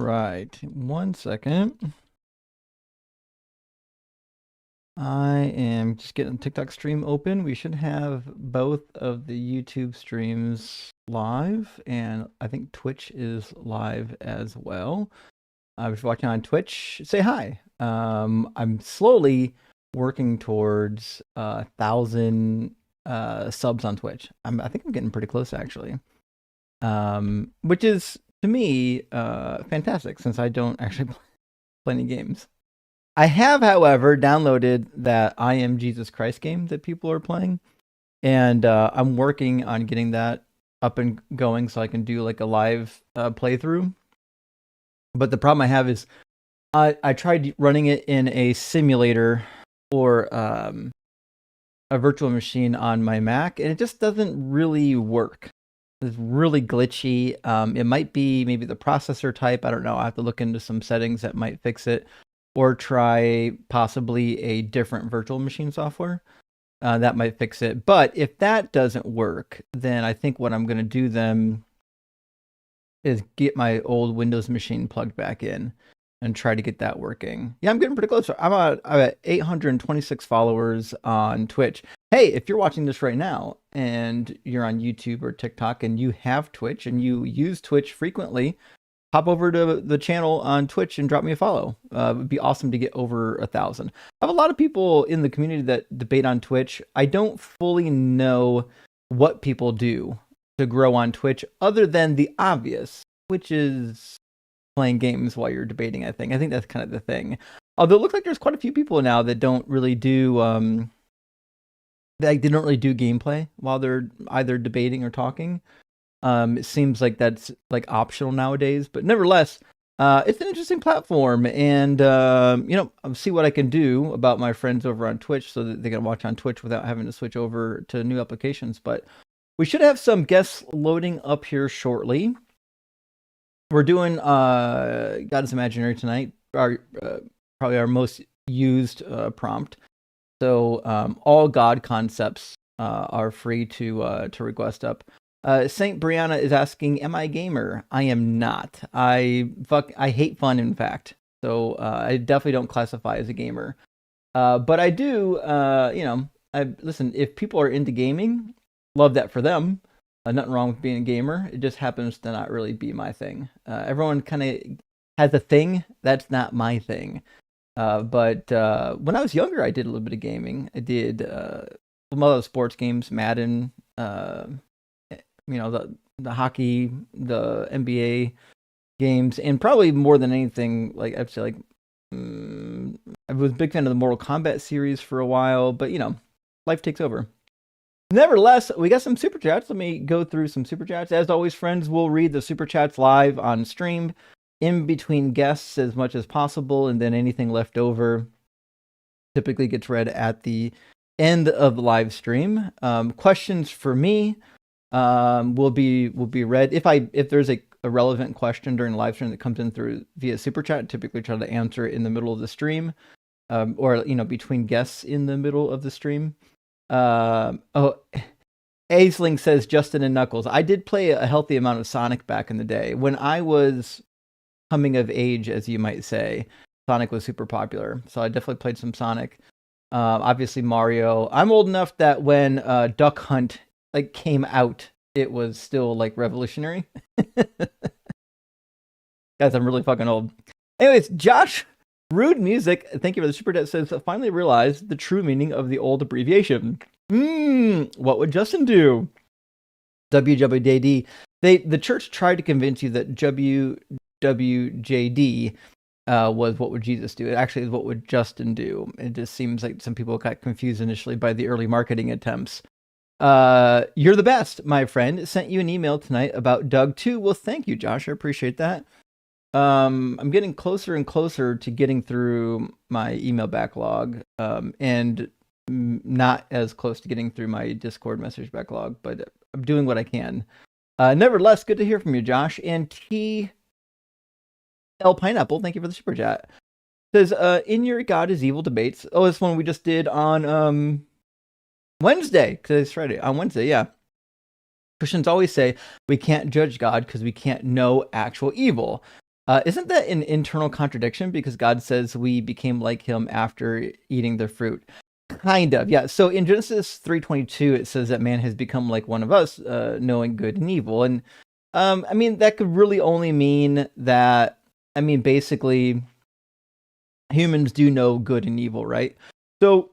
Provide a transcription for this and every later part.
right. 1 second. I am just getting the TikTok stream open. We should have both of the YouTube streams live, and I think Twitch is live as well. I was watching on Twitch. Say hi. I'm slowly working towards 1,000 subs on Twitch. I think I'm getting pretty close actually. Which is to me fantastic since I don't actually play any games. I have, however, downloaded that I Am Jesus Christ game that people are playing, and I'm working on getting that up and going so I can do like a live playthrough. But the problem I have is I tried running it in a simulator or a virtual machine on my Mac, and it just doesn't really work. It's really glitchy. It might be maybe the processor type. I don't know. I have to look into some settings that might fix it, or try possibly a different virtual machine software that might fix it. But if that doesn't work, then I think what I'm going to do then is get my old Windows machine plugged back in and try to get that working. Yeah, I'm getting pretty close. I'm at 826 followers on Twitch. Hey, if you're watching this right now and you're on YouTube or TikTok and you have Twitch and you use Twitch frequently, hop over to the channel on Twitch and drop me a follow. It would be awesome to get over 1,000. I have a lot of people in the community that debate on Twitch. I don't fully know what people do to grow on Twitch other than the obvious, which is playing games while you're debating. I think that's kind of the thing. Although it looks like there's quite a few people now that don't really do they don't really do gameplay while they're either debating or talking. It seems like that's like optional nowadays, but nevertheless, it's an interesting platform, and I'll see what I can do about my friends over on Twitch so that they can watch on Twitch without having to switch over to new applications. But we should have some guests loading up here shortly. We're doing God is Imaginary tonight, our probably our most used prompt. So all God concepts are free to request up. Saint Brianna is asking, "Am I a gamer?" I am not. I hate fun, in fact. So I definitely don't classify as a gamer. But I do. Listen. If people are into gaming, love that for them. Nothing wrong with being a gamer. It just happens to not really be my thing. Everyone kind of has a thing. That's not my thing. But when I was younger, I did a little bit of gaming. I did some other sports games, Madden. The hockey, the NBA games, and probably more than anything, like I'd say, like I was a big fan of the Mortal Kombat series for a while, but life takes over. Nevertheless, we got some super chats. Let me go through some super chats. As always, friends, we'll read the super chats live on stream in between guests as much as possible, and then anything left over typically gets read at the end of the live stream. Questions for me will be read if there's a relevant question during the live stream that comes in through via super chat. Typically try to answer it in the middle of the stream, or between guests in the middle of the stream. Aisling says Justin and Knuckles. I did play a healthy amount of Sonic back in the day when I was coming of age, as you might say. Sonic was super popular, so I definitely played some Sonic. Obviously Mario. I'm old enough that when Duck Hunt came out, it was still revolutionary. Guys, I'm really fucking old. Anyways, Josh Rude Music, thank you for the super chat, says, finally realized the true meaning of the old abbreviation. What would Justin do? WWJD. The church tried to convince you that WWJD was what would Jesus do. It actually is what would Justin do. It just seems like some people got confused initially by the early marketing attempts. You're the best, my friend. Sent you an email tonight about Doug too. Well, thank you, Josh. I appreciate that. I'm getting closer and closer to getting through my email backlog, and not as close to getting through my Discord message backlog, but I'm doing what I can. Nevertheless, good to hear from you, Josh. And T. L. Pineapple, thank you for the super chat. Says, in your God is Evil debates. Oh, this one we just did on Wednesday, because it's Friday. On Wednesday, yeah. Christians always say we can't judge God because we can't know actual evil. Isn't that an internal contradiction? Because God says we became like him after eating the fruit. Kind of, yeah. So in Genesis 3:22, it says that man has become like one of us, knowing good and evil. And I mean, that could really only mean that, I mean, basically, humans do know good and evil, right? So,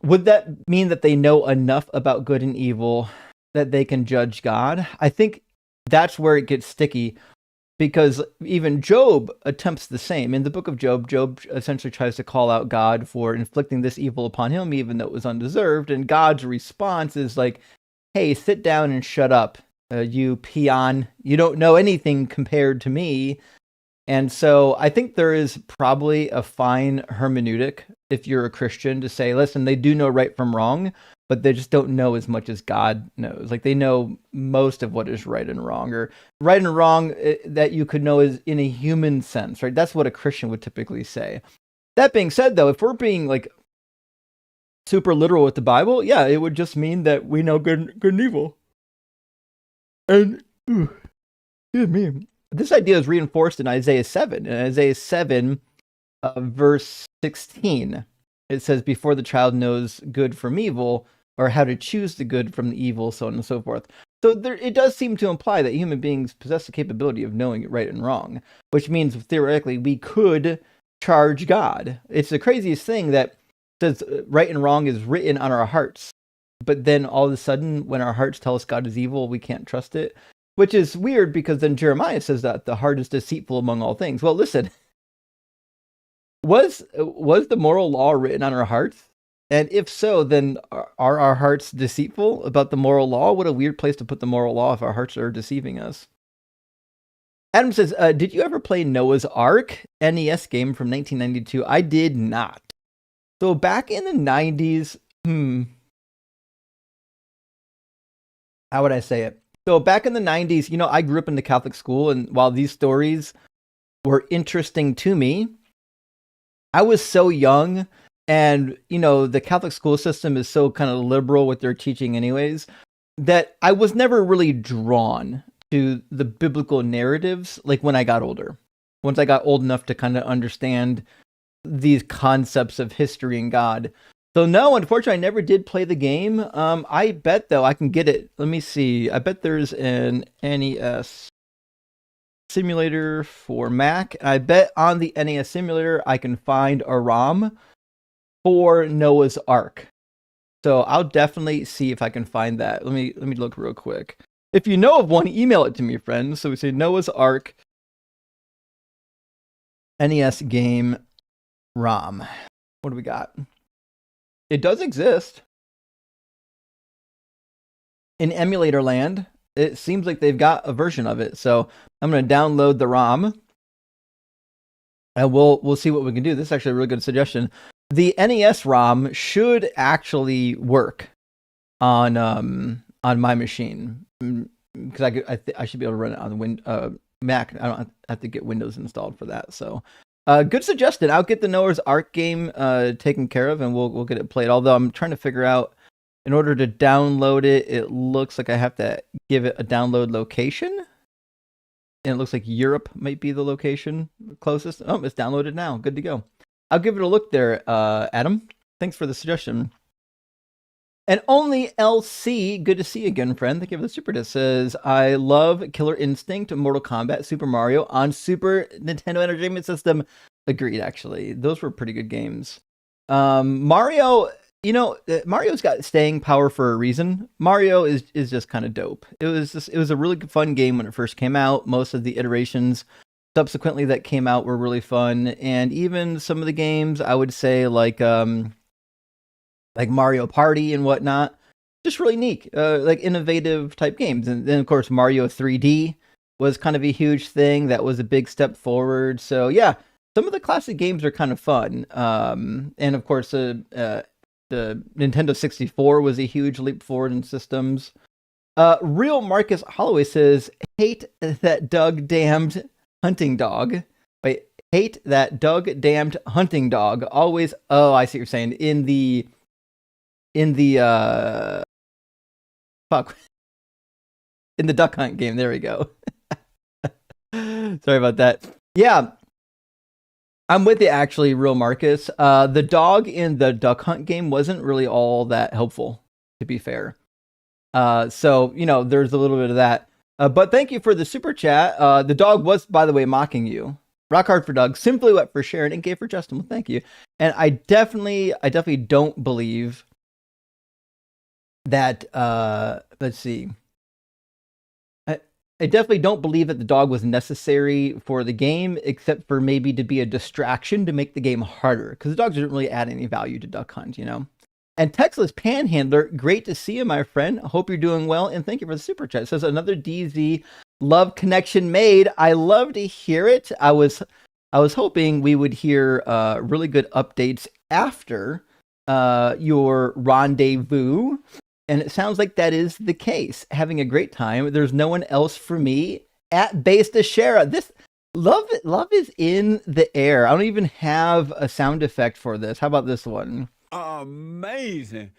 would that mean that they know enough about good and evil that they can judge God? I think that's where it gets sticky, because even Job attempts the same. In the book of Job, Job essentially tries to call out God for inflicting this evil upon him, even though it was undeserved. And God's response is like, hey, sit down and shut up, you peon. You don't know anything compared to me. And so I think there is probably a fine hermeneutic if you're a Christian to say, listen, they do know right from wrong, but they just don't know as much as God knows. Like, they know most of what is right and wrong, or right and wrong that you could know is in a human sense, right? That's what a Christian would typically say. That being said, though, if we're being like super literal with the Bible, yeah, it would just mean that we know good and evil. And excuse me. This idea is reinforced in Isaiah 7. In Isaiah 7, verse 16, it says, before the child knows good from evil, or how to choose the good from the evil, so on and so forth. So it does seem to imply that human beings possess the capability of knowing right and wrong, which means theoretically we could charge God. It's the craziest thing that says right and wrong is written on our hearts. But then all of a sudden, when our hearts tell us God is evil, we can't trust it. Which is weird, because then Jeremiah says that the heart is deceitful among all things. Well, listen, was the moral law written on our hearts? And if so, then are our hearts deceitful about the moral law? What a weird place to put the moral law if our hearts are deceiving us. Adam says, did you ever play Noah's Ark? NES game from 1992. I did not. So back in the 90s, how would I say it? So back in the 90s, I grew up in the Catholic school, and while these stories were interesting to me, I was so young, and, the Catholic school system is so kind of liberal with their teaching anyways, that I was never really drawn to the biblical narratives like when I got older. Once I got old enough to kind of understand these concepts of history and God. So no, unfortunately, I never did play the game. I bet, though, I can get it. Let me see. I bet there's an NES simulator for Mac. I bet on the NES simulator, I can find a ROM for Noah's Ark. So I'll definitely see if I can find that. Let me look real quick. If you know of one, email it to me, friends. So we say Noah's Ark NES game ROM. What do we got? It does exist in emulator land. It seems like they've got a version of it. So I'm going to download the ROM, and we'll see what we can do. This is actually a really good suggestion. The NES ROM should actually work on my machine, because I should be able to run it on the Mac. I don't have to get Windows installed for that. So good suggestion. I'll get the Noah's Ark game taken care of, and we'll get it played. Although I'm trying to figure out, in order to download it, it looks like I have to give it a download location. And it looks like Europe might be the location closest. Oh, it's downloaded now. Good to go. I'll give it a look there, Adam. Thanks for the suggestion. And only LC, good to see you again, friend. Thank you for the super. It says, I love Killer Instinct, Mortal Kombat, Super Mario on Super Nintendo Entertainment System. Agreed, actually. Those were pretty good games. Mario, Mario's got staying power for a reason. Mario is just kind of dope. It was a really fun game when it first came out. Most of the iterations subsequently that came out were really fun. And even some of the games, I would say, like Mario Party and whatnot, just really neat, like innovative type games. And then, of course, Mario 3D was kind of a huge thing. That was a big step forward. So yeah, some of the classic games are kind of fun. And of course, the Nintendo 64 was a huge leap forward in systems. Real Marcus Holloway says, hate that Doug damned hunting dog. Wait, hate that Doug damned hunting dog. Always, oh, I see what you're saying. In the Duck Hunt game. There we go. Sorry about that. Yeah, I'm with you actually, real Marcus. The dog in the duck hunt game wasn't really all that helpful, to be fair. So, there's a little bit of that. But thank you for the super chat. The dog was, by the way, mocking you. Rock hard for Doug, simply wet for Sharon, and gay for Justin. Well, thank you. And I definitely don't believe that. Let's see. I definitely don't believe that the dog was necessary for the game, except for maybe to be a distraction to make the game harder, because the dogs didn't really add any value to Duck Hunt, And Texas Panhandler, great to see you, my friend. Hope you're doing well, and thank you for the super chat. It says another DZ love connection made. I love to hear it. I was hoping we would hear really good updates after your rendezvous. And it sounds like that is the case. Having a great time. There's no one else for me at Base to Shara. This love is in the air. I don't even have a sound effect for this. How about this one? Amazing.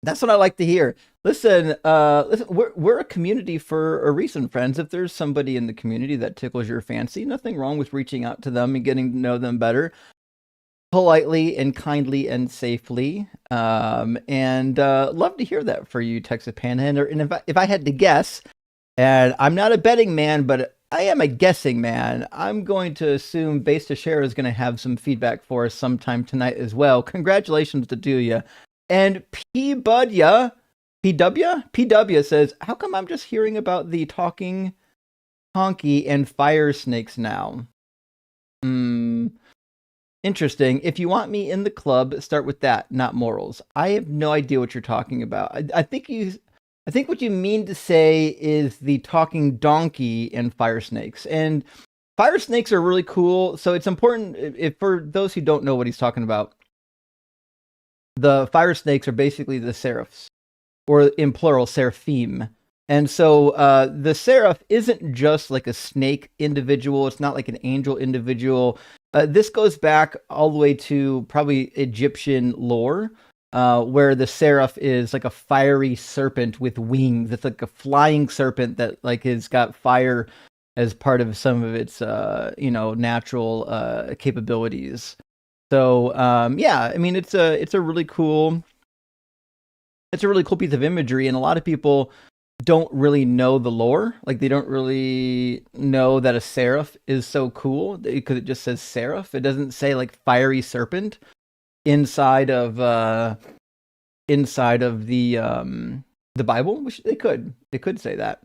That's what I like to hear. Listen, we're a community for a reason, friends. If there's somebody in the community that tickles your fancy, nothing wrong with reaching out to them and getting to know them better. Politely and kindly and safely, and love to hear that for you, Texas Panhandler. And if I had to guess, and I'm not a betting man, but I am a guessing man, I'm going to assume Base to Share is going to have some feedback for us sometime tonight as well. Congratulations to you. And PW says, how come I'm just hearing about the talking honky and fire snakes now? Interesting. If you want me in the club, start with that, not morals. I have no idea what you're talking about. I think what you mean to say is the talking donkey and fire snakes. And fire snakes are really cool. So it's important, if for those who don't know what he's talking about, the fire snakes are basically the seraphs, or in plural, seraphim. And so the seraph isn't just like a snake individual. It's not like an angel individual. This goes back all the way to probably Egyptian lore, where the seraph is like a fiery serpent with wings. It's like a flying serpent that like has got fire as part of some of its natural capabilities. So yeah, I mean it's a really cool piece of imagery, and a lot of people don't really know the lore. Like they don't really know that a seraph is so cool because it just says seraph. It doesn't say like fiery serpent inside of the Bible, which they could say that.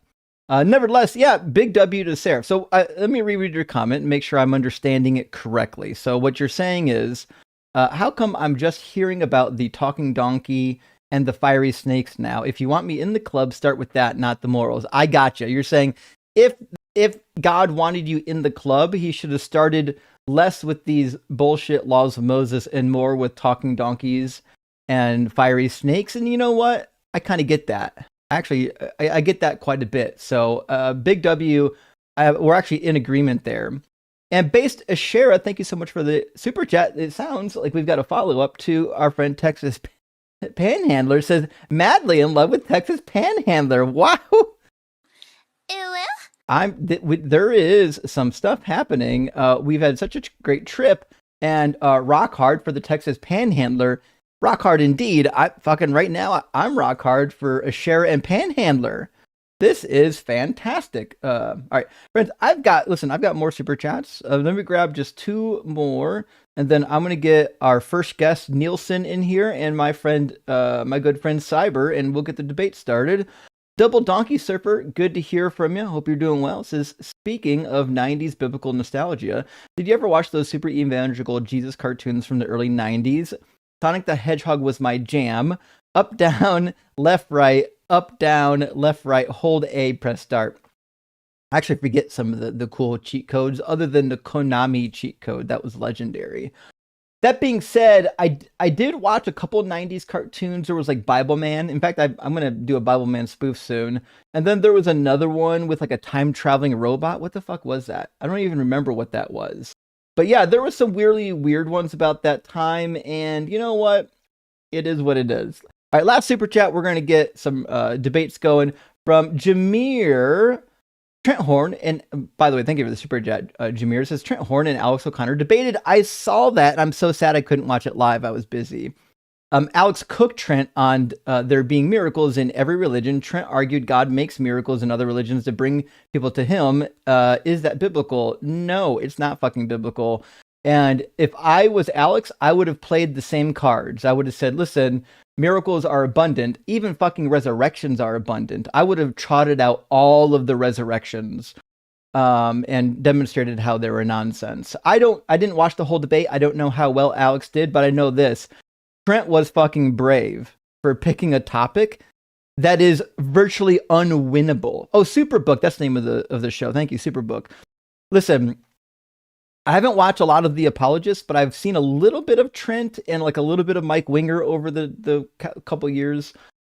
Nevertheless, yeah, big W to seraph. So let me reread your comment and make sure I'm understanding it correctly. So what you're saying is, how come I'm just hearing about the talking donkey and the fiery snakes now? If you want me in the club, start with that, not the morals. I gotcha. You're saying if God wanted you in the club, he should have started less with these bullshit laws of Moses and more with talking donkeys and fiery snakes. And you know what? I kind of get that. Actually, I get that quite a bit. So big W, we're actually in agreement there. And based Ashera, thank you so much for the super chat. It sounds like we've got a follow-up to our friend Texas Panhandler. Says, madly in love with Texas Panhandler. Wow. There is some stuff happening. We've had such a great trip, and rock hard for the Texas Panhandler. Rock hard indeed. Right now, I'm rock hard for Ashera and Panhandler. This is fantastic. All right, friends, I've got more super chats. Let me grab just two more, and then I'm gonna get our first guest Nielsen in here, and my friend, my good friend Cyber, and we'll get the debate started. Double Donkey Surfer, good to hear from you. Hope you're doing well. It says, speaking of 90s biblical nostalgia, did you ever watch those super evangelical Jesus cartoons from the early 90s? Sonic the Hedgehog was my jam. Up, down, left, right, up, down, left, right, hold A, press start. I actually forget some of the cool cheat codes other than the Konami cheat code. That was legendary. That being said, I did watch a couple 90s cartoons. There was like Bible Man. In fact, I'm going to do a Bible Man spoof soon. And then there was another one with like a time-traveling robot. What the fuck was that? I don't even remember what that was. But yeah, there were some really weird ones about that time. And you know what? It is what it is. All right, last super chat. We're going to get some debates going from Jameer Trent Horn, and by the way, thank you for the super chat. Jameer says Trent Horn and Alex O'Connor debated. I saw that, and I'm so sad I couldn't watch it live. I was busy. Alex cooked Trent on there being miracles in every religion. Trent argued God makes miracles in other religions to bring people to him. Is that biblical? No, it's not fucking biblical. And if I was Alex, I would have played the same cards. I would have said, listen, miracles are abundant. Even fucking resurrections are abundant. I would have trotted out all of the resurrections and demonstrated how they were nonsense. I didn't watch the whole debate. I don't know how well Alex did, but I know this. Trent was fucking brave for picking a topic that is virtually unwinnable. Oh, Superbook, that's the name of the show. Thank you, Superbook. Listen, I haven't watched a lot of the apologists, but I've seen a little bit of Trent and like a little bit of Mike Winger over the couple years.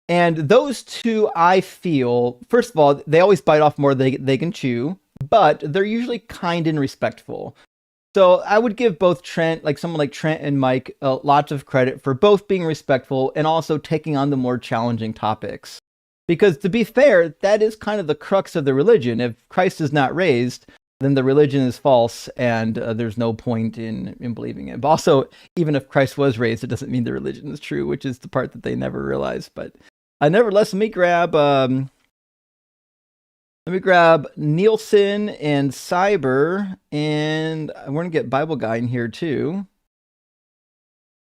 And those two, I feel, first of all, they always bite off more than they can chew, but they're usually kind and respectful. So I would give both Trent, like someone like Trent and Mike, lots of credit for both being respectful and also taking on the more challenging topics. Because to be fair, that is kind of the crux of the religion. If Christ is not raised, then the religion is false and there's no point in believing it. But also, even if Christ was raised, it doesn't mean the religion is true, which is the part that they never realize. But nevertheless, let me grab Nielsen and Cyber, and we're going to get Bible Guy in here too.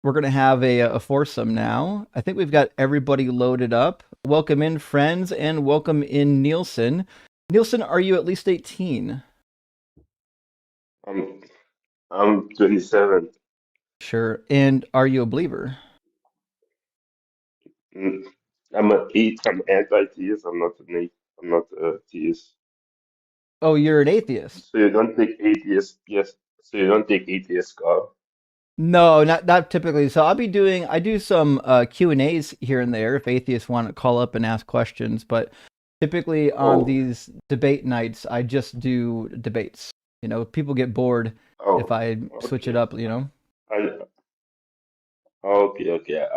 We're going to have a foursome now. I think we've got everybody loaded up. Welcome in, friends, and welcome in, Nielsen. Nielsen, are you at least 18? I'm 27. Sure. And are you a believer? Mm, I'm I'm anti-theist. I'm not a theist. Oh, you're an atheist. So you don't take atheist, yes. So you don't take atheist God. No, not typically. So I do some Q&As here and there if atheists want to call up and ask questions, but typically on Oh, these debate nights, I just do debates. You know, people get bored if oh, I switch it okay. up, you know. I okay.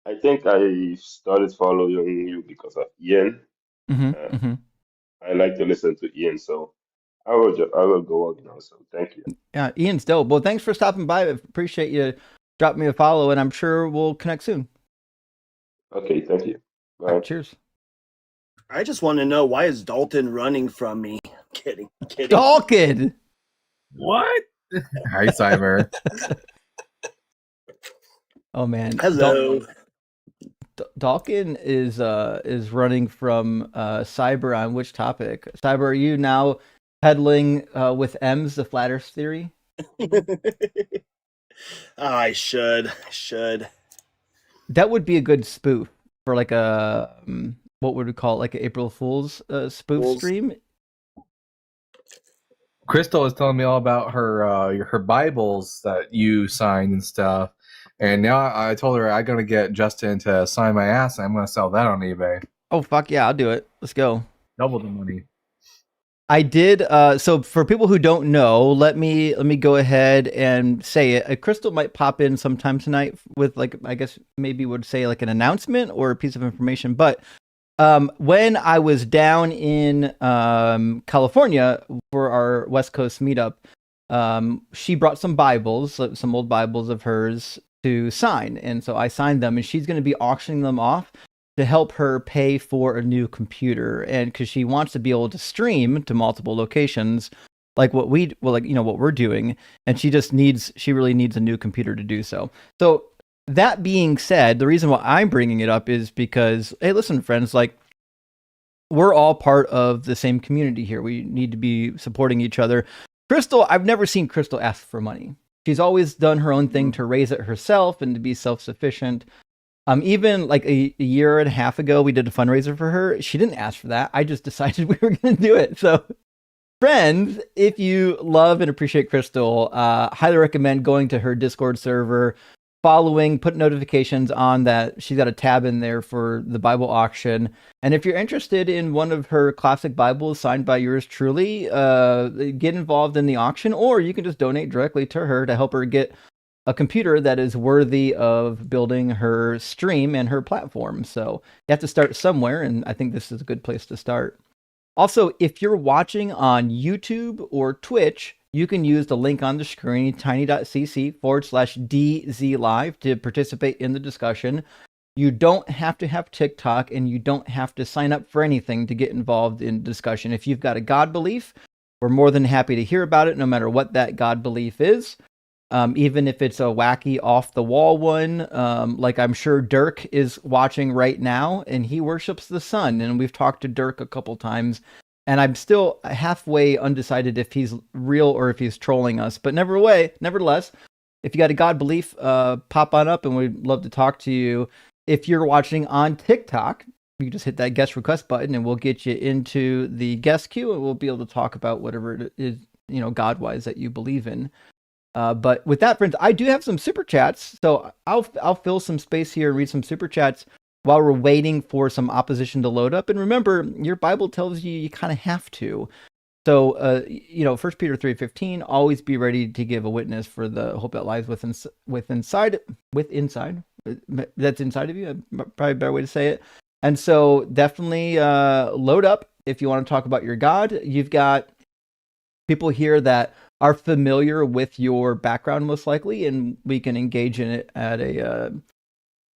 I think I started following you because of Ian. Mhm. Uh, Mhm. I like to listen to Ian, so I will go out now. So thank you. Yeah, Ian's dope. Well, thanks for stopping by. I appreciate you dropping me a follow, and I'm sure we'll connect soon. Okay, thank you. All Bye. right, cheers. I just want to know, why is Dalton running from me? Kidding. Dawkins. What? Hi, Cyber. Oh man. Hello. Dawkins is running from Cyber on which topic? Cyber, are you now peddling with M's the flat Earth theory? I should. That would be a good spoof for like a what would we call it, like an April Fool's spoof stream. Crystal was telling me all about her Bibles that you signed and stuff, and now I told her I'm gonna get Justin to sign my ass, and I'm gonna sell that on eBay. Oh fuck yeah, I'll do it. Let's go. Double the money. I did. So for people who don't know, let me go ahead and say it. Crystal might pop in sometime tonight with like, I guess maybe would say like an announcement or a piece of information. But when I was down in California for our West Coast meetup, she brought some Bibles, some old Bibles of hers to sign, and so I signed them, and she's going to be auctioning them off to help her pay for a new computer, and because she wants to be able to stream to multiple locations, like what we're doing, and she really needs a new computer to do so. So that being said, the reason why I'm bringing it up is because, hey, listen, friends, like we're all part of the same community here. We need to be supporting each other. Crystal, I've never seen Crystal ask for money. She's always done her own thing to raise it herself and to be self-sufficient. Even like a year and a half ago, we did a fundraiser for her. She didn't ask for that. I just decided we were going to do it. So, friends, if you love and appreciate Crystal, highly recommend going to her Discord server, following, put notifications on that. She's got a tab in there for the Bible auction. And if you're interested in one of her classic Bibles signed by yours truly, get involved in the auction, or you can just donate directly to her to help her get a computer that is worthy of building her stream and her platform. So you have to start somewhere, and I think this is a good place to start. Also, if you're watching on YouTube or Twitch, you can use the link on the screen, tiny.cc/DZ Live, to participate in the discussion. You don't have to have TikTok, and you don't have to sign up for anything to get involved in discussion. If you've got a God belief, we're more than happy to hear about it, no matter what that God belief is. Even if it's a wacky off-the-wall one, like I'm sure Dirk is watching right now, and he worships the sun. And we've talked to Dirk a couple times, and I'm still halfway undecided if he's real or if he's trolling us. But nevertheless, if you got a God belief, pop on up, and we'd love to talk to you. If you're watching on TikTok, you just hit that guest request button, and we'll get you into the guest queue, and we'll be able to talk about whatever it is, God-wise, that you believe in. But with that, friends, I do have some super chats, so I'll fill some space here and read some super chats while we're waiting for some opposition to load up. And remember, your Bible tells you kind of have to. So, 1 Peter 3:15, always be ready to give a witness for the hope that lies within inside. That's inside of you. Probably a better way to say it. And so, definitely load up if you want to talk about your God. You've got people here that are familiar with your background, most likely, and we can engage in it at a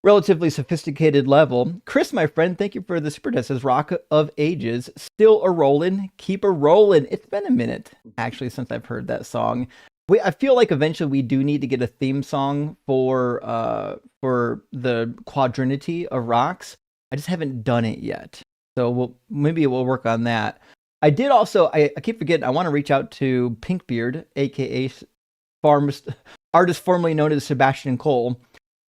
relatively sophisticated level. Chris, my friend, thank you for the super chat. Says Rock of Ages, still a rollin', keep a rollin'. It's been a minute, actually, since I've heard that song. I feel like eventually we do need to get a theme song for the quadrinity of rocks. I just haven't done it yet, so maybe we'll work on that. I did also, I keep forgetting, I want to reach out to Pinkbeard, aka artist formerly known as Sebastian Cole,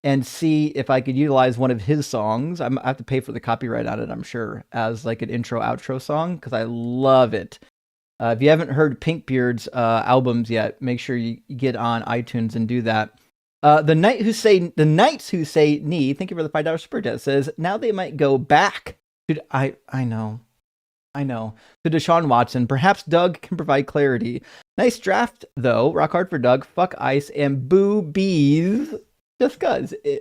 and see if I could utilize one of his songs. I have to pay for the copyright on it, I'm sure, as like an intro outro song, because I love it. If you haven't heard Pinkbeard's albums yet, make sure you get on iTunes and do that. The Knights Who Say Knee, thank you for the $5 super chat, says, now they might go back to, I know, to Deshaun Watson. Perhaps Doug can provide clarity. Nice draft, though. Rock hard for Doug. Fuck ice and boo bees. Just cuz. I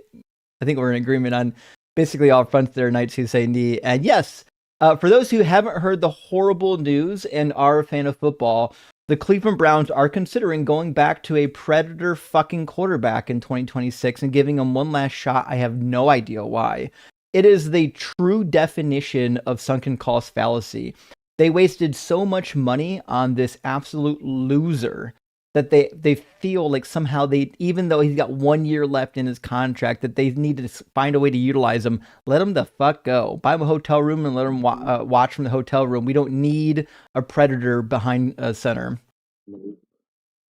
think we're in agreement on basically all fronts there, Knights Who Say Knee. And yes, for those who haven't heard the horrible news and are a fan of football, the Cleveland Browns are considering going back to a predator fucking quarterback in 2026 and giving him one last shot. I have no idea why. It is the true definition of sunken cost fallacy. They wasted so much money on this absolute loser that they feel like somehow even though he's got 1 year left in his contract, that they need to find a way to utilize him. Let him the fuck go. Buy him a hotel room and let him watch from the hotel room. We don't need a predator behind a center.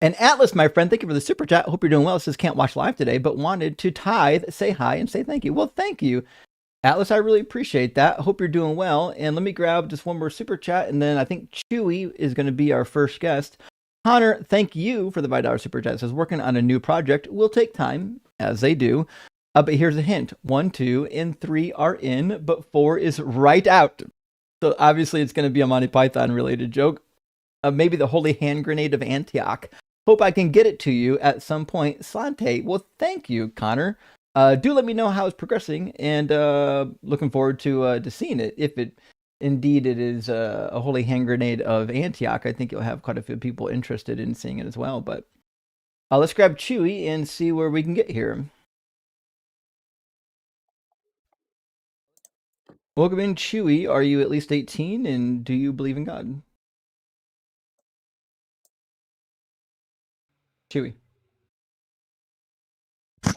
And Atlas, my friend, thank you for the super chat. Hope you're doing well. It says can't watch live today, but wanted to tithe, say hi, and say thank you. Well, thank you, Atlas. I really appreciate that. Hope you're doing well. And let me grab just one more super chat, and then I think Chewy is going to be our first guest. Connor, thank you for the $5 super chat. It says working on a new project will take time, as they do. But here's a hint: 1, 2, and 3 are in, but 4 is right out. So obviously, it's going to be a Monty Python related joke. Maybe the Holy Hand Grenade of Antioch. Hope I can get it to you at some point. Slante. Well, thank you, Connor. Do let me know how it's progressing, and looking forward to seeing it. If it indeed it is a Holy Hand Grenade of Antioch, I think you'll have quite a few people interested in seeing it as well. But let's grab Chewy and see where we can get here. Welcome in, Chewy. Are you at least 18, and do you believe in God? Chewy.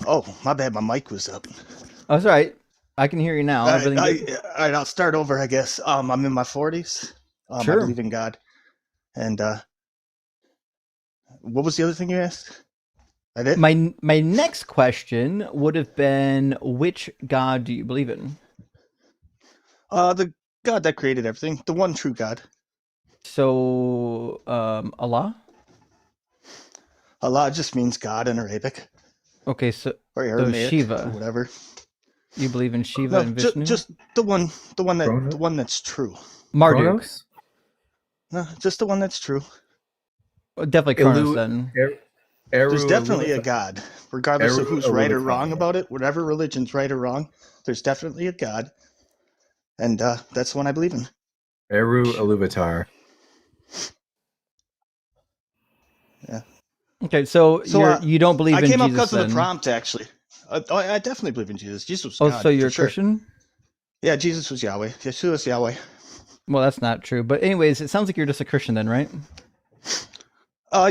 Oh, my bad. My mic was up. Oh, that's all right. I can hear you now. All right, I'll start over, I guess. I'm in my 40s. Sure. I believe in God. And what was the other thing you asked? That it? My next question would have been, which God do you believe in? The God that created everything. The one true God. So, Allah? Allah just means God in Arabic. Okay, so Aramaic, Shiva. or whatever. You believe in Shiva and Vishnu? Just the one that's true. Marduk. No, just the one that's true. Definitely Kronos then. There's definitely a God, regardless of who's right or wrong about it. Whatever religion's right or wrong, there's definitely a God, and that's the one I believe in. Eru Iluvatar. Okay, so, So, you don't believe I in came up Jesus because of the then? prompt, actually. I definitely believe in Jesus. Jesus was Oh, God, so you're for a sure. Christian? Yeah, Jesus was Yahweh. Yeshua was Yahweh. Well, that's not true. But anyways, it sounds like you're just a Christian then, right?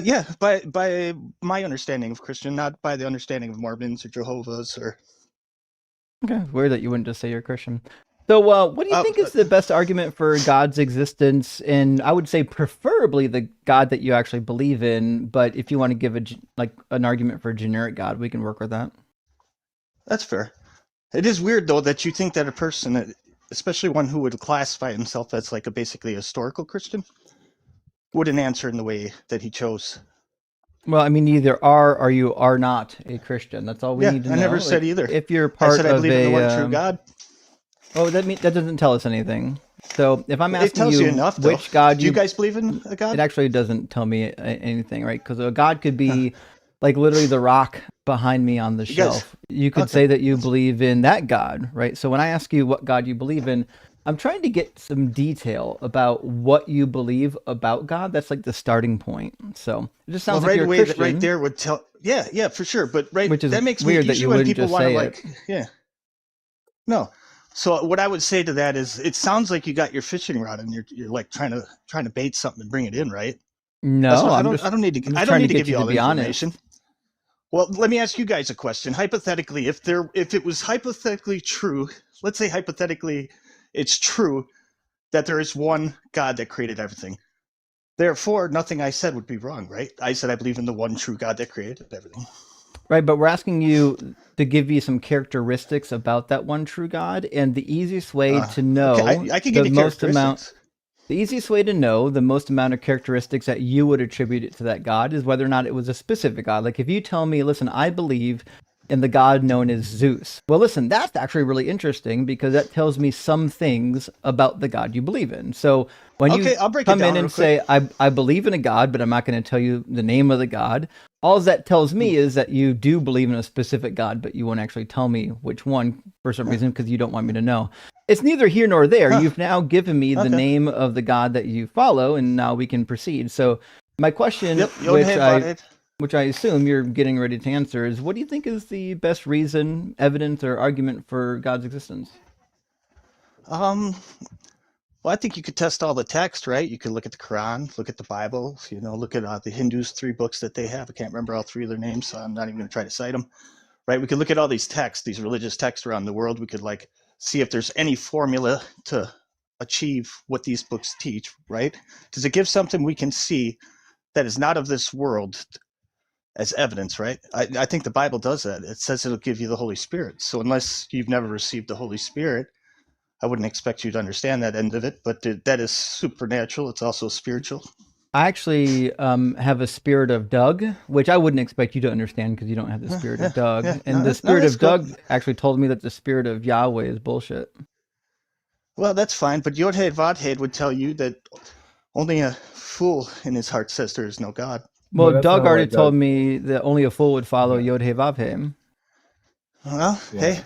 Yeah, by my understanding of Christian, not by the understanding of Mormons or Jehovah's or. Okay, weird that you wouldn't just say you're a Christian. So, what do you think is Uh, the best argument for God's existence? And I would say preferably the God that you actually believe in. But if you want to give an argument for a generic God, we can work with that. That's fair. It is weird though that you think that a person, especially one who would classify himself as like a basically historical Christian, wouldn't answer in the way that he chose. Well, I mean, you either are or you are not a Christian. That's all we Yeah, need to I know. never said either. If you're I part said I of believe in the one true God. Oh, that doesn't tell us anything. So if I'm It asking tells you enough, though. which God Do you guys believe in a God? it actually doesn't tell me anything, right? Because a God could be like literally the rock behind me on the You guys- shelf. You could okay. say that you believe in that God, right? So when I ask you what God you believe in, I'm trying to get some detail about what you believe about God. That's like the starting point. So it just sounds Well, like right you're a away, Christian, right there would tell. Yeah, for sure. But which is that makes weird me that usually you when wouldn't people just want to say like, yeah, no. So what I would say to that is, it sounds like you got your fishing rod and you're like trying to bait something and bring it in, right? No, That's what, I'm just I don't need to. I'm just I don't trying need to to get give you you all to the be information. honest. Well, let me ask you guys a question. Hypothetically, if it was hypothetically true, let's say hypothetically, it's true that there is one God that created everything. Therefore, nothing I said would be wrong, right? I said I believe in the one true God that created everything. Right, but we're asking you to give you some characteristics about that one true God, and the easiest way to know Okay, I can give you characteristics. the easiest way to know the most amount of characteristics that you would attribute it to that God is whether or not it was a specific God. Like if you tell me, listen, I believe in the God known as Zeus. Well, listen, that's actually really interesting because that tells me some things about the God you believe in. So when Okay, you I'll break it come down in and real quick. say, I believe in a God, but I'm not going to tell you the name of the God, all that tells me is that you do believe in a specific God, but you won't actually tell me which one for some reason because you don't want me to know. It's neither here nor there. Huh. You've now given me the Okay. name of the God that you follow, and now we can proceed. So my question, Yep, Yod-Heh-Vav-Heh. which I assume you're getting ready to answer, is what do you think is the best reason, evidence, or argument for God's existence? Well, I think you could test all the text, right? You could look at the Quran, look at the Bible, look at the Hindus' 3 books that they have. I can't remember all 3 of their names, so I'm not even going to try to cite them. Right? We could look at all these texts, these religious texts around the world. We could like see if there's any formula to achieve what these books teach, right? Does it give something we can see that is not of this world as evidence, right? I think the Bible does that. It says it'll give you the Holy Spirit. So unless you've never received the Holy Spirit, I wouldn't expect you to understand that end of it, but that is supernatural. It's also spiritual. I actually have a spirit of Doug, which I wouldn't expect you to understand because you don't have the spirit of Doug. And the spirit that's of cool. Doug actually told me that the spirit of Yahweh is bullshit. Well, that's fine, but Yod-Heh-Vav-Heh would tell you that only a fool in his heart says there is no God. Well, that's Doug not already what told Doug- me that only a fool would follow Yod-Heh-Vav-Heh. Well, Yeah. hey,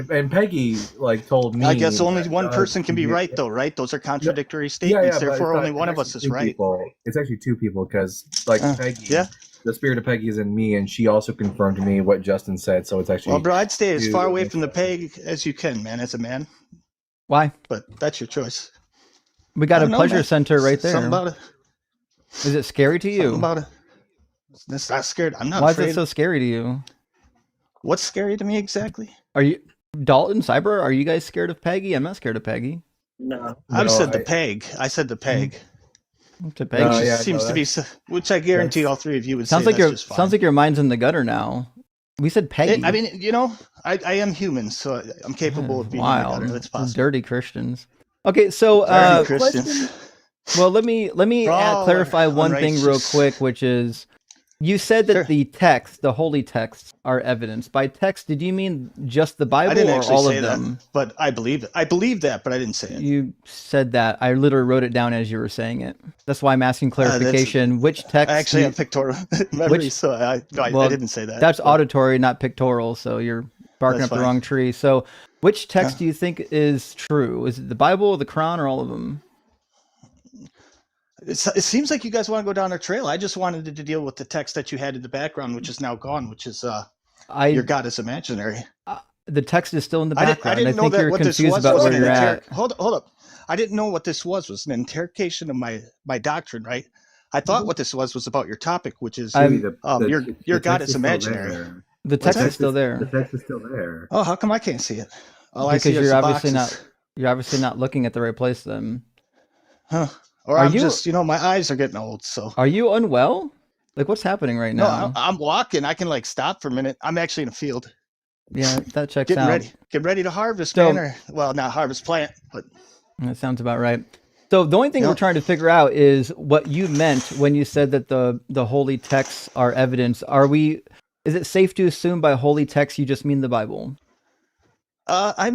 And Peggy told me. I guess only that one Doug- person can be right, though, right? Those are contradictory Yeah, statements. but Therefore, it's only not- one it's of us actually is two right. people. It's actually 2 people because Peggy, Yeah. the spirit of Peggy is in me, and she also confirmed to me what Justin said. So it's actually Well, bro, I'd stay as 2 far away against from the Justin. peg as you can, man, as a man. Why? But that's your choice. We got I a don't know, pleasure man. center right there. Something about it. Is it scary to Something you? about it. That's not scared. I'm not Why afraid. is it so scary to you? What's scary to me exactly? Are you Dalton, Cyber? Are you guys scared of Peggy? I'm not scared of Peggy. No. I No, said the peg. I said the peg. To Which Peggy. yeah, seems no, to be, which I guarantee that's- all 3 of you would Sounds say like that's just fine. sounds like your mind's in the gutter now. We said Peggy. I mean, I am human, so I'm capable of being in the Wild. gutter. That's possible. Dirty Christians. Okay, so Dirty Christians. well, let me Bro, clarify one thing real unrighteous. quick, which is you said that Sure. the text, the holy texts, are evidence. By text, did you mean just the Bible I didn't or actually all say of them? that, but I believe it. I believe that, but I didn't say it. You said that. I literally wrote it down as you were saying it. That's why I'm asking clarification. Which text? I actually have pictorial memory, which- so I well, didn't say that. That's but auditory, not pictorial. So you're barking That's up the fine. wrong tree. So which text do you think is true? Is it the Bible, the Quran, or all of them? it seems like you guys want to go down a trail. I just wanted to deal with the text that you had in the background, which is now gone, which is your God is imaginary. The text is still in the I background. didn't know think that you're what this confused was about was where an you're at. Hold up. I didn't know what this was an interrogation of my doctrine, right? I thought what this was about your topic, which is your God is imaginary. The text is still there. The text is still there. Oh, how come I can't see it? All I see Because is you're the obviously boxes. you're obviously not looking at the right place then. Huh. Or Are I'm you- just, my eyes are getting old, so. Are you unwell? Like, what's happening right No, now? I'm walking. I can stop for a minute. I'm actually in a field. Yeah, that checks Getting out. ready. Get ready to harvest, So- man. Or, well, not harvest, plant, but That sounds about right. So the only thing Yeah. we're trying to figure out is what you meant when you said that the holy texts are evidence. Is it safe to assume by holy text you just mean the Bible? I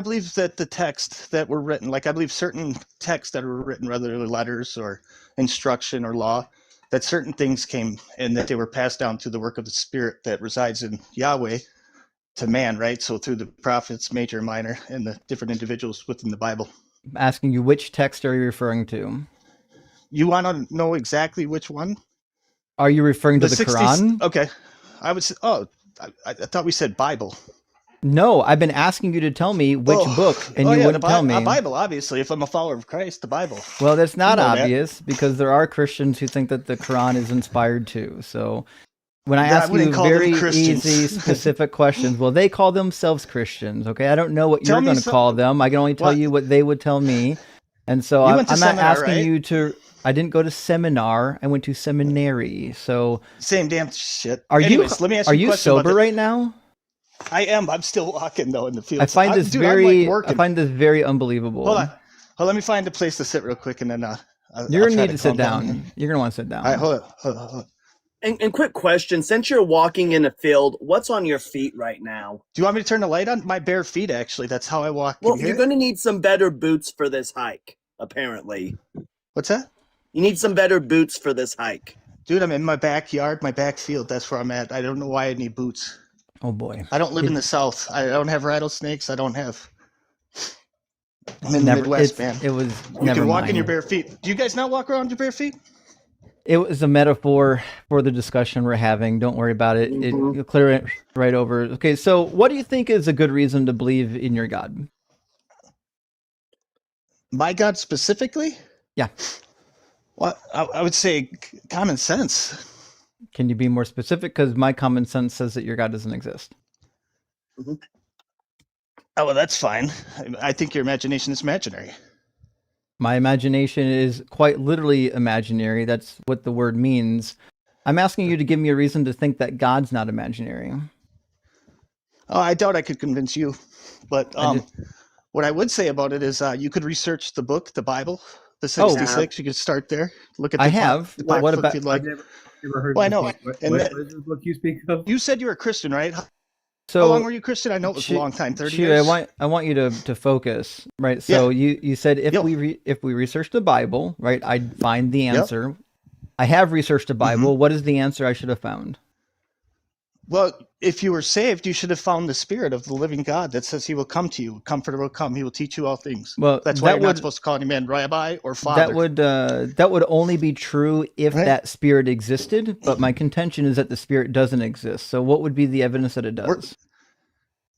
believe that the texts that were written, like I believe certain texts that were written, whether they're letters or instruction or law, that certain things came and that they were passed down through the work of the Spirit that resides in Yahweh to man, right? So through the prophets, major and minor, and the different individuals within the Bible. I'm asking you, which text are you referring to? You want to know exactly which one? Are you referring to the 60s Quran? Okay. I would say, I thought we said Bible. No, I've been asking you to tell me which book, and you wouldn't tell me. A Bible, obviously. If I'm a follower of Christ, the Bible. Well, that's not You know that. obvious because there are Christians who think that the Quran is inspired too. So when I Yeah, I ask you wouldn't call them very Christians. easy, specific questions, well, they call themselves Christians. Okay, I don't know what Tell you're me going to some- call them. I can only tell What? you what they would tell me. And so You I'm went to not seminar, asking right? you to. I didn't go to seminar. I went to seminary. So Same damn shit. are Anyways, you let me ask are you a you question about sober right now? I am. I'm still walking though in the field. I find this dude, very. I'm like I working. find this very unbelievable. Hold on. Let me find a place to sit real quick, and then You're I'll gonna try need to sit calm down. You're gonna want to sit down. All right, hold on. And quick question: since you're walking in a field, what's on your feet right now? Do you want me to turn the light on? My bare feet, actually. That's how I walk. Can Well, you hear you're it? going to need some better boots for this hike. Apparently, What's that? you need some better boots for this hike. Dude, I'm in my backyard, my backfield. That's where I'm at. I don't know why I need boots. Oh boy. I don't live in the South. I don't have rattlesnakes. I'm in the Never- Midwest, it's- man. It was You never can walk in mind. your bare feet. Do you guys not walk around your bare feet? It was a metaphor for the discussion we're having. Don't worry about it. Mm-hmm. You'll clear it right over. Okay, so what do you think is a good reason to believe in your God? My God specifically? Yeah. Well, I would say common sense. Can you be more specific? Because my common sense says that your God doesn't exist. Oh, well, that's fine. I think your imagination is imaginary. My imagination is quite literally imaginary. That's what the word means. I'm asking you to give me a reason to think that God's not imaginary. Oh, I doubt I could convince you. But I what I would say about it is you could research the book, the Bible, the Oh. 66. You could start there. Look at I the have. the What Apocrypha about- if you'd like. I've never heard. Well, I of know. this book. And What that- is this book you speak of? You said you were a Christian, right? How So long were you Christian? I know it was a long time, 30 Shoot, years. I want you to focus, right? So you said if Yep. we research the Bible, right, I'd find the answer. I have researched the Bible. What is the answer I should have found? Well, if you were saved, you should have found the Spirit of the living God that says He will come to you. Comforter will come. He will teach you all things. Well, That's why that you're not would- supposed to call any man rabbi or father. That would only be true if Right. that spirit existed. But my contention is that the spirit doesn't exist. So what would be the evidence that it does?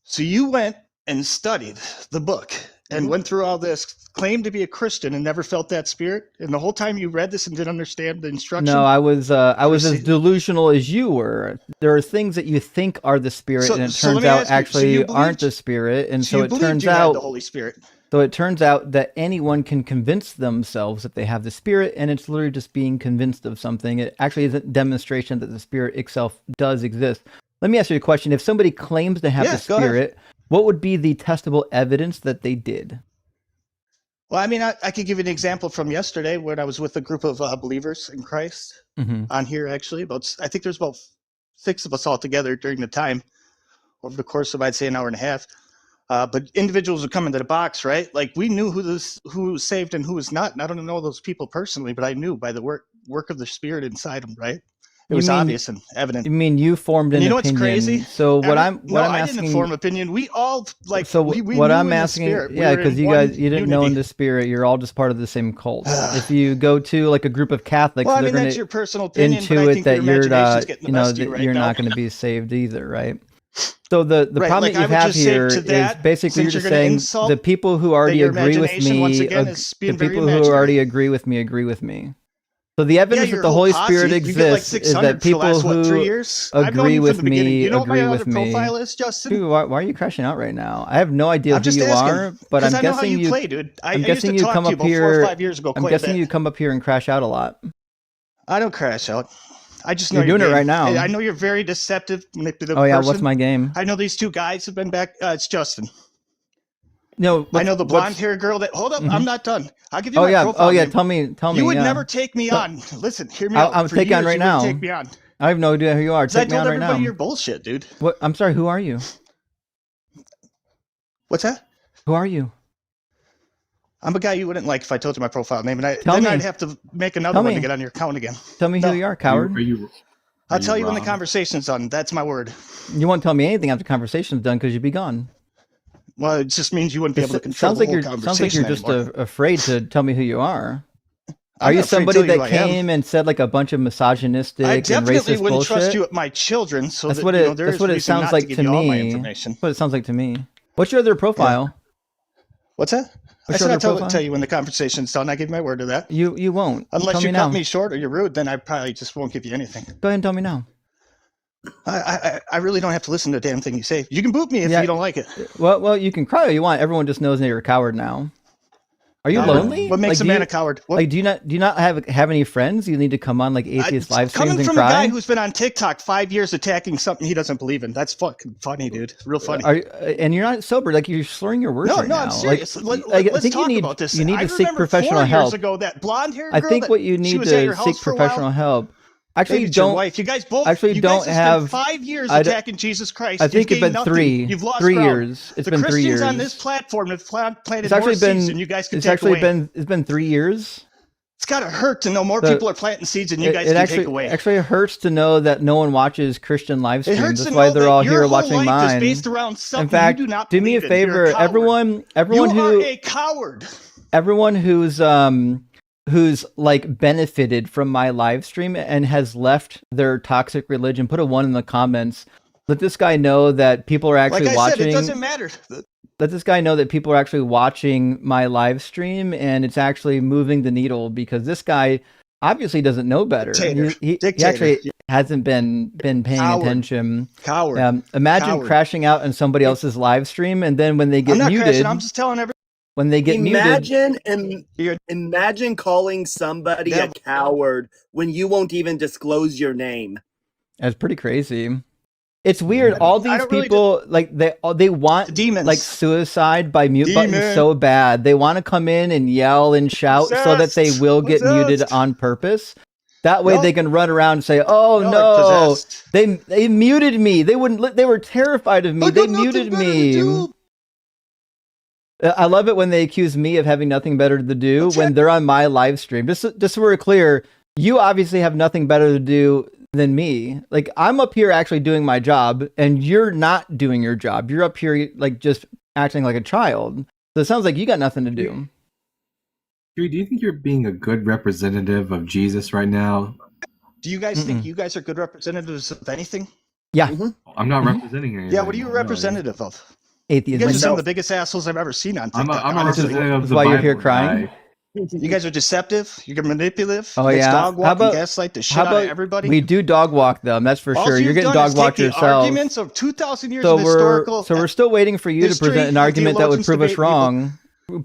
So you went and studied the book and went through all this, claimed to be a Christian and never felt that spirit. And the whole time you read this and didn't understand the instruction. No, I was as Proceed. delusional as you were. There are things that you think are the spirit, So- and it so let turns me out ask you, so actually you aren't believed- the spirit. And so you it believed turns you had out the Holy Spirit. So it turns out that anyone can convince themselves that they have the spirit, and it's literally just being convinced of something. It actually isn't demonstration that the spirit itself does exist. Let me ask you a question. If somebody claims to have Yeah, the go ahead. spirit, what would be the testable evidence that they did? Well, I mean, I could give you an example from yesterday when I was with a group of believers in Christ Mm-hmm. on here, actually. I think there's about 6 of us all together during the time over the course of, I'd say, an hour and a half. But individuals would come into the box, right? Like we knew who was saved and who was not. And I don't know those people personally, but I knew by the work of the Spirit inside them, right? It was mean- obvious and evident. I mean, you formed an And you know what's opinion. crazy? So what I'm I asking. didn't form opinion. We all like. So we what knew I'm in the asking, spirit. We yeah, were because in you one guys, you didn't know in unity. the spirit, you're all just part of the same cult. If you go to like a group of Catholics, Well, I they're mean, going that's to your personal opinion, but I intuit think that your you're, imagination's getting the you know, best of you that right you're now. not going to be saved either, right? So the Right, problem like, that I you would have just say here to is that, basically you're since just you're gonna saying insult the people who that already your agree with imagination, me, once again, is the being very people who already imaginary. agree with me. So the Yeah, evidence that your the whole Holy posse, Spirit you get like exists is 600 that for the people last, what, 3 who years? I've known agree you from with the beginning. me You know what my agree other with me. profile is, Justin? Dude, why are you crashing out right now? I have no idea I'm who just you asking, are, but because I'm I know how guessing you play, dude. I used to guessing you talk come to you up about 4 or here. 5 years ago I'm quite a guessing bit. you come up here and crash out a lot. I don't crash out. I just know You're your doing it game. right now. I know you're very deceptive, manipulative Oh yeah, person. what's my game? I know these two guys have been back. It's Justin. No, I know the blonde-haired girl that. Hold up, I'm not done. I'll give you my profile name. Tell me. You would yeah. never take me on. Listen, hear me I'm out. For taking on years, right you wouldn't now. take me on. I have no idea who you are. 'Cause I Take me told on right now. everybody you're bullshit, dude. What? I'm sorry. Who are you? What's that? Who are you? I'm a guy you wouldn't like if I told you my profile name, and Tell me. I'd have to make another Tell one me. to get on your account again. Tell me No. who you are, coward. I'll tell you when the wrong? conversation's done. That's my word. You won't tell me anything after the conversation's done because you'd be gone. Well, it just means you wouldn't be able to control Sounds the like whole you're conversation just anymore. afraid to tell me who you are. I'm Are you not afraid to somebody tell you that who I am. came and said like a bunch of misogynistic I and definitely racist wouldn't bullshit? trust you with my children, so That's that what you know, it. there That's is what it reason sounds not like to give to you all my me. information. That's what it sounds like to me. What's your other profile? What's that? I What's said your I'd other profile? tell you when the conversation's done. I give my word to that. You won't. Unless tell you me cut now. me short or you're rude, then I probably just won't give you anything. Go ahead and tell me now. I really don't have to listen to a damn thing you say. You can boot me if Yeah. you don't like it. Well, you can cry all you want. Everyone just knows that you're a coward now. Are you lonely? What makes Like, a man a coward? What, Like, do you not have any friends? You need to come on like atheist live streams coming and from cry. a guy who's been on TikTok 5 years attacking something he doesn't believe in. That's fucking funny, dude. Real funny. And you're not sober. Like you're slurring your words No, right no, now. I'm serious. Like, Let's think talk you need about this. you need I to seek remember professional 4 help. years ago, that blonde-haired I girl think that what you she need was at your to house seek for a while. professional help. Actually, Maybe it's your don't. wife. You guys both. Actually, you don't guys have. spent 5 years I d- attacking Jesus Christ. I think You've it's been gained nothing. 3. You've lost 3 ground. years. It's The been 3 Christians years. on this platform have planted It's more actually been. seeds than you guys can It's take actually away. it's been 3 years. It's gotta hurt to know more The- people are planting seeds than you guys It can actually take away. actually hurts to know that no one watches Christian live It streams. hurts That's to why know they're that all your here whole watching life mine. is based around something In fact, you do not do me a believe in. You're favor, a coward. everyone you who are a coward. everyone who's like benefited from my live stream and has left their toxic religion, put a 1 in the comments. Let this guy know that people are actually Like I watching. said, it doesn't matter. Let this guy know that people are actually watching my live stream and it's actually moving the needle because this guy obviously doesn't know better. Dictator. He Dictator. actually hasn't been paying Coward. attention. Coward. Imagine Coward. crashing out on somebody else's live stream and then when they get I'm not muted, crashing. I'm just telling everybody. when they get muted, Imagine calling somebody Yeah. a coward when you won't even disclose your name. that's pretty crazy. It's weird. All I these don't really people like they want Demons. like suicide by mute buttons Demon. so bad. They want to come in and yell and shout so that they Possessed. will get muted Possessed. on purpose. That way Nope. they can run around and say, "Oh Y'all are no, possessed. they muted me. They wouldn't. They were terrified of me. I They got nothing muted better to me." do. I love it when they accuse me of having nothing better to do That's when it. they're on my live stream. Just so we're clear, you obviously have nothing better to do than me. Like I'm up here actually doing my job, and you're not doing your job. You're up here like just acting like a child. So it sounds like you got nothing to do. Huey, do you think you're being a good representative of Jesus right now? Do you guys think Mm-mm. you guys are good representatives of anything? Yeah, I'm not Mhm. representing anything. Yeah, what are you a really. representative of? You atheism. guys are some Myself. of the biggest assholes I've ever seen on I'm TikTok. a honestly. representative of That's the why Bible you're here crying? guy. You guys are deceptive. You're manipulative. Oh, You guys yeah? dog How walk about- and gaslight the shit How out about of everybody. we do dog walk them? That's for All sure. You're you've getting done is dog walked take the yourself. arguments of 2,000 years So of historical. we're still waiting for you to history present an and argument that would theologians prove us debate people. wrong.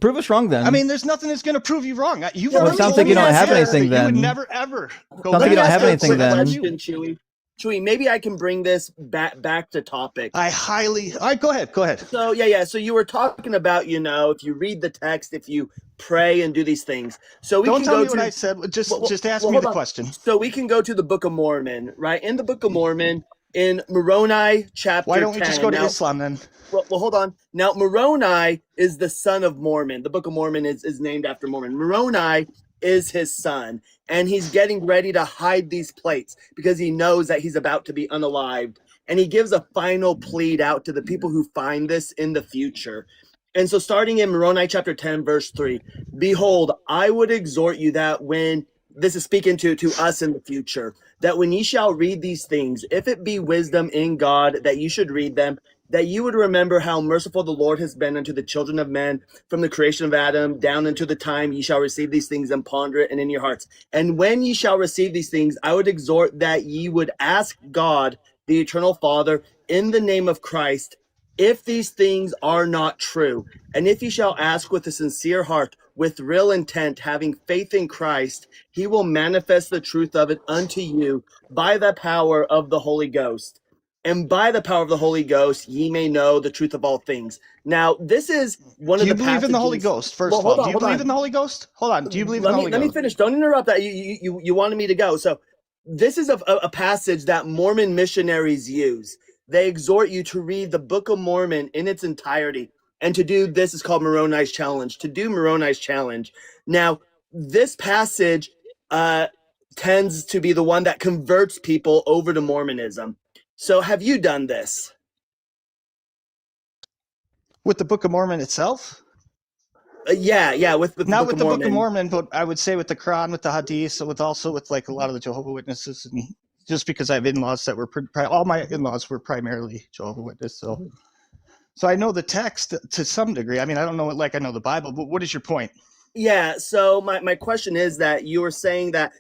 Prove us wrong then. I mean, there's nothing that's going to prove you wrong. You've Well, already it sounds told like me you don't in the have past anything that You then. would never ever go Sounds like you don't back have to anything that then. question. Chewy, maybe I can bring this back to topic. All right, go ahead. So yeah. So you were talking about, if you read the text, if you pray and do these things. So we Don't can tell go me to. what I said. Just ask well, me hold the on. question. So we can go to the Book of Mormon, right? In the Book of Mormon, in Moroni chapter 10. Why don't we just go to Now, Islam then? well, hold on. Now, Moroni is the son of Mormon. The Book of Mormon is named after Mormon. Moroni is his son. and he's getting ready to hide these plates because he knows that he's about to be unalived. And he gives a final plead out to the people who find this in the future. And so starting in Moroni chapter 10, verse 3, behold, I would exhort you that when, this is speaking to us in the future, that when ye shall read these things, if it be wisdom in God, that you should read them, that you would remember how merciful the Lord has been unto the children of men from the creation of Adam down unto the time ye shall receive these things and ponder it and in your hearts. And when ye shall receive these things, I would exhort that ye would ask God, the eternal Father, in the name of Christ, if these things are not true. And if ye shall ask with a sincere heart, with real intent, having faith in Christ, he will manifest the truth of it unto you by the power of the Holy Ghost. And by the power of the Holy Ghost, ye may know the truth of all things. Now, this is one Do of you the believe in the Holy passages- Ghost? First Well, of all, hold on, do you hold believe on. in the Holy Ghost? Hold on. Do you believe in the Holy Let me Ghost? finish. Don't interrupt that. You wanted me to go. So this is a passage that Mormon missionaries use. They exhort you to read the Book of Mormon in its entirety. And to do this is called Moroni's Challenge. To do Moroni's Challenge. Now, this passage tends to be the one that converts people over to Mormonism. So have you done this? With the Book of Mormon itself? Yeah, with the Not Book with of the Mormon. Book of Mormon, but I would say with the Quran, with the Hadith, so with also with like a lot of the Jehovah's Witnesses, and just because I have in-laws that were all my in-laws were primarily Jehovah's Witnesses, so I know the text to some degree. I mean, I don't know it like I know the Bible, but what is your point? Yeah, so my question is that you were saying that,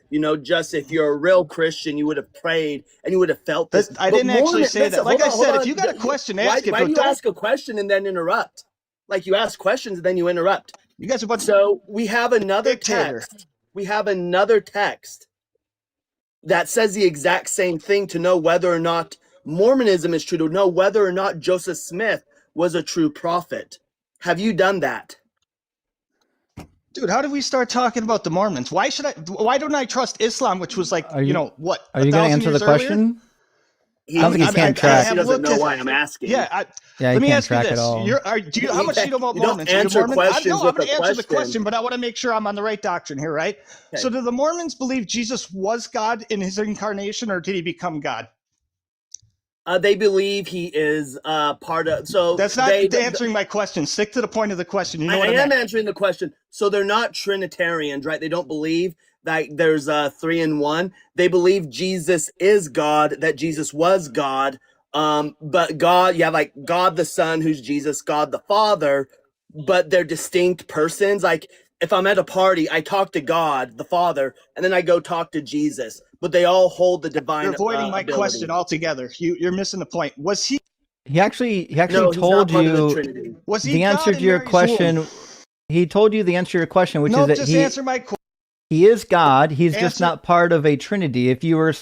just if you're a real Christian, you would have prayed and you would have felt this. I But didn't actually say listen, that. Like I hold said, on. if you got a question, Why ask it. do But you don't. ask a question and then interrupt? Like you ask questions and then you interrupt. You guys are a bunch of So we have another dictator. text. We have another text that says the exact same thing to know whether or not Mormonism is true, to know whether or not Joseph Smith was a true prophet. Have you done that? Dude, how did we start talking about the Mormons? Why don't I trust Islam, which was like, Are you- what? Are you going to answer the question? Sounds like he can't track. He doesn't know why I'm asking. Yeah, Yeah, let he me can't ask you track this: at all. how much do you know about You don't Mormons? Are you answer Mormon? questions I'm with going to a answer the question. question, but I want to make sure I'm on the right doctrine here, right? Okay. So, do the Mormons believe Jesus was God in his incarnation, or did he become God? They believe he is part of. So That's not answering my question. Stick to the point of the question. You know what I I am meant. answering the question. So they're not Trinitarians, right? They don't believe that there's 3 in 1. They believe Jesus is God, that Jesus was God. But God, you have like God the Son, who's Jesus, God the Father, but they're distinct persons. Like if I'm at a party, I talk to God the Father, and then I go talk to Jesus. But they all hold the divine. You're avoiding my ability. question altogether. You're missing the point. Was he? He actually No, he's not told part of the you Trinity. Was he the answer God to in your Mary's question. womb? He told you the answer to your question, which No, is that just answer my question. he is God. He's just Answer- not part of a Trinity. If you were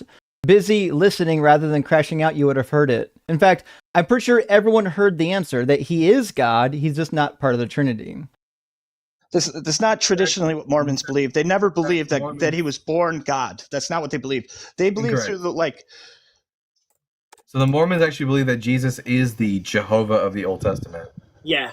busy listening rather than crashing out, you would have heard it. In fact, I'm pretty sure everyone heard the answer that he is God. He's just not part of the Trinity. This is not traditionally what Mormons believe. They never believed that he was born God. That's not what they believe. They believe Incorrect. through the So the Mormons actually believe that Jesus is the Jehovah of the Old Testament. Yeah.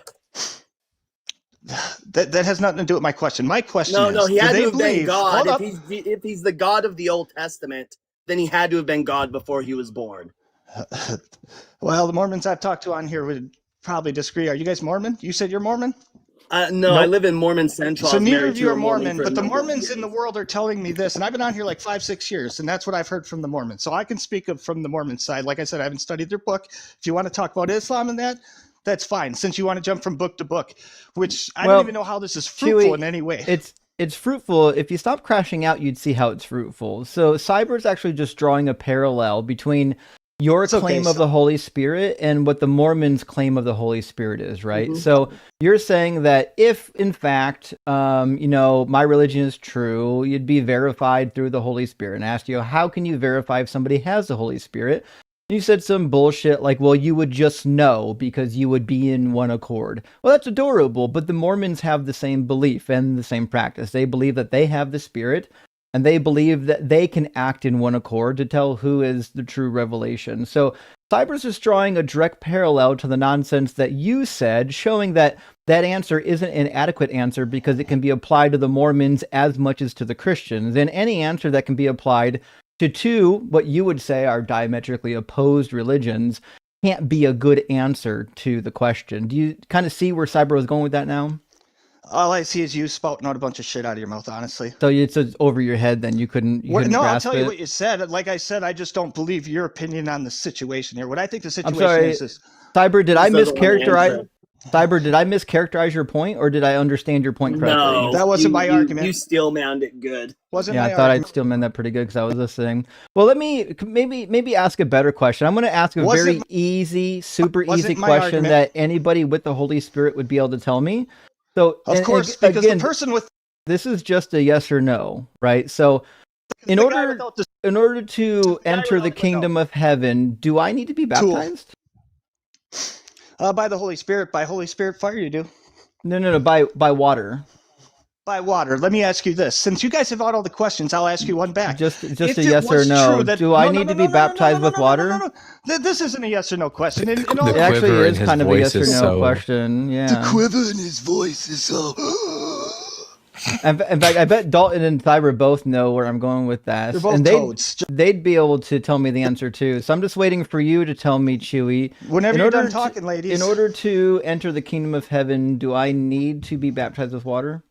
that has nothing to do with my question. My question is, No, he had do to they have been believe? God. Hold up. If he's the God of the Old Testament, then he had to have been God before he was born. Well, the Mormons I've talked to on here would probably disagree. Are you guys Mormon? You said you're Mormon? No, Nope. I live in Mormon Central. So I was neither married of you to are a Mormon Mormon, for a but the number of Mormons in the years. world are telling me this, and I've been on here like 5-6 years, and that's what I've heard from the Mormons. So I can speak from the Mormon side. Like I said, I haven't studied their book. If you want to talk about Islam and that's fine. Since you want to jump from book to book, which I don't even know how this is fruitful Chewy, in any way. It's fruitful. If you stop crashing out, you'd see how it's fruitful. So Cyber's actually just drawing a parallel between your claim of the Holy Spirit and what the Mormons claim of the Holy Spirit is, right? Mm-hmm. So you're saying that if, in fact, my religion is true, you'd be verified through the Holy Spirit. And I asked you, how can you verify if somebody has the Holy Spirit? You said some bullshit like, well, you would just know because you would be in one accord. Well, that's adorable, but the Mormons have the same belief and the same practice. They believe that they have the Spirit, and they believe that they can act in one accord to tell who is the true revelation. So Cyber's is drawing a direct parallel to the nonsense that you said, showing that that answer isn't an adequate answer because it can be applied to the Mormons as much as to the Christians. And any answer that can be applied to two, what you would say are diametrically opposed religions, can't be a good answer to the question. Do you kind of see where Cyber was going with that now? All I see is you spouting out a bunch of shit out of your mouth, honestly. So it's over your head then? You couldn't No, I'll grasp tell you it? what you said. Like I said, I just don't believe your opinion on the situation here. What I think the I'm situation sorry, is Cyber, did I This doesn't want to mischaracterize... answer. Cyber, did I mischaracterize your point, or did I understand your point correctly? No, That wasn't my argument. You still manned it good. wasn't Yeah, my I thought argument. I'd still meant that pretty good because I was listening. Well, let me maybe ask a better question. I'm going to ask a very easy, super wasn't easy my question argument. that anybody with the Holy Spirit would be able to tell me. So, Of course, because again, the person with this is just a yes or no, right? So, in the guy order without the to enter the without the kingdom of heaven, do I need to be Tool. baptized? by the Holy Spirit, by Holy Spirit fire, you do. No, by water. By water. Let me ask you this: since you guys have all the questions, I'll ask you one back. Just If a it yes or was no. true that- Do I No, need no, to no, be no, baptized no, with no, water? no. This isn't a yes or no question. In all It The actually quiver in is his kind of a voice yes or is no so- question. Yeah. quiver in his voice is so. In fact, I bet Dalton and Cyber both know where I'm going with that. They're both and toads. they'd be able to tell me the answer too. So I'm just waiting for you to tell me, Chewy. Whenever in you're order done talking, ladies. In order to enter the kingdom of heaven, do I need to be baptized with water?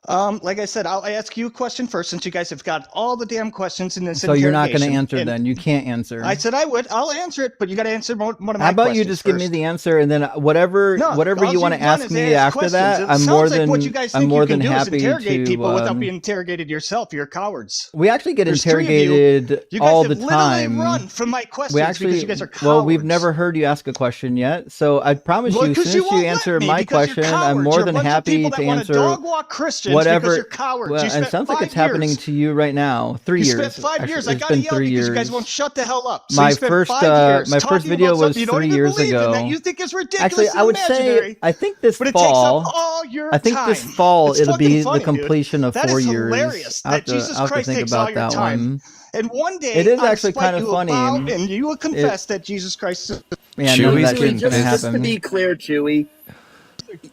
Like I said, I'll ask you a question first, since you guys have got all the damn questions in this. So you're not going to interrogation. answer And then. You can't answer. I said I would. I'll answer it, but you got to answer one of my questions. How about you just give me first. the answer, and then whatever No, you all want to you've done ask is me ask after questions. that, It I'm sounds more like than what you guys I'm think more you than can do is happy interrogate to. people without being interrogated yourself. You're cowards. We actually get There's three of you. interrogated You guys all have the literally time. run from my questions We actually, because you guys are cowards. well, we've never heard you ask a question yet. So I promise Well, you, as 'cause soon you as you won't let answer me, my because you're question, I'm cowards. more You're a than bunch of happy people to that want answer dog walk Christians whatever. because you're cowards. Well, You it spent sounds like 5 it's happening years. to you right now. 3 You years. spent 5 Actually, years. I it's gotta been yell 3 because you years. guys won't shut the hell up. So My you spent first, 5 years my first talking video about was something you don't 3 even years believe in, ago. that you think is ridiculous Actually, I and would imaginary. say, I think this But it fall, takes up all your I think time. this fall It's it'll fucking be funny, the completion of That 4 is years. hilarious I'll have that to, Jesus I'll have to Christ think takes all about your that time. one. And one day, It is I'll actually spite kind of you funny. about, and you will confess that Jesus Christ is... Yeah, none of Chewy's that getting shit's gonna Just to happen. be clear, Chewy,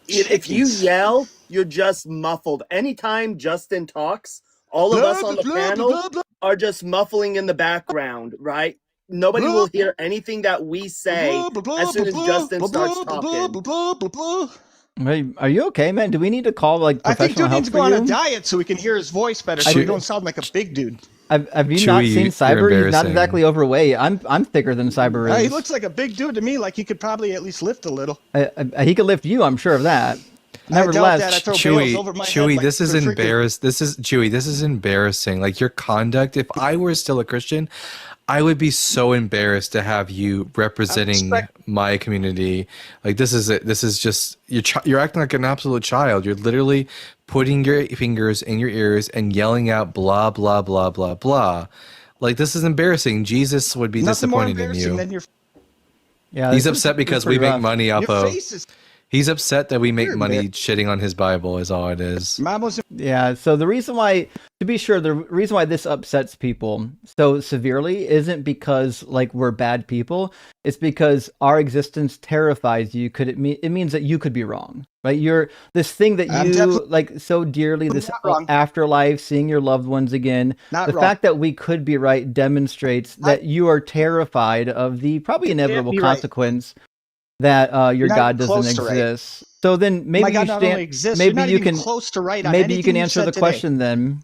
if you yell, you're just muffled. Anytime Justin talks, all of us on the panel are just muffling in the background, right? Nobody will hear anything that we say as soon as Justin starts talking. Wait, are you okay, man? Do we need to call like I think professional dude help needs to for go on a you? diet so we can hear his voice better, so Chewy- he don't sound like a big dude. Have you Chewy, not seen you're Cyber? He's not embarrassing. exactly overweight. I'm thicker than Cyber is. He looks like a big dude to me, like he could probably at least lift a little. He could lift you. I'm sure of that. I doubt that. I Nevertheless, throw bales Chewy, over my Chewy, head like this is freaking- embarrassed. This is Chewy. This is embarrassing. Like your conduct. If I were still a Christian, I would be so embarrassed to have you representing my community. Like this is it. This is just you're acting like an absolute child. You're literally putting your fingers in your ears and yelling out blah blah blah blah blah. Like this is embarrassing. Jesus would be Nothing more disappointed in embarrassing you. than your yeah, He's this is- upset this is because we pretty make rough. money off of. face is... He's upset that we make You're money embar- shitting on his Bible. Is all it is. Mom was Yeah, so the reason why, to be sure, the reason why this upsets people so severely isn't because like we're bad people. It's because our existence terrifies you. It means that you could be wrong, right? You're this thing that I'm you definitely like so dearly, this not wrong. afterlife, seeing your loved ones again. Not The wrong. fact that we could be right demonstrates that you are terrified of the probably inevitable be right. consequence that your You're not God even close doesn't to right. exist. So then maybe my God you not stand. only exists, Maybe you're not you even can. close to right on Maybe you anything can answer said the today. question then.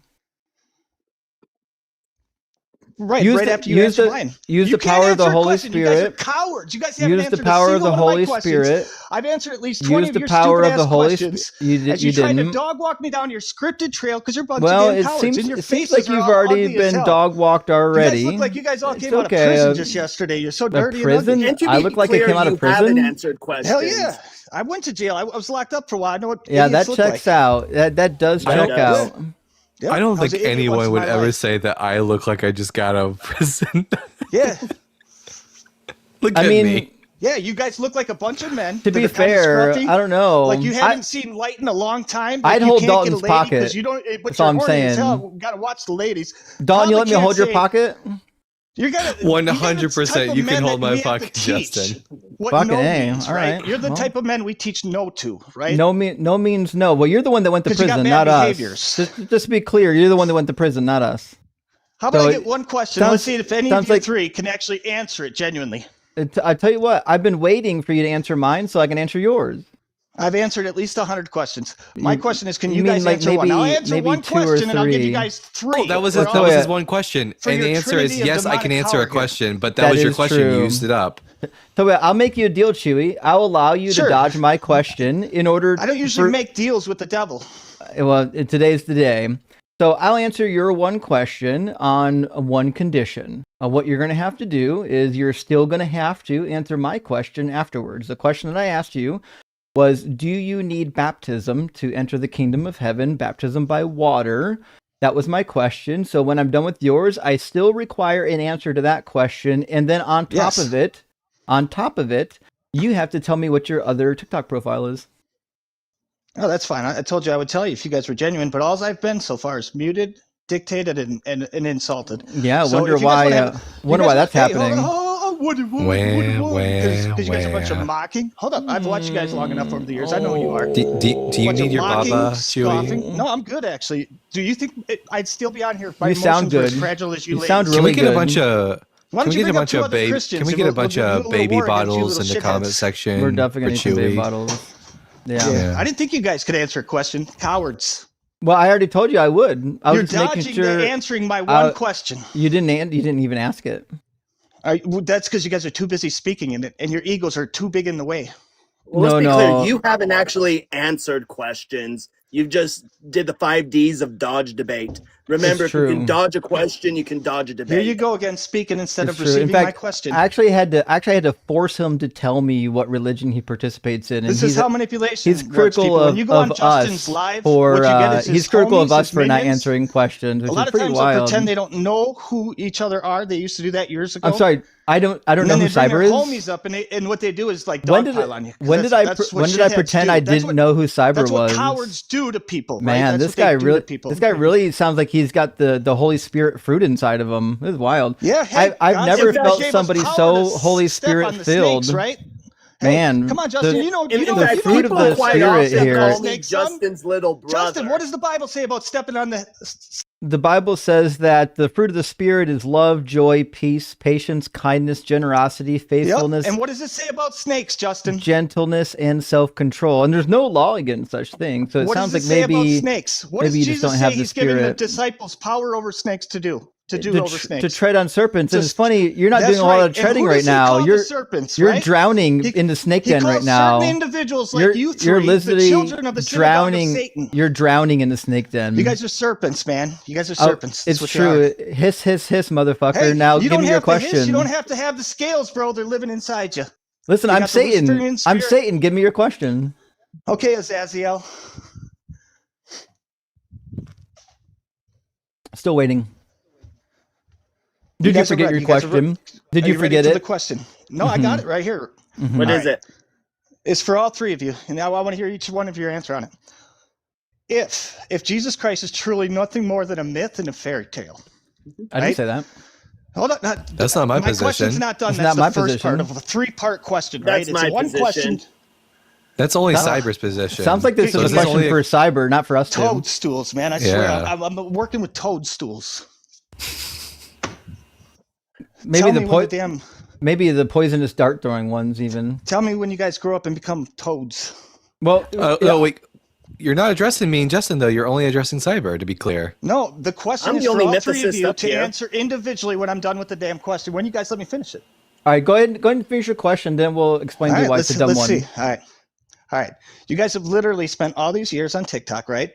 Right, Use right the- after you use answer the- mine. use You the can't power of the answer a Holy question. You guys are Spirit. cowards. You guys haven't Use the answered power a of the single one of Holy my questions. Spirit. I've answered at least 20 Use of the your power of stupid-ass the Holy questions. Spirit. As You you tried to didn't. dog walk me down your scripted trail because you're a bunch Well, of damn it cowards. seems and your it seems faces like are you've all already ugly as been hell. dog walked already. You guys look like you guys all It's came out of okay, prison just yesterday. You're so dirty prison? and ugly. And to I be look like I clear, came out of you haven't prison? answered questions. Hell yeah. I went to jail. I was locked up for a while. I know what Yeah, idiots that look checks like. out. That does I check don't- out. Yeah, I don't was think an idiot once anyone in would my ever life. say that I look like I just got out of prison. Yeah. Look I at mean, me. Yeah, you guys look like a bunch of men. To that be are kinda fair, scruffy. I don't know. Like you haven't seen light in a long time. I'd Like you hold can't Dalton's get a lady pocket. you don't. But That's you're all I'm horny as hell. saying. Gotta watch the ladies. Dalton, you Probably let me can't hold your say- pocket? You're gonna 100%. You can hold my pocket, pocket, Justin. What Fucking no A, means, all right? right, You're the well. type of men we teach no to, right? No means no. Well, you're the one that went to 'Cause you got prison, bad not behaviors. us. Just to be clear, you're the one that went to prison, not us. How about So I it get one question? sounds- Let's see if any of sounds you like- three can actually answer it genuinely. I tell you what, I've been waiting for you to answer mine so I can answer yours. I've answered at least 100 questions. My You- question is, can you you mean guys like answer one? I'll maybe- answer maybe one 2 or question and I'll give 3. you guys 3. Oh, that was for his, all- that was yeah. his one question, For and the your answer is trinity of yes. I can demonic answer a power here. question, but that That was your is question. true. You used it up. So I'll make you a deal, Chewy. I'll allow you Sure. to dodge my question in order. I don't usually for- make deals with the devil. Well, today's the day. So I'll answer your one question on one condition. What you're going to have to do is you're still going to have to answer my question afterwards. The question that I asked you was, do you need baptism to enter the kingdom of heaven? Baptism by water. That was my question. So when I'm done with yours, I still require an answer to that question. And then on top Yes. of it, you have to tell me what your other TikTok profile is. Oh, that's fine. I told you I would tell you if you guys were genuine, but all I've been so far is muted, dictated, and insulted. Yeah, I So wonder if you guys why. wanna have- Wonder you why guys that's wanna- hey, happening. Because you guys are a bunch of mocking. Hold up, I've watched you guys long enough over the years. I know who you are. Do you Bunch need of your mocking, baba, scoffing. Chewy? No, I'm good actually. Do you think I'd still be on here if my You sound emotions were as good. fragile as you You ladies? sound Can we really get a good. bunch of? Why Can don't we you get a bring up bunch 2 of other baby? Christians Can we and get a we'll bunch do a of little baby war against you bottles in little the comment shitheads? section? We're definitely for going to some Chewy? baby bottles. Yeah. Yeah. I didn't think you guys could answer a question. Cowards. Well, I already told you I would. I was You're just making dodging sure answering my one Uh, question. you didn't even ask it. Well, that's because you guys are too busy speaking in it, and your egos are too big in the way. Well, let's No, be no. clear. You haven't actually answered questions. You've just did the 5 Ds of dodge debate. Remember, It's if you can true. dodge a question, you can dodge a Here debate. you go again, speaking instead It's of true. In receiving my fact, question. I actually had to force him to tell me what religion he participates in. And This is how manipulation he's works, critical people. When you go on of Justin's us live, for what you get is his he's critical of homies, us his for not minions. answering questions, which A lot is of pretty times wild. they'll pretend they don't know who each other are. They used to do that years ago. I'm sorry, I don't And know then who they bring Cyber their is. homies up, and what they do is like When dogpile on you. 'cause when did I that's what when did I shitheads pretend do. I That's didn't what- know who Cyber That's what was? cowards do to people. Man, right? That's this what they guy do really to people. this guy really sounds like he's got the Holy Spirit fruit inside of him. This is wild. Yeah, hey, I've God never gave felt us somebody power so to Holy step Spirit on the filled. snakes, right? Hey, Man, come on, Justin. the- you know, In you know, fact, you fruit know of the people quite Spirit often here. call me Snakes, son. Justin's little brother. Justin, what does the Bible say about stepping on the? The Bible says that the fruit of the Spirit is love, joy, peace, patience, kindness, generosity, Yep. faithfulness, And what does it say about snakes, Justin? gentleness, and self-control. And there's no law against such things. So it What sounds does it like say about maybe snakes? What maybe you does just Jesus don't say have the he's giving the Spirit. disciples power over snakes to do? To do over snakes. to tread on serpents. And it's Just- funny, you're not That's doing a lot right. of And treading who right does he now. call the You're serpents, you're right? drowning He- in the snake He den calls right now. certain individuals like You're you you're three, the literally children of the synagogue drowning. of Satan. You're drowning in the snake den. You guys are serpents, man. You guys are Oh, serpents. That's it's what you are. true. Hiss, hiss, hiss, motherfucker. Hey, Now you give don't me your have to hiss, question. you don't have to have the scales, bro. They're living inside you. Listen, you I'm got the Satan. Luciferian I'm spirit. Satan. Give me your question. Okay, Azaziel. Still waiting. Did you guys are forget ready. your You guys are question? Did Are you ready forget for the it? question? No, I got it right here. Mhm. What All is right. it? It's for all three of you, and now I want to hear each one of your answer on it. If Jesus Christ is truly nothing more than a myth and a fairy tale, I didn't right? say that. hold on, That's not my question's position. not done. It's That's not my the first part position. of a 3-part question, right? That's it's my a one question. position. That's only Sounds- Cyber's position. Sounds like this So is a this is question only a- for Cyber, not for us two. Toadstools, man. I swear, Yeah. I'm working with toadstools. Maybe Tell the me when the damn. maybe the poisonous dart throwing ones even. Tell me when you guys grow up and become toads. Well, No, wait. You're not addressing me and Justin, though. You're only addressing Cyber, to be clear. No, the question I'm is the for only all three of mythicist you up to here. answer individually when I'm done with the damn question. When you guys let me finish it. all right, go ahead and finish your question, then we'll explain to you why it's a dumb let's one. see. All right. You guys have literally spent all these years on TikTok, right?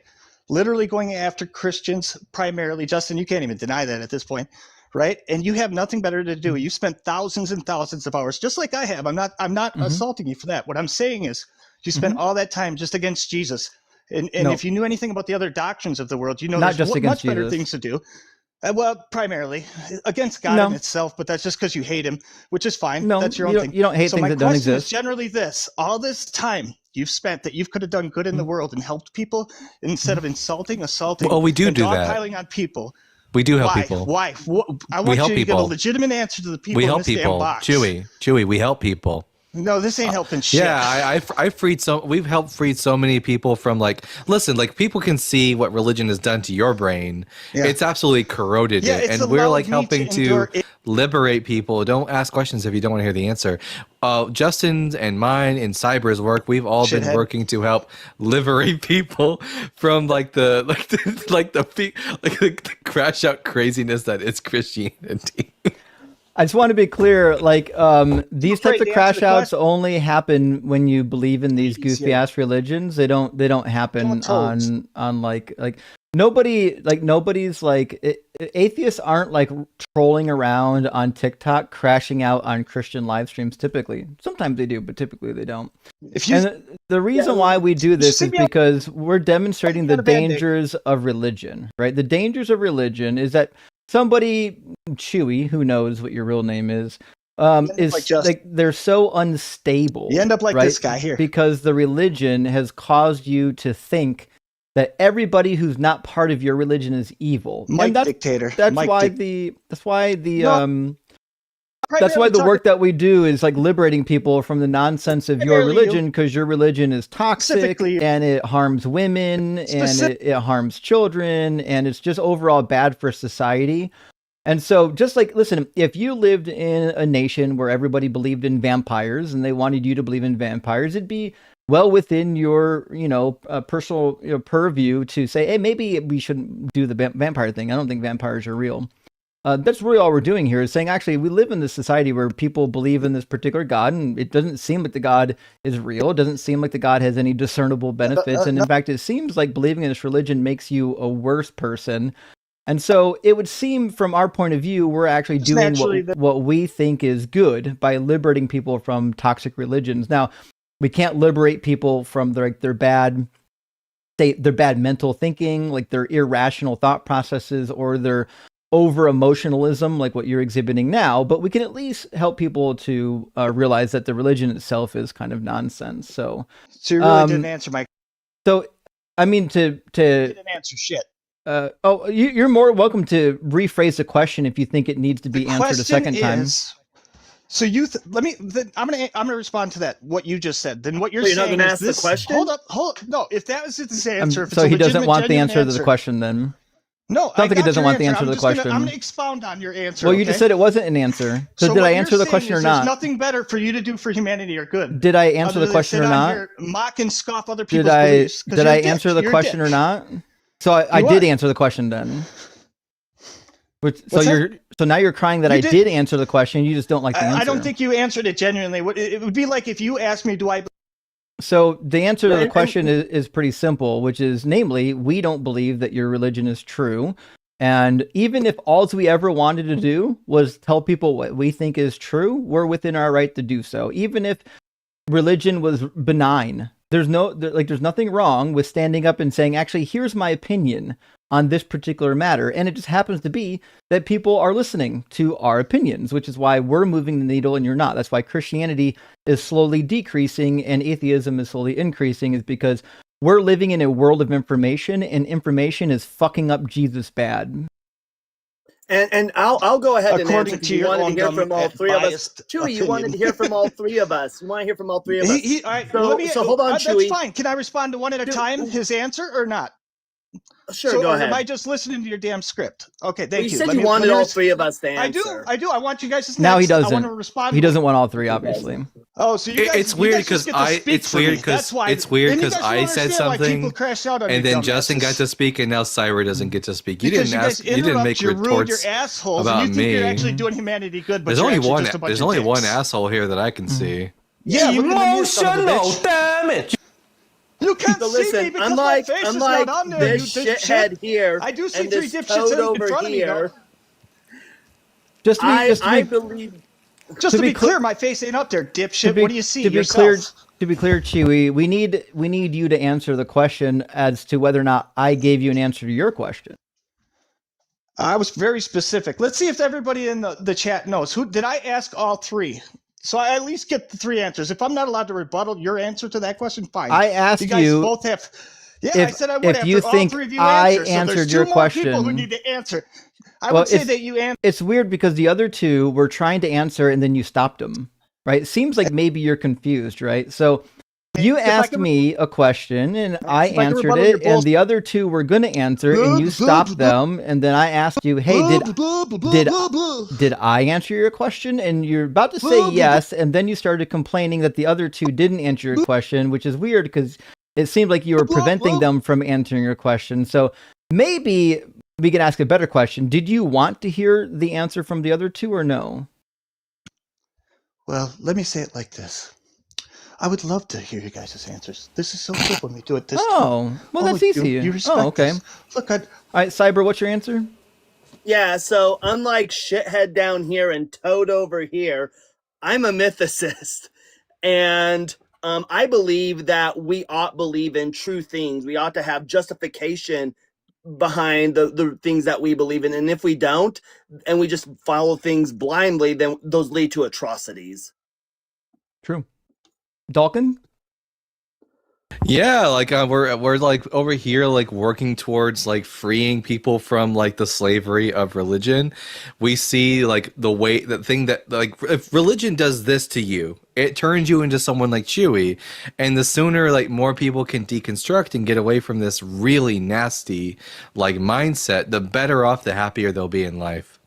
Literally going after Christians primarily. Justin, you can't even deny that at this point, right? And you have nothing better to do. You spent thousands and thousands of hours, just like I have. I'm not Mm-hmm. assaulting you for that. What I'm saying is, you spent all that time just against Jesus. And No. if you knew anything about the other doctrines of the world, you know Not there's just against much better Jesus. things to do. Well, primarily against God No. in itself, but that's just because you hate him, which is fine. No, That's your you own don't, thing. you don't hate So things my that don't question is exist. generally this: all this time you've spent that you could have done good in the world and helped people instead of insulting, assaulting, Well, we do and do that. dogpiling on people. We do help Why? people. Why? I We want help you to give a people. legitimate answer to the people We in help this damn people. box. Chewy, we help people. No, this ain't helping shit. Yeah, I freed we've helped free so many people from listen, people can see what religion has done to your brain. Yeah. It's absolutely corroded Yeah, it. it's And we're allowed me helping to to endure it. liberate people. Don't ask questions if you don't want to hear the answer. Justin's and mine and Cyber's work, we've all been Shithead. working to help liberate people from the crash out craziness that is Christianity. I just want to be clear, these afraid types of to answer crash the outs question. only happen when you believe in these Easier. goofy ass religions. They don't happen toads. on nobody's atheists aren't trolling around on TikTok crashing out on Christian live streams typically. Sometimes they do, but typically they don't. If you And the reason why we do this see is me on- because we're demonstrating the Not a bad day. dangers of religion, right? The dangers of religion is that somebody, Chewy, who knows what your real name is like Justin. they're so unstable. You end up like right? this guy here. Because the religion has caused you to think that everybody who's not part of your religion is evil. Mike And dictator. that's Mike why dic- that's why the Primarily the talking- work that we do is liberating people from the nonsense of your Primarily you. religion, because your religion is toxic Specifically you. and it harms women and it harms children and it's just overall bad for society. And so just listen, if you lived in a nation where everybody believed in vampires and they wanted you to believe in vampires, it'd be well within your, personal purview to say, hey, maybe we shouldn't do the vampire thing. I don't think vampires are real. That's really all we're doing here is saying, actually, we live in this society where people believe in this particular God, and it doesn't seem like the God is real. It doesn't seem like the God has any discernible benefits. And in fact, it seems like believing in this religion makes you a worse person. And so it would seem from our point of view, we're actually Just doing naturally what we think is good by liberating people from toxic religions. Now, we can't liberate people from their bad state, their bad mental thinking, their irrational thought processes, or their over emotionalism, like what you're exhibiting now. But we can at least help people to realize that the religion itself is kind of nonsense. So you really didn't answer my. So, I mean, You didn't answer shit. you're more welcome to rephrase the question if you think it needs to be answered a second time. So I'm gonna respond to that. What you just said. Then what you're You're not saying gonna is ask this. the question? Hold up. No, if that was his answer, if it's So a he doesn't legitimate, want the genuine answer to the question then. No, Sounds like he doesn't want the answer to the question. I'm gonna expound on your answer. Well, you just said it wasn't an answer. So did what I you're answer the saying question or is not? There's nothing better for you to do for humanity or good. Did I answer the other than question sit or on not? here, mock and scoff other Did people's I beliefs. 'Cause did you're I a dick. answer the You're a question dick. or not? So I did what? answer the question then. So What's that? so now you're crying that You I did- did answer the question. You just don't like the answer. I don't think you answered it genuinely. It would be like if you asked me, do I So the answer to the And- question is pretty simple, which is, namely, we don't believe that your religion is true. And even if all we ever wanted to do was tell people what we think is true, we're within our right to do so. Even if religion was benign, there's nothing wrong with standing up and saying, actually, here's my opinion on this particular matter. And it just happens to be that people are listening to our opinions, which is why we're moving the needle and you're not. That's why Christianity is slowly decreasing and atheism is slowly increasing, is because we're living in a world of information, and information is fucking up Jesus bad. And I'll go ahead and According answer. 'Cause to you your wanted own to hear dumb from all and three of us. biased Chewy, you wanted to opinion. hear from all three of us. You want to hear from all three of us. All right, So- so hold on, that's Chewy. fine. Can I respond to one at a time? His answer or not? Sure, So, go or ahead. Am I just listening to your damn script? Okay, thank you you. said Let you me- wanted let me all res- three of us to I answer. do. I want you guys to. Now he next. I doesn't. want to respond. He doesn't want all three, obviously. Oh, so you guys, It's weird because it's weird because I said something, and then Justin got to speak, and now Cyber doesn't get to speak. You didn't make retorts assholes, about and you think me. you're actually doing humanity good, but There's you're only actually one. just a bunch There's of only one dicks. asshole here that I can see. Yeah, look at the new son of a bitch. damage. You can't So see me listen, because unlike my face is not on there. this you shithead dipshit. here, I do see and three this dipshits toad in over front of me, here, Just to be, I believe. Just to be be clear, my face ain't up there, dipshit. to be, What do you see? to be Yourself. clear, Chewy, we need you to answer the question as to whether or not I gave you an answer to your question. I was very specific. Let's see if everybody in the chat knows. Who did I ask all three? So I at least get the three answers. If I'm not allowed to rebuttal your answer to that question, fine. I asked you guys you both have. Yeah, if, I said I would if you after all think three of you I answer. So answered there's your two more people who question. need to answer. I Well, would say that you answered. It's weird because the other two were trying to answer and then you stopped them, right? It seems like maybe you're confused, right? So you asked me a question and I answered it, and the other two were going to answer and you stopped them, and then I asked you, hey, did I answer your question? And you're about to say yes, and then you started complaining that the other two didn't answer your question, which is weird because it seemed like you were preventing them from answering your question. So maybe we can ask a better question. Did you want to hear the answer from the other two or no? Well, let me say it like this. I would love to hear you guys' answers. This is so good when we do it this time. Oh, well, that's easy. You respect okay. this. Look, all right, Cyber, what's your answer? Yeah, so unlike shithead down here and toad over here, I'm a mythicist. And I believe that we ought to believe in true things. We ought to have justification behind the things that we believe in. And if we don't, and we just follow things blindly, then those lead to atrocities. True. Dalkin? Yeah, like we're like over here like working towards like freeing people from like the slavery of religion. We see like the thing that like if religion does this to you, it turns you into someone like Chewie, and the sooner like more people can deconstruct and get away from this really nasty like mindset, the better off, the happier they'll be in life.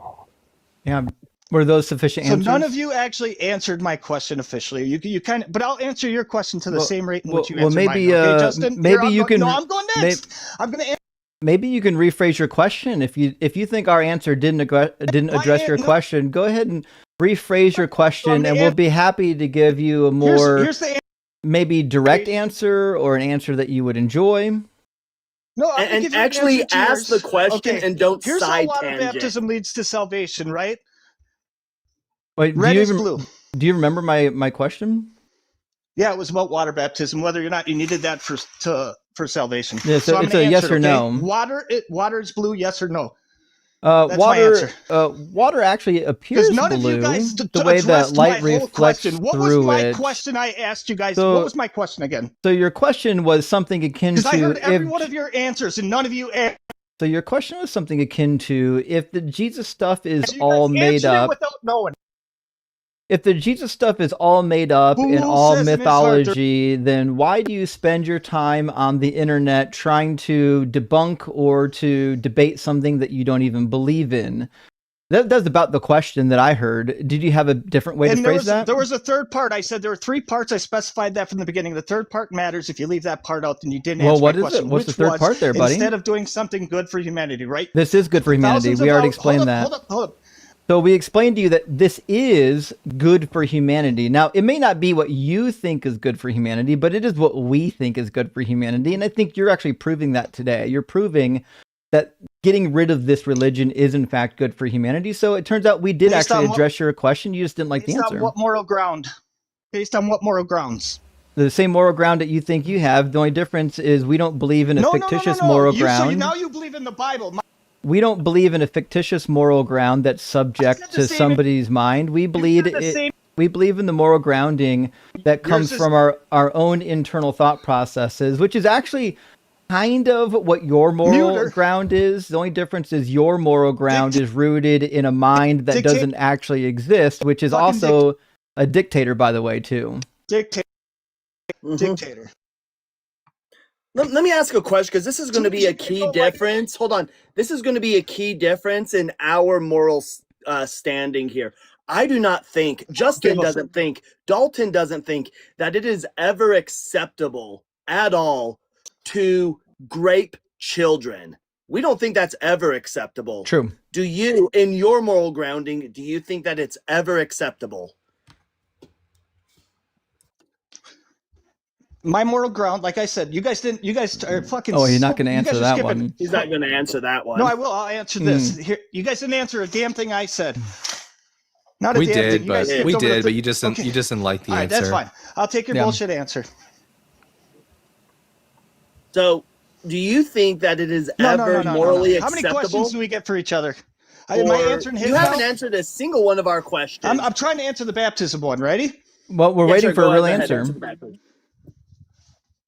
Yeah. Were those sufficient answers? So none of you actually answered my question officially. You kind of, but I'll answer your question to the same rate in which you answered maybe, mine. Okay, Justin? maybe you can. No, I'm going next. I'm going to. Maybe you can rephrase your question. If you think our answer didn't address your question, go ahead and rephrase your question, and we'll be happy to give you a more here's the maybe direct answer or an answer that you would enjoy. No, and actually ask the question and don't here's side how water tangent. baptism leads to salvation, right? Wait, red is blue. Do you remember my question? Yeah, it was about water baptism, whether or not you needed that for salvation. Yeah, so it's a yes or no. Water is blue, yes or no? That's water actually appears blue. None of you guys the way that light reflects through it. What was my question I asked you guys? What was my question again? So your question was something akin to... Because I heard every one of your answers, and none of you answered. So your question was something akin to, if the Jesus stuff is all made up... without knowing. If the Jesus stuff is all made up and all mythology, then why do you spend your time on the internet trying to debunk or to debate something that you don't even believe in? That's about the question that I heard. Did you have a different way to phrase that? There was a third part. I said there were three parts. I specified that from the beginning. The third part matters. If you leave that part out, then you didn't answer my question. What's the third part there, buddy? Instead of doing something good for humanity, right? This is good for humanity. We already explained that. Hold up. So we explained to you that this is good for humanity. Now, it may not be what you think is good for humanity, but it is what we think is good for humanity. And I think you're actually proving that today. You're proving that getting rid of this religion is, in fact, good for humanity. So it turns out we did actually address your question. You just didn't like the answer. Based on what moral ground? Based on what moral grounds? The same moral ground that you think you have. The only difference is we don't believe in a fictitious moral ground. So now you believe in the Bible. We don't believe in a fictitious moral ground that's subject to somebody's mind. We believe we believe in the moral grounding that comes from our own internal thought processes, which is actually kind of what your moral ground is. The only difference is your moral ground is rooted in a mind that doesn't actually exist, which is also a dictator, by the way, too. Dictator. Let me ask a question, because this is going to be a key difference. Hold on. This is going to be a key difference in our moral standing here. I do not think, Justin doesn't think, Dalton doesn't think that it is ever acceptable at all to grape children. We don't think that's ever acceptable. True. Do you, in your moral grounding, do you think that it's ever acceptable? My moral ground, like I said, you guys are fucking... Oh, you're not going to answer that one. He's not going to answer that one. No, I will. I'll answer this. Here, you guys didn't answer a damn thing I said. Not a we damn did, thing. but you just didn't like the answer. That's fine. I'll take your bullshit answer. So, do you think that it is No, ever morally How many acceptable? questions do we get for each other? Am I answering his You haven't now? answered a single one of our questions. I'm trying to answer the baptism one. Ready? Well, we're Yeah, waiting sure, for go a real ahead, answer. answer the baptism.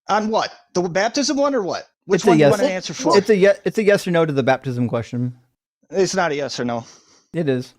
On what? The baptism one or what? Which It's a one do you yes. want an answer for? It's a yes or no to the baptism question. It's not a yes or no. It is.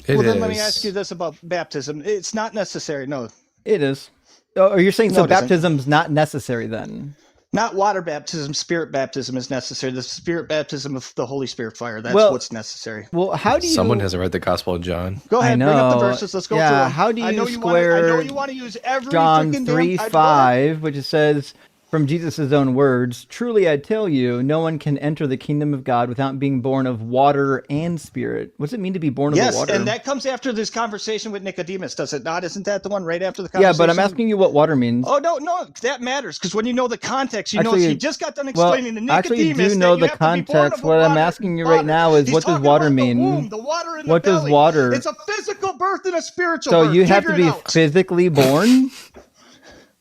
Well, then let me ask you this about baptism. It's not necessary. No, It is. Oh, you're saying No, so it isn't. baptism's not necessary then? not water baptism. Spirit baptism is necessary. The spirit baptism of the Holy Spirit fire. That's Well- what's necessary. Well, how do you? Someone hasn't read the Gospel of John. Go ahead, I bring up the know. verses. Let's go Yeah, through them. how do I know you wanna- I know square you want to use every John freaking 3:5, which it says, from Jesus' own words, "Truly I tell you, no one can enter the kingdom of God without being born of water and spirit." What does it mean to be born of the Yes, water? and that comes after this conversation with Nicodemus, does it not? Isn't that the one right after the Yeah, conversation? but I'm asking you what water means. Oh, no, that matters, because when you know the context, you know Actually, he just got done well, explaining to actually, you Nicodemus do know that the you have to be born context. of What I'm water asking you and right now is, He's what does talking water about mean? The womb, the water in What the does belly. water- It's a physical birth and a spiritual So birth. you have Figure to it be out. physically born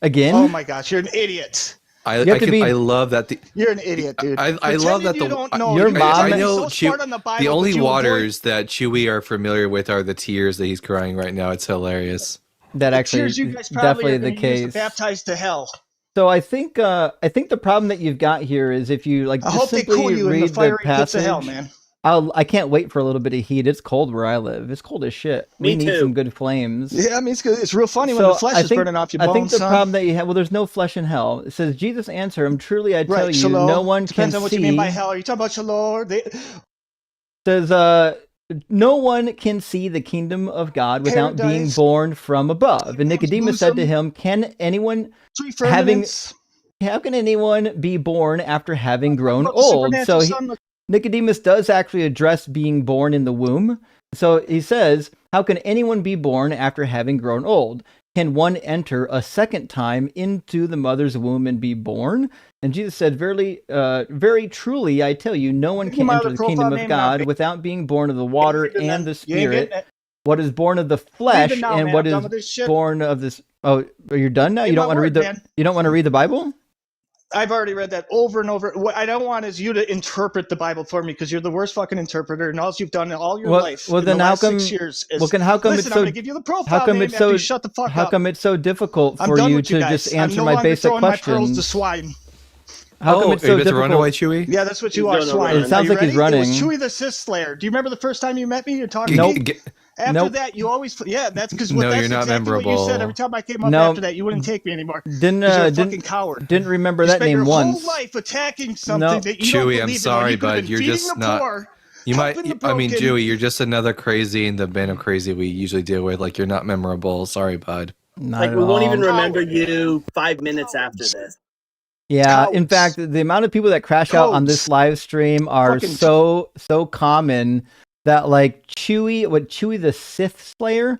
again? Oh my gosh, you're an idiot. I You have to be- I love that. You're an idiot, dude. I love that Pretending you don't know. your You mom- pretend I you're know so smart on the Bible, the but only you avoid- waters that Chewie are familiar with are the tears that he's crying right now. It's hilarious. That the actually tears you is guys probably definitely are the gonna use to case. baptize to hell. So I think the problem that you've got here is if you like I just hope they simply cool you in read the fiery the pits passage. of hell, man. I can't wait for a little bit of heat. It's cold where I live. It's cold as shit. We Me need too. some good flames. Yeah, I mean, it's real funny when So the flesh I is think- burning off your I bones, think the son. problem that you have, well, there's no flesh in hell. It says, Jesus answer him, truly I tell Right, you, shalom. no one Depends can on what see. you mean by hell. Are you talking about shalom? Says, no one can see the kingdom of God without being Paradise. born from above. And Nicodemus said to bosom. him, can anyone Three Having- firmaments. how can anyone be born after having grown About the old? supernatural So son. Nicodemus does actually address being born in the womb. So he says, how can anyone be born after having grown old? Can one enter a second time into the mother's womb and be born? And Jesus said, very truly, I tell you, no one Give can me my enter other the kingdom profile of name, God man. without being born of the water Leave it, and man. the You ain't getting spirit. it. What is born of the flesh Leave it now, and man. what I'm done is with this shit. born of this. Oh, you're done now? Give You don't my want to read word, the man. You don't want to read the Bible? I've already read that over and over. What I don't want is you to interpret the Bible for me because you're the worst fucking interpreter, and all you've done in all your Well- life. well, in then the how last come- 6 years is, well, how come listen, it's so- I'm going to give you the profile how come name it's after so- you shut the fuck How up. come it's so difficult I'm for done you with you to guys. just answer I'm no my longer basic throwing my pearls to questions? swine. How come oh, it's are so you about to run away, difficult? Chewie? Yeah, that's what you He's are, gonna swine. run. It sounds Are you like he's ready? It was running. Chewie the Sith Slayer. Do you remember the first time you met me? You're talking G- to me? g- After Nope. that, you always that's because No, that's you're not exactly what you memorable. said every time I came up No. after that. You wouldn't take me anymore. Didn't 'Cause you're a didn't fucking coward. didn't remember You that spent name your once. whole life attacking something No. that you don't Chewie, believe I'm in. sorry, when you could have bud. been You're feeding just the not- poor, You might. helping the I mean, broken. Chewie, you're just another crazy in the band of crazy we usually deal with. Like, you're not memorable. Sorry, bud. Not Like at we won't even all. remember you 5 minutes after this. Yeah, in Cowards. fact, the amount of people that crash out on this Codes. live stream are Fucking- so common that like Chewie the Sith Slayer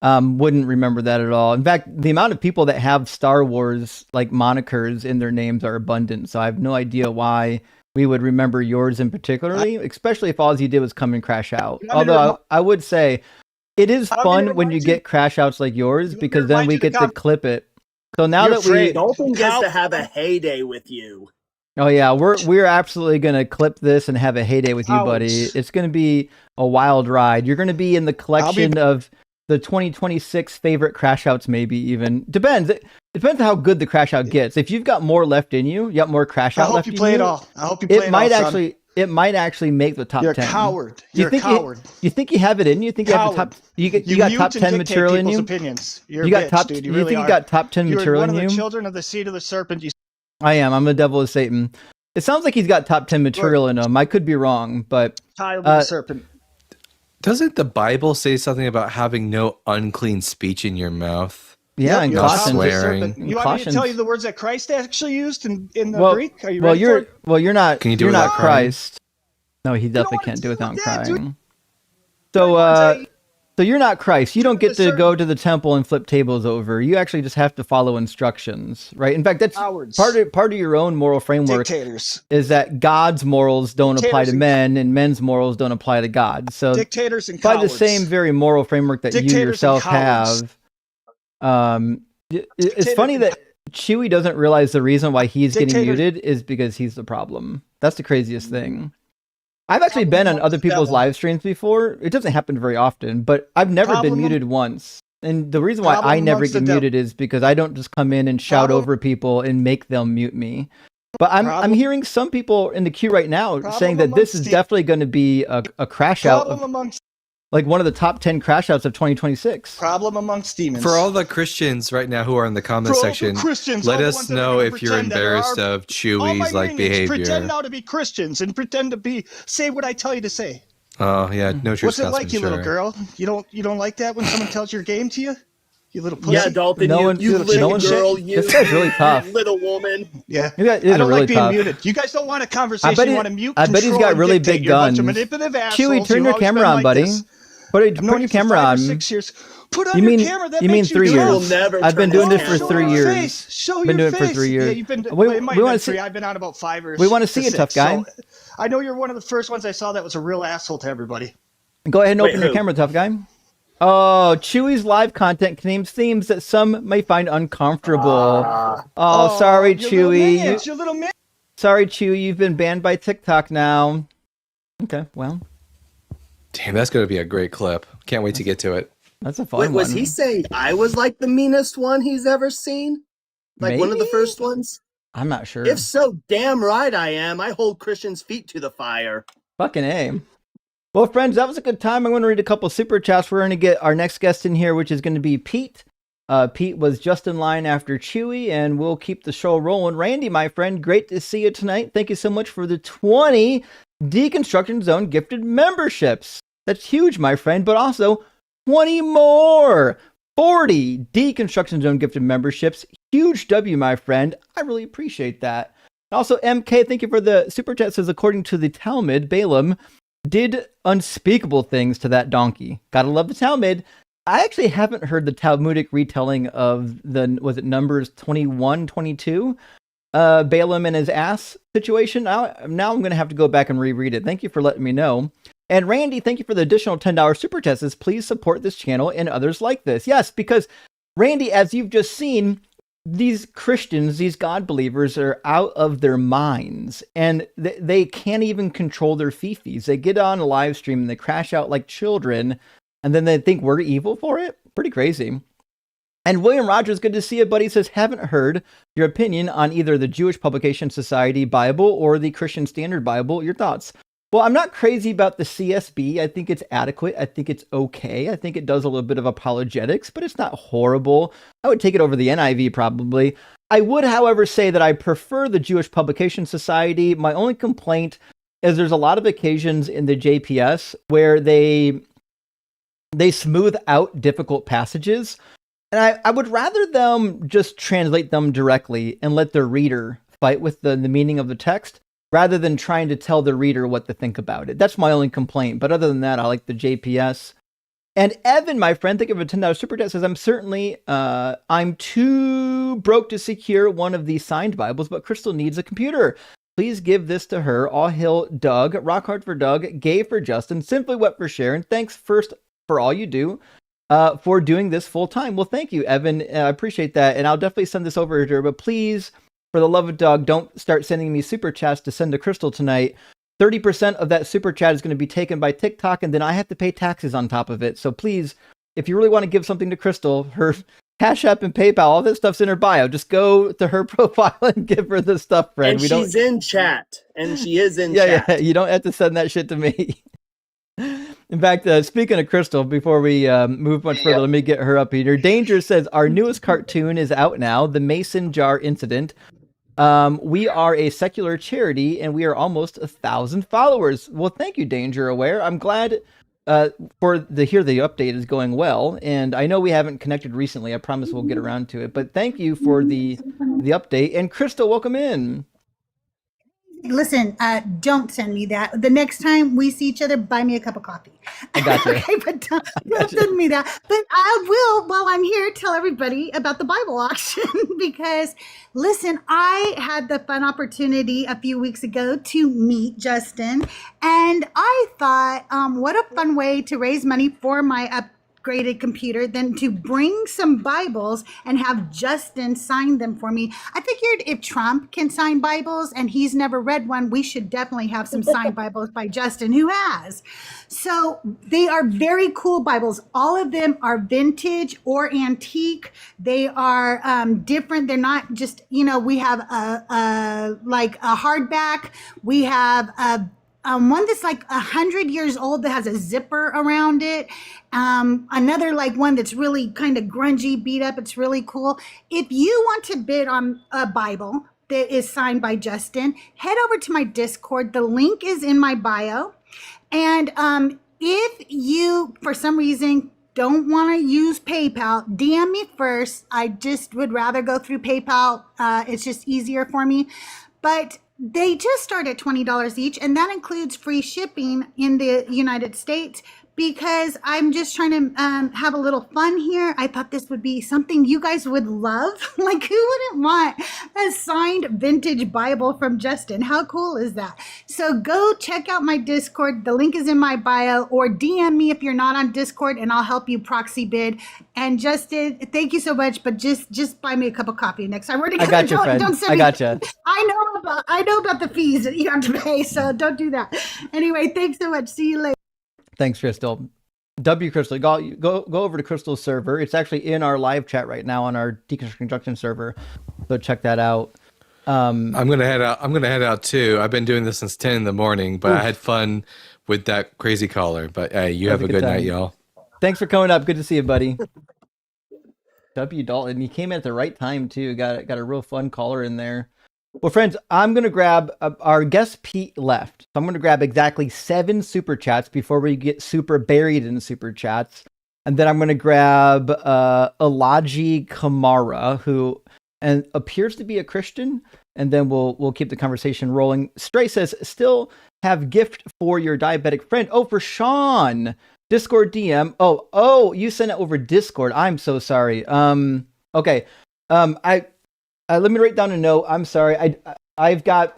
wouldn't remember that at all. In fact, the amount of people that have Star Wars like monikers in their names are abundant. So I have no idea why we would remember yours in particularly, especially if all you did was come and crash out. You want me to Although I would say it is I want me to fun when remind you you- get crash outs like yours You want me to because then remind we you to get to come- clip it. So now You're that we afraid. Dalton gets Cow- to have a heyday with you. Oh yeah, we're absolutely gonna clip this and have a heyday with you, buddy. Cowards. It's gonna be a wild ride. You're gonna be in the collection of the 2026 favorite crash outs, maybe even depends. It depends on how good the crash out gets. If you've got more left in you, got more crash I out hope left you in play you. it all. I hope you play It it might all, son. actually, it might actually make the top You're 10. a coward. You You're a think coward. You think you have it in you? You think you have the Coward. top? You got mute top and 10 dictate material in people's you? opinions. You're You a got bitch, top. dude. You You really think are. you got top 10 You're material one in of you? the children of the seed of the serpent. You I am. I'm a devil of Satan. It sounds like he's got top 10 material in him. I could be wrong, but child of the serpent. Doesn't the Bible say something about having no unclean speech in your mouth? yeah, Yep, in you're a child of the Colossians. swearing. serpent. In You want me to Colossians. tell you the words that Christ actually used in the Well, Greek? Are you ready for it? you're not. Can you do you're it not without crying? Christ. No, he definitely wanna can't do do it without that, dude. crying. So you're not Christ. You don't get to go to the temple and flip tables over. You actually just have to follow instructions, right? In fact, that's Cowards. part of your own moral framework Dictators. is that God's morals don't apply to Dictators and- men and men's morals don't apply to God. So Dictators and by cowards. the same very moral framework that you Dictators and yourself cowards. have, it's Dictators funny and that Chewy doesn't realize the reason why he's getting Dictator- muted is because he's the problem. That's the craziest thing. I've actually been on other people's live streams before. It doesn't happen very often, but I've never been muted once. And the reason why I never get muted is because I don't just come in and shout over people and make them mute me. But I'm hearing some people in the queue right now saying that this is definitely going to be a crash out of, like one of the top 10 crash outs of 2026. Problem amongst demons. For all the Christians right now who are in the comment section, let us know if you're embarrassed of Chewy's like behavior. Pretend now to be Christians and pretend to say what I tell you to say. Oh yeah, no true. What's it like, you little girl? You don't like that when someone tells your game to you? You little pussy. Yeah, Dalton, you little girl, you this guy's really tough. little woman. Yeah, I don't really like being tough. Muted. You guys don't want a conversation. You want to mute. I bet he's got really big guns. Chewy, turn your camera on, buddy. Put your camera on. 6 years. Put on your camera. That you mean 3 years? I've been doing this for 3 years. Show been your doing it for 3 years. Yeah, you've been. We want to see. I've been on about 5 or. We want to see you, tough guy. So, I know you're one of the first ones I saw that was a real asshole to everybody. Go ahead and open your camera, tough guy. Oh, Chewy's live content contains themes that some may find uncomfortable. Sorry, Chewy. Your little man. Sorry, Chewy. You've been banned by TikTok now. Okay, well. Damn, that's going to be a great clip. Can't wait to get to it. That's a fun one. Was he saying I was like the meanest one he's ever seen? Like one of the first ones? I'm not sure. If so, damn right I am. I hold Christians' feet to the fire. Fucking A. Well, friends, that was a good time. I'm going to read a couple super chats. We're going to get our next guest in here, which is going to be Pete. Pete was just in line after Chewy, and we'll keep the show rolling. Randy, my friend, great to see you tonight. Thank you so much for the 20 Deconstruction Zone gifted memberships. That's huge, my friend, but also 20 more. 40 Deconstruction Zone gifted memberships. Huge W, my friend. I really appreciate that. Also, MK, thank you for the super chat. Says, according to the Talmud, Balaam did unspeakable things to that donkey. Gotta love the Talmud. I actually haven't heard the Talmudic retelling of was it Numbers 21, 22? Balaam and his ass situation. Now I'm going to have to go back and reread it. Thank you for letting me know. And Randy, thank you for the additional $10 super chats. Please support this channel and others like this. Yes, because Randy, as you've just seen, these Christians, these God believers are out of their minds and they can't even control their fifis. They get on a live stream and they crash out like children and then they think we're evil for it. Pretty crazy. And William Rogers, good to see you, buddy. Says, haven't heard your opinion on either the Jewish Publication Society Bible or the Christian Standard Bible. Your thoughts? Well, I'm not crazy about the CSB. I think it's adequate. I think it's okay. I think it does a little bit of apologetics, but it's not horrible. I would take it over the NIV probably. I would, however, say that I prefer the Jewish Publication Society. My only complaint is there's a lot of occasions in the JPS where they smooth out difficult passages. And I would rather them just translate them directly and let the reader fight with the meaning of the text, rather than trying to tell the reader what to think about it. That's my only complaint. But other than that, I like the JPS. And Evan, my friend, think of a $10 super chat, says, I'm too broke to secure one of these signed Bibles, but Crystal needs a computer. Please give this to her. All hail Doug, rock hard for Doug, gay for Justin, simply wet for Sharon. Thanks first for all you do, for doing this full time. Well, thank you, Evan. I appreciate that. And I'll definitely send this over to her, but please, for the love of Doug, don't start sending me super chats to send to Crystal tonight. 30% of that super chat is going to be taken by TikTok, and then I have to pay taxes on top of it. So please, if you really want to give something to Crystal, her Cash App and PayPal, all this stuff's in her bio. Just go to her profile and give her the stuff, friend. And she's in chat. And she is in chat. Yeah, you don't have to send that shit to me. In fact, speaking of Crystal, before we move much further, let me get her up here. Danger says, our newest cartoon is out now, The Mason Jar Incident. We are a secular charity and we are almost 1,000 followers. Well, thank you, Danger Aware. I'm glad hear the update is going well. And I know we haven't connected recently. I promise we'll get around to it. But thank you for the update. And Crystal, welcome in. Listen, don't send me that. The next time we see each other, buy me a cup of coffee. I got you. Okay, but don't send me that. But I will, while I'm here, tell everybody about the Bible auction because, listen, I had the fun opportunity a few weeks ago to meet Justin, and I thought, what a fun way to raise money for my upgraded computer than to bring some Bibles and have Justin sign them for me. I figured if Trump can sign Bibles and he's never read one, we should definitely have some signed Bibles by Justin, who has. So they are very cool Bibles. All of them are vintage or antique. They are different. They're not just, we have a hardback. We have one that's like 100 years old that has a zipper around it. Another like one that's really kind of grungy, beat up. It's really cool. If you want to bid on a Bible that is signed by Justin, head over to my Discord. The link is in my bio. And if you, for some reason, don't want to use PayPal, DM me first. I just would rather go through PayPal. It's just easier for me. But they just start at $20 each, and that includes free shipping in the United States, because I'm just trying to have a little fun here. I thought this would be something you guys would love. Like, who wouldn't want a signed vintage Bible from Justin? How cool is that? So go check out my Discord. The link is in my bio, or DM me if you're not on Discord, and I'll help you proxy bid. And Justin, thank you so much, but just buy me a cup of coffee next time we're together. I got you, friend. Don't send I me. got you. I know about the fees that you have to pay, so don't do that. Anyway, thanks so much. See you later. Thanks, Crystal. Crystal, go over to Crystal's server. It's actually in our live chat right now on our Deconstruction server. So check that out. I'm gonna head out too. I've been doing this since 10 in the morning, but I had fun with that crazy caller. But hey, you have a good night, y'all. Thanks for coming up. Good to see you, buddy. W. Dalton, he came in at the right time too. Got a real fun caller in there. Well, friends, I'm going to grab our guest Pete left. So I'm going to grab exactly 7 super chats before we get super buried in super chats. And then I'm going to grab Elaji Kamara, who appears to be a Christian. And then we'll keep the conversation rolling. Stray says, still have gift for your diabetic friend. Oh, for Sean. Discord DM. Oh, you sent it over Discord. I'm so sorry. Okay. Let me write down a note. I'm sorry. I've got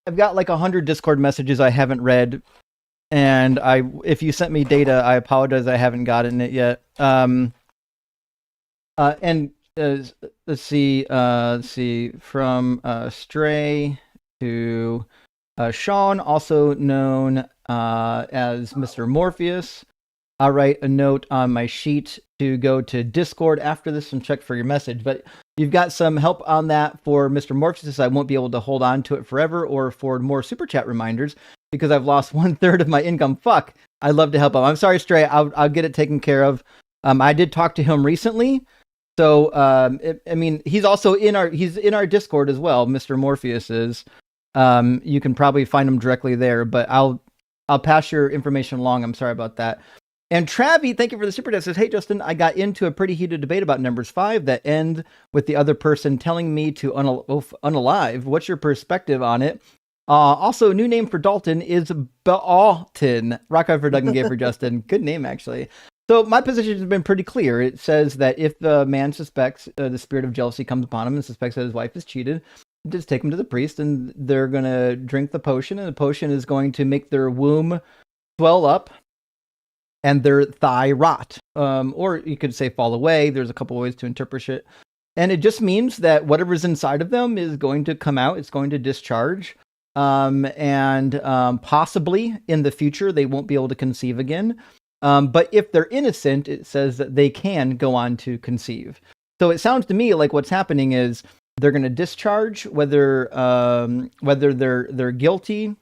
like 100 Discord messages I haven't read, and if you sent me data, I apologize. I haven't gotten it yet. Let's see. From Stray to Sean, also known as Mr. Morpheus. I'll write a note on my sheet to go to Discord after this and check for your message. But you've got some help on that for Mr. Morpheus. I won't be able to hold on to it forever or for more super chat reminders because I've lost 1/3 of my income. Fuck. I'd love to help him. I'm sorry, Stray. I'll get it taken care of. I did talk to him recently. So, he's also in our Discord as well. Mr. Morpheus is. You can probably find him directly there, but I'll pass your information along. I'm sorry about that. And Travi, thank you for the super chat, says, hey, Justin, I got into a pretty heated debate about numbers 5 that end with the other person telling me to unalive. What's your perspective on it? Also, new name for Dalton is Baalton. Rock out for Doug and gay for Justin. Good name, actually. So my position has been pretty clear. It says that if the man suspects the spirit of jealousy comes upon him and suspects that his wife is cheated, just take him to the priest and they're going to drink the potion, and the potion is going to make their womb swell up and their thigh rot. Or you could say fall away. There's a couple ways to interpret it. And it just means that whatever's inside of them is going to come out. It's going to discharge. And possibly in the future, they won't be able to conceive again. But if they're innocent, it says that they can go on to conceive. So it sounds to me like what's happening is they're going to discharge whether they're guilty.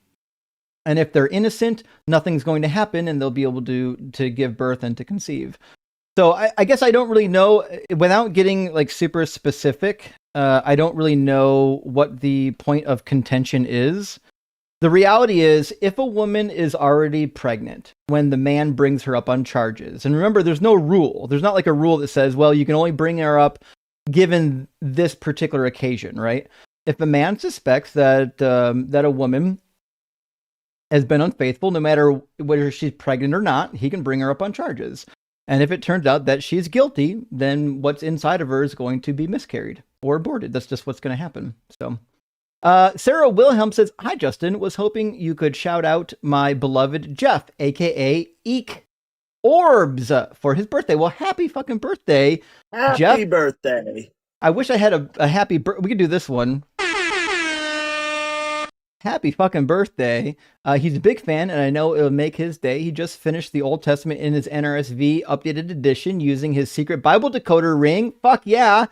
And if they're innocent, nothing's going to happen, and they'll be able to give birth and to conceive. So I guess I don't really know, without getting like super specific, I don't really know what the point of contention is. The reality is, if a woman is already pregnant when the man brings her up on charges, and remember, there's no rule. There's not like a rule that says, well, you can only bring her up given this particular occasion, right? If a man suspects that a woman has been unfaithful, no matter whether she's pregnant or not, he can bring her up on charges. And if it turns out that she's guilty, then what's inside of her is going to be miscarried or aborted. That's just what's going to happen. So, Sarah Wilhelm says, hi, Justin. Was hoping you could shout out my beloved Jeff, aka Eek orbs for his birthday. Well, happy fucking birthday, Happy Jeff. birthday. I wish I had a happy we could do this one. Happy fucking birthday. He's a big fan, and I know it'll make his day. He just finished the Old Testament in his NRSV updated edition using his secret Bible decoder ring. Fuck yeah.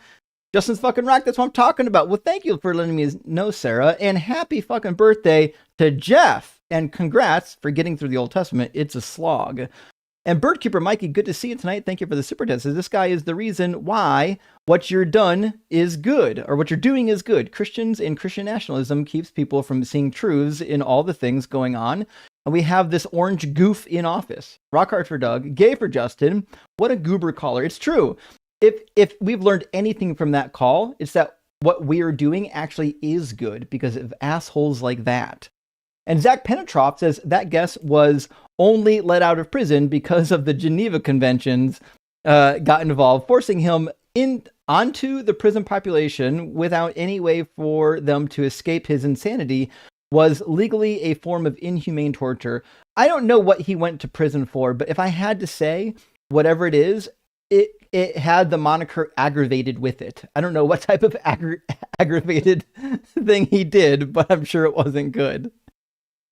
Justin's fucking rock. That's what I'm talking about. Well, thank you for letting me know, Sarah. And happy fucking birthday to Jeff. And congrats for getting through the Old Testament. It's a slog. And Birdkeeper Mikey, good to see you tonight. Thank you for the super test. This guy is the reason why what you're done is good, or what you're doing is good. Christians and Christian nationalism keeps people from seeing truths in all the things going on. And we have this orange goof in office. Rock hard for Doug, gay for Justin. What a goober caller. It's true. If we've learned anything from that call, it's that what we're doing actually is good because of assholes like that. And Zach Penetroff says that guest was only let out of prison because of the Geneva Conventions got involved, forcing him onto the prison population without any way for them to escape his insanity was legally a form of inhumane torture. I don't know what he went to prison for, but if I had to say, whatever it is, it had the moniker aggravated with it. I don't know what type of aggravated thing he did, but I'm sure it wasn't good.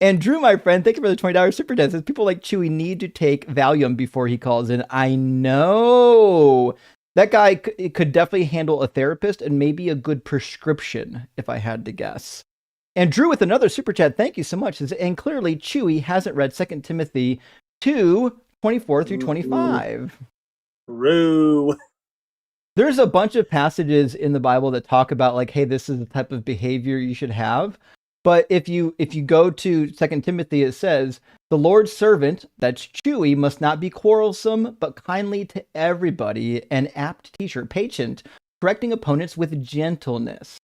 And Drew, my friend, thank you for the $20 super chat. Says people like Chewy need to take Valium before he calls in. I know. That guy could definitely handle a therapist and maybe a good prescription, if I had to guess. And Drew with another super chat, thank you so much. Says, and clearly Chewy hasn't read 2 Timothy 2, 24 through 25. Rue. There's a bunch of passages in the Bible that talk about like, hey, this is the type of behavior you should have. But if you go to 2 Timothy, it says, the Lord's servant, that's Chewy, must not be quarrelsome, but kindly to everybody, an apt teacher, patient, correcting opponents with gentleness.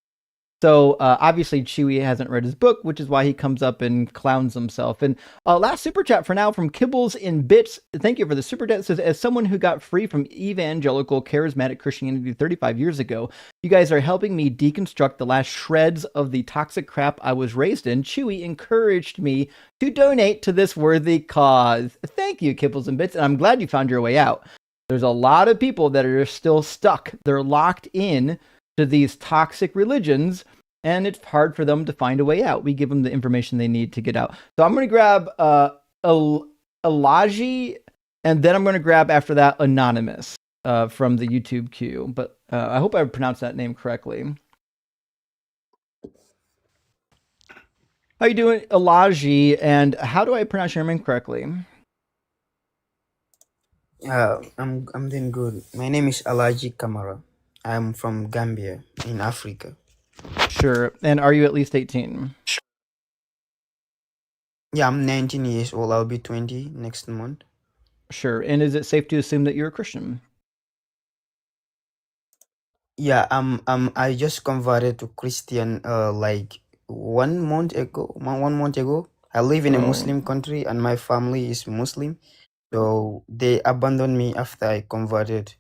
So obviously Chewy hasn't read his book, which is why he comes up and clowns himself. And last super chat for now from Kibbles in Bits. Thank you for the super chat. It says, as someone who got free from evangelical charismatic Christianity 35 years ago, you guys are helping me deconstruct the last shreds of the toxic crap I was raised in. Chewy encouraged me to donate to this worthy cause. Thank you, Kibbles and Bits. And I'm glad you found your way out. There's a lot of people that are still stuck. They're locked in to these toxic religions, and it's hard for them to find a way out. We give them the information they need to get out. So I'm going to grab Elaji, and then I'm going to grab after that Anonymous from the YouTube queue. But I hope I pronounced that name correctly. How you doing, Elaji? And how do I pronounce your name correctly? I'm doing good. My name is Alaji Kamara. I'm from Gambia in Africa. Sure. And are you at least 18? Yeah, I'm 19 years old. I'll be 20 next month. Sure. And is it safe to assume that you're a Christian? Yeah, I just converted to Christian like 1 month ago. 1 month ago. I live in a Muslim country and my family is Muslim. So they abandoned me after I converted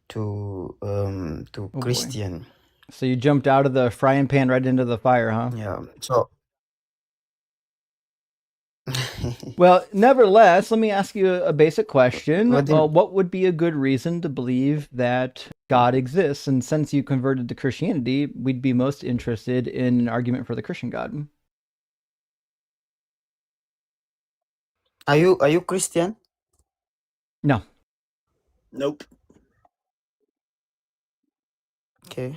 to Christian. Boy. So you jumped out of the frying pan right into the fire, huh? Yeah. So well, nevertheless, let me ask you a basic question. What would be a good reason to believe that God exists? And since you converted to Christianity, we'd be most interested in an argument for the Christian God. Are you Christian? No. Nope. Okay.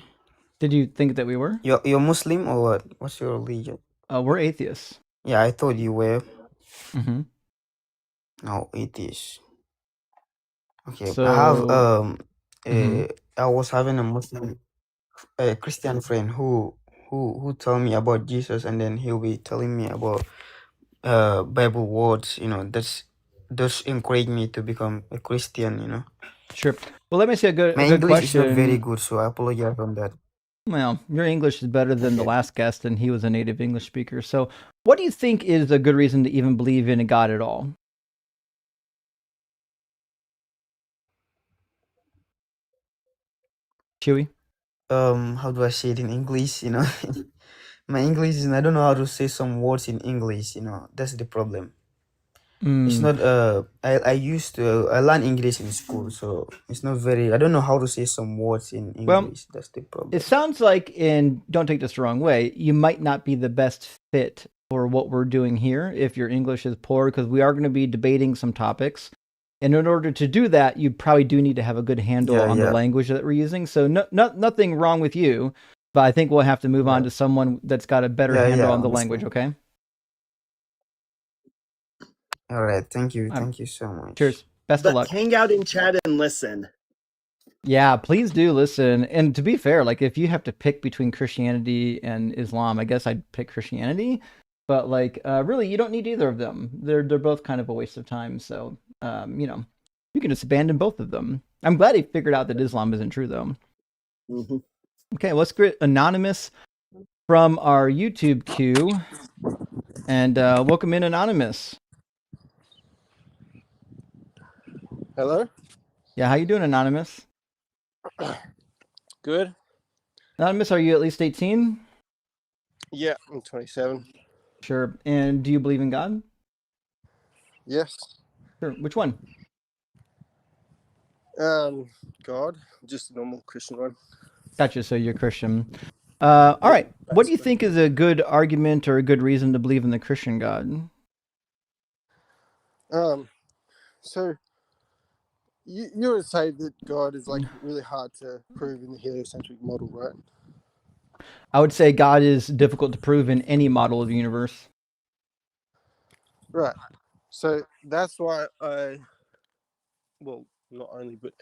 Did you think that we were? You're Muslim or what? What's your religion? We're atheists. Yeah, I thought you were. Mm-hmm. No, atheists. Okay. So, I have I was having a Muslim Christian friend who told me about Jesus, and then he'll be telling me about Bible words, those encourage me to become a Christian. Sure. Well, let me say a good My English question. is not very good, so I apologize on that. Well, your English is better than the last guest, and he was a native English speaker. So what do you think is a good reason to even believe in a God at all? Chewy? How do I say it in English? My English is, I don't know how to say some words in English, that's the problem. It's Mm. not I learned English in school, so it's not very, I don't know how to say some words in Well, English. That's the problem. it sounds like, and don't take this the wrong way, you might not be the best fit for what we're doing here if your English is poor, because we are going to be debating some topics. And in order to do that, you probably do need to have a good handle on the language that we're using. So nothing wrong with you, but I think we'll have to move on to someone that's got a better handle on the language, okay? All right, thank you so much. Cheers. Best of luck. Hang out in chat and listen. Yeah, please do listen. And to be fair, like if you have to pick between Christianity and Islam, I guess I'd pick Christianity. But like, really, you don't need either of them. They're both kind of a waste of time. So, you know, you can just abandon both of them. I'm glad he figured out that Islam isn't true, though. Mm-hmm. Okay, let's get Anonymous from our YouTube queue, and welcome in Anonymous. Hello. Yeah, how you doing, Anonymous? Good. Anonymous, are you at least 18? Yeah, I'm 27. Sure. And do you believe in God? Yes. Sure. Which one? God, just a normal Christian one. Gotcha. So you're Christian. All right. What do you think is a good argument or a good reason to believe in the Christian God? So you would say that God is like really hard to prove in the heliocentric model, right? I would say God is difficult to prove in any model of the universe. Right. So that's why not only, but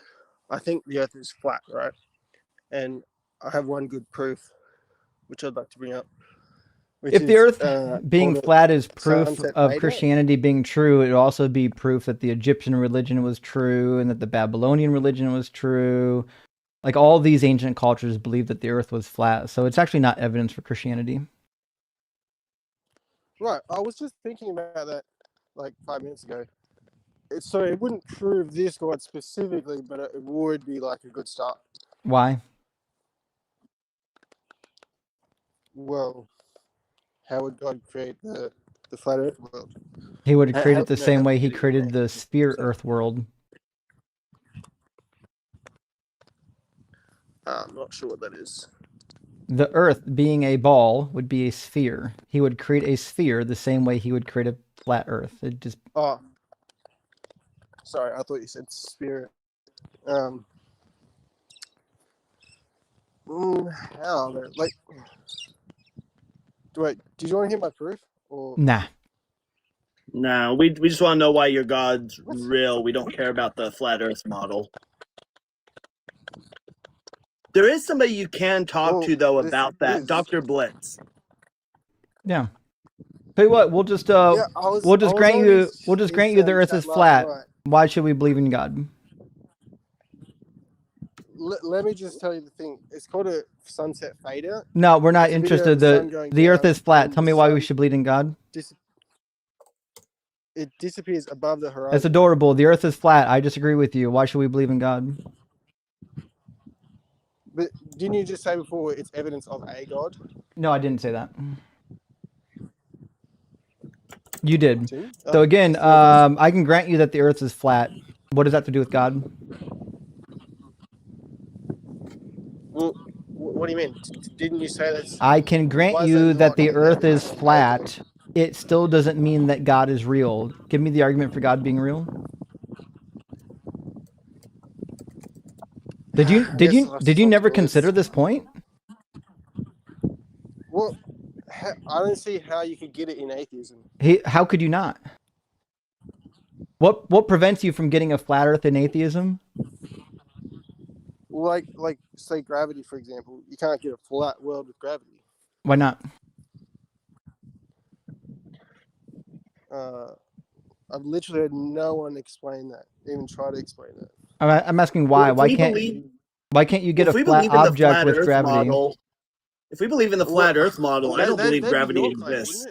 I think the Earth is flat, right? And I have one good proof, which I'd like to bring up. If the Earth being flat is proof of Christianity being true, it would also be proof that the Egyptian religion was true and that the Babylonian religion was true. Like all these ancient cultures believed that the Earth was flat, so it's actually not evidence for Christianity. Right. I was just thinking about that like 5 minutes ago. So it wouldn't prove this God specifically, but it would be like a good start. Why? Well, how would God create the flat Earth world? He would have created it the same way he created the sphere Earth world. I'm not sure what that is. The Earth, being a ball, would be a sphere. He would create a sphere the same way he would create a flat Earth. It just... Oh, sorry, I thought you said spirit. Like, wait, did you want to hear my proof? Or nah. No, we just want to know why your God's real. We don't care about the flat Earth model. There is somebody you can talk to though about that, Dr. Blitz. Yeah. Tell you what, we'll just grant you the Earth is flat. Right. Why should we believe in God? Let me just tell you the thing. It's called a sunset fader. No, we're not interested. The Earth is flat. Tell me why we should believe in God. It disappears above the horizon. That's adorable. The Earth is flat. I disagree with you. Why should we believe in God? But didn't you just say before it's evidence of a God? No, I didn't say that. You did. So again, I can grant you that the Earth is flat. What does that have to do with God? Well, what do you mean? Didn't you say that? I can grant you that the Earth is flat. It still doesn't mean that God is real. Give me the argument for God being real. Did you never consider this point? Well, I don't see how you could get it in atheism. How could you not? What prevents you from getting a flat Earth in atheism? Like say gravity, for example. You can't get a flat world with gravity. Why not? I've literally had no one explain that, even try to explain that. I'm asking why. Why can't you get a flat object with gravity? If we believe in the flat Earth model, I don't believe gravity exists.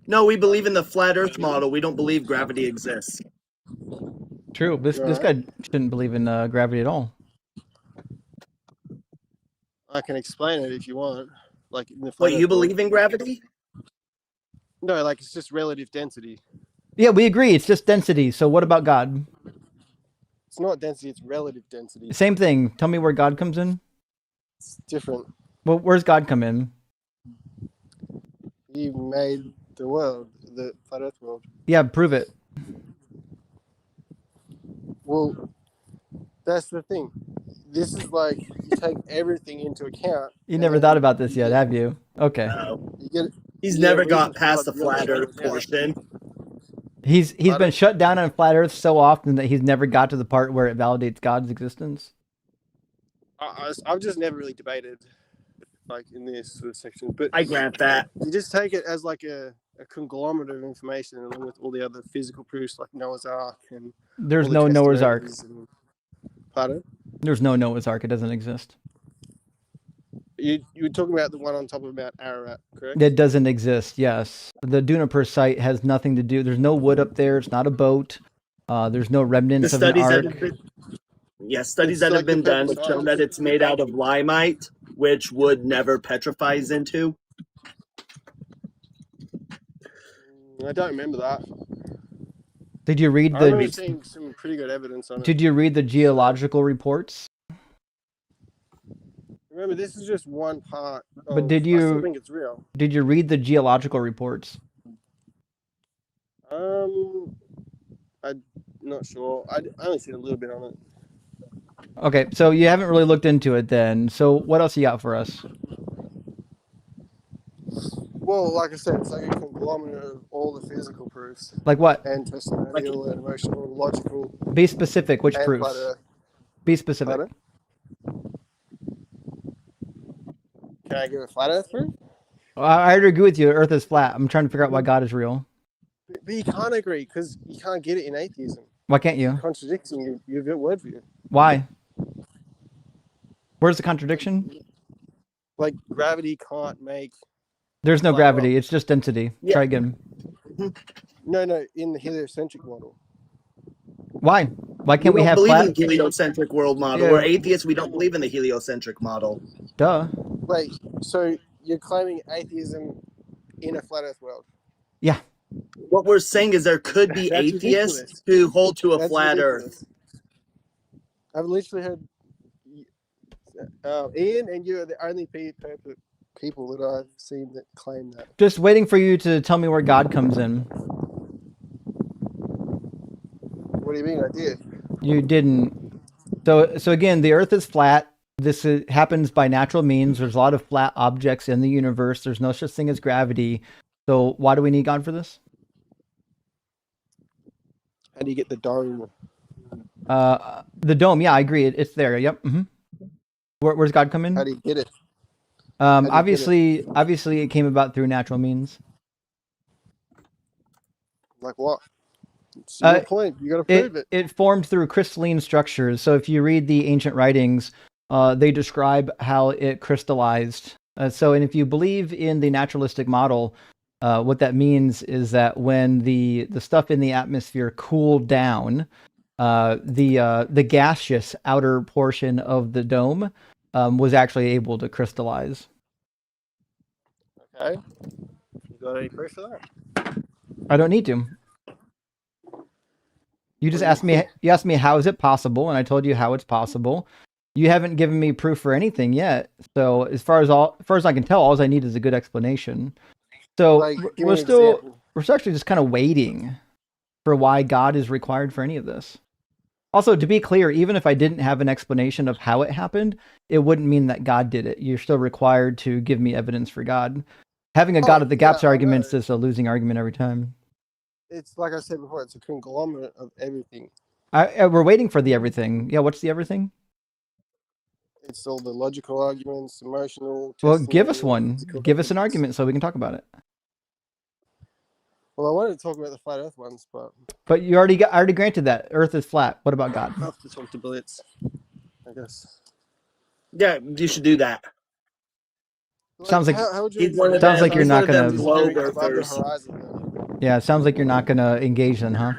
No, we believe in the flat Earth model. We don't believe gravity exists. True. This guy shouldn't believe in gravity at all. I can explain it if you want. Like, you believe in gravity? No, like it's just relative density. Yeah, we agree. It's just density. So what about God? It's not density, it's relative density. Same thing. Tell me where God comes in. It's different. Well, where's God come in? He made the world, the flat earth world. Yeah, prove it. Well, that's the thing. This is like you take everything into account. You never thought about this yet, have you? Okay. You get He's you get a never reason got for past the God to really flat shut Earth it down. portion. He's been shut down on flat Earth so often that he's never got to the part where it validates God's existence. I've just never really debated like in this sort of section, but I grant that. you just take it as like a conglomerate of information along with all the other physical proofs like Noah's Ark and There's all the no Noah's Ark. testimonies and- Pardon? There's no Noah's Ark. It doesn't exist. You were talking about the one on top of Mount Ararat, correct? It doesn't exist. Yes, the Juniper site has nothing to do. There's no wood up there. It's not a boat. There's no The remnants of an studies that ark. have been, studies It's that like have been the done purple have shown science. that it's made out of limite, which wood never petrifies into. I don't remember that. Did you read I remember the? seeing some pretty good evidence on it. Did you read the geological reports? Remember, this is just one part. But of- did I still you think it's real. did you read the geological reports? I'm not sure. I only seen a little bit on it. Okay, so you haven't really looked into it then. So what else you got for us? Well, like I said, it's like a conglomerate of all the physical proofs Like what? and testimonial and emotional and logical. Be specific. Which and proofs? flat earth. Be specific. Pardon? Can I give a flat earth proof? I already agree with you. Earth is flat. I'm trying to figure out why God is real. But you can't agree because you can't get it in atheism. Why can't you? Contradicting your worldview. Why? Where's the contradiction? Like gravity can't make. There's no Flat gravity. It's just density. Yeah. Try again. No, in the heliocentric model. Why? Why can't we don't have believe flat? in the heliocentric world model. Yeah. We're atheists. We don't believe in the heliocentric model. Duh. Wait, so you're claiming atheism in a flat Earth world? Yeah. What we're saying is there could be That's atheists ridiculous. who hold to a That's flat ridiculous. Earth. I've literally heard Ian and you are the only people that I've seen that claim that. Just waiting for you to tell me where God comes in. What do you mean I did? You didn't. So again, the Earth is flat. This happens by natural means. There's a lot of flat objects in the universe. There's no such thing as gravity. So why do we need God for this? How do you get the dome? The dome. Yeah, I agree. It's there. Yep. hmm where's God come in? How do you get it? do you get Obviously, it came about through natural means. Like what? It's your point. You got to prove it. It formed through crystalline structures. So if you read the ancient writings, they describe how it crystallized. And if you believe in the naturalistic model, what that means is that when the stuff in the atmosphere cooled down, the gaseous outer portion of the dome was actually able to crystallize. Okay. You got any proof for that? I don't need to. You just asked me. You asked me how is it possible, and I told you how it's possible. You haven't given me proof for anything yet. So as far as I can tell, all I need is a good explanation. So Like, give me we're an still example. actually just kind of waiting for why God is required for any of this. Also, to be clear, even if I didn't have an explanation of how it happened, it wouldn't mean that God did it. You're still required to give me evidence for God. Having a God at the gaps yeah, I argument is know. just a losing argument every time. It's like I said before, it's a conglomerate of everything. We're waiting for the everything. Yeah, what's the everything? It's all the logical arguments, emotional. Well, give us testimonial, one. physical Give us an evidence. argument so we can talk about it. Well, I wanted to talk about the flat Earth ones, but But I already granted that Earth is flat. What about God? I'll have to talk to Blitz, I guess. Yeah, you should do that. Sounds like- how would you He's one of Sounds them- like you're he's not one of them gonna- globe above the earthers. horizon, though. Yeah, it sounds like you're not gonna engage then, huh?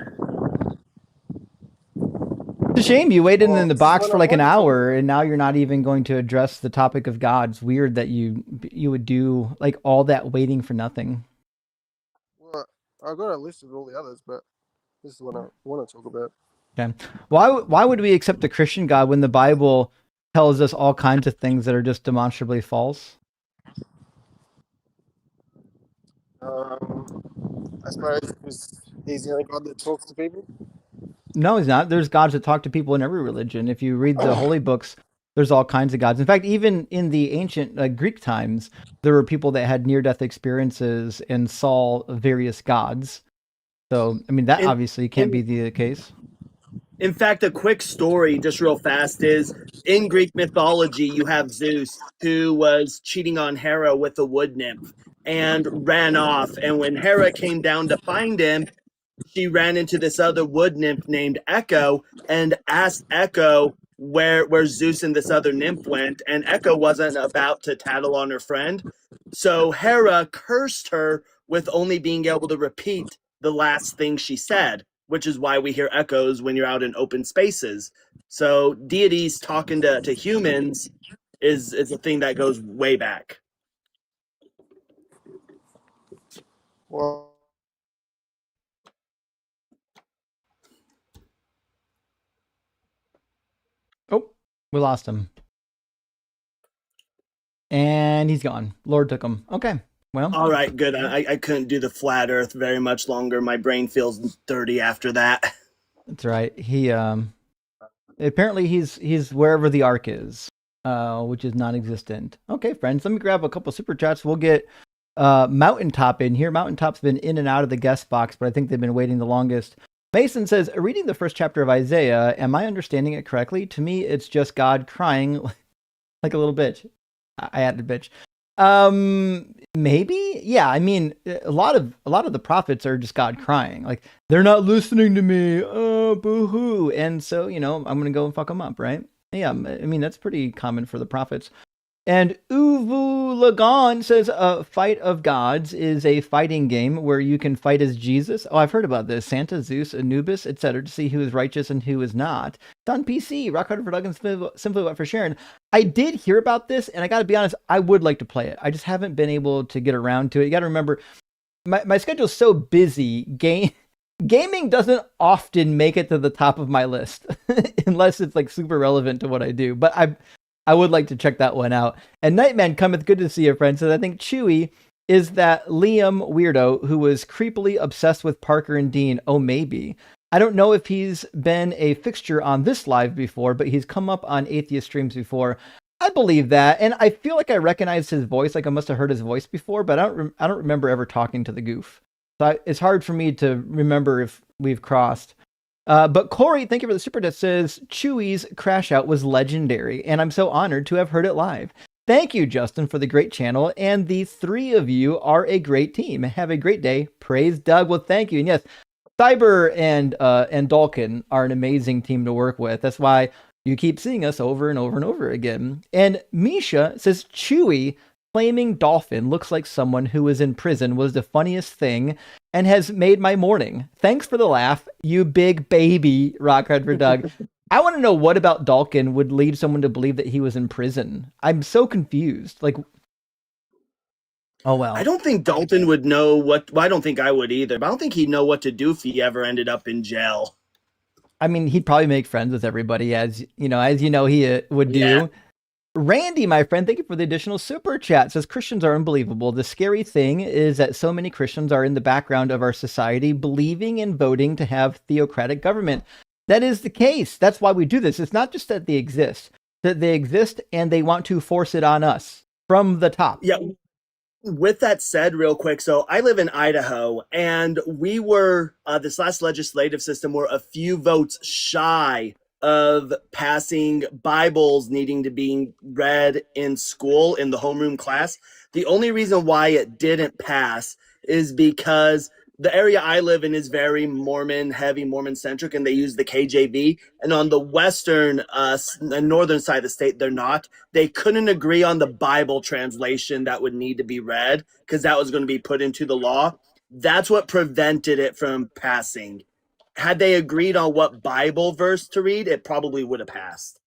It's a shame you waited Well, in the this is box what for I like an wanted to- hour, and now you're not even going to address the topic of God. It's weird that you would do like all that waiting for nothing. I've got a list of all the others, but this is the one I want to talk about. Okay. Why would we accept the Christian God when the Bible tells us all kinds of things that are just demonstrably false? I suppose because he's the only God that talks to people. No, he's not. There's gods that talk to people in every religion. If you read the holy books, there's all kinds of gods. In fact, even in the ancient Greek times, there were people that had near-death experiences and saw various gods. So, I mean, that obviously can't be the case. In fact, a quick story, just real fast, is in Greek mythology, you have Zeus, who was cheating on Hera with a wood nymph and ran off. And when Hera came down to find him, she ran into this other wood nymph named Echo and asked Echo where Zeus and this other nymph went. And Echo wasn't about to tattle on her friend. So Hera cursed her with only being able to repeat the last thing she said, which is why we hear echoes when you're out in open spaces. So deities talking to humans is a thing that goes way back. Well, Oh, we lost him. And he's gone. Lord took him. Okay. Well. All right, good. I couldn't do the flat earth very much longer. My brain feels dirty after that. That's right. He apparently he's wherever the ark is, which is non-existent. Okay, friends, let me grab a couple super chats. We'll get Mountaintop in here. Mountaintop's been in and out of the guest box, but I think they've been waiting the longest. Mason says, reading the first chapter of Isaiah, am I understanding it correctly? To me, it's just God crying like a little bitch. I added bitch. Maybe. Yeah. I mean, a lot of the prophets are just God crying. Like, they're not listening to me. Oh, boo-hoo. And so, I'm going to go and fuck them up, right? Yeah. I mean, that's pretty common for the prophets. And Uvu Lagan says, Fight of Gods is a fighting game where you can fight as Jesus. Oh, I've heard about this. Santa, Zeus, Anubis, etc. to see who is righteous and who is not. It's on PC. Rock hard for Doug and Simply What for Sharon. I did hear about this, and I got to be honest, I would like to play it. I just haven't been able to get around to it. You got to remember, my schedule's so busy. Gaming doesn't often make it to the top of my list unless it's like super relevant to what I do. But I would like to check that one out. And Nightman cometh, good to see you, friend. Says, I think Chewie is that Liam weirdo who was creepily obsessed with Parker and Dean. Oh, maybe. I don't know if he's been a fixture on this live before, but he's come up on atheist streams before. I believe that. And I feel like I recognize his voice. Like I must have heard his voice before, but I don't remember ever talking to the goof. So it's hard for me to remember if we've crossed. But Corey, thank you for the super chat, says Chewie's crash out was legendary, and I'm so honored to have heard it live. Thank you, Justin, for the great channel, and the three of you are a great team. Have a great day. Praise Doug. Well, thank you. And yes, Cyber and Dalkin are an amazing team to work with. That's why you keep seeing us over and over and over again. And Misha says Chewie claiming Dolphin looks like someone who was in prison was the funniest thing and has made my morning. Thanks for the laugh, you big baby, Rock Hard for Doug. I want to know what about Dalkin would lead someone to believe that he was in prison. I'm so confused. Like, oh, well. I don't think Dalton would know well, I don't think I would either, but I don't think he'd know what to do if he ever ended up in jail. I mean, he'd probably make friends with everybody, as you know, he would do. Yeah. Randy, my friend, thank you for the additional super chat. Says Christians are unbelievable. The scary thing is that so many Christians are in the background of our society, believing and voting to have theocratic government. That is the case. That's why we do this. It's not just that they exist and they want to force it on us from the top. Yeah. With that said, real quick, so I live in Idaho, and we were, this last legislative system, were a few votes shy of passing Bibles needing to be read in school in the homeroom class. The only reason why it didn't pass is because the area I live in is very Mormon, heavy Mormon centric, and they use the KJV. And on the western, northern side of the state, they're not. They couldn't agree on the Bible translation that would need to be read because that was going to be put into the law. That's what prevented it from passing. Had they agreed on what Bible verse to read, it probably would have passed.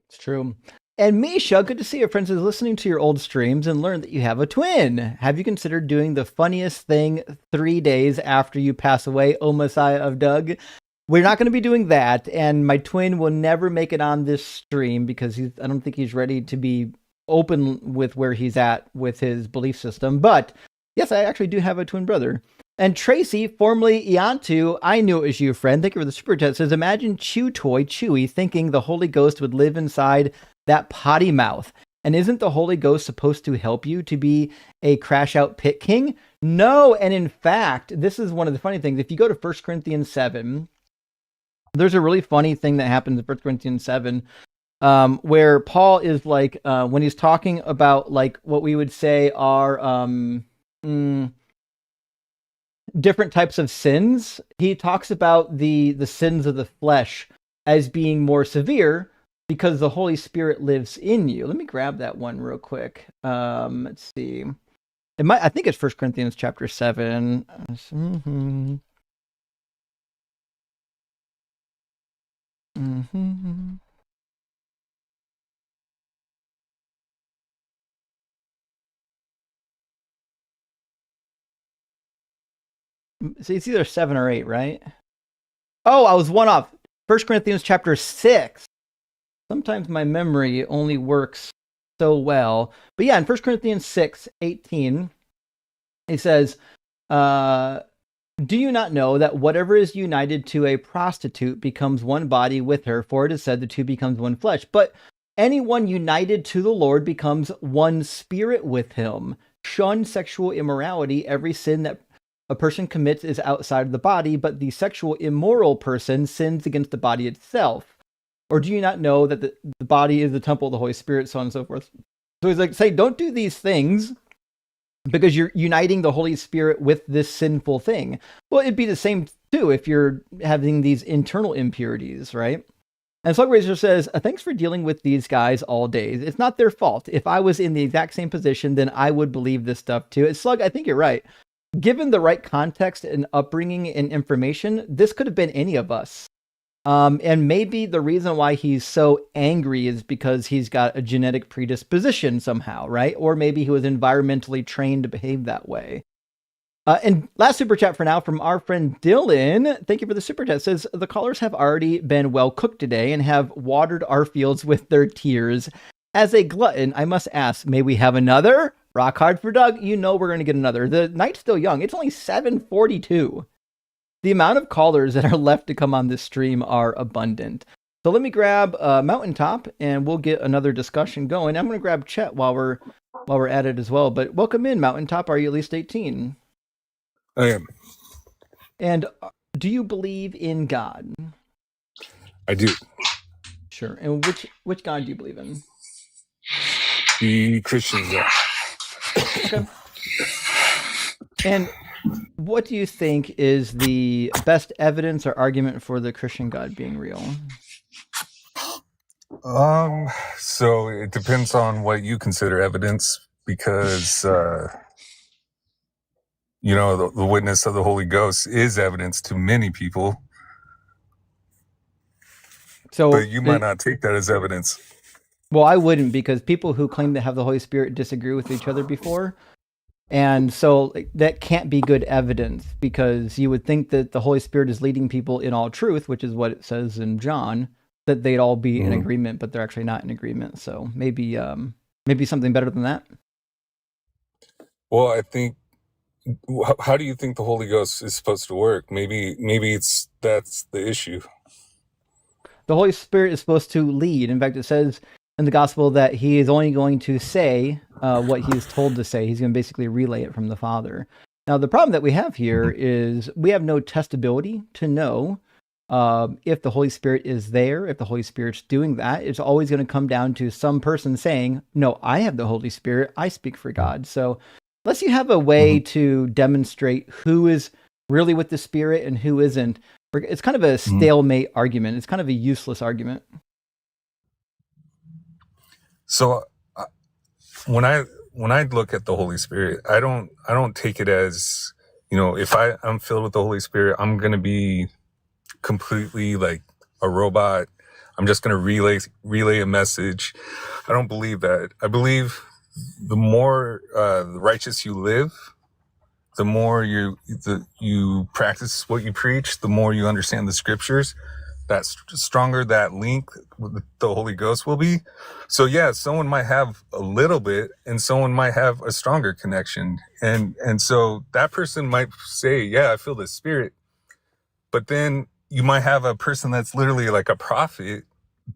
It's true. And Misha, good to see you, friends, is listening to your old streams and learned that you have a twin. Have you considered doing the funniest thing 3 days after you pass away, O Messiah of Doug? We're not going to be doing that, and my twin will never make it on this stream because I don't think he's ready to be open with where he's at with his belief system. But yes, I actually do have a twin brother. And Tracy, formerly Iantu, I knew it was you, friend. Thank you for the super chat. Says, imagine Chew Toy Chewy thinking the Holy Ghost would live inside that potty mouth. And isn't the Holy Ghost supposed to help you to be a crash out pit king? No. And in fact, this is one of the funny things. If you go to 1 Corinthians 7, there's a really funny thing that happens in 1 Corinthians 7, where Paul is like, when he's talking about like what we would say are different types of sins, he talks about the sins of the flesh as being more severe because the Holy Spirit lives in you. Let me grab that one real quick. Let's see. I think it's 1 Corinthians chapter 7. So it's either 7 or 8, right? Oh, I was one off. 1 Corinthians chapter 6. Sometimes my memory only works so well. But yeah, in 1 Corinthians 6:18, he says, do you not know that whatever is united to a prostitute becomes one body with her? For it is said the two becomes one flesh. But anyone united to the Lord becomes one spirit with him. Shun sexual immorality. Every sin that a person commits is outside of the body, but the sexual immoral person sins against the body itself. Or do you not know that the body is the temple of the Holy Spirit, so on and so forth? So he's like, say, don't do these things because you're uniting the Holy Spirit with this sinful thing. Well, it'd be the same too if you're having these internal impurities, right? And Slugrazer says, thanks for dealing with these guys all day. It's not their fault. If I was in the exact same position, then I would believe this stuff too. And Slug, I think you're right. Given the right context and upbringing and information, this could have been any of us. And maybe the reason why he's so angry is because he's got a genetic predisposition somehow, right? Or maybe he was environmentally trained to behave that way. And last super chat for now from our friend Dylan. Thank you for the super chat. It says, the callers have already been well cooked today and have watered our fields with their tears. As a glutton, I must ask, may we have another? Rock hard for Doug. You know we're going to get another. The night's still young. It's only 7:42. The amount of callers that are left to come on this stream are abundant. So let me grab Mountaintop and we'll get another discussion going. I'm going to grab Chet while we're at it as well. But welcome in, Mountaintop. Are you at least 18? I am. And do you believe in God? I do. Sure. And which God do you believe in? The Christian God. Okay. And what do you think is the best evidence or argument for the Christian God being real? So it depends on what you consider evidence, because you know, the witness of the Holy Ghost is evidence to many people. So, but you might not take that as evidence. Well, I wouldn't, because people who claim to have the Holy Spirit disagree with each other before. And so that can't be good evidence, because you would think that the Holy Spirit is leading people in all truth, which is what it says in John, that they'd all be in agreement, but they're actually not in agreement. So maybe something better than that. Well, I think, how do you think the Holy Ghost is supposed to work? Maybe that's the issue. The Holy Spirit is supposed to lead. In fact, it says in the gospel that he is only going to say what he is told to say. He's going to basically relay it from the Father. Now, the problem that we have here is we have no testability to know if the Holy Spirit is there, if the Holy Spirit's doing that. It's always going to come down to some person saying, no, I have the Holy Spirit. I speak for God. So unless you have a way to demonstrate who is really with the Spirit and who isn't, it's kind of a stalemate argument. It's kind of a useless argument. So when I look at the Holy Spirit, I don't take it as, you know, if I'm filled with the Holy Spirit, I'm going to be completely like a robot. I'm just going to relay a message. I don't believe that. I believe the more righteous you live, the more you practice what you preach, the more you understand the scriptures, that stronger that link with the Holy Ghost will be. So yeah, someone might have a little bit and someone might have a stronger connection. And so that person might say, yeah, I feel the Spirit. But then you might have a person that's literally like a prophet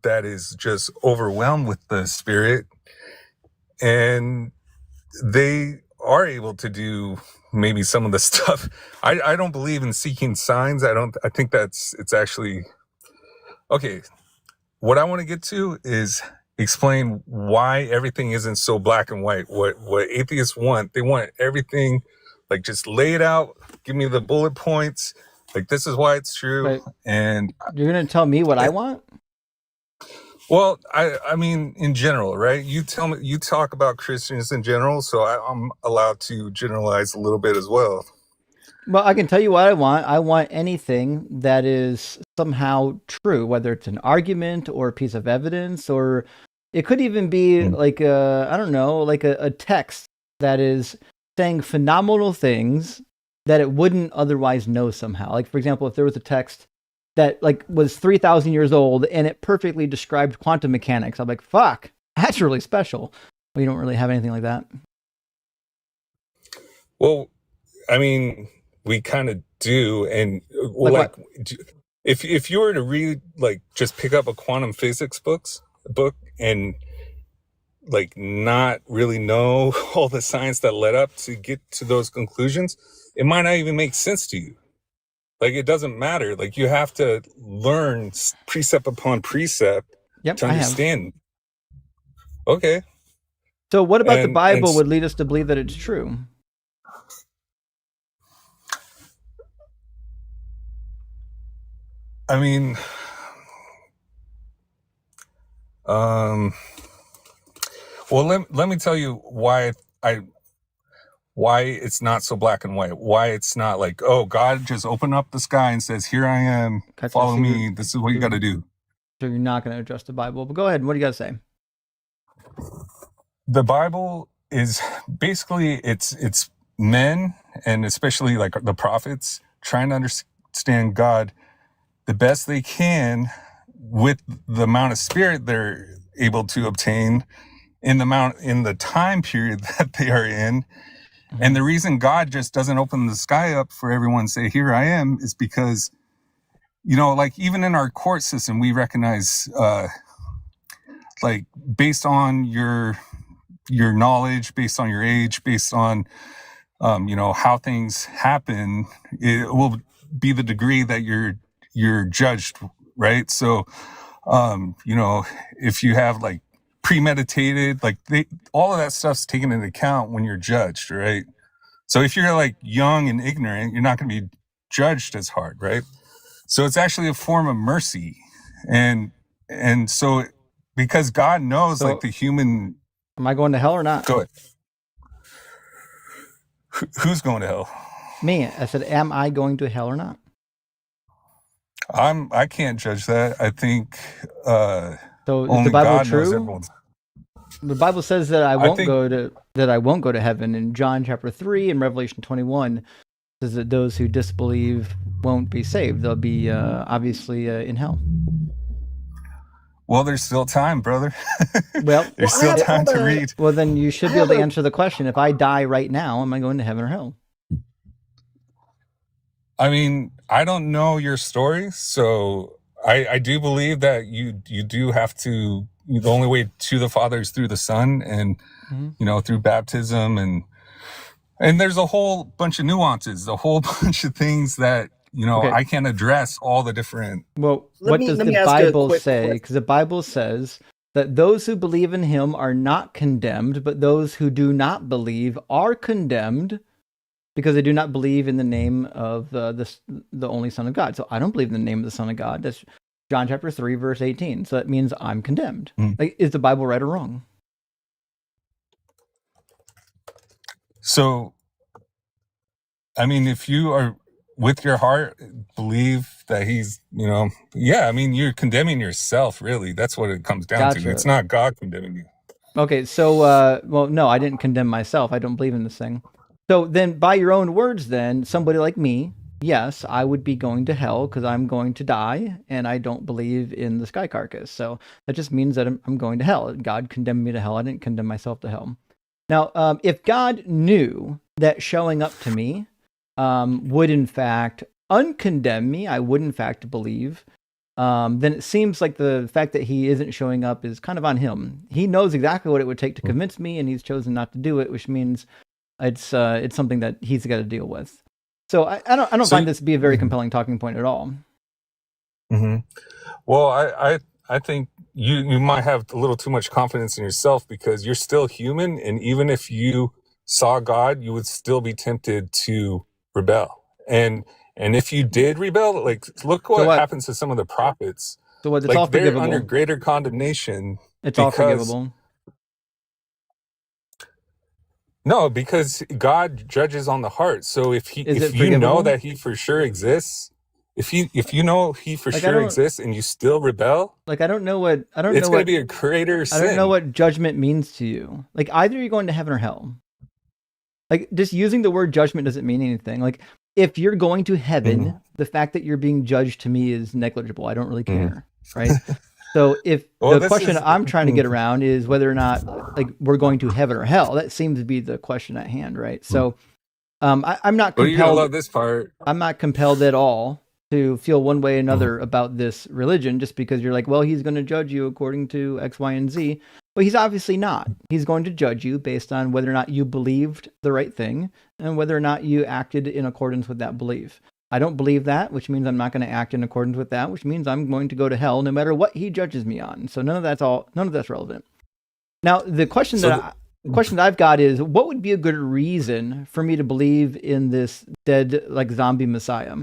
that is just overwhelmed with the Spirit, and they are able to do maybe some of the stuff. I don't believe in seeking signs. I think it's actually okay. What I want to get to is explain why everything isn't so black and white. What atheists want, they want everything like just lay it out, give me the bullet points, like this is why it's true. Right. And You're gonna tell me what I want? well, I mean, in general, right? You tell me, you talk about Christians in general, so I'm allowed to generalize a little bit as well. Well, I can tell you what I want. I want anything that is somehow true, whether it's an argument or a piece of evidence, or it could even be like I don't know, like a text that is saying phenomenal things that it wouldn't otherwise know somehow. Like, for example, if there was a text that like was 3,000 years old and it perfectly described quantum mechanics, I'm like, fuck, that's really special. But you don't really have anything like that. Well, I mean, we kind of do, and well, Like if you were to read, like, just pick up a quantum physics book and like not really know all the science that led up to get to those conclusions, it might not even make sense to you. Like, it doesn't matter. Like, you have to learn precept upon precept to understand. Okay. So what about the Bible would lead us to believe that it's true? I mean, well, let me tell you why it's not so black and white. Why it's not like, oh, God just opened up the sky and says, "Here I am, follow me. This is what you got to do." So you're not going to address the Bible, but go ahead. What do you got to say? The Bible is basically it's men, and especially like the prophets, trying to understand God the best they can with the amount of spirit they're able to obtain in the time period that they are in. Mm-hmm. And the reason God just doesn't open the sky up for everyone to say, "Here I am," is because, you know, like even in our court system, we recognize, like based on your knowledge, based on your age, based on, you know, how things happen, it will be the degree that you're judged, right? So, you know, if you have like premeditated, like all of that stuff's taken into account when you're judged, right? So if you're like young and ignorant, you're not going to be judged as hard, right? So it's actually a form of mercy. And so because God knows, like the human... Am I going to hell or not? Go ahead. Who's going to hell? Me. I said, am I going to hell or not? I can't judge that. I think so only is the Bible God true? knows everyone's. The Bible says that I won't go to heaven. In John chapter 3 and Revelation 21 says that those who disbelieve won't be saved. They'll be obviously in hell. Well, there's still time, brother. Well, there's still time to read. Well, then you should be able to answer the question. If I die right now, am I going to heaven or hell? I mean, I don't know your story, so I do believe that you do have to. The only way to the Father is through the Son, and you know, through baptism, and there's a whole bunch of nuances, a whole bunch of things that, you know, I can't address all the different. Well, what does the Bible say? Because the Bible says that those who believe in Him are not condemned, but those who do not believe are condemned, because they do not believe in the name of the only Son of God. So I don't believe in the name of the Son of God. That's John chapter 3, verse 18. So that means I'm condemned. Like, is the Bible right or wrong? So, I mean, if you are with your heart believe that he's, I mean, you're condemning yourself, really. That's what it comes down to. Gotcha. It's not God condemning you. Okay, so well, no, I didn't condemn myself. I don't believe in this thing. So then, by your own words, then somebody like me, yes, I would be going to hell because I'm going to die, and I don't believe in the sky carcass. So that just means that I'm going to hell. God condemned me to hell. I didn't condemn myself to hell. Now, if God knew that showing up to me would in fact uncondemn me, I would in fact believe, then it seems like the fact that he isn't showing up is kind of on him. He knows exactly what it would take to convince me, and he's chosen not to do it, which means it's something that he's got to deal with. So I don't find this to be a very compelling talking point at all. Mm-hmm. Well, I think you might have a little too much confidence in yourself because you're still human, and even if you saw God, you would still be tempted to rebel. And if you did rebel, like look what happens to some of the prophets. So what? It's like all they're forgivable. under greater condemnation. It's all forgivable. No, because God judges on the heart. So if you know that he for sure exists, if you know he for sure exists and you still rebel, like I don't know it's going to be a greater sin. I don't know what judgment means to you. Like either you're going to heaven or hell. Like just using the word judgment doesn't mean anything. Like if you're going to heaven, the fact that you're being judged to me is negligible. I don't really care, right? So if the question I'm trying to get around is whether or not like we're going to heaven or hell, that seems to be the question at hand, right? So I'm not compelled. Well, you're gonna love this part. I'm not compelled at all to feel one way or another about this religion just because you're like, well, he's going to judge you according to X, Y, and Z. But he's obviously not. He's going to judge you based on whether or not you believed the right thing and whether or not you acted in accordance with that belief. I don't believe that, which means I'm not going to act in accordance with that, which means I'm going to go to hell no matter what he judges me on. So none of that's relevant. Now, the question that I've got is, what would be a good reason for me to believe in this dead, like zombie Messiah?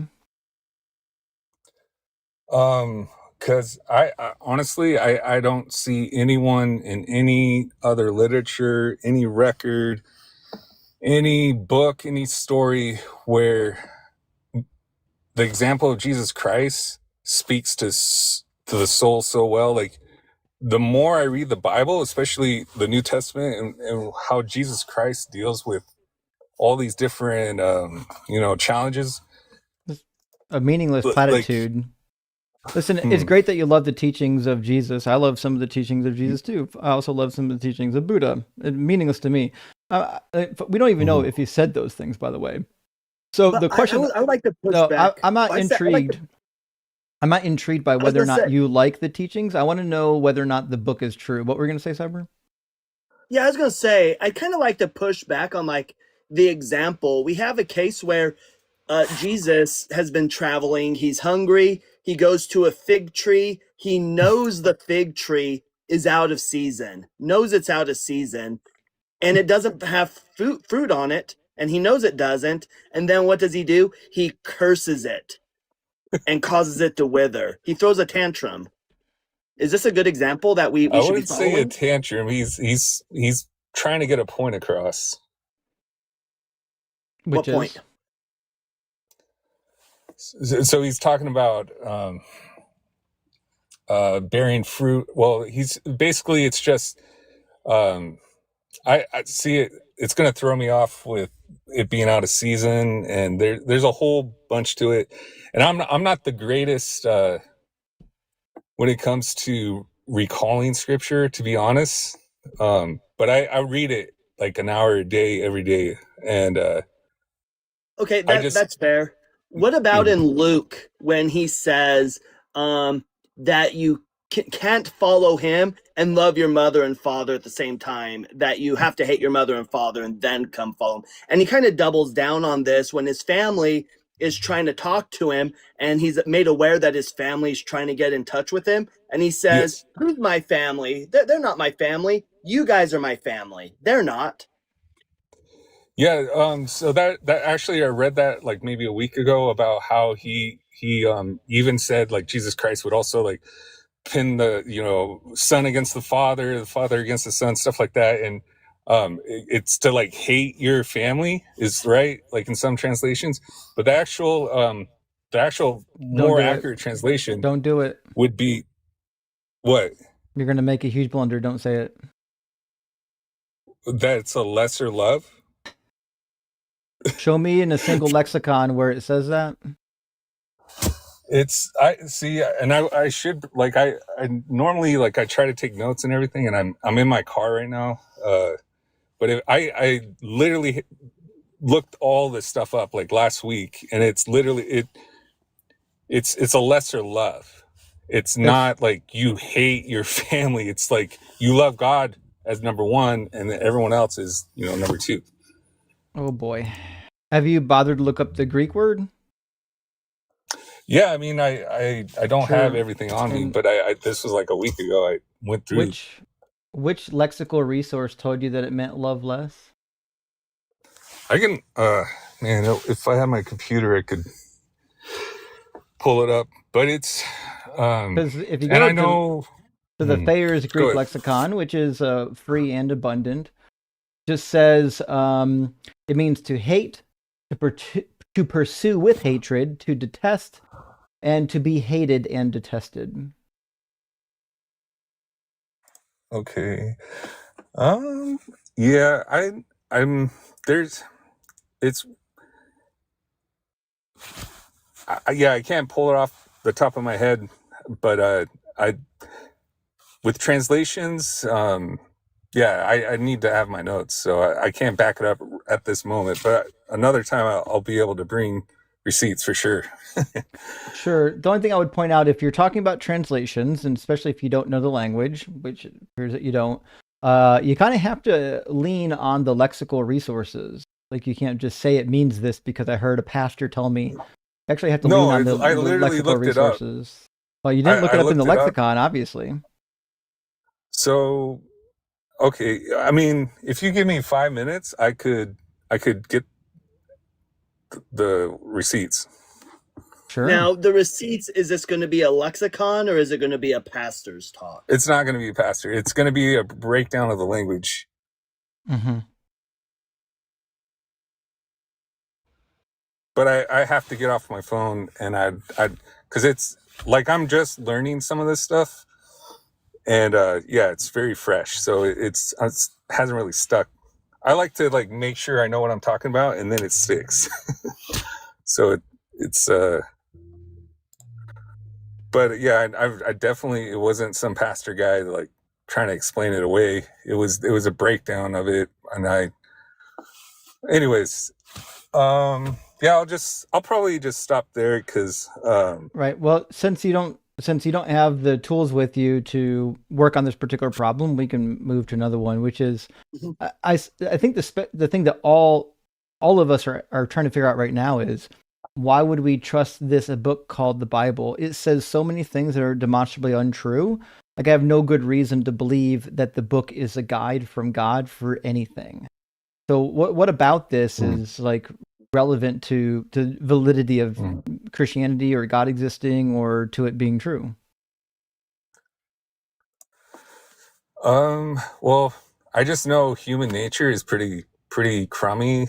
Because I honestly, I don't see anyone in any other literature, any record, any book, any story where the example of Jesus Christ speaks to the soul so well. Like the more I read the Bible, especially the New Testament, and how Jesus Christ deals with all these different, challenges. A meaningless platitude. Listen, it's great that you love the teachings of Jesus. I love some of the teachings of Jesus too. I also love some of the teachings of Buddha. It's meaningless to me. We don't even know if he said those things, by the way. So the question, I would like to push back. I'm not intrigued. I'm not intrigued by whether or not you like the teachings. I want to know whether or not the book is true. What were you going to say, Cyber? Yeah, I was going to say, I'd kind of like to push back on like the example. We have a case where Jesus has been traveling. He's hungry. He goes to a fig tree. He knows the fig tree is out of season, knows it's out of season, and it doesn't have fruit on it. And he knows it doesn't. And then what does he do? He curses it and causes it to wither. He throws a tantrum. Is this a good example that we should be following? I wouldn't say a tantrum. He's trying to get a point across. What point? So he's talking about bearing fruit. Well, he's basically, it's just I see it. It's going to throw me off with it being out of season, and there's a whole bunch to it. And I'm not the greatest when it comes to recalling scripture, to be honest. But I read it like an hour a day, every day, and okay, that's fair. What about in Luke when he says that you can't follow him and love your mother and father at the same time, that you have to hate your mother and father and then come follow him? And he kind of doubles down on this when his family is trying to talk to him and he's made aware that his family is trying to get in touch with him. And he says, who's my family? They're not my family. You guys are my family. They're not. Yeah, so that actually I read that like maybe a week ago about how he even said like Jesus Christ would also like pin the son against the father against the son, stuff like that. And It's to like hate your family is right, like in some translations, but the actual more accurate translation Don't do it. would be what? You're gonna make a huge blunder. Don't say it. That's a lesser love. Show me in a single lexicon where it says that. It's I see, and I should like I normally like I try to take notes and everything, and I'm in my car right now. But if I literally looked all this stuff up like last week, and it's literally it's a lesser love. It's not like you hate your family. It's like you love God as number one, and then everyone else is number two. Oh boy, have you bothered to look up the Greek word? Yeah, I mean, I don't have everything on me, but I this was like a week ago. I went through. Which lexical resource told you that it meant love less? I can, man, if I had my computer, I could pull it up. But it's, because if you and go I know to the Thayer's Greek lexicon, which is free and abundant, just says it means to hate, to pursue with hatred, to detest, and to be hated and detested. Okay. Yeah, I'm there's it's yeah, I can't pull it off the top of my head, but I with translations, yeah, I need to have my notes, so I can't back it up at this moment, but another time I'll be able to bring receipts for sure. Sure. The only thing I would point out, if you're talking about translations, and especially if you don't know the language, which it appears that you don't, you kind of have to lean on the lexical resources. Like you can't just say it means this because I heard a pastor tell me. You actually have to lean on the lexical resources. Well, you didn't look it up in the lexicon, obviously. So, okay, I mean, if you give me 5 minutes, I could get the receipts. Sure. Now, the receipts, is this going to be a lexicon or is it going to be a pastor's talk? It's not going to be a pastor. It's going to be a breakdown of the language. Mm-hmm. But I have to get off my phone, and I because it's like I'm just learning some of this stuff, and yeah, it's very fresh, so it hasn't really stuck. I like to like make sure I know what I'm talking about, and then it sticks. So it's but yeah, I definitely, it wasn't some pastor guy like trying to explain it away. It was a breakdown of it, and anyways, yeah, I'll probably just stop there because right. Well, since you don't have the tools with you to work on this particular problem, we can move to another one, which is I think the thing that all of us are trying to figure out right now is, why would we trust a book called the Bible? It says so many things that are demonstrably untrue. Like, I have no good reason to believe that the book is a guide from God for anything. So what about this is like relevant to the validity of Christianity or God existing or to it being true? Well, I just know human nature is pretty crummy.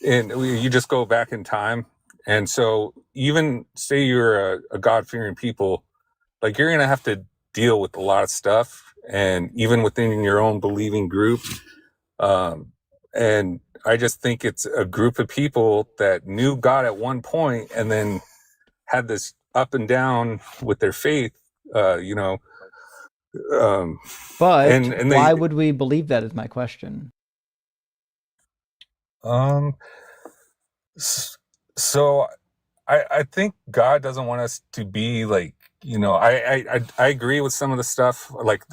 And you just go back in time. And so even say you're a God-fearing people, like you're going to have to deal with a lot of stuff, and even within your own believing group. And I just think it's a group of people that knew God at one point and then had this up and down with their faith, But and why would we believe that is my question. So I think God doesn't want us to be like, I agree with some of the stuff, like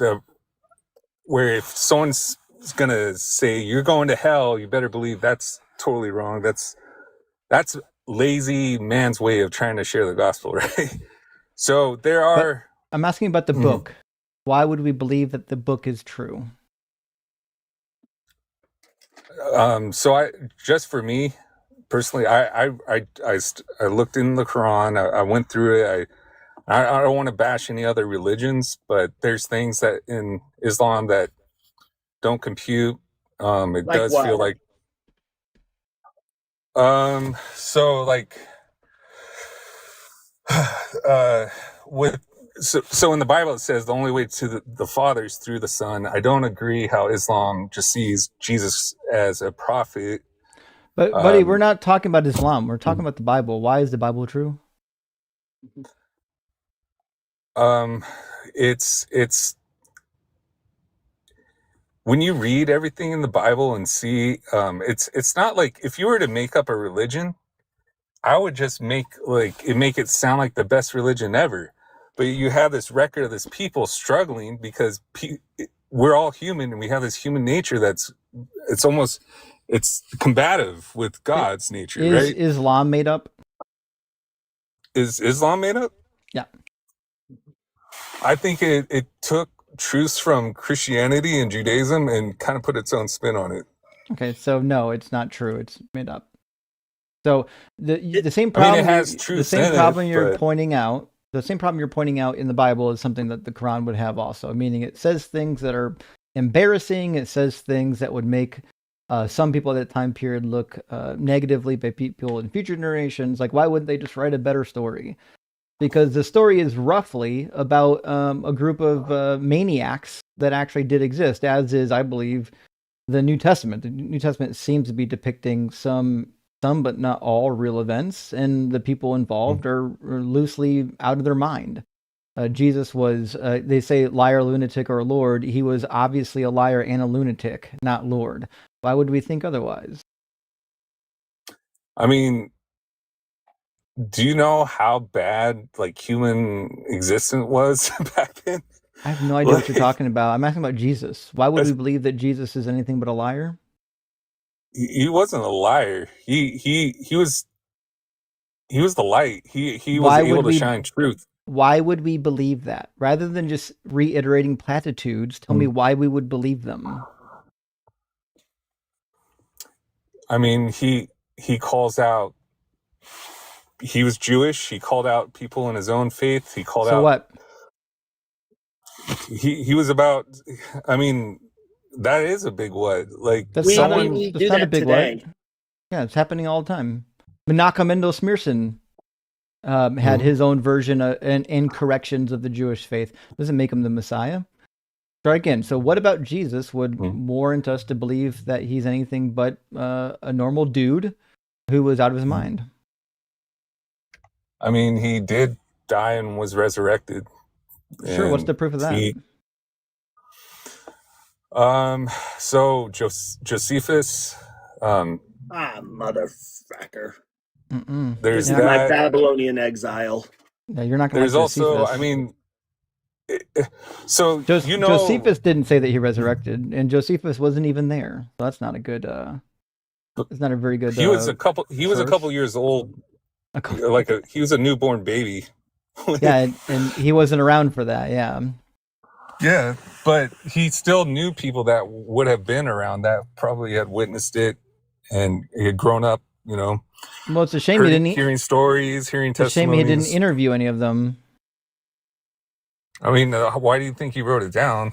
where if someone's gonna say you're going to hell, you better believe that's totally wrong. That's lazy man's way of trying to share the gospel, right? So there are. But I'm asking about the book. Why would we believe that the book is true? So just for me personally, I looked in the Quran. I went through it. I don't want to bash any other religions, but there's things that in Islam that don't compute. It Like does what? feel like so like with so in the Bible it says the only way to the Father is through the Son. I don't agree how Islam just sees Jesus as a prophet. But buddy, we're not talking about Islam. We're talking about the Bible. Why is the Bible true? It's when you read everything in the Bible and see, it's not like if you were to make up a religion, I would just make it sound like the best religion ever. But you have this record of this people struggling because we're all human and we have this human nature it's combative with God's nature, right? Is Islam made up? Is Islam made up? Yeah. I think it took truths from Christianity and Judaism and kind of put its own spin on it. Okay, so no, it's not true. It's made up. So the same problem, it has truth in it, you're but pointing out, the same problem you're pointing out in the Bible is something that the Quran would have also. Meaning, it says things that are embarrassing. It says things that would make some people at that time period look negatively by people in future generations. Like, why wouldn't they just write a better story? Because the story is roughly about a group of maniacs that actually did exist, as is, I believe, the New Testament. The New Testament seems to be depicting some but not all real events, and the people involved are loosely out of their mind. Jesus was, they say, liar, lunatic, or Lord. He was obviously a liar and a lunatic, not Lord. Why would we think otherwise? I mean, do you know how bad human existence was back then? I have no idea what you're talking about. I'm asking about Jesus. Why would we believe that Jesus is anything but a liar? He wasn't a liar. He was the light. He was able to shine truth. Why would we believe that? Rather than just reiterating platitudes, tell me why we would believe them. I mean, he calls out. He was Jewish. He called out people in his own faith. He called out. So what? He was about. I mean, that is a big what. That's not a big what. Yeah, it's happening all the time. Menachem Mendel Schneerson had his own version and corrections of the Jewish faith. Doesn't make him the Messiah. Try again. So what about Jesus would warrant us to believe that he's anything but a normal dude who was out of his mind? I mean, he did die and was resurrected. Sure. What's the proof of that? So Josephus. Motherfucker. There's that. My Babylonian exile. No, you're not going to. There's also, I mean, so Josephus didn't say that he resurrected, and Josephus wasn't even there. So that's not a good. It's not a very good. He was a couple. He was a couple years old. He was a newborn baby. Yeah, and he wasn't around for that. Yeah. Yeah, but he still knew people that would have been around that probably had witnessed it, and he had grown up. Well, it's a shame he didn't hearing stories, hearing testimonies. It's a shame he didn't interview any of them. I mean, why do you think he wrote it down?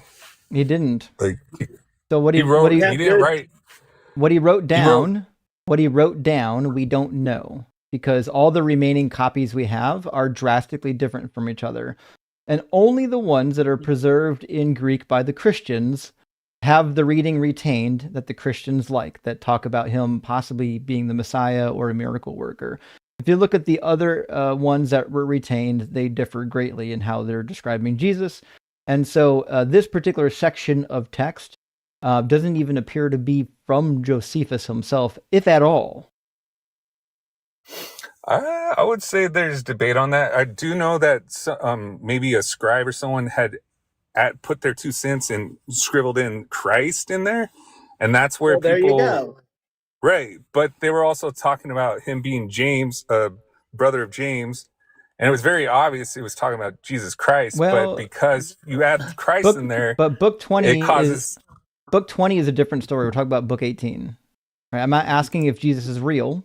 He didn't. So what he wrote, he didn't write. What he wrote down, we don't know, because all the remaining copies we have are drastically different from each other. And only the ones that are preserved in Greek by the Christians have the reading retained that the Christians like, that talk about him possibly being the Messiah or a miracle worker. If you look at the other ones that were retained, they differ greatly in how they're describing Jesus. And so this particular section of text doesn't even appear to be from Josephus himself, if at all. I would say there's debate on that. I do know that maybe a scribe or someone had put their 2 cents and scribbled in Christ in there, and that's where there people. You go. Right, but they were also talking about him being James, brother of James, and it was very obvious it was talking about Jesus Christ. Well, but because you add Christ in there, but book 20 it causes. Book 20 is a different story. We're talking about book 18. Right? I'm not asking if Jesus is real.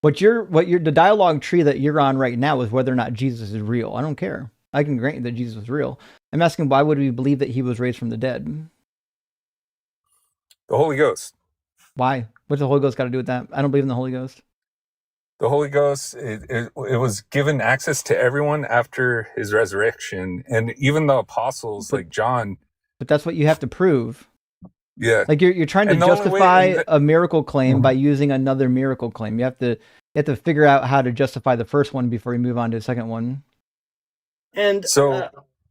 The dialogue tree that you're on right now is whether or not Jesus is real. I don't care. I can grant you that Jesus was real. I'm asking, why would we believe that he was raised from the dead? The Holy Ghost. Why? What's the Holy Ghost got to do with that? I don't believe in the Holy Ghost. The Holy Ghost, it was given access to everyone after his resurrection. And even the apostles, like John. But that's what you have to prove. Yeah. Like you're trying to justify a miracle claim by using another miracle claim. You have to figure out how to justify the first one before you move on to the second one. And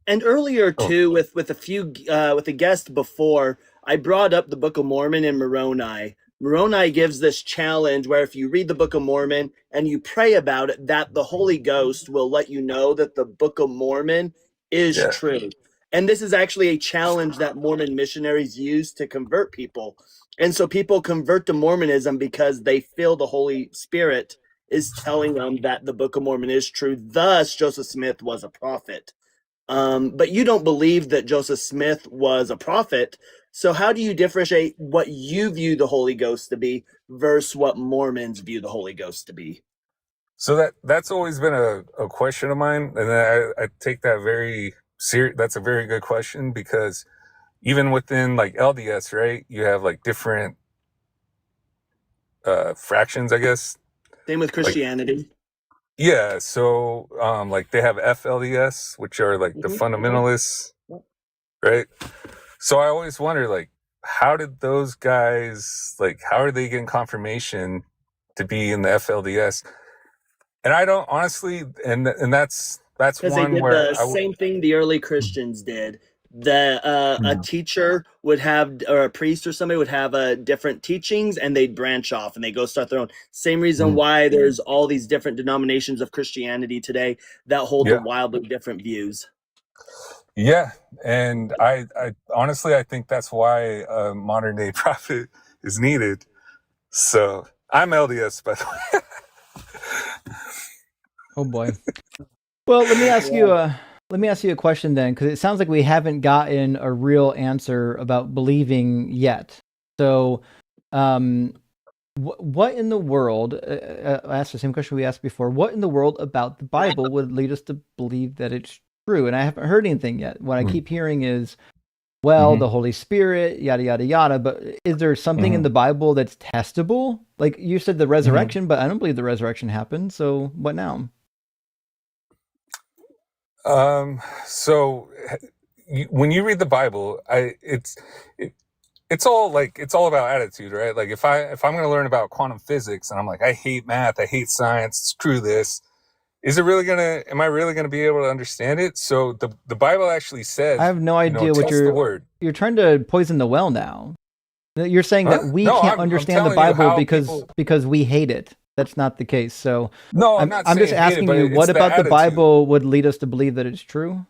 and earlier too, with a guest before, I brought up the Book of Mormon and Moroni. Moroni gives this challenge where if you read the Book of Mormon and you pray about it, that the Holy Ghost will let you know that the Book of Mormon is true. And this is actually a challenge that Mormon missionaries use to convert people. And so people convert to Mormonism because they feel the Holy Spirit is telling them that the Book of Mormon is true. Thus, Joseph Smith was a prophet. But you don't believe that Joseph Smith was a prophet. So how do you differentiate what you view the Holy Ghost to be versus what Mormons view the Holy Ghost to be? So that's always been a question of mine. And I take that very serious. That's a very good question, because even within like LDS, right, you have like different fractions, I guess. Same with Christianity. Like, yeah. So like they have FLDS, which are like the fundamentalists, right? So I always wonder, like, how did those guys, like, how are they getting confirmation to be in the FLDS? And I don't honestly, and that's one where the same thing the early Christians did. A teacher would have, or a priest or somebody would have different teachings, and they'd branch off and they go start their own. Same reason why there's all these different denominations of Christianity today that hold the wildly different views. Yeah, and I honestly, I think that's why a modern day prophet is needed. So I'm LDS, by the way. Oh boy. Well, let me ask you a question then, because it sounds like we haven't gotten a real answer about believing yet. So, what in the world? I asked the same question we asked before. What in the world about the Bible would lead us to believe that it's true? And I haven't heard anything yet. What I keep hearing is, well, the Holy Spirit, yada yada yada. But is there something in the Bible that's testable? Like you said, the resurrection, but I don't believe the resurrection happened. So what now? So when you read the Bible, it's all about attitude, right? Like if I'm going to learn about quantum physics and I'm like, I hate math, I hate science, screw this. Am I really going to be able to understand it? So the Bible actually says, I have no idea what you're trying to poison the well now. You're saying that we can't understand the Bible because we hate it. That's not the case. So no, I'm just asking you, what about the Bible would lead us to believe that it's true?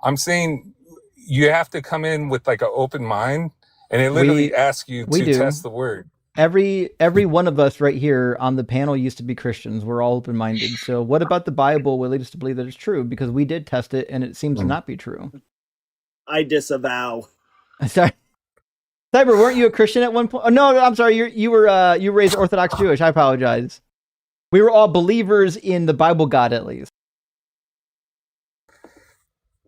I'm saying you have to come in with like an open mind, and it literally asks you to test the word. Every one of us right here on the panel used to be Christians. We're all open-minded. So what about the Bible would lead us to believe that it's true? Because we did test it, and it seems to not be true. I disavow. Sorry. Cyber, weren't you a Christian at one point? Oh, no, I'm sorry. You were raised Orthodox Jewish. I apologize. We were all believers in the Bible God, at least.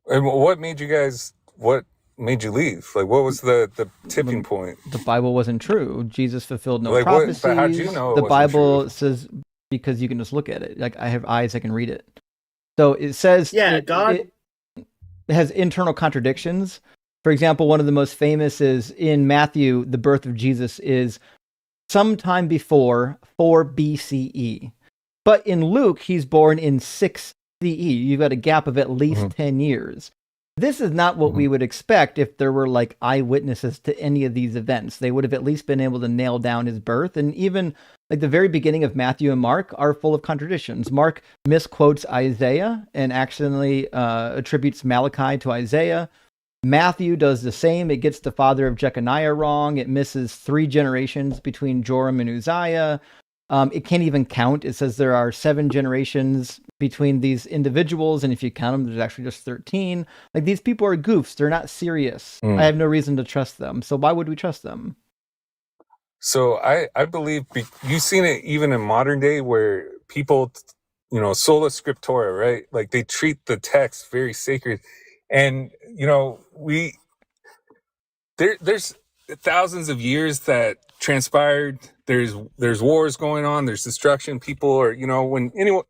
And what made you leave? Like, what was the tipping point? The Bible wasn't true. Jesus fulfilled no prophecies. But how'd you know the Bible says, because you can just look at it. Like, I have eyes, I can read it. So it says it has internal contradictions. For example, one of the most famous is in Matthew, the birth of Jesus is sometime before 4 BCE. But in Luke, he's born in 6 CE. You've got a gap of at least 10 years. This is not what we would expect if there were like eyewitnesses to any of these events. They would have at least been able to nail down his birth. And even like the very beginning of Matthew and Mark are full of contradictions. Mark misquotes Isaiah and accidentally attributes Malachi to Isaiah. Matthew does the same. It gets the father of Jeconiah wrong. It misses 3 generations between Joram and Uzziah. It can't even count. It says there are 7 generations between these individuals, and if you count them, there's actually just 13. Like, these people are goofs. They're not serious. I have no reason to trust them. So why would we trust them? So I believe you've seen it even in modern day where people, sola scriptura, right? Like they treat the text very sacred. And, there's thousands of years that transpired. There's wars going on. There's destruction. People are, when anyone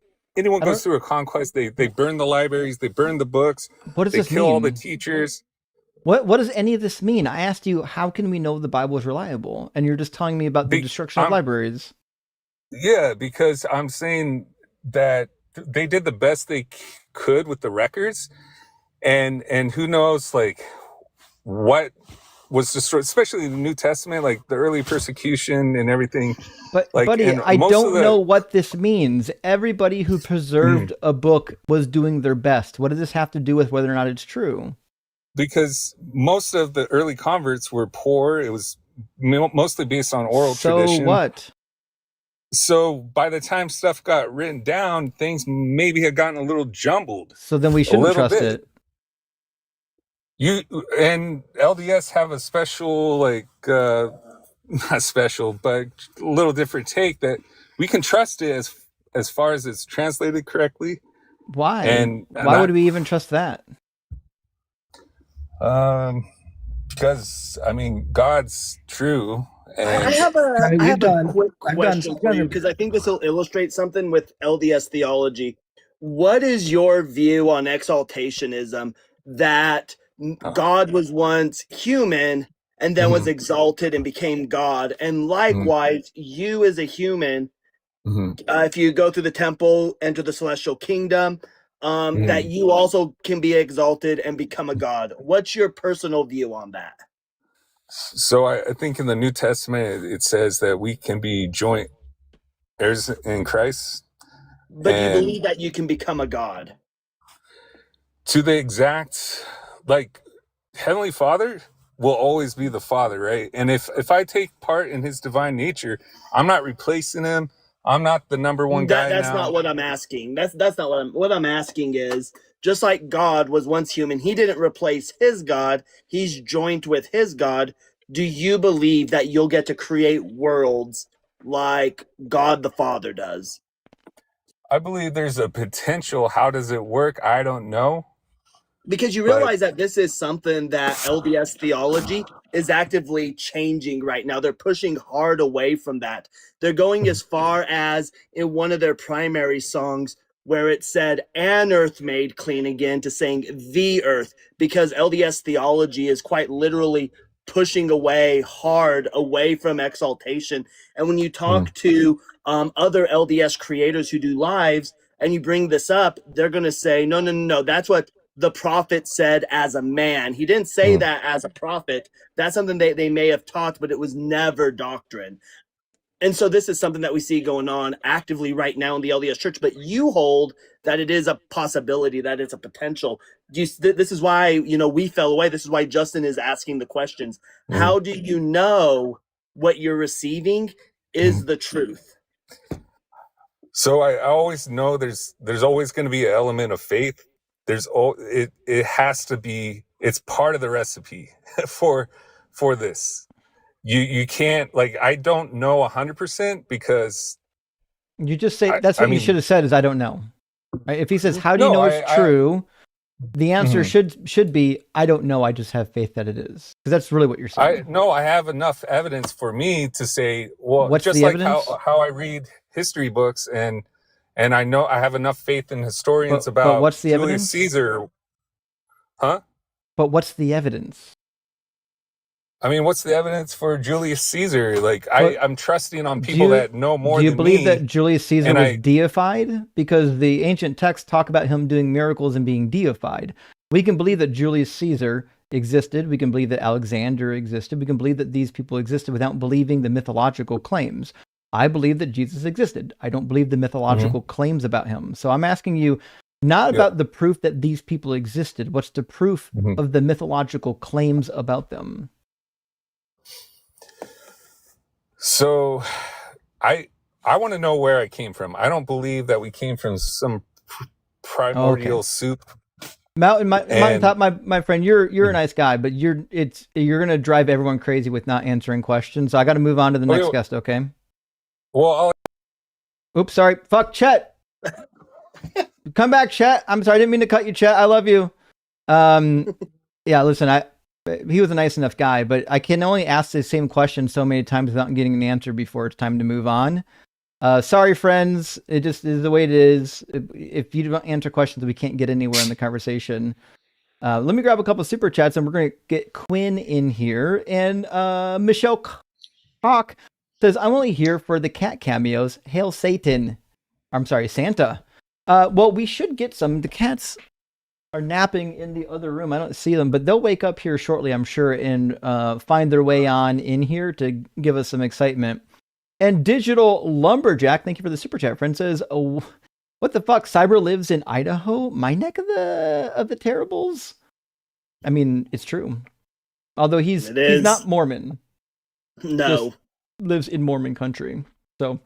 goes through a conquest, they burn the libraries, they burn the books, What does they this kill all the mean? teachers. What does any of this mean? I asked you, how can we know the Bible is reliable? And you're just telling me about the destruction of libraries. Yeah, because I'm saying that they did the best they could with the records, and who knows, like, what was destroyed, especially in the New Testament, like the early persecution and everything. But like, buddy, I don't know what this means. Everybody who preserved a book was doing their best. What does this have to do with whether or not it's true? Because most of the early converts were poor. It was mostly based on oral tradition. So what? So by the time stuff got written down, things maybe had gotten a little jumbled. So then we shouldn't trust it. You and LDS have a special, like, not special, but a little different take that we can trust it as far as it's translated correctly. Why? And why would we even trust that? Because God's true. And I have a quick question for you, because I think this will illustrate something with LDS theology. What is your view on exaltationism, that God was once human and then was exalted and became God? And likewise, you as a human, if you go through the temple, enter the celestial kingdom, that you also can be exalted and become a God. What's your personal view on that? So I think in the New Testament, it says that we can be joint heirs in Christ. But you believe that you can become a God? To the exact, like, Heavenly Father will always be the Father, right? And if I take part in his divine nature, I'm not replacing him. I'm not the number one guy. That's not what I'm asking. That's not what I'm asking is, just like God was once human, he didn't replace his God. He's joined with his God. Do you believe that you'll get to create worlds like God the Father does? I believe there's a potential. How does it work? I don't know. Because you realize that this is something that LDS theology is actively changing right now. They're pushing hard away from that. They're going as far as in one of their primary songs where it said, "An earth made clean again," to saying "the earth," because LDS theology is quite literally pushing hard away from exaltation. And when you talk to other LDS creators who do lives and you bring this up, they're going to say, no, that's what the prophet said as a man. He didn't say that as a prophet. That's something they may have taught, but it was never doctrine. And so this is something that we see going on actively right now in the LDS church, but you hold that it is a possibility, that it's a potential. This is why, we fell away. This is why Justin is asking the questions. How do you know what you're receiving is the truth? So I always know there's always going to be an element of faith. It has to be, it's part of the recipe for this. You can't, like, I don't know 100% because you just say that's what you should have said is I don't know. Right? If he says, how do you know it's true? The answer should be, I don't know. I just have faith that it is. Because that's really what you're saying. I have enough evidence for me to say, well, what's just the like evidence? how I read history books and I know I have enough faith in historians about but what's the Julius evidence? Caesar. Huh? But what's the evidence? I mean, what's the evidence for Julius Caesar? Like, I'm trusting on people that know more than me. Do you believe that Julius Caesar was deified? Because the ancient texts talk about him doing miracles and being deified. We can believe that Julius Caesar existed. We can believe that Alexander existed. We can believe that these people existed without believing the mythological claims. I believe that Jesus existed. I don't believe the mythological claims about him. So I'm asking you not about the proof that these people existed. What's the proof of the mythological claims about them? So I want to know where I came from. I don't believe that we came from some primordial soup. Mountain, my friend, you're a nice guy, but you're gonna drive everyone crazy with not answering questions. So I got to move on to the next guest. Okay. Well, oops, sorry. Fuck, Chet. Come back, Chet. I'm sorry, I didn't mean to cut you, Chet. I love you. Yeah, listen, he was a nice enough guy, but I can only ask the same question so many times without getting an answer before it's time to move on. Sorry, friends. It just is the way it is. If you don't answer questions, we can't get anywhere in the conversation. Let me grab a couple of super chats, and we're going to get Quinn in here. And Michelle Hawk says, I'm only here for the cat cameos. Hail Satan. I'm sorry, Santa. Well, we should get some. The cats are napping in the other room. I don't see them, but they'll wake up here shortly, I'm sure, and find their way on in here to give us some excitement. And Digital Lumberjack, thank you for the super chat, friend, says, oh, what the fuck? Cyber lives in Idaho? My neck of the terribles? I mean, it's true. Although he's not Mormon. No. Just lives in Mormon country. So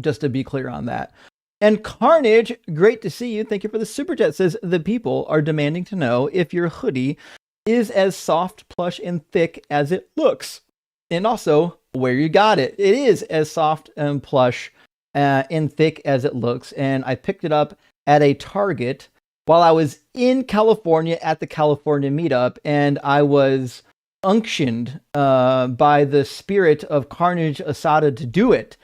just to be clear on that. And Carnage, great to see you. Thank you for the super chat. Says the people are demanding to know if your hoodie is as soft, plush, and thick as it looks. And also where you got it. It is as soft and plush and thick as it looks. And I picked it up at a Target while I was in California at the California meetup. And I was unctioned by the spirit of Carnage Asada to do it.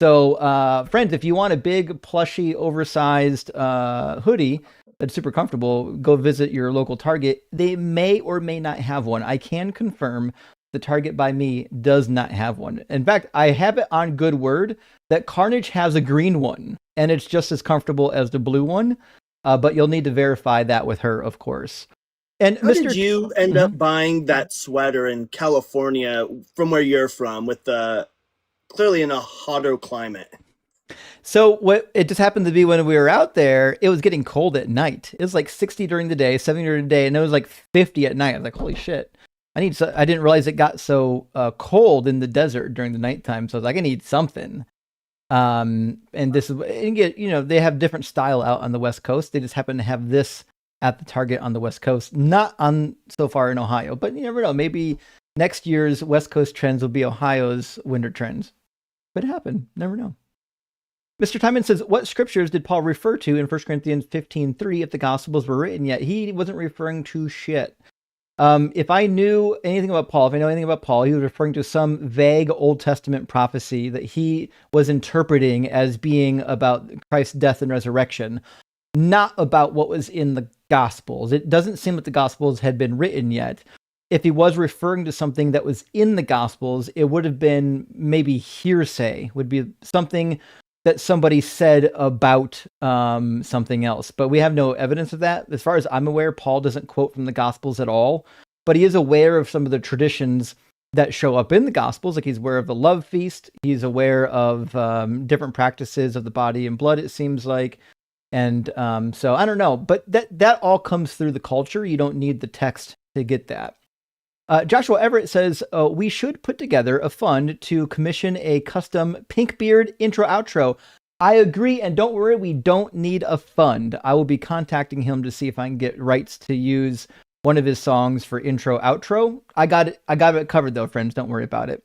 So, friends, if you want a big, plushy, oversized hoodie that's super comfortable, go visit your local Target. They may or may not have one. I can confirm the Target by me does not have one. In fact, I have it on good word that Carnage has a green one, and it's just as comfortable as the blue one. But you'll need to verify that with her, of course. And how did you end up buying that sweater in California from where you're from with the clearly in a hotter climate? So what it just happened to be when we were out there, it was getting cold at night. It was like 60 during the day, 70 during the day, and it was like 50 at night. I was like, holy shit. I didn't realize it got so cold in the desert during the nighttime. So I was like, I need something. And this is, they have different style out on the West Coast. They just happen to have this at the Target on the West Coast, not on so far in Ohio, but you never know. Maybe next year's West Coast trends will be Ohio's winter trends. Could happen. Never know. Mr. Timon says, what scriptures did Paul refer to in 1 Corinthians 15:3 if the Gospels were written yet? He wasn't referring to shit. If I knew anything about Paul, if I know anything about Paul, he was referring to some vague Old Testament prophecy that he was interpreting as being about Christ's death and resurrection, not about what was in the Gospels. It doesn't seem that the Gospels had been written yet. If he was referring to something that was in the Gospels, it would have been maybe hearsay, would be something that somebody said about something else. But we have no evidence of that. As far as I'm aware, Paul doesn't quote from the Gospels at all, but he is aware of some of the traditions that show up in the Gospels. Like he's aware of the love feast. He's aware of different practices of the body and blood, it seems like. And so I don't know, but that all comes through the culture. You don't need the text to get that. Joshua Everett says, we should put together a fund to commission a custom Pinkbeard intro-outro. I agree, and don't worry, we don't need a fund. I will be contacting him to see if I can get rights to use one of his songs for intro-outro. I got it covered, though, friends. Don't worry about it.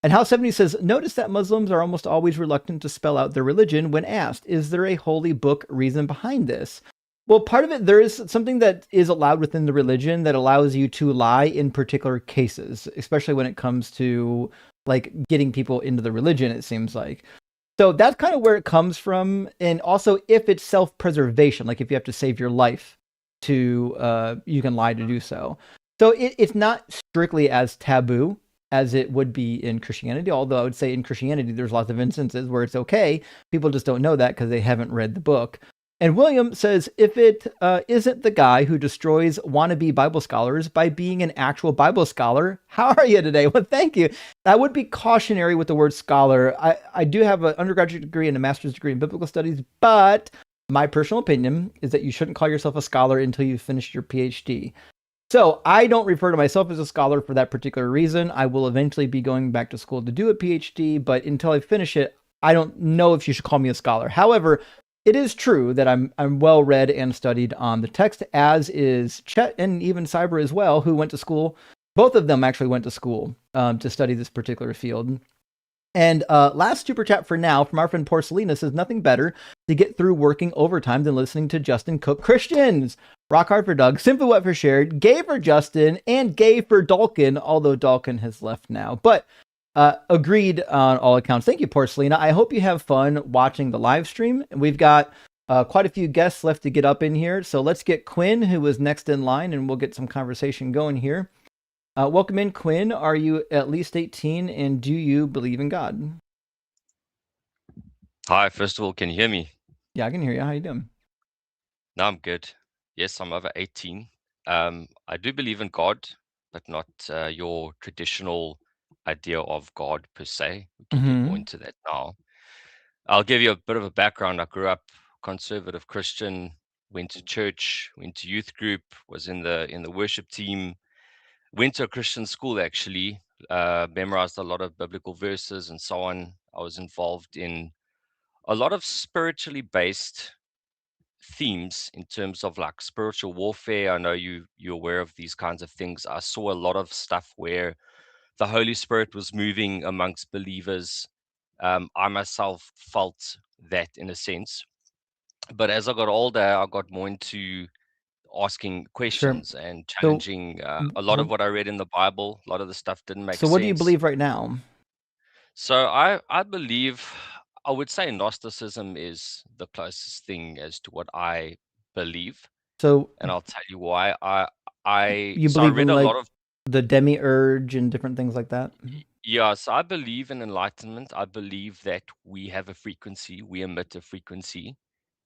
And House 70 says, notice that Muslims are almost always reluctant to spell out their religion when asked, is there a holy book reason behind this? Well, part of it, there is something that is allowed within the religion that allows you to lie in particular cases, especially when it comes to like getting people into the religion, it seems like. So that's kind of where it comes from. And also if it's self-preservation, like if you have to save your life to, you can lie to do so. So it's not strictly as taboo as it would be in Christianity. Although I would say in Christianity, there's lots of instances where it's okay. People just don't know that because they haven't read the book. And William says, if it isn't the guy who destroys wannabe Bible scholars by being an actual Bible scholar, how are you today? Well, thank you. I would be cautionary with the word scholar. I do have an undergraduate degree and a master's degree in biblical studies, but my personal opinion is that you shouldn't call yourself a scholar until you've finished your PhD. So I don't refer to myself as a scholar for that particular reason. I will eventually be going back to school to do a PhD, but until I finish it, I don't know if you should call me a scholar. However, it is true that I'm well read and studied on the text, as is Chet and even Cyber as well, who went to school. Both of them actually went to school to study this particular field. And last super chat for now from our friend Porcelina says, nothing better to get through working overtime than listening to Justin cook Christians. Rock hard for Doug, simply what for shared, gay for Justin, and gay for Dalkin, although Dalkin has left now. But agreed on all accounts. Thank you, Porcelina. I hope you have fun watching the live stream. We've got quite a few guests left to get up in here. So let's get Quinn, who was next in line, and we'll get some conversation going here. Welcome in, Quinn. Are you at least 18, and do you believe in God? Hi, first of all, can you hear me? Yeah, I can hear you. How you doing? No, I'm good. Yes, I'm over 18. I do believe in God, but not your traditional idea of God per se. We can get more into that now. I'll give you a bit of a background. I grew up conservative Christian, went to church, went to youth group, was in the worship team, went to a Christian school actually, memorized a lot of biblical verses and so on. I was involved in a lot of spiritually based themes in terms of like spiritual warfare. I know you're aware of these kinds of things. I saw a lot of stuff where the Holy Spirit was moving amongst believers. I myself felt that in a sense, but as I got older, I got more into asking questions and challenging a lot of what I read in the Bible. A lot of the stuff didn't make So sense. what do you believe right now? So I believe, I would say Gnosticism is the closest thing as to what I believe. So, and I'll tell you why. You So I believe read in a like lot of the demiurge and different things like that? yeah. So I believe in enlightenment. I believe that we have a frequency. We emit a frequency,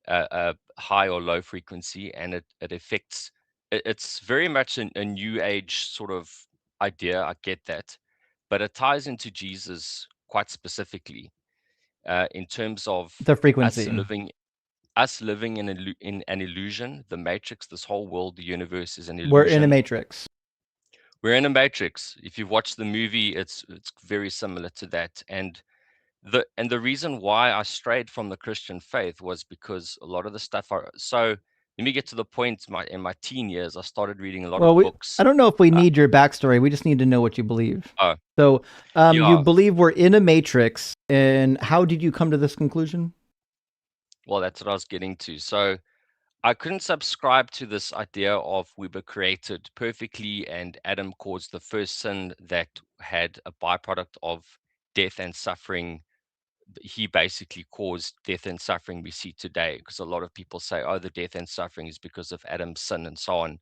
a high or low frequency, and it affects. It's very much a new age sort of idea. I get that, but it ties into Jesus quite specifically in terms of The frequency. us living in an illusion, the matrix. This whole world, the universe, is an illusion. We're in a matrix. We're in a matrix. If you've watched the movie, it's very similar to that. And the reason why I strayed from the Christian faith was because a lot of the stuff so let me get to the point. In my teen years, I started reading a lot of books. I don't know if we need your backstory. We just need to know what you believe. So you believe we're in a matrix, and how did you come to this conclusion? Well, that's what I was getting to. So I couldn't subscribe to this idea of we were created perfectly and Adam caused the first sin that had a byproduct of death and suffering. He basically caused death and suffering we see today, because a lot of people say, oh, the death and suffering is because of Adam's sin and so on.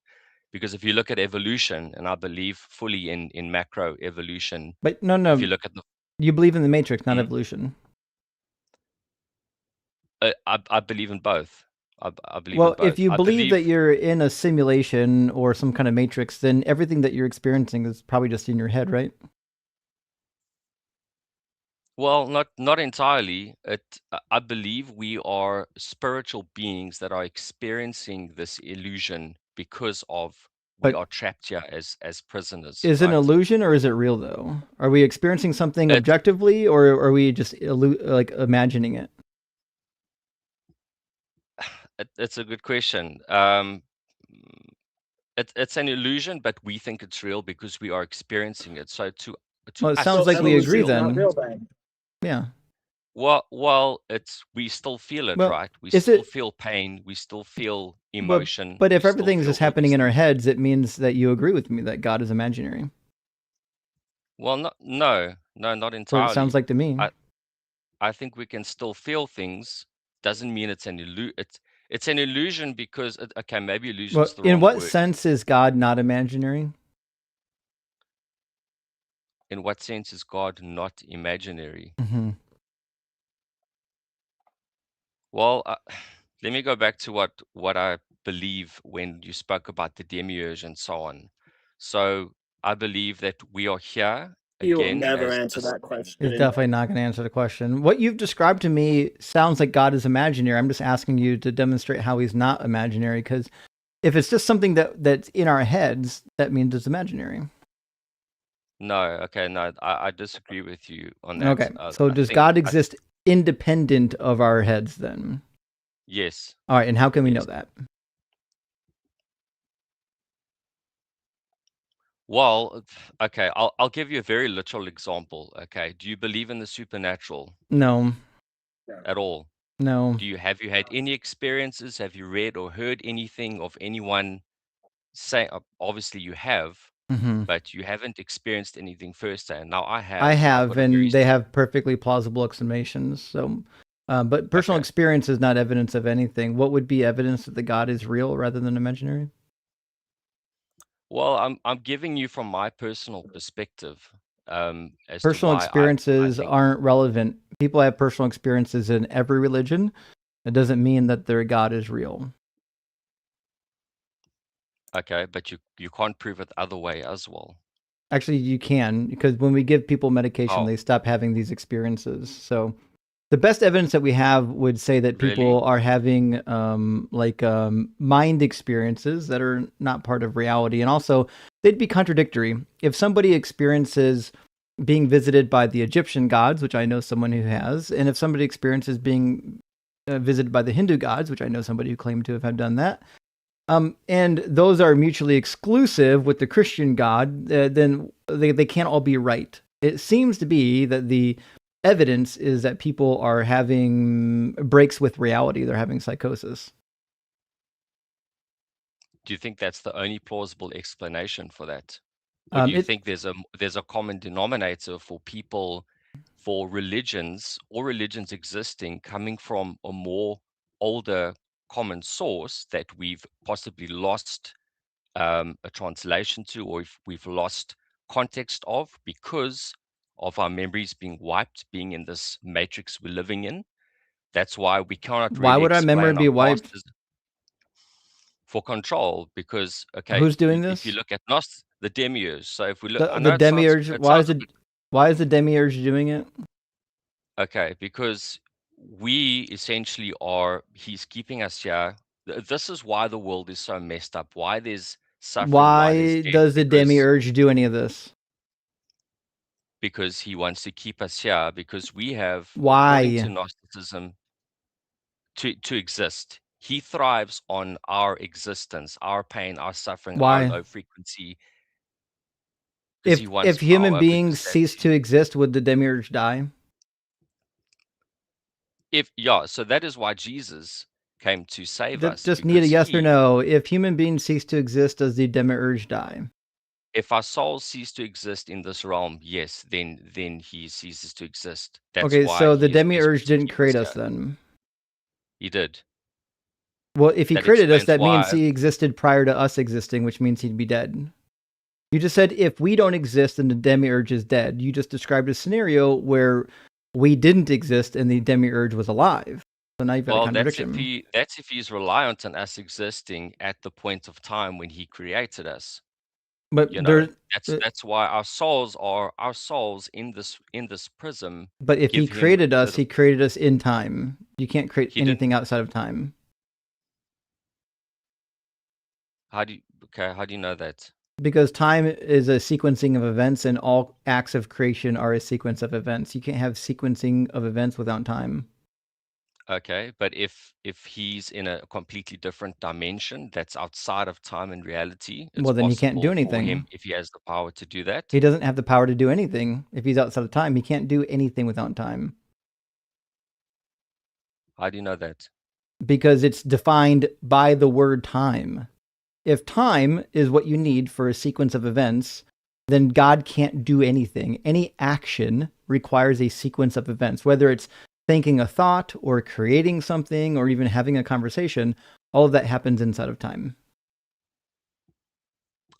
Because if you look at evolution, and I believe fully in macro evolution. But no, if you look at you believe in the matrix, not evolution. I believe in both. I believe well, in both. If you believe that you're in a simulation or some kind of matrix, then everything that you're experiencing is probably just in your head, right? Well, not entirely. I believe we are spiritual beings that are experiencing this illusion because of we are trapped here as prisoners. Is it an illusion or is it real though? Are we experiencing something objectively, or are we just like imagining it? It's a good question. It's an illusion, but we think it's real because we are experiencing it. So well, it sounds like we agree then. Yeah. Well, we still feel it, right? We still feel pain. We still feel emotion. But if everything's just happening in our heads, it means that you agree with me that God is imaginary. Well, no, not entirely. Well, it sounds like to me. I think we can still feel things. Doesn't mean it's an it's an illusion because okay, maybe illusion is the wrong word. In what sense is God not imaginary? In what sense is God not imaginary? Mm-hmm. Well, let me go back to what I believe when you spoke about the demiurge and so on. So I believe that we are here. He will never answer that question. He's definitely not going to answer the question. What you've described to me sounds like God is imaginary. I'm just asking you to demonstrate how he's not imaginary, because if it's just something that's in our heads, that means it's imaginary. No, okay, no, I disagree with you on that. Okay, so does God exist independent of our heads then? Yes. All right, and how can we know that? Well, okay, I'll give you a very literal example. Okay, do you believe in the supernatural? No. At all? No. Have you had any experiences? Have you read or heard anything of anyone say? Obviously, you have, Hmm. but you haven't experienced anything firsthand. Now, I have, I so I've have, got a very and they have perfectly plausible explanations. So, but personal okay. experience is not evidence of anything. What would be evidence that the God is real rather than imaginary? Well, I'm giving you from my personal perspective as to Personal why I experiences think. aren't relevant. People have personal experiences in every religion. It doesn't mean that their God is real. Okay, but you can't prove it other way as well. Actually, you can, because when we give people medication, Oh, they stop having these experiences. So the best evidence that we have would say that people really? are having mind experiences that are not part of reality. And also, they'd be contradictory. If somebody experiences being visited by the Egyptian gods, which I know someone who has, and if somebody experiences being visited by the Hindu gods, which I know somebody who claimed to have done that, and those are mutually exclusive with the Christian God, then they can't all be right. It seems to be that the evidence is that people are having breaks with reality. They're having psychosis. Do you think that's the only plausible explanation for that? Or do you think there's a common denominator for people, for religions or religions existing coming from a more older common source that we've possibly lost a translation to, or if we've lost context of because of our memories being wiped, being in this matrix we're living in? That's why we cannot Why really would our memory explain our be wiped? past for control, because okay, Who's doing if you this? look at the demiurge. So if we look, I The know demiurge. it sounds a bit Why is the demiurge doing it? okay, because we essentially are. He's keeping us here. This is why the world is so messed up. Why there's suffering. Why there's Why death. does the demiurge do any of this? Because he wants to keep us here. Because we have, according to Why? Gnosticism, to exist. He thrives on our existence, our pain, our suffering, our Why? low frequency, because he wants If human power, beings because cease to exist, would the demiurge die? so that is why Jesus came to save us, Just need a because yes or no. If human beings cease to exist, does the demiurge die? if our souls cease to exist in this realm, yes, then he ceases to exist. That's Okay, why so the he is desperate demiurge to didn't keep us create us here. then. He did. Well, if he That created us, explains that means why. he existed prior to us existing, which means he'd be dead. You just said if we don't exist, then the demiurge is dead. You just described a scenario where we didn't exist and the demiurge was alive. So now you've got a Well, contradiction. that's if he's reliant on us existing at the point of time when he created us. But You know, uh, that's why our souls in this prism but if he give him created us, little. he created us in time. You can't create He didn't. anything outside of time. How do you know that? Because time is a sequencing of events, and all acts of creation are a sequence of events. You can't have sequencing of events without time. Okay, but if he's in a completely different dimension that's outside of time and reality, it's Well, then he can't do possible for him, anything. if he has the power to do that. He doesn't have the power to do anything. If he's outside of time, he can't do anything without time. How do you know that? Because it's defined by the word time. If time is what you need for a sequence of events, then God can't do anything. Any action requires a sequence of events, whether it's thinking a thought or creating something or even having a conversation. All of that happens inside of time.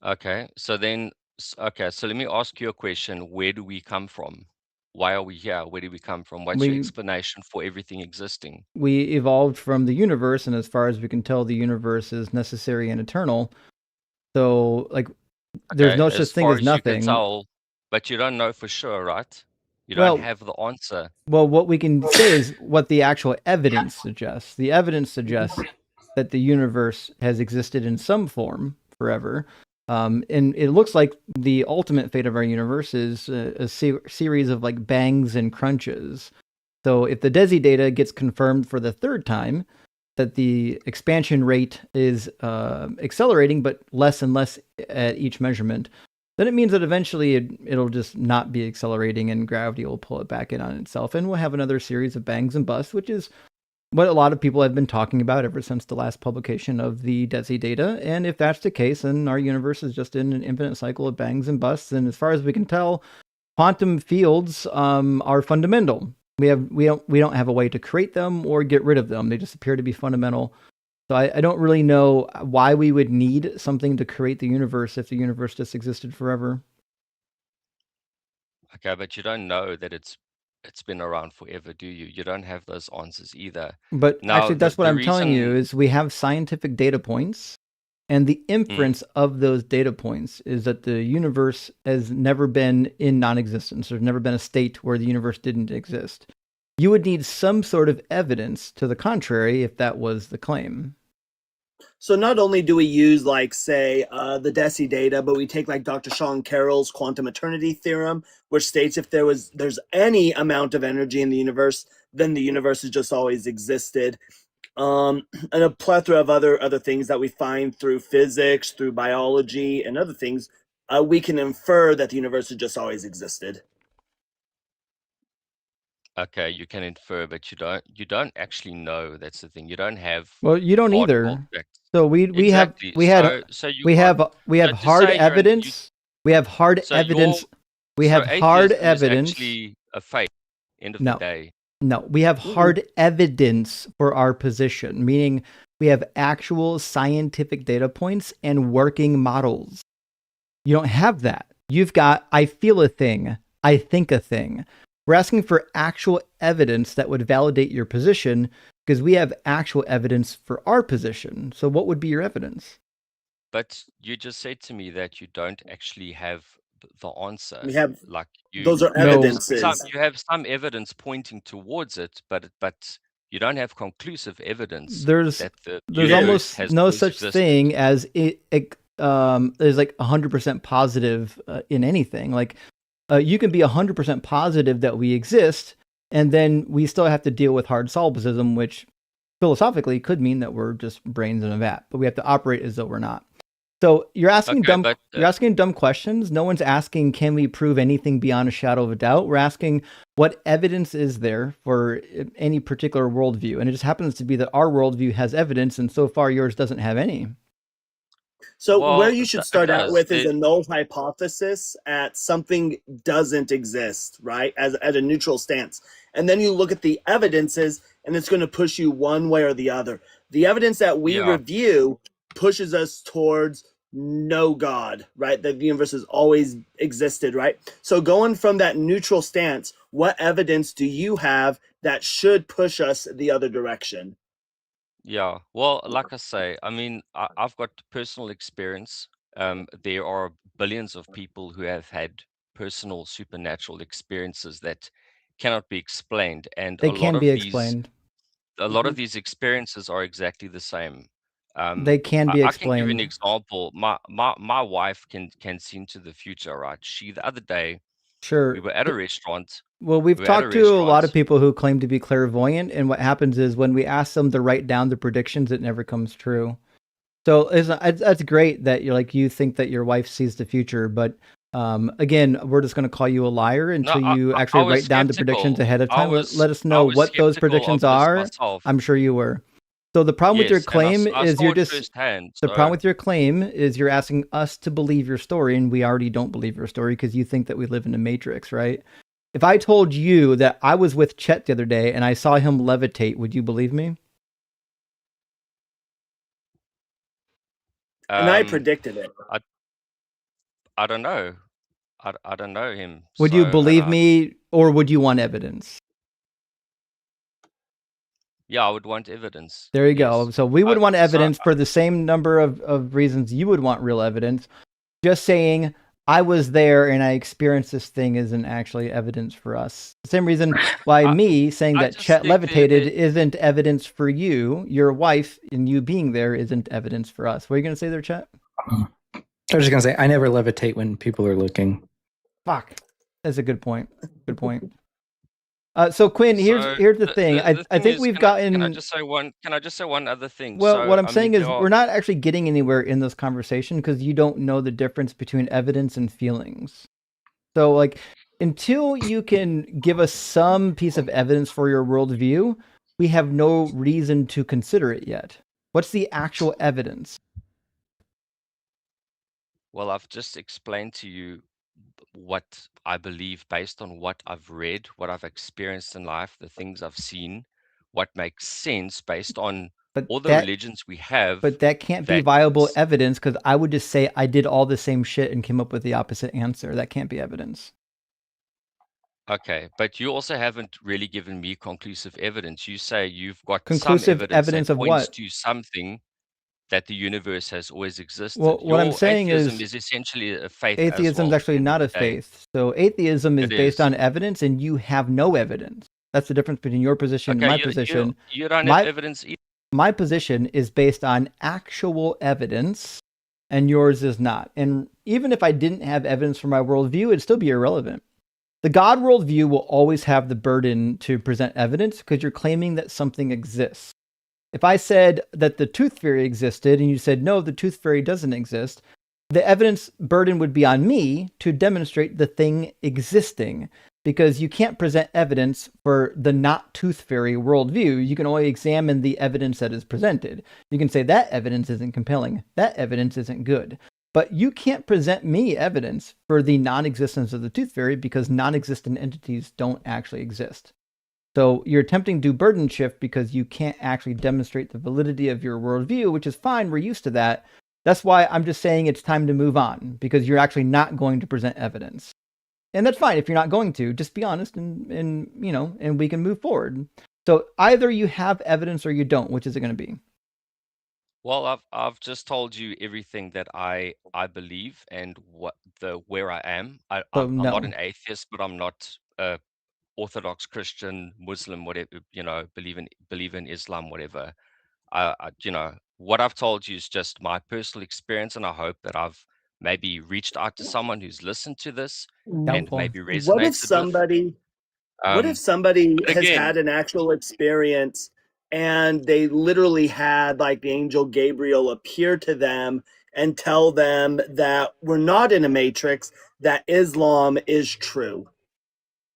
Okay, so let me ask you a question. Where do we come from? Why are we here? Where do we come from? What's your We explanation for everything existing? we evolved from the universe, and as far as we can tell, the universe is necessary and eternal. So, like, there's Okay, no such as thing far as as you can nothing. tell, but you don't know for sure, right? You don't Well, have the answer. Well, what we can say is what the actual evidence suggests. The evidence suggests that the universe has existed in some form forever. And it looks like the ultimate fate of our universe is a series of like bangs and crunches. So if the DESI data gets confirmed for the third time, that the expansion rate is accelerating, but less and less at each measurement, then it means that eventually it'll just not be accelerating and gravity will pull it back in on itself. And we'll have another series of bangs and busts, which is what a lot of people have been talking about ever since the last publication of the DESI data. And if that's the case, then our universe is just in an infinite cycle of bangs and busts. And as far as we can tell, quantum fields are fundamental. We don't have a way to create them or get rid of them. They just appear to be fundamental. So I don't really know why we would need something to create the universe if the universe just existed forever. Okay, but you don't know that it's been around forever, do you? You don't have those answers either. But Now, actually, that's what the I'm telling you reason, is we have scientific data points, and the inference of those data points is that the universe has never been in non-existence. There's never been a state where the universe didn't exist. You would need some sort of evidence to the contrary if that was the claim. So not only do we use, like, say, the DESI data, but we take like Dr. Sean Carroll's quantum eternity theorem, which states if there's any amount of energy in the universe, then the universe has just always existed. And a plethora of other things that we find through physics, through biology, and other things, we can infer that the universe has just always existed. okay, you can infer, but you don't actually know. That's the thing. You don't have Well, you don't hardcore either. facts. So we Exactly. So you can't. we have So to hard say you're an, you, evidence. We have hard so evidence. We so have hard atheism is evidence. actually a fake. End of the No, day. no, we have hard evidence for our position, meaning we have actual scientific data points and working models. You don't have that. You've got, I feel a thing, I think a thing. We're asking for actual evidence that would validate your position because we have actual evidence for our position. So what would be your evidence? But you just said to me that you don't actually have the answer. We have, Like those are No. evidences. you have some evidence pointing towards it, but you don't have conclusive evidence There's that the there's universe almost has no always such existed. thing as there's like 100% positive in anything. Like you can be 100% positive that we exist, and then we still have to deal with hard solipsism, which philosophically could mean that we're just brains in a vat, but we have to operate as though we're not. So you're asking Okay, but you're asking dumb questions. No one's asking, can we prove anything beyond a shadow of a doubt? We're asking, what evidence is there for any particular worldview? And it just happens to be that our worldview has evidence, and so far yours doesn't have any. So well, where you should it start out does. with is a null hypothesis at something doesn't exist, right? As at a neutral stance. And then you look at the evidences and it's going to push you one way or the other. The evidence that we Yeah. review pushes us towards no God, right? That the universe has always existed, right? So going from that neutral stance, what evidence do you have that should push us the other direction? Yeah. Well, like I say, I mean, I've got personal experience. There are billions of people who have had personal supernatural experiences that cannot be explained, and They can be explained. a lot of these experiences are exactly the same. They can be I can give you an explained. example. My wife can see into the future, right? The other day, Sure. we were at a restaurant. Well, we've We were at a talked to a lot of restaurant. people who claim to be clairvoyant, and what happens is when we ask them to write down the predictions, it never comes true. So that's great that you think that your wife sees the future, but again, we're just going to call you a liar No, until you I actually was write down the predictions skeptical. ahead of I time. was Let us I know was what those skeptical of predictions this are. myself. I'm sure you were. So the problem with your Yes, and claim I is saw you're it just firsthand. the problem So with your claim is you're asking us to believe your story, and we already don't believe your story because you think that we live in a matrix, right? If I told you that I was with Chet the other day and I saw him levitate, would you believe me? And I um, predicted it. I don't know. I don't know him. Would you So believe me, or would you want evidence? yeah, I would want evidence. There you Yes. go. So we would want So evidence for the same number of reasons you would want real evidence. Just saying I was there and I experienced this thing isn't actually evidence for us. The same reason why I me saying I that just Chet think levitated isn't evidence for you. Your wife and you being there isn't evidence for us. What are you going to say there, Chet? I was just going to say, I never levitate when people are looking. Fuck. That's a good point. Good point. So Quinn, here's the thing. I thing think is, we've can I gotten. just say one other thing? Well, So what I'm I saying mean, is we're not actually getting anywhere in this conversation because you don't know the difference between evidence and feelings. So, like, until you can give us some piece of evidence for your worldview, we have no reason to consider it yet? What's the actual evidence? Well, I've just explained to you what I believe based on what I've read, what I've experienced in life, the things I've seen, what makes sense based on But all the that religions we have. but that can't be that viable s- evidence, because I would just say I did all the same shit and came up with the opposite answer. That can't be evidence. Okay, but you also haven't really given me conclusive evidence. You say you've got some Conclusive evidence evidence that of points what? to something that the universe has always Well, existed. what I'm Your saying atheism is is essentially a faith as atheism is well, actually end of not the a day. faith. So atheism is It based is. on evidence, and you have no evidence. That's the difference between your position and Okay, my you position. you don't have My evidence either. my position is based on actual evidence, and yours is not. And even if I didn't have evidence for my worldview, it'd still be irrelevant. The God worldview will always have the burden to present evidence because you're claiming that something exists. If I said that the tooth fairy existed and you said, no, the tooth fairy doesn't exist, the evidence burden would be on me to demonstrate the thing existing, because you can't present evidence for the not tooth fairy worldview. You can only examine the evidence that is presented. You can say that evidence isn't compelling, that evidence isn't good. But you can't present me evidence for the non-existence of the tooth fairy because non-existent entities don't actually exist. So you're attempting to do burden shift because you can't actually demonstrate the validity of your worldview, which is fine. We're used to that. That's why I'm just saying it's time to move on, because you're actually not going to present evidence. And that's fine if you're not going to. Just be honest and we can move forward. So either you have evidence or you don't. Which is it going to be? Well, I've just told you everything that I believe and where I am. So I'm not no. an atheist, but I'm not a Orthodox Christian, Muslim, whatever, believe in Islam, whatever. What I've told you is just my personal experience, and I hope that I've maybe reached out to someone who's listened to this and Doubtful. maybe What if resonated with. somebody What if somebody But has again, had an actual experience and they literally had like the angel Gabriel appear to them and tell them that we're not in a matrix, that Islam is true?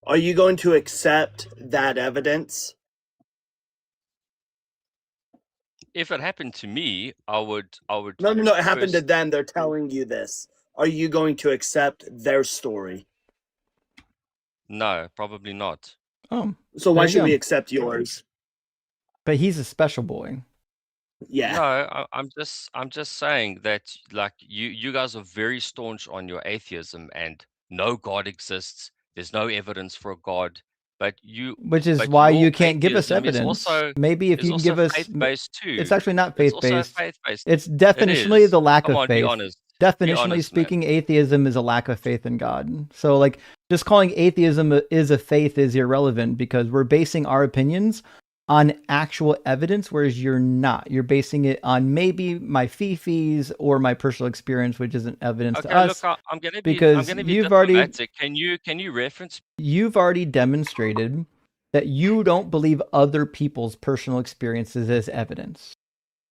Are you going to accept that evidence? if it happened to me, I would No, it happened to first. them. They're telling you this. Are you going to accept their story? No, probably not. Oh, So there why you should go. we accept yours? But he's a special boy. Yeah. No, I'm just saying that, like, you guys are very staunch on your atheism and no God exists. There's no evidence for a God, but Which is why your you can't give us atheism evidence. Maybe if you can give us, faith-based it's too. actually not It's also faith-based. faith-based. It's It definitionally is. the lack Come of on, be faith. honest. Be Definitionally honest, man. speaking, atheism is a lack of faith in God. So like just calling atheism is a faith is irrelevant, because we're basing our opinions on actual evidence, whereas you're not. You're basing it on maybe my fifis or my personal experience, which isn't evidence to Okay, look, us, I'm gonna be because diplomatic. Can you reference? you've already demonstrated that you don't believe other people's personal experiences as evidence.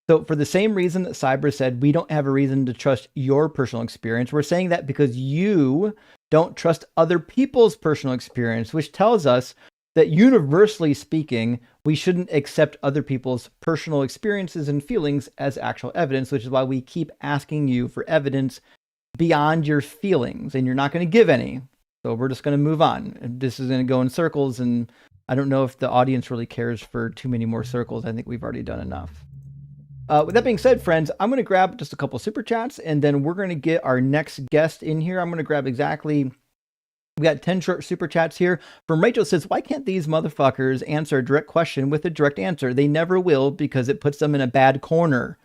So for the same reason that Cyber said, we don't have a reason to trust your personal experience, we're saying that because you don't trust other people's personal experience, which tells us that universally speaking, we shouldn't accept other people's personal experiences and feelings as actual evidence, which is why we keep asking you for evidence beyond your feelings, and you're not going to give any. So we're just going to move on. This is going to go in circles, and I don't know if the audience really cares for too many more circles. I think we've already done enough. With that being said, friends, I'm going to grab just a couple super chats, and then we're going to get our next guest in here. I'm going to grab we got 10 short super chats here. From Rachel says, why can't these motherfuckers answer a direct question with a direct answer? They never will, because it puts them in a bad corner.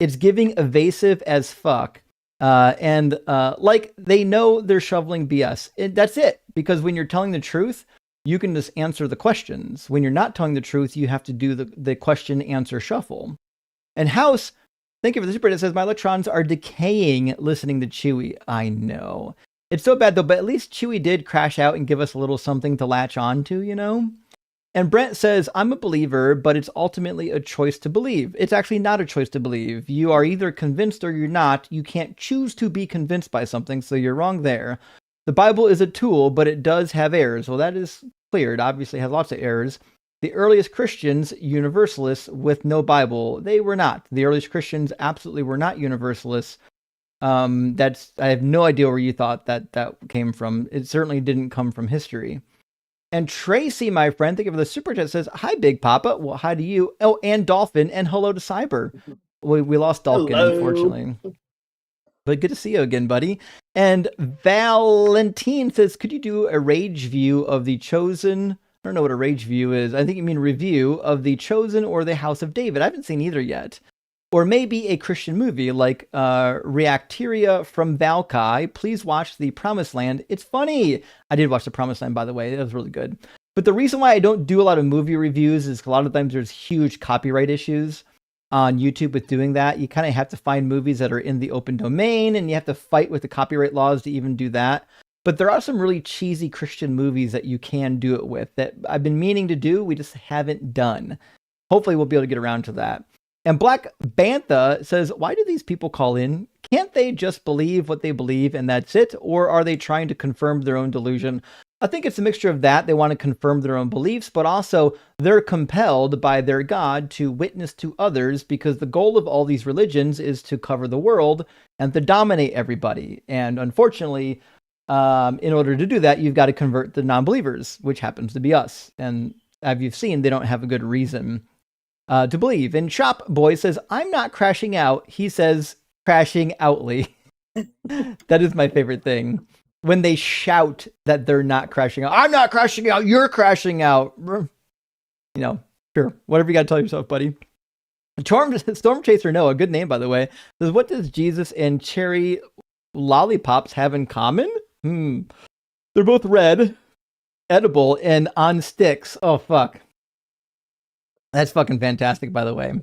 It's giving evasive as fuck. And like they know they're shoveling BS. That's it. Because when you're telling the truth, you can just answer the questions. When you're not telling the truth, you have to do the question answer shuffle. And House, thank you for the super. It says, my electrons are decaying listening to Chewy. I know. It's so bad though, but at least Chewy did crash out and give us a little something to latch on to, you know? And Brent says, I'm a believer, but it's ultimately a choice to believe. It's actually not a choice to believe. You are either convinced or you're not. You can't choose to be convinced by something, so you're wrong there. The Bible is a tool, but it does have errors. Well, that is clear. It obviously has lots of errors. the earliest Christians universalists with no Bible. They were not. The earliest Christians absolutely were not universalists. I have no idea where you thought that came from. It certainly didn't come from history. And Tracy, my friend, thank you for the super chat, says, hi, Big Papa. Well, hi to you. Oh, and Dolphin, and hello to Cyber. We lost Dolphin, unfortunately. But good to see you again, buddy. And Valentine says, could you do a rage view of The Chosen? I don't know what a rage view is. I think you mean review of The Chosen or The House of David. I haven't seen either yet. Or maybe a Christian movie like Reacteria from Valkai. Please watch The Promised Land. It's funny. I did watch The Promised Land, by the way. It was really good. But the reason why I don't do a lot of movie reviews is a lot of times there's huge copyright issues on YouTube with doing that. You kind of have to find movies that are in the open domain, and you have to fight with the copyright laws to even do that. But there are some really cheesy Christian movies that you can do it with that I've been meaning to do. We just haven't done. Hopefully we'll be able to get around to that. And Black Bantha says, why do these people call in? Can't they just believe what they believe and that's it? Or are they trying to confirm their own delusion? I think it's a mixture of that. They want to confirm their own beliefs, but also they're compelled by their God to witness to others because the goal of all these religions is to cover the world and to dominate everybody. And unfortunately, in order to do that, you've got to convert the non-believers, which happens to be us. And as you've seen, they don't have a good reason to believe. And Shop Boy says, I'm not crashing out. He says, crashing outly. That is my favorite thing. When they shout that they're not crashing out. I'm not crashing out. You're crashing out. You know, sure. Whatever you got to tell yourself, buddy. Storm Chaser Noah, good name, by the way, says, what does Jesus and cherry lollipops have in common? They're both red, edible, and on sticks. Oh, fuck. That's fucking fantastic, by the way.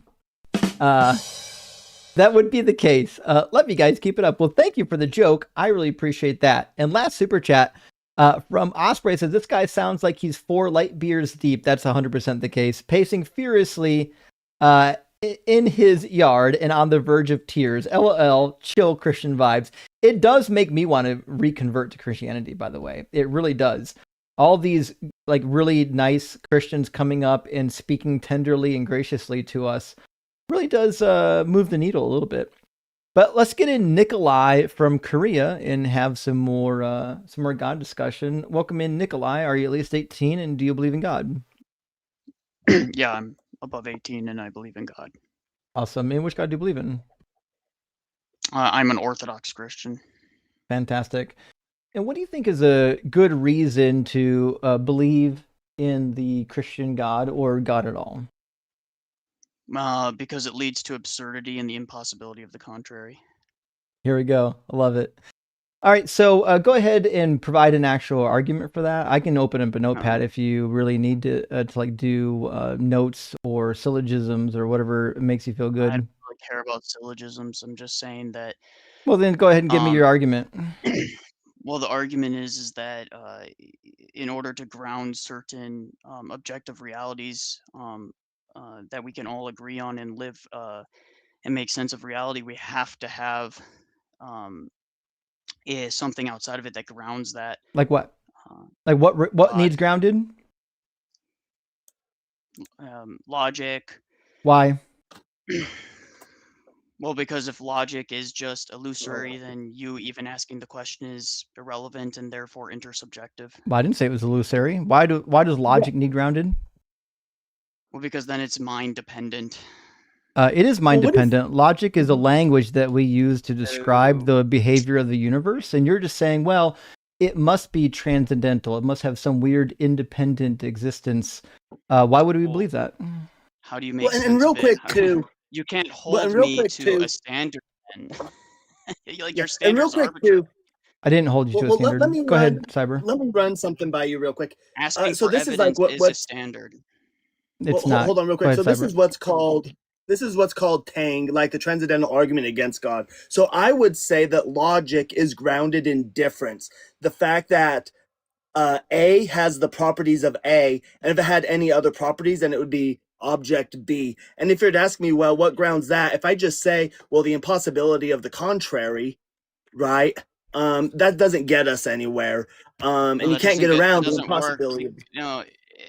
That would be the case. Love you guys. Keep it up. Well, thank you for the joke. I really appreciate that. And last super chat from Osprey says, this guy sounds like he's 4 light beers deep. That's 100% the case. Pacing furiously in his yard and on the verge of tears. LOL, chill Christian vibes. It does make me want to reconvert to Christianity, by the way. It really does. All these like really nice Christians coming up and speaking tenderly and graciously to us really does move the needle a little bit. But let's get in Nikolai from Korea and have some more God discussion. Welcome in, Nikolai. Are you at least 18 and do you believe in God? Yeah, I'm above 18 and I believe in God. Awesome. And which God do you believe in? I'm an Orthodox Christian. Fantastic. And what do you think is a good reason to believe in the Christian God or God at all? Because it leads to absurdity and the impossibility of the contrary. Here we go. I love it. All right, so go ahead and provide an actual argument for that. I can open up a notepad if you really need to like do notes or syllogisms or whatever makes you feel good. I don't really care about syllogisms. I'm just saying that. Well, then go ahead and give me your argument. Well, the argument is that in order to ground certain objective realities that we can all agree on and live and make sense of reality, we have to have something outside of it that grounds that. Like what? Like what needs grounded? Logic. Why? Well, because if logic is just illusory, then you even asking the question is irrelevant and therefore intersubjective. Well, I didn't say it was illusory. Why does logic need grounded? Well, because then it's mind dependent. It is mind dependent. Logic is a language that we use to describe the behavior of the universe. And you're just saying, well, it must be transcendental. It must have some weird independent existence. Why would we believe that? How do you make sense and real of it? quick too. You can't hold me to a standard. Like your standards and real quick arbitrary. too. I didn't hold you to a standard. Go ahead, Cyber. Let me run something by you real quick. Asking so for this is like evidence what is a standard. It's not. Hold on real quick. Ahead, So this Cyber. is what's called Tang, like the transcendental argument against God. So I would say that logic is grounded in difference. The fact that A has the properties of A, and if it had any other properties, then it would be object B. And if you're to ask me, well, what grounds that? If I just say, well, the impossibility of the contrary, right? That doesn't get us anywhere. And you can't get around the impossibility. No,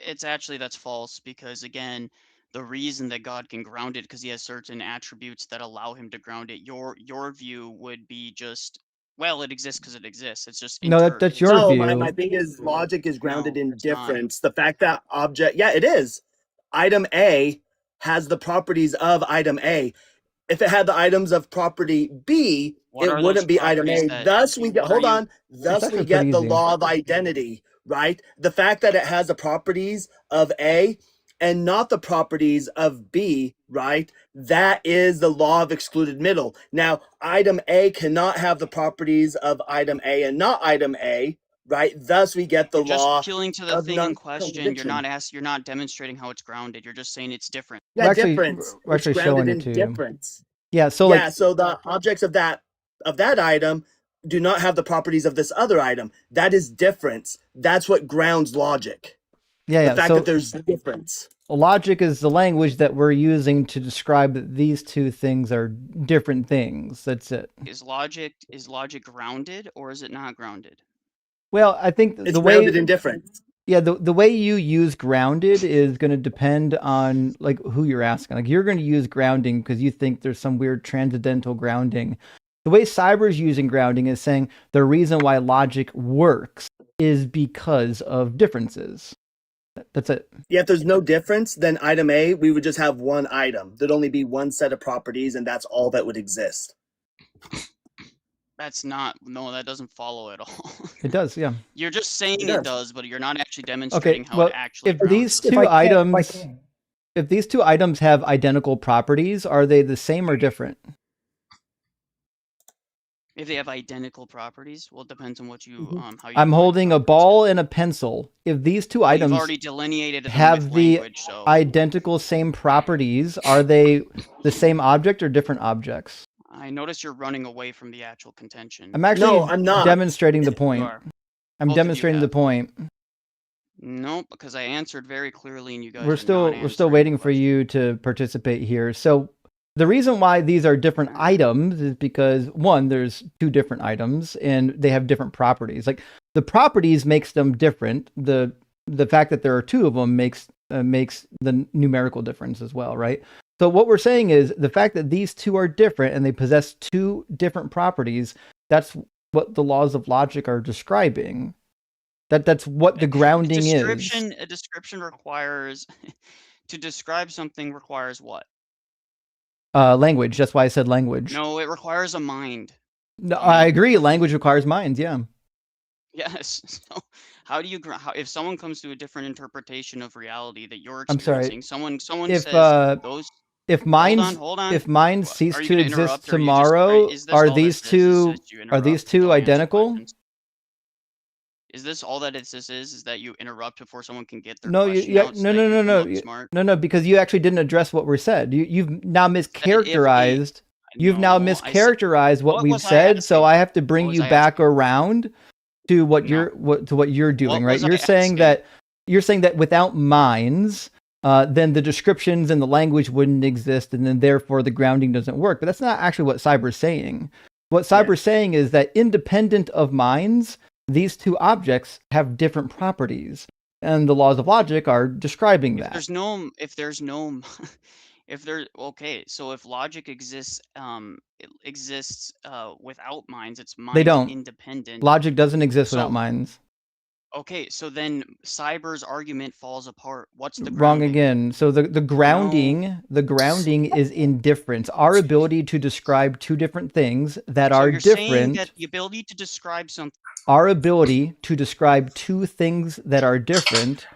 It's actually that's false because again, the reason that God can ground it because he has certain attributes that allow him to ground it. Your view would be just well, it exists because it exists. It's just No, that's your No, view. my thing is logic is grounded No, in it's not. difference. The fact that object, yeah, it is. Item A has the properties of item A. If it had the items of property B, What it are those wouldn't be item properties A. that? Thus, we get, What are hold you? on, thus we actually get pretty the easy. law of identity, right? The fact that it has the properties of A and not the properties of B, right? That is the law of excluded middle. Now, item A cannot have the properties of item A and not item A, right? Thus, we get the You're just law appealing to the of thing in question. You're non-contradiction. not you're not demonstrating how it's grounded. You're just saying it's different. Yeah, difference. We're It's actually grounded showing in it to you. difference. Yeah, so Yeah, like so the objects of that item do not have the properties of this other item. That is difference. That's what grounds logic. yeah, The fact so that there's difference. logic is the language that we're using to describe that these two things are different things. That's it. Is logic grounded or is it not grounded? Well, I think It's the way grounded in difference. yeah, the way you use grounded is going to depend on like who you're asking. Like you're going to use grounding because you think there's some weird transcendental grounding. The way Cyber's using grounding is saying the reason why logic works is because of differences. That's it. Yeah, if there's no difference, then item A, we would just have one item. There'd only be one set of properties, and that's all that would exist. That's not. No, that doesn't follow at all. It does, yeah. You're just saying It it does. does, but you're not actually demonstrating how well, it actually if grounds these the two thing. items, if these two items have identical properties, are they the same or different? If they have identical properties, well, it depends on what you how you. I'm define holding a properties. ball and a pencil. If these two Well, items you've already delineated them have with the language, so identical same properties, are they the same object or different objects? I notice you're running away from the actual contention. I'm actually No, I'm not. demonstrating the You point. are. I'm Both of you demonstrating the have. point. Nope, because I answered very clearly, and you guys. We're are still not we're still answering waiting the for you to participate here. So the reason why these are different items is because one, there's two different items and they have different properties. Like the properties makes them different. The fact that there are two of them makes the numerical difference as well, right? So what we're saying is the fact that these two are different and they possess two different properties, that's what the laws of logic are describing. That's what the grounding is. A description requires to describe something requires what? Language. That's why I said language. No, it requires a mind. No, I agree. Language requires minds. Yeah. Yes. So how do you if someone comes to a different interpretation of reality that you're I'm sorry. experiencing, someone If says those. if minds Hold on. if minds Are cease you to gonna exist interrupt, or tomorrow, is this are all these this is? two Is you interrupt, don't answer identical? questions? Is this all that is that you interrupt before someone can get their No, question out so that you can look smart? no, because you actually didn't address what we said. You've now mischaracterized. You've now No, I said- mischaracterized what we've was I said, so asking? I have to bring What you was I back around to what No. you're doing, right? was I You're saying asking? that without minds, then the descriptions and the language wouldn't exist, and then therefore the grounding doesn't work. But that's not actually what Cyber's saying. What Cyber's saying is that independent of minds, these two objects have different properties, and the laws of logic are describing that. So if logic exists, it exists without minds. It's mind They don't. independent. Logic doesn't exist So- without minds. Okay, so then Cyber's argument falls apart. What's the Wrong grounding? again. So the grounding is indifference. Our ability to describe two different things that So are you're saying different. that the ability to describe something. Our ability to describe two things that are different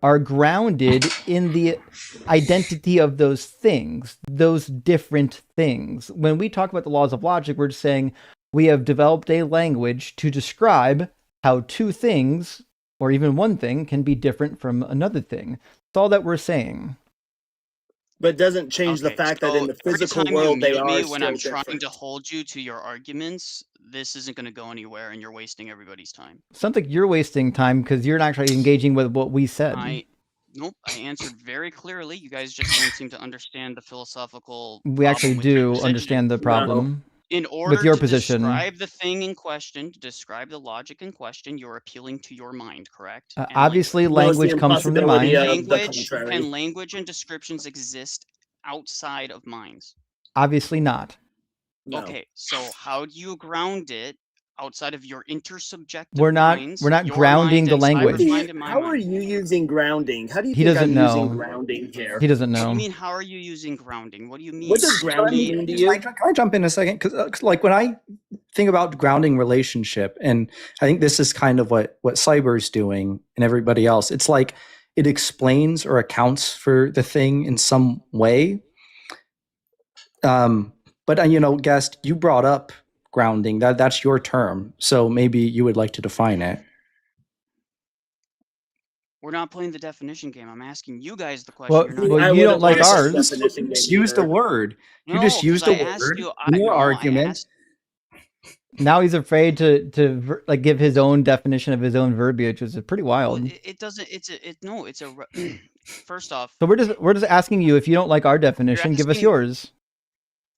are grounded in the identity of those things, those different things. When we talk about the laws of logic, we're just saying we have developed a language to describe how two things, or even one thing, can be different from another thing. That's all that we're saying. But it doesn't change the Okay, fact that in the every physical time you world they mute are me still when I'm different. trying to hold you to your arguments, this isn't going to go anywhere, and you're wasting everybody's time. Sounds like you're wasting time because you're not actually engaging with what we said. Nope, I answered very clearly. You guys just don't seem to understand the philosophical. We actually problem with your do position. understand the problem. In order your to position. describe the thing in question, to describe the logic in question, you're appealing to your mind, correct? And Obviously, language. language comes from the mind. Can language and descriptions exist outside of minds? Obviously not. No. Okay, so how do you ground it outside of your intersubjective We're not minds? grounding the language. How are you using grounding? How do you He think doesn't I'm using know. grounding here? He doesn't What do know. you mean, how are you using grounding? What do you mean? What does grounding mean to you? Can I jump in a second? Because like when I think about grounding relationship, and I think this is kind of what Cyber's doing and everybody else, it's like it explains or accounts for the thing in some way. But you know, guest, you brought up grounding. That's your term, so maybe you would like to define it. We're not playing the definition game. I'm asking you guys the question. Well, you don't like ours. You just used a word. You just used a word in your argument. Now he's afraid to like give his own definition of his own verbiage, which is pretty wild. Well, it doesn't. It's a. First off. So we're just asking you, if you don't like our definition, give us yours.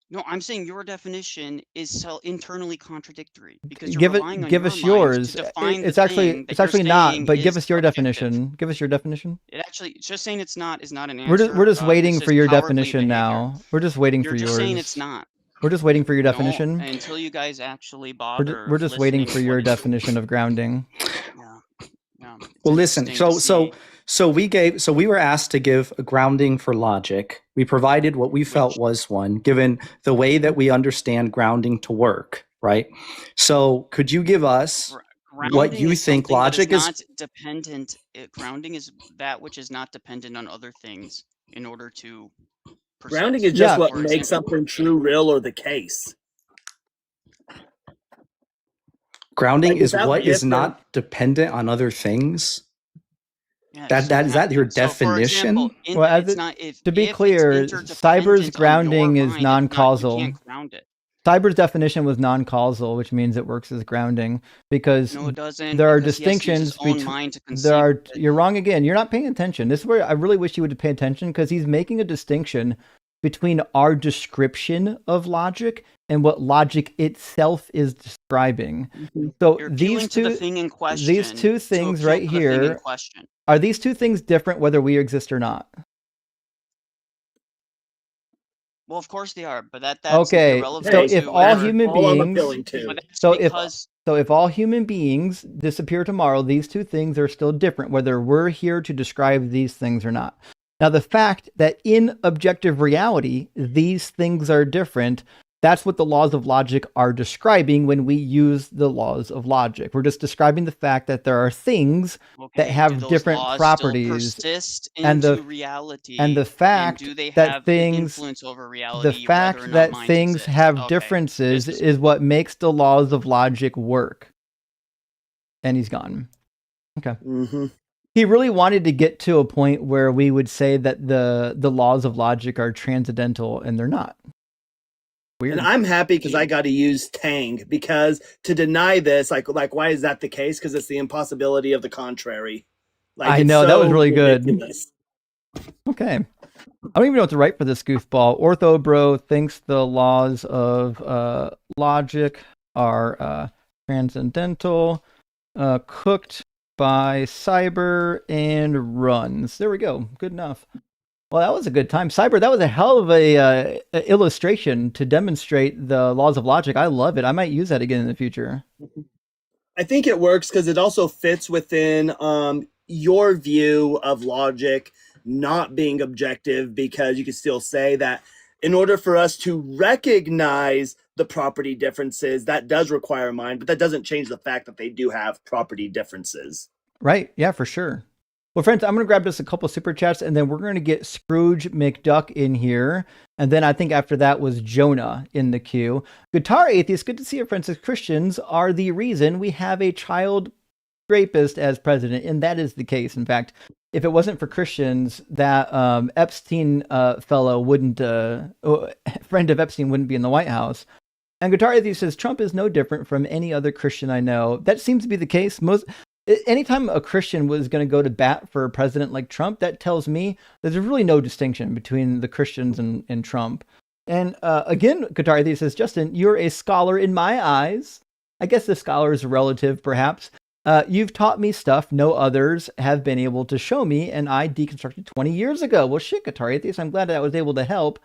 No, I'm saying your definition is internally contradictory because you're Give relying on give your us mind yours. to define It's the actually thing it's that actually you're not. saying But give is us your objective. definition. Give us your definition. It actually just saying it's not is not an answer. We're just waiting this for is your cowardly definition behavior. now. We're just waiting You're for just yours. saying it's not. We're just waiting for your No, definition. until you guys actually bother. We're just waiting for your definition of grounding. Yeah. Well, listen. So we were asked to give a grounding for logic. We provided what we felt was one, given the way that we understand grounding to work, right? So could you give us what you think logic is? Not dependent. Grounding is that which is not dependent on other things in order to. Grounding is just what makes something true, real, or the case. Grounding is what is not dependent on other things. That is that your definition? Well, to be clear, Cyber's grounding is non-causal. Cyber's definition was non-causal, which means it works as grounding because no, it doesn't, there are because distinctions between. You're wrong again. You're not paying attention. This is where I really wish you would pay attention, because he's making a distinction between our description of logic and what logic itself is describing. So these two things right here, are these two things different whether we exist or not? Well, of course they are, but that's okay. irrelevant. So if all human beings, so if all human beings disappear tomorrow, these two things are still different, whether we're here to describe these things or not. Now, the fact that in objective reality, these things are different, that's what the laws of logic are describing when we use the laws of logic. We're just describing the fact that there are things that have different properties, and the reality, and the fact that things have differences is what makes the laws of logic work. And he's gone. Okay. Mm-hmm. He really wanted to get to a point where we would say that the laws of logic are transcendental, and they're not. Weird. And I'm happy because I got to use Tang, because to deny this, like why is that the case? Because it's the impossibility of the contrary. Like, I know, that was really ridiculous. Good. Okay. I don't even know what to write for this goofball. Ortho Bro thinks the laws of logic are transcendental, cooked by Cyber and runs. There we go. Good enough. Well, that was a good time. Cyber, that was a hell of a illustration to demonstrate the laws of logic. I love it. I might use that again in the future. I think it works because it also fits within your view of logic not being objective, because you can still say that in order for us to recognize the property differences, that does require mind, but that doesn't change the fact that they do have property differences. Right. Yeah, for sure. Well, friends, I'm going to grab just a couple super chats, and then we're going to get Scrooge McDuck in here. And then I think after that was Jonah in the queue. Guitar Atheist, good to see you, friends. Christians are the reason we have a child rapist as president, and that is the case. In fact, if it wasn't for Christians, that Epstein fellow wouldn't, friend of Epstein wouldn't be in the White House. And Guitar Atheist says, Trump is no different from any other Christian I know. That seems to be the case. Anytime a Christian was going to go to bat for a president like Trump, that tells me that there's really no distinction between the Christians and Trump. And again, Qatar Atheist says, Justin, you're a scholar in my eyes. I guess the scholar is relative, perhaps. You've taught me stuff no others have been able to show me, and I deconstructed 20 years ago. Well, shit, Qatar Atheist, I'm glad that I was able to help.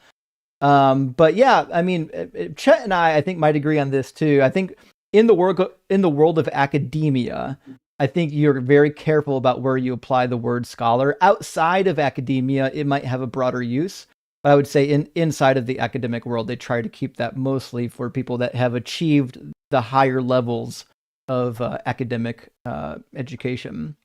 But yeah, I mean, Chet and I think might agree on this too. I think in the world of academia, I think you're very careful about where you apply the word scholar. Outside of academia, it might have a broader use. But I would say inside of the academic world, they try to keep that mostly for people that have achieved the higher levels of academic education.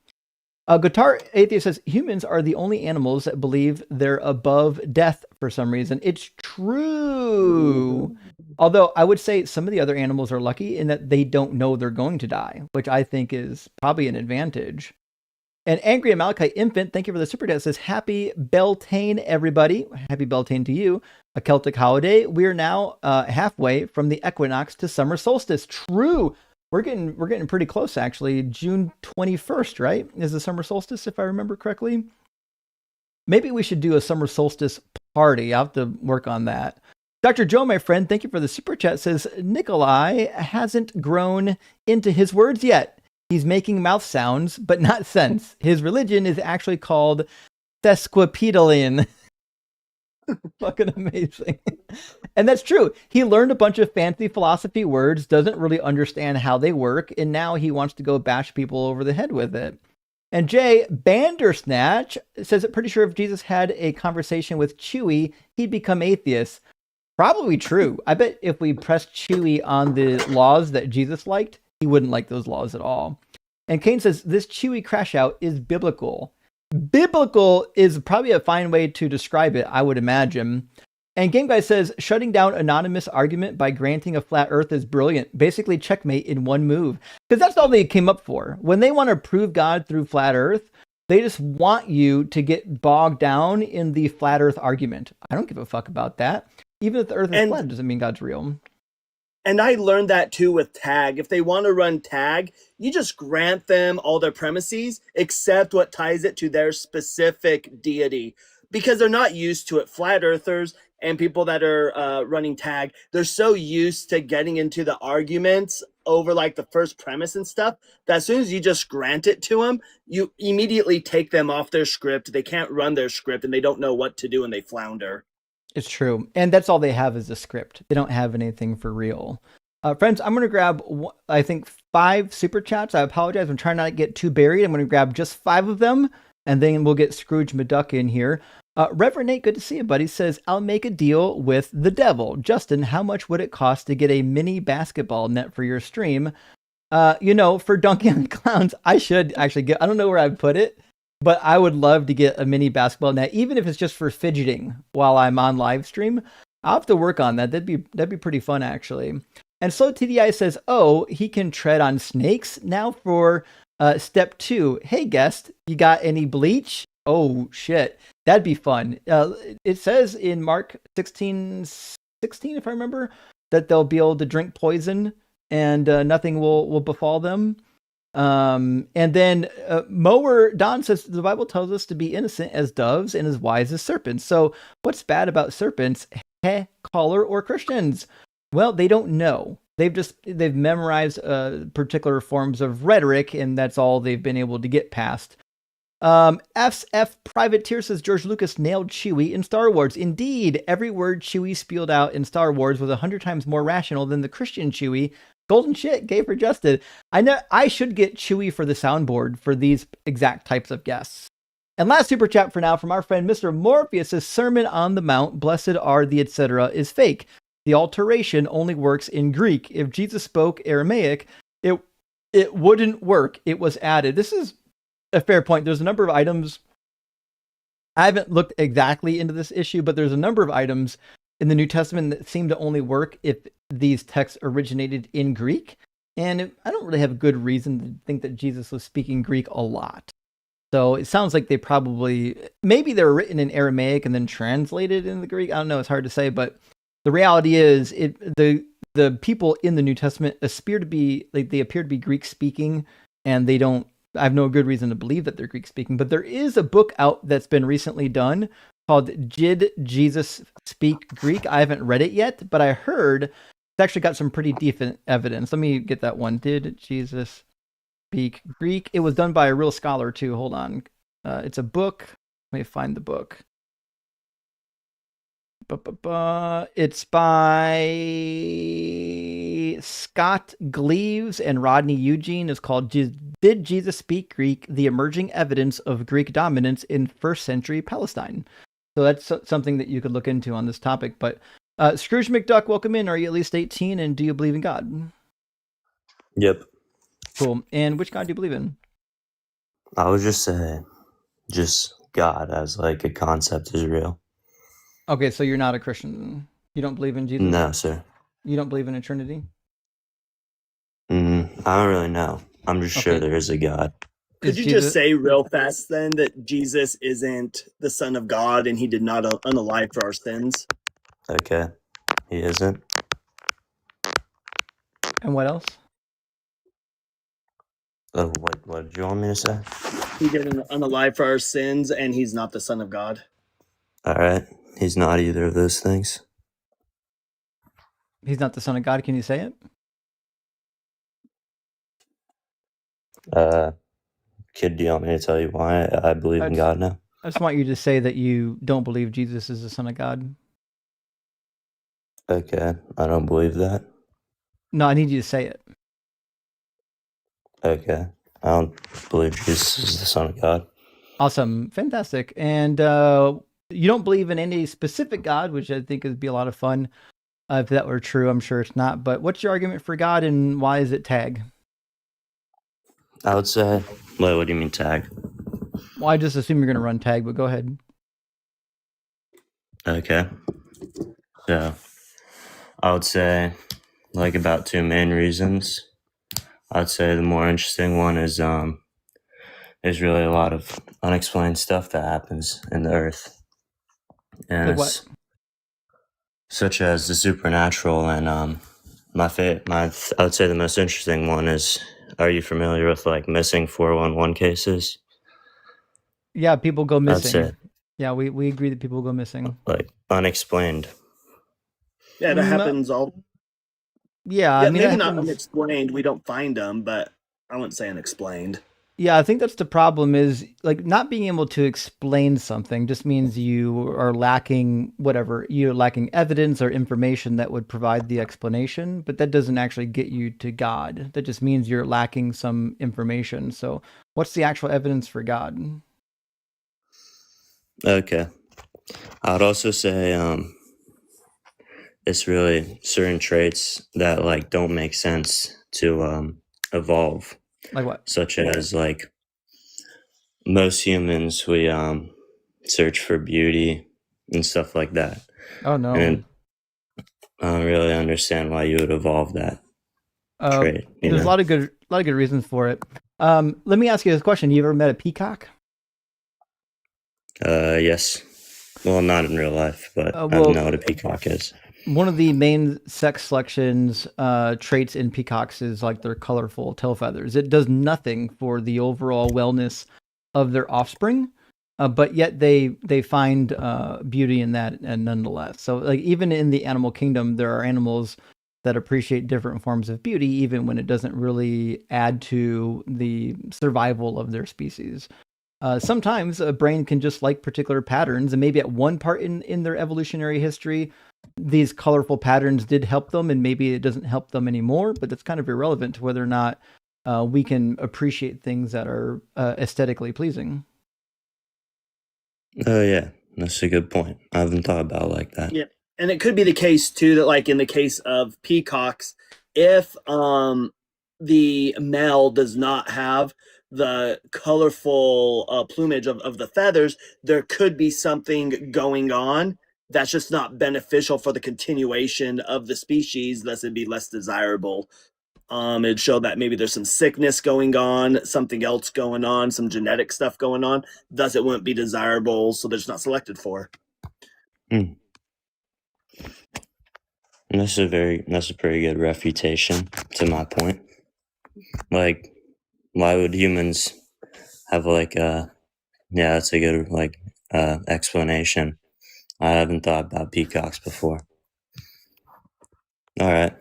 Guitar Atheist says, humans are the only animals that believe they're above death for some reason. It's true. Although I would say some of the other animals are lucky in that they don't know they're going to die, which I think is probably an advantage. And Angry Amalekite Infant, thank you for the super chat, says, happy Beltane, everybody. Happy Beltane to you. A Celtic holiday. We're now halfway from the equinox to summer solstice. True. We're getting pretty close, actually. June 21st, right? Is the summer solstice, if I remember correctly. Maybe we should do a summer solstice party. I'll have to work on that. Dr. Joe, my friend, thank you for the super chat, says, Nikolai hasn't grown into his words yet. He's making mouth sounds, but not sense. His religion is actually called Sesquipedalian. Fucking amazing. And that's true. He learned a bunch of fancy philosophy words, doesn't really understand how they work, and now he wants to go bash people over the head with it. And Jay Bandersnatch says that pretty sure if Jesus had a conversation with Chewie, he'd become atheist. Probably true. I bet if we pressed Chewie on the laws that Jesus liked, he wouldn't like those laws at all. And Kane says this Chewie crash out is biblical. Biblical is probably a fine way to describe it, I would imagine. And Game Guy says, shutting down anonymous argument by granting a flat earth is brilliant. Basically checkmate in one move. Because that's all they came up for. When they want to prove God through flat earth, they just want you to get bogged down in the flat earth argument. I don't give a fuck about that. Even if the earth is flat, doesn't mean God's real. And I learned that too with tag. If they want to run tag, you just grant them all their premises, except what ties it to their specific deity. Because they're not used to it. Flat earthers and people that are running tag, they're so used to getting into the arguments over like the first premise and stuff, that as soon as you just grant it to them, you immediately take them off their script. They can't run their script and they don't know what to do and they flounder. It's true. And that's all they have is a script. They don't have anything for real. Friends, I'm going to grab, I think, 5 super chats. I apologize. I'm trying not to get too buried. I'm going to grab just 5 of them, and then we'll get Scrooge McDuck in here. Reverend Nate, good to see you, buddy, says, I'll make a deal with the devil. Justin, how much would it cost to get a mini basketball net for your stream? For Donkey on the Clowns, I should actually get, I don't know where I'd put it, but I would love to get a mini basketball net, even if it's just for fidgeting while I'm on live stream. I'll have to work on that. That'd be pretty fun, actually. And Slow TDI says, oh, he can tread on snakes. Now for step 2. Hey, guest, you got any bleach? Oh, shit. That'd be fun. It says in Mark 16:16, if I remember, that they'll be able to drink poison and nothing will befall them. And then Mower Don says the Bible tells us to be innocent as doves and as wise as serpents. So what's bad about serpents? Caller or Christians? Well, they don't know. They've memorized particular forms of rhetoric, and that's all they've been able to get past. FF Privateer says George Lucas nailed Chewie in Star Wars. Indeed, every word Chewie spewed out in Star Wars was 100 times more rational than the Christian Chewie. Golden shit, gay for Justin. I know I should get Chewie for the soundboard for these exact types of guests. And last super chat for now from our friend Mr. Morpheus says Sermon on the Mount, blessed are the etc. is fake. The alteration only works in Greek. If Jesus spoke Aramaic, it wouldn't work. It was added. This is a fair point. There's a number of items. I haven't looked exactly into this issue, but there's a number of items in the New Testament that seem to only work if these texts originated in Greek. And I don't really have a good reason to think that Jesus was speaking Greek a lot. So it sounds like they maybe they were written in Aramaic and then translated into Greek. I don't know. It's hard to say, but the reality is the people in the New Testament appear to be Greek speaking, and I have no good reason to believe that they're Greek speaking, but there is a book out that's been recently done called Did Jesus Speak Greek? I haven't read it yet, but I heard it's actually got some pretty decent evidence. Let me get that one. Did Jesus Speak Greek? It was done by a real scholar too. Hold on. It's a book. Let me find the book. It's by Scott Gleaves and Rodney Eugene. It's called Did Jesus Speak Greek? The Emerging Evidence of Greek Dominance in First Century Palestine. So that's something that you could look into on this topic. But Scrooge McDuck, welcome in. Are you at least 18 and do you believe in God? Yep. Cool. And which God do you believe in? I would just say just God as like a concept is real. Okay, so you're not a Christian. You don't believe in Jesus? No, sir. You don't believe in a Trinity? I don't really know. I'm just sure there is a God. Could you just say real fast then that Jesus isn't the Son of God and he did not unalive for our sins? Okay. He isn't. And what else? What did you want me to say? He didn't unalive for our sins and he's not the Son of God. All right. He's not either of those things. He's not the Son of God. Can you say it? Kid, do you want me to tell you why I believe in God now? I just want you to say that you don't believe Jesus is the Son of God. Okay. I don't believe that. No, I need you to say it. Okay. I don't believe Jesus is the Son of God. Awesome. Fantastic. And you don't believe in any specific God, which I think would be a lot of fun if that were true. I'm sure it's not. But what's your argument for God and why is it tag? I would say, what do you mean tag? Well, I just assume you're going to run tag, but go ahead. Okay. So, I would say, like, about two main reasons. I'd say the more interesting one is there's really a lot of unexplained stuff that happens in the earth. And Like what? Such as the supernatural. And I would say the most interesting one is, are you familiar with, like, missing 411 cases? Yeah, people go missing. That's it. Yeah, we agree that people go missing. Like, unexplained. Yeah, that happens all. Yeah, I mean, maybe not unexplained. We don't find them, but I wouldn't say unexplained. Yeah, I think that's the problem is like not being able to explain something just means you are lacking you're lacking evidence or information that would provide the explanation, but that doesn't actually get you to God. That just means you're lacking some information. So what's the actual evidence for God? Okay. I would also say it's really certain traits that like don't make sense to evolve. Like what? Such as like most humans, we search for beauty and stuff like that. Oh no. And I don't really understand why you would evolve that trait. There's a lot of good reasons for it. Let me ask you this question. You ever met a peacock? Yes. Well, not in real life, but I know what a peacock is. One of the main sex selections traits in peacocks is like their colorful tail feathers. It does nothing for the overall wellness of their offspring, but yet they find beauty in that, and nonetheless. So, like even in the animal kingdom, there are animals that appreciate different forms of beauty, even when it doesn't really add to the survival of their species. Sometimes a brain can just like particular patterns, and maybe at one part in their evolutionary history, these colorful patterns did help them, and maybe it doesn't help them anymore, but that's kind of irrelevant to whether or not we can appreciate things that are aesthetically pleasing. Oh, yeah. That's a good point. I haven't thought about it like that. Yeah. And it could be the case, too, that like in the case of peacocks, if the male does not have the colorful plumage of the feathers, there could be something going on that's just not beneficial for the continuation of the species, thus it'd be less desirable. It'd show that maybe there's some sickness going on, something else going on, some genetic stuff going on, thus it wouldn't be desirable, so they're just not selected for. And that's a pretty good refutation to my point. Like, why would humans have like yeah, that's a good like explanation. I haven't thought about peacocks before. All right.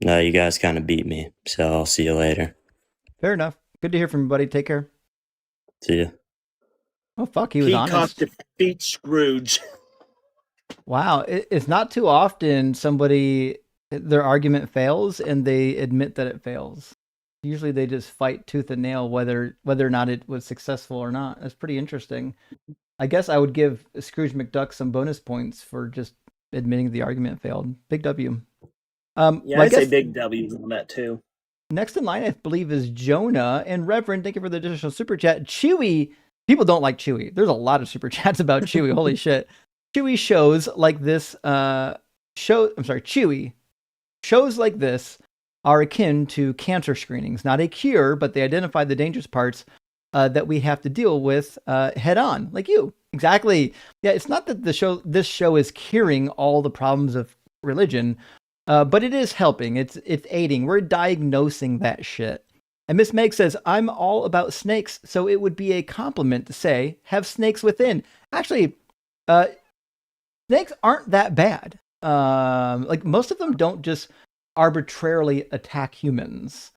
No, you guys kind of beat me, so I'll see you later. Fair enough. Good to hear from you, buddy. Take care. See you. Oh, fuck. He was Peacock honest. defeats Scrooge. Wow. It's not too often their argument fails and they admit that it fails. Usually they just fight tooth and nail whether or not it was successful or not. That's pretty interesting. I guess I would give Scrooge McDuck some bonus points for just admitting the argument failed. Big W. Yeah, I'd say big W's on that too. Next in line, I believe, is Jonah. And Reverend, thank you for the additional super chat. Chewy, people don't like Chewy. There's a lot of super chats about Chewy. Holy shit. Chewy shows like this, Chewy shows like this are akin to cancer screenings. Not a cure, but they identify the dangerous parts that we have to deal with head on, like you. Exactly. Yeah, it's not that this show is curing all the problems of religion, but it is helping. It's aiding. We're diagnosing that shit. And Miss Meg says, I'm all about snakes, so it would be a compliment to say, have snakes within. Actually, snakes aren't that bad. Like most of them don't just arbitrarily attack humans.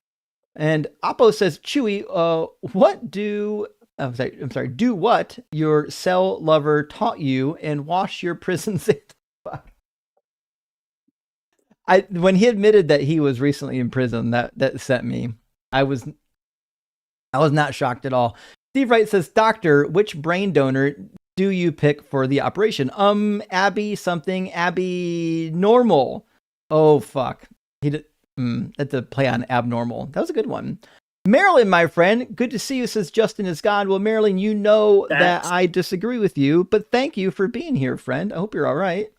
And Oppo says, Chewy, do what your cell lover taught you and wash your prisons. When he admitted that he was recently in prison, that sent me. I was not shocked at all. Steve Wright says, Doctor, which brain donor do you pick for the operation? Abby Normal. Oh, fuck. That's a play on abnormal. That was a good one. Marilyn, my friend, good to see you, says Justin is God. Well, Marilyn, you know that I disagree with you, but thank you for being here, friend. I hope you're all right.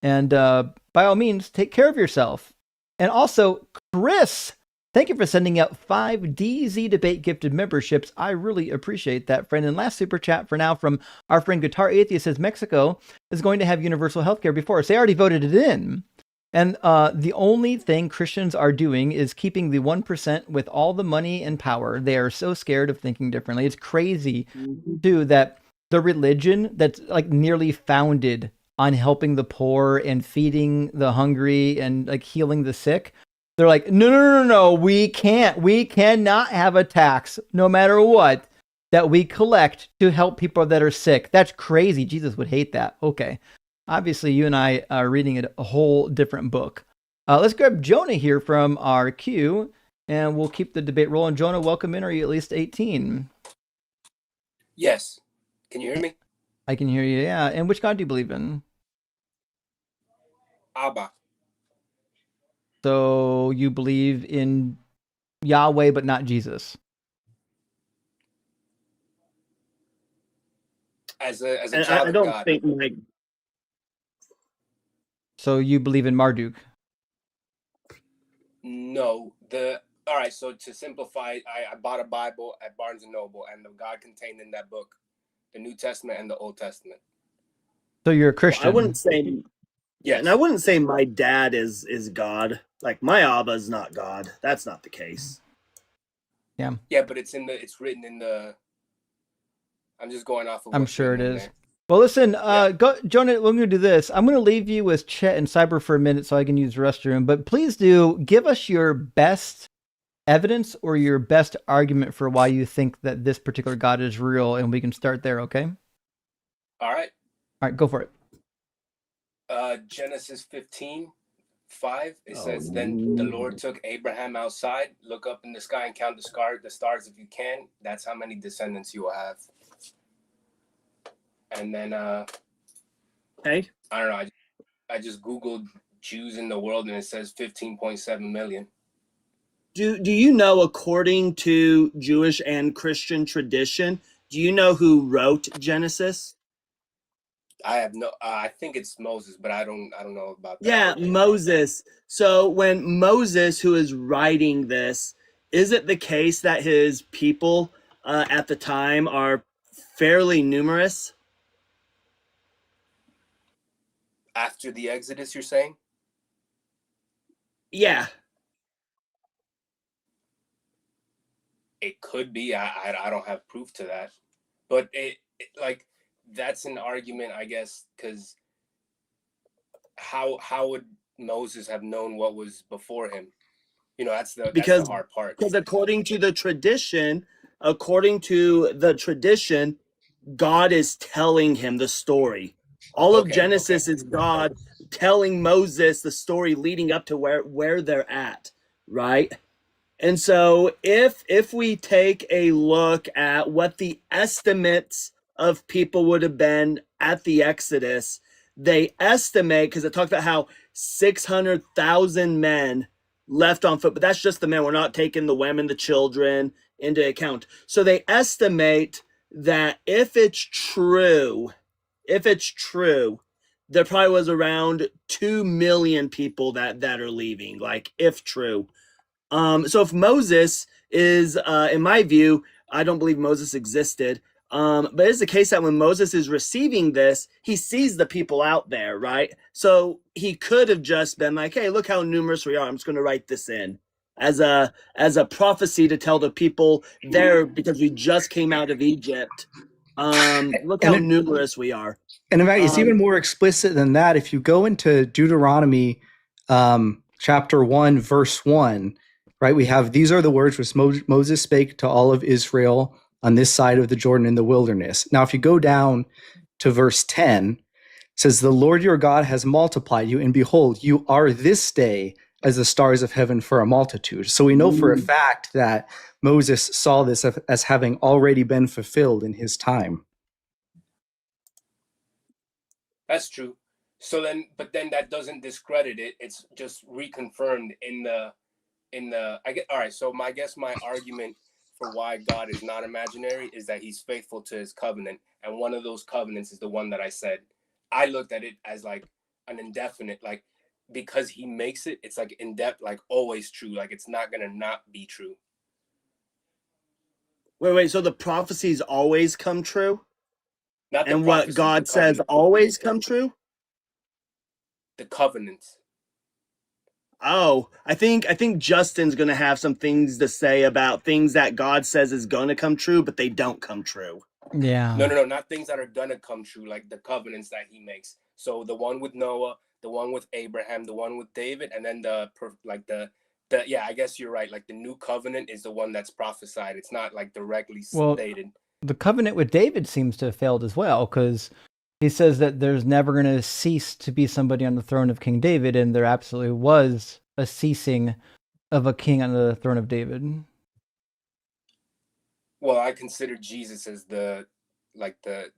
And by all means, take care of yourself. And also, Chris, thank you for sending out 5 DZ Debate gifted memberships. I really appreciate that, friend. And last super chat for now from our friend Guitar Atheist says Mexico is going to have universal health care before us. They already voted it in. And the only thing Christians are doing is keeping the 1% with all the money and power. They are so scared of thinking differently. It's crazy, too, that the religion that's like nearly founded on helping the poor and feeding the hungry and like healing the sick, they're like, no, we cannot have a tax, no matter what, that we collect to help people that are sick. That's crazy. Jesus would hate that. Okay. Obviously, you and I are reading a whole different book. Let's grab Jonah here from our queue, and we'll keep the debate rolling. Jonah, welcome in. Are you at least 18? Yes. Can you hear me? I can hear you, yeah. And which God do you believe in? Abba. So you believe in Yahweh, but not Jesus? As a child I don't of God. think like. So you believe in Marduk? No. All right, so to simplify, I bought a Bible at Barnes & Noble, and the God contained in that book, the New Testament and the Old Testament. So you're a Christian? Well, I wouldn't say... Yeah, and I wouldn't say my dad is God. Like, my Abba is not God. That's not the case. Yeah. Yeah, but it's written in the... I'm just going off of I'm sure it is. Well, listen, Jonah, we're going to do this. I'm going to leave you with Chet and Cyber for a minute so I can use the restroom. But please do give us your best evidence or your best argument for why you think that this particular God is real, and we can start there, okay? All right. All right, go for it. Genesis 15:5. It says, Then the Lord took Abraham outside, look up in the sky and count the stars if you can. That's how many descendants you will have. And then, hey, I don't know. I just Googled Jews in the world, and it says 15.7 million. Do you know, according to Jewish and Christian tradition, do you know who wrote Genesis? I have no. I think it's Moses, but I don't know about that. Yeah, Moses. So when Moses, who is writing this, is it the case that his people at the time are fairly numerous? After the Exodus, you're saying? Yeah. It could be. I don't have proof to that, but it like that's an argument, I guess, because how would Moses have known what was before him? You know, that's the hard part. Because according to the tradition, God is telling him the story. All of Genesis is God telling Moses the story leading up to where they're at, right? And so if we take a look at what the estimates of people would have been at the Exodus, they estimate, because it talked about how 600,000 men left on foot, but that's just the men. We're not taking the women, the children into account. So they estimate that if it's true, there probably was around 2 million people that are leaving, like if true. So if Moses is, in my view, I don't believe Moses existed. But it's the case that when Moses is receiving this, he sees the people out there, right? So he could have just been like, hey, look how numerous we are. I'm just going to write this in as a prophecy to tell the people there, because we just came out of Egypt. Look how numerous we are. And in fact, it's even more explicit than that. If you go into Deuteronomy chapter 1, verse 1, right, we have, these are the words which Moses spake to all of Israel on this side of the Jordan in the wilderness. Now, if you go down to verse 10, it says, the Lord your God has multiplied you, and behold, you are this day as the stars of heaven for a multitude. So we know for a fact that Moses saw this as having already been fulfilled in his time. That's true. So then, but then that doesn't discredit it. It's just reconfirmed in the I get all right. So my argument for why God is not imaginary is that he's faithful to his covenant. And one of those covenants is the one that I said. I looked at it as like an indefinite, like, because he makes it, it's like in depth, like always true. Like it's not going to not be true. Wait. So the prophecies always come true? Not the and what God says always come true? The covenants. Oh, I think Justin's going to have some things to say about things that God says is going to come true, but they don't come true. Yeah. No, not things that are going to come true, like the covenants that he makes. So the one with Noah, the one with Abraham, the one with David, and then the yeah, I guess you're right. Like the new covenant is the one that's prophesied. It's not like directly stated. The covenant with David seems to have failed as well, because he says that there's never going to cease to be somebody on the throne of King David, and there absolutely was a ceasing of a king on the throne of David. Well, I consider Jesus as the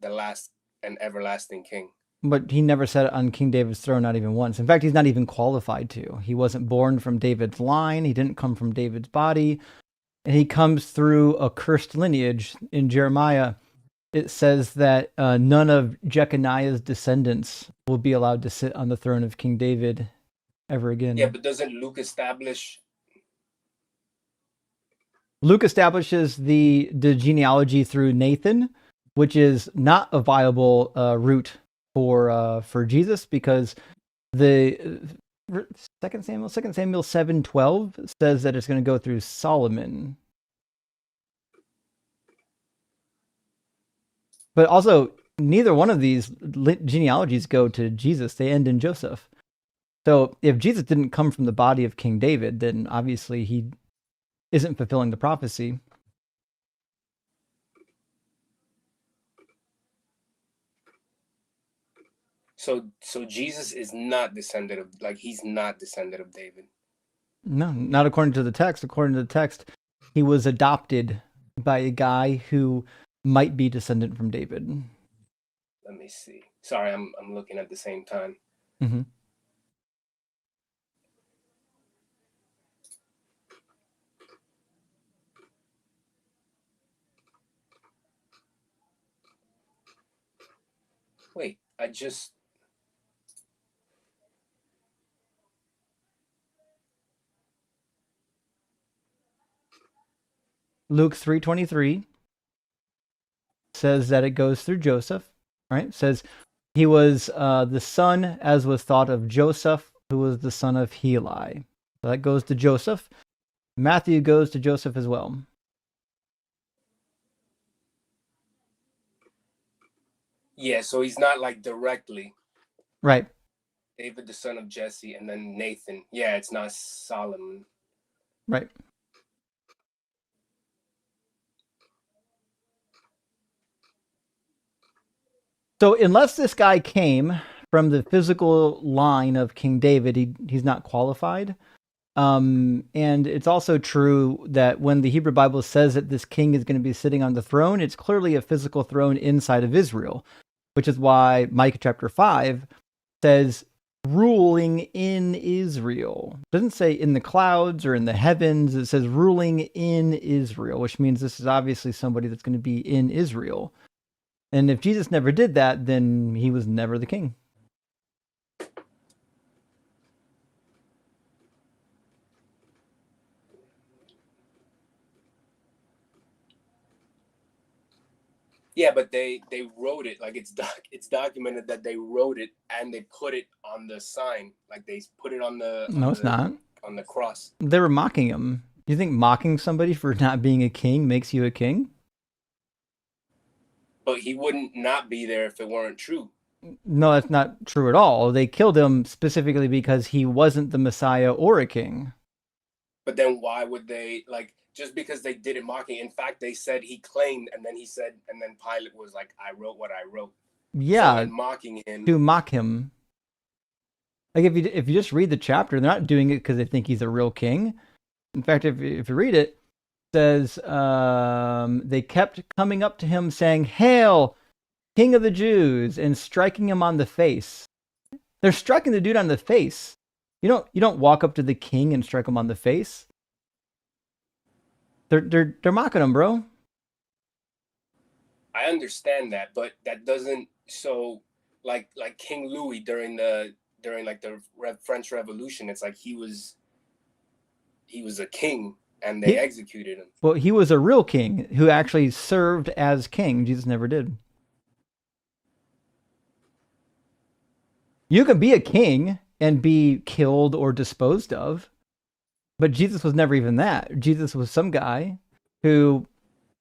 last and everlasting king. But he never sat on King David's throne, not even once. In fact, he's not even qualified to. He wasn't born from David's line. He didn't come from David's body. And he comes through a cursed lineage. In Jeremiah, it says that none of Jeconiah's descendants will be allowed to sit on the throne of King David ever again. Yeah, but doesn't Luke establish? Luke establishes the genealogy through Nathan, which is not a viable route for Jesus, because the 2 Samuel 7:12 says that it's going to go through Solomon. But also, neither one of these genealogies go to Jesus. They end in Joseph. So if Jesus didn't come from the body of King David, then obviously he isn't fulfilling the prophecy. So Jesus is not descendant of, he's not descendant of David. No, not according to the text. According to the text, he was adopted by a guy who might be descendant from David. Let me see. Sorry, I'm looking at the same time. Mm-hmm. Wait, I just... Luke 3:23 says that it goes through Joseph, right? It says he was the son, as was thought, of Joseph, who was the son of Heli. So that goes to Joseph. Matthew goes to Joseph as well. Yeah, so he's not like directly Right. David, the son of Jesse, and then Nathan. Yeah, it's not Solomon. Right. So unless this guy came from the physical line of King David, he's not qualified. And it's also true that when the Hebrew Bible says that this king is going to be sitting on the throne, it's clearly a physical throne inside of Israel, which is why Micah chapter 5 says ruling in Israel. It doesn't say in the clouds or in the heavens. It says ruling in Israel, which means this is obviously somebody that's going to be in Israel. And if Jesus never did that, then he was never the king. Yeah, but they wrote it like it's documented that they wrote it and they put it on the sign, like they put it on the No, it's not. On the cross. They were mocking him. You think mocking somebody for not being a king makes you a king? But he wouldn't not be there if it weren't true. No, that's not true at all. They killed him specifically because he wasn't the Messiah or a king. But then why would they, like, just because they did it mocking? In fact, they said he claimed, and then he said, and then Pilate was like, I wrote what I wrote. Yeah, so mocking him. To mock him. Like if you just read the chapter, they're not doing it because they think he's a real king. In fact, if you read it, says they kept coming up to him saying, "Hail, King of the Jews," and striking him on the face. They're striking the dude on the face. You don't walk up to the king and strike him on the face. They're mocking him, bro. I understand that, but that doesn't. So like King Louis during like the French Revolution, it's like he was a king. And they executed him. Well, he was a real king who actually served as king. Jesus never did. You can be a king and be killed or disposed of, but Jesus was never even that. Jesus was some guy who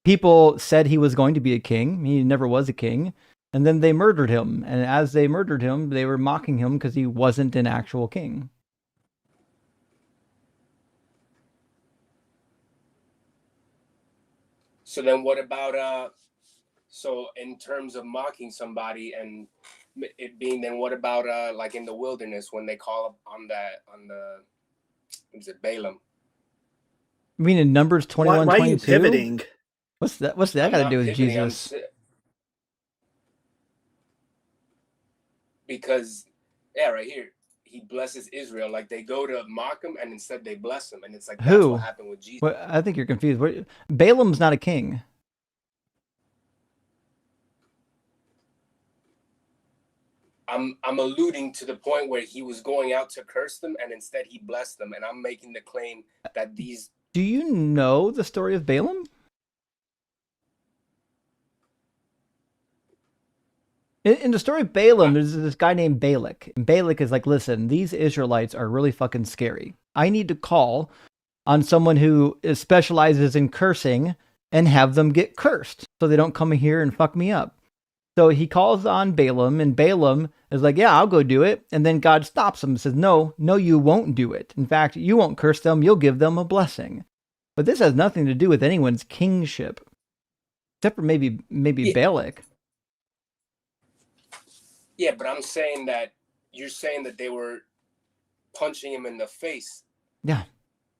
people said he was going to be a king. He never was a king. And then they murdered him. And as they murdered him, they were mocking him because he wasn't an actual king. So then what about, so in terms of mocking somebody and it being, then what about like in the wilderness when they call up on the, is it Balaam? I mean in Numbers 21, why 22? are you pivoting? What's that got to do with Jesus? Because, yeah, right here, he blesses Israel. Like they go to mock him and instead they bless him. And it's like, that's what happened with Jesus. Well, I think you're confused. Balaam's not a king. I'm alluding to the point where he was going out to curse them and instead he blessed them. And I'm making the claim that these... Do you know the story of Balaam? In the story of Balaam, there's this guy named Balak. And Balak is like, listen, these Israelites are really fucking scary. I need to call on someone who specializes in cursing and have them get cursed so they don't come here and fuck me up. So he calls on Balaam, and Balaam is like, yeah, I'll go do it. And then God stops him and says, no, you won't do it. In fact, you won't curse them. You'll give them a blessing. But this has nothing to do with anyone's kingship, except for maybe Balak. Yeah, but I'm saying that you're saying that they were punching him in the face. Yeah.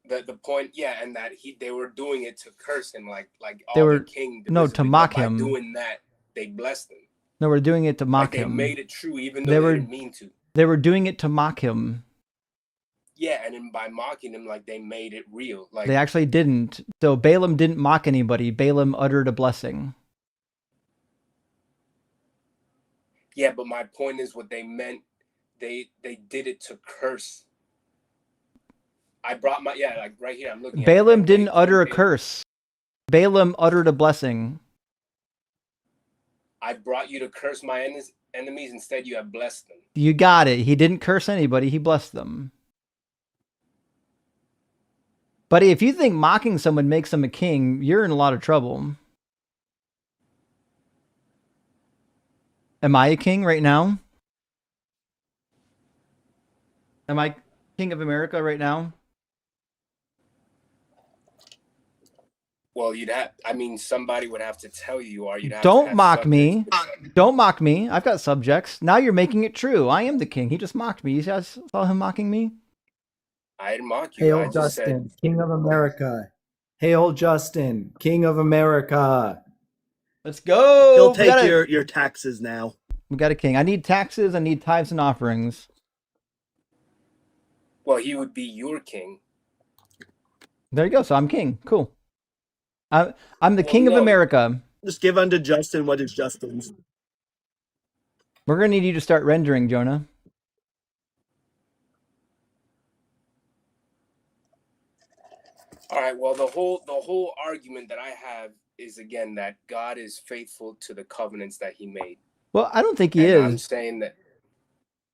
The point, yeah, and that they were doing it to curse him, like they were the king. to mock him. By doing that, they blessed him. No, we're doing it to mock him. They made it true, even though they didn't mean to. They were doing it to mock him. Yeah, and then by mocking him, like they made it real. Like they actually didn't. So Balaam didn't mock anybody. Balaam uttered a blessing. Yeah, but my point is what they meant. They did it to curse. I brought my like right here. I'm looking. Balaam didn't utter a curse. Balaam uttered a blessing. I brought you to curse my enemies. Instead, you have blessed them. You got it. He didn't curse anybody. He blessed them. But if you think mocking someone makes them a king, you're in a lot of trouble. Am I a king right now? Am I king of America right now? Well, I mean, somebody would have to tell you are. You'd have to Don't have mock subjects. me. Don't mock me. I've got subjects. Now you're making it true. I am the king. He just mocked me. You guys saw him mocking me? I didn't mock you. I Hail just said, Justin, King of America. Hail Justin, King of America. Let's go. He'll take your taxes now. We got a king. I need taxes. I need tithes and offerings. well, he would be your king. There you go. So I'm king. Cool. I'm the king of no. America. Just give unto Justin what is Justin's. We're gonna need you to start rendering, Jonah. All right. Well, the whole argument that I have is again that God is faithful to the covenants that He made. Well, I don't think he And is. I'm saying that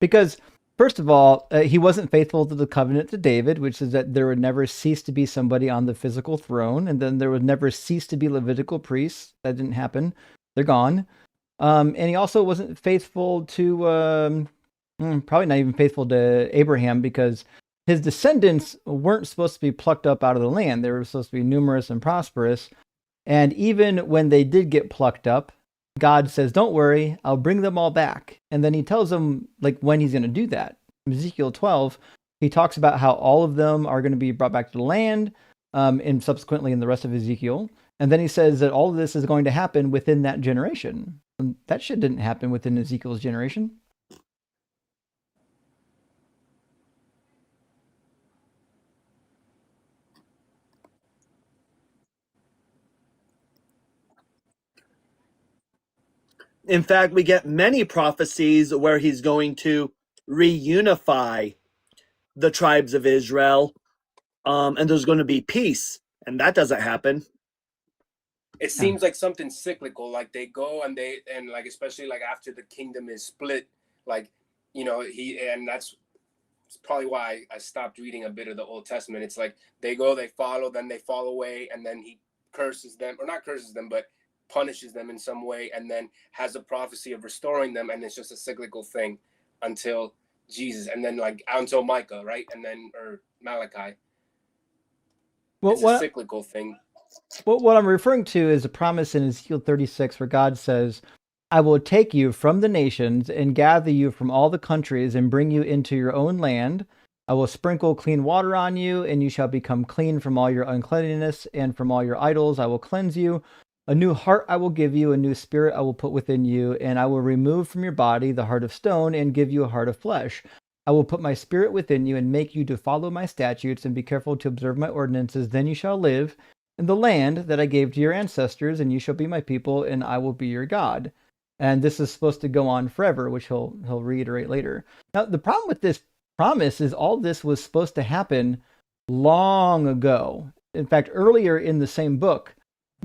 Because, first of all, he wasn't faithful to the covenant to David, which is that there would never cease to be somebody on the physical throne, and then there would never cease to be Levitical priests. That didn't happen. They're gone. And he also wasn't faithful to, probably not even faithful to Abraham, because his descendants weren't supposed to be plucked up out of the land. They were supposed to be numerous and prosperous. And even when they did get plucked up, God says, don't worry, I'll bring them all back. And then he tells them like when he's going to do that. In Ezekiel 12, he talks about how all of them are going to be brought back to the land, and subsequently in the rest of Ezekiel. And then he says that all of this is going to happen within that generation. And that shit didn't happen within Ezekiel's generation. In fact, we get many prophecies where he's going to reunify the tribes of Israel, and there's going to be peace, and that doesn't happen. it seems like something cyclical. Like they go and like especially like after the kingdom is split, like that's probably why I stopped reading a bit of the Old Testament. It's like they go, they follow, then they fall away, and then he curses them, or not curses them, but punishes them in some way, and then has a prophecy of restoring them, and it's just a cyclical thing until Jesus, and then like until Micah, right? And then or Malachi. Well, it's a cyclical thing. Well, what I'm referring to is a promise in Ezekiel 36 where God says, I will take you from the nations and gather you from all the countries and bring you into your own land. I will sprinkle clean water on you, and you shall become clean from all your uncleanness, and from all your idols I will cleanse you. A new heart I will give you, a new spirit I will put within you, and I will remove from your body the heart of stone and give you a heart of flesh. I will put my spirit within you and make you to follow my statutes and be careful to observe my ordinances. Then you shall live in the land that I gave to your ancestors, and you shall be my people, and I will be your God. And this is supposed to go on forever, which he'll reiterate later. Now, the problem with this promise is all this was supposed to happen long ago. In fact, earlier in the same book,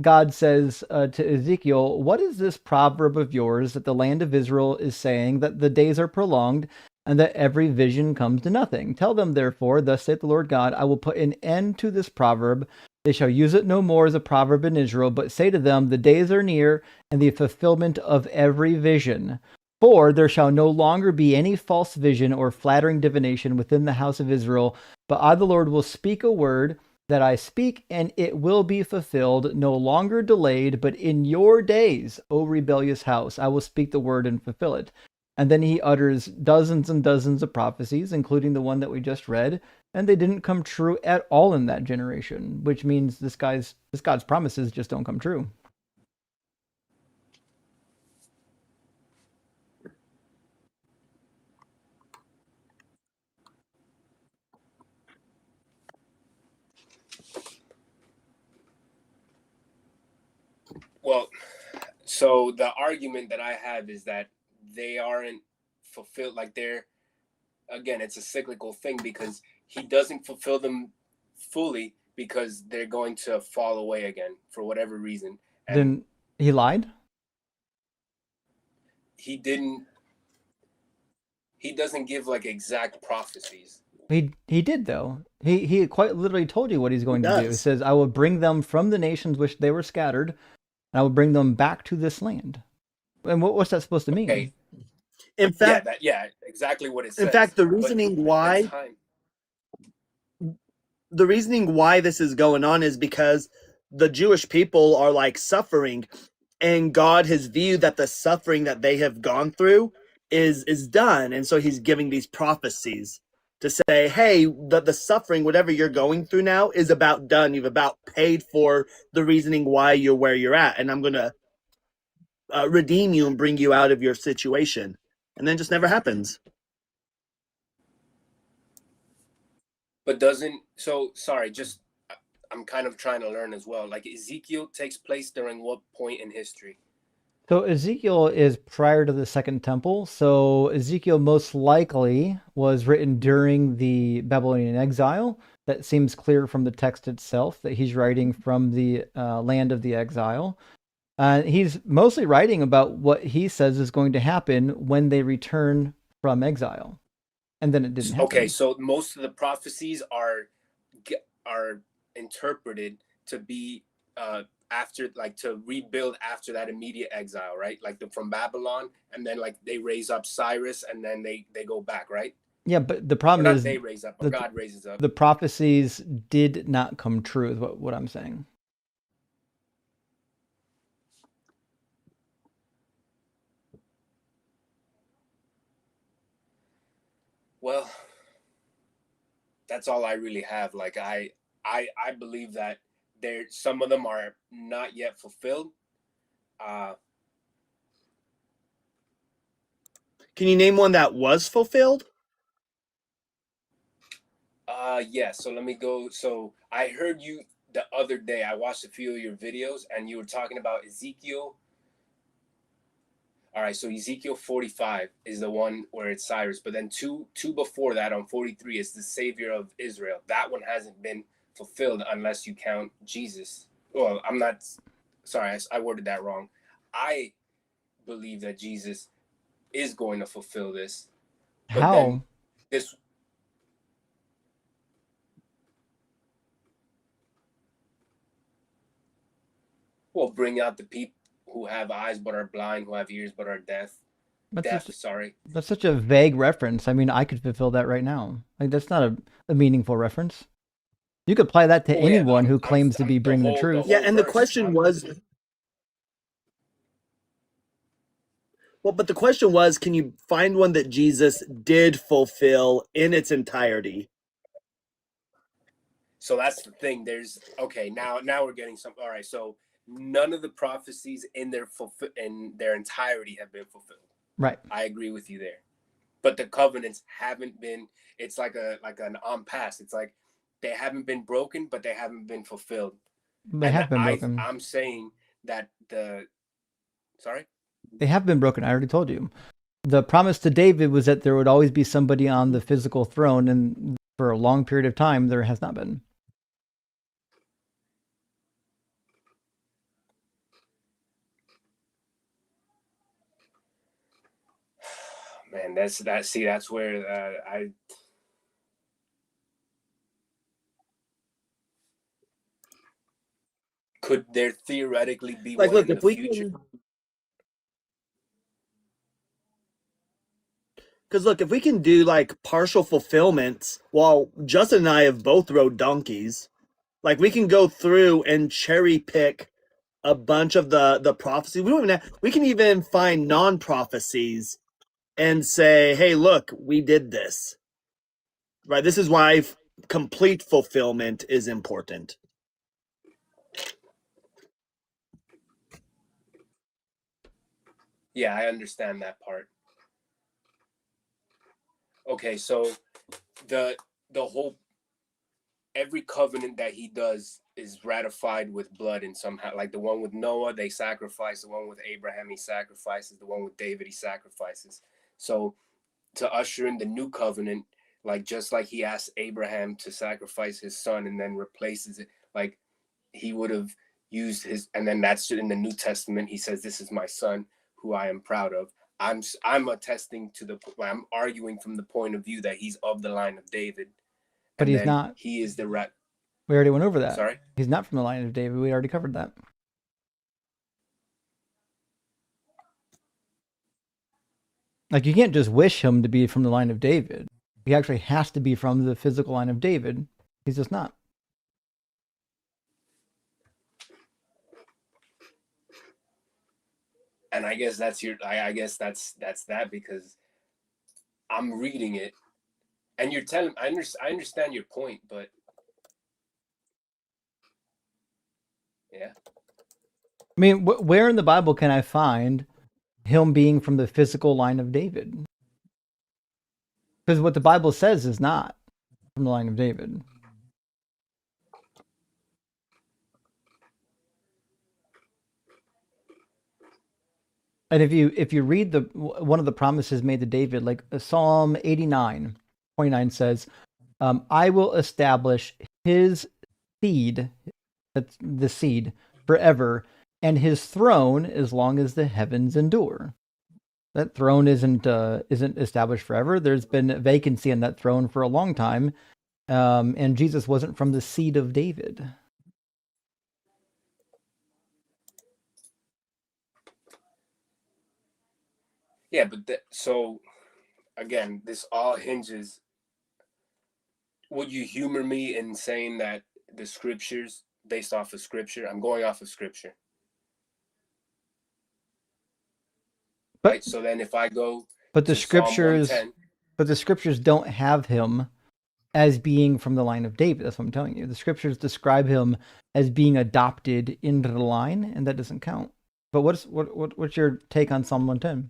God says to Ezekiel, what is this proverb of yours that the land of Israel is saying that the days are prolonged and that every vision comes to nothing? Tell them, therefore, thus saith the Lord God, I will put an end to this proverb. They shall use it no more as a proverb in Israel, but say to them, the days are near and the fulfillment of every vision. For there shall no longer be any false vision or flattering divination within the house of Israel, but I, the Lord, will speak a word that I speak, and it will be fulfilled, no longer delayed, but in your days, O rebellious house, I will speak the word and fulfill it. And then he utters dozens and dozens of prophecies, including the one that we just read, and they didn't come true at all in that generation, which means this God's promises just don't come true. Well, so the argument that I have is that they aren't fulfilled. Like again, it's a cyclical thing because he doesn't fulfill them fully because they're going to fall away again for whatever reason. And then he lied? He doesn't give like exact prophecies. He did though. He quite literally told you what he's going to do. He says, I will bring them from the nations which they were scattered, and I will bring them back to this land. And what's that supposed to mean? Okay. In fact, exactly what it says. in fact, the But reasoning at why the time, the reasoning why this is going on is because the Jewish people are like suffering, and God has viewed that the suffering that they have gone through is done, and so He's giving these prophecies to say, hey, the suffering, whatever you're going through now, is about done. You've about paid for the reasoning why you're where you're at, and I'm gonna redeem you and bring you out of your situation, and then it just never happens. but doesn't, so sorry, just I'm kind of trying to learn as well. Like Ezekiel takes place during what point in history? So Ezekiel is prior to the Second Temple. So Ezekiel most likely was written during the Babylonian exile. That seems clear from the text itself that he's writing from the land of the exile. He's mostly writing about what he says is going to happen when they return from exile. And then it didn't happen. Okay, so most of the prophecies are interpreted to be after, like, to rebuild after that immediate exile, right? Like from Babylon, and then like they raise up Cyrus, and then they go back, right? Yeah, but the problem is they raise up, but God raises up. The prophecies did not come true, is what I'm saying. Well, that's all I really have. Like I believe that some of them are not yet fulfilled. Can you name one that was fulfilled? Yeah, so let me go. So I heard you the other day. I watched a few of your videos, and you were talking about Ezekiel. All right, so Ezekiel 45 is the one where it's Cyrus, but then two before that on 43 is the Savior of Israel. That one hasn't been fulfilled unless you count Jesus. Well, I'm not, sorry, I worded that wrong. I believe that Jesus is going to fulfill this. But How? Then this, will bring out the people who have eyes but are blind, who have ears but are deaf. That's such a vague reference. I mean, I could fulfill that right now. Like, that's not a meaningful reference. You could apply that to anyone who claims to be bringing the truth. Yeah, and the question was, well, but the question was, can you find one that Jesus did fulfill in its entirety? So that's the thing. There's now we're getting some. All right, so none of the prophecies in their entirety have been fulfilled. Right. I agree with you there. But the covenants haven't been. It's like an en passe. It's like they haven't been broken, but they haven't been fulfilled. They have been broken. I'm saying that sorry? They have been broken. I already told you. The promise to David was that there would always be somebody on the physical throne, and for a long period of time, there has not been. Man, that's where I. Could there theoretically be like, one look, in if the we future? Because look, if we can do like partial fulfillments, well, Justin and I have both rode donkeys. Like, we can go through and cherry pick a bunch of the prophecies. We can even find non-prophecies and say, hey, look, we did this. Right? This is why complete fulfillment is important. Yeah, I understand that part. Okay, so the whole every covenant that he does is ratified with blood in somehow. Like the one with Noah, they sacrifice. The one with Abraham, he sacrifices. The one with David, he sacrifices. So to usher in the new covenant, like just like he asked Abraham to sacrifice his son and then replaces it, like he would have used his, and then that's in the New Testament. He says, "This is my son, who I am proud of." I'm attesting to I'm arguing from the point of view that he's of the line of David. But he's not. He is the right. We already went over that. Sorry? He's not from the line of David. We already covered that. Like, you can't just wish him to be from the line of David. He actually has to be from the physical line of David. He's just not. And I guess that's I guess that's that, because I'm reading it and you're telling, I understand your point, but yeah. I mean, where in the Bible can I find him being from the physical line of David? Because what the Bible says is not from the line of David. And if you read the one of the promises made to David, like Psalm 89:29 says, I will establish his seed, that's the seed, forever, and his throne as long as the heavens endure. That throne isn't established forever. There's been a vacancy on that throne for a long time, and Jesus wasn't from the seed of David. Yeah, but so again, this all hinges. Would you humor me in saying that the scriptures, based off of scripture, I'm going off of scripture. But, right? So then if I go but the to Psalm scriptures 110, but the scriptures don't have him as being from the line of David. That's what I'm telling you. The scriptures describe him as being adopted into the line, and that doesn't count. But what's your take on Psalm 110?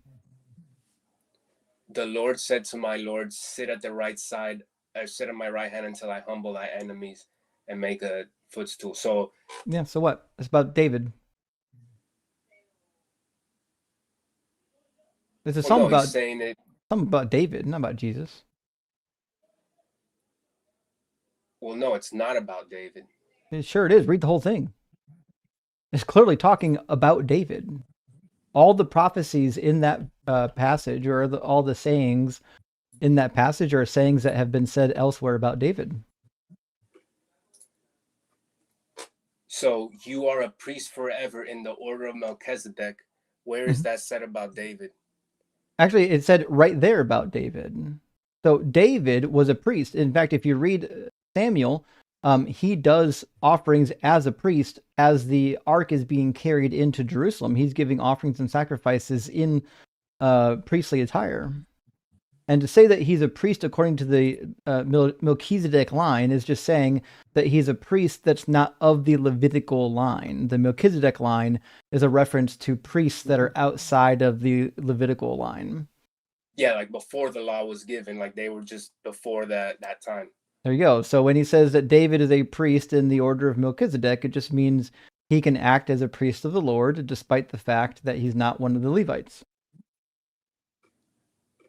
the Lord said to my Lord, sit at the right side, or sit at my right hand until I humble thy enemies and make a footstool. So yeah, so what? It's about David. It's a well, song no, about he's saying it. Something about David, not about Jesus. Well, no, it's not about David. Sure it is. Read the whole thing. It's clearly talking about David. All the prophecies in that passage, or all the sayings in that passage, are sayings that have been said elsewhere about David. So you are a priest forever in the order of Melchizedek. Where is that said about David? Actually, it said right there about David. So David was a priest. In fact, if you read Samuel, he does offerings as a priest as the ark is being carried into Jerusalem. He's giving offerings and sacrifices in priestly attire. And to say that he's a priest according to the Melchizedek line is just saying that he's a priest that's not of the Levitical line. The Melchizedek line is a reference to priests that are outside of the Levitical line. Yeah, like before the law was given, like they were just before that time. There you go. So when he says that David is a priest in the order of Melchizedek, it just means he can act as a priest of the Lord, despite the fact that he's not one of the Levites.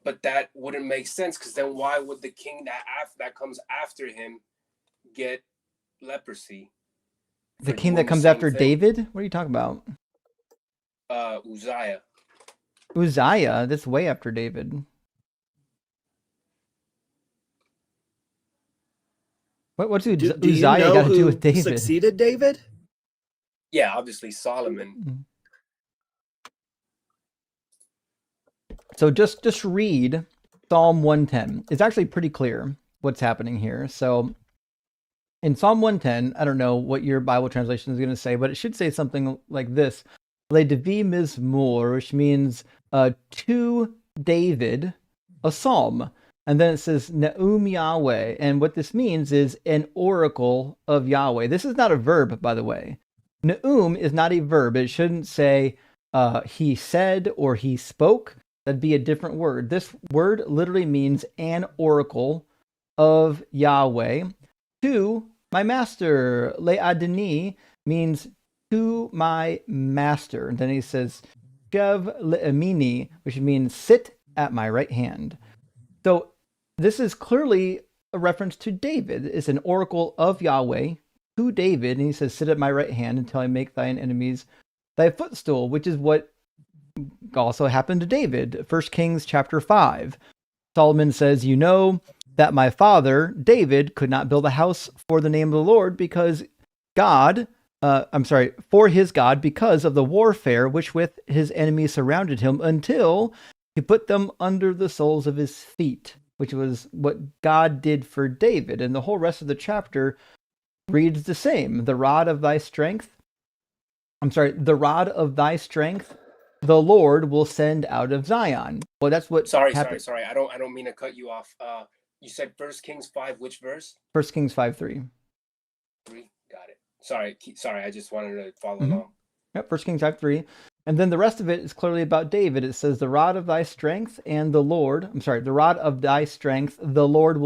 But that wouldn't make sense, because then why would the king that comes after him get leprosy? The king that comes after David? What are you talking about? Uzziah. Uzziah? That's way after David. What's Uzziah got to do with David? Succeeded David? Yeah, obviously Solomon. So just read Psalm 110. It's actually pretty clear what's happening here. So in Psalm 110, I don't know what your Bible translation is going to say, but it should say something like this: Le Devi Mizmor, which means to David, a psalm. And then it says Ne'um Yahweh. And what this means is an oracle of Yahweh. This is not a verb, by the way. Ne'um is not a verb. It shouldn't say he said or he spoke. That'd be a different word. This word literally means an oracle of Yahweh. To my master. Le'adini means to my master. And then he says Shev le'amini, which means sit at my right hand. So this is clearly a reference to David. It's an oracle of Yahweh to David. And he says, sit at my right hand until I make thine enemies thy footstool, which is what also happened to David. 1 Kings chapter 5. Solomon says, you know that my father, David, could not build a house for the name of the Lord because for his God, because of the warfare which with his enemies surrounded him, until He put them under the soles of his feet, which was what God did for David. And the whole rest of the chapter reads the same. The rod of thy strength, the Lord will send out of Zion. Well, that's what happened. Sorry. I don't mean to cut you off. You said 1 Kings 5, which verse? 1 Kings 5:3. 3. Got it. Sorry. I just wanted to follow along. Yep, 1 Kings 5:3. And then the rest of it is clearly about David. It says, the rod of thy strength the Lord will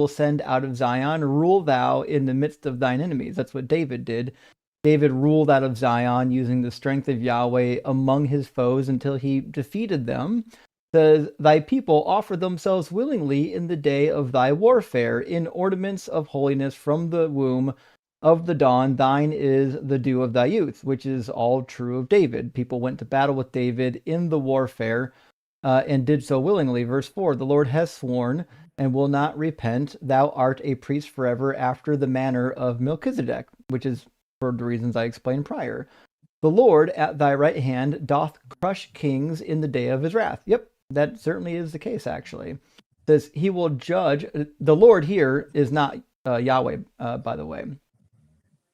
send out of Zion. Rule thou in the midst of thine enemies. That's what David did. David ruled out of Zion using the strength of Yahweh among his foes until he defeated them. Says, thy people offer themselves willingly in the day of thy warfare, in ornaments of holiness from the womb of the dawn. Thine is the dew of thy youth, which is all true of David. People went to battle with David in the warfare and did so willingly. Verse 4, the Lord has sworn and will not repent. Thou art a priest forever after the manner of Melchizedek, which is for the reasons I explained prior. The Lord at thy right hand doth crush kings in the day of his wrath. Yep, that certainly is the case, actually. It says he will judge. The Lord here is not Yahweh, by the way.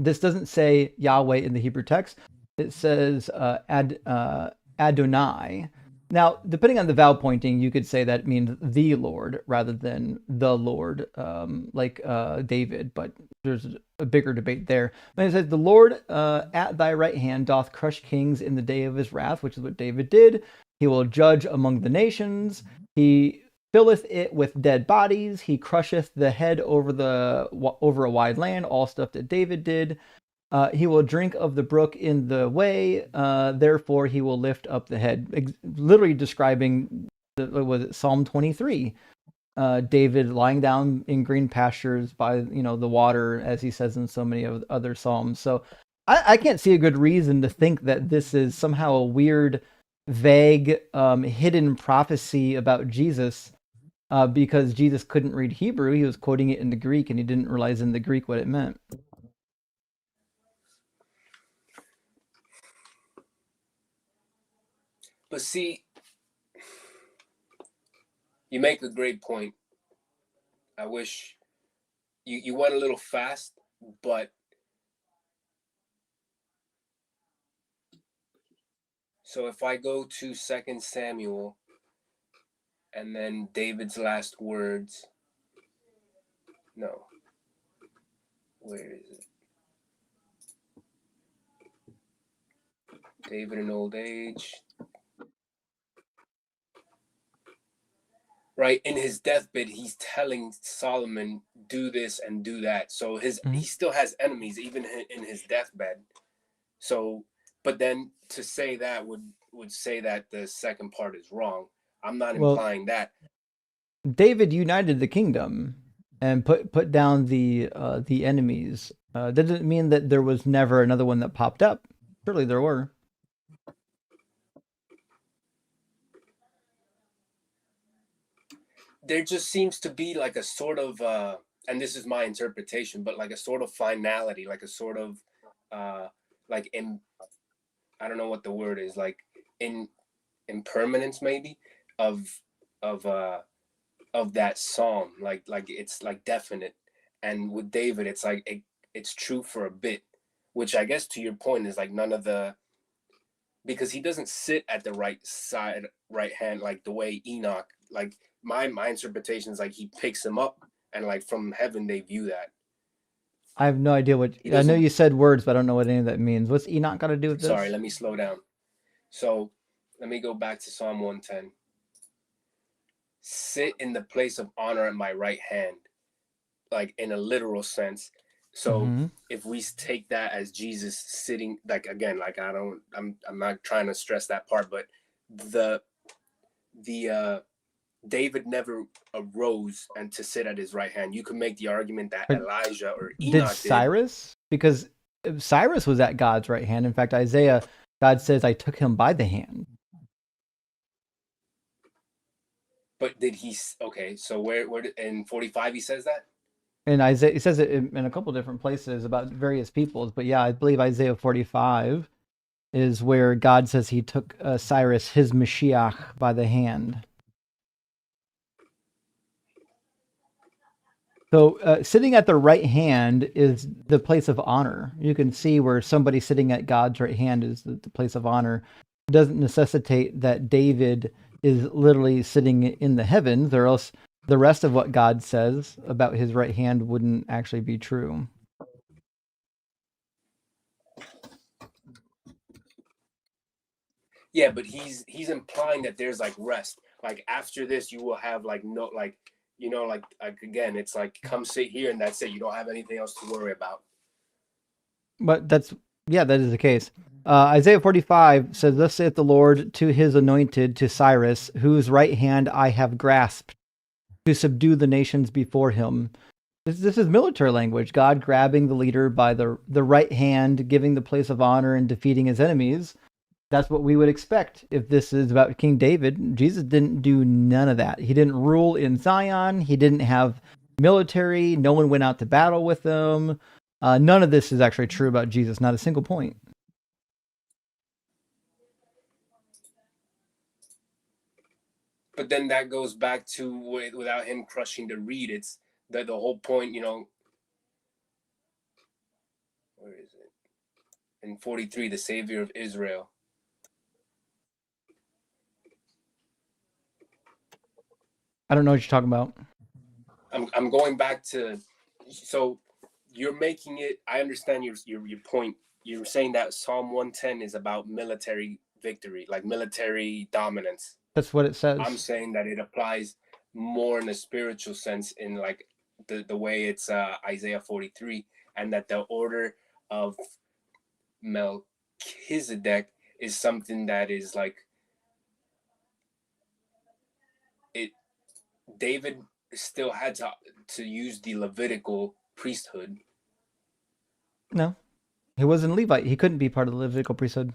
This doesn't say Yahweh in the Hebrew text. It says Adonai. Now, depending on the vowel pointing, you could say that means the Lord rather than the Lord, like David, but there's a bigger debate there. But it says, the Lord at thy right hand doth crush kings in the day of his wrath, which is what David did. He will judge among the nations. He filleth it with dead bodies. He crusheth the head over a wide land, all stuff that David did. He will drink of the brook in the way, therefore he will lift up the head. Literally describing, Psalm 23. David lying down in green pastures by the water, as he says in so many of other psalms. So I can't see a good reason to think that this is somehow a weird, vague, hidden prophecy about Jesus, because Jesus couldn't read Hebrew. He was quoting it in the Greek, and he didn't realize in the Greek what it meant. But see, you make a great point. I wish you went a little fast, but so if I go to 2 Samuel and then David's last words, no, where is it? David in old age. Right, in his deathbed, he's telling Solomon, do this and do that. So he still has enemies, even in his deathbed. So, but then to say that would say that the second part is wrong. I'm not implying that. David united the kingdom and put down the enemies. That doesn't mean that there was never another one that popped up. Surely there were. There just seems to be like a sort of, and this is my interpretation, but like a sort of finality, like a sort of, like I don't know what the word is, like impermanence maybe of that psalm, like it's like definite. And with David, it's like it's true for a bit, which I guess to your point is like none of the, because he doesn't sit at the right hand, like the way Enoch, like my interpretation is like he picks him up and like from heaven they view that. I have no idea what, I know you said words, but I don't know what any of that means. What's Enoch got to do with this? Sorry, let me slow down. So let me go back to Psalm 110. Sit in the place of honor at my right hand, like in a literal sense. So if we take that as Jesus sitting, like again, like I'm not trying to stress that part, but the David never arose and to sit at his right hand. You could make the argument that Elijah or Enoch did. Cyrus? Because Cyrus was at God's right hand. In fact, Isaiah, God says, I took him by the hand. But did he? Okay, so where in 45 he says that? And Isaiah, he says it in a couple different places about various peoples. But yeah, I believe Isaiah 45 is where God says he took Cyrus, his Mashiach, by the hand. So sitting at the right hand is the place of honor. You can see where somebody sitting at God's right hand is the place of honor. It doesn't necessitate that David is literally sitting in the heavens, or else the rest of what God says about his right hand wouldn't actually be true. Yeah, but he's implying that there's like rest. Like after this, you will have like no like like again, it's like come sit here and that's it. You don't have anything else to worry about. But that is the case. Isaiah 45 says, "Thus saith the Lord to his anointed, to Cyrus, whose right hand I have grasped, to subdue the nations before him." This is military language. God grabbing the leader by the right hand, giving the place of honor, and defeating his enemies. That's what we would expect if this is about King David. Jesus didn't do none of that. He didn't rule in Zion. He didn't have military. No one went out to battle with him. None of this is actually true about Jesus. Not a single point. But then that goes back to without him crushing the reed. It's the whole point, where is it? In 43, the Savior of Israel. I don't know what you're talking about. I'm going back to, so you're making it, I understand your point. You're saying that Psalm 110 is about military victory, like military dominance. That's what it says. I'm saying that it applies more in a spiritual sense in like the way it's Isaiah 43, and that the order of Melchizedek is something that is like David still had to use the Levitical priesthood. No, he wasn't a Levite. He couldn't be part of the Levitical priesthood.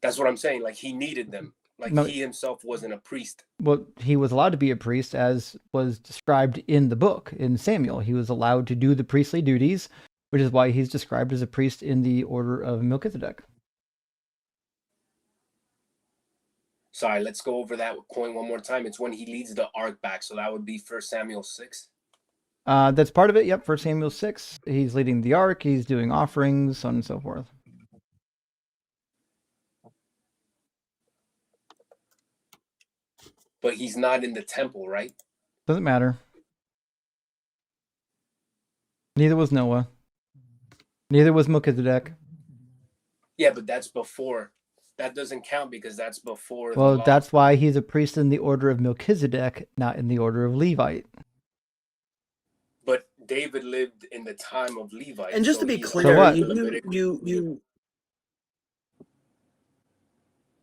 That's what I'm saying. Like he needed them. Like No. he himself wasn't a priest. Well, he was allowed to be a priest, as was described in the book in Samuel. He was allowed to do the priestly duties, which is why he's described as a priest in the order of Melchizedek. Sorry, let's go over that point one more time. It's when he leads the ark back. So that would be 1 Samuel 6. That's part of it. Yep, 1 Samuel 6. He's leading the ark. He's doing offerings, so on and so forth. But he's not in the temple, right? Doesn't matter. Neither was Noah. Neither was Melchizedek. Yeah, but that's before. That doesn't count because that's before the Well, law. that's why he's a priest in the order of Melchizedek, not in the order of Levite. But David lived in the time of Levi. And just so to be he's clear, what?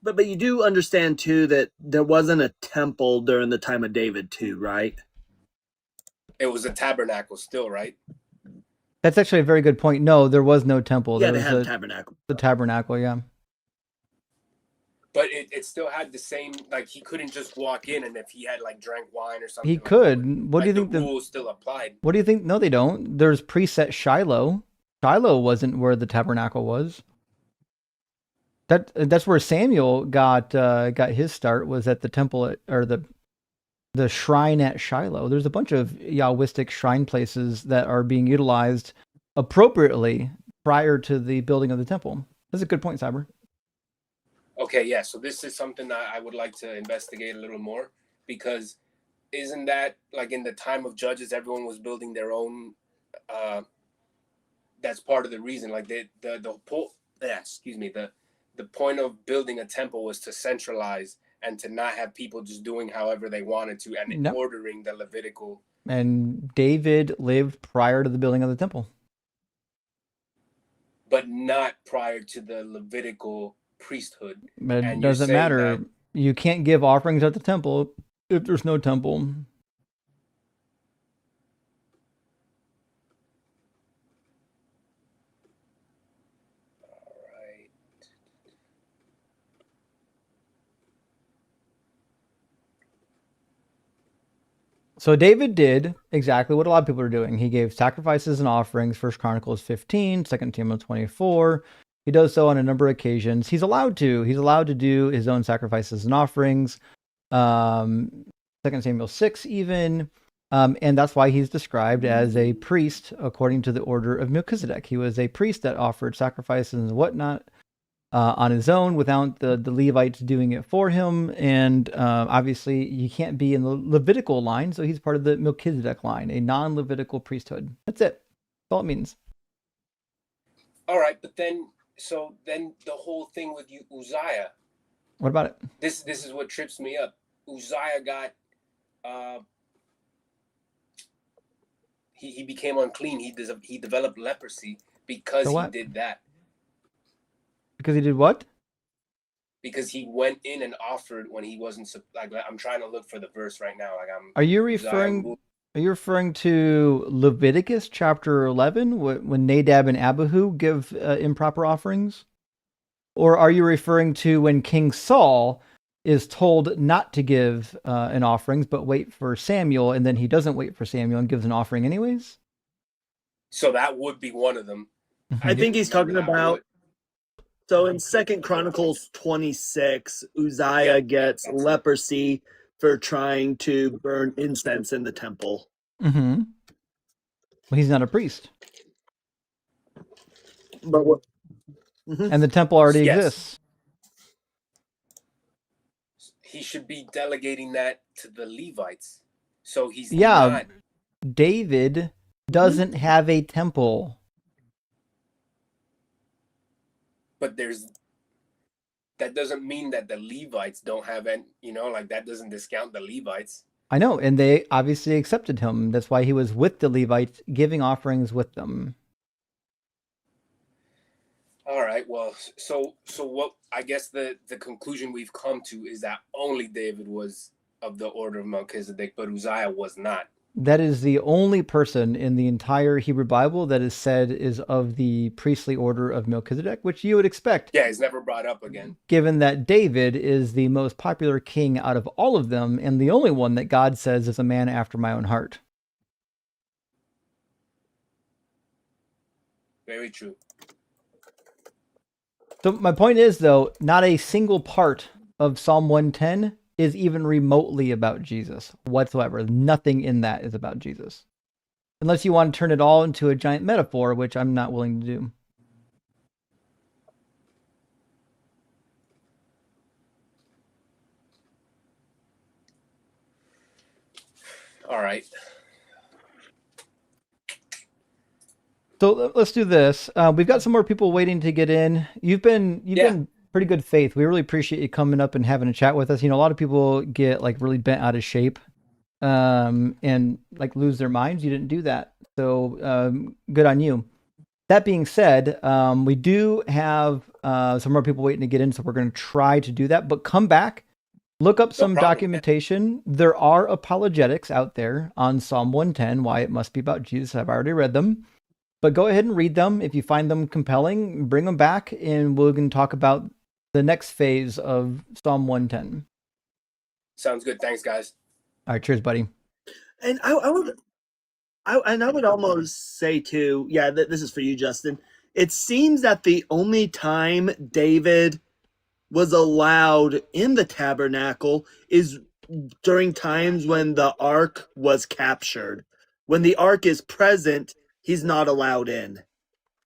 But you do understand too that there wasn't a temple during the time of David too, right? It was a tabernacle still, right? That's actually a very good point. No, there was no temple. Yeah, There they was had a tabernacle. The tabernacle, yeah. But it still had the same, like he couldn't just walk in and if he had like drank wine or something. He could. What do you think the rules still applied? What do you think? No, they don't. There's priests at Shiloh. Shiloh wasn't where the tabernacle was. That's where Samuel got his start, was at the temple or the shrine at Shiloh. There's a bunch of Yahwistic shrine places that are being utilized appropriately prior to the building of the temple. That's a good point, Cyber. Okay, yeah. So this is something that I would like to investigate a little more, because isn't that like in the time of Judges, everyone was building their own. That's part of the reason. Like the point of building a temple was to centralize and to not have people just doing however they wanted to, and Nope. ordering the Levitical. And David lived prior to the building of the temple, But not prior to the Levitical priesthood. but it And you're doesn't saying matter. that- You can't give offerings at the temple if there's no temple. So David did exactly what a lot of people are doing. He gave sacrifices and offerings, 1 Chronicles 15, 2 Samuel 24. He does so on a number of occasions. He's allowed to. He's allowed to do his own sacrifices and offerings. 2 Samuel 6 even. And that's why he's described as a priest according to the order of Melchizedek. He was a priest that offered sacrifices and whatnot on his own without the Levites doing it for him. And obviously, you can't be in the Levitical line, so he's part of the Melchizedek line, a non-Levitical priesthood. That's it. That's all it means. All right, but then the whole thing with Uzziah. What about it? This is what trips me up. Uzziah got he became unclean. He developed leprosy because he did that. Because he did what? Because he went in and offered when he wasn't like. I'm trying to look for the verse right now. Like I'm. Are you referring to Leviticus chapter 11 when Nadab and Abihu give improper offerings? Or are you referring to when King Saul is told not to give an offerings, but wait for Samuel, and then he doesn't wait for Samuel and gives an offering anyways? So that would be one of them. I think he's talking about. So in 2 Chronicles 26, Uzziah gets leprosy for trying to burn incense in the temple. Mm-hmm. Well, he's not a priest. But what? And the temple already exists. He should be delegating that to the Levites. So he's not. David doesn't have a temple. But that doesn't mean that the Levites don't have any, like that doesn't discount the Levites. I know, and they obviously accepted him. That's why he was with the Levites, giving offerings with them. All right, well, so what I guess the conclusion we've come to is that only David was of the order of Melchizedek, but Uzziah was not. That is the only person in the entire Hebrew Bible that is said is of the priestly order of Melchizedek, which you would expect. Yeah, it's never brought up again. Given that David is the most popular king out of all of them, and the only one that God says is a man after my own heart. Very true. So my point is, though, not a single part of Psalm 110 is even remotely about Jesus whatsoever. Nothing in that is about Jesus. Unless you want to turn it all into a giant metaphor, which I'm not willing to do. All right. So let's do this. We've got some more people waiting to get in. You've been pretty good faith. We really appreciate you coming up and having a chat with us. A lot of people get like really bent out of shape and like lose their minds. You didn't do that. So good on you. That being said, we do have some more people waiting to get in. So we're going to try to do that, but come back, look up some documentation. There are apologetics out there on Psalm 110, why it must be about Jesus. I've already read them. But go ahead and read them. If you find them compelling, bring them back, and we're going to talk about the next phase of Psalm 110. Sounds good. Thanks, guys. All right, cheers, buddy. And I would almost say too, this is for you, Justin. It seems that the only time David was allowed in the tabernacle is during times when the ark was captured. When the ark is present, he's not allowed in.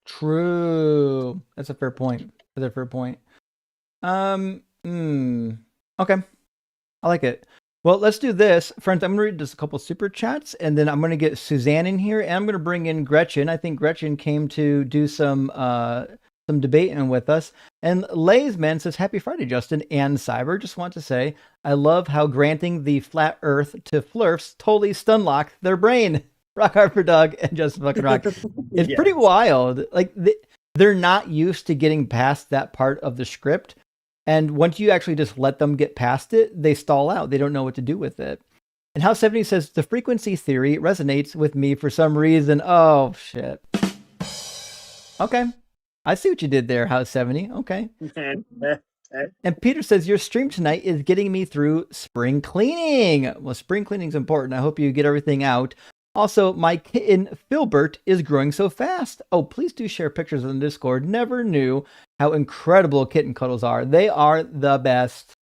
True. That's a fair point. Okay. I like it. Well, let's do this. Friends, I'm going to read just a couple super chats, and then I'm going to get Suzanne in here, and I'm going to bring in Gretchen. I think Gretchen came to do some debating with us. And Laysman says, Happy Friday, Justin and Cyber. Just want to say, I love how granting the flat earth to flirfs totally stunlocked their brain. Rock hard for Doug and Just Fucking Rock. It's pretty wild. Like they're not used to getting past that part of the script. And once you actually just let them get past it, they stall out. They don't know what to do with it. And House 70 says, the frequency theory resonates with me for some reason. Oh, shit. Okay. I see what you did there, House 70. Okay. And Peter says, your stream tonight is getting me through spring cleaning. Well, spring cleaning is important. I hope you get everything out. Also, my kitten, Filbert, is growing so fast. Oh, please do share pictures on the Discord. Never knew how incredible kitten cuddles are. They are the best.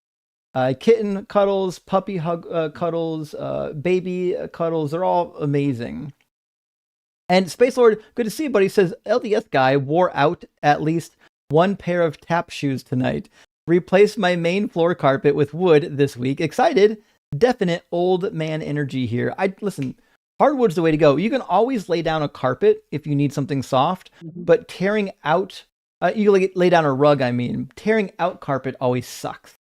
Kitten cuddles, puppy hug cuddles, baby cuddles. They're all amazing. And Space Lord, good to see you, buddy. Says LDS guy wore out at least one pair of tap shoes tonight. Replaced my main floor carpet with wood this week. Excited. Definite old man energy here. Listen, hardwood's the way to go. You can always lay down a carpet if you need something soft, but tearing out, you lay down a rug, I mean. Tearing out carpet always sucks.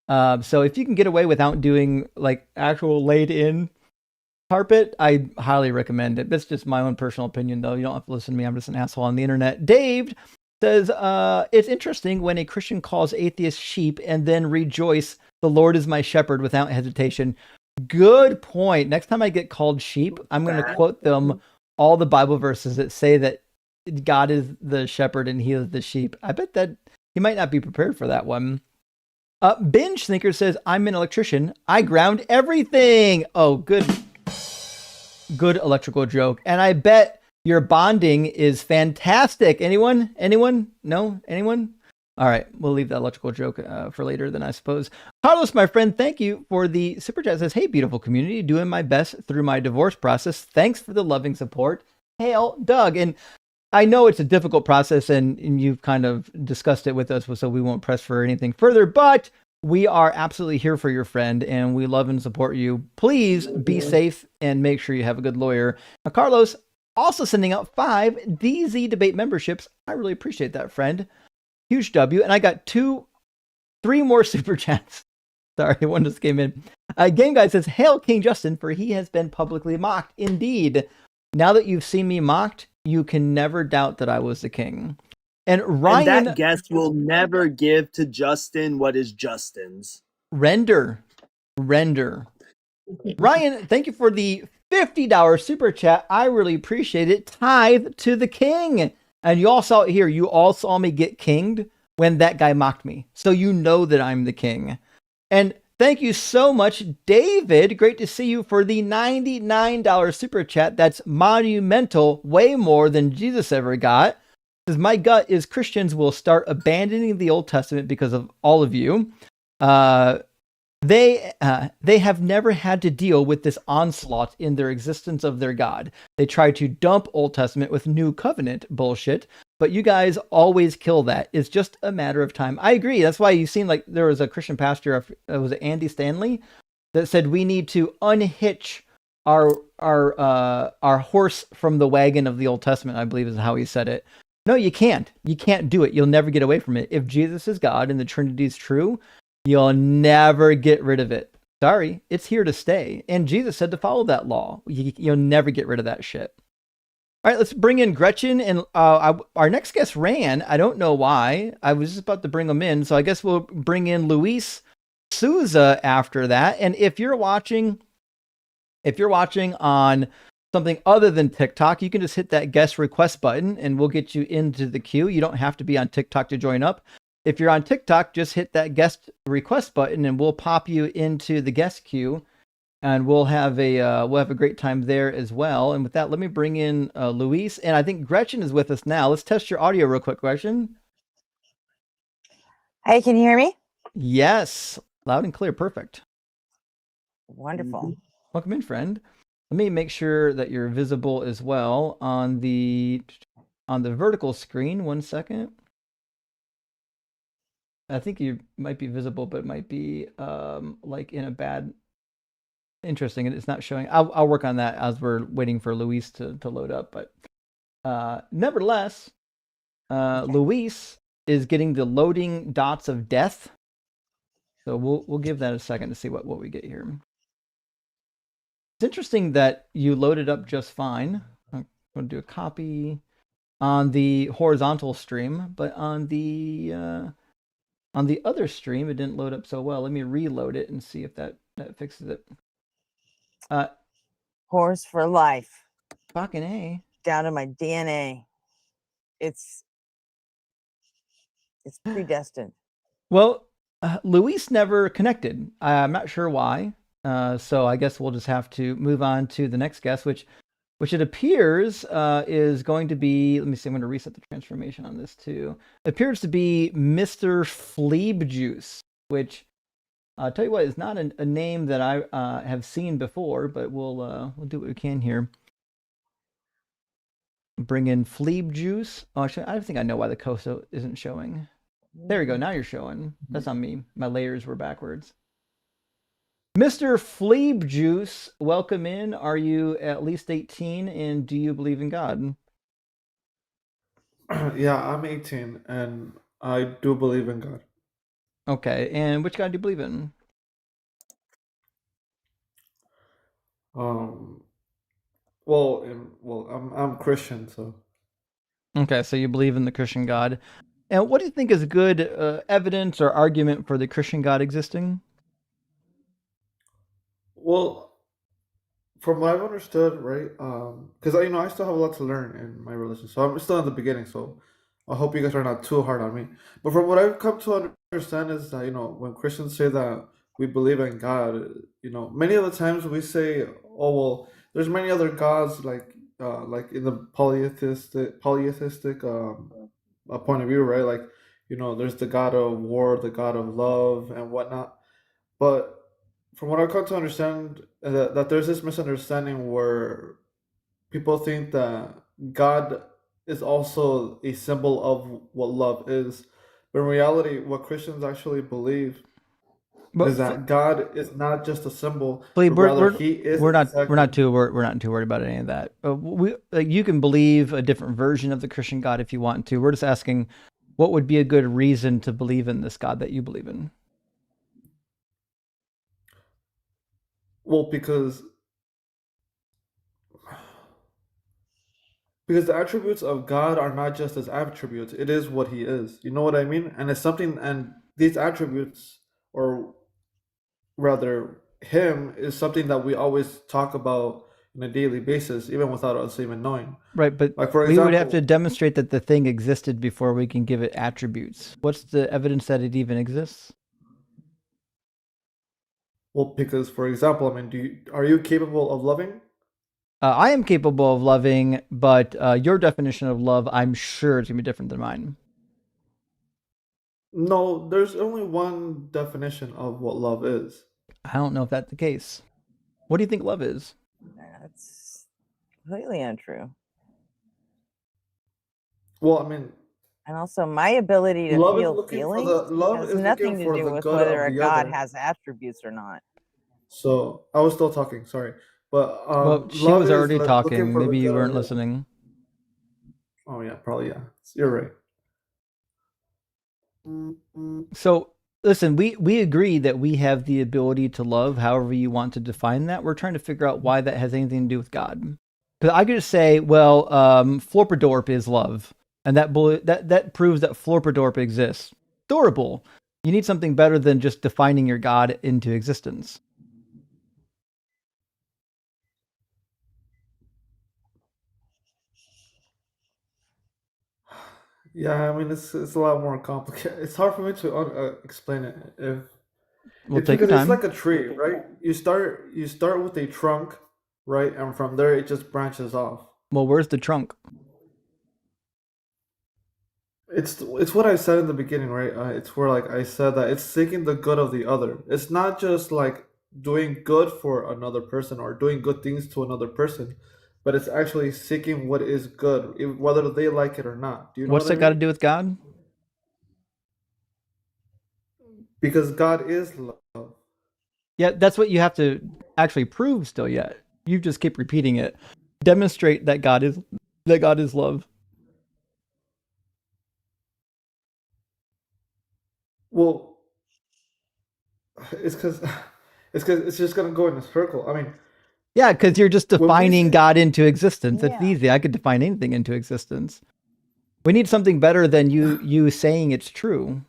So if you can get away without doing like actual laid in carpet, I highly recommend it. That's just my own personal opinion, though. You don't have to listen to me. I'm just an asshole on the internet. Dave says, it's interesting when a Christian calls atheists sheep and then rejoice, the Lord is my shepherd without hesitation. Good point. Next time I get called sheep, I'm going to quote them all the Bible verses that say that God is the shepherd and he is the sheep. I bet that he might not be prepared for that one. Binge Thinker says, I'm an electrician. I ground everything. Oh, good electrical joke. And I bet your bonding is fantastic. Anyone? No? Anyone? All right. We'll leave that electrical joke for later then, I suppose. Carlos, my friend, thank you for the super chat. Says, hey, beautiful community, doing my best through my divorce process. Thanks for the loving support. Hail, Doug. And I know it's a difficult process and you've kind of discussed it with us, so we won't press for anything further, but we are absolutely here for your friend and we love and support you. Please be safe and make sure you have a good lawyer. Now, Carlos also sending out 5 DZ debate memberships. I really appreciate that, friend. Huge W. And I got 3 more super chats. Sorry, one just came in. Game Guy says, hail King Justin, for he has been publicly mocked. Indeed. Now that you've seen me mocked, you can never doubt that I was the king. And Ryan... And that guest will never give to Justin what is Justin's. Render. Ryan, thank you for the $50 super chat. I really appreciate it. Tithe to the king. And you all saw it here. You all saw me get kinged when that guy mocked me. So you know that I'm the king. And thank you so much, David. Great to see you for the $99 super chat. That's monumental, way more than Jesus ever got. Because my gut is Christians will start abandoning the Old Testament because of all of you. They have never had to deal with this onslaught in their existence of their God. They try to dump Old Testament with New Covenant bullshit, but you guys always kill that. It's just a matter of time. I agree. That's why you seem like there was a Christian pastor, was it Andy Stanley, that said we need to unhitch our horse from the wagon of the Old Testament, I believe is how he said it. No, you can't. You can't do it. You'll never get away from it. If Jesus is God and the Trinity is true, you'll never get rid of it. Sorry, it's here to stay. And Jesus said to follow that law. You'll never get rid of that shit. All right, let's bring in Gretchen. And our next guest ran. I don't know why. I was just about to bring him in. So I guess we'll bring in Luis Souza after that. And if you're watching on something other than TikTok, you can just hit that guest request button and we'll get you into the queue. You don't have to be on TikTok to join up. If you're on TikTok, just hit that guest request button and we'll pop you into the guest queue and we'll have a great time there as well. And with that, let me bring in Luis, and I think Gretchen is with us now. Let's test your audio real quick, Gretchen. Hey, can you hear me? Yes, loud and clear. Perfect. Wonderful. Welcome in, friend. Let me make sure that you're visible as well on the vertical screen. 1 second. I think you might be visible, but it might be like in a bad. Interesting, and it's not showing. I'll work on that as we're waiting for Luis to load up. But nevertheless, okay. Luis is getting the loading dots of death. So we'll give that a second to see what we get here. It's interesting that you loaded up just fine. I'm going to do a copy on the horizontal stream, but on the other stream, it didn't load up so well. Let me reload it and see if that fixes it. Horse for life. Fucking A. Down to my DNA. It's predestined. Well, Luis never connected. I'm not sure why. So I guess we'll just have to move on to the next guest, which it appears is going to be, let me see, I'm going to reset the transformation on this too. It appears to be Mr. Fleeb Juice, which I'll tell you what, it's not a name that I have seen before, but we'll do what we can here. Bring in Fleeb Juice. Oh, actually, I think I know why the COSO isn't showing. There we go. Now you're showing. That's on me. My layers were backwards. Mr. Fleeb Juice, welcome in. Are you at least 18, and do you believe in God? Yeah, I'm 18 and I do believe in God. Okay, and which God do you believe in? I'm Christian, so Okay, so you believe in the Christian God. And what do you think is good evidence or argument for the Christian God existing? well, from what I've understood, right? Because I still have a lot to learn in my religion, so I'm still in the beginning. So I hope you guys are not too hard on me. But from what I've come to understand is that when Christians say that we believe in God, many of the times we say, oh well, there's many other gods like in the polytheistic point of view, right? Like there's the God of war, the God of love, and whatnot. But from what I've come to understand, that there's this misunderstanding where people think that God is also a symbol of what love is. But in reality, what Christians actually believe is that God is not just a symbol, but rather He is we're exactly. not too worried about any of that. You can believe a different version of the Christian God if you want to. We're just asking, what would be a good reason to believe in this God that you believe in? Well, because the attributes of God are not just His attributes; it is what He is. You know what I mean? And it's something, and these attributes, or rather Him, is something that we always talk about on a daily basis, even without us even knowing. Right, but Like for we would have to example, demonstrate that the thing existed before we can give it attributes. What's the evidence that it even exists? well, because for example, I mean, are you capable of loving? I am capable of loving, but your definition of love, I'm sure, is going to be different than mine. No, there's only one definition of what love is. I don't know if that's the case. What do you think love is? That's completely untrue. Well, I mean, and also my ability to love is feel looking for feelings love has is looking nothing to for do the with good whether of a the God other. has attributes or not. So I was still talking, sorry, but Well, she love was is already looking talking. for the Maybe you good of weren't the other. listening. Oh yeah, probably yeah. You're right. So listen, we agree that we have the ability to love however you want to define that. We're trying to figure out why that has anything to do with God. Because I could just say, well, Florperdorp is love, and that proves that Florperdorp exists. Adorable. You need something better than just defining your God into existence. Yeah, I mean it's a lot more complicated. It's hard for me to explain it. Well, It's take your because it's time. like a tree, right? You start with a trunk, right, and from there it just branches off. Well, where's the trunk? It's what I said in the beginning, right? It's where like I said that it's seeking the good of the other. It's not just like doing good for another person or doing good things to another person, but it's actually seeking what is good, whether they like it or not. Do you know What's what I that got to mean? do with God? Because God is love. Yeah, that's what you have to actually prove still yet. You just keep repeating it. Demonstrate that God is love. Well, it's because it's just gonna go in a circle. I mean, Yeah, because you're just when we defining say God into existence. It's Yeah. easy. I could define anything into existence. We need something better than you saying it's true.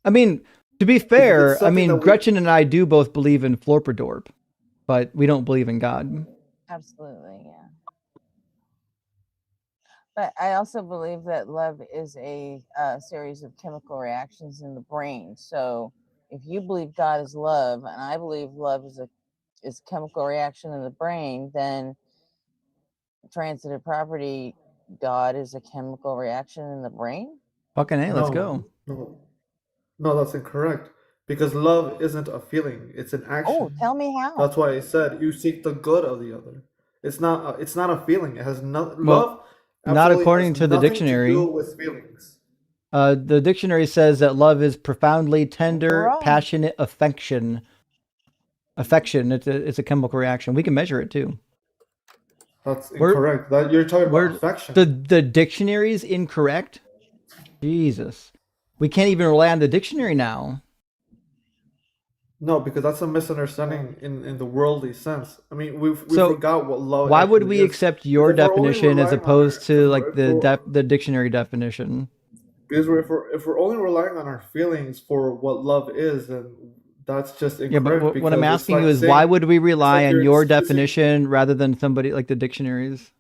I mean, to be because it's fair, I something that mean, we Gretchen and I do both believe in Florperdorp, but we don't believe in God. Absolutely, yeah. But I also believe that love is a series of chemical reactions in the brain. So if you believe God is love, and I believe love is chemical reaction in the brain, then transitive property God is a chemical reaction in the brain. Fucking A, let's go. no, that's incorrect. because love isn't a feeling; it's an Oh, action. tell me how. That's why I said you seek the good of the other. It's not a feeling. It has no Well, love. not Absolutely according has to the nothing dictionary. to do with feelings. The dictionary says that love is profoundly tender, wrong. passionate affection. Affection. It's a chemical reaction. We can measure it too. That's incorrect. That you're talking about affection. The dictionary is incorrect. Jesus, we can't even rely on the dictionary now. No, because that's a misunderstanding in the worldly sense. I mean, we So, forgot what love. why would actually we is. accept your Because if we're only definition as relying on opposed our- to like if we're- the dictionary definition? Because if we're only relying on our feelings for what love is, then that's just Yeah, incorrect. but what I'm because it's asking you like is why saying- would we rely like on you're your excusing- definition rather than somebody like the dictionaries?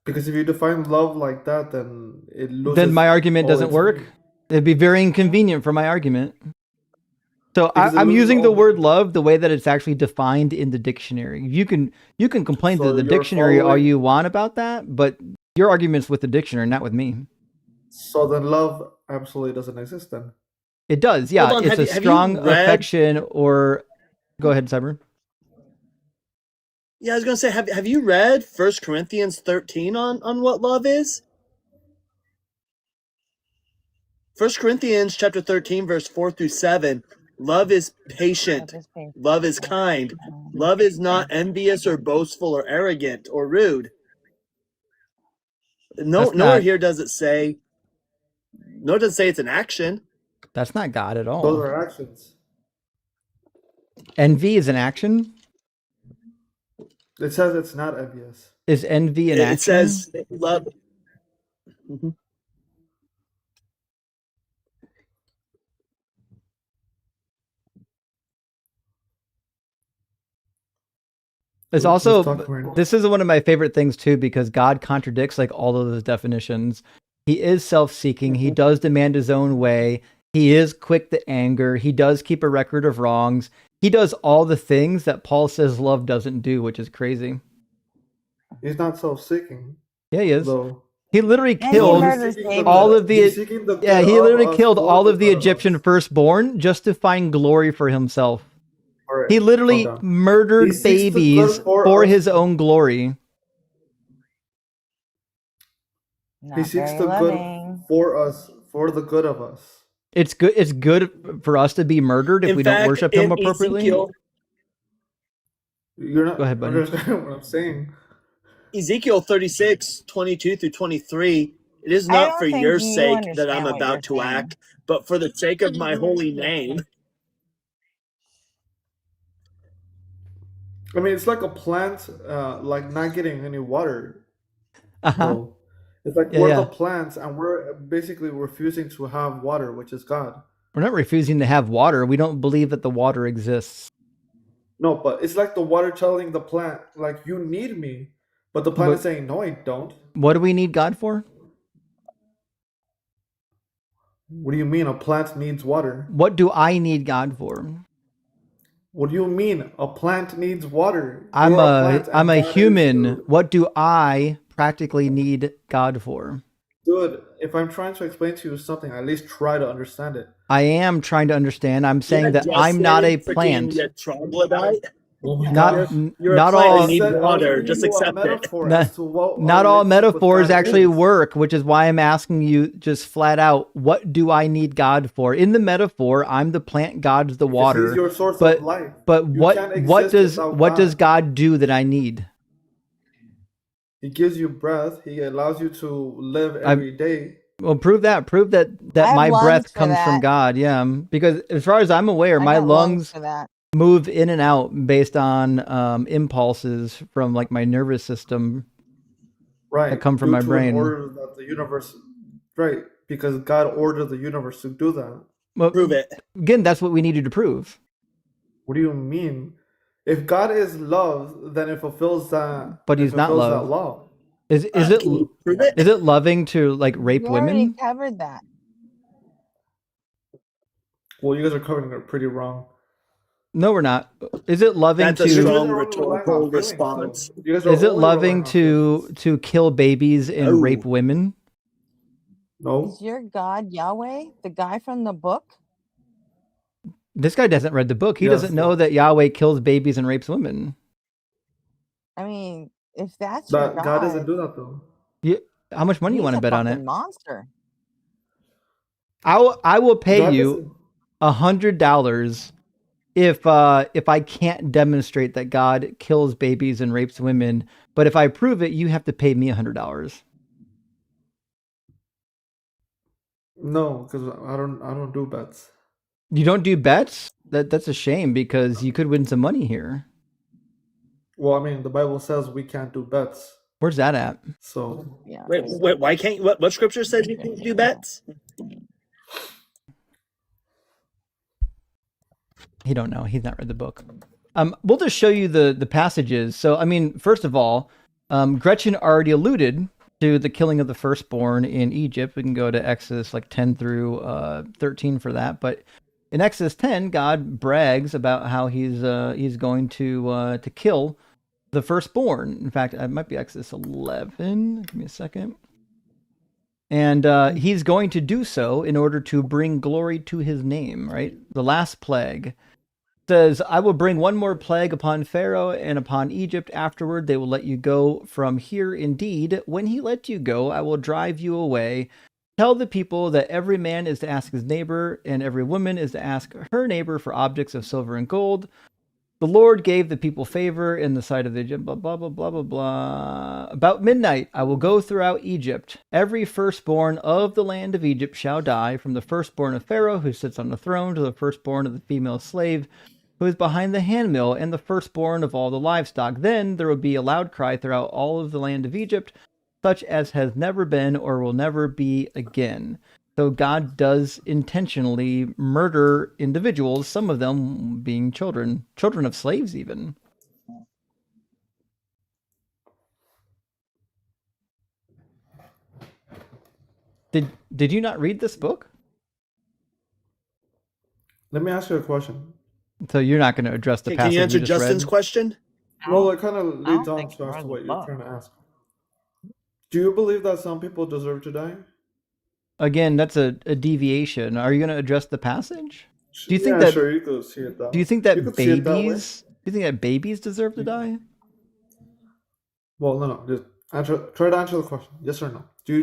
Because if you define love like that, then it loses. Then my argument all doesn't its work. meaning. It'd be very inconvenient for my argument. So Because it I'm loses using the all word love the way that it's actually defined in the dictionary. You can complain So to the you're dictionary all following- you want about that, but your argument's with the dictionary, not with me. So then love absolutely doesn't exist then. It does, yeah. Hold on, It's a have you strong read- affection or... Go ahead, Cyber. Yeah, I was gonna say, have you read 1 Corinthians 13 on what love is? 1 Corinthians chapter 13, verse 4 through 7. Love is patient. Love is kind. Love is not envious or boastful or arrogant or rude. Nowhere not- here does it say. No, it doesn't say it's an action. That's not God at all. Those are actions. Envy is an action? It says it's not envious. Is envy an action? It says love. Mhm. It's Who's also, talking right now? this is one of my favorite things too, because God contradicts like all of those definitions. He is self-seeking. He does demand his own way. He is quick to anger. He does keep a record of wrongs. He does all the things that Paul says love doesn't do, which is crazy. He's not self-seeking. Yeah, he is. Though. He literally And he killed murders babies. all of the... He's seeking the Yeah, good he of literally us killed for all the of the good of Egyptian us. firstborn just to find glory for himself. All right, He literally calm down. murdered He seeks the good babies for for us. his own glory. Not He seeks very the loving. good for us, for the good of us. It's good. It's good for us to be murdered if In we fact, don't worship him in appropriately. Ezekiel, You're not Go ahead, buddy. understanding what I'm saying. Ezekiel 36, 22 through 23, it is I not don't for think your you sake that I'm understand what you're about to saying. act, but for the sake of my holy name. I mean, it's like a plant, like not getting any water. Uh-huh. So it's like Yeah, we're yeah. the plants, and we're basically refusing to have water, which is God. We're not refusing to have water. We don't believe that the water exists. No, but it's like the water telling the plant, like, you need me. But the plant But- is saying, no, I don't. What do we need God for? What do you mean a plant needs water? What do I need God for? What do you mean a plant needs water? I'm You're a plant, and I'm a God is human. the- What do I practically need God for? Dude, if I'm trying to explain to you something, at least try to understand it. I am trying to understand. I'm saying that I'm not a plant. You troglodyte. Oh my Not God. You're not a plant, all you need I said- I was water. giving Just you a accept it. metaphor Not- as to what not our all relationship with metaphors God actually is. work, which is why I'm asking you just flat out, what do I need God for? In the metaphor, I'm the plant, God's the Because water. He's your source but of life. but You what can't what exist does without what does God. God do that I need? He gives you breath. He allows you to live every day. Well, prove that I have my lungs breath for comes from that. God. Yeah, because as far as I'm aware, I my got lungs for that. move in and out based on impulses from like my nervous system Right. that come from due my to an brain. order that the universe, right? Because God ordered the universe to do that. Well, Prove it. again, that's what we needed to prove. What do you mean? If God is love, then it fulfills that. But it he's not fulfills love. that law. Is Can you prove it? is it loving to like rape We already women? covered that. Well, you guys are covering it pretty wrong. No, we're not. Is it loving That's a You guys strong are only relying rhetorical on feelings, response. though. You guys are is it only loving relying on feelings. to kill babies and Oh. rape women? No. Is your God Yahweh, the guy from the book? This guy doesn't read the book. He Yes, doesn't know that Yahweh kills babies and rapes women. I mean, if that's your That God doesn't God, do that though. How much money you he's want to a bet on fucking it? monster. I will pay God you $100 if I can't demonstrate that God kills babies and rapes women. But if I prove it, you have to pay me $100. No, because I don't do bets. You don't do bets? That's a shame because you could win some money here. Well, I mean, the Bible says we can't do bets. Where's that at? So Yeah. Wait, why can't what scripture says you can't do bets? He don't know. He's not read the book. We'll just show you the passages. So, I mean, first of all, Gretchen already alluded to the killing of the firstborn in Egypt. We can go to Exodus like 10 through 13 for that. But in Exodus 10, God brags about how he's going to kill the firstborn. In fact, it might be Exodus 11. Give me a second. And he's going to do so in order to bring glory to his name, right? The last plague says, I will bring one more plague upon Pharaoh and upon Egypt. Afterward, they will let you go from here. Indeed, when he lets you go, I will drive you away. Tell the people that every man is to ask his neighbor, and every woman is to ask her neighbor for objects of silver and gold. The Lord gave the people favor in the sight of the Egypt, blah, blah, blah, blah, blah, blah. About midnight, I will go throughout Egypt. Every firstborn of the land of Egypt shall die, from the firstborn of Pharaoh, who sits on the throne, to the firstborn of the female slave, who is behind the handmill, and the firstborn of all the livestock. Then there will be a loud cry throughout all of the land of Egypt, such as has never been or will never be again. So God does intentionally murder individuals, some of them being children of slaves even. Did you not read this book? let me ask you a question. So you're not going to address the Can passage you answer just Justin's read? question? Well, it kind of leads on to as to what you're trying to ask. Do you believe that some people deserve to die? Again, that's a deviation. Are you going to address the passage? Do you think Yeah, that sure, you could see it that Do you way. think that You could see it that way. babies do you think that babies deserve to die? Well, no, just try to answer the question. Yes or no? Do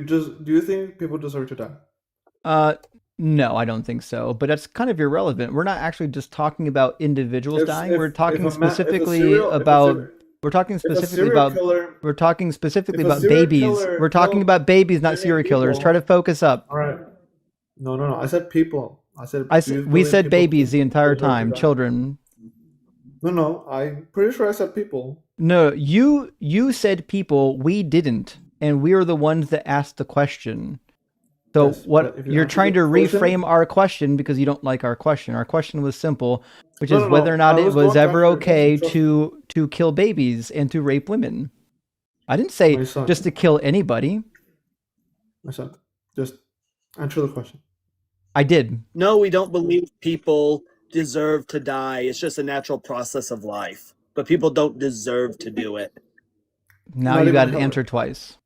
you think people deserve to die? No, I don't think so. But that's kind of irrelevant. We're not actually just talking about individuals dying. We're talking specifically about babies. We're talking about babies, not serial killers. Try to focus up. All right. No. I said people. I said. We said babies the entire time. Children. No. I'm pretty sure I said people. No, you said people. We didn't, and we are the ones that asked the question. So Yes, what if you you're answer trying to the question- reframe our question because you don't like our question. Our question was simple, which is No. whether or not I it was was going back ever to your okay question, to kill babies and to rape women. I didn't say My son. just to kill anybody. My son, just answer the question. I did. No, we don't believe people deserve to die. It's just a natural process of life. But people don't deserve to do it. Now Not you even got an Hitler. answer twice.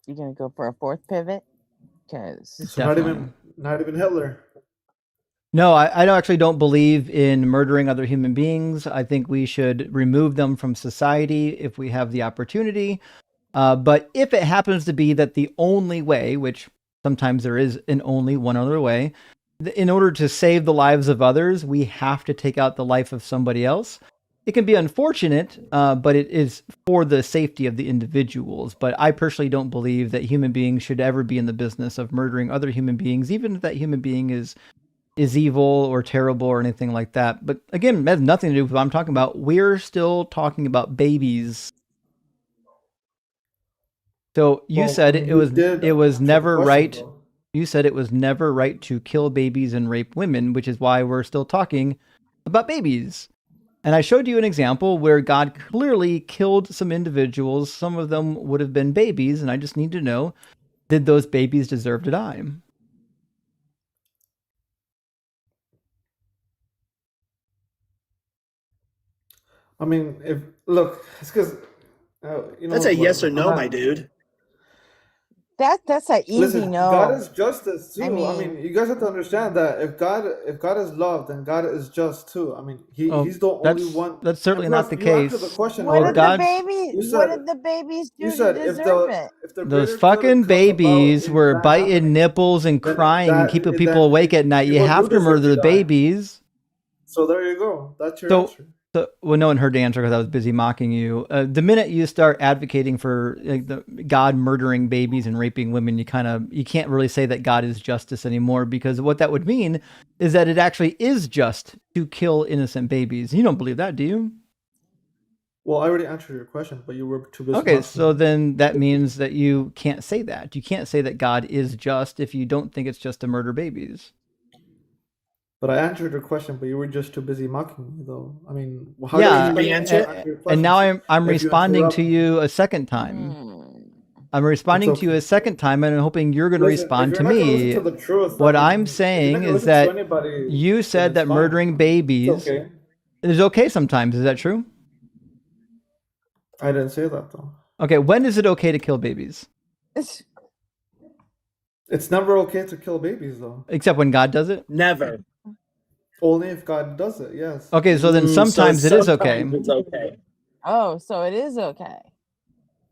You gonna go for a fourth pivot? Because So not even Hitler. No, I actually don't believe in murdering other human beings. I think we should remove them from society if we have the opportunity. But if it happens to be that the only way, which sometimes there is an only one other way, in order to save the lives of others, we have to take out the life of somebody else. It can be unfortunate, but it is for the safety of the individuals. But I personally don't believe that human beings should ever be in the business of murdering other human beings, even if that human being is evil or terrible or anything like that. But again, it has nothing to do with what I'm talking about. We're still talking about babies. So you said it was never right. Though. You said it was never right to kill babies and rape women, which is why we're still talking about babies. And I showed you an example where God clearly killed some individuals. Some of them would have been babies, and I just need to know, did those babies deserve to die? I mean, it's because That's a yes or no, my dude. That's an easy Listen, no. God is justice too. I I mean- mean, you guys have to understand that if God is love, then God is just too. I mean, he's the only one. That's certainly And not plus, the you answered the case. question What Well, did the already. baby? You What said did the babies do you to said deserve it? if the Those greater good fucking comes about babies in were that biting happening, nipples and then crying and keeping people then awake at night. You people have do to deserve murder the die. babies. So there you go. That's your So, answer. well, no one heard the answer because I was busy mocking you. The minute you start advocating for the God murdering babies and raping women, you can't really say that God is justice anymore, because what that would mean is that it actually is just to kill innocent babies. You don't believe that, do you? Well, I already answered your question, but you were too busy. Okay, mocking so me. then that means that you can't say that. You can't say that God is just if you don't think it's just to murder babies. But I answered your question, but you were just too busy mocking me, though. I mean, how Yeah, do you answer your and now questions I'm if you responding to interrupt me? you a second time. I'm responding to you a second time, and I'm hoping you're going to Listen, if respond you're to not gonna listen me. to the truth, What then I'm if you're not saying gonna is listen to that anybody, you then said it's that fine. murdering babies It's okay. is okay sometimes. Is that true? I didn't say that though. Okay, when is it okay to kill babies? It's never okay to kill babies, though. Except when God does it? Never. Only if God does it, yes. Okay, so then sometimes it is okay. It's okay. Oh, so it is okay.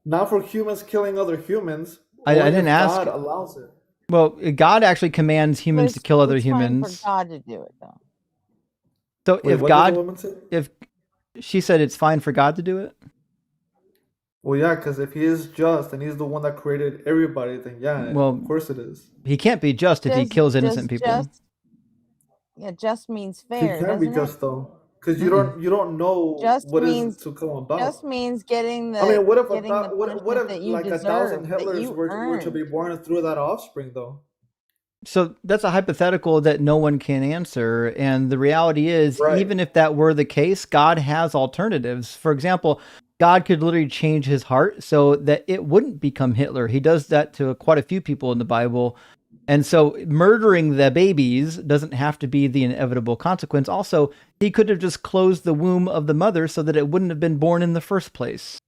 Not for humans killing other humans. I Only didn't if ask. God allows it. Well, God actually commands humans to kill other It's fine humans. for God to do it, though. So Wait, if what did the God, woman say? if she said it's fine for God to do it, Well, yeah, because if he is just and he's the one that created everybody, then yeah, well, of course it is. he can't be just if he kills innocent people. Yeah, just means He fair, can be doesn't just it? though, because you don't know Just what means is to come about. just means getting the I mean, what if getting the what punishment if that you like deserve, 1,000 that Hitlers you were to earned. be born through that offspring though? So that's a hypothetical that no one can answer. And the reality is, even if that were the case, God has alternatives. For example, God could literally change his heart so that it wouldn't become Hitler. He does that to quite a few people in the Bible. And so murdering the babies doesn't have to be the inevitable consequence. Also, he could have just closed the womb of the mother so that it wouldn't have been born in the first place.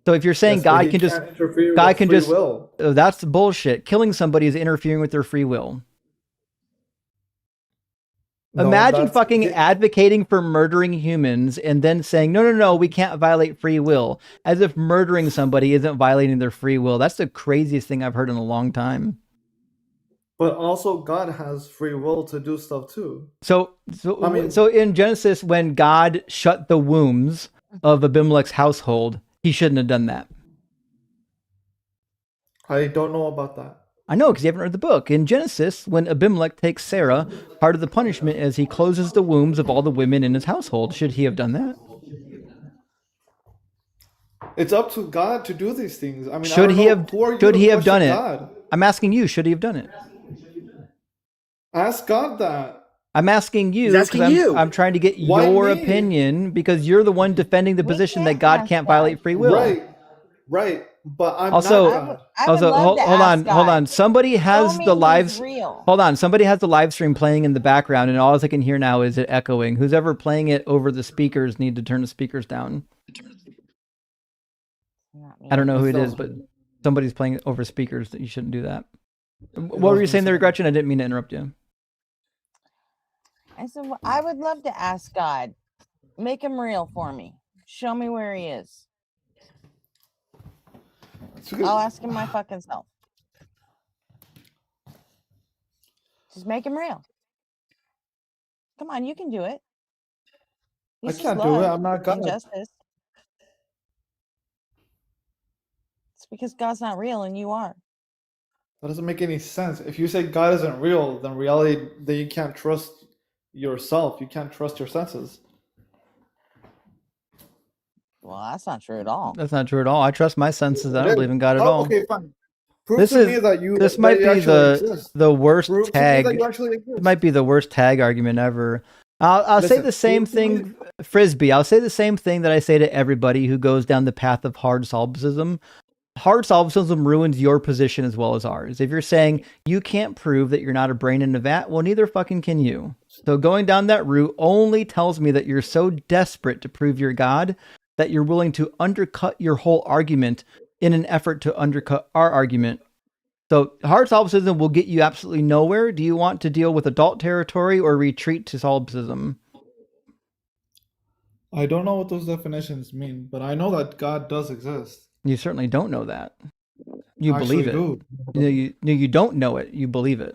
So if you're saying Yes, but God he can just can't interfere God with can free just will. that's bullshit. Killing somebody is interfering with their free will. No, Imagine that's fucking advocating for murdering humans and then saying, no, we can't violate free will. As if murdering somebody isn't violating their free will. That's the craziest thing I've heard in a long time. But also, God has free will to do stuff too. So in Genesis, when God shut the wombs of Abimelech's household, he shouldn't have done that. I don't know about that. I know, because you haven't read the book. In Genesis, when Abimelech takes Sarah, part of the punishment is he closes the wombs of all the women in his household. Should he have done that? It's up to God to do these things. I mean, Should he have done it? God? I'm asking you, should he have done it? Ask God that. I'm asking you because I'm trying to get Why your me? opinion, because you're the one defending the position that God can't violate free will. Right. But I'm Also, not God. hold on. Somebody has the live. Hold on. Somebody has the live stream playing in the background, and all I can hear now is it echoing. Who's ever playing it over the speakers need to turn the speakers down. I don't know who it is, but somebody's playing it over speakers. That you shouldn't do that. What were you saying there, Gretchen? I didn't mean to interrupt you. I said, well, I would love to ask God, make him real for me. Show me where he is. I'll ask him my fucking self. Just make him real. Come on, you can do it. I can't do it. I'm not God. Injustice. It's because God's not real and you are. That doesn't make any sense. If you say God isn't real, then reality, then you can't trust yourself. You can't trust your senses. Well, that's not true at all. That's not true at all. I trust my senses. I don't believe in God at all. Okay, fine. Prove to me that you This that might you be actually exist. the worst Prove to me tag. that you actually exist. It might be the worst tag argument ever. I'll say Listen, the same thing, Frisbee. I'll say the same thing that I say to everybody who goes down the path of hard solipsism. Hard solipsism ruins your position as well as ours. If you're saying you can't prove that you're not a brain in a vat, well, neither fucking can you. So going down that route only tells me that you're so desperate to prove you're God that you're willing to undercut your whole argument in an effort to undercut our argument. So hard solipsism will get you absolutely nowhere. Do you want to deal with adult territory or retreat to solipsism? I don't know what those definitions mean, but I know that God does exist. You certainly don't know that. You I believe it. actually do. You don't know it. You believe it.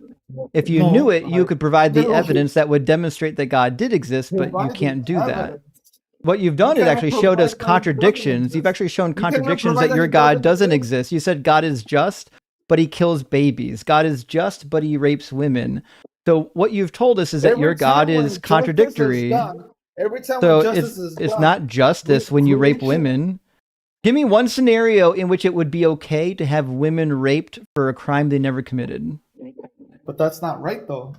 If you No, knew it, you could provide the no. evidence that would demonstrate that God did exist, but you Provide the can't do that. evidence. What you've done is cannot actually showed us provide that he contradictions. doesn't You've actually shown cannot contradictions provide that that your he God doesn't exist. exist. You said God is just, but he kills babies. God is just, but he rapes women. So what you've told us is that your God is contradictory. Every time So when justice is it's done, not justice when you rape women. Give me one scenario in which it would be okay to have women raped for a crime they never committed. But that's not right, though.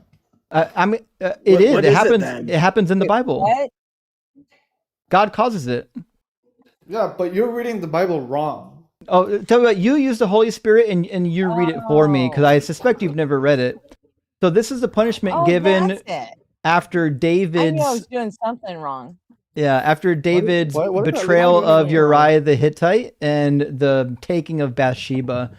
I mean, What it is it happens. then? It happens in the Bible. What? God causes it. Yeah, but you're reading the Bible wrong. Oh, tell me what, you use the Holy Spirit and you read it for me because I suspect you've never read it. So this is the punishment Oh, given that's it. after I knew I David's was doing something wrong. after David's what did I betrayal do of wrong? Uriah the Hittite and the taking of Bathsheba.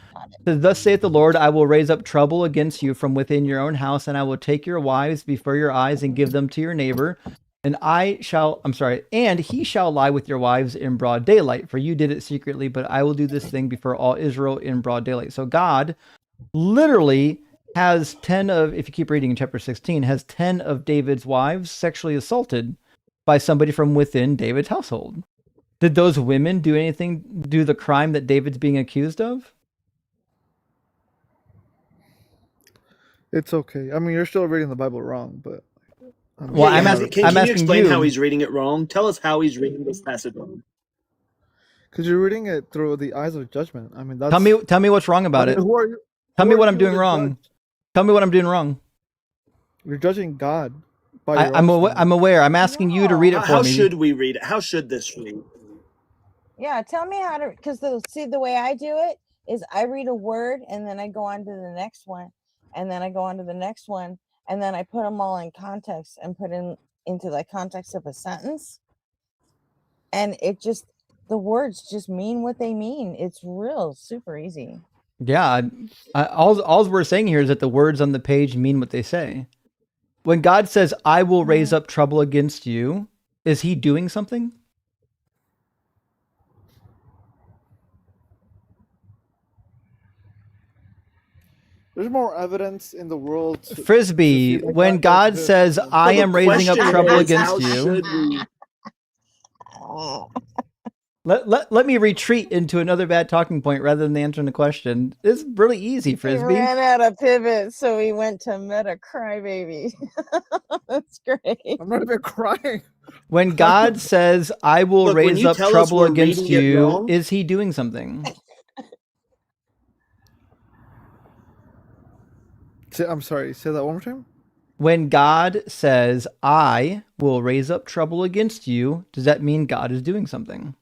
So thus saith the Lord, I will raise up trouble against you from within your own house, and I will take your wives before your eyes and give them to your neighbor. And and he shall lie with your wives in broad daylight, for you did it secretly, but I will do this thing before all Israel in broad daylight. So God literally has 10 of, if you keep reading in chapter 16, has 10 of David's wives sexually assaulted by somebody from within David's household. Did those women do the crime that David's being accused of? It's okay. I mean, you're still reading the Bible wrong, but Well, I'm Can you asking explain you. how he's reading it wrong? Tell us how he's reading this passage wrong. because you're reading it through the eyes of judgment. I mean, that's Tell me what's wrong about I mean, it. who are you? Tell who me are what I'm you doing to wrong. judge? Tell me what I'm doing wrong. You're judging God by your I'm own I'm aware. I'm asking you to read it for How me. should we read it? How should this read? Yeah, tell me how to, because the way I do it is I read a word and then I go on to the next one and then I go on to the next one and then I put them all in context and put into the context of a sentence. And the words just mean what they mean. It's real super easy. Yeah, all we're saying here is that the words on the page mean what they say. When God says, I will raise up trouble against you, is he doing something? There's more evidence in the world. Frisbee, when God says, I am raising up trouble against you, let me retreat into another bad talking point rather than answering the question. It's really easy, Frisbee. He ran out of pivot, so he went to meta crybaby. That's great. I'm not even crying. When God says, I will Look, when raise you up tell us trouble we're against reading it you, wrong- is he doing something? I'm sorry. Say that one more time. When God says, I will raise up trouble against you, does that mean God is doing something?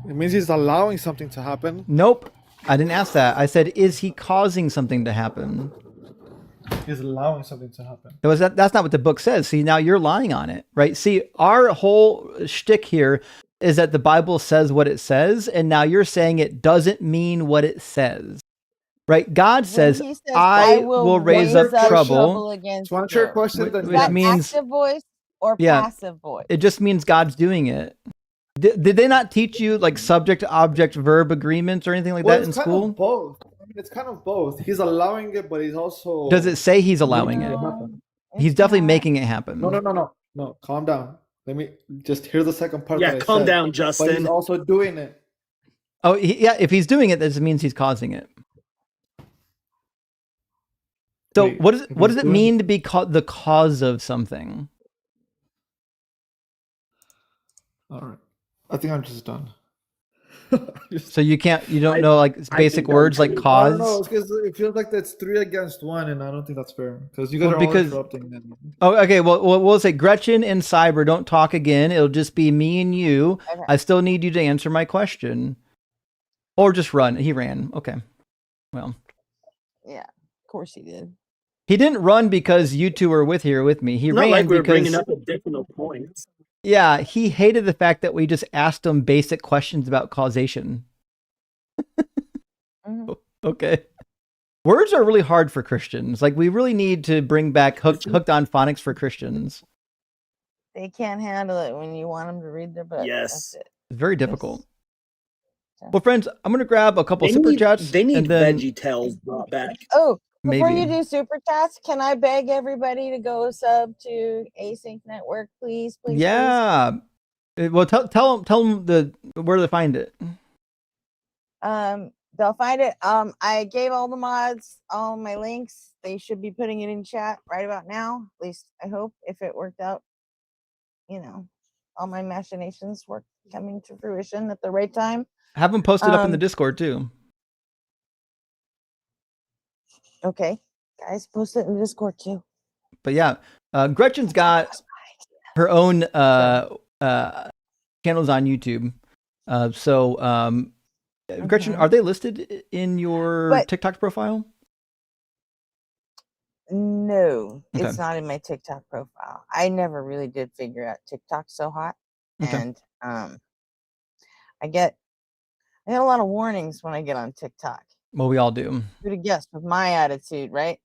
It means he's allowing something to happen. Nope. I didn't ask that. I said, is he causing something to happen? He's allowing something to happen. That's not what the book says. See, now you're lying on it, right? See, our whole shtick here is that the Bible says what it says, and now you're saying it doesn't mean what it says, right? God says, He says, I will raise up trouble, against To answer your you. question, which then Is that means, active voice or yeah, passive voice? it just means God's doing it. Did they not teach you like subject to object verb agreements or anything like that in it's kind school? of both. I mean, it's kind of both. He's allowing it, but he's also. Does it say he's allowing it? He's definitely making it happen. No. Calm down. Let me just hear the second part. Yeah, that I calm said. down, But Justin. he's also doing it. Oh, yeah. If he's doing it, that means he's causing it. So Wait, what if does he's it doing- mean to be the cause of something? All right. I think I'm just done. So you don't know like basic words like I cause? don't know, because it feels like that's 3 against 1, and I don't think that's fair. Because you guys are all interrupting. Then. Oh, okay. Well, we'll say Gretchen and Cyber don't talk again. It'll just be me and you. Okay. I still need you to answer my question, or just run. He ran. Okay. Well, Yeah, of course he did. He didn't run because you two were here with me. He It's not ran like we were because bringing up additional points. yeah, he hated the fact that we just asked him basic questions about causation. Okay. Words are really hard for Christians. Like we really need to bring back hooked on phonics for Christians. They can't handle it when you want them to read their book. Yes. That's it. It's very difficult. Well, friends, I'm going to grab a couple super chats. They need and then Veggie Tales brought back. Oh, before maybe. you do super chats, can I beg everybody to go sub to Async Network, please? Yeah. Well, tell them where to find it. They'll find it. I gave all the mods all my links. They should be putting it in chat right about now. At least I hope, if it worked out. You know, all my machinations were coming to fruition at the right time. Have them posted up in the Discord too. Okay, guys, post it in the Discord too. But yeah, Gretchen's got her own channels on YouTube. Gretchen, are they listed in your TikTok profile? No, Okay. it's not in my TikTok profile. I never really did figure out TikTok so hot. Okay. And I get a lot of warnings when I get on TikTok. Well, we all do. Who'd have guessed with my attitude, right?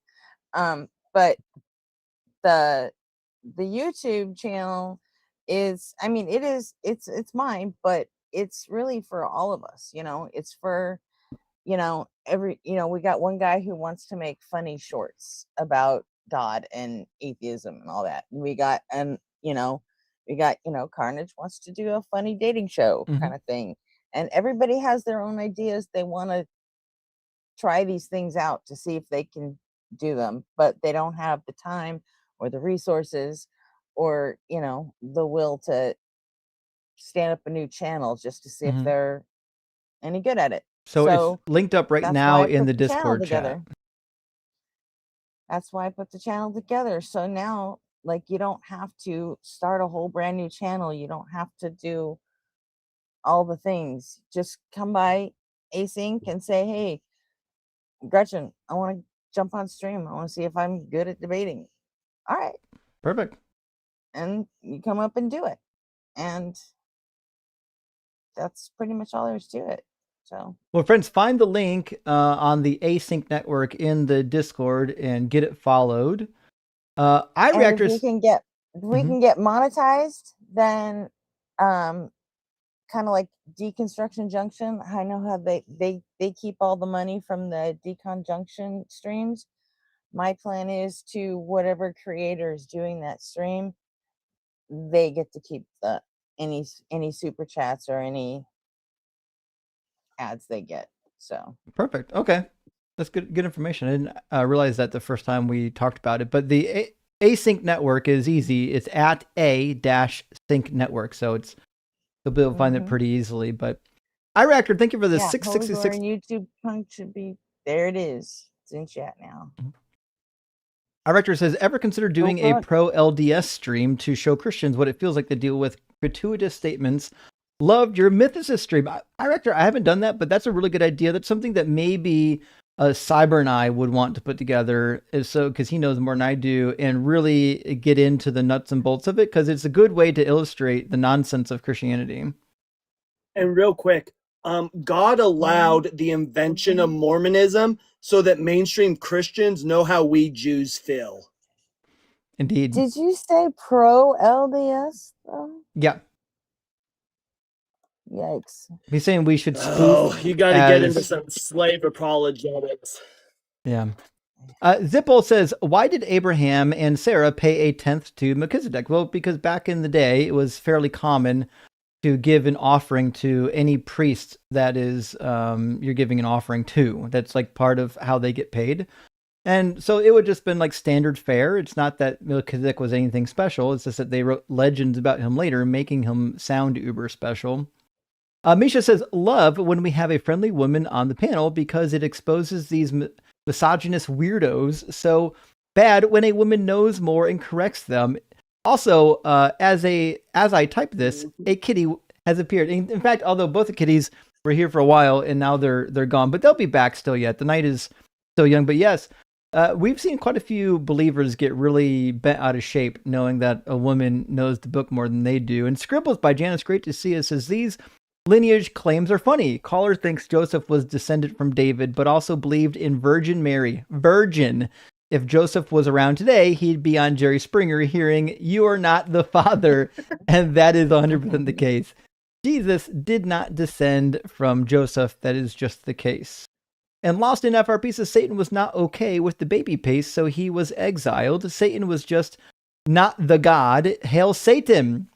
But the YouTube channel is, I mean, it's mine, but it's really for all of us, you know. It's for, you know, we got one guy who wants to make funny shorts about God and atheism and all that. And we got Carnage wants to do a funny dating show kind of thing. And everybody has their own ideas. They want to try these things out to see if they can do them, but they don't have the time or the resources or, you know, the will to stand up a new channel just to see if they're any good at it. So it's linked up right now in the Discord chat. That's why I put the channel together. So now, like, you don't have to start a whole brand new channel. You don't have to do all the things. Just come by Async and say, hey, Gretchen, I want to jump on stream. I want to see if I'm good at debating. All right. Perfect. And you come up and do it. And that's pretty much all there is to it. So, well, friends, find the link on the Async Network in the Discord and get it followed. If we can get monetized, then kind of like Deconstruction Junction. I know how they keep all the money from the Decon Junction streams. My plan is to whatever creator is doing that stream, they get to keep any super chats or any ads they get. So perfect. Okay, that's good information. I didn't realize that the first time we talked about it. But the Async Network is easy. It's at a-sync network, so you'll be able to find it pretty easily. But iReactor, thank you for the 666. YouTube punk should be there. It is. It's in chat now. iReactor says, ever consider doing a pro LDS stream to show Christians what it feels like to deal with gratuitous statements? Loved your mythicist stream. iReactor, I haven't done that, but that's a really good idea. That's something that maybe Cyber and I would want to put together, because he knows more than I do, and really get into the nuts and bolts of it, because it's a good way to illustrate the nonsense of Christianity. And real quick, God allowed the invention of Mormonism so that mainstream Christians know how we Jews feel. Indeed. Did you say pro LDS though? Yeah. Yikes. He's saying we should spoof. Oh, you got to get into some slave apologetics. Yeah. Zippel says, why did Abraham and Sarah pay a tenth to Melchizedek? Well, because back in the day, it was fairly common to give an offering to any priest that is you're giving an offering to. That's like part of how they get paid. And so it would just been like standard fare. It's not that Melchizedek was anything special. It's just that they wrote legends about him later, making him sound uber special. Misha says, love when we have a friendly woman on the panel because it exposes these misogynist weirdos. So bad when a woman knows more and corrects them. Also, as I type this, a kitty has appeared. In fact, although both the kitties were here for a while and now they're gone, but they'll be back still yet. The night is still young. But yes, we've seen quite a few believers get really bent out of shape knowing that a woman knows the book more than they do. And Scribbles by Janice, great to see us, says these lineage claims are funny. Caller thinks Joseph was descended from David, but also believed in Virgin Mary. Virgin. If Joseph was around today, he'd be on Jerry Springer hearing, "You are not the father." And that is 100% the case. Jesus did not descend from Joseph. That is just the case. And Lost in FRP says Satan was not okay with the baby paste, so he was exiled. Satan was just not the God. Hail Satan.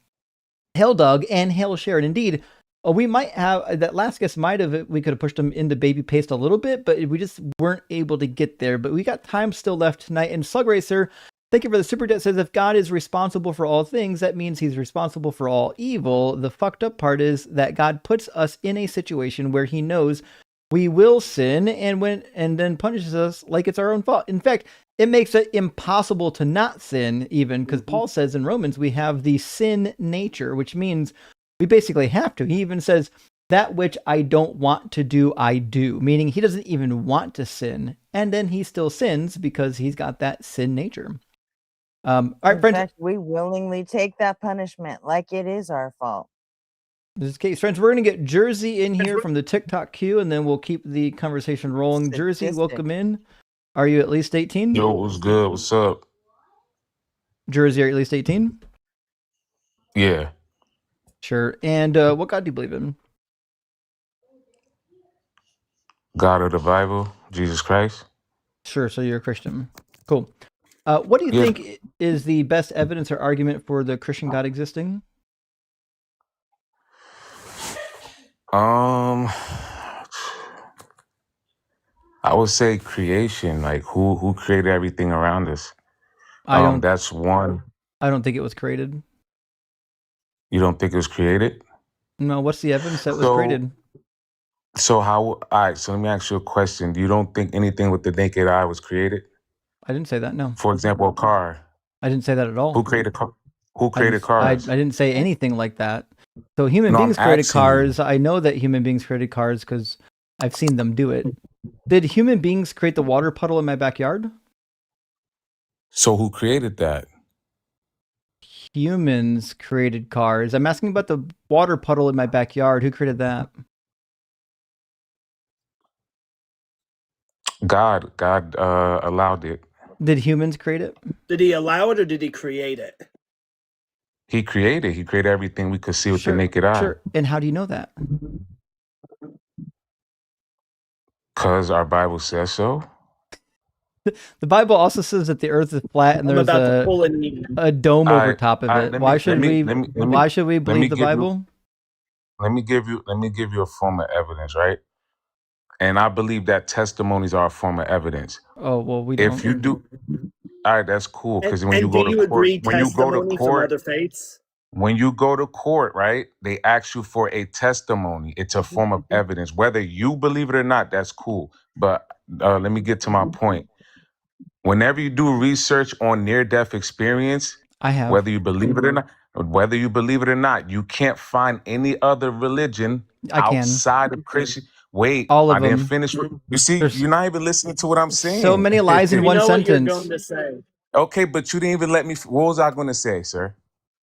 Hail Doug and hail Sharon. Indeed, we might have, that last guess might have, we could have pushed them into baby paste a little bit, but we just weren't able to get there. But we got time still left tonight. And Slug Racer, thank you for the super chat, says if God is responsible for all things, that means he's responsible for all evil. The fucked up part is that God puts us in a situation where he knows we will sin and then punishes us like it's our own fault. In fact, it makes it impossible to not sin, even because Paul says in Romans we have the sin nature, which means we basically have to. He even says, that which I don't want to do, I do, meaning he doesn't even want to sin. And then he still sins because he's got that sin nature. All right, In friends. fact, we willingly take that punishment like it is our fault. This is case, friends. We're going to get Jersey in here from the TikTok queue, and then we'll keep the conversation rolling. Jersey, welcome in. Are you at least 18? Yo, what's good? What's up? Jersey, are you at least 18? Yeah. Sure. And what God do you believe in? God of the Bible, Jesus Christ. Sure. So you're a Christian. Cool. What do you think is the best evidence or argument for the Christian God existing? I would say creation, like who created everything around us. That's one. I don't think it was created. You don't think it was created? No. What's the evidence that was created? So all right, so let me ask you a question. You don't think anything with the naked eye was created? I didn't say that, no. For example, a car. I didn't say that at all. Who created cars? I didn't say anything like that. So human beings created cars. I know that human beings created cars because I've seen them do it. Did human beings create the water puddle in my backyard? So who created that? Humans created cars. I'm asking about the water puddle in my backyard. Who created that? God allowed it. Did humans create it? Did he allow it or did he create it? He created everything we could see with the naked eye. Sure. And how do you know that? Because our Bible says so. The Bible also says that the earth is flat and there's a dome over top of it. Why should we believe the Bible? Let me give you a form of evidence, right? And I believe that testimonies are a form of evidence. Oh, well, we don't. If you do, all right, that's cool. Because when you And go do you to court, agree testimony from other faiths? when you go to court, right, they ask you for a testimony. It's a form of evidence. Whether you believe it or not, that's cool. But let me get to my point. Whenever you do research on near-death experience, I have. whether you believe it or not, you can't find any other religion outside of Christian. Wait, all of I didn't them. finish. You see, you're not even listening to what I'm saying. So many lies in one sentence. What you're going to say. Okay, but you didn't even let me. What was I going to say, sir?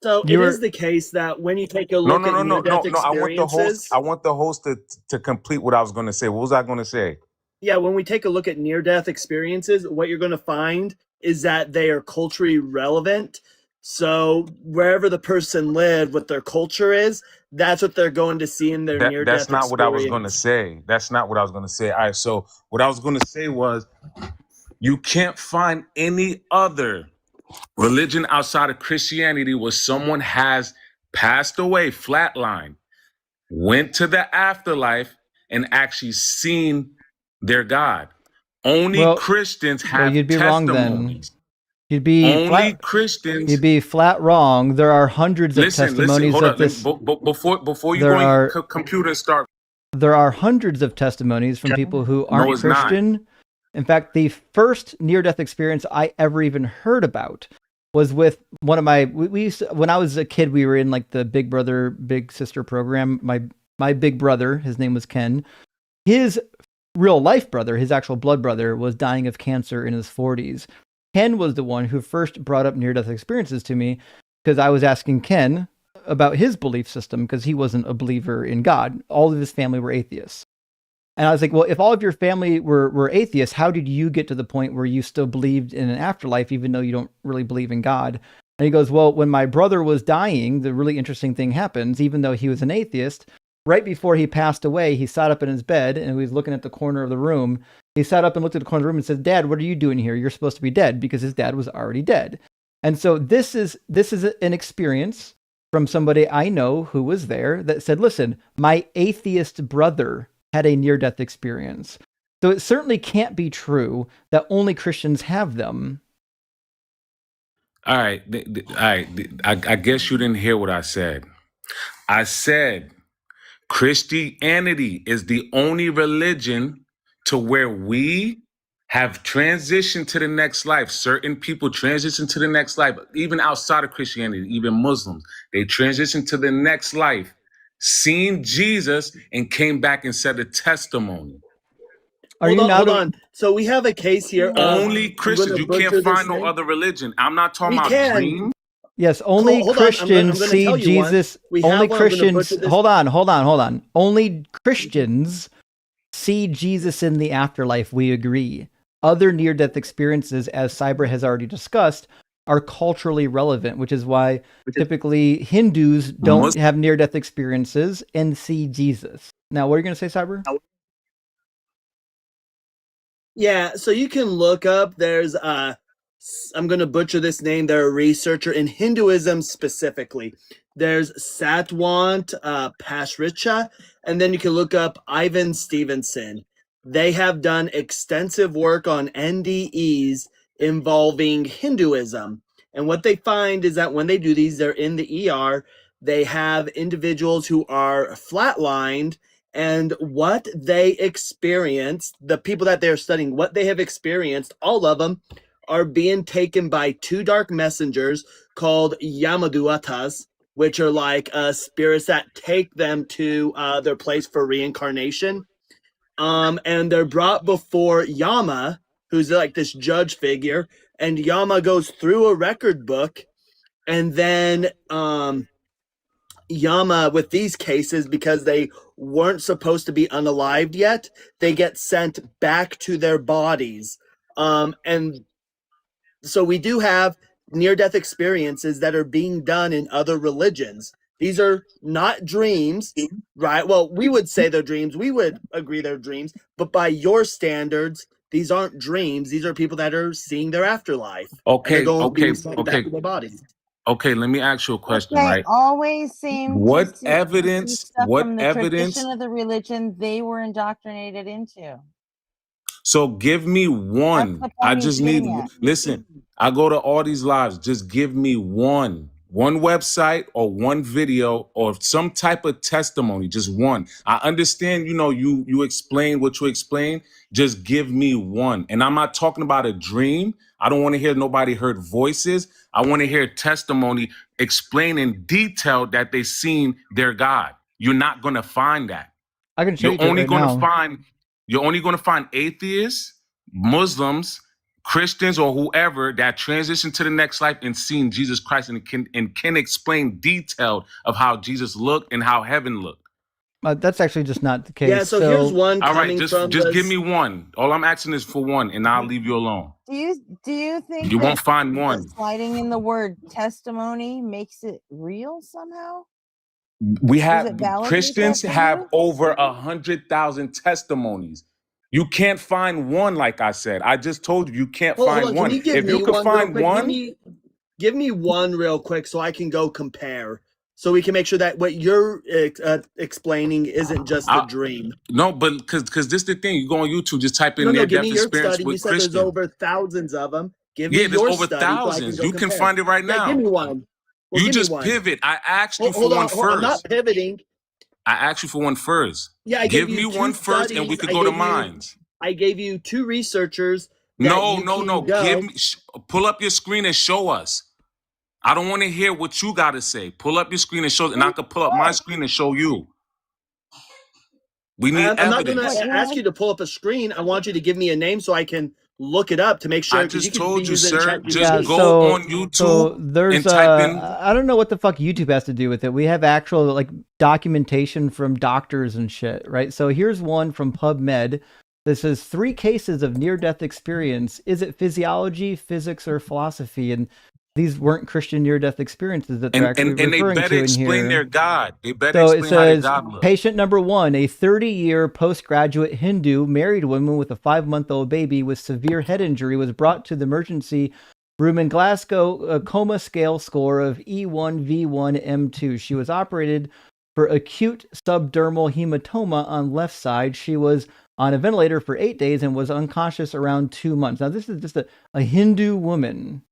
So it is the case that when you take a look at near-death experiences, I want the host to complete what I was going to say. What was I going to say? Yeah, when we take a look at near-death experiences, what you're going to find is that they are culturally relevant. So wherever the person lived, what their culture is, that's what they're going to see in their near-death experience. That's not what I was going to say. That's not what I was going to say. All right, so what I was going to say was you can't find any other religion outside of Christianity where someone has passed away, flatlined, went to the afterlife, and actually seen their God. Only Christians have you'd be testimonies. wrong then. You'd be only Christians. You'd be flat wrong. There are hundreds of testimonies hold of on. this. Before you go in computer and start. There are hundreds of testimonies from people who aren't Christian. Not. In fact, the first near-death experience I ever even heard about was with one of my. We used to, when I was a kid, we were in like the Big Brother, Big Sister program. My big brother, his name was Ken. His real life brother, his actual blood brother, was dying of cancer in his 40s. Ken was the one who first brought up near-death experiences to me because I was asking Ken about his belief system because he wasn't a believer in God. All of his family were atheists. And I was like, well, if all of your family were atheists, how did you get to the point where you still believed in an afterlife, even though you don't really believe in God? And he goes, well, when my brother was dying, the really interesting thing happens, even though he was an atheist. Right before he passed away, he sat up in his bed and he was looking at the corner of the room. He sat up and looked at the corner of the room and said, Dad, what are you doing here? You're supposed to be dead, because his dad was already dead. And so this is an experience from somebody I know who was there that said, listen, my atheist brother had a near-death experience. So it certainly can't be true that only Christians have them. All right. I guess you didn't hear what I said. I said Christianity is the only religion to where we have transitioned to the next life. Certain people transition to the next life, even outside of Christianity, even Muslims. They transition to the next life, seen Jesus, and came back and said a testimony. Hold on. So we have a case here. Only Christians. You can't find no other religion. I'm not talking about dream. Yes, only Christians see Jesus. Only Christians. Hold on. Only Christians see Jesus in the afterlife. We agree. Other near-death experiences, as Cyber has already discussed, are culturally relevant, which is why typically Hindus don't have near-death experiences and see Jesus. Now, what are you going to say, Cyber? Yeah, so you can look up, there's, I'm going to butcher this name, they're a researcher in Hinduism specifically. There's Satwant Pashricha, and then you can look up Ivan Stevenson. They have done extensive work on NDEs involving Hinduism. And what they find is that when they do these, they're in the ER, they have individuals who are flatlined, and what they experience, the people that they're studying, what they have experienced, all of them are being taken by two dark messengers called Yamaduatas, which are like spirits that take them to their place for reincarnation. And they're brought before Yama, who's like this judge figure, and Yama goes through a record book, and then Yama, with these cases, because they weren't supposed to be unalived yet, they get sent back to their bodies. And so we do have near-death experiences that are being done in other religions. These are not dreams, right? Well, we would say they're dreams. We would agree they're dreams. But by your standards, these aren't dreams. These are people that are seeing their afterlife. Okay, being sent back to their bodies. Okay, let me ask you a question, They right? always seem What to see evidence? stuff What from the evidence? tradition of the religion they were indoctrinated into. So give me one. the I point just he's need. getting at. Listen, I go to all these lives. Just give me one website or one video or some type of testimony. Just one. I understand. You explain what you explain. Just give me one. And I'm not talking about a dream. I don't want to hear nobody heard voices. I want to hear testimony explaining detail that they seen their God. You're not going to find that. I can show you You're only right going now. to find. You're only going to find atheists, Muslims, Christians, or whoever that transition to the next life and seeing Jesus Christ and can explain detailed of how Jesus looked and how heaven looked. That's actually just not the case. Yeah, so here's one All right, coming just from give me one. All I'm asking is for one, and I'll leave you alone. Do you think You that won't find one. sliding in the word testimony makes it real somehow? We Does have it validate Christians that for have you? over 100,000 testimonies. You can't find one, like I said. I just told you can't Hold find on, one. can you give If me you could one real find quick? one, Give me one real quick so I can go compare, so we can make sure that what you're explaining isn't just a dream. no, but because this is the thing. You go on YouTube, just type in No, near give death me your experience study. You with said there's Christian. over thousands of them. Give me Yeah, there's your over study so I can thousands. go You can compare. find it right Yeah, now. give me one. Well, You give me just one. pivot. I asked you for Hold one on, I'm not first. pivoting. I asked you for one first. Yeah, I Give gave me you one two first, and we studies. could go to mines. I gave you two researchers that No. can Give go. me. Pull up your screen and show us. I don't want to hear what you got to say. Pull up your screen and show, and I could pull up my screen and show you. We need I'm not going evidence. to ask you to pull up a screen. I want you to give me a name so I can look it up to make sure. I Because you just could be told you, using sir. ChatGPT. Just Yeah, go on so YouTube there's and type in. I don't know what the fuck YouTube has to do with it. We have actual like documentation from doctors and shit, right? So here's one from PubMed. This is 3 cases of near-death experience. Is it physiology, physics, or philosophy? And these weren't Christian near-death experiences that they're actually And they referring better to in explain here. their God. They better So it explain how their says, God looks. patient number 1, a 30-year postgraduate Hindu married woman with a 5-month-old baby with severe head injury was brought to the emergency room in Glasgow, a coma scale score of E1V1M2. She was operated for acute subdermal hematoma on left side. She was on a ventilator for 8 days and was unconscious around 2 months. Now, this is just a Hindu woman.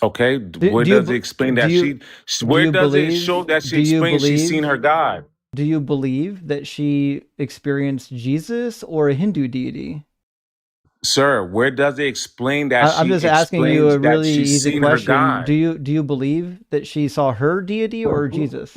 Okay, where does it explain that where does it show that she explains she's seen her God? Do you believe that she experienced Jesus or a Hindu deity? Sir, where does it explain that I'm just asking you a really she's easy seen her question. God? Do you believe that she saw her deity or Jesus?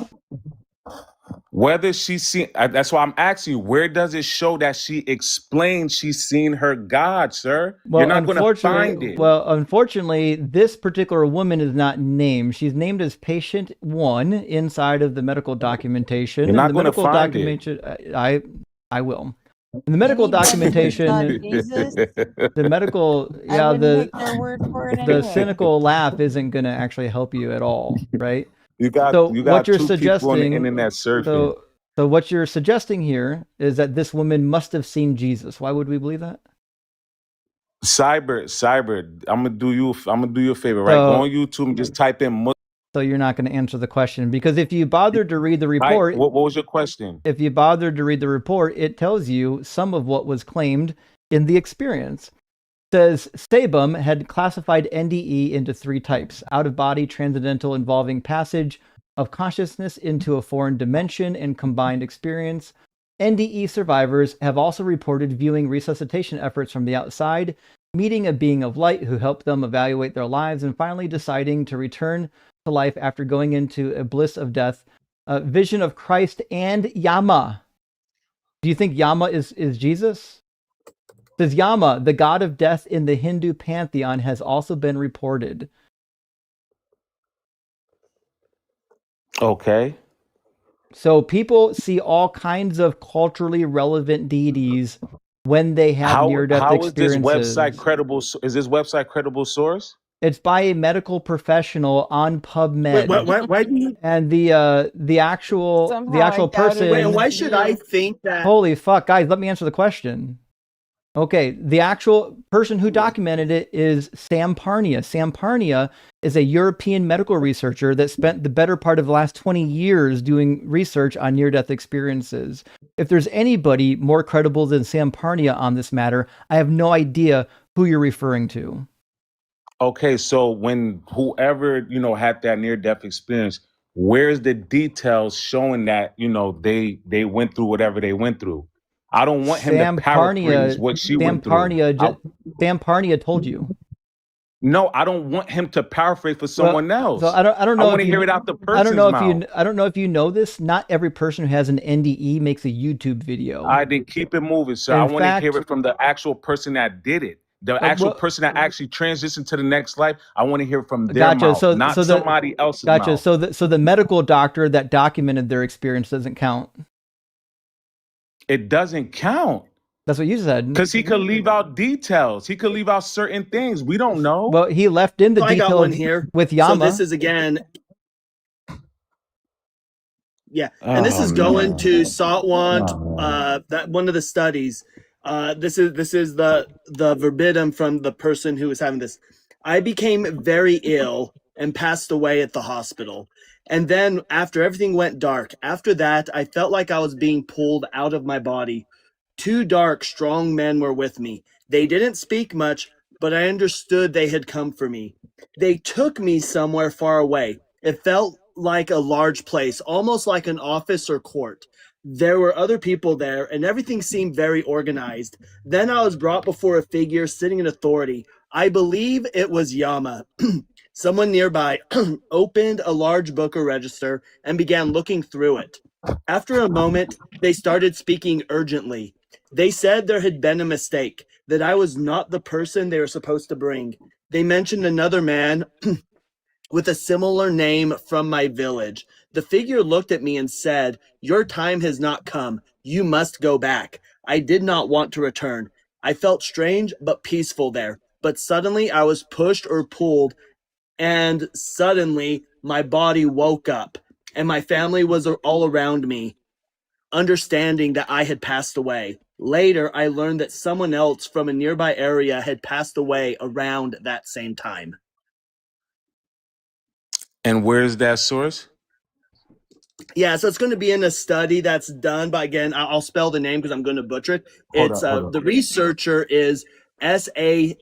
Whether she's seen, that's why I'm asking you, where does it show that she explains she's seen her God, sir? Well, You're not going to find it. Unfortunately, this particular woman is not named. She's named as patient 1 inside of the medical documentation. You're not going to find it. I will. In the medical documentation, the medical, yeah, the cynical laugh isn't going to actually help you at all, right? You got what you're 2 people on the internet surfing. So what you're suggesting here is that this woman must have seen Jesus. Why would we believe that? Cyber, I'm gonna do you a favor, right? Go on YouTube and just type in. So you're not going to answer the question, because if you bothered to read the report, what was your question? If you bothered to read the report, it tells you some of what was claimed in the experience. It says Sabum had classified NDE into 3 types: out-of-body, transcendental, involving passage of consciousness into a foreign dimension and combined experience. NDE survivors have also reported viewing resuscitation efforts from the outside, meeting a being of light who helped them evaluate their lives, and finally deciding to return to life after going into a bliss of death. Vision of Christ and Yama. Do you think Yama is Jesus? It says Yama, the god of death in the Hindu pantheon, has also been reported. Okay. So people see all kinds of culturally relevant deities when they have near-death experiences. How is this website credible? Is this website credible source? It's by a medical professional on PubMed. Why do you... And the actual person. Wait, why should I think that? Holy fuck, guys! Let me answer the question. Okay, the actual person who documented it is Sam Parnia. Sam Parnia is a European medical researcher that spent the better part of the last 20 years doing research on near-death experiences. If there's anybody more credible than Sam Parnia on this matter, I have no idea who you're referring to. Okay, so when whoever, had that near-death experience, where's the details showing that, they went through whatever they went through? I don't want him to paraphrase what she went through. Sam Parnia told you. No, I don't want him to paraphrase for someone else. So I don't know. I want to hear it out the person's mouth. I don't know if you know this. Not every person who has an NDE makes a YouTube video. I didn't keep it moving, sir. I want to hear it from the actual person that did it. The actual person that actually transitioned to the next life. I want to hear from their mouth, not somebody else's mouth. So the medical doctor that documented their experience doesn't count. It doesn't count. That's what you said. Because he could leave out details. He could leave out certain things. We don't know. Well, he left in the details. I got one here with Yama. So this is again. Yeah, and this is going to Saltwant. That one of the studies. This is the verbatim from the person who was having this. I became very ill and passed away at the hospital. And then after everything went dark, after that, I felt like I was being pulled out of my body. 2 dark, strong men were with me. They didn't speak much, but I understood they had come for me. They took me somewhere far away. It felt like a large place, almost like an office or court. There were other people there, and everything seemed very organized. Then I was brought before a figure sitting in authority. I believe it was Yama. Someone nearby opened a large book or register and began looking through it. After a moment, they started speaking urgently. They said there had been a mistake, that I was not the person they were supposed to bring. They mentioned another man with a similar name from my village. The figure looked at me and said, "Your time has not come. You must go back." I did not want to return. I felt strange but peaceful there. But suddenly I was pushed or pulled, and suddenly my body woke up, and my family was all around me, understanding that I had passed away. Later, I learned that someone else from a nearby area had passed away around that same time. And where's that source? Yeah, so it's going to be in a study that's done by, again, I'll spell the name because I'm going to butcher it. Hold It's on. the researcher is Satwant.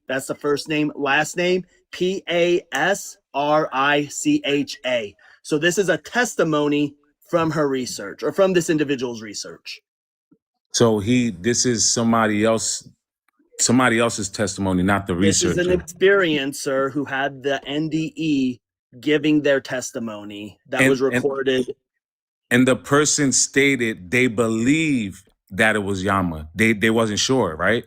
That's the first name, last name Pasricha. So this is a testimony from her research, or from this individual's research. So this is somebody else's testimony, not the This is an researcher. experiencer who had the NDE giving their testimony that was recorded. And the person stated they believe that it was Yama. They wasn't sure, right?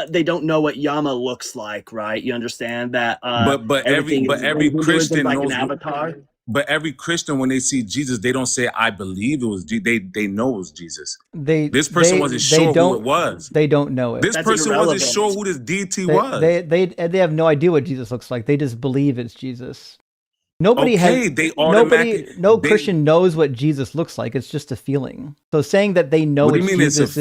They don't know what Yama looks like, right? You understand that But every Hinduism Christian like knows an avatar. But every Christian, when they see Jesus, they don't say, "I believe it was." They know it was Jesus. This person wasn't sure who it was. They don't know it. This person wasn't sure who this DT was. They have no idea what Jesus looks like. They just believe it's Jesus. No Christian knows what Jesus looks like. It's just a feeling. So saying that they know it's Jesus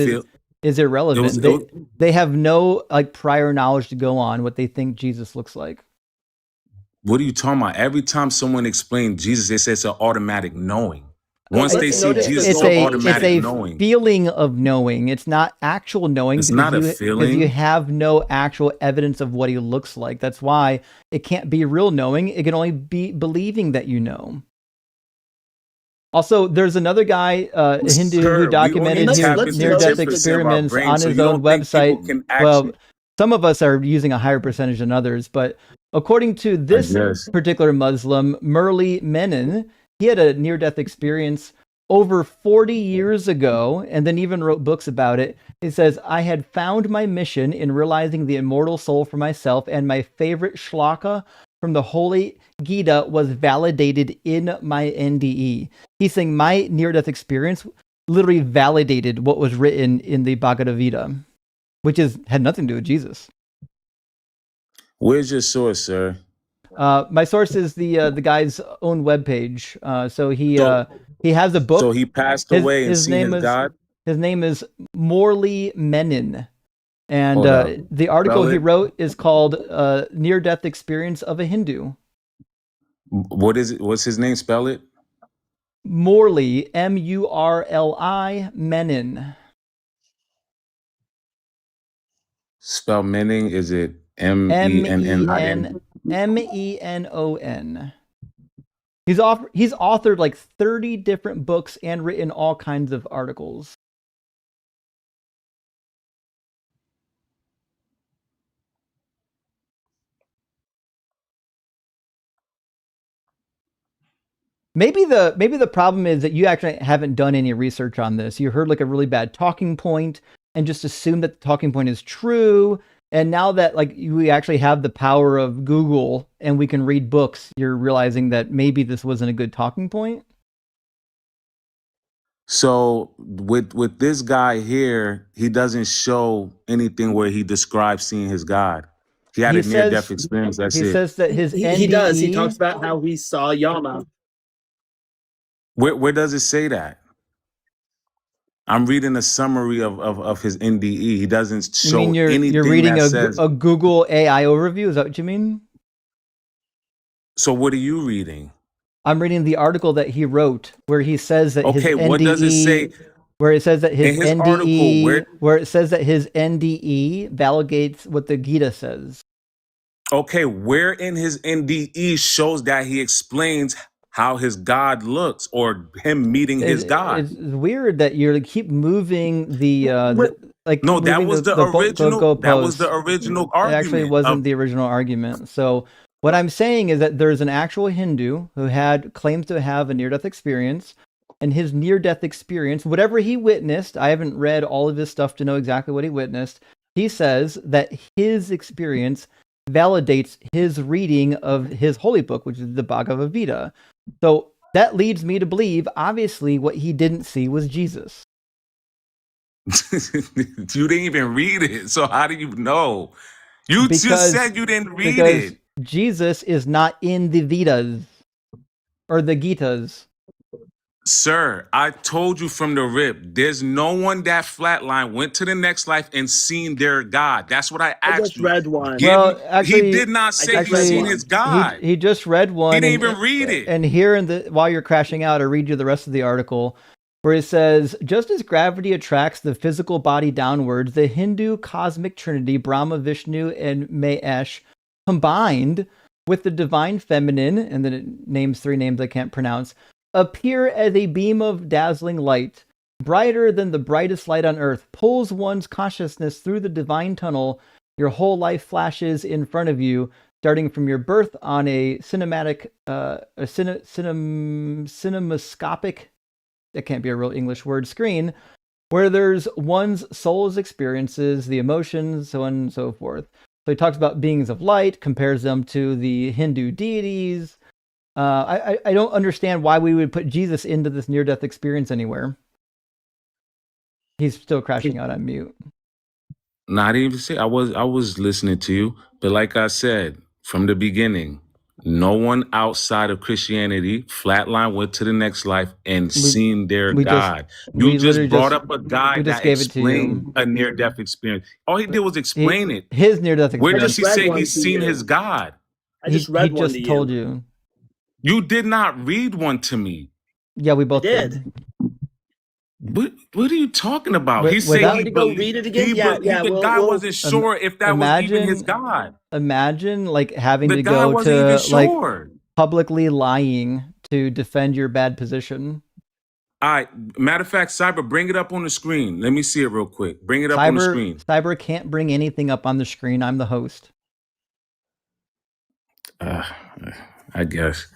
is irrelevant. They have no prior knowledge to go on what they think Jesus looks like. What are you talking about? Every time someone explains Jesus, they say it's an automatic knowing. Once they see Jesus, it's automatic knowing. It's a feeling of knowing. It's not actual knowing. It's not a feeling. Because you have no actual evidence of what he looks like. That's why it can't be real knowing. It can only be believing that you know. Also, there's another guy, a Hindu, who documented his near-death experiments on his own website. Well, some of us are using a higher percentage than others, but according to this particular Muslim, Murli Menon, he had a near-death experience over 40 years ago, and then even wrote books about it. He says, "I had found my mission in realizing the immortal soul for myself, and my favorite shlaka from the Holy Gita was validated in my NDE." He's saying my near-death experience literally validated what was written in the Bhagavad Gita, which had nothing to do with Jesus. Where's your source, sir? My source is the guy's own webpage. So he has a book. So he passed away and seen his God? His name is Morley Menon. And the article he wrote is called Near-Death Experience of a Hindu. What is it? What's his name? Spell it. Morley, Murli, Menon. Spell Menon. Is it Mennon? Menon. He's authored like 30 different books and written all kinds of articles. Maybe the problem is that you actually haven't done any research on this. You heard like a really bad talking point and just assumed that the talking point is true. And now that we actually have the power of Google and we can read books, you're realizing that maybe this wasn't a good talking point. So with this guy here, he doesn't show anything where he describes seeing his God. He had a near-death experience. That's it. He says that his NDE, he does. He talks about how he saw Yama. Where does it say that? I'm reading a summary of his NDE. He doesn't show anything. You're reading that says, a Google AI overview? Is that what you mean? So what are you reading? I'm reading the article that he wrote where he says that his NDE, what does it say? Where it says that his NDE, article, where it says that his NDE validates what the Gita says. Okay, where in his NDE shows that he explains how his God looks or him meeting his God? It's weird that you keep moving the no, that was the original. That was the original argument. It actually wasn't the original argument. So What I'm saying is that there's an actual Hindu who claims to have a near-death experience, and his near-death experience, whatever he witnessed, I haven't read all of his stuff to know exactly what he witnessed. He says that his experience validates his reading of his holy book, which is the Bhagavad Gita. So that leads me to believe, obviously, what he didn't see was Jesus. You didn't even read it, so how do you know? You just said you didn't read because it. Jesus is not in the Vedas or the Gitas. Sir, I told you from the rip, there's no one that flatline went to the next life and seen their God. That's what I asked just you. read one. Well, actually, he did not say he's seen his God. He just read one. He didn't even read it. And here, while you're crashing out, I read you the rest of the article, where it says, just as gravity attracts the physical body downwards, the Hindu cosmic trinity, Brahma, Vishnu, and Mahesh, combined with the divine feminine, and then it names 3 names I can't pronounce, appear as a beam of dazzling light, brighter than the brightest light on earth, pulls one's consciousness through the divine tunnel. Your whole life flashes in front of you, starting from your birth on a cinemascopic, that can't be a real English word, screen, where there's one's soul's experiences, the emotions, so on and so forth. So he talks about beings of light, compares them to the Hindu deities. I don't understand why we would put Jesus into this near-death experience anywhere. He's still crashing out on mute. Not even say I was listening to you, but like I said from the beginning, no one outside of Christianity flatline went to the next life and seen their God. You just brought up a guy that explained a near-death experience. All he did was explain it. His near-death experience. Where does he say he's seen his God? I just read one to you. Told you. You did not read one to me. Yeah, we both did. What are you talking about? He said said he go read it again. the guy wasn't sure if that was even his God. Imagine like having The to guy go wasn't to even sure. like publicly lying to defend your bad position. All right. Matter of fact, Cyber, bring it up on the screen. Let me see it real quick. Bring it up on the screen. Cyber can't bring anything up on the screen. I'm the host. I guess.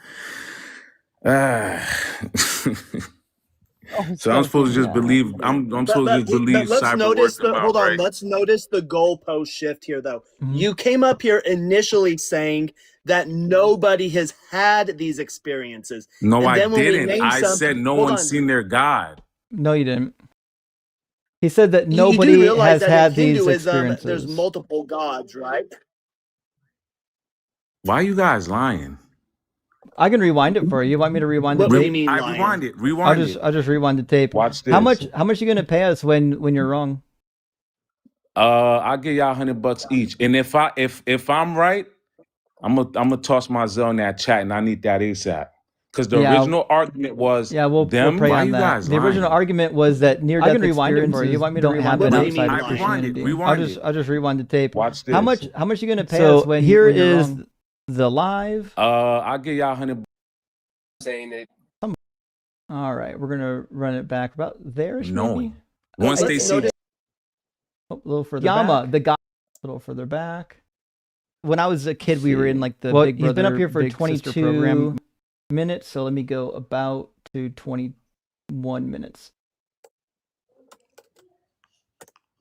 So I'm supposed to just believe. I'm supposed to just believe. Let's Cyber notice words hold on. right? Let's notice the goalpost shift here, though. You came up here initially saying that nobody has had these experiences. No, and I then when didn't. we named I some, said no hold one's on. seen their God. No, you didn't. He said that You nobody do realize has that had in these Hinduism, experiences. there's multiple gods, right? Why are you guys lying? I can rewind it for you. You want me to rewind the What do tape? you mean I lying? rewind it. I'll Rewind it. just rewind the tape. Watch this. How much are you gonna pay us when you're wrong? I'll give y'all $100 each, and if I'm right, I'm gonna toss my Zelle in that chat, and I need that ASAP. Because the original argument was we'll pray why on you that. guys The original lying? argument was that near-death experiences You want me to don't rewind happen the tape? outside of I rewind it. Christianity. Rewind it. I'll just rewind the tape. Watch this. How much are you gonna pay us when here when you're is wrong? The live. I'll give y'all $100. Saying it. All right, we're gonna run it back about there. Knowing. Once they see a little further back. The guy a little further back. When I was a kid, we were in like the Big Brother, he's been up here for Big Sister 22 program. minutes, so let me go about to 21 minutes.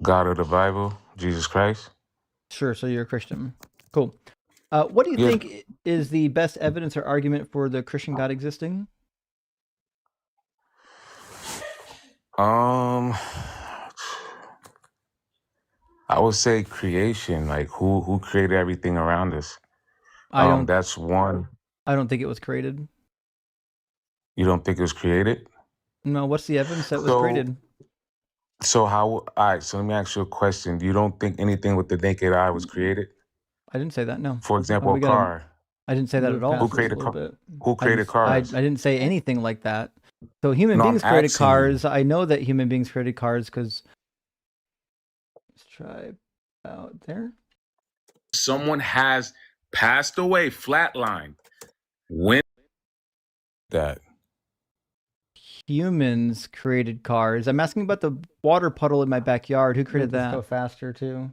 God of the Bible, Jesus Christ. Sure, so you're a Christian. Cool. What do you think is the best evidence or argument for the Christian God existing? I would say creation, like who created everything around us. That's one. I don't think it was created. You don't think it was created? No, what's the evidence that it was created? So all right, so let me ask you a question. You don't think anything with the naked eye was created? I didn't say that, no. For example, a car. I didn't say that at all. Who created Who created cars? I didn't say anything like that. So human beings created cars. I know that human beings created cars because let's try out there. Someone has passed away, flatline. When that humans created cars. I'm asking about the water puddle in my backyard. Who created that? Go faster too.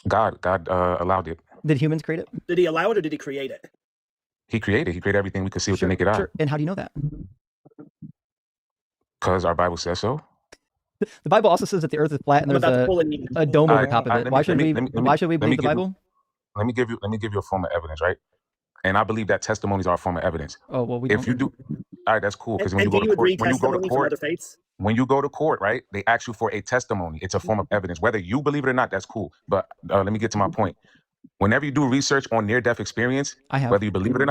God allowed it. Did humans create it? Did he allow it or did he create it? He created everything we could see with the Sure, naked eye. sure. And how do you know that? Because our Bible says so. The Bible also says that the earth is flat and But there's that's pulling a dome All over right, top of all it. right, Why should we let believe me the give Bible? let me give you a form of evidence, right? And I believe that testimonies are a form of evidence. Oh, well, we If don't. you do, all right, that's cool. Because when And you do go you to court, agree testimony from other faiths? when you go to court, right, they ask you for a testimony. It's a form of evidence. Whether you believe it or not, that's cool. But let me get to my point. Whenever you do research on near-death experience, I have. whether you believe it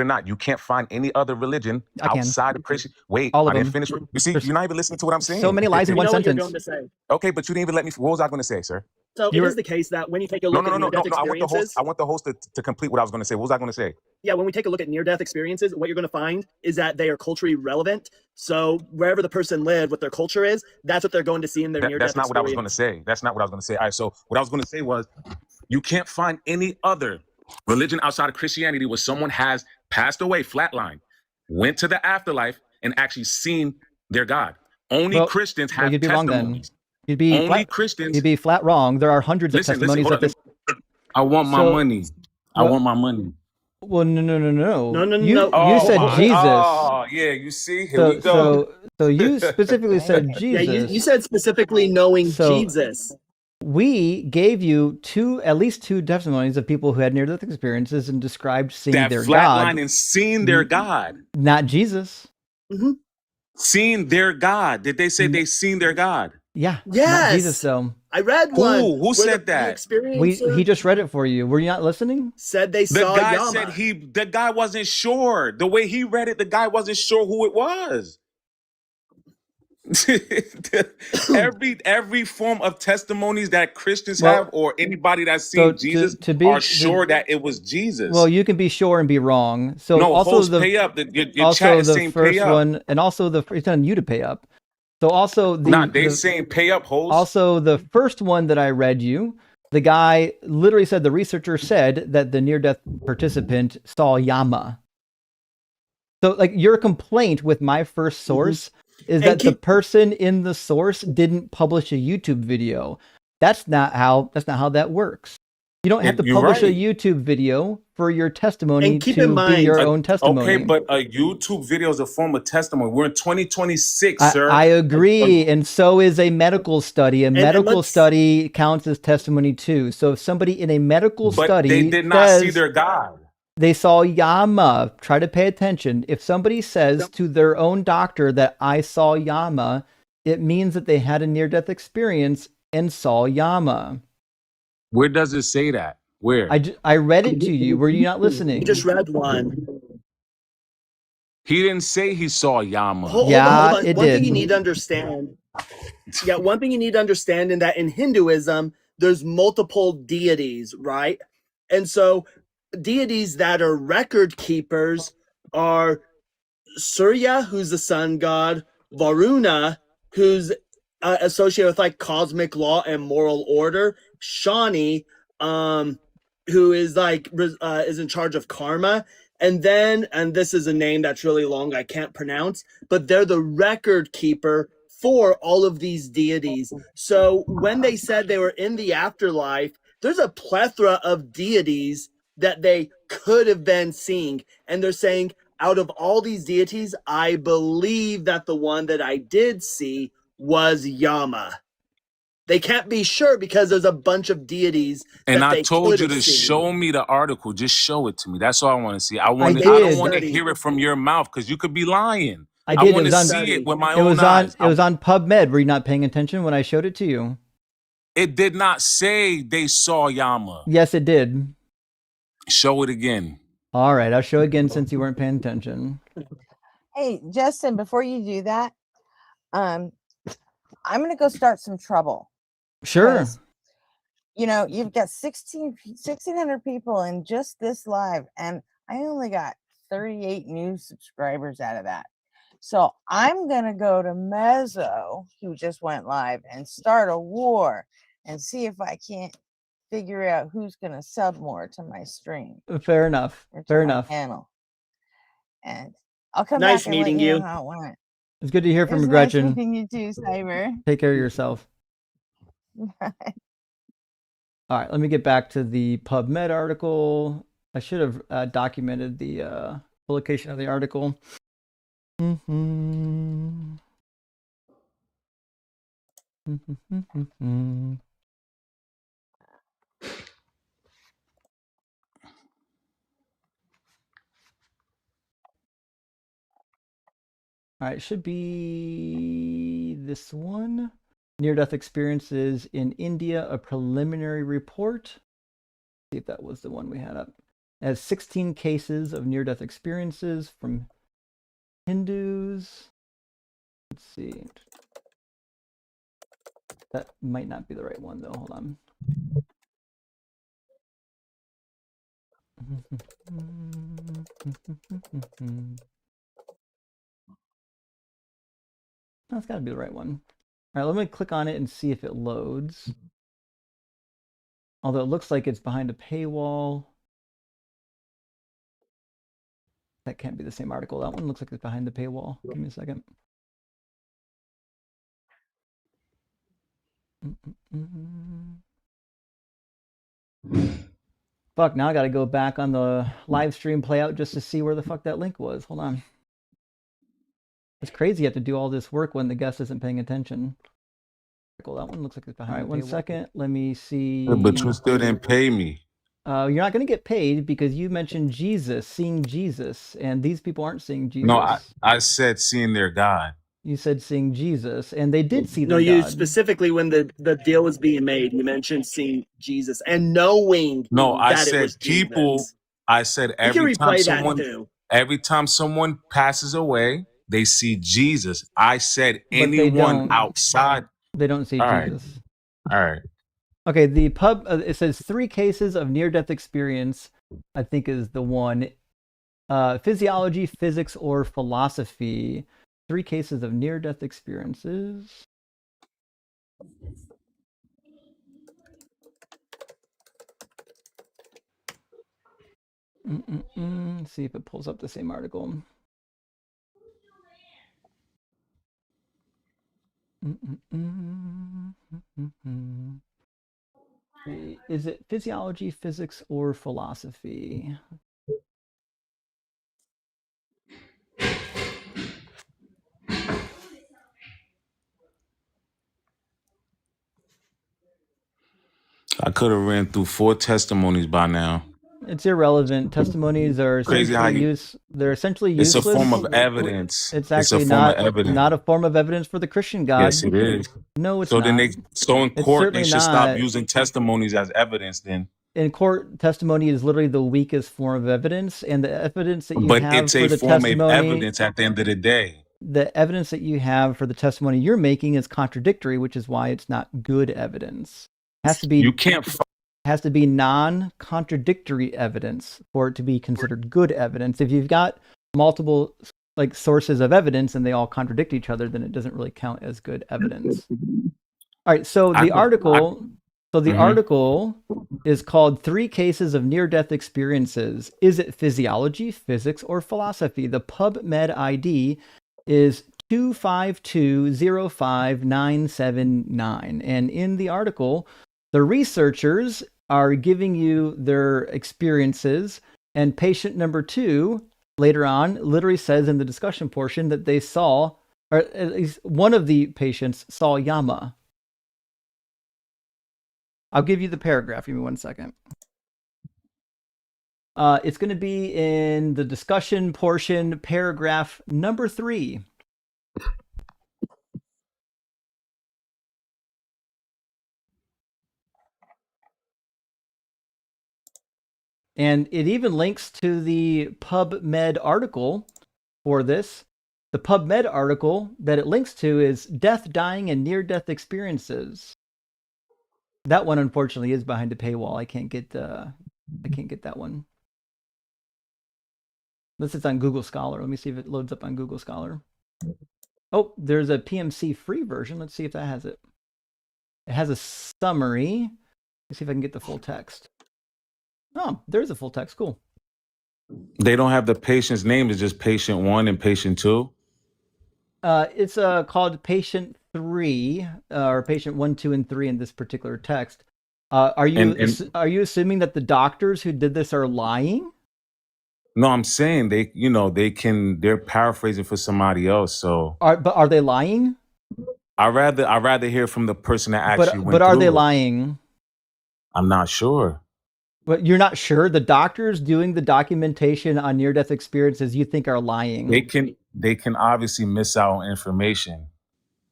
or not, you can't find any other religion I can. outside of Christian. Wait, All I of didn't them. finish. You see, There's you're not even listening to what I'm saying. so many lies in We one know what you're sentence. going to say. Okay, but you didn't even let me. What was I going to say, sir? So You it were is the case that when you take a No, look no, at no, no, near-death no. I experiences, want the host to complete what I was going to say. What was I going to say? yeah, when we take a look at near-death experiences, what you're going to find is that they are culturally relevant. So wherever the person lived, what their culture is, that's what they're going to see in their near-death That's not what I was going to experience. say. That's not what I was going to say. All right, so what I was going to say was you can't find any other religion outside of Christianity where someone has passed away, flatlined, went to the afterlife, and actually seen their God. Only Christians have you'd be wrong then. testimonies. You'd be Only flat, Christians. You'd be flat wrong. There are hundreds of Listen, testimonies hold that up. this. I want my So- money. I Well- want my money. Well, no. No. You said Jesus. Oh, yeah, you see? Here we go. So you specifically said Jesus. Yeah, you said specifically knowing So- Jesus. We gave you at least two testimonies of people who had near-death experiences and described seeing That their flatline God. and seen their God. Not Jesus. Seen their God. Did they say they seen their God? Yeah. Yes. Not Jesus though. I read one. Who where said the that? experiencer He just read it for you. Were you not listening? said they The saw guy Yama. said the guy wasn't sure. The way he read it, the guy wasn't sure who it was. every form of testimonies that Christians have or anybody that's seen Jesus are sure that it was Jesus. Well, you can be sure and be wrong. So no, also host, the pay up. Your also chat is the saying first pay up. one, and also it's on you to pay up. So also They saying pay up, host. Also the first one that I read you, the guy literally said the researcher said that the near-death participant saw Yama. So like your complaint with my first source is that the person in the source didn't publish a YouTube video. That's not how that works. You don't have to publish a YouTube video for your testimony to be your own testimony. Okay, but a YouTube video is a form of testimony. We're in 2026, sir. I agree, and so is a medical study. A medical study counts as testimony too. So if somebody in a medical study they did not see their God. They saw Yama. Try to pay attention. If somebody says to their own doctor that I saw Yama, it means that they had a near-death experience and saw Yama. Where does it say that? Where? I read it to you. Were you not listening? You just read one. He didn't say he saw Yama. Hold on. One thing you need to understand. Yeah, one thing you need to understand in that in Hinduism, there's multiple deities, right? And so deities that are record keepers are Surya, who's the sun god, Varuna, who's associated with like cosmic law and moral order, Shani, who is like is in charge of karma, and this is a name that's really long, I can't pronounce, but they're the record keeper for all of these deities. So when they said they were in the afterlife, there's a plethora of deities that they could have been seeing. And they're saying, out of all these deities, I believe that the one that I did see was Yama. They can't be sure because there's a bunch of deities. And that I they told could you have to seen. show me the article. Just show it to me. That's all I want to see. I don't want to hear it from your mouth because you could be lying. I want to see it with my own eyes. It was on PubMed. Were you not paying attention when I showed it to you? It did not say they saw Yama. Yes, it did. Show it again. All right, I'll show again since you weren't paying attention. Hey, Justin, before you do that, I'm going to go start some trouble. Sure. You know, you've got 1,600 people in just this live, and I only got 38 new subscribers out of that. So I'm going to go to Mezzo, who just went live, and start a war and see if I can't figure out who's going to sub more to my stream. Fair enough. Fair enough. Channel. And I'll come Nice back and meeting let you you. know how it went. It's good to hear from It was Gretchen. Nice meeting you too, Cyber. Take care of yourself. Bye. All right, let me get back to the PubMed article. I should have documented the publication of the article. Mm-hmm. Mm-hmm. All right, it should be this one. Near-death experiences in India, a preliminary report. Let's see if that was the one we had up. It has 16 cases of near-death experiences from Hindus. Let's see. That might not be the right one, though. Hold on. That's got to be the right one. All right, let me click on it and see if it loads. Although it looks like it's behind a paywall. That can't be the same article. That one looks like it's behind the paywall. Give me a second. Fuck, now I got to go back on the live stream playout just to see where the fuck that link was. Hold on. It's crazy you have to do all this work when the guest isn't paying attention. That one looks like it's behind. All right, 1 second. Let me see. But you still didn't pay me. You're not going to get paid because you mentioned Jesus, seeing Jesus, and these people aren't seeing Jesus. No, I said seeing their God. You said seeing Jesus, and they did see No, their you God. specifically, when the deal was being made, you mentioned seeing Jesus and knowing No, I that it said was people. Jesus. I said You can every replay time someone passes away, they see Jesus. I said But they anyone don't. outside. They don't see All right. Jesus. All right. Okay, the it says 3 cases of near-death experience, I think is the one. Physiology, physics, or philosophy. 3 cases of near-death experiences. Let's see if it pulls up the same article. Is it physiology, physics, or philosophy? I could have ran through 4 testimonies by now. It's irrelevant. Testimonies are Crazy how essentially they're essentially it's useless. a form of evidence. It's It's a actually form of evidence. not a form of evidence for the Christian God. Yes, it is. No, it's So not. then in It's court they certainly should stop not. using testimonies as evidence then. In court, testimony is literally the weakest form of evidence, and the evidence that you But have it's for a the form of testimony, evidence at the end of the day. the evidence that you have for the testimony you're making is contradictory, which is why it's not good evidence. It has to be You can't has to be non-contradictory evidence for it to be considered good evidence. If you've got multiple like sources of evidence and they all contradict each other, then it doesn't really count as good evidence. All right, so the article is called 3 Cases of Near-Death Experiences. Is it physiology, physics, or philosophy? The PubMed ID is 2520599. And in the article, the researchers are giving you their experiences, and patient number 2 later on literally says in the discussion portion that they saw, or at least one of the patients saw Yama. I'll give you the paragraph. Give me 1 second. It's going to be in the discussion portion, paragraph number 3. And it even links to the PubMed article for this. The PubMed article that it links to is Death, Dying, and Near-Death Experiences. That one, unfortunately, is behind a paywall. I can't get that one. Unless it's on Google Scholar. Let me see if it loads up on Google Scholar. Oh, there's a PMC free version. Let's see if that has it. It has a summary. Let's see if I can get the full text. Oh, there's a full text. Cool. They don't have the patient's name. It's just patient 1 and patient 2. It's called patient 3, or patient 1, 2, and 3 in this particular text. Are you And are you assuming that the doctors who did this are lying? no, I'm saying they're paraphrasing for somebody else. So But are they lying? I rather hear from the person that actually But went are they through it. lying? I'm not sure. But you're not sure? The doctors doing the documentation on near-death experiences you think are lying. They can obviously miss out on information.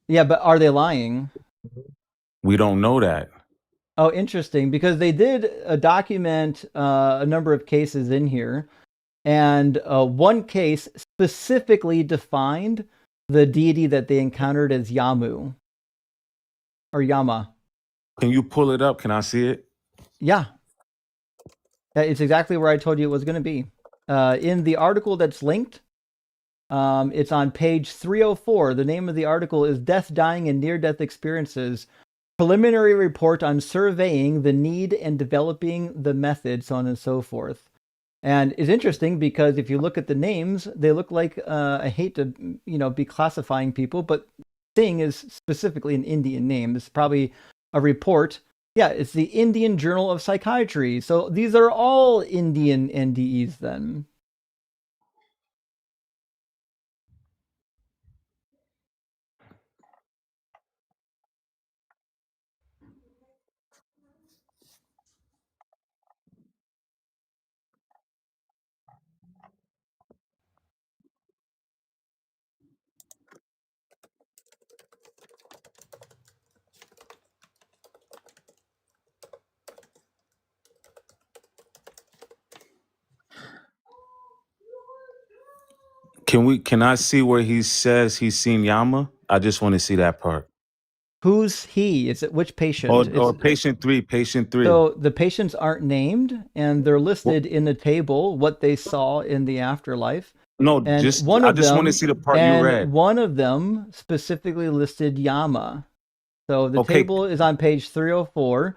Yeah, but are they lying? We don't know that. Oh, interesting, because they did document a number of cases in here, and one case specifically defined the deity that they encountered as Yamu or Yama. Can you pull it up? Can I see it? Yeah, it's exactly where I told you it was going to be. In the article that's linked, it's on page 304. The name of the article is Death, Dying, and Near-Death Experiences. Preliminary report on surveying the need and developing the method, so on and so forth. And it's interesting because if you look at the names, they look like, I hate to, be classifying people, but Singh is specifically an Indian name. It's probably a report. Yeah, it's the Indian Journal of Psychiatry. So these are all Indian NDEs then. Can I see where he says he's seen Yama? I just want to see that part. Who's he? Is it which patient? Or patient 3, patient 3. So the patients aren't named, and they're listed in the table what they saw in the afterlife. No, And I just want to see the part you read. One of them specifically listed Yama. So the table is on page 304,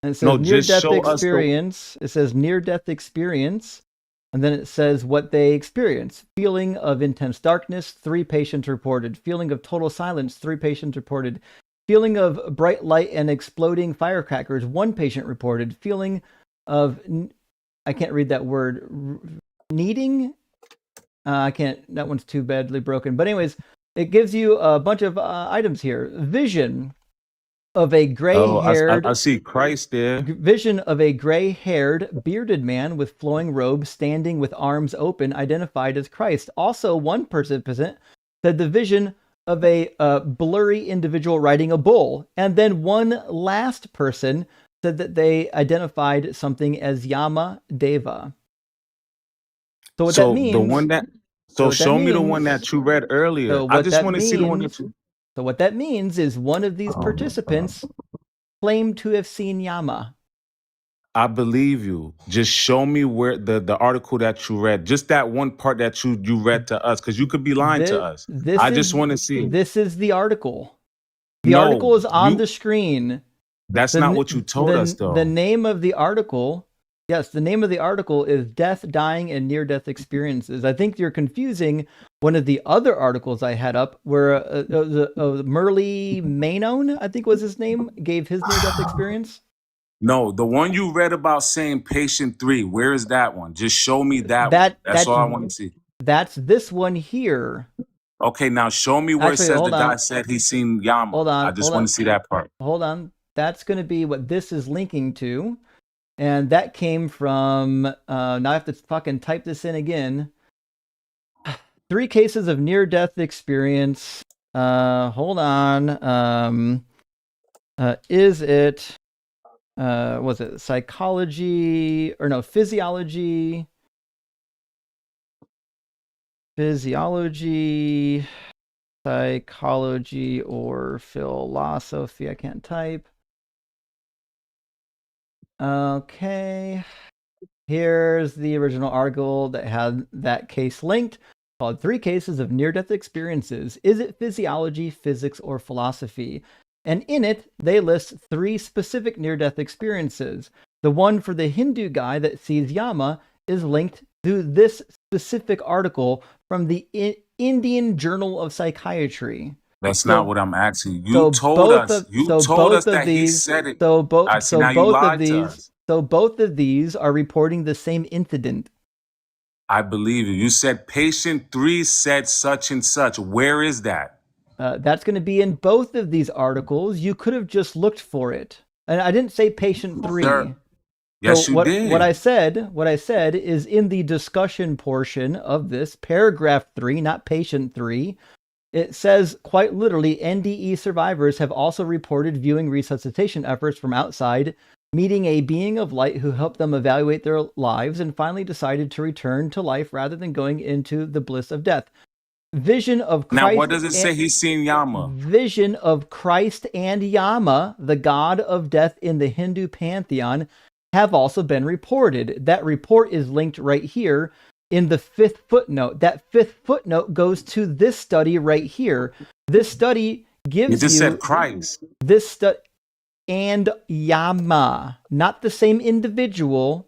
and it says near-death experience. It says near-death experience, and then it says what they experienced. Feeling of intense darkness, 3 patients reported. Feeling of total silence, 3 patients reported. Feeling of bright light and exploding firecrackers, 1 patient reported. Feeling of, I can't read that word, needing? I can't, that one's too badly broken. But anyways, it gives you a bunch of items here. Vision of a gray-haired... I see Christ there. Vision of a gray-haired, bearded man with flowing robes standing with arms open, identified as Christ. Also, one participant said the vision of a blurry individual riding a bull. And then one last person said that they identified something as Yama Deva. So what that means... show me the one that you read earlier. So I just want to see the one that you... So what that means is one of these participants claimed to have seen Yama. I believe you. Just show me where the article that you read, just that one part that you read to us, because you could be lying to us. I just want to see. This is the article. The article is on the screen. That's not what you told us, though. The name of the article, yes, the name of the article is Death, Dying, and Near-Death Experiences. I think you're confusing one of the other articles I had up where Merle Maynone, I think was his name, gave his near-death experience. No, the one you read about saying patient 3, where is that one? Just show me that one. That's all I want to see. That's this one here. Okay, now show me where it says the guy said he's seen Yama. Hold on. I just want to see that part. Hold on. That's going to be what this is linking to. And that came from, now I have to fucking type this in again. 3 cases of near-death experience. Hold on. Is it, was it psychology, or no, physiology, psychology, or philosophy? I can't type. Okay. Here's the original article that had that case linked, called 3 Cases of Near-Death Experiences. Is it physiology, physics, or philosophy? And in it, they list 3 specific near-death experiences. The one for the Hindu guy that sees Yama is linked to this specific article from the Indian Journal of Psychiatry. That's not So what I'm asking. You so told both us. of You so told us both of that he these said it. so I both see. so Now you both of lied to these us. so both of these are reporting the same incident. I believe you. You said patient 3 said such and such. Where is that? That's going to be in both of these articles. You could have just looked for it, and I didn't say patient 3. Sir. So Yes, you what did. I said is in the discussion portion of this paragraph 3, not patient 3. It says quite literally, NDE survivors have also reported viewing resuscitation efforts from outside, meeting a being of light who helped them evaluate their lives and finally decided to return to life rather than going into the bliss of death. Vision of Now, what Christ. does it say? He's seen Yama. Vision of Christ and Yama, the god of death in the Hindu pantheon, have also been reported. That report is linked right here in the 5th footnote. That 5th footnote goes to this study right here. This study gives You just you said Christ. this study and Yama, not the same individual.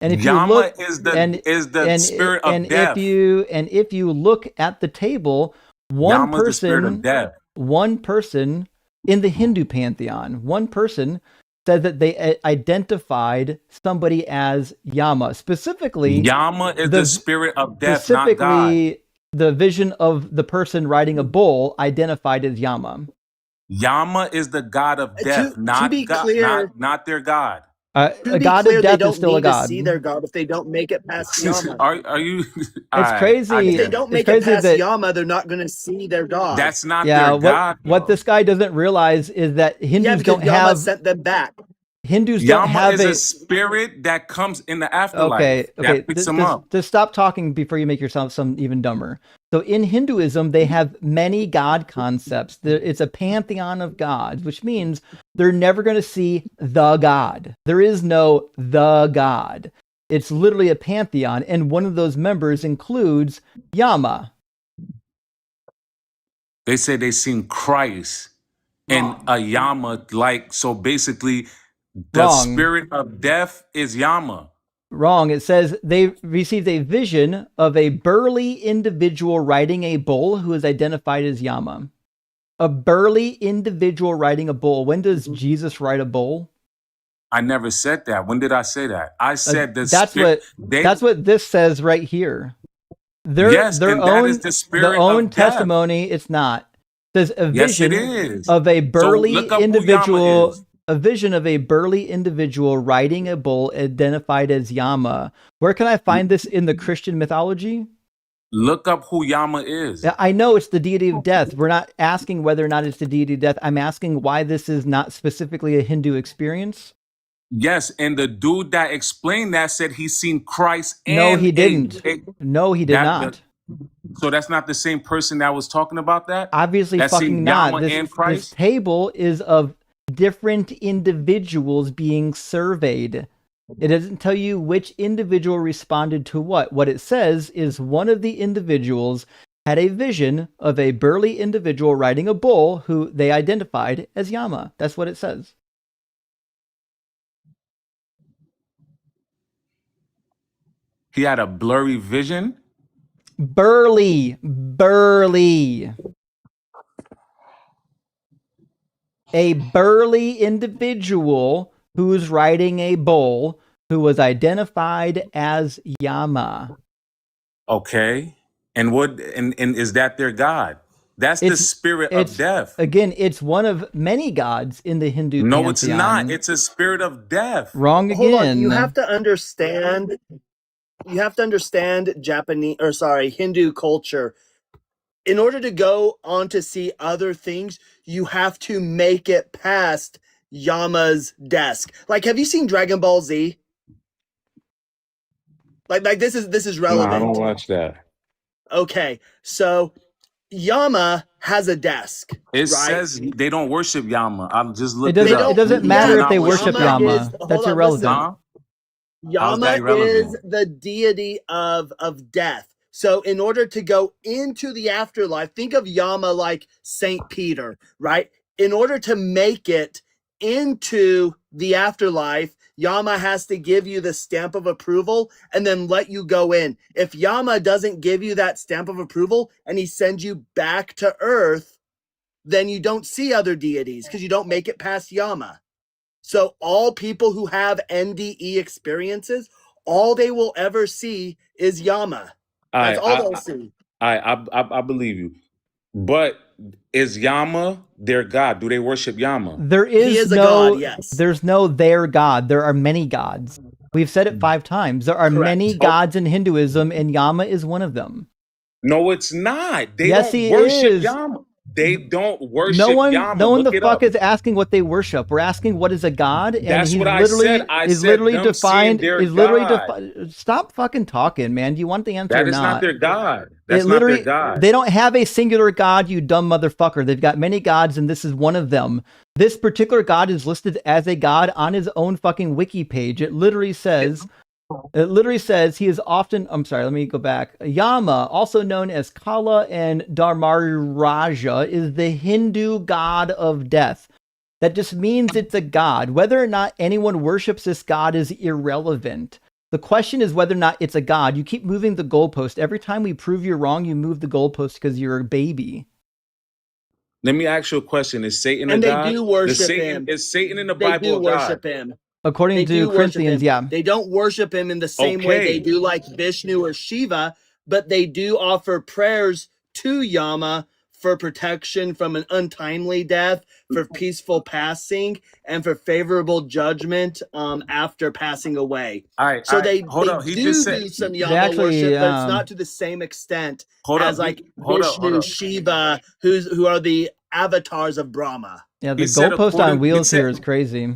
And if you Yama look, is the spirit of death. if you look at the table, Yama's the spirit of death. one person in the Hindu pantheon, one person said that they identified somebody as Yama. Specifically, Yama is the spirit of death, not God. Specifically, the vision of the person riding a bull identified as Yama. Yama is the god of death, not be God, clear- not their god. A god of death is still a god. To see their god if they don't make it past Yama. Are you? It's crazy. If they don't make it's it past that, Yama, they're not going to see their god. That's not their god. What this guy doesn't realize is that Hindus don't Yama have sent them back. Hindus Yama don't have is a spirit that comes in the afterlife. Okay. That picks them up. Just stop talking before you make yourself some even dumber. So in Hinduism, they have many god concepts. It's a pantheon of gods, which means they're never going to see the god. There is no the god. It's literally a pantheon, and one of those members includes Yama. They say they seen Christ and a Yama, so basically the Wrong. spirit of death is Yama. Wrong. It says they received a vision of a burly individual riding a bull who is identified as Yama. A burly individual riding a bull. When does Jesus ride a bull? I never said that. When did I say that? I said that's what this says right here. That is the spirit their own of death. testimony. It's not. It says a Yes, it vision is. of a burly look up who Yama individual. is. A vision of a burly individual riding a bull identified as Yama. Where can I find this in the Christian mythology? Look up who Yama is. I know it's the deity of death. We're not asking whether or not it's the deity of death. I'm asking why this is not specifically a Hindu experience. Yes, and the dude that explained that said he's seen Christ. No, and he didn't. No, he did not. So that's not the same person that was talking about that? Obviously, That's fucking seen not. Yama and This Christ? table is of different individuals being surveyed. It doesn't tell you which individual responded to what. What it says is one of the individuals had a vision of a burly individual riding a bull who they identified as Yama. That's what it says. He had a blurry vision? Burly. A burly individual who's riding a bull who was identified as Yama. Okay. And is that their god? That's the spirit of death. Again, it's one of many gods in the Hindu pantheon. No, it's not. It's a spirit of death. Wrong again. Hold on. You have to understand Hindu culture. In order to go on to see other things, you have to make it past Yama's desk. Like, have you seen Dragon Ball Z? Like this is relevant. No, I don't watch that. Okay, so Yama has a desk. It says they don't worship Yama. I'm just looking. It doesn't matter if they worship Yama. That's irrelevant. Yama is the deity of death. So in order to go into the afterlife, think of Yama like Saint Peter, right? In order to make it into the afterlife, Yama has to give you the stamp of approval and then let you go in. If Yama doesn't give you that stamp of approval and he sends you back to Earth, then you don't see other deities because you don't make it past Yama. So all people who have NDE experiences, all they will ever see is Yama. That's all they'll see. I believe you. But is Yama their God? Do they worship Yama? There He is a no, god, yes. there's no their God. There are many gods. We've said it 5 times. There are many gods in Hinduism, and Yama is one of them. No, it's not. They Yes, don't he worship is. Yama. They don't worship No one Yama. the Look it fuck up. is asking what they worship. We're asking what is a god, and That's he's what I literally said. I is said literally them defined. seeing their Is literally God. defined. Stop fucking talking, man. Do you want the answer That or is not their God. That's It not their literally, God. they don't have a singular God, you dumb motherfucker. They've got many gods, and this is one of them. This particular god is listed as a god on his own fucking wiki page. It literally says he is often, I'm sorry, let me go back. Yama, also known as Kala and Dharmaraja, is the Hindu god of death. That just means it's a god. Whether or not anyone worships this god is irrelevant. The question is whether or not it's a god. You keep moving the goalpost. Every time we prove you're wrong, you move the goalpost because you're a baby. Let me ask you a question. Is Satan a And they God? do worship him. Is Satan in the They Bible do a God? worship him. According They to do worship Corinthians, him. yeah. They don't worship him in the same way they Okay. do like Vishnu or Shiva, but they do offer prayers to Yama for protection from an untimely death, for peaceful passing, and for favorable judgment after passing away. All right. So all right. they Hold up. He do just said. do some They Yama actually, worship, but it's not to the same extent Hold as up. like Hold up. Vishnu, Shiva, who are the avatars of Brahma. Yeah, the He said goalpost on according. wheels here is crazy.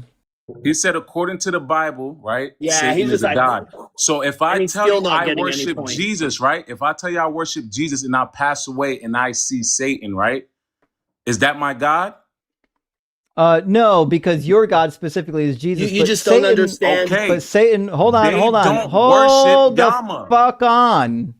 He said according to the Bible, right? Yeah, Satan he's is just a like, God. So if I and he's tell still you not I getting any worship points. Jesus, right? If I tell you I worship Jesus and I pass away and I see Satan, right? Is that my God? No, because your God specifically is Jesus. You but just Satan, don't understand. Okay. But Satan, hold on. They don't worship Hold the Yama. fuck on.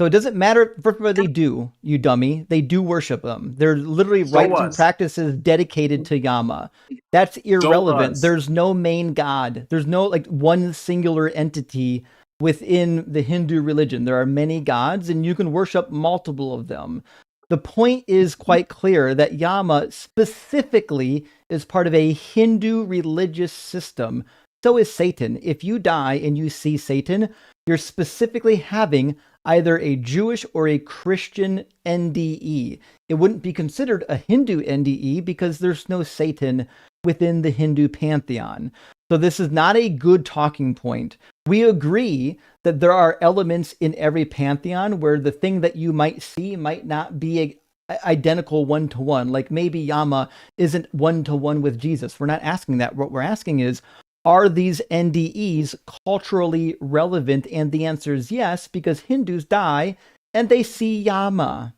So it doesn't matter. First of all, they do, you dummy. They do worship them. They're literally Show rites and us. practices dedicated to Yama. That's Show irrelevant. us. There's no main god. There's no like one singular entity within the Hindu religion. There are many gods, and you can worship multiple of them. The point is quite clear that Yama specifically is part of a Hindu religious system. So is Satan. If you die and you see Satan, you're specifically having either a Jewish or a Christian NDE. It wouldn't be considered a Hindu NDE because there's no Satan within the Hindu pantheon. So this is not a good talking point. We agree that there are elements in every pantheon where the thing that you might see might not be identical one-to-one. Like maybe Yama isn't one-to-one with Jesus. We're not asking that. What we're asking is, are these NDEs culturally relevant? And the answer is yes, because Hindus die and they see Yama.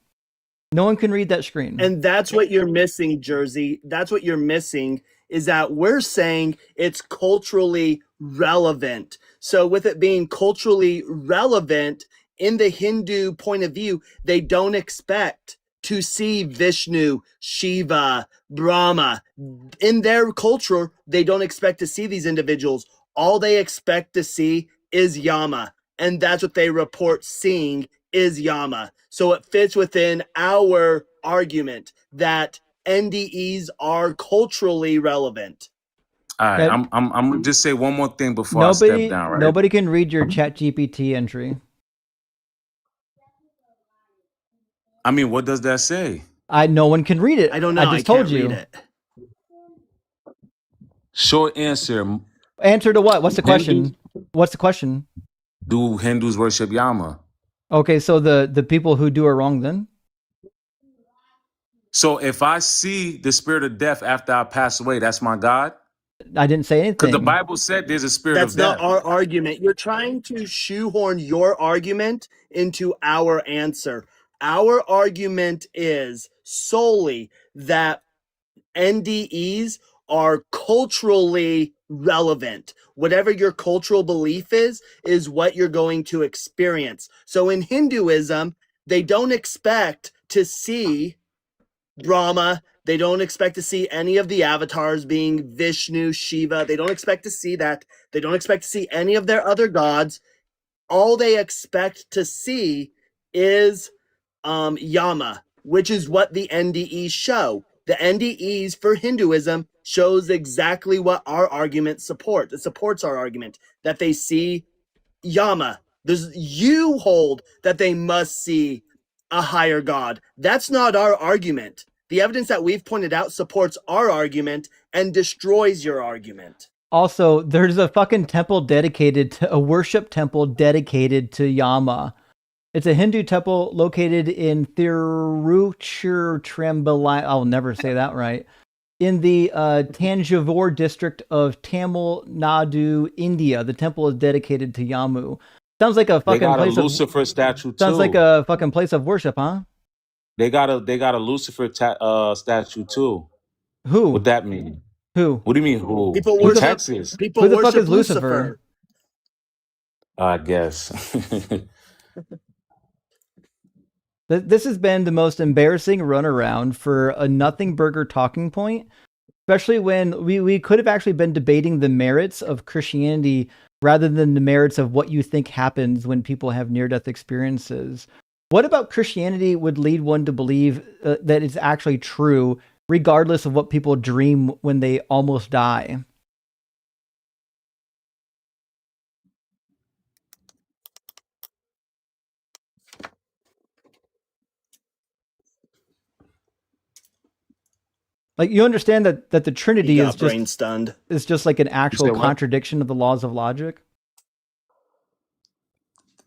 No one can read that screen. And that's what you're missing, Jersey. That's what you're missing, is that we're saying it's culturally relevant. So with it being culturally relevant, in the Hindu point of view, they don't expect to see Vishnu, Shiva, Brahma. In their culture, they don't expect to see these individuals. All they expect to see is Yama. And that's what they report seeing is Yama. So it fits within our argument that NDEs are culturally relevant. All right. That- I'm gonna just say one more thing before I step down, right? Nobody can read your ChatGPT entry. I mean, what does that say? No one can read it. I don't know. I just told can't you. read it. Short answer. Answer to what? What's the question? Hindus- What's the question? Do Hindus worship Yama? Okay, so the people who do are wrong then? So if I see the spirit of death after I pass away, that's my God? I didn't say anything. Because the Bible said there's a spirit That's of death. not our argument. You're trying to shoehorn your argument into our answer. Our argument is solely that NDEs are culturally relevant. Whatever your cultural belief is what you're going to experience. So in Hinduism, they don't expect to see Brahma. They don't expect to see any of the avatars being Vishnu, Shiva. They don't expect to see that. They don't expect to see any of their other gods. All they expect to see is Yama. which is what the NDEs show. The NDEs for Hinduism shows exactly what our argument supports. It supports our argument that they see Yama. You hold that they must see a higher God. That's not our argument. The evidence that we've pointed out supports our argument and destroys your argument. Also, there's a fucking temple dedicated to a worship temple dedicated to Yama. It's a Hindu temple located in Tiruchirampalli. I'll never say that right. In the Tanjavur district of Tamil Nadu, India. The temple is dedicated to Yamu. Sounds like a They fucking got a place Lucifer statue of. Sounds too. like a fucking place of worship, huh? They got a Lucifer statue too. Who? What that mean? Who? What do you mean who? People In worship. Texas, People Who the fuck worship is Lucifer? I guess. This has been the most embarrassing runaround for a nothing burger talking point, especially when we could have actually been debating the merits of Christianity rather than the merits of what you think happens when people have near-death experiences. What about Christianity would lead one to believe that it's actually true, regardless of what people dream when they almost die? Like, you understand that the Trinity He is got brain stunned. just like an actual said what? contradiction of the laws of logic.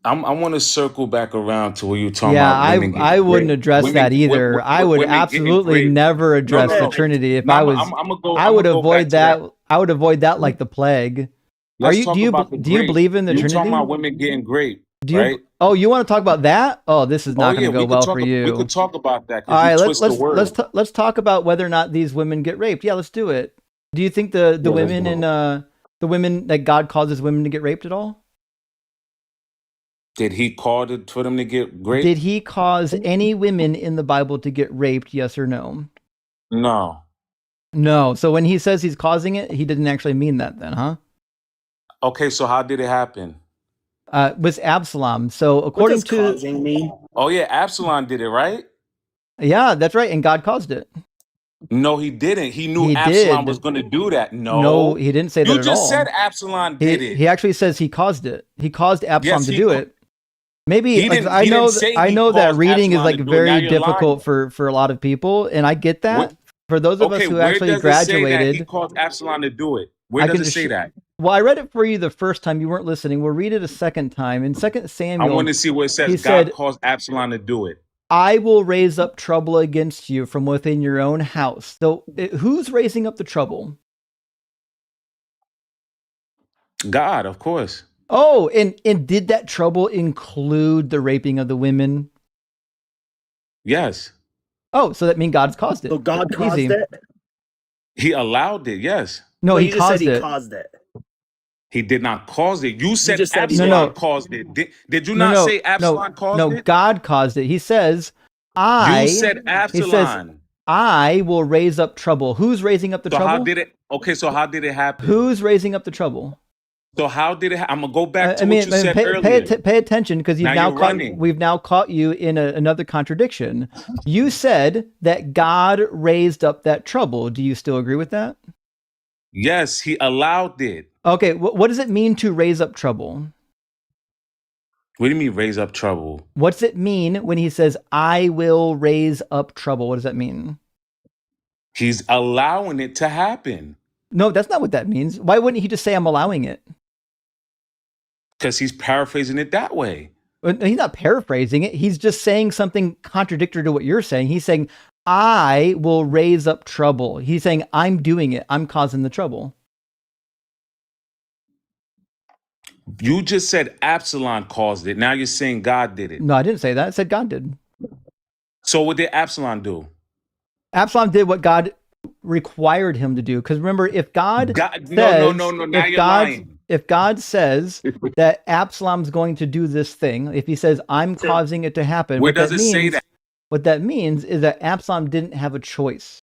I want to circle back around to where you talking Yeah, about women getting I wouldn't raped. address that either. I would women getting absolutely raped. never address No, the no. Trinity if No, I I'm was. gonna go. I I'm would gonna go back avoid to that. that. I would avoid that like the plague. Let's Do talk you about the do you grape. believe in the You Trinity? talking about women getting raped, Do you? right? Oh, you want to talk about that? Oh, this is Oh not going yeah, to go we could well talk. for you. We could talk about that All because right, you twist the word. let's talk about whether or not these women get raped. Yeah, let's do it. Do you think the Yeah, let's women go. in the women that God causes women to get raped at all? Did he call for them to get raped? Did he cause any women in the Bible to get raped? Yes or no? No. No. So when he says he's causing it, he didn't actually mean that then, huh? Okay, so how did it happen? Was Absalom. So What according does to causing mean? Oh yeah, Absalom did it, right? yeah, that's right, and God caused it. No, he didn't. He knew He Absalom was did. going to do that. No, No, he didn't say that you at just said all. Absalom did it. He actually says he caused it. He caused Absalom Yes, to he do ca- it. Maybe He like, didn't. I He know didn't say I he know that caused reading is Absalom like to do it. Now very you're difficult lying. for a lot of people, and I get that. What? For those of us Okay, who where actually does it say that he graduated, caused Absalom to do it? Where I does can it just say that? well, I read it for you the first time. You weren't listening. We'll read it a second time. In 2 I Samuel, want to see where it says he God said, caused Absalom to do it. I will raise up trouble against you from within your own house. So who's raising up the trouble? God, of course. Oh, and did that trouble include the raping of the women? Yes. Oh, so that means God's caused it. So God caused Easy. it? He allowed it. Yes. No, Well, he you just said caused he it. caused it. He did not cause it. You said just said he No, Absalom no. caused it. Did you No, not no, say Absalom caused no. it? God caused it. He says, You said he says, Absalom. I will raise up trouble. Who's raising up the So trouble? how did it? Okay, so how did it happen? Who's raising up the trouble? So how did it? I'm gonna go back to I mean, what you said earlier. pay attention because Now you're running. we've now caught you in another contradiction. You said that God raised up that trouble. Do you still agree with that? Yes, he allowed it. Okay, what does it mean to raise up trouble? What do you mean raise up trouble? What's it mean when he says, I will raise up trouble? What does that mean? He's allowing it to happen No, that's not what that means. Why wouldn't he just say, I'm allowing it? because he's paraphrasing it that way. He's not paraphrasing it. He's just saying something contradictory to what you're saying. He's saying, I will raise up trouble. He's saying, I'm doing it. I'm causing the trouble. You just said Absalom caused it. Now you're saying God did it. No, I didn't say that. I said God did. So what did Absalom do? Absalom did what God required him to do. Because remember, if God says, No. Now you're lying. If God says that Absalom's going to do this thing, if he says, I'm causing it to happen, Where does it say that? What that means is that Absalom didn't have a choice.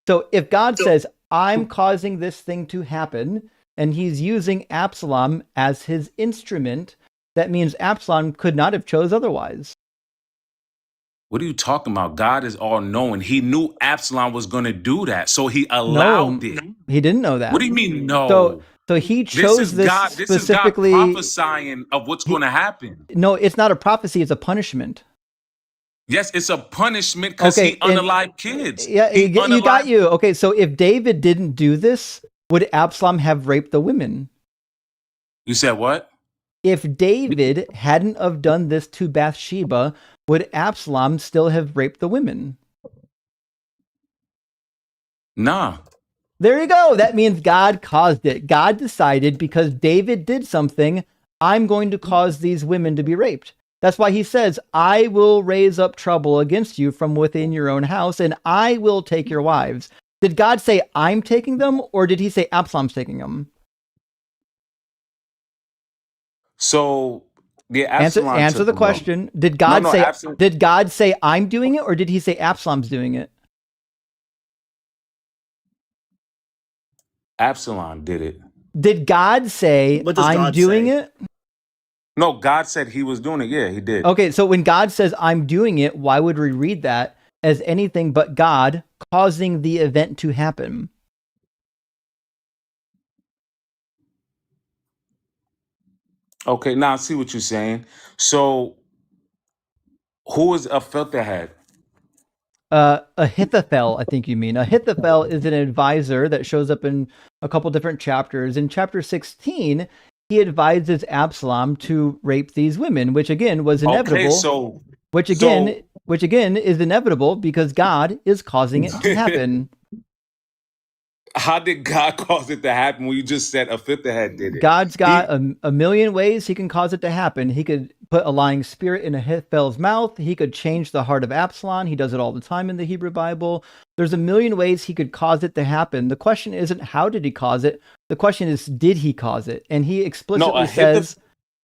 So if God says, I'm causing this thing to happen, and he's using Absalom as his instrument, that means Absalom could not have chose otherwise. What are you talking about? God is all knowing. He knew Absalom was going to do that, so he No, allowed it. he didn't know that. What do you mean, So no? he This chose is this God. This is God specifically. prophesying of what's going to happen. No, it's not a prophecy, it's a punishment. Yes, it's a punishment because Okay, he unalived kids. Yeah, He you got unalived. you. Okay, so if David didn't do this, would Absalom have raped the women? You said what? If David hadn't have done this to Bathsheba, would Absalom still have raped the women? Nah. There you go. That means God caused it. God decided because David did something, I'm going to cause these women to be raped. That's why he says, I will raise up trouble against you from within your own house, and I will take your wives. Did God say, I'm taking them, or did he say Absalom's taking them? So the Answer Absalom the took them. question. Did God say Absalom. did God say I'm doing it, or did he say Absalom's doing it? Absalom did it. Did God say What does I'm God doing say? it? No, God said he was doing it. Yeah, he did. Okay, so when God says I'm doing it, why would we read that as anything but God causing the event to happen? Okay, now I see what you're saying. So who is a filterhead? Ahithophel, I think you mean. Ahithophel is an advisor that shows up in a couple different chapters. In chapter 16, he advises Absalom to rape these women, which again was inevitable. Okay, which again is inevitable because God is causing it to happen. How did God cause it to happen when you just said a filterhead did it? God's got a million ways he can cause it to happen. He could put a lying spirit in Ahithophel's mouth. He could change the heart of Absalom. He does it all the time in the Hebrew Bible. There's a million ways he could cause it to happen. The question isn't how did he cause it? The question is, did he cause it? And he explicitly says...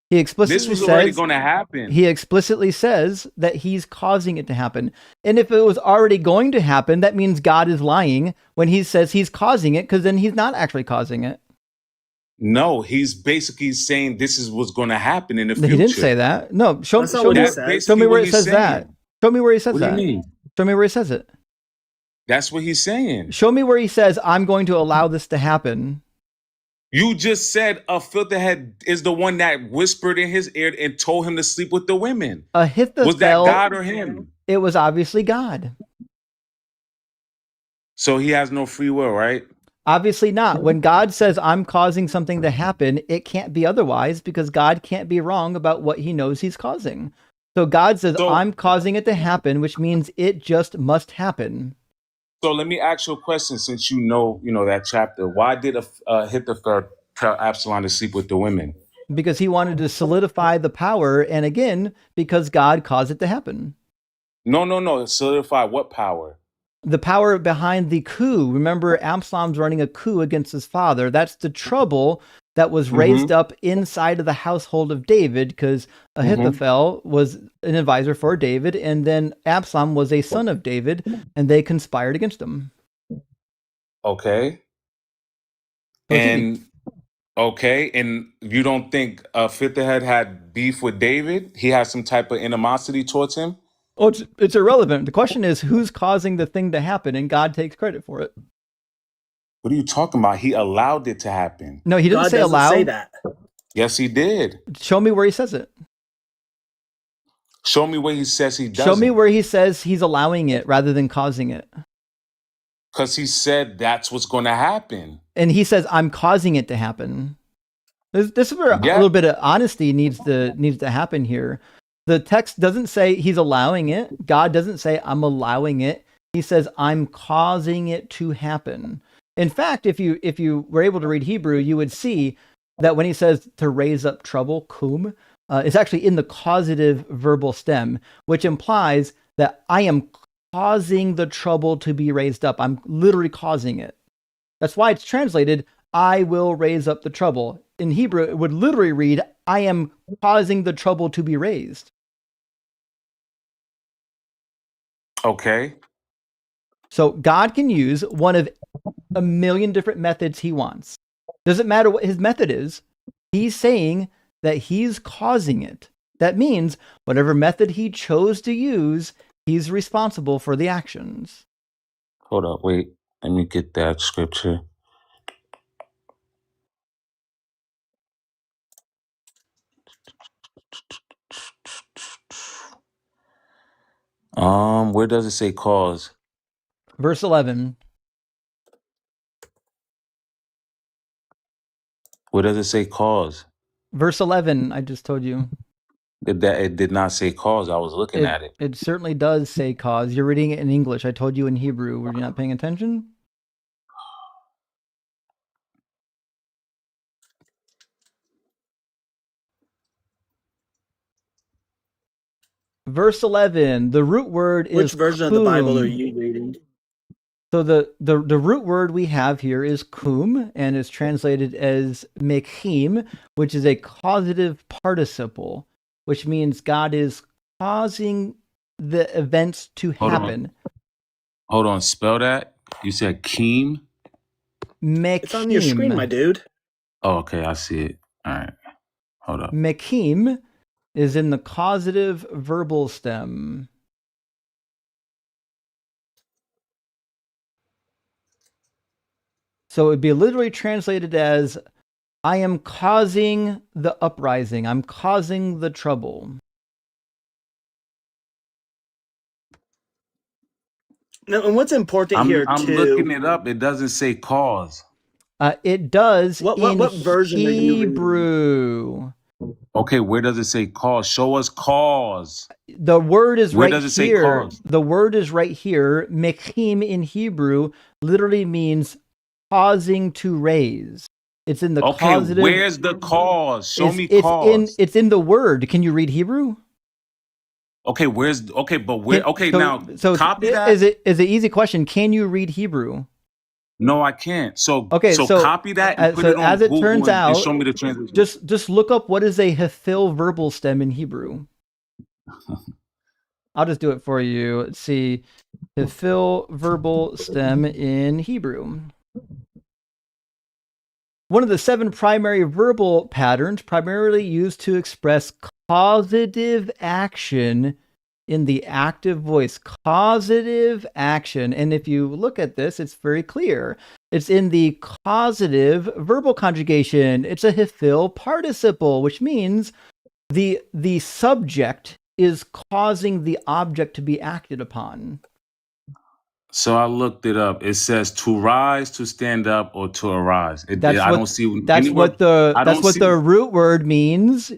This was already going to happen. He explicitly says that he's causing it to happen. And if it was already going to happen, that means God is lying when he says he's causing it, because then he's not actually causing it. No, he's basically saying this is what's going to happen in the future. He didn't say that. No, show me where it says that. Show me where he says that. What do you mean? Show me where he says it. That's what he's saying. Show me where he says, I'm going to allow this to happen. You just said a filterhead is the one that whispered in his ear and told him to sleep with the women. Ahithophel, was that God or him? It was obviously God. So he has no free will, right? Obviously not. When God says, I'm causing something to happen, it can't be otherwise because God can't be wrong about what he knows he's causing. So God says, I'm causing it to happen, which means it just must happen. So let me ask you a question, since you know that chapter. Why did Ahithophel tell Absalom to sleep with the women? Because he wanted to solidify the power, and again, because God caused it to happen. No. Solidify what power? The power behind the coup. Remember, Absalom's running a coup against his father. That's the trouble that was raised up inside of the household of David, because Ahithophel was an advisor for David, and then Absalom was a son of David, and they conspired against him. Okay. And you don't think Filterhead had beef with David? He had some type of animosity towards him? Oh, it's irrelevant. The question is, who's causing the thing to happen, and God takes credit for it. What are you talking about? He allowed it to happen. No, he didn't say allow. Say that. Yes, he did. Show me where he says it. Show me where he says he doesn't. Show me where he says he's allowing it rather than causing it. Because he said that's what's going to happen. And he says, I'm causing it to happen. This is where a little bit of honesty needs to happen here. The text doesn't say he's allowing it. God doesn't say I'm allowing it. He says I'm causing it to happen. In fact, if you were able to read Hebrew, you would see that when he says to raise up trouble, kum, it's actually in the causative verbal stem, which implies that I am causing the trouble to be raised up. I'm literally causing it. That's why it's translated, I will raise up the trouble. In Hebrew, it would literally read, I am causing the trouble to be raised. Okay. So God can use one of a million different methods he wants. Doesn't matter what his method is. He's saying that he's causing it. That means whatever method he chose to use, He's responsible for the actions. Hold up, wait. Let me get that scripture. Where does it say cause? Verse 11. Where does it say cause? Verse 11, I just told you. It did not say cause. I was looking at it. It certainly does say cause. You're reading it in English. I told you in Hebrew. Were you not paying attention? Verse 11, the root word is Which version of the Bible are kum. you reading? So the root word we have here is kum, and is translated as mekhim, which is a causative participle, which means God is causing the events to happen. Hold on, spell that. You said keem? Mekhim. It's on your screen, my dude. Oh, okay, I see it. All right. Hold up. Mekhim is in the causative verbal stem. So it would be literally translated as, I am causing the uprising. I'm causing the trouble. No, and what's important here I'm too? looking it up. It doesn't say cause. It does in what version are you reading? Hebrew. Okay, where does it say cause? Show us cause. The word is Where right does it say here. cause? The word is right here. Mekhim in Hebrew literally means causing to raise. It's in the Okay, causative. where's the cause? Show me cause. It's in the word. Can you read Hebrew? Okay, but where? Okay, now copy that. Is it an easy question? Can you read Hebrew? No, I can't. So copy that and put so it on as it Google turns and out, show me the translation. Just look up what is a hafil verbal stem in Hebrew. I'll just do it for you. Let's see. Hafil verbal stem in Hebrew. One of the 7 primary verbal patterns primarily used to express causative action in the active voice. Causative action. And if you look at this, it's very clear. It's in the causative verbal conjugation. It's a hafil participle, which means the subject is causing the object to be acted upon. So I looked it up. It says to rise, to stand up, or to arise. I don't see. That's what the root word means.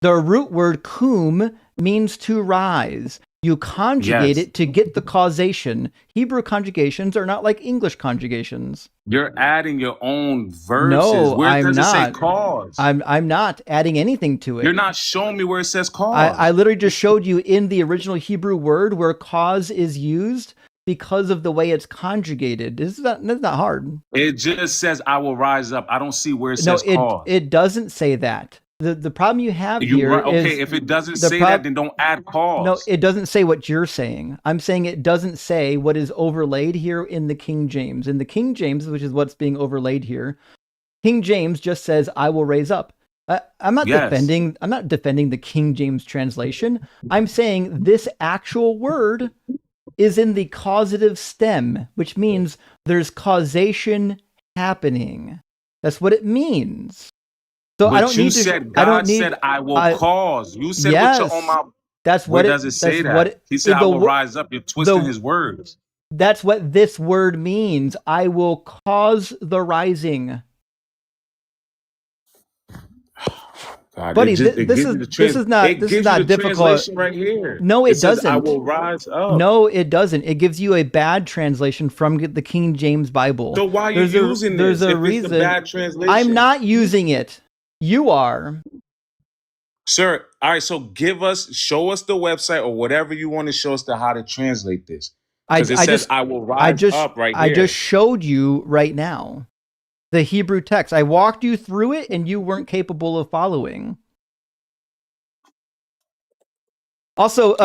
The root word kum means to rise. You conjugate it to get the causation. Hebrew conjugations are not like English conjugations. You're adding your own verses. No, where I'm does not. it say cause? I'm not adding anything to it. You're not showing me where it says cause. I literally just showed you in the original Hebrew word where cause is used because of the way it's conjugated. That's not hard. It just says, I will rise up. I don't see where it says cause. It doesn't say that. The problem you have here is... Okay, if it doesn't say that, then don't add cause. No, it doesn't say what you're saying. I'm saying it doesn't say what is overlaid here in the King James. In the King James, which is what's being overlaid here, King James just says, I will raise up. I'm not defending the King James translation. I'm saying this actual word is in the causative stem, which means there's causation happening. That's what it means. So but I don't you need to. Said I don't God need. said, I will cause. You said yes, with your own mouth. That's where what does it say that? He said, I will rise up. You're twisting his words. That's what this word means. I will cause the rising. God, buddy, this is not difficult. Right here. No, it doesn't. Says, I will rise up. No, it doesn't. It gives you a bad translation from the King James Bible. So why are you using this? There's a if reason. It's a bad translation. I'm not using it. You are. Sir, all right, so show us the website or whatever you want to show us to how to translate this. Because it says, I will rise up right here. I just showed you right now the Hebrew text. I walked you through it and you weren't capable of following. Also,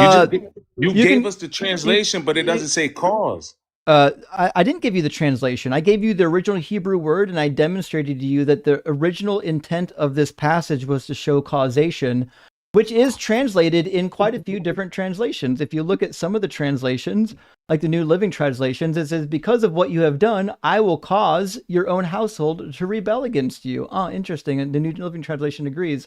you gave us the translation, but it doesn't say cause. I didn't give you the translation. I gave you the original Hebrew word, and I demonstrated to you that the original intent of this passage was to show causation. which is translated in quite a few different translations. If you look at some of the translations, like the New Living Translations, it says, because of what you have done, I will cause your own household to rebel against you. Oh, interesting. And the New Living Translation agrees.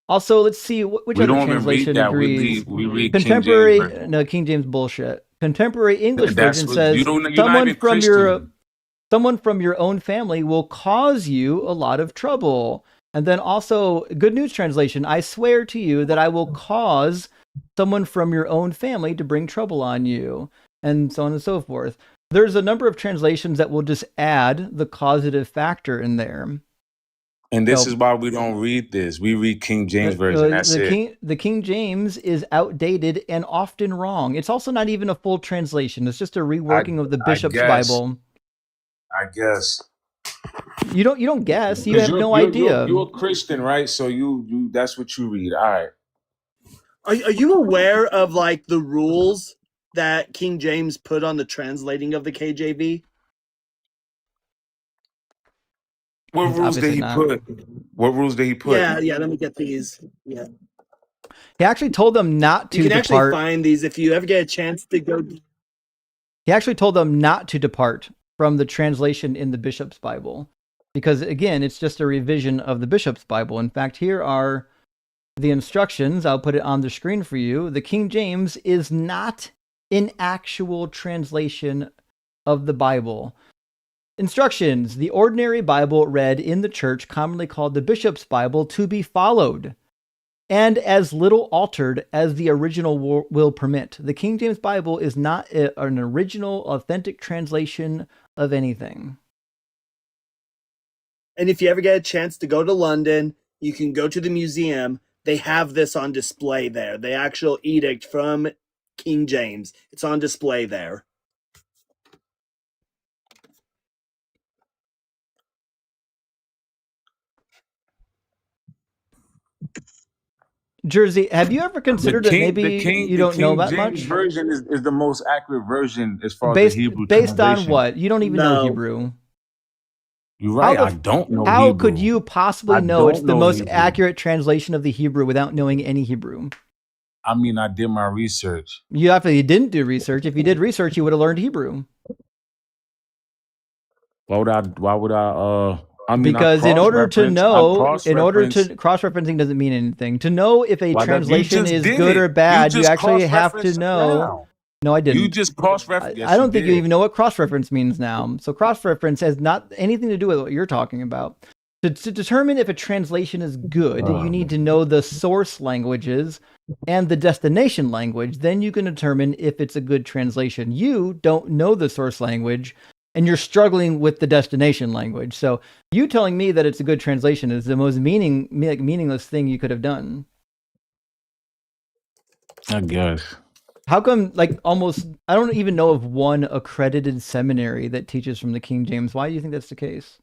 Also, let's see, which We other don't even read translation that. agrees? We read King James Contemporary, version. no, King James bullshit. Contemporary English That's version what you says, don't. You're not even Christian. someone from your own family will cause you a lot of trouble. And then also, Good News Translation, I swear to you that I will cause someone from your own family to bring trouble on you, and so on and so forth. There's a number of translations that will just add the causative factor in there. And this is why we don't read this. We read King James version. That's it. The King James is outdated and often wrong. It's also not even a full translation. It's just a reworking of the Bishop's Bible. I guess. You don't guess. You have no idea. You're a Christian, right? So you that's what you read. All right. Are you aware of like the rules that King James put on the translating of the KJV? What rules did he put? What rules did he put? Yeah. Let me get these. Yeah. He actually told them not to You can depart. actually find these if you ever get a chance to go. He actually told them not to depart from the translation in the Bishop's Bible, because again, it's just a revision of the Bishop's Bible. In fact, here are the instructions. I'll put it on the screen for you. The King James is not an actual translation of the Bible. Instructions: the ordinary Bible read in the church, commonly called the Bishop's Bible, to be followed, and as little altered as the original will permit. The King James Bible is not an original, authentic translation of anything. And if you ever get a chance to go to London, you can go to the museum. They have this on display there. The actual edict from King James. It's on display there. Jersey, have you ever considered that maybe you don't know that James much? version is the most accurate version as far as Based, the Hebrew based on translation. what? You don't even know Hebrew. You're right. I don't know How Hebrew. could you possibly know it's the most accurate translation of the Hebrew without knowing any Hebrew? I mean, I did my research. You definitely didn't do research. If you did research, you would have learned Hebrew. Why would I I mean, because in order to know, cross-referencing doesn't mean anything. To know if a translation is good or bad, you actually have to know. No, I didn't. You just cross-reference. I don't think you even know what cross-reference means now. So cross-reference has not anything to do with what you're talking about. To determine if a translation is good, you need to know the source languages and the destination language. Then you can determine if it's a good translation. You don't know the source language, and you're struggling with the destination language. So you telling me that it's a good translation is the most meaningless thing you could have done. I guess. How come, like, almost, I don't even know of one accredited seminary that teaches from the King James. Why do you think that's the case?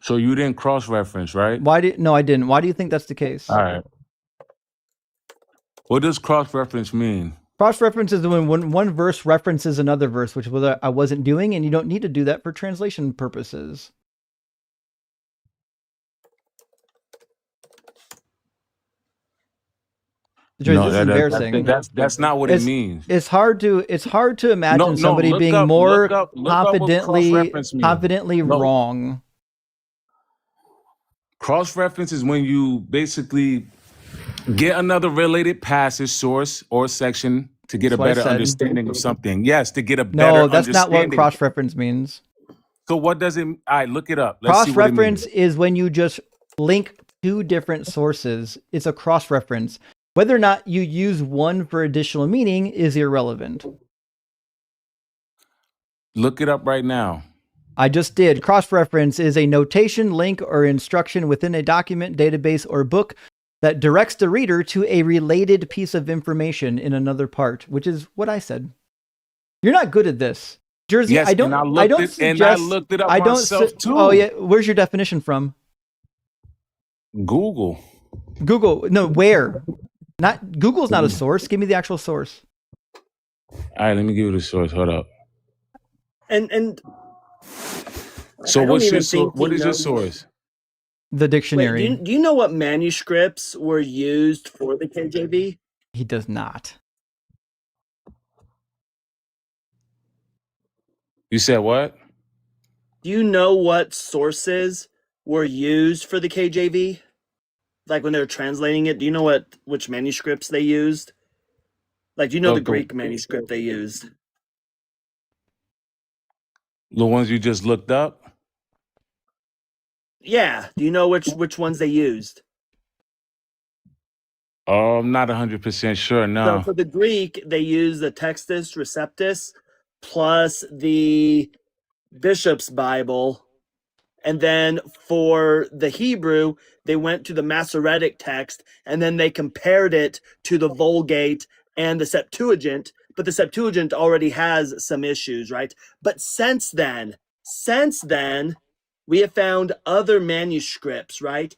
So you didn't cross-reference, right? No, I didn't. Why do you think that's the case? All right. What does cross-reference mean? Cross-reference is when one verse references another verse, which I wasn't doing, and you don't need to do that for translation purposes. No, that's not what it means. It's hard to imagine somebody being more confidently wrong. Cross-reference is when you basically get another related passage, source, or section to get a better understanding of something. Yes, to get a better understanding. No, that's not what cross-reference means. So what does it? All right, look it up. Let's Cross-reference see what it means. is when you just link two different sources. It's a cross-reference. Whether or not you use one for additional meaning is irrelevant. Look it up right now. I just did. Cross-reference is a notation, link, or instruction within a document, database, or book that directs the reader to a related piece of information in another part, which is what I said. You're not good at this. Jersey, yes, I don't suggest... And I looked it up myself too. Oh, yeah. Where's your definition from? Google. No, where? Google's not a source. Give me the actual source. All right, let me give you the source. Hold up. And so what is your source? The Wait, dictionary. do you know what manuscripts were used for the KJV? He does not. You said what? Do you know what sources were used for the KJV? Like when they were translating it, do you know which manuscripts they used? Like, do you know the Greek manuscript they used? The ones you just looked up? Yeah. Do you know which ones they used? Oh, I'm not 100% sure. So No. for the Greek, they used the Textus Receptus plus the Bishop's Bible. And then for the Hebrew, they went to the Masoretic text and then they compared it to the Vulgate and the Septuagint. But the Septuagint already has some issues, right? But since then, we have found other manuscripts, right?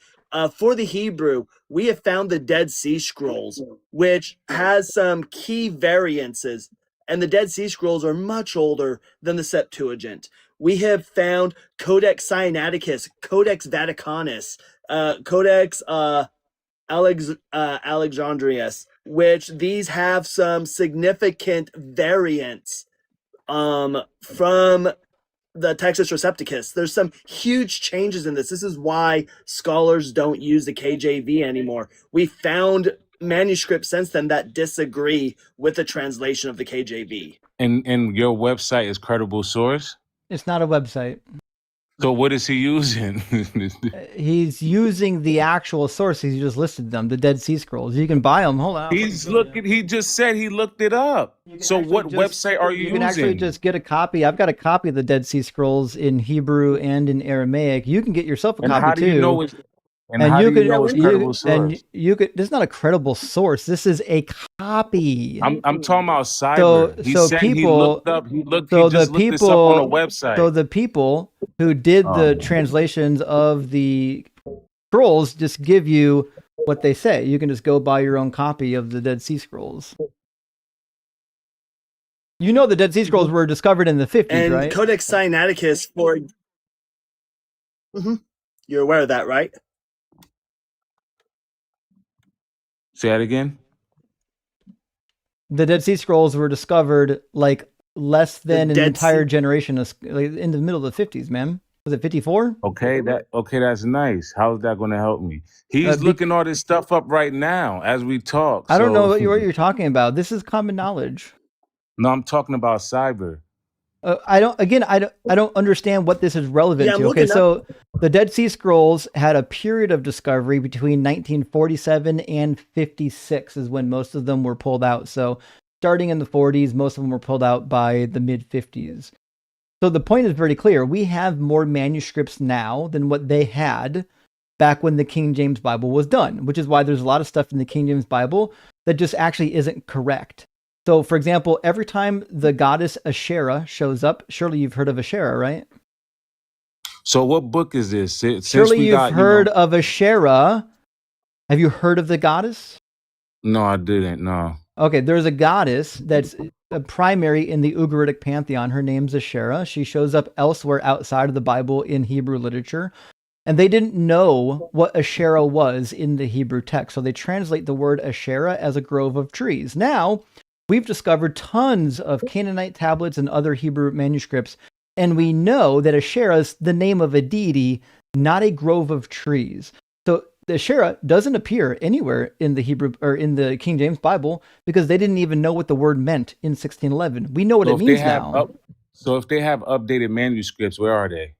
For the Hebrew, we have found the Dead Sea Scrolls, which has some key variances. And the Dead Sea Scrolls are much older than the Septuagint. We have found Codex Sinaiticus, Codex Vaticanus, Codex Alexandrius, which these have some significant variants from the Textus Recepticus. There's some huge changes in this. This is why scholars don't use the KJV anymore. We found manuscripts since then that disagree with the translation of the KJV. And your website is Credible Source? It's not a website. So what is he using? He's using the actual sources. He just listed them, the Dead Sea Scrolls. You can buy them. Hold on. He just said he looked it up. So what website are you using? You can actually just get a copy. I've got a copy of the Dead Sea Scrolls in Hebrew and in Aramaic. You can get yourself a copy how do too. you know it's how do you know it's credible source? And you could. This is not a credible source. This is a copy. I'm talking about cyber. He said he looked up. He just looked this up on a website. So the people who did the translations of the scrolls just give you what they say. You can just go buy your own copy of the Dead Sea Scrolls. You know the Dead Sea Scrolls were discovered in the 50s, and right? Codex Sinaiticus for... You're aware of that, right? Say that again? The Dead Sea Scrolls were discovered like less than an entire generation, like in the middle of the 50s, man. Was it 54? Okay, that's nice. How's that going to help me? He's looking all this stuff up right now as we talk. I don't know what you're talking about. This is common knowledge. No, I'm talking about cyber. I don't understand what this is relevant to. Okay, so the Dead Sea Scrolls had a period of discovery between 1947 and 56 is when most of them were pulled out. So starting in the 40s, most of them were pulled out by the mid 50s. So the point is very clear. We have more manuscripts now than what they had back when the King James Bible was done, which is why there's a lot of stuff in the King James Bible that just actually isn't correct. So, for example, every time the goddess Asherah shows up, surely you've heard of Asherah, right? So what book is this? Surely you've heard of Asherah. Have you heard of the goddess? No, I didn't, no. Okay, there's a goddess that's a primary in the Ugaritic pantheon. Her name's Asherah. She shows up elsewhere outside of the Bible in Hebrew literature. And they didn't know what Asherah was in the Hebrew text. So they translate the word Asherah as a grove of trees. Now, we've discovered tons of Canaanite tablets and other Hebrew manuscripts, and we know that Asherah is the name of a deity, not a grove of trees. So the Asherah doesn't appear anywhere in the Hebrew or in the King James Bible because they didn't even know what the word meant in 1611. We know what it means now. So if they have updated manuscripts, where are they?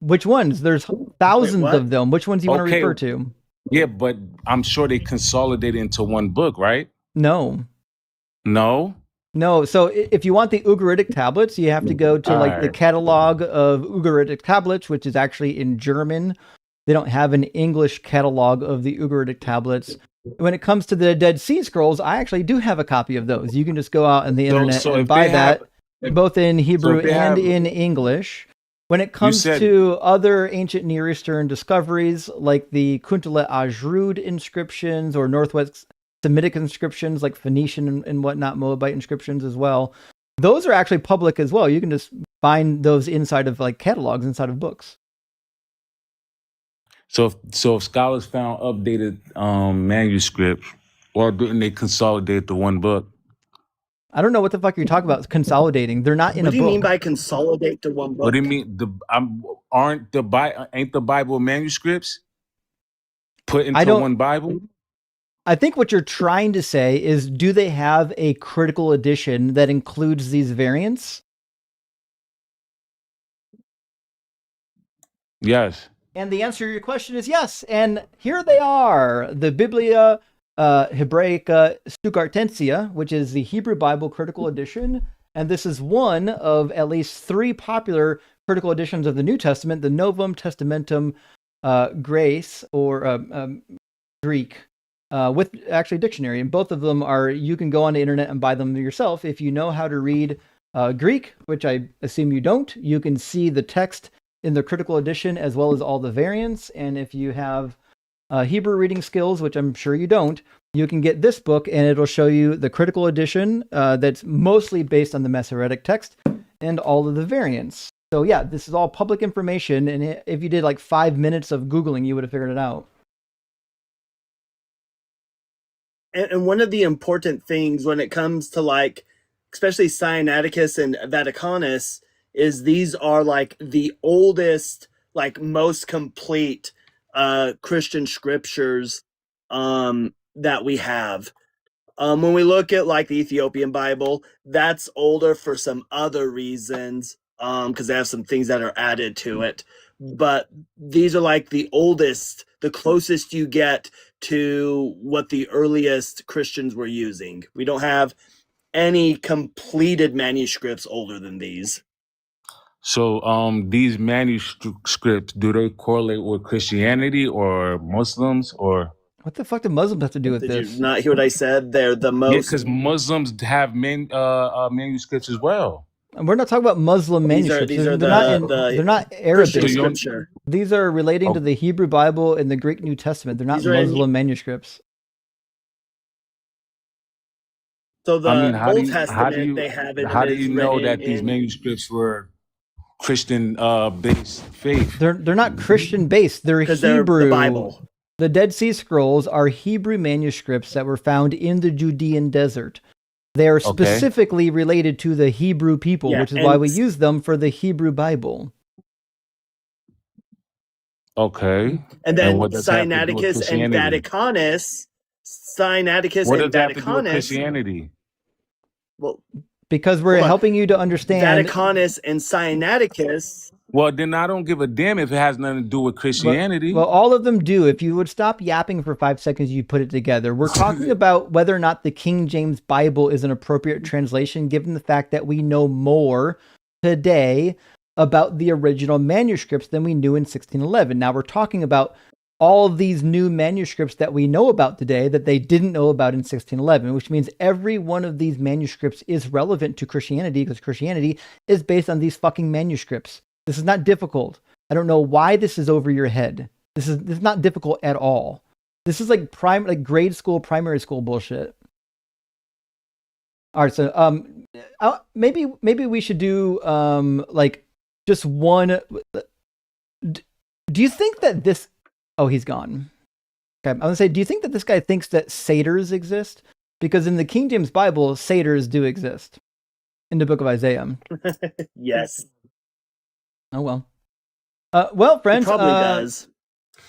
Which ones? There's thousands of them. Which ones do you want to refer to? Yeah, but I'm sure they consolidated into one book, right? No. No? No. So if you want the Ugaritic tablets, you have to go to the catalog of Ugaritic tablets, which is actually in German. They don't have an English catalog of the Ugaritic tablets. When it comes to the Dead Sea Scrolls, I actually do have a copy of those. You can just go out on the internet and buy that, both in Hebrew and in English. When it comes to other ancient Near Eastern discoveries, like the Kuntala Ajrud inscriptions or Northwest Semitic inscriptions like Phoenician and whatnot, Moabite inscriptions as well. Those are actually public as well. You can just find those inside of like catalogs, inside of books. So if scholars found updated manuscripts, or didn't they consolidate the one book? I don't know what the fuck you're talking about. Consolidating. They're not in What a do you mean book. by consolidate to one What book? do you mean? Ain't the Bible manuscripts put I into don't. one Bible? I think what you're trying to say is, do they have a critical edition that includes these variants? Yes. And the answer to your question is yes. And here they are, the Biblia Hebraica Stuttgartensia, which is the Hebrew Bible Critical Edition. And this is one of at least 3 popular critical editions of the New Testament, the Novum Testamentum Grace, or Greek, with actually a dictionary. And both of them are, you can go on the internet and buy them yourself. If you know how to read Greek, which I assume you don't, you can see the text in the critical edition as well as all the variants. And if you have Hebrew reading skills, which I'm sure you don't, you can get this book and it'll show you the critical edition that's mostly based on the Masoretic text and all of the variants. So yeah, this is all public information. And if you did like 5 minutes of Googling, you would have figured it out. And one of the important things when it comes to like, especially Sinaiticus and Vaticanus, is these are like the oldest, like most complete Christian scriptures that we have. When we look at like the Ethiopian Bible, that's older for some other reasons, because they have some things that are added to it. But these are like the oldest, the closest you get to what the earliest Christians were using. We don't have any completed manuscripts older than these. So these manuscripts, do they correlate with Christianity or Muslims or? What the fuck do Muslims have to do with Did this? you not hear what I said? They're the Yeah, most. because Muslims have manuscripts as well. And we're not talking about Muslim manuscripts. These are they're not Arabic. Christian scripture. These are relating to the Hebrew Bible and the Greek New Testament. They're not These are in- Muslim manuscripts. So the I mean, Old Testament, they have it. How do is you know written that these in- manuscripts were Christian based faith? They're not Christian based. They're 'Cause they're Hebrew. the Bible. The Dead Sea Scrolls are Hebrew manuscripts that were found in the Judean desert. They are specifically related to the Hebrew people, Yeah, which is why and- we use them for the Hebrew Bible. Okay. And then what does that have to do with Sinaiticus and Christianity? Vaticanus. Sinaiticus What and does that have to do with Vaticanus. Christianity? Well, Because we're hold on. helping you to understand. Vaticanus and Sinaiticus. Well, then I don't give a damn if it has nothing to do with Christianity. Well, all of them do. If you would stop yapping for 5 seconds, you put it together. We're talking about whether or not the King James Bible is an appropriate translation, given the fact that we know more today about the original manuscripts than we knew in 1611. Now we're talking about all of these new manuscripts that we know about today that they didn't know about in 1611, which means every one of these manuscripts is relevant to Christianity because Christianity is based on these fucking manuscripts. This is not difficult. I don't know why this is over your head. This is not difficult at all. This is like grade school, primary school bullshit. All right, so maybe we should do like just one. Do you think that this? Oh, he's gone. Okay, I'm gonna say, do you think that this guy thinks that satyrs exist? Because in the King James Bible, satyrs do exist in the book of Isaiah. Yes. Oh well. Well, friends. It probably does.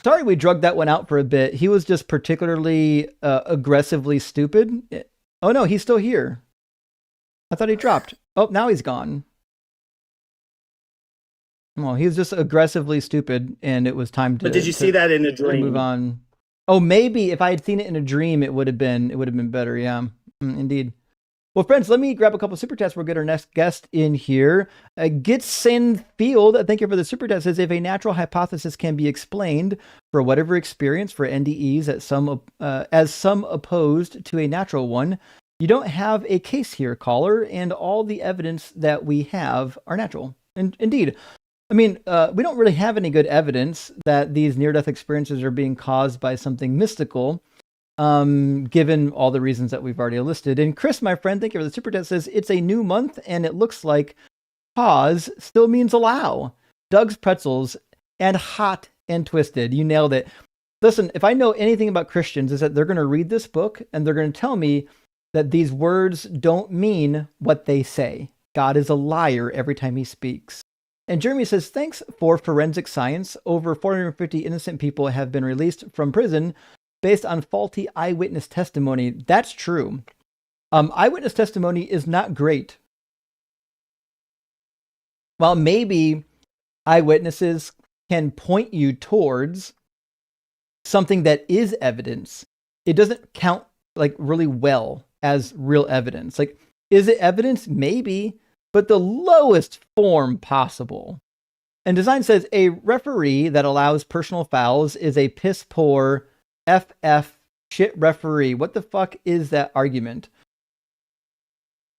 Sorry, we drugged that one out for a bit. He was just particularly aggressively stupid. Oh no, he's still here. I thought he dropped. Oh, now he's gone. Well, he was just aggressively stupid, and it was time to. But did you see that in a dream? Move on. Oh, maybe if I had seen it in a dream, it would have been better. Yeah, indeed. Well, friends, let me grab a couple super chats. We'll get our next guest in here. Gitsin Field, thank you for the super chat. Says, if a natural hypothesis can be explained for whatever experience for NDEs as some opposed to a natural one, you don't have a case here, caller, and all the evidence that we have are natural. And indeed, I mean, we don't really have any good evidence that these near-death experiences are being caused by something mystical. Given all the reasons that we've already listed. And Chris, my friend, thank you for the super chat, says it's a new month and it looks like pause still means allow. Doug's pretzels and hot and twisted. You nailed it. Listen, if I know anything about Christians, is that they're going to read this book and they're going to tell me that these words don't mean what they say. God is a liar every time he speaks. And Jeremy says, thanks for forensic science. Over 450 innocent people have been released from prison based on faulty eyewitness testimony. That's true. Eyewitness testimony is not great. While maybe eyewitnesses can point you towards something that is evidence, it doesn't count like really well as real evidence. Like, is it evidence? Maybe, but the lowest form possible. And Design says a referee that allows personal fouls is a piss poor FF shit referee. What the fuck is that argument?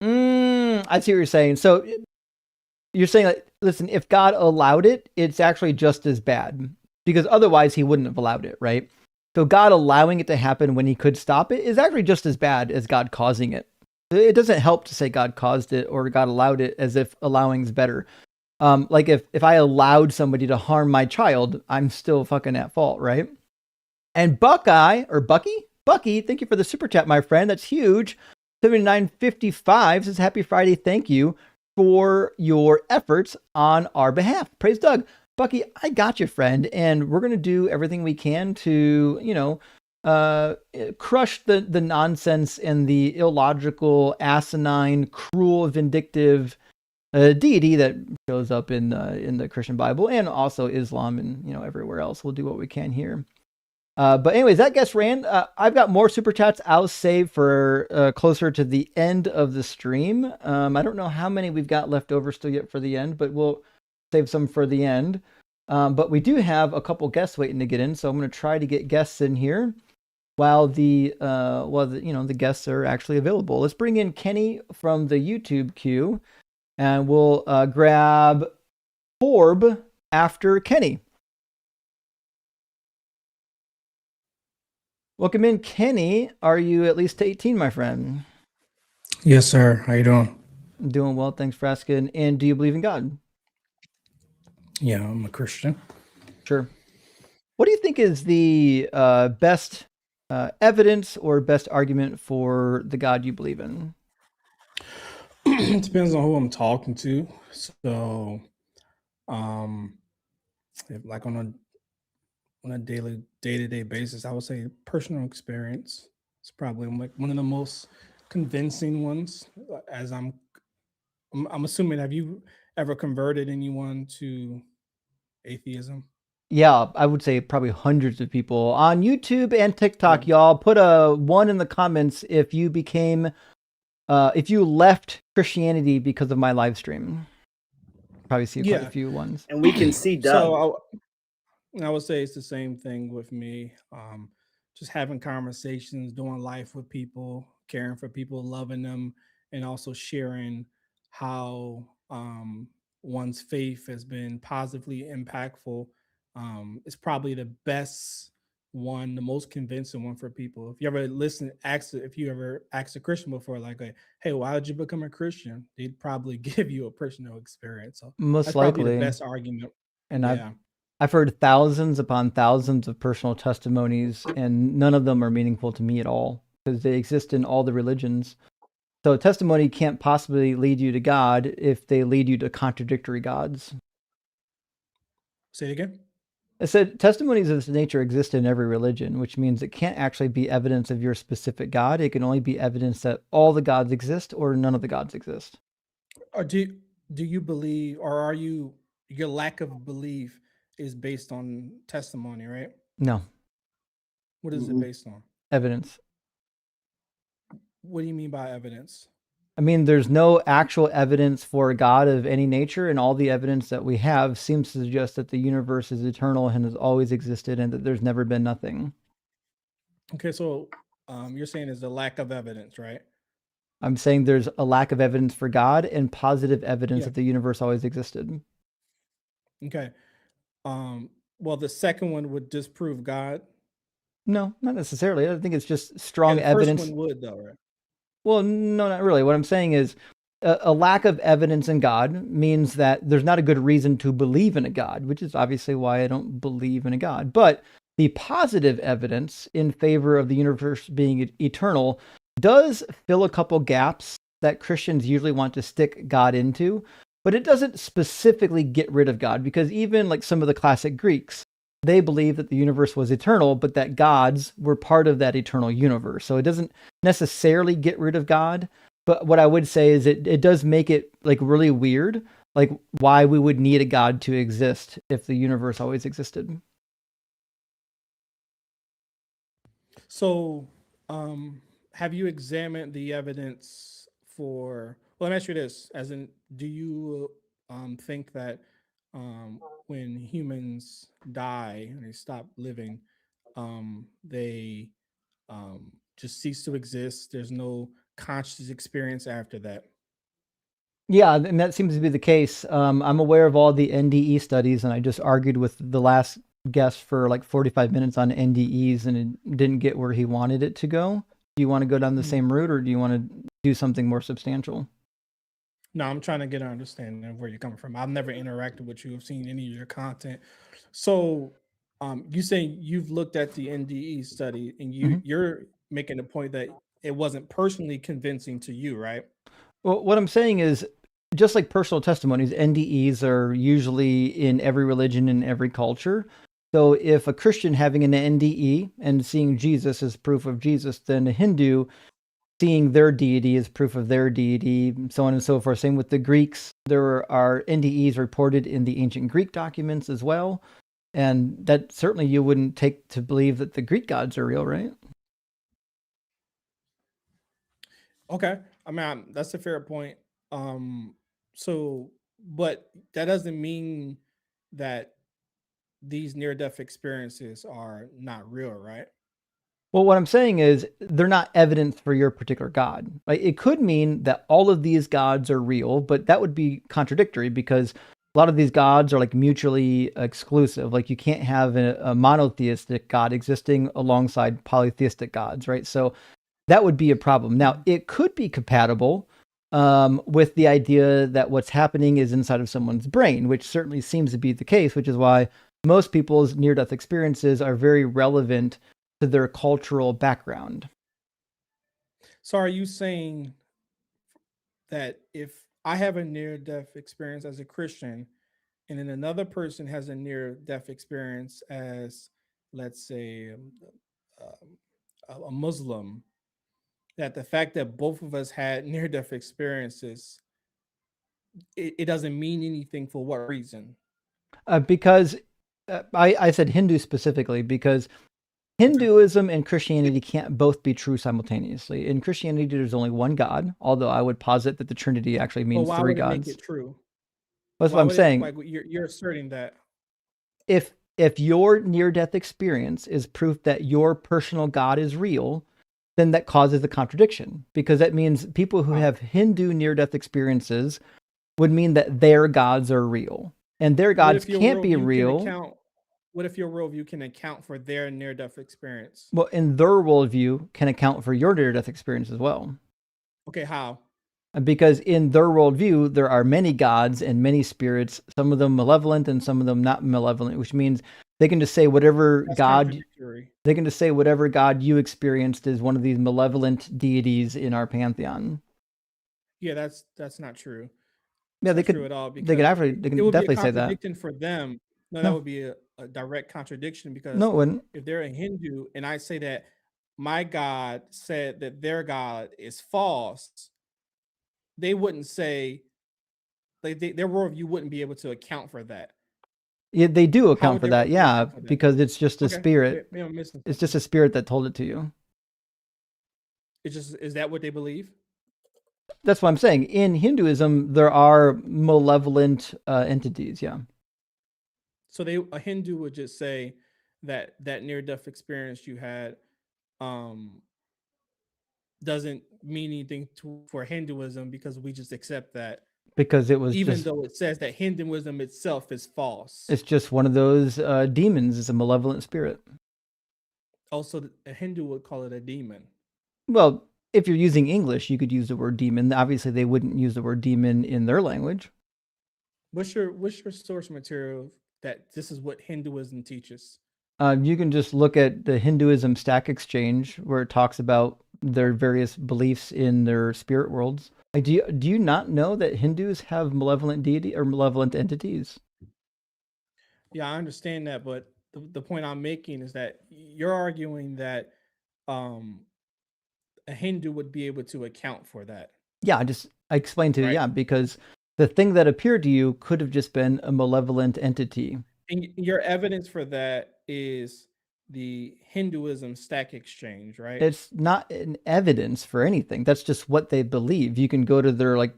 I see what you're saying. So you're saying, like, listen, if God allowed it, it's actually just as bad, because otherwise he wouldn't have allowed it, right? So God allowing it to happen when he could stop it is actually just as bad as God causing it. It doesn't help to say God caused it or God allowed it as if allowing is better. Like if I allowed somebody to harm my child, I'm still fucking at fault, right? And Bucky, thank you for the super chat, my friend. That's huge. 7955 says, happy Friday. Thank you for your efforts on our behalf. Praise Doug. Bucky, I got you, friend. And we're going to do everything we can to, crush the nonsense and the illogical, asinine, cruel, vindictive deity that shows up in the Christian Bible and also Islam and, everywhere else. We'll do what we can here. But anyways, that guest ran. I've got more super chats I'll save for closer to the end of the stream. I don't know how many we've got left over still yet for the end, but we'll save some for the end. But we do have a couple guests waiting to get in, so I'm going to try to get guests in here while the guests are actually available. Let's bring in Kenny from the YouTube queue, and we'll grab Orb after Kenny. Welcome in, Kenny. Are you at least 18, my friend? Yes, sir. How you doing? I'm doing well, thanks for asking. And do you believe in God? Yeah, I'm a Christian. Sure. What do you think is the best evidence or best argument for the God you believe in? It depends on who I'm talking to. So, if like on a daily day-to-day basis, I would say personal experience is probably like one of the most convincing ones. As I'm assuming, have you ever converted anyone to atheism? Yeah, I would say probably hundreds of people on YouTube and TikTok. Y'all put a 1 in the comments if you if you left Christianity because of my live stream. Probably see quite a few ones. And we can see Doug. So I would say it's the same thing with me. Just having conversations, doing life with people, caring for people, loving them, and also sharing how one's faith has been positively impactful. It's probably the best one, the most convincing one for people. If you ever if you ever asked a Christian before, like, hey, why did you become a Christian? They'd probably give you a personal experience. So most that's likely probably the best argument. And yeah. I've heard thousands upon thousands of personal testimonies, and none of them are meaningful to me at all because they exist in all the religions. So testimony can't possibly lead you to God if they lead you to contradictory gods. Say it again. I said testimonies of this nature exist in every religion, which means it can't actually be evidence of your specific God. It can only be evidence that all the gods exist or none of the gods exist. Or do you believe, or are you, your lack of belief is based on testimony, right? No. What is it based on? Evidence. What do you mean by evidence? I mean, there's no actual evidence for a God of any nature, and all the evidence that we have seems to suggest that the universe is eternal and has always existed and that there's never been nothing. Okay, so you're saying there's a lack of evidence, right? I'm saying there's a lack of evidence for God and positive evidence that the universe always existed. Okay. Well, the second one would disprove God. No, not necessarily. I think it's just strong the evidence. First one would, though, right? Well, no, not really. What I'm saying is a lack of evidence in God means that there's not a good reason to believe in a God, which is obviously why I don't believe in a God. But the positive evidence in favor of the universe being eternal does fill a couple gaps that Christians usually want to stick God into, but it doesn't specifically get rid of God, because even like some of the classic Greeks, they believed that the universe was eternal, but that gods were part of that eternal universe. So it doesn't necessarily get rid of God. But what I would say is it does make it like really weird, like why we would need a God to exist if the universe always existed. So, have you examined the evidence for? Well, let me ask you this: as in, do you think that when humans die and they stop living, they just cease to exist? There's no conscious experience after that. Yeah, and that seems to be the case. I'm aware of all the NDE studies, and I just argued with the last guest for like 45 minutes on NDEs, and it didn't get where he wanted it to go. Do you want to go down the same route, or do you want to do something more substantial? No, I'm trying to get an understanding of where you're coming from. I've never interacted with you. I've seen any of your content. So, you saying you've looked at the NDE study, and you're making the point that it wasn't personally convincing to you, right? Well, what I'm saying is, just like personal testimonies, NDEs are usually in every religion and every culture. So if a Christian having an NDE and seeing Jesus as proof of Jesus, then a Hindu seeing their deity as proof of their deity, so on and so forth. Same with the Greeks. There are NDEs reported in the ancient Greek documents as well. And that certainly you wouldn't take to believe that the Greek gods are real, right? Okay. I mean, that's a fair point. So, but that doesn't mean that these near-death experiences are not real, right? Well, what I'm saying is they're not evidence for your particular God. Like, it could mean that all of these gods are real, but that would be contradictory because a lot of these gods are like mutually exclusive. Like you can't have a monotheistic God existing alongside polytheistic gods, right? So that would be a problem. Now, it could be compatible with the idea that what's happening is inside of someone's brain, which certainly seems to be the case, which is why most people's near-death experiences are very relevant to their cultural background. So are you saying that if I have a near-death experience as a Christian, and then another person has a near-death experience as, let's say, a Muslim, that the fact that both of us had near-death experiences, it doesn't mean anything for what reason? Because I said Hindu specifically because Hinduism and Christianity can't both be true simultaneously. In Christianity, there's only one God, although I would posit that the Trinity actually means Well, why three would it make gods. it true? That's Why what I'm would it, saying. like you're asserting that If your near-death experience is proof that your personal God is real, then that causes a contradiction, because that means people who have Hindu near-death experiences would mean that their gods are real, and their gods can't be real. What if your worldview can account for their near-death experience? Well, and their worldview can account for your near-death experience as well. Okay, how? Because in their worldview, there are many gods and many spirits, some of them malevolent and some of them not malevolent, which means they can just say whatever they can just say whatever God you experienced is one of these malevolent deities in our pantheon. Yeah, that's not true. Yeah, they Not could. true at all, They can definitely say that. contradiction for them. No, that No. would be a direct contradiction because No, it wouldn't. if they're a Hindu and I say that my God said that their God is false, they wouldn't say like their worldview wouldn't be able to account for that. Yeah, they do How account would for their that. worldview Yeah, account for that? because it's just a Okay, spirit. maybe I'm missing It's just a spirit that told it to you. It's just is that what they believe? That's what I'm saying. In Hinduism, there are malevolent entities. Yeah. So a Hindu would just say that near-death experience you had doesn't mean anything for Hinduism because we just accept that. Because it was Even just, though it says that Hinduism itself is false. it's just one of those demons. It's a malevolent spirit. Also, a Hindu would call it a demon. Well, if you're using English, you could use the word demon. Obviously, they wouldn't use the word demon in their language. What's your source material that this is what Hinduism teaches? You can just look at the Hinduism Stack Exchange, where it talks about their various beliefs in their spirit worlds. Like, do you not know that Hindus have malevolent deity or malevolent entities? Yeah, I understand that, but the point I'm making is that you're arguing that um, a Hindu would be able to account for that. Yeah, I explained to you, Right. yeah, because the thing that appeared to you could have just been a malevolent entity. And your evidence for that is the Hinduism Stack Exchange, right? It's not an evidence for anything. That's just what they believe. You can go to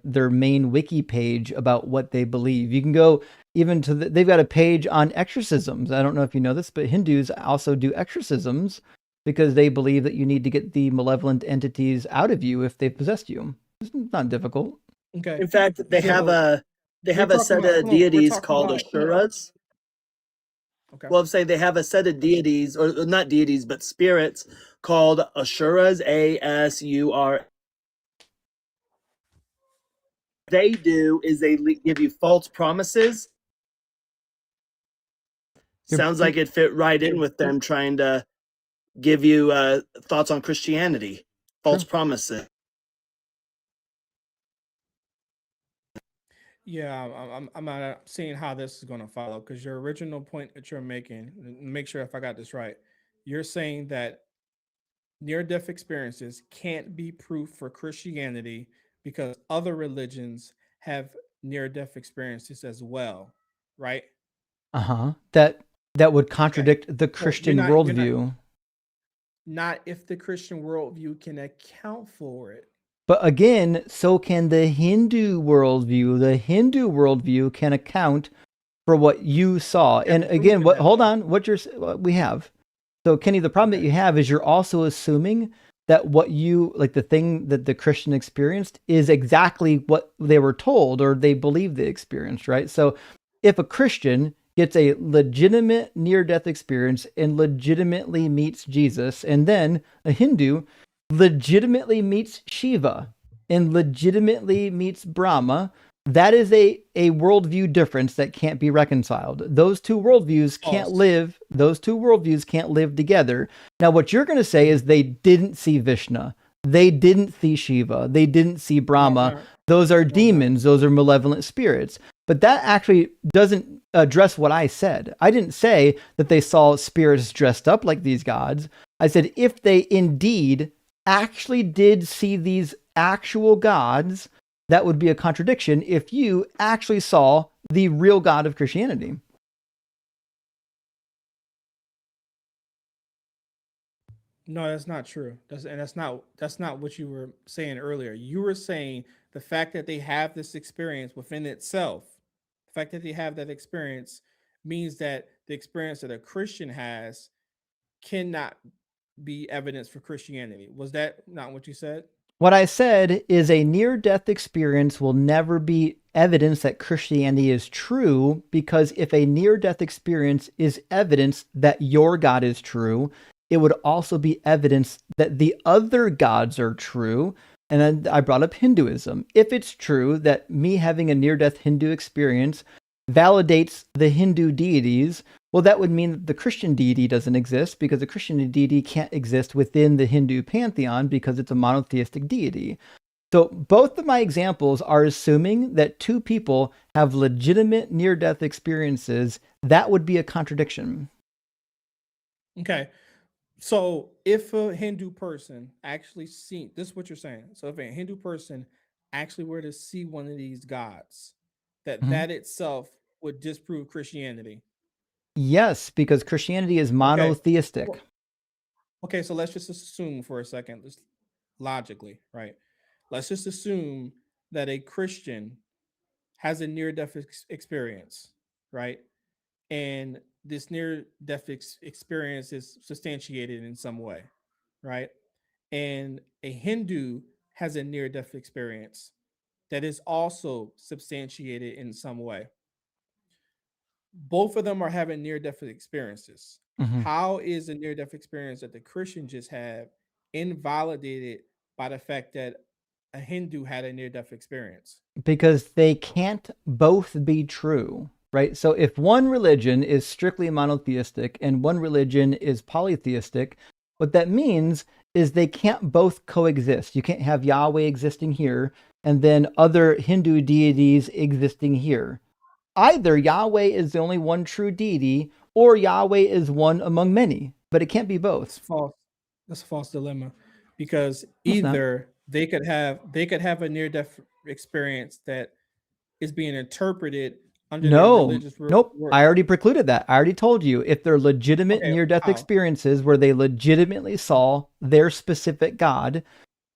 their main wiki page about what they believe. You can go even to they've got a page on exorcisms. I don't know if you know this, but Hindus also do exorcisms because they believe that you need to get the malevolent entities out of you if they've possessed you. It's not difficult. Okay. In fact, they have a set of deities called Ashuras. Okay. Well, I'm saying they have a set of deities, or not deities, but spirits called Ashuras, A-S-U-R. They do is they give you false promises. Sounds like it fit right in with them trying to give you thoughts on Christianity. False promises. Yeah, I'm not seeing how this is going to follow because your original point that you're making, make sure if I got this right, you're saying that near-death experiences can't be proof for Christianity because other religions have near-death experiences as well, right? That would contradict the So Christian you're worldview. not if the Christian worldview can account for it. But again, so can the Hindu worldview. The Hindu worldview can account for what you saw. And again, we have. So Kenny, the problem that you have is you're also assuming that what you like the thing that the Christian experienced is exactly what they were told or they believe they experienced, right? So if a Christian gets a legitimate near-death experience and legitimately meets Jesus, and then a Hindu legitimately meets Shiva and legitimately meets Brahma, that is a worldview difference that can't be reconciled. Those two worldviews can't live. Those two worldviews can't live together. Now, what you're going to say is they didn't see Vishnu. They didn't see Shiva. They didn't see Brahma. Those are demons. Those are malevolent spirits. But that actually doesn't address what I said. I didn't say that they saw spirits dressed up like these gods. I said if they indeed actually did see these actual gods, that would be a contradiction if you actually saw the real God of Christianity. No, that's not true. That's not what you were saying earlier. You were saying the fact that they have this experience within itself, the fact that they have that experience means that the experience that a Christian has cannot be evidence for Christianity. Was that not what you said? What I said is a near-death experience will never be evidence that Christianity is true, because if a near-death experience is evidence that your God is true, it would also be evidence that the other gods are true. And then I brought up Hinduism. If it's true that me having a near-death Hindu experience validates the Hindu deities, well, that would mean that the Christian deity doesn't exist, because the Christian deity can't exist within the Hindu pantheon because it's a monotheistic deity. So both of my examples are assuming that two people have legitimate near-death experiences. That would be a contradiction. Okay. So if a Hindu person actually this is what you're saying. So if a Hindu person actually were to see one of these gods, that itself would disprove Christianity. Yes, because Christianity is monotheistic. Okay, so let's just assume for a second, just logically, right? Let's just assume that a Christian has a near-death experience, right? And this near-death experience is substantiated in some way, right? And a Hindu has a near-death experience that is also substantiated in some way. Both of them are having near-death experiences. Mhm. How is the near-death experience that the Christian just had invalidated by the fact that a Hindu had a near-death experience? Because they can't both be true, right? So if one religion is strictly monotheistic and one religion is polytheistic, what that means is they can't both coexist. You can't have Yahweh existing here and then other Hindu deities existing here. Either Yahweh is the only one true deity or Yahweh is one among many, but it can't be both. It's false. That's a false dilemma, because It's not. either they could have a near-death experience that is being interpreted under their No, religious nope. I already precluded that. I already told you if they're legitimate Okay, near-death how? experiences where they legitimately saw their specific God,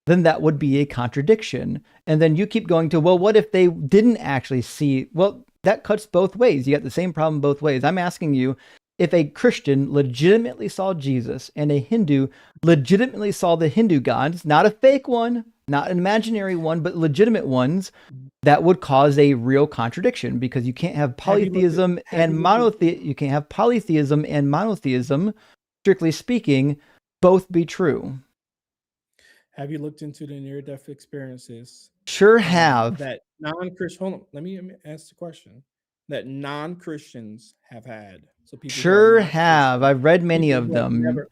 then that would be a contradiction. And then you keep going to, well, what if they didn't actually see? Well, that cuts both ways. You got the same problem both ways. I'm asking you, if a Christian legitimately saw Jesus and a Hindu legitimately saw the Hindu gods, not a fake one, not an imaginary one, but legitimate ones, that would cause a real contradiction, because you can't have polytheism and monotheism. You can't have polytheism and monotheism, strictly speaking, both be true. Have you looked into the near-death experiences? Sure have. That non-Christian. Hold on. Let me ask the question. That non-Christians have had. So people. Sure have. I've read many of them. Never,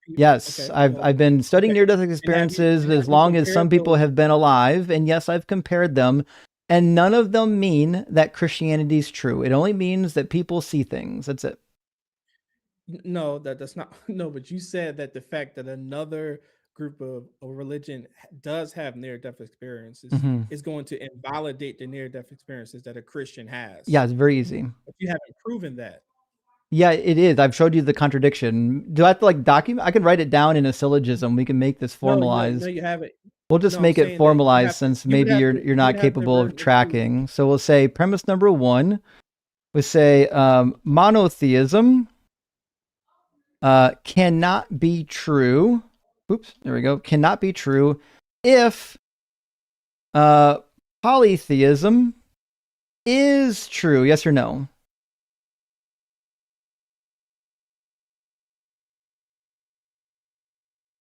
yes, okay, I've been studying near-death experiences as long as some people have been alive, and yes, I've compared them, and none of them mean that Christianity's true. It only means that people see things. That's it. No, that's not. No, but you said that the fact that another group of religion does have near-death experiences is going to invalidate the near-death experiences that a Christian has. Yeah, it's very easy. But you haven't proven that. Yeah, it is. I've showed you the contradiction. Do I have to like document? I can write it down in a syllogism. We can make this formalized. No, you haven't. We'll just make it formalized, since maybe you're not capable of tracking. So we'll say premise number 1. We say monotheism cannot be true. Oops, there we go. Cannot be true if polytheism is true. Yes or no?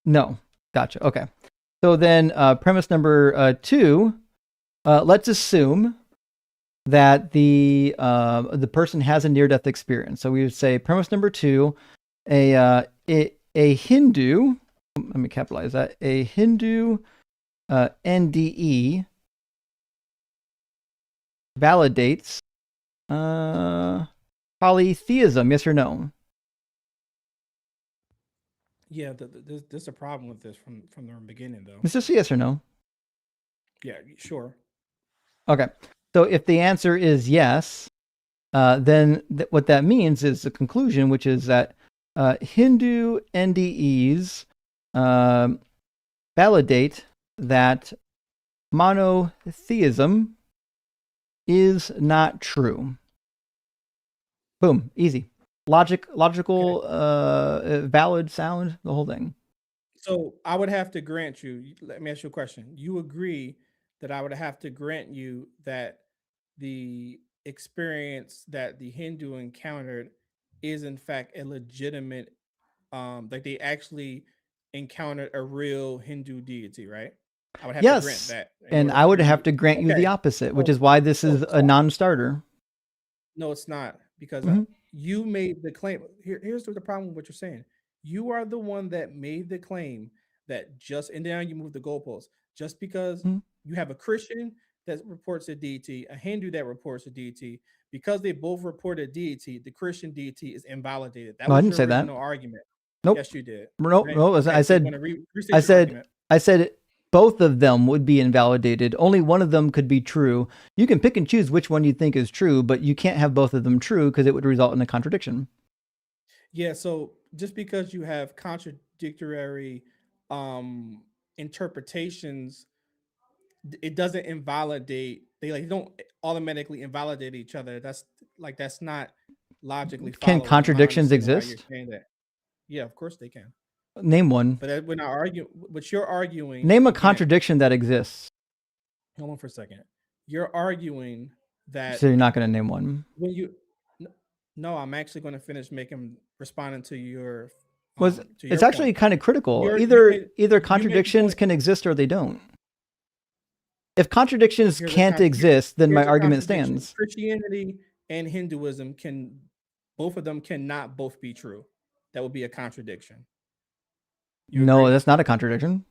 No. Gotcha. Okay. So then premise number 2, let's assume that the person has a near-death experience. So we would say premise number 2, a Hindu, let me capitalize that, a Hindu NDE validates polytheism. Yes or no? Yeah, there's a problem with this from the beginning, though. It's just a yes or no. Yeah, sure. Okay. So if the answer is yes, then what that means is the conclusion, which is that Hindu NDEs validate that monotheism is not true. Boom, easy. Logical, valid sound, the whole thing. So I would have to grant you, let me ask you a question. You agree that I would have to grant you that the experience that the Hindu encountered is in fact a legitimate, like they actually encountered a real Hindu deity, right? I would have to grant that. And I would have to grant you the opposite, which is why this is a non-starter. No, it's not, because you made the claim. Here's the problem with what you're saying. You are the one that made the claim that and now you move the goalposts. Just because you have a Christian that reports a deity, a Hindu that reports a deity, because they both report a deity, the Christian deity is invalidated. That No, I was didn't your say that. original argument. Nope. Yes, you did. No, Right? no. Okay, I so you said, wanna restate your argument. I said both of them would be invalidated. Only one of them could be true. You can pick and choose which one you think is true, but you can't have both of them true because it would result in a contradiction. Yeah, so just because you have contradictory interpretations, it doesn't invalidate. They don't automatically invalidate each other. That's not logically Can following. contradictions I'm not understanding why exist? you're saying that. Yeah, of course they can. Name one. But we're not arguing. But you're arguing. Name a again, contradiction that exists. Hold on for a second. You're arguing that. So you're not going to name one. When you, no, I'm actually going to finish responding to your Was To it's your actually point, kind of critical. you Either made either you made the contradictions point. can exist or they don't. If contradictions Here's a can't exist, then my here's a argument contradiction. stands. Christianity and Hinduism both of them cannot both be true. That would be a contradiction. You No, agree? that's not a contradiction.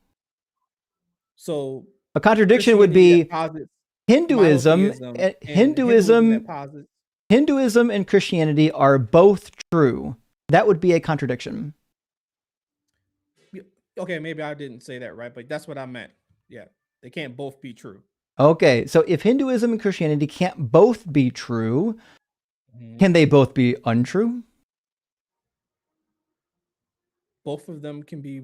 So A contradiction would Christianity that be posits Hinduism, monotheism and Hinduism that posits. Hinduism and Christianity are both true. That would be a contradiction. Okay, maybe I didn't say that right, but that's what I meant. Yeah, they can't both be true. Okay, so if Hinduism and Christianity can't both be true, Mhm. can they both be untrue? Both of them can be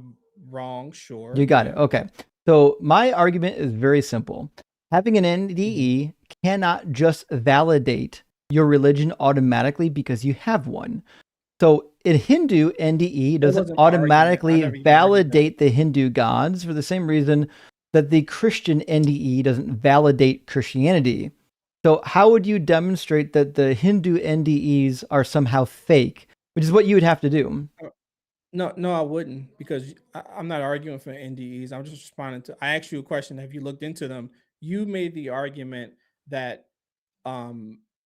wrong, sure. You got it. yeah. Okay. So my argument is very simple. Having an NDE cannot just validate your religion automatically because you have one. So in Hindu, NDE doesn't wasn't my argument. I automatically never even argued that. validate the Hindu gods for the same reason that the Christian NDE doesn't validate Christianity. So how would you demonstrate that the Hindu NDEs are somehow fake, which is what you would have to do? No, I wouldn't, because I'm not arguing for NDEs. I'm just responding to. I asked you a question. Have you looked into them? You made the argument that.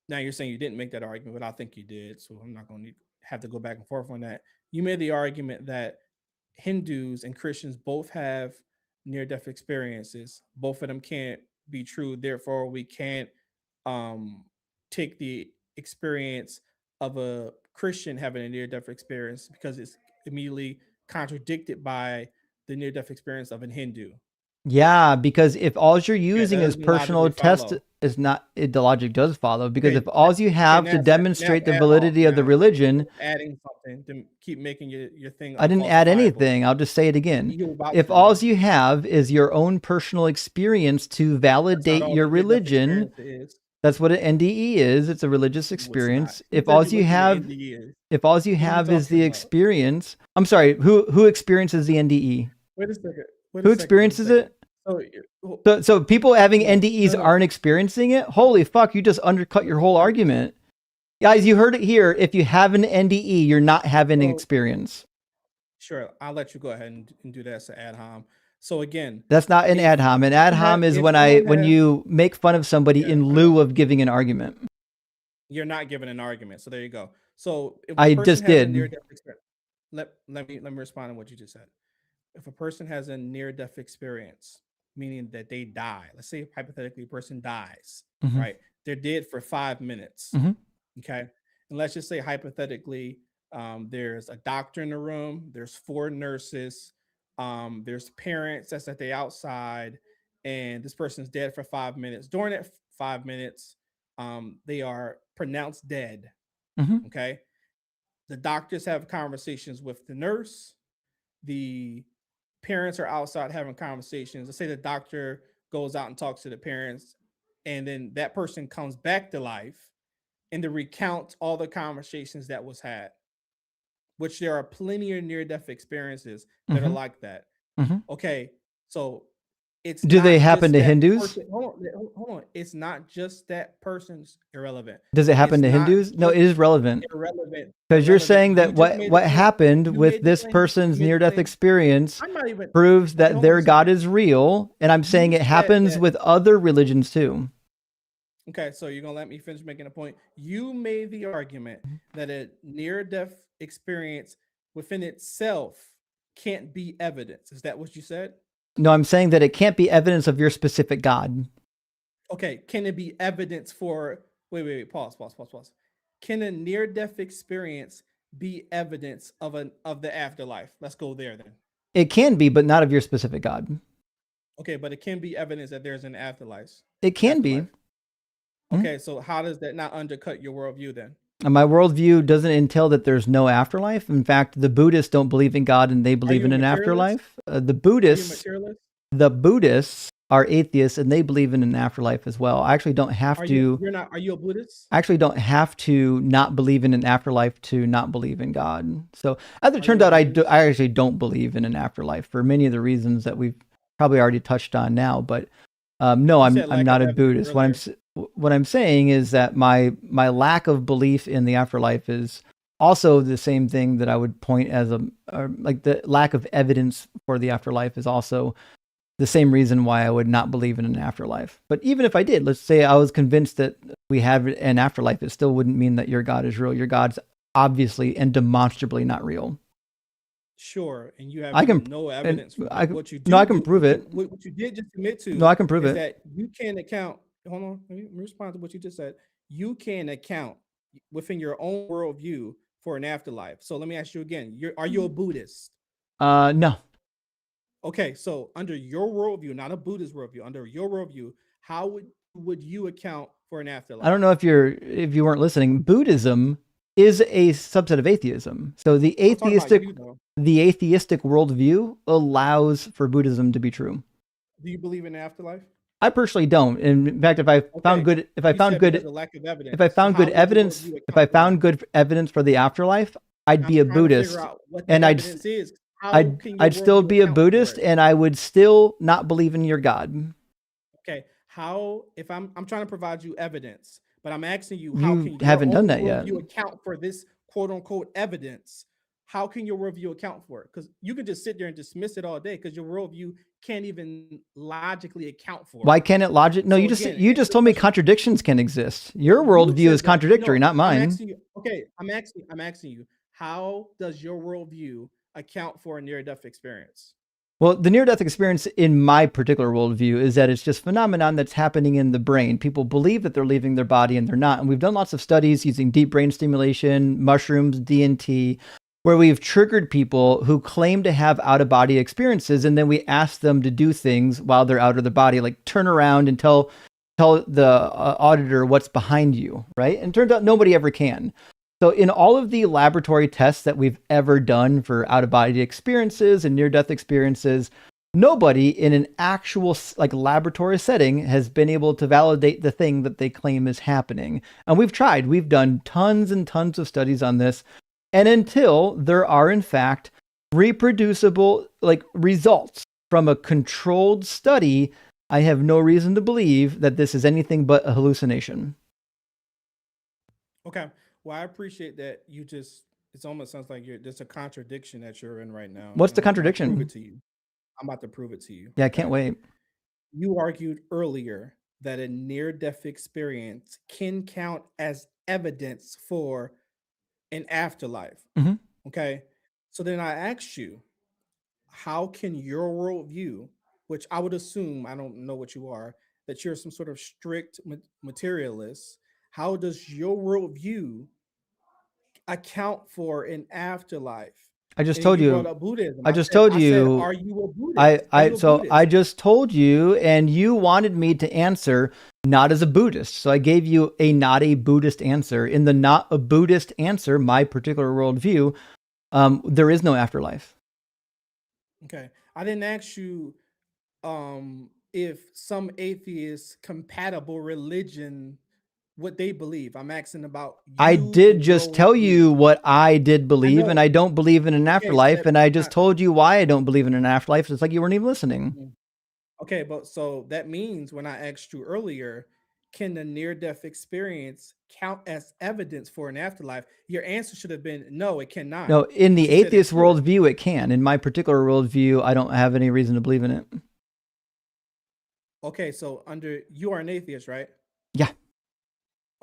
Now you're saying you didn't make that argument, but I think you did. So I'm not going to have to go back and forth on that. You made the argument that Hindus and Christians both have near-death experiences. Both of them can't be true. Therefore, we can't take the experience of a Christian having a near-death experience because it's immediately contradicted by the near-death experience of a Hindu. Yeah, because if all you're using is doesn't personal logically test, follow. is not the logic does follow. Because Okay, if all you have now to now demonstrate the ad hoc validity of the now. religion, Adding something to keep making your thing I didn't add unfalsifiable. anything. I'll just say it again. You were about If to, all though. you have is your own personal experience to That's not validate all your the near-death religion, experience is. that's what an NDE is. It's a religious No, it's not. experience. Who If said all you you looked into have, NDE is? if all you What are you have is talking the about? experience, I'm sorry. Who experiences the NDE? Wait a second. Wait a Who second. Wait a experiences second. it? So, So people having no, NDEs no, no. aren't experiencing it? Holy fuck, you just undercut your whole argument. Guys, you heard it here. If you have an NDE, you're not having an So, experience. sure, I'll let you go ahead and do that as an ad hom. So again, That's not an ad hom. An ad hom is when you make fun of somebody in lieu of giving an argument. you're not giving an argument. So there you go. So if a I person just has a did. near-death experience, let me respond to what you just said. If a person has a near-death experience, meaning that they die, let's say hypothetically a person dies, Mhm. right? They're dead for 5 minutes. Mhm. Okay. And let's just say hypothetically, there's a doctor in the room, there's 4 nurses, there's parents that's at the outside, and this person's dead for 5 minutes. During that 5 minutes, they are pronounced dead. Mhm. Okay. The doctors have conversations with the nurse. The parents are outside having conversations. Let's say the doctor goes out and talks to the parents, and then that person comes back to life and to recount all the conversations that was had, which there are plenty of near-death experiences that are Mhm. like that. Mhm. Okay, so it's Do they not happen just to that Hindus? person. Hold on. It's not just that person's irrelevant. Does it happen It's to not Hindus? No, just it is relevant. irrelevant. Because you're Irrelevant. saying that You just made the what claim. happened You with made the this claim. person's You made the near-death claim. experience I'm not even. proves Okay, that hold on their a God second. is real, and I'm saying You it said happens that. with other religions too. Okay, so you're gonna let me finish making a point. You made the argument that a near-death experience within itself can't be evidence. Is that what you said? No, I'm saying that it can't be evidence of your specific God. Okay, can it be evidence for? Wait. Pause. Can a near-death experience be evidence of the afterlife? Let's go there then. It can be, but not of your specific God. Okay, but it can be evidence that there's an afterlife. It can be. Okay, so how does that not undercut your worldview then? And my worldview doesn't entail that there's no afterlife. In fact, the Buddhists don't believe in God and they believe you in a an materialist? afterlife. The Are you a Buddhists, materialist? the Buddhists are atheists and they believe in an afterlife as well. I actually don't have Are to. you're not? Are you a Buddhist? I actually don't have to not believe in an afterlife to not believe in God. So as it Are turns you a out, I Buddhist? actually don't believe in an afterlife for many of the reasons that we've probably already touched on now. But no, You I'm said lack not of a evidence Buddhist. earlier. What I'm saying is that my lack of belief in the afterlife is also the same thing that I would point as like the lack of evidence for the afterlife is also the same reason why I would not believe in an afterlife. But even if I did, let's say I was convinced that we have an afterlife, it still wouldn't mean that your God is real. Your God's obviously and demonstrably not real. Sure, and you have I can no evidence for I that. What you no, I do can prove it. what you did just admit to No, I can prove is it. that you can account. Hold on, let me respond to what you just said. You can account within your own worldview for an afterlife. So let me ask you again: are you a Buddhist? No. Okay, so under your worldview, not a Buddhist worldview, under your worldview, how would you account for an afterlife? I don't know if you weren't listening. Buddhism is a subset of atheism. So the I'm talking about atheistic you, though. worldview allows for Buddhism to be true. Do you believe in the afterlife? I personally don't. In fact, if I found Okay, good, if I you found said good, because of lack of evidence. if I So found how good would your evidence, worldview if I account for that? found good evidence for the afterlife, I'd I'm be a trying to figure Buddhist, out what and that evidence is. How can your I'd still worldview be a account for Buddhist, it? and I would still not believe in your God. Okay, how if I'm trying to provide you evidence, but I'm asking you, how You can your haven't done own that yet. worldview account for this quote unquote evidence? How can your worldview account for it? Because you can just sit there and dismiss it all day because your worldview can't even logically account for Why it. can't it logic? No, So you again, just answer the told me question. contradictions can exist. Your You worldview is said that. contradictory, No, not I'm mine. asking you. Okay, I'm asking you. How does your worldview account for a near-death experience? Well, the near-death experience in my particular worldview is that it's just phenomenon that's happening in the brain. People believe that they're leaving their body and they're not. And we've done lots of studies using deep brain stimulation, mushrooms, DMT, where we've triggered people who claim to have out-of-body experiences, and then we ask them to do things while they're out of the body, like turn around and tell the auditor what's behind you, right? And it turns out nobody ever can. So in all of the laboratory tests that we've ever done for out-of-body experiences and near-death experiences, nobody in an actual like laboratory setting has been able to validate the thing that they claim is happening. And we've tried. We've done tons and tons of studies on this. And until there are in fact reproducible like results from a controlled study, I have no reason to believe that this is anything but a hallucination. Okay. Well, I appreciate that you just, it almost sounds like there's a contradiction that you're in right now. What's the and I'm about to prove contradiction? it to you. I'm about to prove it to you. Yeah, I can't wait. You argued earlier that a near-death experience can count as evidence for an afterlife. Mhm. Okay. So then I asked you, how can your worldview, which I would assume, I don't know what you are, that you're some sort of strict materialist, how does your worldview account for an afterlife? I just And told you brought you. up Buddhism. I just told I said, you. are you a Buddhist? Are you a So Buddhist? I just told you, and you wanted me to answer not as a Buddhist. So I gave you a not a Buddhist answer. In the not a Buddhist answer, my particular worldview, there is no afterlife. Okay. I didn't ask you if some atheist compatible religion, what they believe. I'm asking about I you did and just your tell worldview. you what I did believe, and know. I don't believe in an Okay, so afterlife, that and I means just not. told you why I don't believe in an afterlife. It's like you weren't even listening. Okay, but so that means when I asked you earlier, can the near-death experience count as evidence for an afterlife? Your answer should have been no, it cannot. No, in But the you said it atheist could. worldview, it can. In my particular worldview, I don't have any reason to believe in it. Okay, so you are an atheist, right? Yeah.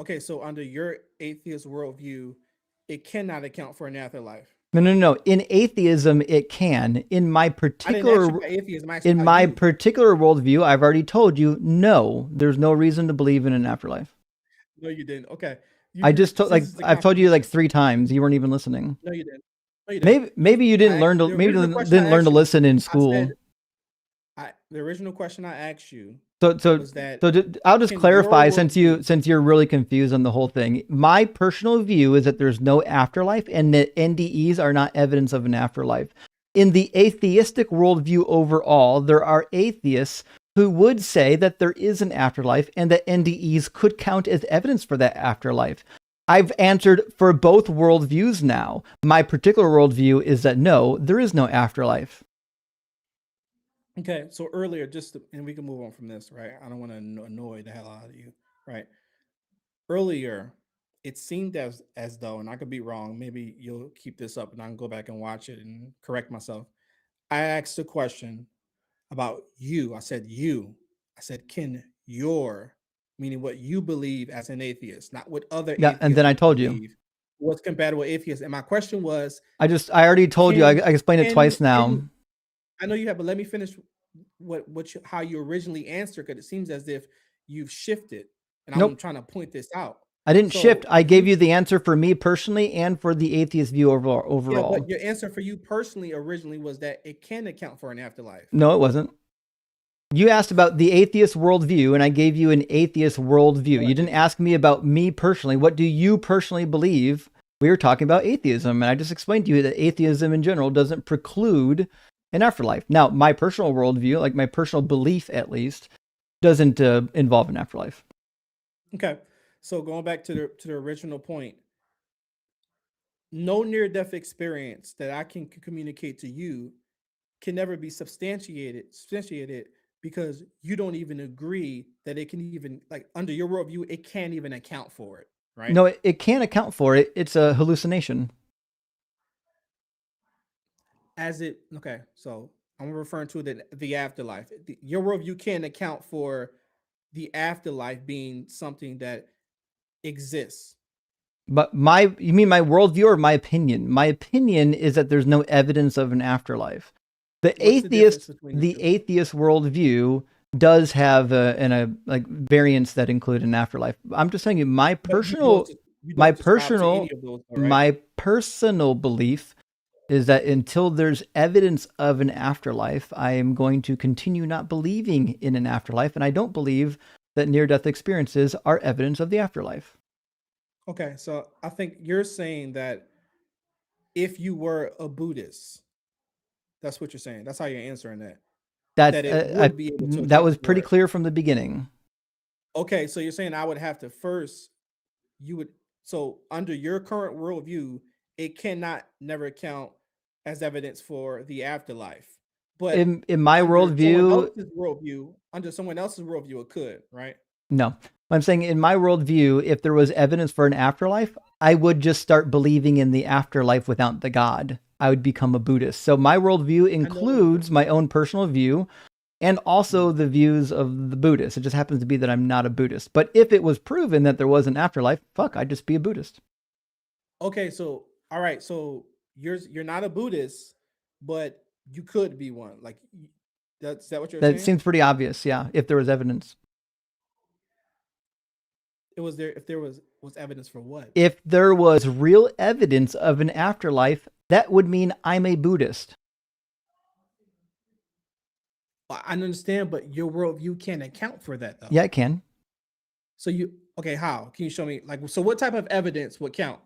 Okay, so under your atheist worldview, it cannot account for an afterlife. No. In atheism, it can. In my I didn't ask particular you about atheism. I asked you in about my you. particular worldview, I've already told you, no, there's no reason to believe in an afterlife. No, you didn't. Okay. I just told This is the I've told you like contradiction. 3 times. You weren't even listening. No, you didn't. No, you didn't. Maybe you didn't learn to The maybe original you question I didn't learn asked to you, listen in I school. said, the original question I asked you So was that I'll just can your clarify since worldview, you're really confused on the whole thing. My personal view is that there's no afterlife and that NDEs are not evidence of an afterlife. In the atheistic worldview overall, there are atheists who would say that there is an afterlife and that NDEs could count as evidence for that afterlife. I've answered for both worldviews now. My particular worldview is that no, there is no afterlife. okay, so earlier, and we can move on from this, right? I don't want to annoy the hell out of you, right? Earlier, it seemed as though, and I could be wrong, maybe you'll keep this up and I can go back and watch it and correct myself. I asked a question about you. I said you. I said, can your, meaning what you believe as an atheist, not what other Yeah, atheists and then I told you. believe, what's compatible with atheists. And my question was, I already told you. I explained it twice now. I know you have, but let me finish how you originally answered, because it seems as if you've shifted, and Nope. I'm trying to point this out. I didn't shift. I gave you the answer for me personally and for the atheist view overall. Yeah, but your answer for you personally originally was that it can account for an afterlife. No, it wasn't. You asked about the atheist worldview, and I gave you an atheist worldview. You didn't ask me about me personally. What do you personally believe? We were talking about atheism, and I just explained to you that atheism in general doesn't preclude an afterlife. Now, my personal worldview, like my personal belief at least, doesn't involve an afterlife. Okay, so going back to the original point, no near-death experience that I can communicate to you can never be substantiated because you don't even agree that it can even, like, under your worldview, it can't even account for it, right? No, it can't account for it. It's a hallucination. Okay, so I'm referring to the afterlife. Your worldview can't account for the afterlife being something that exists. But you mean my worldview or my opinion? My opinion is that there's no evidence of an afterlife. The atheist worldview does have like variants that include an afterlife. I'm just saying my personal belief is that until there's evidence of an afterlife, I am going to continue not believing in an afterlife, and I don't believe that near-death experiences are evidence of the afterlife. Okay, so I think you're saying that if you were a Buddhist, that's what you're saying. That's how you're answering that. That was pretty clear from the beginning. Okay, so you're saying I would have to first, so under your current worldview, it cannot never count as evidence for the afterlife. But in my worldview, under someone else's worldview, it could, right? No. I'm saying in my worldview, if there was evidence for an afterlife, I would just start believing in the afterlife without the God. I would become a Buddhist. So my worldview includes my own personal view and also the views of the Buddhists. It just happens to be that I'm not a Buddhist. But if it was proven that there was an afterlife, I'd just be a Buddhist. Okay, so all right, so you're not a Buddhist, but you could be one. Like, is that what you're saying? That seems pretty obvious, yeah, if there was evidence. If there was evidence for what? If there was real evidence of an afterlife, that would mean I'm a Buddhist. I understand, but your worldview can't account for that, though. Yeah, it can. So okay, how? Can you show me, like, so what type of evidence would count?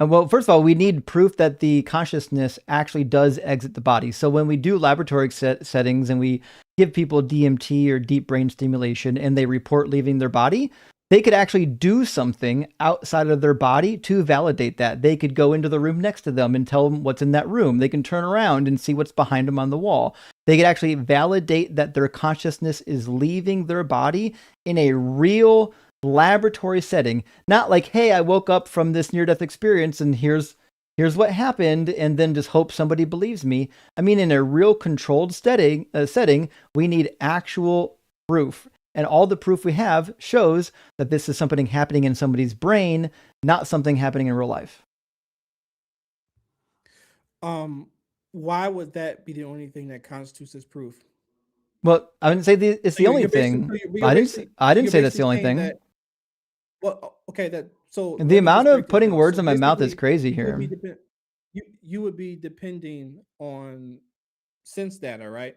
Well, first of all, we need proof that the consciousness actually does exit the body. So when we do laboratory settings and we give people DMT or deep brain stimulation and they report leaving their body, they could actually do something outside of their body to validate that. They could go into the room next to them and tell them what's in that room. They can turn around and see what's behind them on the wall. They could actually validate that their consciousness is leaving their body in a real laboratory setting. Not like, hey, I woke up from this near-death experience and here's what happened, and then just hope somebody believes me. I mean, in a real controlled setting, we need actual proof. And all the proof we have shows that this is something happening in somebody's brain, not something happening in real life. Why would that be the only thing that constitutes as proof? Well, I wouldn't say it's the only thing. I didn't say that's the only thing. Well, okay, so the amount of putting words in my mouth is crazy here. You would be depending on sense data, right?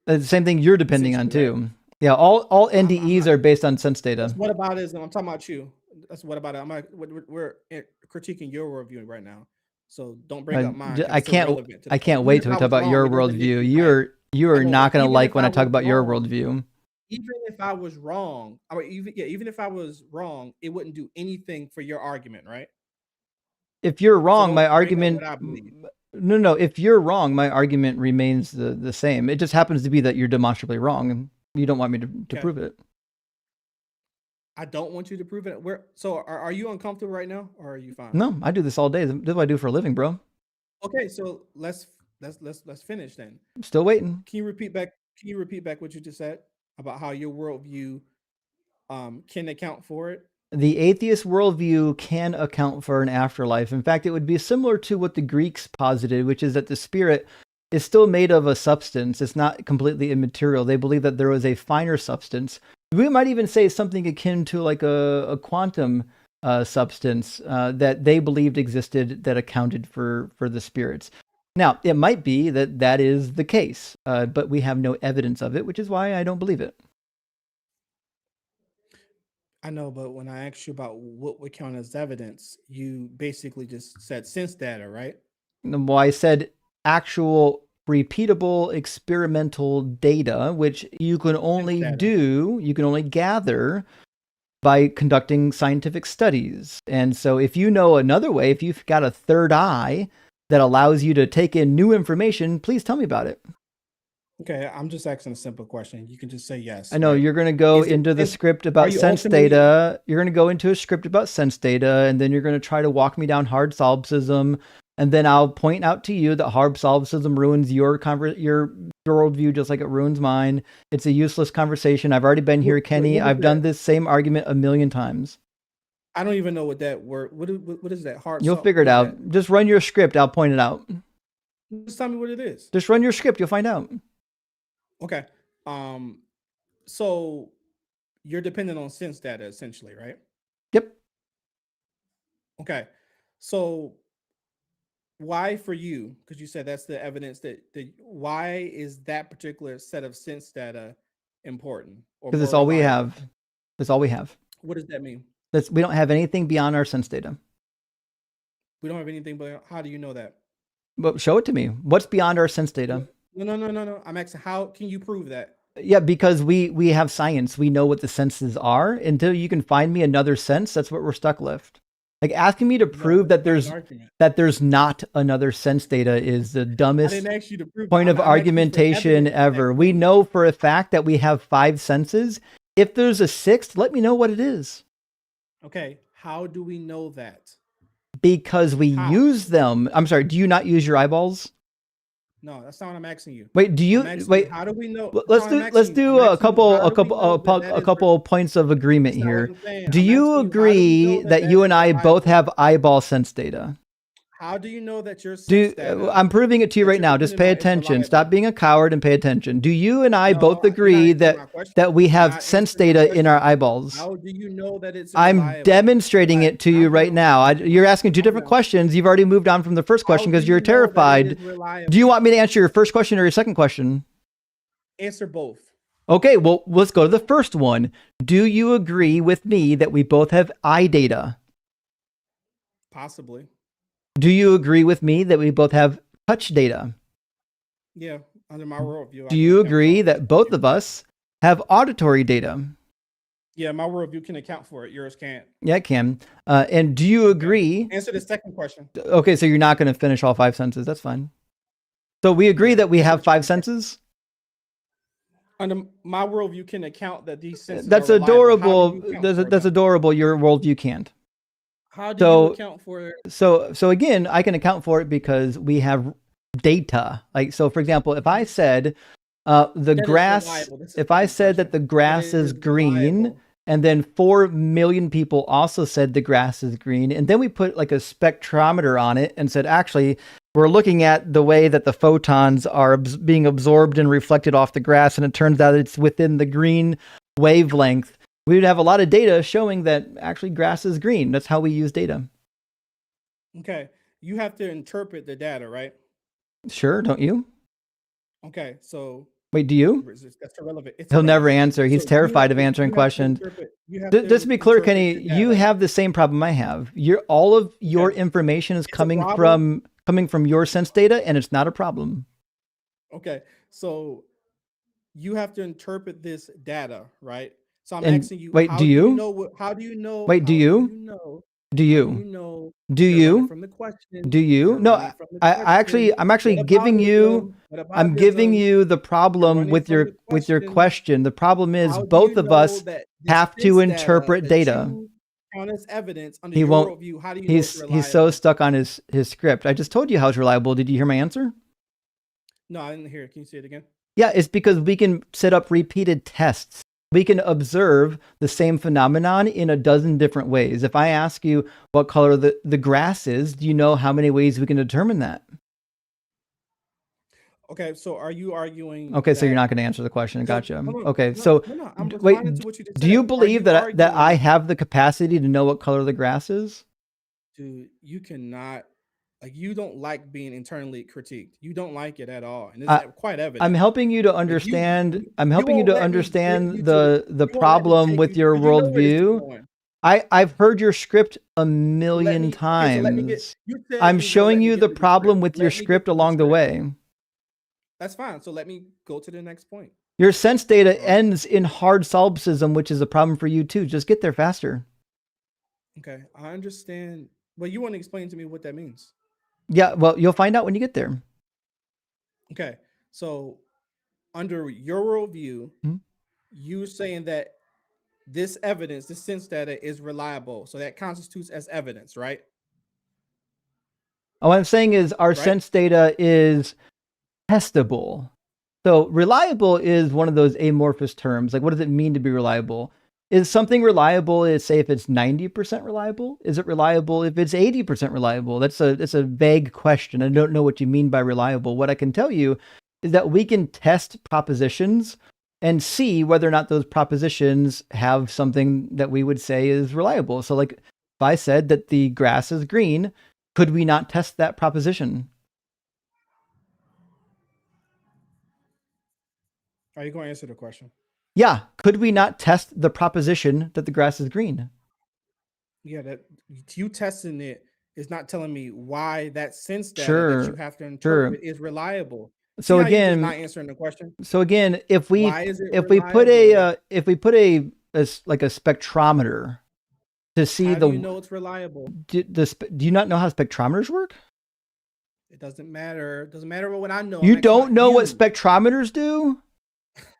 The same thing you're depending on too. Right? Yeah, all NDEs are based on sense data. That's what about is I'm talking about you. That's what about it. We're critiquing your worldview right now, so don't bring up mine. I can't wait till we talk about your worldview. You are not going to like when I talk about your worldview. Even if I was wrong, even if I was wrong, it wouldn't do anything for your argument, right? If you're wrong, my argument. No. If you're wrong, my argument remains the same. It just happens to be that you're demonstrably wrong, and you don't want me to prove it. I don't want you to prove it. So are you uncomfortable right now, or are you fine? No, I do this all day. This is what I do for a living, bro. Okay, so let's finish then. I'm still waiting. Can you repeat back what you just said about how your worldview can account for it? The atheist worldview can account for an afterlife. In fact, it would be similar to what the Greeks posited, which is that the spirit is still made of a substance. It's not completely immaterial. They believe that there was a finer substance. We might even say something akin to like a quantum substance that they believed existed that accounted for the spirits. Now, it might be that that is the case, but we have no evidence of it, which is why I don't believe it. I know, but when I asked you about what would count as evidence, you basically just said sense data, right? Well, I said actual repeatable experimental data, which you can only gather by conducting scientific studies. And so if you know another way, if you've got a third eye that allows you to take in new information, please tell me about it. Okay, I'm just asking a simple question. You can just say yes. I know right? you're going to go into the script about sense data. You're going to go into a script about sense data, and then you're going to try to walk me down hard solipsism. And then I'll point out to you that hard solipsism ruins your worldview just like it ruins mine. It's a useless conversation. I've already been here, Kenny. I've done this same argument a million times. I don't even know what that word. What is that? You'll figure it out. Just run your script. I'll point it out. Just tell me what it is. Just run your script. You'll find out. Okay. So you're dependent on sense data essentially, right? Yep. Okay. So why for you? Because you said that's the evidence that why is that particular set of sense data important? Because it's all we have. That's all we have. What does that mean? We don't have anything beyond our sense data. We don't have anything, but how do you know that? But show it to me. What's beyond our sense data? No. I'm asking, how can you prove that? Yeah, because we have science. We know what the senses are. Until you can find me another sense, that's what we're stuck with. Like asking me to prove that there's not another sense data is the dumbest point of argumentation ever. We know for a fact that we have 5 senses. If there's a 6th, let me know what it is. Okay, how do we know that? Because we use them. I'm sorry, do you not use your eyeballs? No, that's not what I'm asking you. Wait, do you wait? How do we know? Let's do a couple points of agreement here. Do you agree that you and I both have eyeball sense data? How do you know that your sense data? I'm proving it to you right now. Just pay attention. Stop being a coward and pay attention. Do you and I both agree that we have sense data in our eyeballs? How do you know that it's I'm demonstrating it to you right now. You're asking 2 different questions. You've already moved on from the first question because you're terrified. Do you want me to answer your first question or your second question? Answer both. Okay, well, let's go to the first one. Do you agree with me that we both have eye data? Possibly. Do you agree with me that we both have touch data? Yeah, under my worldview. Do you agree that both of us have auditory data? Yeah, my worldview can account for it. Yours can't. Yeah, it can. And do you agree? Answer the second question. Okay, so you're not going to finish all 5 senses. That's fine. So we agree that we have 5 senses? Under my worldview can account that these senses That's are adorable. That's adorable. Your worldview can't. How do you account for it? So again, I can account for it because we have data. Like, so for example, if I said the grass, if I said that the grass is green, and then 4 million people also said the grass is green, and then we put like a spectrometer on it and said, actually, we're looking at the way that the photons are being absorbed and reflected off the grass, and it turns out it's within the green wavelength. We would have a lot of data showing that actually grass is green. That's how we use data. Okay. You have to interpret the data, right? Sure, don't you? Okay, so... Wait, do you? That's irrelevant. He'll never answer. He's terrified of answering questions. Just to be clear, Kenny, you have the same problem I have. All of your information is coming from your sense data, and it's not a problem. Okay, so you have to interpret this data, right? So I'm asking you. Wait, how do you? How do you know? Wait, do you? Do you? Do you? From the question. Do you? No, I'm actually giving you. I'm giving you the problem with your question. The problem is both of us have to interpret data. Count as evidence under He your won't. worldview. How do you know it's reliable? He's so stuck on his script. I just told you how it's reliable. Did you hear my answer? No, I didn't hear it. Can you say it again? Yeah, it's because we can set up repeated tests. We can observe the same phenomenon in a dozen different ways. If I ask you what color the grass is, do you know how many ways we can determine that? Okay, so are you arguing? Okay, so you're not going to answer the question. Gotcha. Okay, no, so no, I'm wait, responding to what you just do you said. believe that I have the capacity to know what color the grass is? Dude, you cannot, like, you don't like being internally critiqued. You don't like it at all, and it's quite evident. I'm helping you to understand. I'm helping you to understand the problem with your you know where this is worldview. going. I've heard your script a million times. I'm showing you the problem with your script along the way. That's fine. So let me go to the next point. Your sense data ends in hard solipsism, which is a problem for you too. Just get there faster. Okay, I understand. But you want to explain to me what that means? Yeah, well, you'll find out when you get there. Okay, so under your worldview, you're saying that this evidence, this sense data is reliable. So that constitutes as evidence, right? What I'm saying is our sense data is testable. So reliable is one of those amorphous terms. Like, what does it mean to be reliable? Is something reliable? Is say if it's 90% reliable? Is it reliable if it's 80% reliable? That's a vague question. I don't know what you mean by reliable. What I can tell you is that we can test propositions and see whether or not those propositions have something that we would say is reliable. So, like, if I said that the grass is green, could we not test that proposition? Are you going to answer the question? Yeah. Could we not test the proposition that the grass is green? Yeah, that you testing it is not telling me why that sense data that you have to interpret is reliable. So See how you're just again, not answering the question. So again, if we Why is it put a like a spectrometer to see How do you know it's reliable? do you not know how spectrometers work? It doesn't matter. It doesn't matter what I know. You don't know what spectrometers do?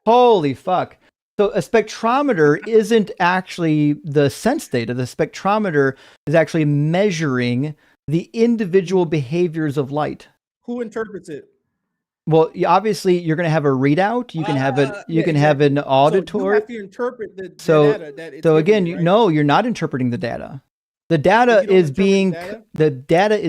Holy fuck. So a spectrometer isn't actually the sense data. The spectrometer is actually measuring the individual behaviors of light. Who interprets it? Well, obviously you're going to have a readout. You can have an auditory. So you have to interpret the data that it's so giving again, you, right? no, you're not interpreting the data. The data is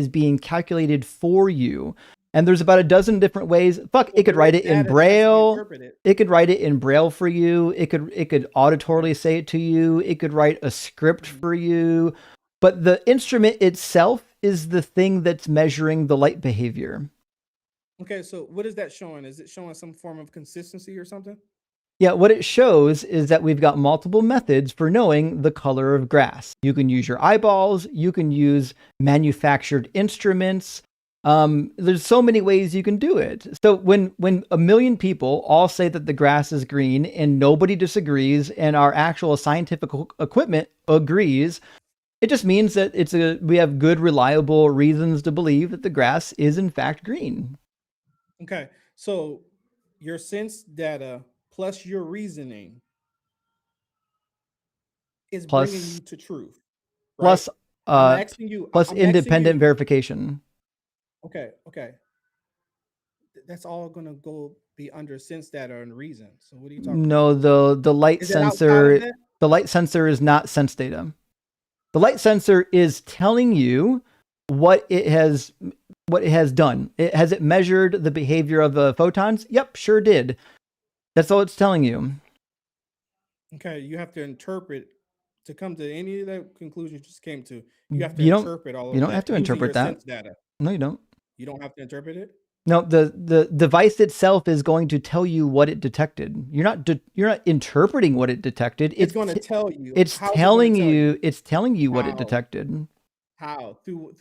being calculated for you. And there's about a dozen different ways. Fuck, it could write it in Braille. It could write it in Braille for you. It could auditorily say it to you. It could write a script for you. But the instrument itself is the thing that's measuring the light behavior. Okay, so what is that showing? Is it showing some form of consistency or something? Yeah, what it shows is that we've got multiple methods for knowing the color of grass. You can use your eyeballs. You can use manufactured instruments. There's so many ways you can do it. So when a million people all say that the grass is green and nobody disagrees and our actual scientific equipment agrees, it just means that we have good, reliable reasons to believe that the grass is in fact green. Okay, so your sense data plus your reasoning is bringing you to truth. Right? I'm asking you, plus independent verification. Okay. That's all going to go be under sense data and reason. So what are you talking about? No, the light sensor. The light sensor is not sense data. The light sensor is telling you what it has done. Has it measured the behavior of the photons? Yep, sure did. That's all it's telling you. Okay, you have to interpret to come to any of the conclusions you just came to. You have to interpret all of that. You don't have to interpret that. Sense data. No, you don't. You don't have to interpret it? No, the device itself is going to tell you what it detected. You're not interpreting what it detected. It's going to tell you. It's telling you. It's telling you what it detected. How? Through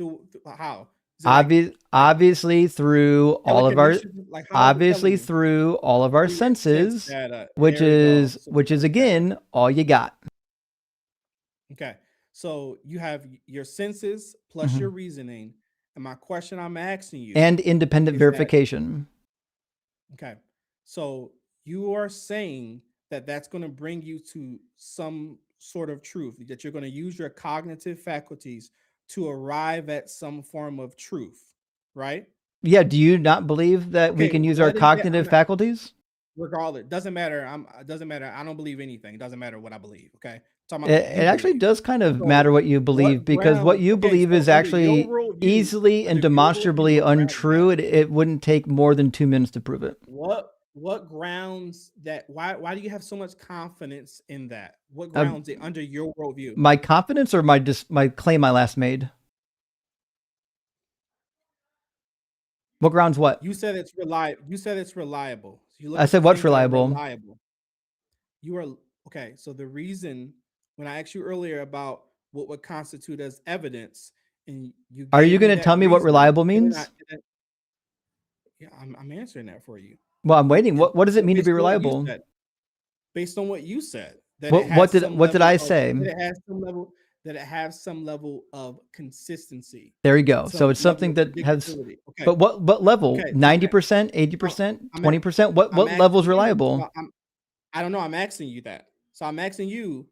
how? Obviously through all of our senses, which is again all you got. Okay, so you have your senses plus your reasoning, and my question I'm asking you and independent verification. Okay, so you are saying that's going to bring you to some sort of truth, that you're going to use your cognitive faculties to arrive at some form of truth, right? Yeah, do you not believe that we Okay, can use our what is that? cognitive faculties? Regardless, doesn't matter. It doesn't matter. I don't believe anything. It doesn't matter what I believe. Okay, I'm talking about what It you actually believe. does kind of So matter what you believe, what because what grounds? you Okay, believe so is under your actually worldview, easily and under your demonstrably worldview, what grounds untrue. matter? It wouldn't take more than 2 minutes to prove it. What grounds that? Why do you have so much confidence in that? What Um, grounds it under your worldview? My confidence or my claim I last made? What grounds what? You said it's reliable. You said it's reliable. So you're I looking said for what's things that are reliable? reliable. You are okay. So the reason when I asked you earlier about what would constitute as evidence, and you Are you gave me going to that tell me what reasoning, reliable and then means? yeah, I'm answering that for you. Well, I'm waiting. What does it mean to Based be on what you reliable? said, based on what you said, that it What has some what did level I of say? that it has some level that it has some level of consistency, There you go. So some it's level something of that has, predictability. Okay. but what level? Okay. So 90%, no, 80%, I'm 20%? What I'm level is asking you. reliable? So I don't know. I'm asking you that. So I'm asking you,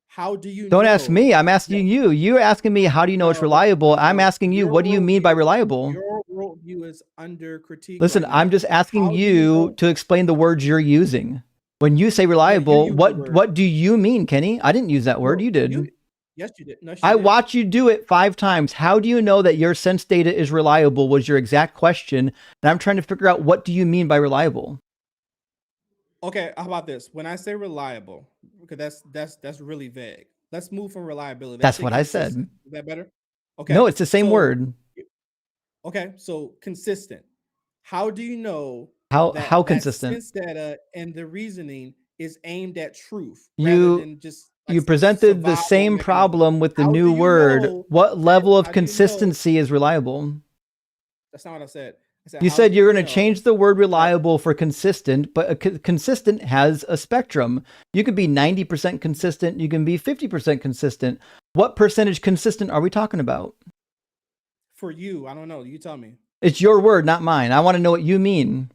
how do you Don't ask know me. I'm that? asking you. You're asking me how do you know it's reliable? I'm asking you, Your what do you mean by reliable? Your worldview is under critique. Listen, right I'm now. just asking How do you know? to explain the words you're using. When you say reliable, use the word. what do you mean, Kenny? I didn't use that word. No, You did. Yes, you did. No, she I did. watched you do it 5 times. How do you know that your sense data is reliable was your exact question. And I'm trying to figure out, what do you mean by reliable? Okay, how about this? When I say reliable, because that's really vague. Let's move from reliability. That's say what I said. consistent. Is that better? Okay. No, it's the same so- word. Okay, so consistent. How do you know How that consistent? sense data and the reasoning is aimed at truth You- rather than just You presented the survival same mechanism? problem with the How new do you word. know What level of how do you know- consistency is reliable? That's not what I said. I said You how said do you're you going to know change the word reliable for consistent, but consistent has a spectrum. You could be 90% consistent. You can be 50% consistent. What percentage consistent are we talking about? for you? I don't know. You tell me. It's your word, not mine. I want to know what you mean.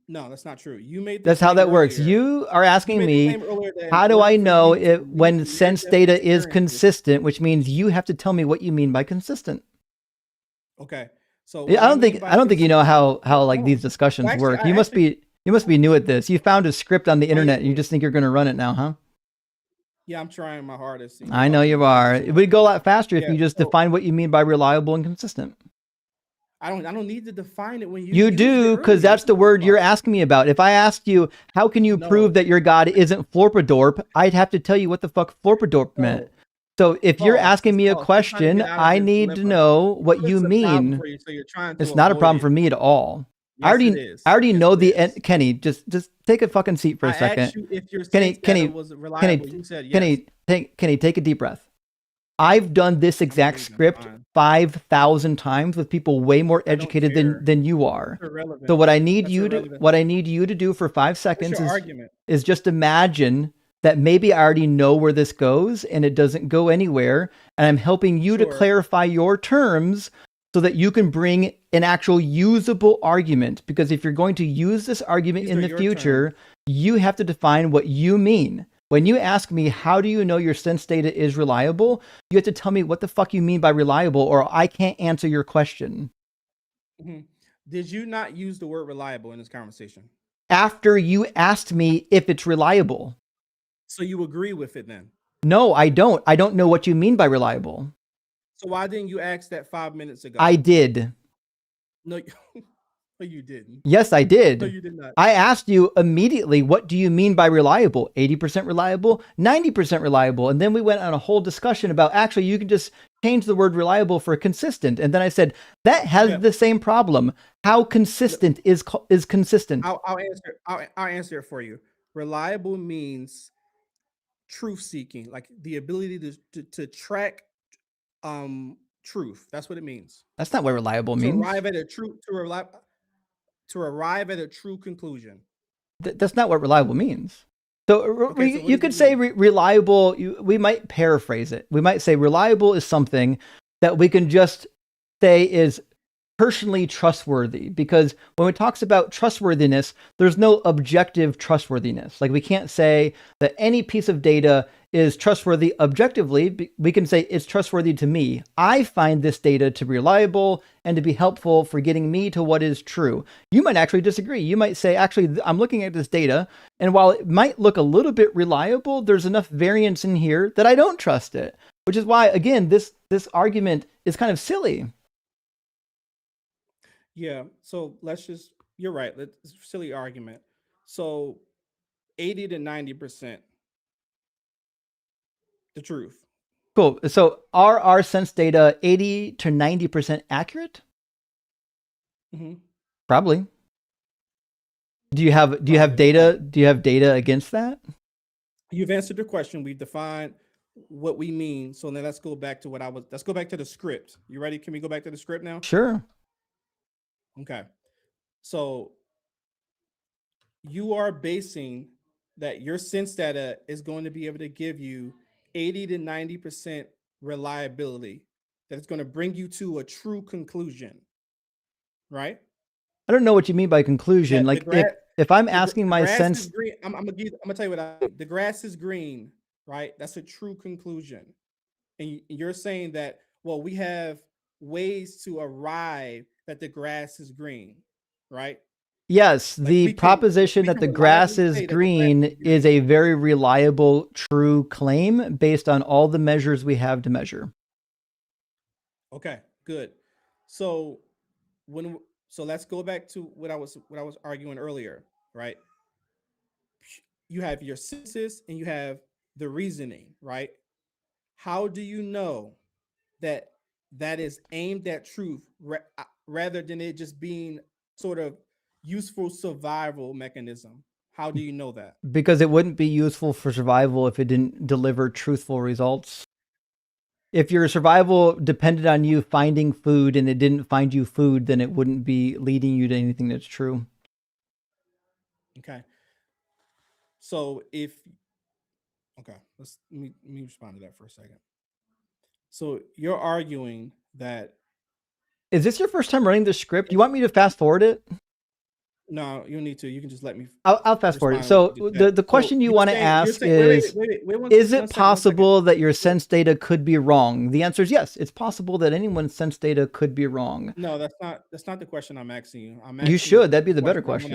No, that's not true. You made. That's how that works. You are asking made the me, claim earlier that in how do order I for know you to if lead when to sense near-death data is experiences- consistent, which means you have to tell me what you mean by consistent. Okay, so Yeah, I don't think you know how like these discussions Well, actually, work. I You must be new at this. You found a script on the Oh, internet and you just think you're going to run it now, huh? Yeah, I'm trying my hardest. and I you're know helping you me. are. It would go a lot faster if Yeah, you just so- define what you mean by reliable and consistent. I don't need to define it when you You used it do, because earlier. that's the word you're asking me about. If I asked you, how can you prove that your God isn't Florpadorp, I'd have to tell you what the fuck Florpadorp meant. So if you're asking me a question, I need to know what you It's a problem mean. for you, so you're trying to It's not a avoid problem it. for me at all. Yes, it is. I already Yes, know it the is. Kenny. Just take a fucking seat for a I second. asked you if your Kenny, sense Kenny, data was reliable. You said yes. Kenny, take a deep breath. I've done this exact script 5,000 times with people way more educated than you are. That's irrelevant. So what I need That's you irrelevant. to do for 5 seconds your argument? is just imagine that maybe I already know where this goes and it doesn't go anywhere, and I'm helping you to clarify your terms so that you can bring an actual usable argument. Because if you're going to use this argument in the future, you have to define what you mean. When you ask me, how do you know your sense data is reliable? You have to tell me what the fuck you mean by reliable, or I can't answer your question. Mhm. Did you not use the word reliable in this conversation? After you asked me if it's reliable. So you agree with it then? No, I don't. I don't know what you mean by reliable. So why didn't you ask that 5 minutes ago? I did. No, no, you didn't. Yes, I did. No, you did not. I asked you immediately, what do you mean by reliable? 80% reliable, 90% reliable. And then we went on a whole discussion about, actually, you can just change the word reliable for consistent. And then I said, that has the same problem. How consistent is consistent? I'll answer it for you. Reliable means truth seeking, like the ability to track truth. That's what it means. That's not what reliable means. To arrive at a true conclusion. That's not what reliable means. So, Okay, so what you does could it say reliable, we might paraphrase it. We might say reliable is something that we can just say is personally trustworthy, because when it talks about trustworthiness, there's no objective trustworthiness. Like we can't say that any piece of data is trustworthy objectively. We can say it's trustworthy to me. I find this data to be reliable and to be helpful for getting me to what is true. You might actually disagree. You might say, actually, I'm looking at this data, and while it might look a little bit reliable, there's enough variance in here that I don't trust it. Which is why, again, this argument is kind of silly. Yeah. So you're right. It's a silly argument. So 80 to 90%, the truth. Cool. So are our sense data 80 to 90% accurate? Mm-hmm. Probably. Do you have data? Do you have data against that? You've answered the question. We've defined what we mean. So then let's go back to let's go back to the script. You ready? Can we go back to the script now? Sure. Okay. So you are basing that your sense data is going to be able to give you 80 to 90% reliability, that it's going to bring you to a true conclusion, right? I don't know what you mean by conclusion. Like if I'm asking my sense, I'm gonna tell you what I mean. The grass is green, right? That's a true conclusion. And you're saying that, well, we have ways to arrive that the grass is green, right? yes, the proposition that the grass is green is a very reliable, true claim based on all the measures we have to measure. Okay, good. So let's go back to what I was arguing earlier, right? You have your senses and you have the reasoning, right? How do you know that is aimed at truth rather than it just being sort of useful survival mechanism? How do you know that? Because it wouldn't be useful for survival if it didn't deliver truthful results. If your survival depended on you finding food and it didn't find you food, then it wouldn't be leading you to anything that's true. Okay. So let me respond to that for a second. So you're arguing that. Is this your first time running the script? You want me to fast forward it? No, you don't need to. You can just let me. I'll fast forward it. So the question you want to ask is, is it possible that your sense data could be wrong? The answer is yes. It's possible that anyone's sense data could be wrong. No, that's not the question I'm asking you. You should. That'd be the better question.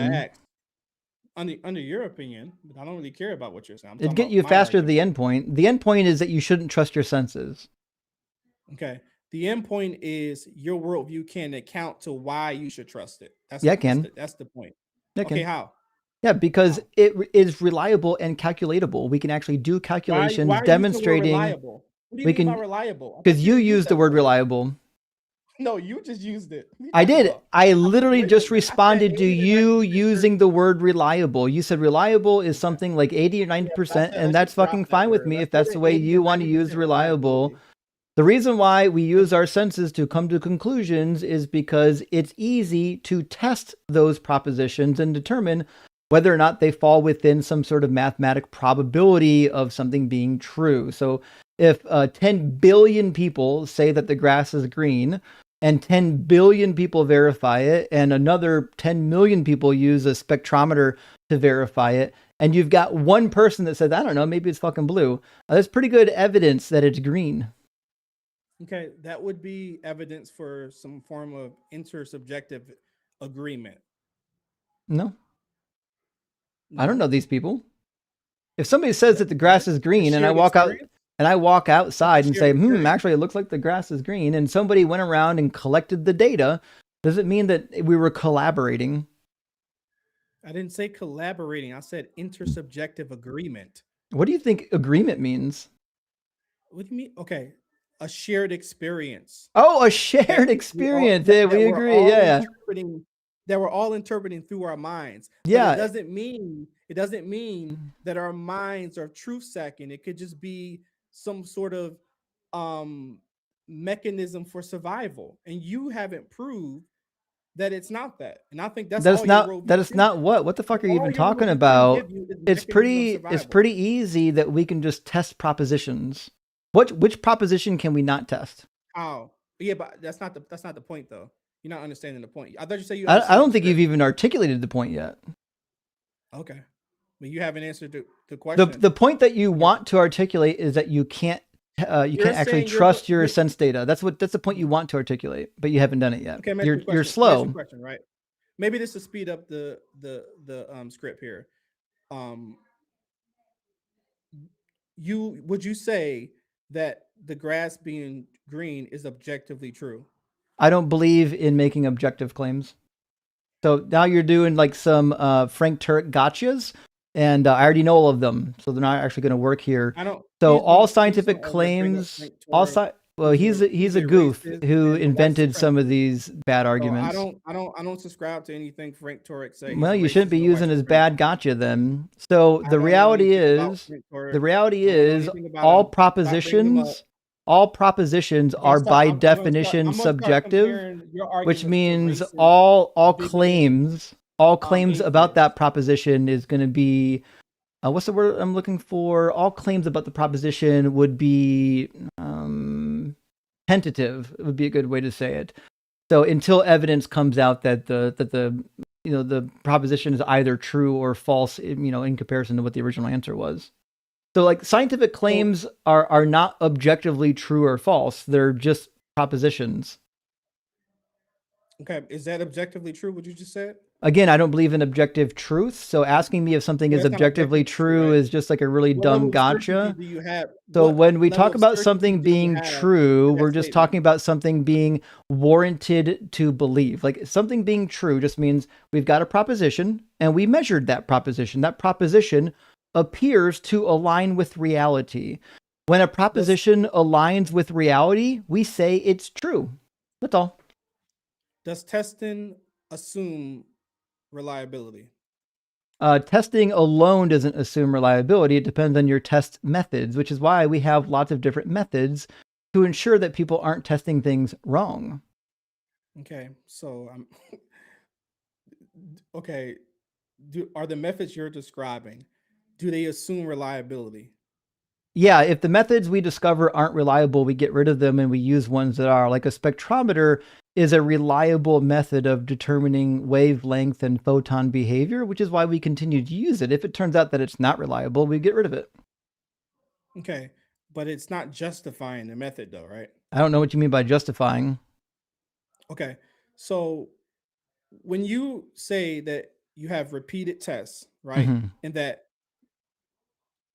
Under your opinion, but I don't really care about what you're saying. It'd get you faster to the end point. The end point is that you shouldn't trust your senses. Okay. The end point is your worldview can account to why you should trust it. That's the point. Okay, how? Yeah, because it is reliable and calculatable. We can actually do calculations demonstrating. Reliable? What do you mean by reliable? Because you used the word reliable. No, you just used it. I did. I literally just responded to you using the word reliable. You said reliable is something like 80 or 90%, and that's fucking fine with me if that's the way you want to use reliable. The reason why we use our senses to come to conclusions is because it's easy to test those propositions and determine whether or not they fall within some sort of mathematic probability of something being true. So if 10 billion people say that the grass is green, and 10 billion people verify it, and another 10 million people use a spectrometer to verify it, and you've got one person that says, I don't know, maybe it's fucking blue, that's pretty good evidence that it's green. Okay, that would be evidence for some form of intersubjective agreement. No. I don't know these people. If somebody says that the grass is green and I walk outside and say, actually it looks like the grass is green, and somebody went around and collected the data, does it mean that we were collaborating? I didn't say collaborating. I said intersubjective agreement. What do you think agreement means? What do you mean? Okay. A shared experience. Oh, a shared experience. Yeah, we agree. Yeah. That we're all interpreting through our minds. Yeah. But it doesn't mean that our minds are truth sacking. It could just be some sort of mechanism for survival. And you haven't proved that it's not that. And I think that is not what the fuck are you even talking about? It's pretty easy that we can just test propositions. Which proposition can we not test? Oh, yeah, but that's not the point though. You're not understanding the point. I thought you said you I understood don't the think you've script. even articulated the point yet. Okay, but you haven't answered the question. The point that you want to articulate is that you can't You're actually saying trust your sense data. That's the point you want to articulate, but you haven't done it yet. Okay, let me ask you a You're question. Let me ask you a slow. question, right? Maybe this will speed up the script here. Would you say that the grass being green is objectively true? I don't believe in making objective claims. So now you're doing like some Frank Turek gotchas, and I already know all of them, so they're not actually going to work here. I don't. So all please scientific don't ever bring up claims, Frank all Turek. well, he's a goof racist who and a white invented some of supremacist. these bad So arguments. I don't subscribe to anything Frank Turek say. Well, He's a you shouldn't racist be and a white using his supremacist. bad gotcha then. So I the don't know reality anything about is, Frank Turek. the reality I don't know is, anything about all him. Stop bringing him up. all propositions I'm gonna are start. by I'm gonna start. definition I'm gonna start subjective, comparing your which arguments to means racist, all bigoted, claims about that proposition is going to be what's the word I'm looking for? All claims about the proposition would be tentative. It would be a good way to say it. So until evidence comes out that the proposition is either true or false, in comparison to what the original answer was. So like scientific claims are not objectively true or false. They're just propositions. Okay, is that objectively true? What you just said? Again, I don't believe in objective truth. So asking me if something Yeah, is that's not objectively objectively true, true right? is just like a really What dumb level of certainty gotcha. do you have? So What when we level talk of about certainty something do you being have true, with that we're just statement? talking about something being warranted to believe. Like something being true just means we've got a proposition and we measured that proposition. That proposition appears to align with reality. When a proposition aligns with reality, we say it's true. That's all. Does testing assume reliability? Testing alone doesn't assume reliability. It depends on your test methods, which is why we have lots of different methods to ensure that people aren't testing things wrong. Okay, so okay. Are the methods you're describing, do they assume reliability? Yeah, if the methods we discover aren't reliable, we get rid of them and we use ones that are. Like a spectrometer is a reliable method of determining wavelength and photon behavior, which is why we continue to use it. If it turns out that it's not reliable, we get rid of it. Okay, but it's not justifying the method though, right? I don't know what you mean by justifying. Okay, so when you say that you have repeated tests, right? Mhm. And that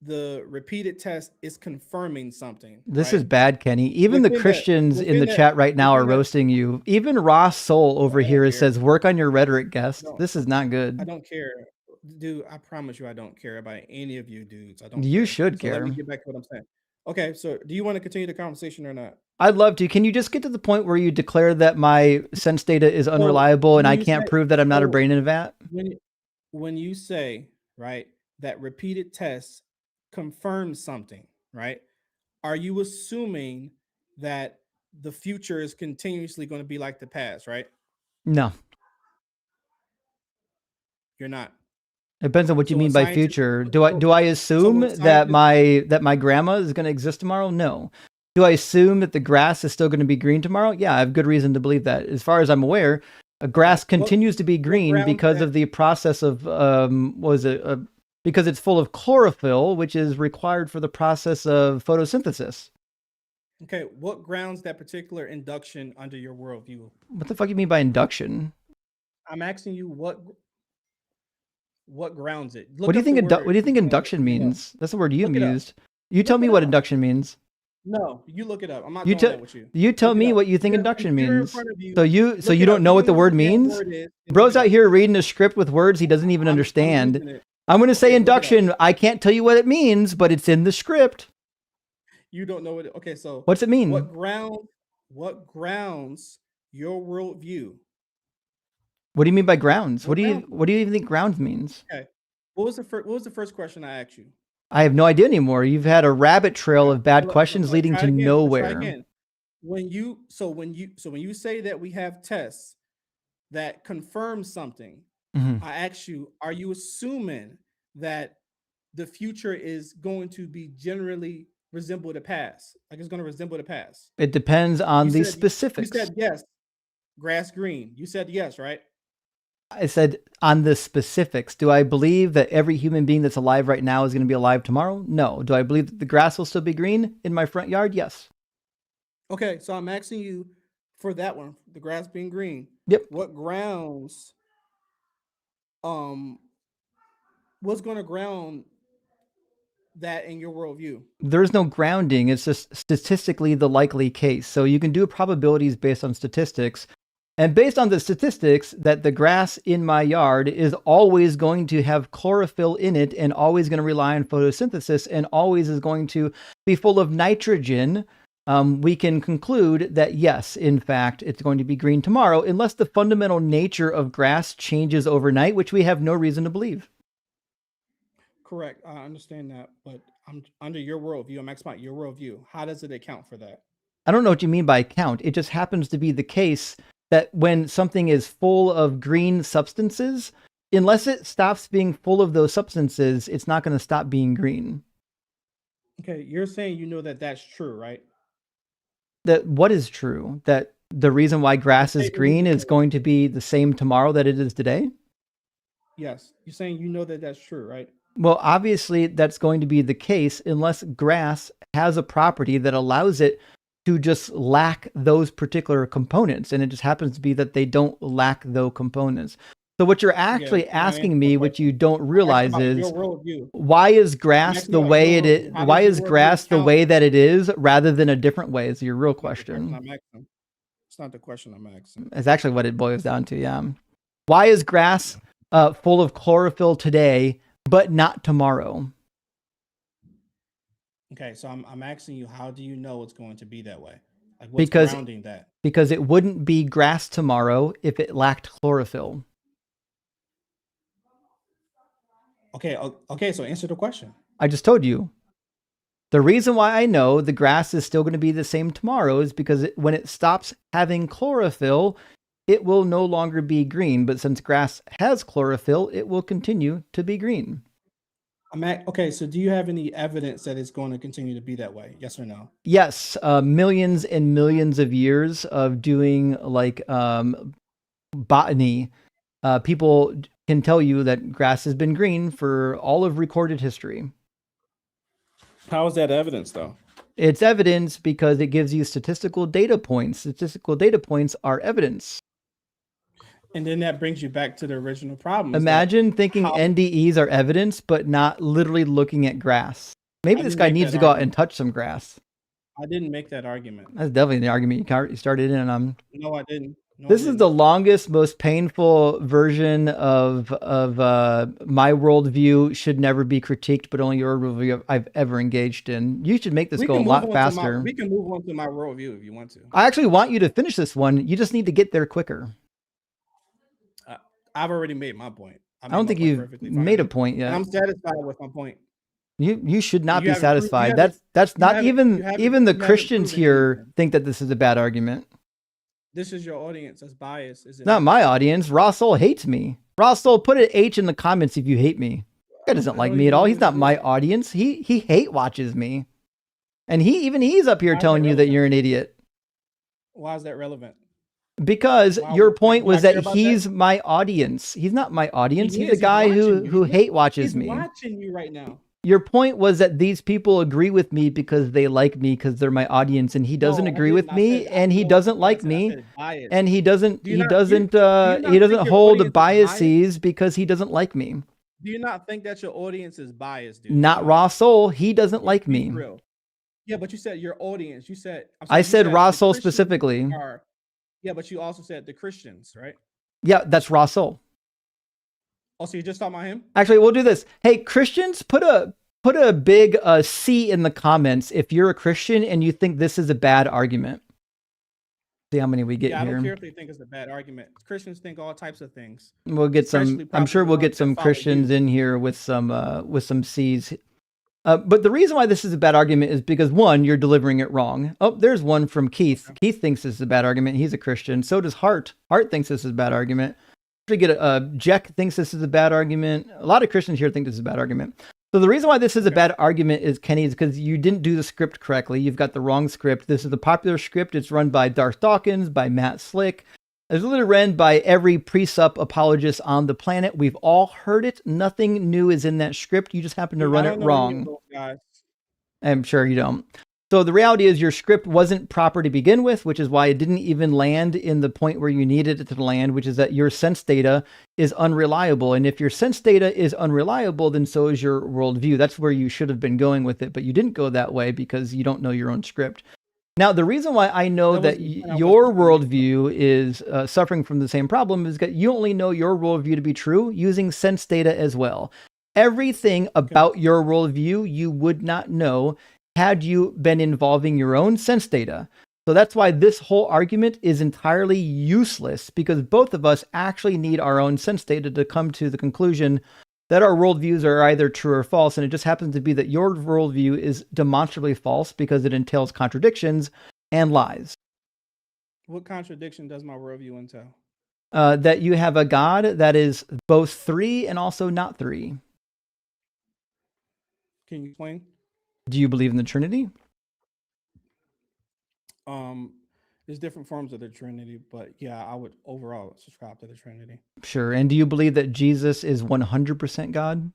the repeated test is confirming something. This right? is bad, Kenny. Even the Within that- Christians in the within that- chat right now are within that- roasting you. Even Ross Soul over here care. says, work on your rhetoric, guest. No, This is not I good. don't care. Dude, I promise you I don't care about any of you dudes. I don't You care. should So let care. me get back to what I'm saying. Okay, so do you want to continue the conversation or not? I'd love to. Can you just get to the point where you declare that my sense data is unreliable and when I you can't say- prove that I'm not a so brain in a vat? When you say, right, that repeated tests confirm something, right? Are you assuming that the future is continuously going to be like the past, right? No. You're not. It depends on what you So a mean by scientist- future. Do I assume that my grandma is going to exist tomorrow? No. Do I assume that the grass is still going to be green tomorrow? Yeah, I have good reason to believe that. As far as I'm aware, a grass continues to be green grounds because that- of the process of because it's full of chlorophyll, which is required for the process of photosynthesis. Okay, what grounds that particular induction under your worldview? What the fuck you mean by induction? I'm asking you what grounds it. What do you think? What do you think induction means? That's the word you Look it up. used. You tell me what induction means. No, you look it up. I'm not You doing tell that with you. you tell Look it me up. what you think If induction you're in means. front of you, So you look it don't up. know You what the know word what the damn means? word is, and Bro's look it out up. here reading a script with words he doesn't even understand. using it. I'm going to say Okay, look it up. induction. I can't tell you what it means, but it's in the script. You don't know what. Okay, so What's it mean? What grounds your worldview? What do you mean by grounds? What do you even think grounds means? Okay, what was the first question I asked you? I have no idea anymore. You've had a rabbit trail of bad questions leading to Try nowhere. again. When you say that we have tests that confirm something, Mhm. I ask you, are you assuming that the future is going to be generally resemble the past? Like it's going to resemble the past? It depends on You the said- specifics. You said yes. Grass green. You said yes, right? I said on the specifics. Do I believe that every human being that's alive right now is going to be alive tomorrow? No. Do I believe that the grass will still be green in my front yard? Yes. Okay, so I'm asking you for that one, the grass being green. Yep. What grounds, what's going to ground that in your worldview? There's no grounding. It's just statistically the likely case. So you can do probabilities based on statistics. And based on the statistics that the grass in my yard is always going to have chlorophyll in it and always going to rely on photosynthesis and always is going to be full of nitrogen, we can conclude that yes, in fact, it's going to be green tomorrow, unless the fundamental nature of grass changes overnight, which we have no reason to believe. Correct. I understand that, but I'm under your worldview. I'm asking about your worldview. How does it account for that? I don't know what you mean by count. It just happens to be the case that when something is full of green substances, unless it stops being full of those substances, it's not going to stop being green. Okay, you're saying you know that that's true, right? That what is true? That the reason why grass is green is going to be the same tomorrow that it is today? Yes. You're saying you know that that's true, right? Well, obviously that's going to be the case unless grass has a property that allows it to just lack those particular components. And it just happens to be that they don't lack those components. So what you're actually asking me, what you don't realize is, why is grass the way it is? Why is grass the way that it is rather than a different way is your real question. It's not the question I'm asking. It's actually what it boils down to, yeah. Why is grass full of chlorophyll today, but not tomorrow? Okay, so I'm asking you, how do you know it's going to be that way? Like, what's grounding that? Because it wouldn't be grass tomorrow if it lacked chlorophyll. Okay, so answer the question. I just told you. The reason why I know the grass is still going to be the same tomorrow is because when it stops having chlorophyll, it will no longer be green. But since grass has chlorophyll, it will continue to be green. Okay, so do you have any evidence that it's going to continue to be that way? Yes or no? Yes, millions and millions of years of doing like botany. People can tell you that grass has been green for all of recorded history. How is that evidence, though? It's evidence because it gives you statistical data points. Statistical data points are evidence. And then that brings you back to the original problem. Imagine thinking NDEs are evidence, but not literally looking at grass. Maybe this guy needs to go out and touch some grass. I didn't make that argument. That's definitely the argument you started in. No, I didn't. This is the longest, most painful version of my worldview should never be critiqued, but only your worldview I've ever engaged in. You should make this go a lot faster. We can move on to my worldview if you want to. I actually want you to finish this one. You just need to get there quicker. I've already made my point. I don't think you've made a point yet. And I'm satisfied with my point. You should not be satisfied. That's not even the Christians here think that this is a bad argument. This is your audience that's biased. Is it not my audience? Rossol hates me. Rossol, put an H in the comments if you hate me. That doesn't like me at all. He's not my audience. He hate watches me. And he's up here telling you that you're an idiot. Why is that relevant? Because your point was that he's my audience. He's not my audience. He's a guy who hate watches me. He's watching you right now. Your point was that these people agree with me because they like me because they're my audience, and he doesn't agree with me, and he doesn't like me, and he doesn't hold biases because he doesn't like me. Do you not think that your audience is biased, dude? Not Raw Soul. He doesn't like me. Real. Yeah, but you said your audience. You said I said Raw Soul specifically. Yeah, but you also said the Christians, right? Yeah, that's Raw Soul. Oh, so you just talking about him? Actually, we'll do this. Hey, Christians, put a big C in the comments if you're a Christian and you think this is a bad argument. See how many we get here. I don't care if they think it's a bad argument. Christians think all types of things. We'll get some. I'm sure we'll get some Christians in here with some C's. But the reason why this is a bad argument is because, one, you're delivering it wrong. Oh, there's one from Keith. Keith thinks this is a bad argument. He's a Christian. So does Hart. Hart thinks this is a bad argument. Jack thinks this is a bad argument. A lot of Christians here think this is a bad argument. So the reason why this is a bad argument is, Kenny, is because you didn't do the script correctly. You've got the wrong script. This is the popular script. It's run by Darth Dawkins, by Matt Slick. is literally read by every presup apologist on the planet. We've all heard it. Nothing new is in that script. You just happen to run I it don't know any of wrong. those guys. I'm sure you don't. So the reality is your script wasn't proper to begin with, which is why it didn't even land in the point where you needed it to land, which is that your sense data is unreliable. And if your sense data is unreliable, then so is your worldview. That's where you should have been going with it, but you didn't go that way because you don't know your own script. Now, the reason why I know that your worldview is suffering from the same problem is that you only know your worldview to be true using sense data as well. Everything about your worldview you would not know had you been involving your own sense data. So that's why this whole argument is entirely useless, because both of us actually need our own sense data to come to the conclusion that our worldviews are either true or false. And it just happens to be that your worldview is demonstrably false because it entails contradictions and lies. What contradiction does my worldview entail? That you have a God that is both three and also not three. Can you explain? Do you believe in the Trinity? There's different forms of the Trinity, but yeah, I would overall subscribe to the Trinity. Sure. And do you believe that Jesus is 100% God?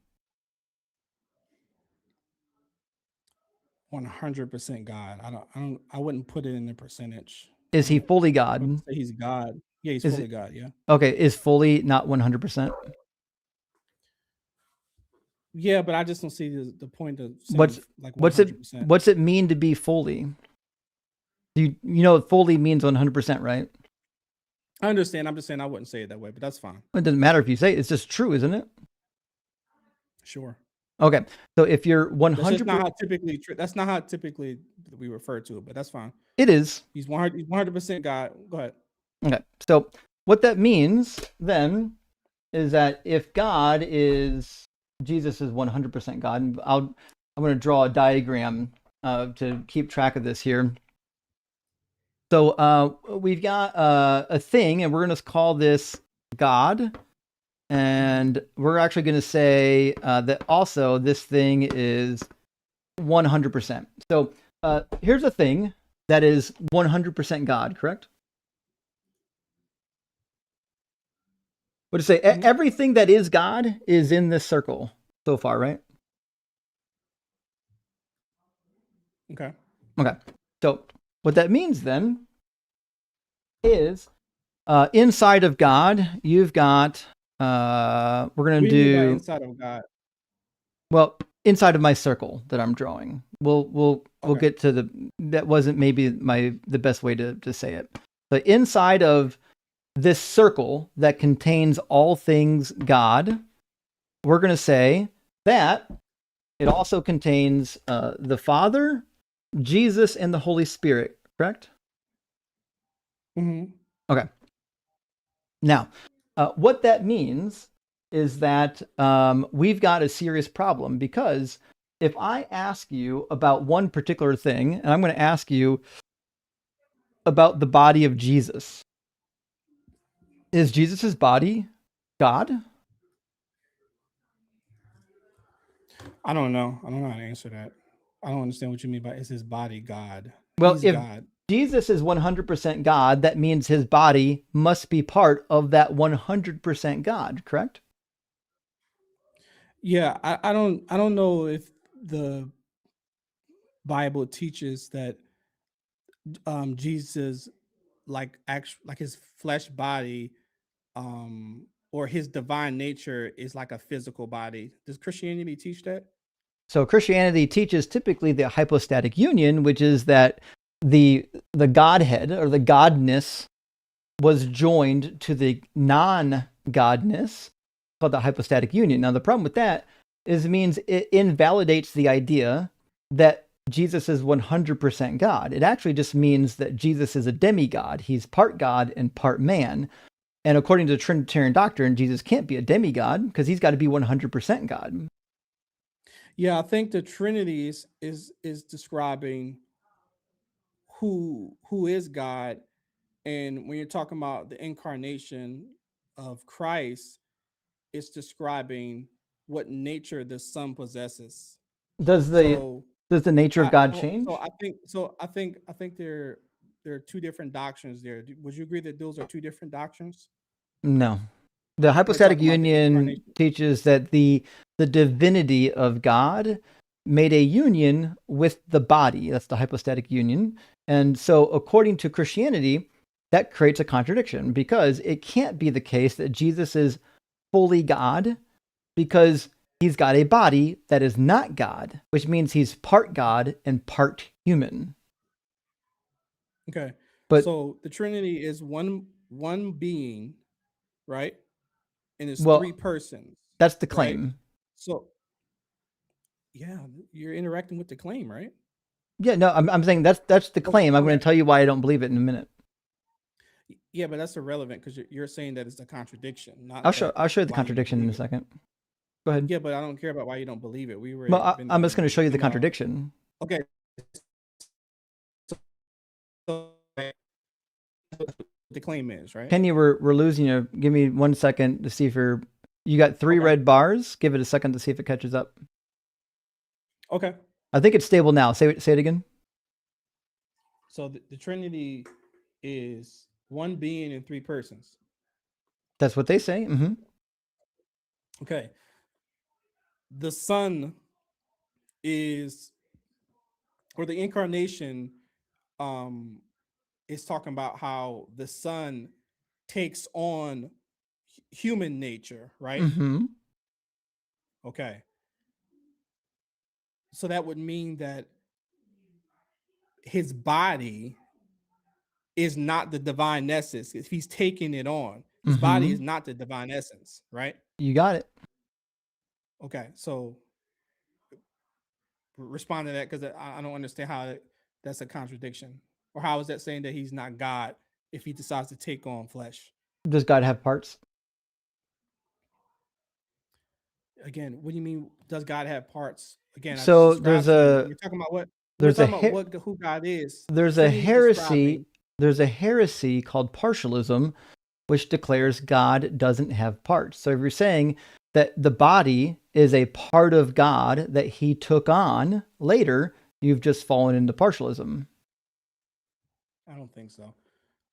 100% God. I wouldn't put it in the percentage. Is he fully God? I would say he's God. Yeah, he's fully God. Yeah. Okay. Is fully not 100%? Yeah, but I just don't see the point of saying What's it mean to be fully? You know fully means 100%, right? I understand. I'm just saying I wouldn't say it that way, but that's fine. It doesn't matter if you say it. It's just true, isn't it? Sure. Okay. So if you're 100%, that's not how typically we refer to it, but that's fine. It is. He's 100% God. Go ahead. Okay. So what that means then is that if Jesus is 100% God, and I'm going to draw a diagram to keep track of this here. So we've got a thing, and we're going to call this God. And we're actually going to say that also this thing is 100%. So here's a thing that is 100% God, correct? What do you say? Everything that is God is in this circle so far, right? Okay. Okay. So what that means then is inside of God, you've got, we're going to do inside of God. Well, inside of my circle that I'm drawing. We'll get to that wasn't maybe the best way to say it. But inside of this circle that contains all things God, we're going to say that it also contains the Father, Jesus, and the Holy Spirit, correct? Mm-hmm. Okay. Now, what that means is that we've got a serious problem, because if I ask you about one particular thing, and I'm going to ask you about the body of Jesus, is Jesus's body God? I don't know. I don't know how to answer that. I don't understand what you mean by is his body God? Well, He's if God. Jesus is 100% God, that means his body must be part of that 100% God, correct? Yeah, I don't know if the Bible teaches that Jesus like his flesh body or his divine nature is like a physical body. Does Christianity teach that? So Christianity teaches typically the hypostatic union, which is that the Godhead or the Godness was joined to the non-Godness, called the hypostatic union. Now, the problem with that is it means it invalidates the idea that Jesus is 100% God. It actually just means that Jesus is a demigod. He's part God and part man. And according to the Trinitarian doctrine, Jesus can't be a demigod because he's got to be 100% God. Yeah, I think the Trinity is describing who is God. And when you're talking about the incarnation of Christ, it's describing what nature the Son possesses. Does the nature of God change? So I think they're there are two different doctrines there. Would you agree that those are two different doctrines? No. The hypostatic talking about the union incarnation. teaches that the divinity of God made a union with the body. That's the hypostatic union. And so according to Christianity, that creates a contradiction because it can't be the case that Jesus is fully God because he's got a body that is not God, which means he's part God and part human. Okay. But so the Trinity is one being, right? And it's well, three persons. that's the right? claim. So yeah, you're interacting with the claim, right? Yeah, no, I'm saying that's the claim. I'm going okay. to tell you why I don't believe it in a minute. Yeah, but that's irrelevant because you're saying that it's a contradiction. Not I'll show you the why you don't contradiction in a believe it. second. Go ahead. Yeah, but I don't care about why you don't believe it. We were. Well, I'm just going to show you the know, contradiction. Okay. So the claim is, right? Kenny, we're losing you. Give me 1 second to see if you got three red bars. Give it a second to see if it catches up. Okay. I think it's stable now. Say it again. So the Trinity is one being and three persons. That's what they say. Mm-hmm. Okay. The Son is, or the incarnation, is talking about how the Son takes on human nature, right? Mm-hmm. Okay. So that would mean that his body is not the divine essence. If he's taking it on, his body is not the divine essence, right? You got it. Okay, so respond to that because I don't understand how that's a contradiction, or how is that saying that he's not God if he decides to take on flesh? Does God have parts? Again, what do you mean? Does God have parts? Again, So I just described to you. You're talking about what? We're talking about who God is. There's a heresy. There's a heresy called partialism, which declares God doesn't have parts. So if you're saying that the body is a part of God that he took on later, you've just fallen into partialism. I don't think so.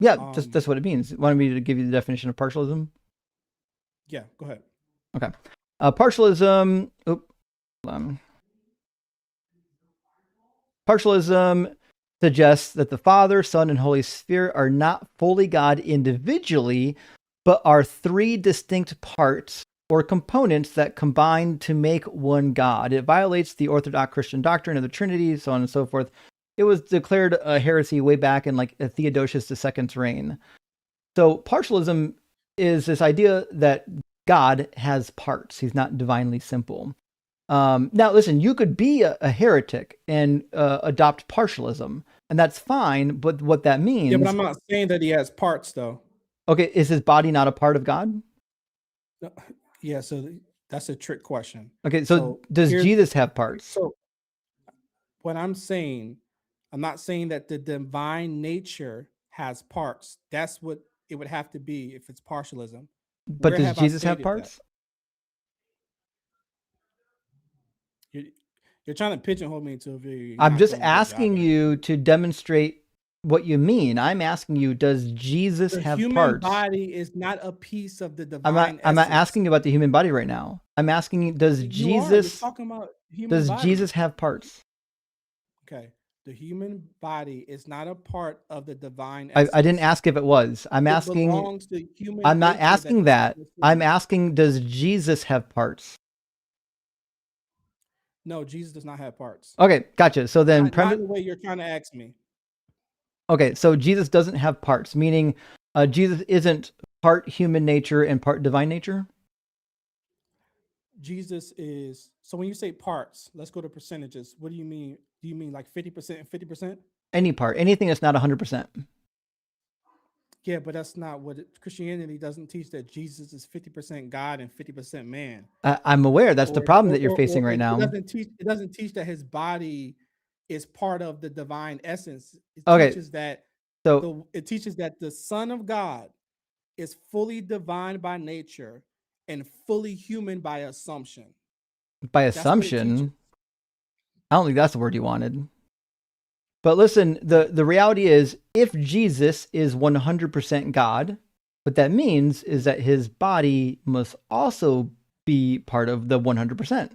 Yeah, that's what it means. Want me to give you the definition of partialism? Yeah, go ahead. Okay. Partialism. Partialism suggests that the Father, Son, and Holy Spirit are not fully God individually, but are three distinct parts or components that combine to make one God. It violates the Orthodox Christian doctrine of the Trinity, so on and so forth. It was declared a heresy way back in like Theodosius II's reign. So partialism is this idea that God has parts. He's not divinely simple. Now, listen, you could be a heretic and adopt partialism, and that's fine. But what that means... Yeah, but I'm not saying that he has parts, though. Okay, is his body not a part of God? Yeah, so that's a trick question. Okay, so does Jesus have parts? So what I'm saying, I'm not saying that the divine nature has parts. That's what it would have to be if it's partialism. But does Jesus have parts? You're trying to pigeonhole me into a view. I'm just asking you to demonstrate what you mean. I'm asking you, does Jesus have parts? The human body is not a piece of the divine essence. I'm not asking you about the human body right now. I'm asking you, does Jesus have parts? Okay. The human body is not a part of the divine essence. I didn't ask if it was. I'm asking. I'm not asking that. I'm asking, does Jesus have parts? No, Jesus does not have parts. Okay, gotcha. So then, not the way you're trying to ask me. Okay, so Jesus doesn't have parts, meaning Jesus isn't part human nature and part divine nature? Jesus is, so when you say parts, let's go to percentages. What do you mean? Do you mean like 50% and 50%? Any part, anything that's not 100%. Yeah, but that's not what Christianity doesn't teach, that Jesus is 50% God and 50% man. I'm aware that's the problem that you're facing right now. It doesn't teach that his body is part of the divine essence. It teaches that it teaches that the Son of God is fully divine by nature and fully human by assumption. By assumption? I don't think that's the word you wanted. But listen, the reality is, if Jesus is 100% God, what that means is that his body must also be part of the 100%.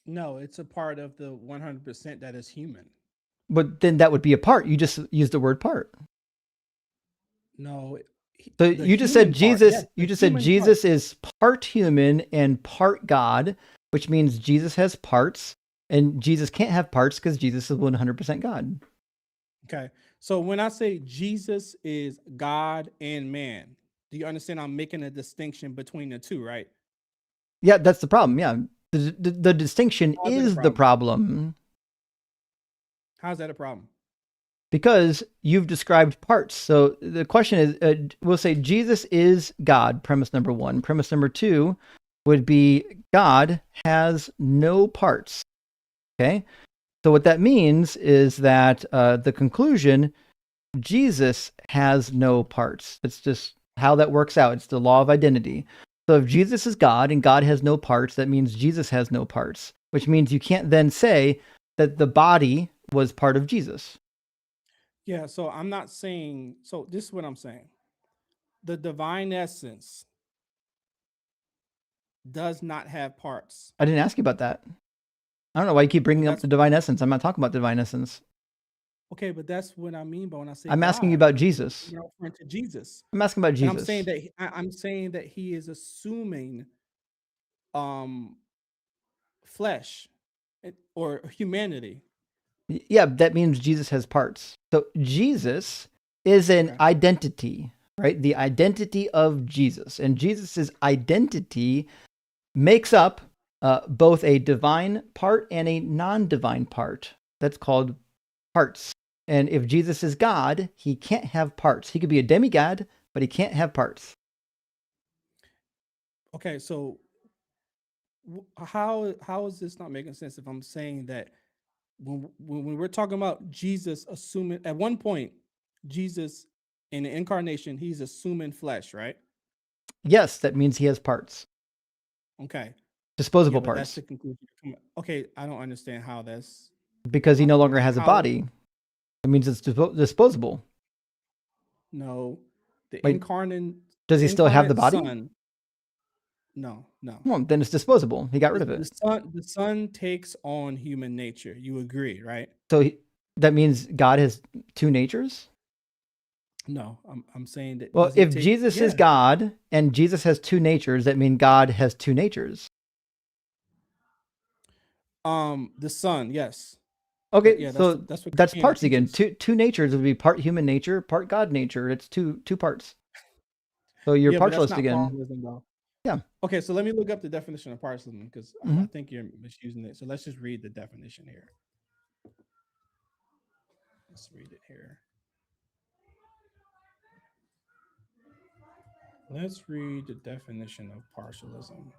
No, it's a part of the 100% that is human. But then that would be a part. You just used the word part. No. So you just said Jesus. You just said Jesus part is part human and part God, which means Jesus has parts, and Jesus can't have parts because Jesus is 100% God. Okay. So when I say Jesus is God and man, do you understand I'm making a distinction between the two, right? Yeah, that's the problem. Yeah. The distinction How's that a is the problem How's that a problem? because you've described parts. So the question is, we'll say Jesus is God, premise number one. Premise number two would be God has no parts. Okay. So what that means is that the conclusion, Jesus has no parts. It's just how that works out. It's the law of identity. So if Jesus is God and God has no parts, that means Jesus has no parts, which means you can't then say that the body was part of Jesus. Yeah, so I'm not saying, so this is what I'm saying. The divine essence does not have parts. I didn't ask you about that. I don't know why you keep bringing up the divine essence. I'm not talking about divine essence. Okay, but that's what I mean by when I say I'm asking you God. about Jesus. You're referring to Jesus. I'm asking about And Jesus. I'm saying that he is assuming flesh or humanity. Yeah, that means Jesus has parts. So Jesus is an identity, right? The identity of Jesus. And Jesus's identity makes up both a divine part and a non-divine part. That's called parts. And if Jesus is God, he can't have parts. He could be a demigod, but he can't have parts. Okay, so how is this not making sense if I'm saying that when we're talking about Jesus assuming at one point, Jesus in the incarnation, he's assuming flesh, right? Yes, that means he has parts. Okay. Disposable But that's parts. the conclusion. Okay, I don't understand how that's Because he no longer has a how- body. It means it's disposable. no. The Wait, incarnate does he still have the body? Son, no. Well, then it's disposable. He got rid of it. The son takes on human nature. You agree, right? So that means God has two natures? No, I'm saying that. Well, if Jesus is God and Jesus has two natures, that means God has two natures. The son, yes. Okay, Yeah, so that's what that's Christianity parts again. teaches. Two natures would be part human nature, part God nature. It's two parts. So you're Yeah, but that's partialist not again. parallelism, though. Yeah. Okay, so let me look up the definition of parallelism because I Mhm. think you're misusing it. So let's just read the definition here. Let's read it here. Let's read the definition of partialism.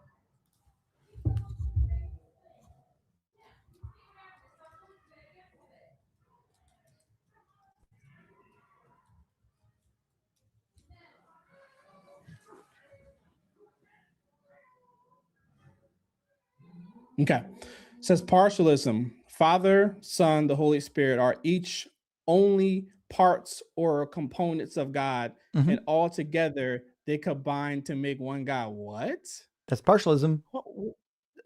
Okay. It says partialism. Father, Son, the Holy Spirit are each only parts or components of God, and all together they combine to make one God. What? That's partialism.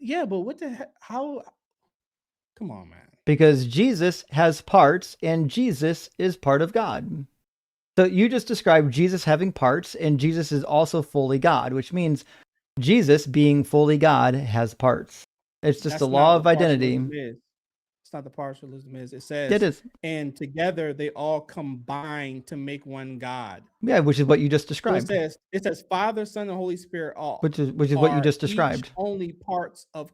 Yeah, but what the heck? How? Come on, man. Because Jesus has parts and Jesus is part of God. So you just described Jesus having parts and Jesus is also fully God, which means Jesus being fully God has parts. It's just That's a law not of what identity. partialism is. It's not the partialism is. It says It is. and together they all combine to make one God. Yeah, which is what you just So described. it says Father, Son, and Holy Spirit all Which is what you are just each described. only parts of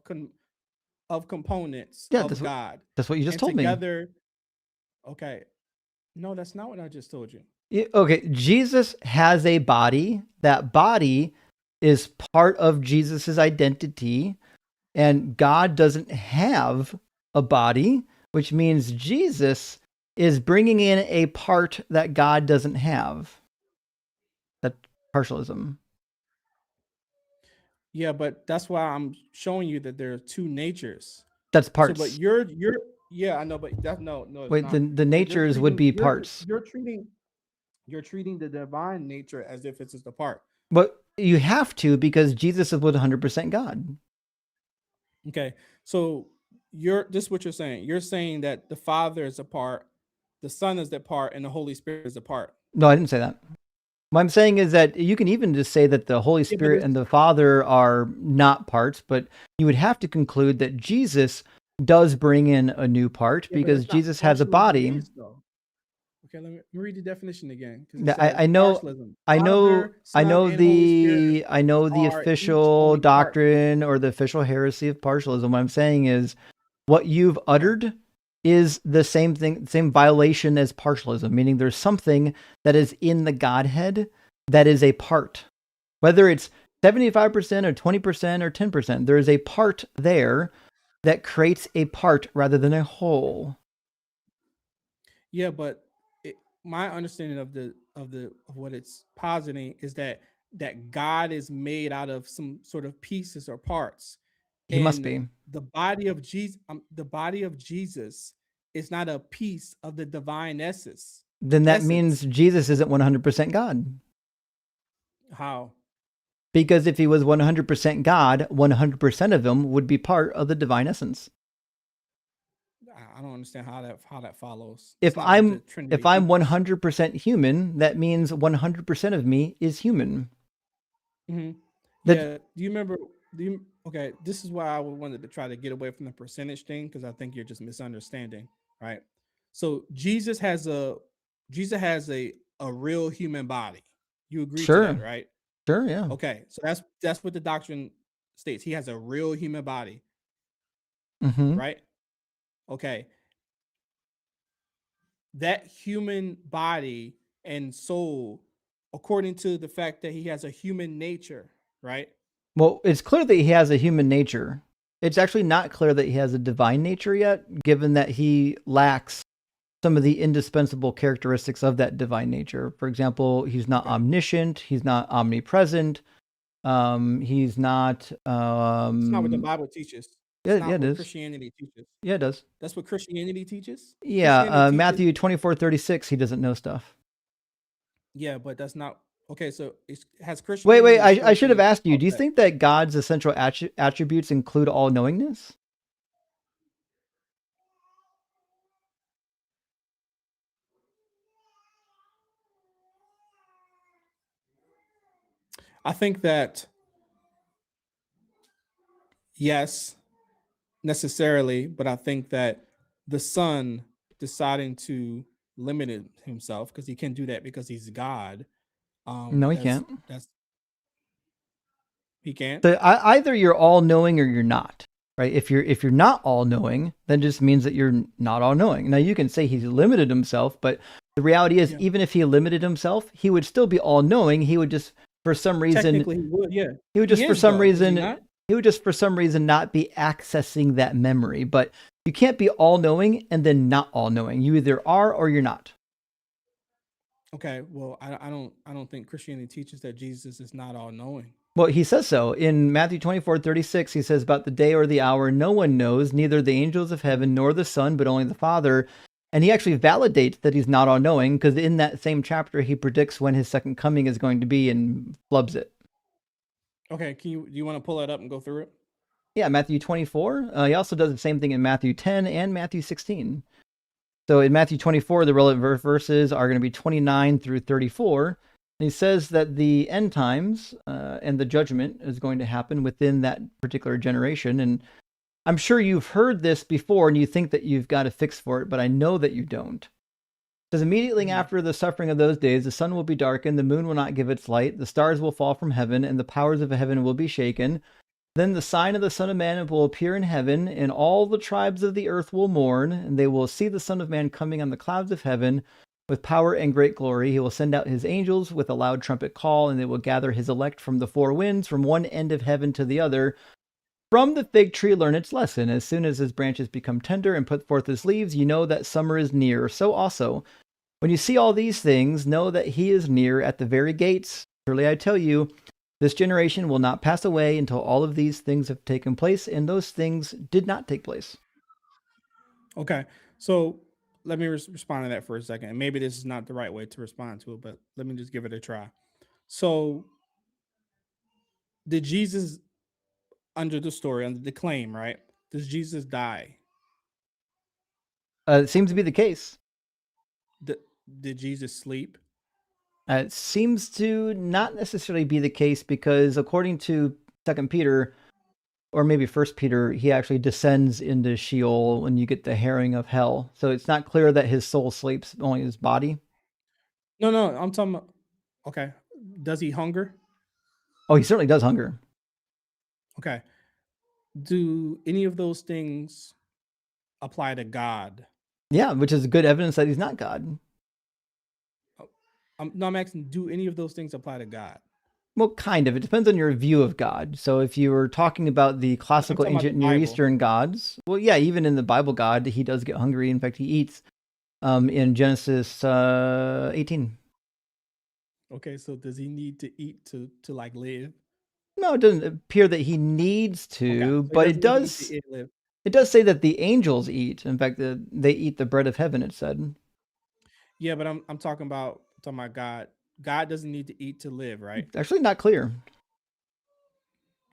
components Yeah, of God. that's what you just and told me. together, okay. No, that's not what I just told you. Okay, Jesus has a body. That body is part of Jesus's identity, and God doesn't have a body, which means Jesus is bringing in a part that God doesn't have. That's partialism. Yeah, but that's why I'm showing you that there are two natures. That's So, parts. but you're Yeah, I know, but that's no, it's Wait, not. the You're natures would be parts. You're treating the divine nature as if it's just a part. But you have to, because Jesus is 100% God. Okay, so this is what you're saying. You're saying that the Father is a part, the Son is a part, and the Holy Spirit is a part. No, I didn't say that. What I'm saying is that you can even just say that the Holy Yeah, but Spirit and the Father are not parts, but you would have to conclude that Jesus does bring in a new part, Yeah, but because that's not Jesus has a partialism body. is, though. Okay, let me read the definition again, because it Yeah, says I know, partialism. I know, Father, Son, and Holy Spirit I know the are each official only part. doctrine or the official heresy of partialism. What I'm saying is, what you've uttered is the same thing, same violation as partialism, meaning there's something that is in the Godhead that is a part, whether it's 75% or 20% or 10%. There is a part there that creates a part rather than a whole. Yeah, but my understanding of what it's positing is that God is made out of some sort of pieces or parts. He must be. The body of Jesus is not a piece of the divine essence. Then that means Jesus isn't 100% God. How? Because if he was 100% God, 100% of him would be part of the divine essence. I don't understand how that follows. If I'm 100% human, that means 100% of me is human. Mm-hmm. Yeah. Do you remember? Okay, this is why I wanted to try to get away from the percentage thing, because I think you're just misunderstanding, right? So Jesus has a real human body. You agree to that, right? Sure, yeah. Okay, so that's what the doctrine states. He has a real human body, right? Okay. That human body and soul, according to the fact that he has a human nature, right? Well, it's clear that he has a human nature. It's actually not clear that he has a divine nature yet, given that he lacks some of the indispensable characteristics of that divine nature. For example, he's not omniscient, he's not omnipresent, he's not. It's not what the Bible teaches. It's not Yeah, it what is. Christianity teaches. Yeah, it does. That's what Christianity teaches? Yeah, Matthew 24:36, he doesn't know stuff. Yeah, but that's not okay. So has Christianity? Wait, I should have asked you. Do you think that God's essential attributes include all knowingness? I think that yes, necessarily, but I think that the Son deciding to limit himself, because he can do that because he's God. No, he can't. He can't. So either you're all knowing or you're not, right? If you're not all knowing, then it just means that you're not all knowing. Now you can say he's limited himself, but the reality is, even if he limited himself, he would still be all knowing. He would just, for some reason, Technically, he would. Yeah. He would just, He for is, some though, reason, is he not? he would just, for some reason, not be accessing that memory. But you can't be all knowing and then not all knowing. You either are or you're not. Okay. Well, I don't think Christianity teaches that Jesus is not all knowing. Well, he says so in Matthew 24:36. He says, about the day or the hour, no one knows, neither the angels of heaven nor the Son, but only the Father. And he actually validates that he's not all knowing, because in that same chapter, he predicts when his second coming is going to be and flubs it. Okay. Do you want to pull that up and go through it? Yeah, Matthew 24. He also does the same thing in Matthew 10 and Matthew 16. So in Matthew 24, the relevant verses are going to be 29 through 34. And he says that the end times and the judgment is going to happen within that particular generation. And I'm sure you've heard this before and you think that you've got a fix for it, but I know that you don't. It says, immediately after the suffering of those days, the sun will be darkened, the moon will not give its light, the stars will fall from heaven, and the powers of heaven will be shaken. Then the sign of the Son of Man will appear in heaven, and all the tribes of the earth will mourn, and they will see the Son of Man coming on the clouds of heaven with power and great glory. He will send out his angels with a loud trumpet call, and they will gather his elect from the four winds, from one end of heaven to the other. From the fig tree learn its lesson. As soon as his branches become tender and put forth his leaves, you know that summer is near. So also, when you see all these things, know that he is near at the very gates. Truly I tell you, this generation will not pass away until all of these things have taken place, and those things did not take place. Okay, so let me respond to that for a second. And maybe this is not the right way to respond to it, but let me just give it a try. So, did Jesus, under the story, under the claim, right? Does Jesus die? It seems to be the case. Did Jesus sleep? It seems to not necessarily be the case because according to 2 Peter, or maybe 1 Peter, he actually descends into Sheol when you get the herring of hell. So it's not clear that his soul sleeps, only his body. No, I'm talking about, okay. Does he hunger? Oh, he certainly does hunger. Okay. Do any of those things apply to God? Yeah, which is good evidence that he's not God. I'm asking, do any of those things apply to God? Well, kind of. It depends on your view of God. So if you were talking about the classical talking about ancient the Near Bible. Eastern gods, well, yeah, even in the Bible God, he does get hungry. In fact, he eats in Genesis 18. Okay, so does he need to eat to like live? No, it doesn't appear that he needs Okay, to, so he but doesn't need to eat to live. it does say that the angels eat. In fact, they eat the bread of heaven, it said. Yeah, but I'm talking about God. God doesn't need to eat to live, right? Actually, not clear.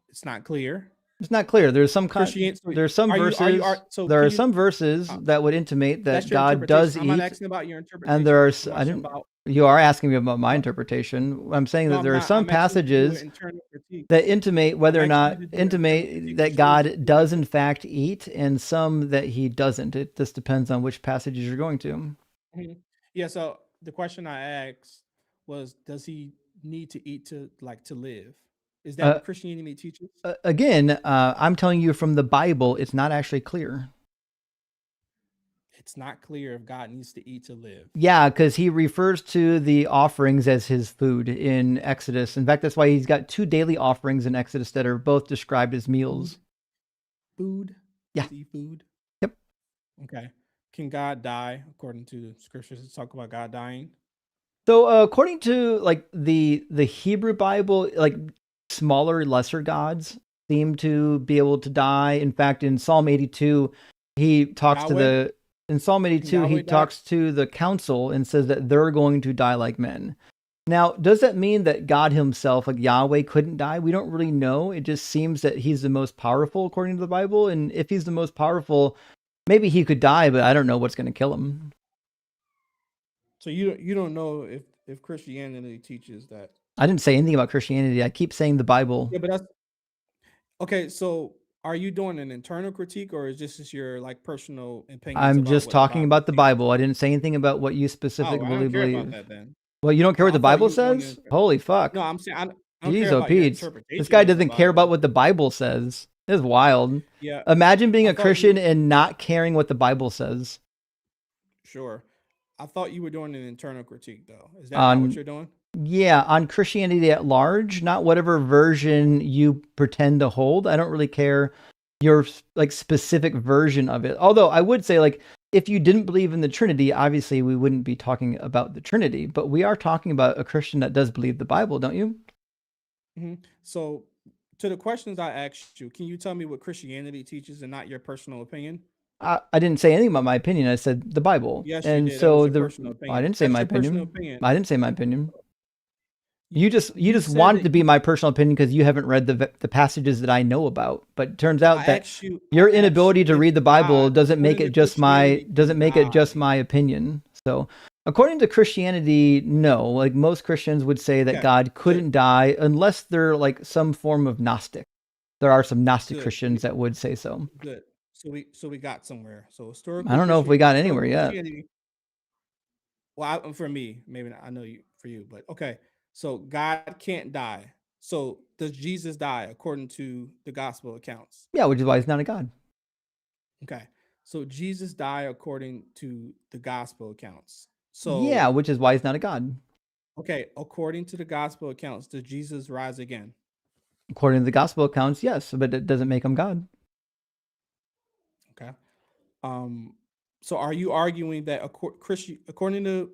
It's not clear. It's not clear. There's some Christianity. there's some verses. There are some verses that would intimate that that's your God does interpretation. I'm eat. not asking about your interpretation. And there are I'm I asking didn't. about. You are asking me about my interpretation. I'm saying No, that I'm there are not. some I'm asking you to do an passages internal critique. that intimate whether or I'm not asking you to do an internal intimate critique that shows God that does in fact eat, and some that he doesn't. It just depends on which passages you're going to. Mhm. Yeah. So the question I asked was, does he need to eat to live? Is that Uh, what Christianity teaches? Again, I'm telling you from the Bible, it's not actually clear. It's not clear if God needs to eat to live. Yeah, because he refers to the offerings as his food in Exodus. In fact, that's why he's got 2 daily offerings in Exodus that are both described as meals. Food? Yeah. Is he food? Yep. Okay. Can God die according to scriptures? Let's talk about God dying. So according to like the Hebrew Bible, like smaller, lesser gods seem to be able to die. In fact, in Psalm 82, he talks to Yahweh? in Psalm 82, he Yahweh die? talks to the council and says that they're going to die like men. Now, does that mean that God himself, like Yahweh, couldn't die? We don't really know. It just seems that he's the most powerful according to the Bible. And if he's the most powerful, maybe he could die, but I don't know what's going to kill him. So you don't know if Christianity teaches that. I didn't say anything about Christianity. I keep saying the Bible. Yeah, but that's okay. So are you doing an internal critique, or is this just your like personal opinions? I'm about just what the talking Bible about the teaches? Bible. I didn't say anything about what you Oh, specifically I don't care about believe. that then. Well, you don't care No, what the I thought Bible you were doing says? an Holy fuck. No, I'm saying I don't Jeez, care oh about your Pete. This interpretation guy of the doesn't care about Bible. what the Bible says. This is wild. Yeah. Imagine being I a thought Christian you and not caring what the Bible says. Sure. I thought you were doing an internal critique though. Is that not what you're doing? Yeah, on Christianity at large, not whatever version you pretend to hold. I don't really care your like specific version of it. Although I would say like if you didn't believe in the Trinity, obviously we wouldn't be talking about the Trinity, but we are talking about a Christian that does believe the Bible, don't you? So to the questions I asked you, can you tell me what Christianity teaches and not your personal opinion? I didn't say anything about my opinion. I said the Bible. Yes, you And did. That was so your personal opinion. I didn't say That's my your personal opinion. opinion. I didn't say my opinion. You just said want it that to be my personal opinion because you haven't read the passages that I know about. But it turns out that your inability to read the Bible doesn't make it just my opinion. So according to Christianity, no. Like most Christians would say that Okay, God couldn't die unless they're like some form of Gnostic. There are some Gnostic Good. Christians that would say so. Good. So we got somewhere. So historical. I don't know if we got anywhere yet. Christianity. Well, for me, maybe not. I know you for you, but okay. So God can't die. So does Jesus die according to the gospel accounts? Yeah, which is why he's not a god. Okay. So Jesus died according to the gospel accounts. Yeah, So which is why he's not a god. okay, according to the gospel accounts, does Jesus rise again? According to the gospel accounts, yes, but it doesn't make him God. Okay. So are you arguing that according to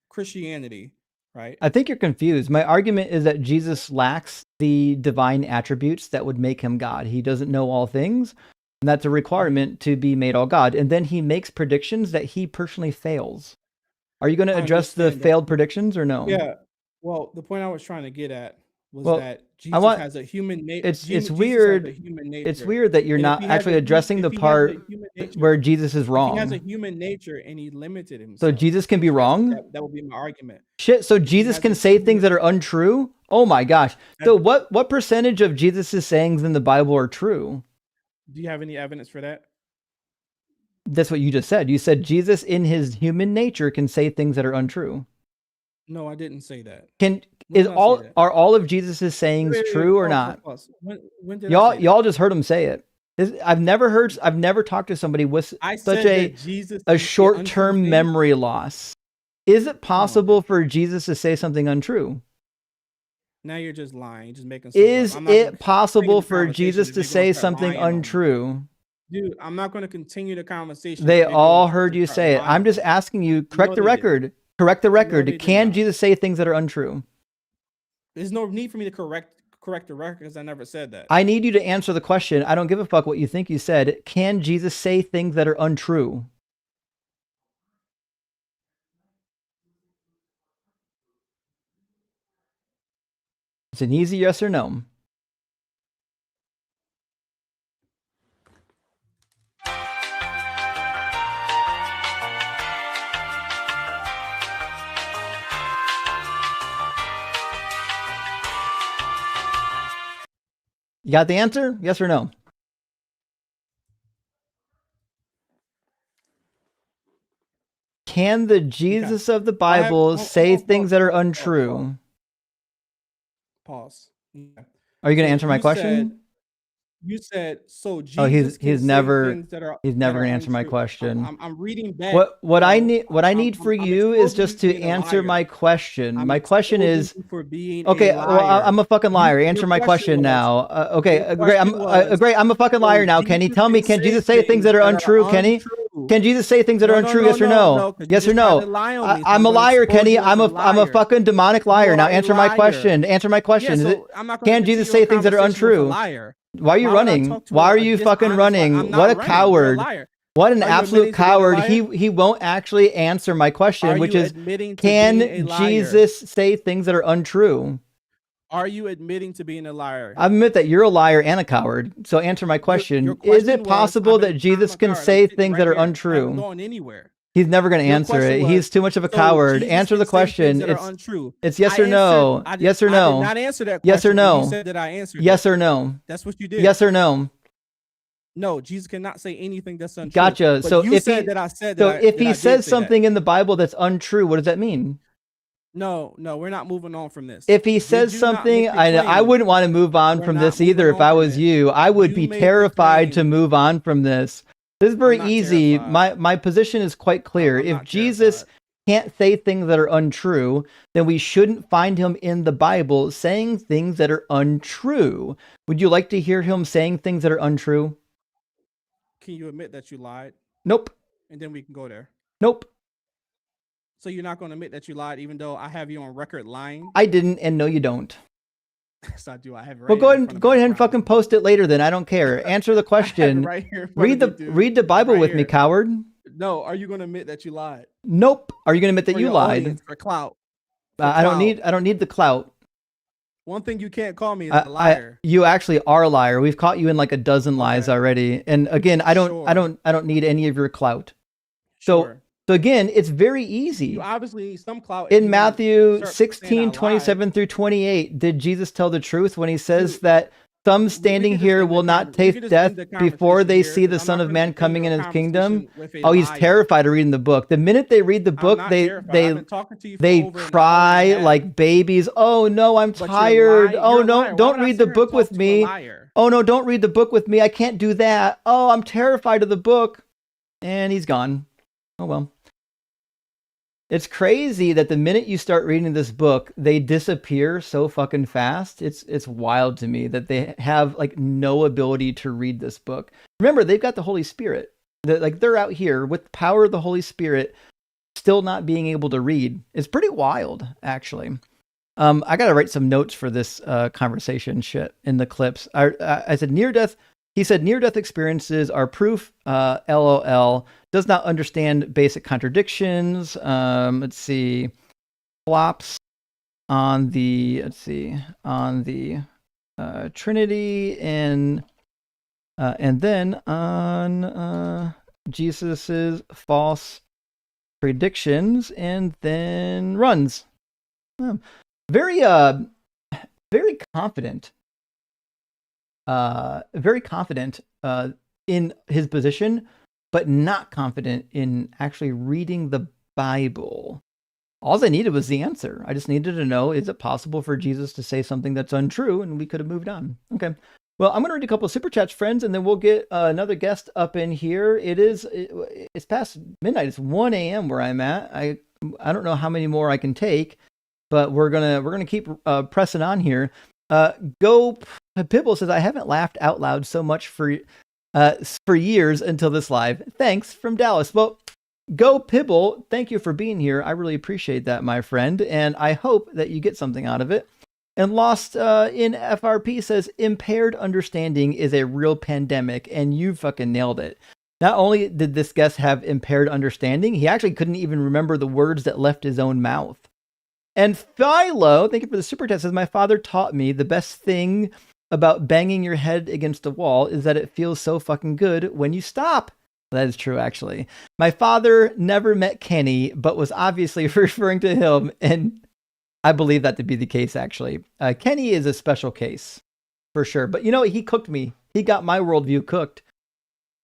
Christianity, right? I think you're confused. My argument is that Jesus lacks the divine attributes that would make him God. He doesn't know all things. And that's a requirement to be made all God. And then he makes predictions that he personally fails. Are you going to I address the understand that. failed predictions or no? Yeah. Well, the point I was trying to get at was Well, that I Jesus want has a human nature. it's Jesus has a weird. human It's nature. weird that you're And if not he has actually a addressing the if he has a part human nature, where Jesus is if he has a wrong. human nature and he limited So himself, Jesus can be wrong? that would be my argument. Shit, so If he Jesus has can a say human things that are untrue? Oh my gosh. So what percentage of Jesus' sayings in the Bible are true? Do you have any evidence for that? That's what you just said. You said Jesus in his human nature can say things that are untrue. No, I didn't say that. When When is did I say that? are all of Jesus' sayings Wait, true or pause, not? pause. When did I say that? Y'all just heard him say it. I've never talked to somebody with I such said that Jesus a can say untrue short-term things. memory loss. Is it possible for Jesus to say something untrue? Now you're just lying. You're just making stuff Is up. I'm not gonna it possible continue the for conversation Jesus if to you're gonna say start something lying on me. untrue? Dude, I'm not going to continue the conversation. They if you're all going heard to you start say it. lying I'm on just me. asking you, correct the they didn't. record. Correct the record. they did Can not. Jesus say things that are untrue? There's no need for me to correct the record because I never said that. I need you to answer the question. I don't give a fuck what you think you said. Can Jesus say things that are untrue? It's an easy yes or no. You got the answer? Yes or no? Can the Jesus of the Bible say things that are untrue? Pause. Yeah. Are you going to So answer my you question? You said so. Jesus Oh, he's can say never things that are he's never going to answer my untrue. question. I'm reading back. What I No, need for I'm you is exposing just you to being a answer my liar. question. I'm My question exposing is you for being okay. a Well, liar. I'm a fucking liar. Answer Your my question question was. now. Okay, Your great. question was. Great. I'm a fucking liar now. Kenny, tell me, can Jesus say things that are untrue? Kenny, untrue. can Jesus say things that are untrue? Yes or no? Because Yes you or just tried no? to lie on me. So I'm a gonna liar, expose Kenny. you as I'm a liar. fucking demonic liar. You Now are a answer my liar. question. Answer my Yeah, question. so I'm not going to Can continue Jesus say a things that are conversation with a untrue? liar. Why are you Why would I running? talk to Why are a you fucking dishonest liar? I'm running? not What a running. You're a coward. liar. What an Are you absolute admitting to being a coward. liar? He won't actually answer my question, Are which you is, admitting to being a can liar? Jesus say things that are untrue? Are you admitting to being a liar? I admit that you're a liar and a coward. So answer my question. Your Is question it was, possible I've that been, Jesus I'm a can coward. I'm say sitting things right that are here. I haven't untrue? gone anywhere. He's never going to Your answer question it. was, He's too much of a so coward. Jesus Answer can the say things question. that are untrue. It's yes I or no. answered, Yes or I no. did not answer that Yes or question. And no. you said that I answered Yes it. or no. That's what you did. Yes or no. No, Jesus cannot say anything that's untrue. Gotcha. But So you if said he that I said so that if that he I did says say that. something in the Bible that's untrue, what does that mean? No, we're not moving on from this. If he Did says you not something, make the I claim? wouldn't want to move on We're from not this moving either if on I from was it. you. I would You be made the terrified to claim. move on from this. This is I'm very not easy. terrified. My position is quite clear. I'm If not Jesus terrified. can't say things that are untrue, then we shouldn't find him in the Bible saying things that are untrue. Would you like to hear him saying things that are untrue? Can you admit that you lied? Nope. And then we can go there. Nope. So you're not going to admit that you lied, even though I have you on record lying? I didn't, and no, you don't. Yes, I do. I have it right Well, here in front of go me. ahead and fucking post it later. Then I don't care. Answer the I have it question. right here in front of me, dude. Read the Bible Right with me, here. coward. No, are you going to admit that you lied? Nope. Are you going to admit that For you your lied? audience, for clout. For I don't clout. need the clout. One thing you can't call me is a liar. You actually are a liar. We've caught you in like a dozen lies already. And again, I don't need any of your clout. So again, it's very easy. You obviously need some clout. In Matthew start saying 16, I 27 through 28, did Jesus tell the truth when he says that some standing here will not taste death before they see the Son of Man coming in his kingdom? Oh, he's terrified of reading the book. The minute they read the book, they cry like babies. Oh no, I'm tired. Oh no, don't read the book with me. Oh no, don't read the book with me. I can't do that. Oh, I'm terrified of the book. And he's gone. Oh well. It's crazy that the minute you start reading this book, they disappear so fucking fast. It's wild to me that they have like no ability to read this book. Remember, they've got the Holy Spirit. They're out here with the power of the Holy Spirit, still not being able to read. It's pretty wild, actually. I gotta write some notes for this conversation shit in the clips. I said near death He said near-death experiences are proof. LOL. Does not understand basic contradictions. Let's see. Flops on the Trinity and then on Jesus's false predictions, and then runs. Very confident. Very confident in his position, but not confident in actually reading the Bible. All I needed was the answer. I just needed to know, is it possible for Jesus to say something that's untrue? And we could have moved on. Okay. Well, I'm going to read a couple of super chats, friends, and then we'll get another guest up in here. It's past midnight. It's 1 a.m. where I'm at. I don't know how many more I can take, but we're gonna keep pressing on here. Go Pibble says, I haven't laughed out loud so much for years until this live. Thanks from Dallas. Well, Go Pibble, thank you for being here. I really appreciate that, my friend, and I hope that you get something out of it. And Lost in FRP says, impaired understanding is a real pandemic, and you fucking nailed it. Not only did this guest have impaired understanding, he actually couldn't even remember the words that left his own mouth. And Philo, thank you for the super chat, says, my father taught me the best thing about banging your head against a wall is that it feels so fucking good when you stop. That is true, actually. My father never met Kenny, but was obviously referring to him, and I believe that to be the case, actually. Kenny is a special case, for sure. But you know, he cooked me. He got my worldview cooked,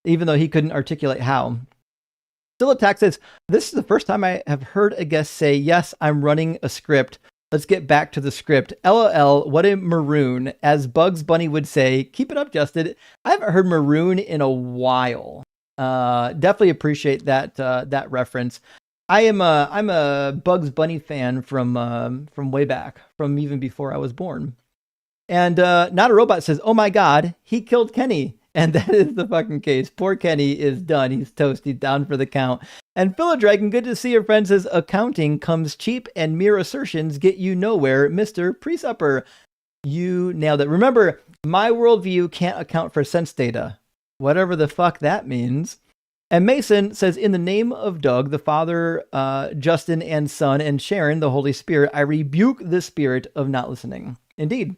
even though he couldn't articulate how. Still Attack says, this is the first time I have heard a guest say, yes, I'm running a script. Let's get back to the script. LOL, what a maroon. As Bugs Bunny would say, keep it up, Justin. I haven't heard maroon in a while. Definitely appreciate that reference. I'm a Bugs Bunny fan from way back, from even before I was born. And Not a Robot says, oh my God, he killed Kenny. And that is the fucking case. Poor Kenny is done. He's toast. He's down for the count. And Philodragon, good to see your friend, says, accounting comes cheap and mere assertions get you nowhere, Mr. Presupper. You nailed it. Remember, my worldview can't account for sense data, whatever the fuck that means. And Mason says, in the name of Doug, the Father, Justin, and Son, and Sharon, the Holy Spirit, I rebuke the spirit of not listening. Indeed.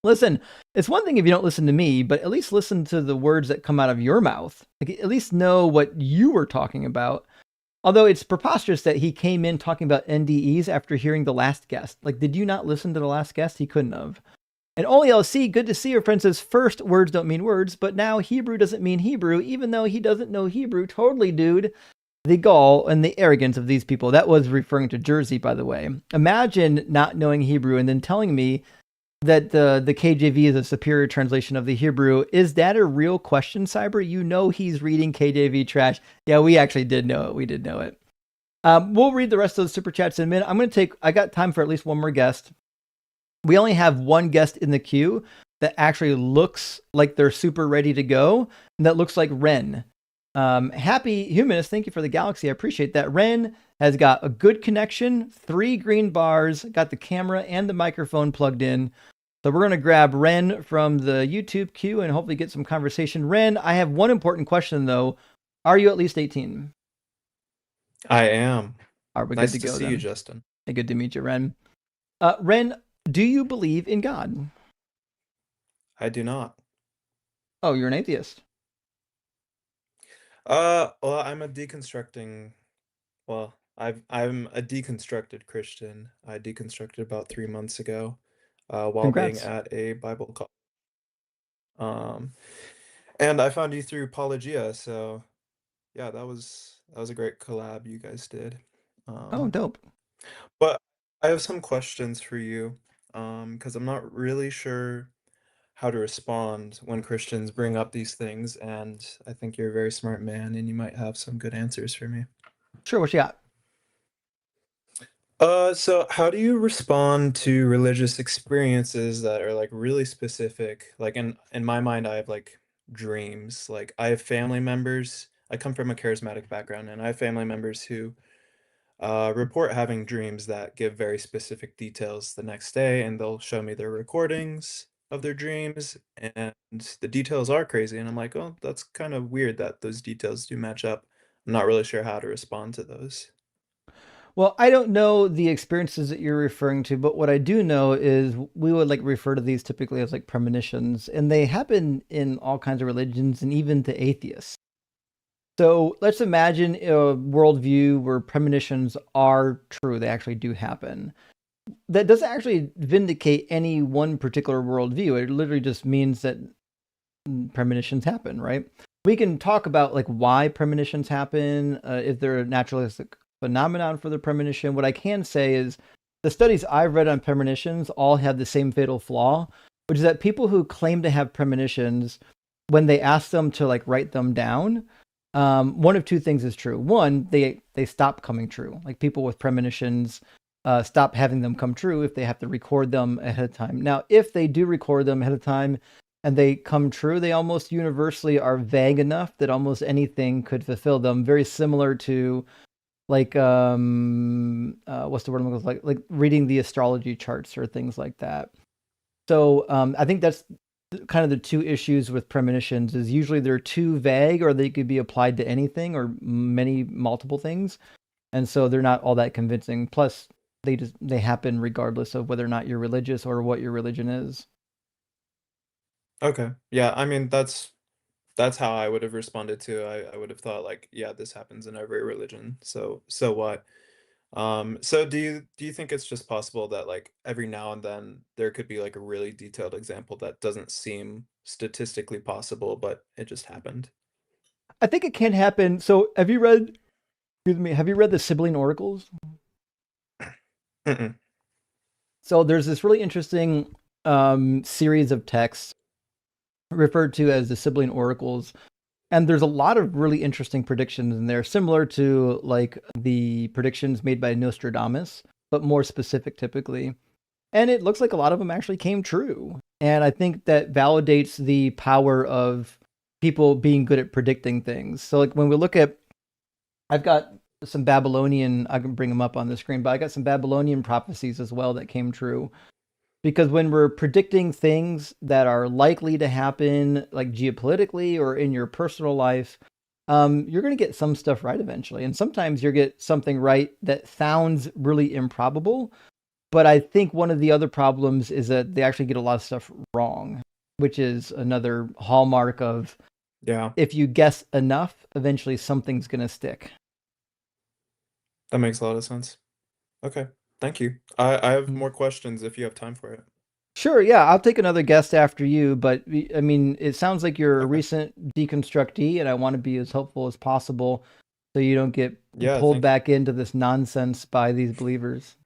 Listen, it's one thing if you don't listen to me, but at least listen to the words that come out of your mouth. Like, at least know what you were talking about. Although it's preposterous that he came in talking about NDEs after hearing the last guest. Like, did you not listen to the last guest? He couldn't have. And Only LC, good to see your friend, says, first, words don't mean words, but now Hebrew doesn't mean Hebrew, even though he doesn't know Hebrew. Totally, dude. The gall and the arrogance of these people. That was referring to Jersey, by the way. Imagine not knowing Hebrew and then telling me that the KJV is a superior translation of the Hebrew. Is that a real question, Cyber? You know he's reading KJV trash. Yeah, we actually did know it. We did know it. We'll read the rest of the super chats in a minute. I got time for at least one more guest. We only have one guest in the queue that actually looks like they're super ready to go, and that looks like Ren. Happy Humanist, thank you for the galaxy. I appreciate that. Ren has got a good connection, 3 green bars, got the camera and the microphone plugged in. So we're going to grab Ren from the YouTube queue and hopefully get some conversation. Ren, I have one important question, though. Are you at least 18? I am. Are we Nice good to go see then? you, Justin. Hey, good to meet you, Ren. Ren, do you believe in God? I do not. Oh, you're an atheist. Well, I'm a deconstructing. Well, I'm a deconstructed Christian. I deconstructed about 3 months ago, while Congrats. being at a Bible college. And I found you through Apologia, so yeah, that was a great collab you guys did. Oh, dope. But I have some questions for you, because I'm not really sure how to respond when Christians bring up these things, and I think you're a very smart man, and you might have some good answers for me. Sure, what you got? So how do you respond to religious experiences that are like really specific? Like in my mind, I have like dreams. Like I have family members. I come from a charismatic background, and I have family members who report having dreams that give very specific details the next day, and they'll show me their recordings. of their dreams, and the details are crazy. And I'm like, oh, that's kind of weird that those details do match up. I'm not really sure how to respond to those. Well, I don't know the experiences that you're referring to, but what I do know is we would like refer to these typically as like premonitions, and they happen in all kinds of religions and even to atheists. So let's imagine a worldview where premonitions are true, they actually do happen. That doesn't actually vindicate any one particular worldview. It literally just means that premonitions happen, right? We can talk about like why premonitions happen, if they're a naturalistic phenomenon for the premonition. What I can say is the studies I've read on premonitions all have the same fatal flaw, which is that people who claim to have premonitions, when they ask them to like write them down, one of two things is true. One, they stop coming true. Like people with premonitions stop having them come true if they have to record them ahead of time. Now, if they do record them ahead of time and they come true, they almost universally are vague enough that almost anything could fulfill them. Very similar to like what's the word I'm looking for? Like reading the astrology charts or things like that. So I think that's kind of the two issues with premonitions is usually they're too vague or they could be applied to anything or many multiple things. And so they're not all that convincing. Plus they happen regardless of whether or not you're religious or what your religion is. Okay. Yeah, I mean that's how I would have responded to. I would have thought like, yeah, this happens in every religion. So what? So do you think it's just possible that like every now and then there could be like a really detailed example that doesn't seem statistically possible, but it just happened? I think it can happen. So have you read, excuse me, have you read the Sibling Oracles? Mm-mm. So there's this really interesting series of texts referred to as the Sibling Oracles. And there's a lot of really interesting predictions in there, similar to like the predictions made by Nostradamus, but more specific typically. And it looks like a lot of them actually came true. And I think that validates the power of people being good at predicting things. So like when we look at, I've got some Babylonian, I can bring them up on the screen, but I got some Babylonian prophecies as well that came true. Because when we're predicting things that are likely to happen, like geopolitically or in your personal life, you're going to get some stuff right eventually. And sometimes you get something right that sounds really improbable. But I think one of the other problems is that they actually get a lot of stuff wrong, which is another hallmark of Yeah, if you guess enough, eventually something's going to stick. that makes a lot of sense. Okay. Thank you. I have Mm. more questions if you have time for it. Sure, yeah, I'll take another guest after you, but I mean, it sounds like you're a Okay. recent deconstructee, and I want to be as helpful as possible so you don't get Yeah, pulled thank you. back into this nonsense by these believers.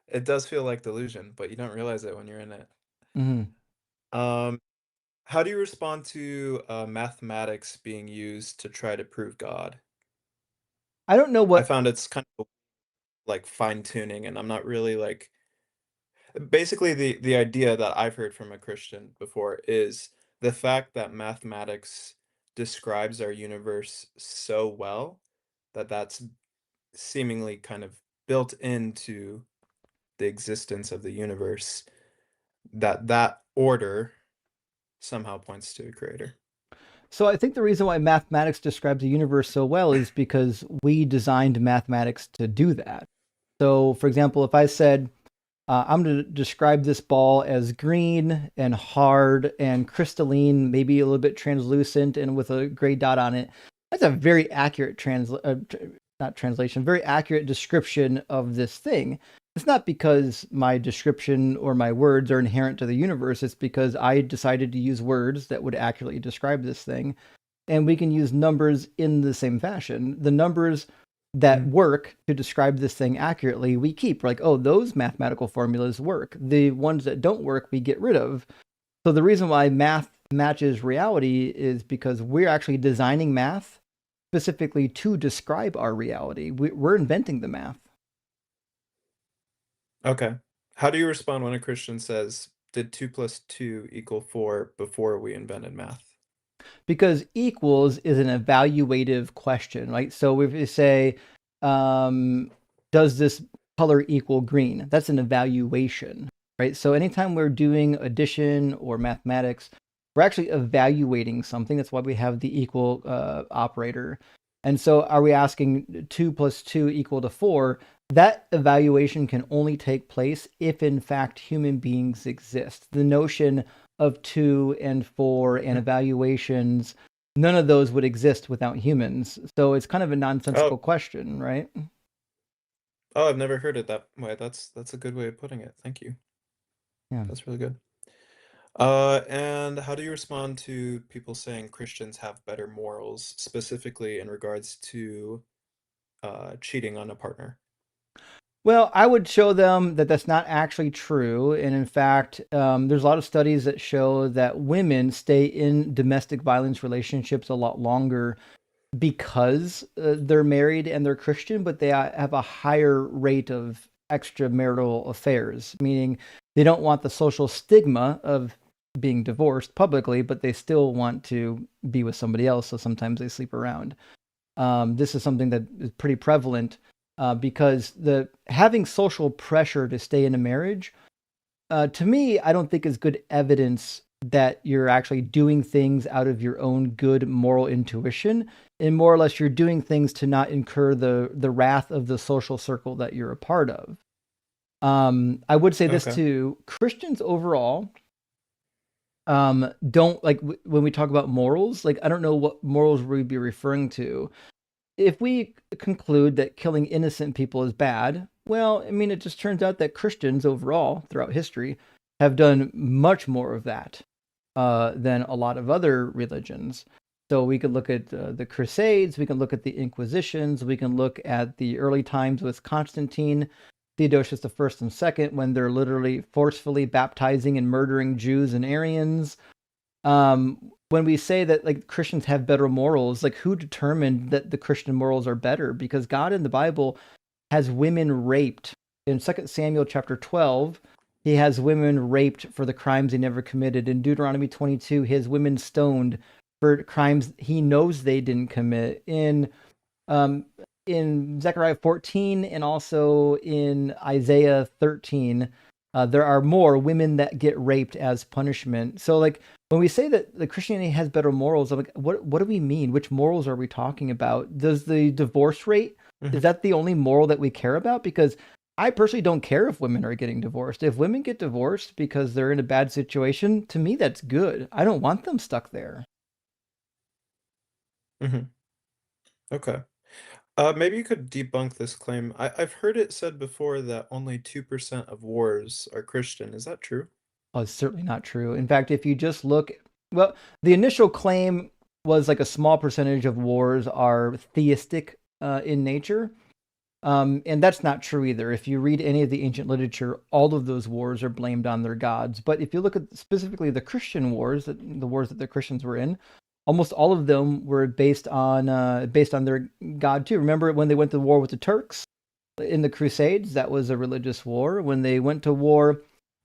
It does feel like delusion, but you don't realize it when you're in it. Hmm. Um, how do you respond to mathematics being used to try to prove God? I don't know I what. found it's kind of like fine tuning, and I'm not really like basically the idea that I've heard from a Christian before is the fact that mathematics describes our universe so well that that's seemingly kind of built into the existence of the universe, that that order somehow points to a creator. So I think the reason why mathematics describes the universe so well is because we designed mathematics to do that. So, for example, if I said, I'm going to describe this ball as green and hard and crystalline, maybe a little bit translucent and with a gray dot on it. That's a very accurate not translation, very accurate description of this thing. It's not because my description or my words are inherent to the universe. It's because I decided to use words that would accurately describe this thing. And we can use numbers in the same fashion. The numbers that work to describe this thing accurately, we keep. Like, oh, those mathematical formulas work. The ones that don't work, we get rid of. So the reason why math matches reality is because we're actually designing math specifically to describe our reality. We're inventing the math. Okay. How do you respond when a Christian says, did 2 plus 2 equal 4 before we invented math? Because equals is an evaluative question, right? So if you say, does this color equal green? That's an evaluation, right? right? So anytime we're doing addition or mathematics, we're actually evaluating something. That's why we have the equal operator. And so are we asking 2 plus 2 equal to 4? That evaluation can only take place if, in fact, human beings exist. The notion of 2 and 4 and evaluations, none of those would exist without humans. So it's kind of a nonsensical question, right? Oh, I've never heard it that way. That's a good way of putting it. Thank you. Yeah. That's really good. And how do you respond to people saying Christians have better morals, specifically in regards to cheating on a partner? Well, I would show them that that's not actually true. And in fact, there's a lot of studies that show that women stay in domestic violence relationships a lot longer because they're married and they're Christian, but they have a higher rate of extramarital affairs, meaning they don't want the social stigma of being divorced publicly, but they still want to be with somebody else. So sometimes they sleep around. This is something that is pretty prevalent because the having social pressure to stay in a marriage, to me, I don't think is good evidence that you're actually doing things out of your own good moral intuition, and more or less you're doing things to not incur the wrath of the social circle that you're a part of. I would say this too: Christians overall don't like when we talk about morals. Like I don't know what morals we'd be referring to. If we conclude that killing innocent people is bad, well, I mean, it just turns out that Christians overall throughout history have done much more of that than a lot of other religions. So we could look at the Crusades, we can look at the Inquisitions, we can look at the early times with Constantine, Theodosius I and II, when they're literally forcefully baptizing and murdering Jews and Aryans. When we say that like Christians have better morals, like who determined that the Christian morals are better? Because God in the Bible has women raped. In 2 Samuel chapter 12, he has women raped for the crimes they never committed. In Deuteronomy 22, he has women stoned for crimes he knows they didn't commit. In Zechariah 14 and also in Isaiah 13, there are more women that get raped as punishment. So like when we say that the Christianity has better morals, I'm like, what do we mean? Which morals are we talking about? Does the divorce rate, is that the only moral that we care about? Because I personally don't care if women are getting divorced. If women get divorced because they're in a bad situation, to me, that's good. I don't want them stuck there. Okay. Maybe you could debunk this claim. I've heard it said before that only 2% of wars are Christian. Is that true? Oh, it's certainly not true. In fact, if you just look, well, the initial claim was like a small percentage of wars are theistic in nature. And that's not true either. If you read any of the ancient literature, all of those wars are blamed on their gods. But if you look at specifically the Christian wars, the wars that the Christians were in, almost all of them were based on their god too. Remember when they went to war with the Turks in the Crusades? That was a religious war. When they went to war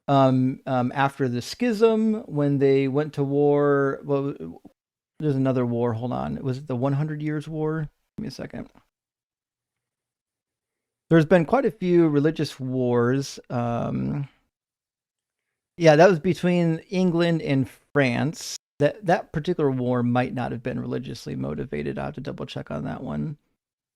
after the schism, when they went to war, well, there's another war. Hold on, was it the 100 Years' War? Give me a second. There's been quite a few religious wars. Yeah, that was between England and France. That particular war might not have been religiously motivated. I have to double check on that one.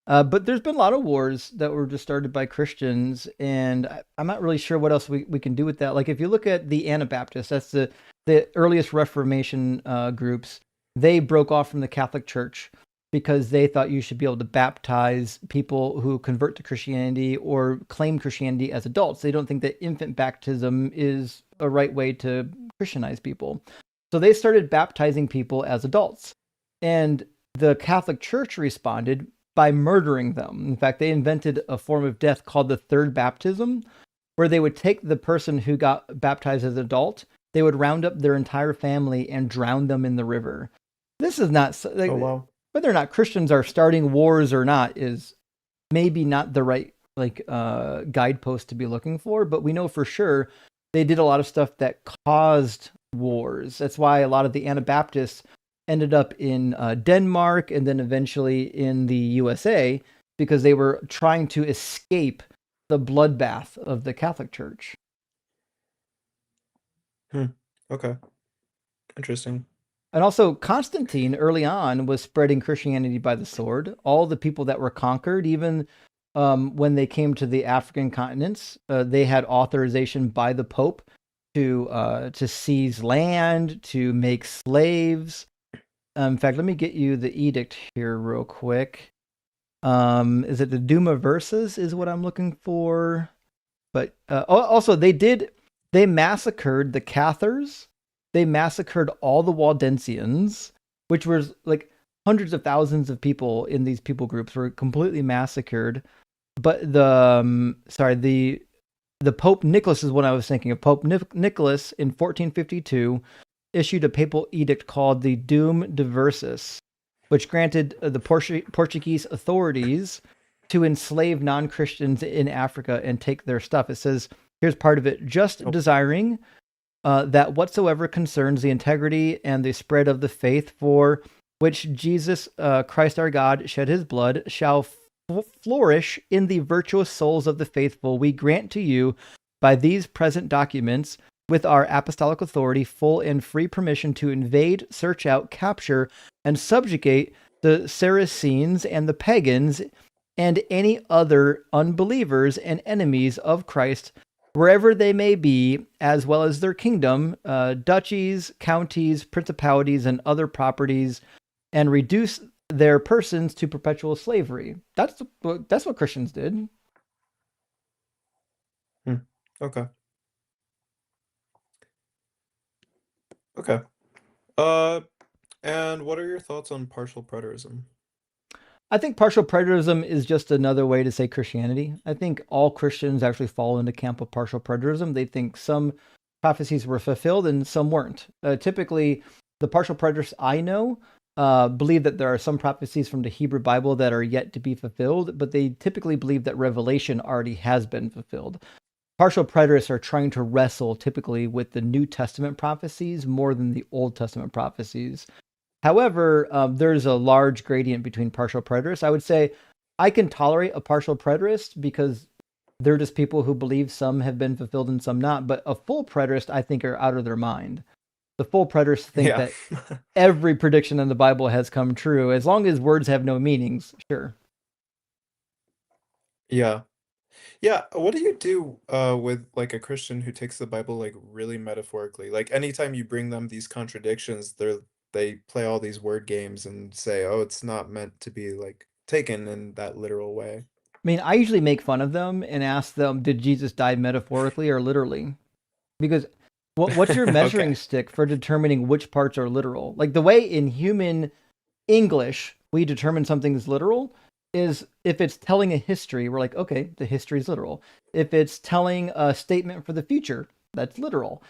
But there's been a lot of wars that were just started by Christians, and I'm not really sure what else we can do with that. Like if you look at the Anabaptists, that's the earliest Reformation groups. They broke off from the Catholic Church because they thought you should be able to baptize people who convert to Christianity or claim Christianity as adults. They don't think that infant baptism is a right way to Christianize people. So they started baptizing people as adults. And the Catholic Church responded by murdering them. In fact, they invented a form of death called the third baptism, where they would take the person who got baptized as an adult, they would round up their entire family and drown them in the river. This is not... Like, oh, wow. Whether or not Christians are starting wars or not is maybe not the right guidepost to be looking for, but we know for sure they did a lot of stuff that caused wars. That's why a lot of the Anabaptists ended up in Denmark and then eventually in the USA, because they were trying to escape the bloodbath of the Catholic Church. Okay. Interesting. And also, Constantine early on was spreading Christianity by the sword. All the people that were conquered, even when they came to the African continents, they had authorization by the Pope to seize land, to make slaves. In fact, let me get you the edict here real quick. Is it the Duma Verses is what I'm looking for? But also they massacred the Cathars. They massacred all the Waldensians, which was like hundreds of thousands of people in these people groups were completely massacred. But the Pope Nicholas is what I was thinking of. Pope Nicholas in 1452 issued a papal edict called the Doom de Versus, which granted the Portuguese authorities to enslave non-Christians in Africa and take their stuff. It says, here's part of it, just desiring that whatsoever concerns the integrity and the spread of the faith for which Jesus Christ our God shed his blood shall flourish in the virtuous souls of the faithful, we grant to you by these present documents with our apostolic authority full and free permission to invade, search out, capture, and subjugate the Saracens and the pagans and any other unbelievers and enemies of Christ, wherever they may be, as well as their kingdom, duchies, counties, principalities, and other properties, and reduce their persons to perpetual slavery. That's what Christians did. Okay. And what are your thoughts on partial preterism? I think partial preterism is just another way to say Christianity. I think all Christians actually fall into camp of partial preterism. They think some prophecies were fulfilled and some weren't. Typically, the partial preterists I know believe that there are some prophecies from the Hebrew Bible that are yet to be fulfilled, but they typically believe that Revelation already has been fulfilled. Partial preterists are trying to wrestle typically with the New Testament prophecies more than the Old Testament prophecies. However, there's a large gradient between partial preterists. I would say I can tolerate a partial preterist because they're just people who believe some have been fulfilled and some not. But a full preterist, I think, are out of their mind. The full preterists think that every prediction in the Bible has come true, as long as words have no meanings, sure. Yeah. What do you do with like a Christian who takes the Bible like really metaphorically? Like anytime you bring them these contradictions, they play all these word games and say, "Oh, it's not meant to be like taken in that literal way." I mean, I usually make fun of them and ask them, did Jesus die metaphorically or literally? Because what's your measuring stick for determining which parts are literal? Like the way in human English we determine something is literal is if it's telling a history, we're like, okay, the history is literal. If it's telling a statement for the future, that's literal.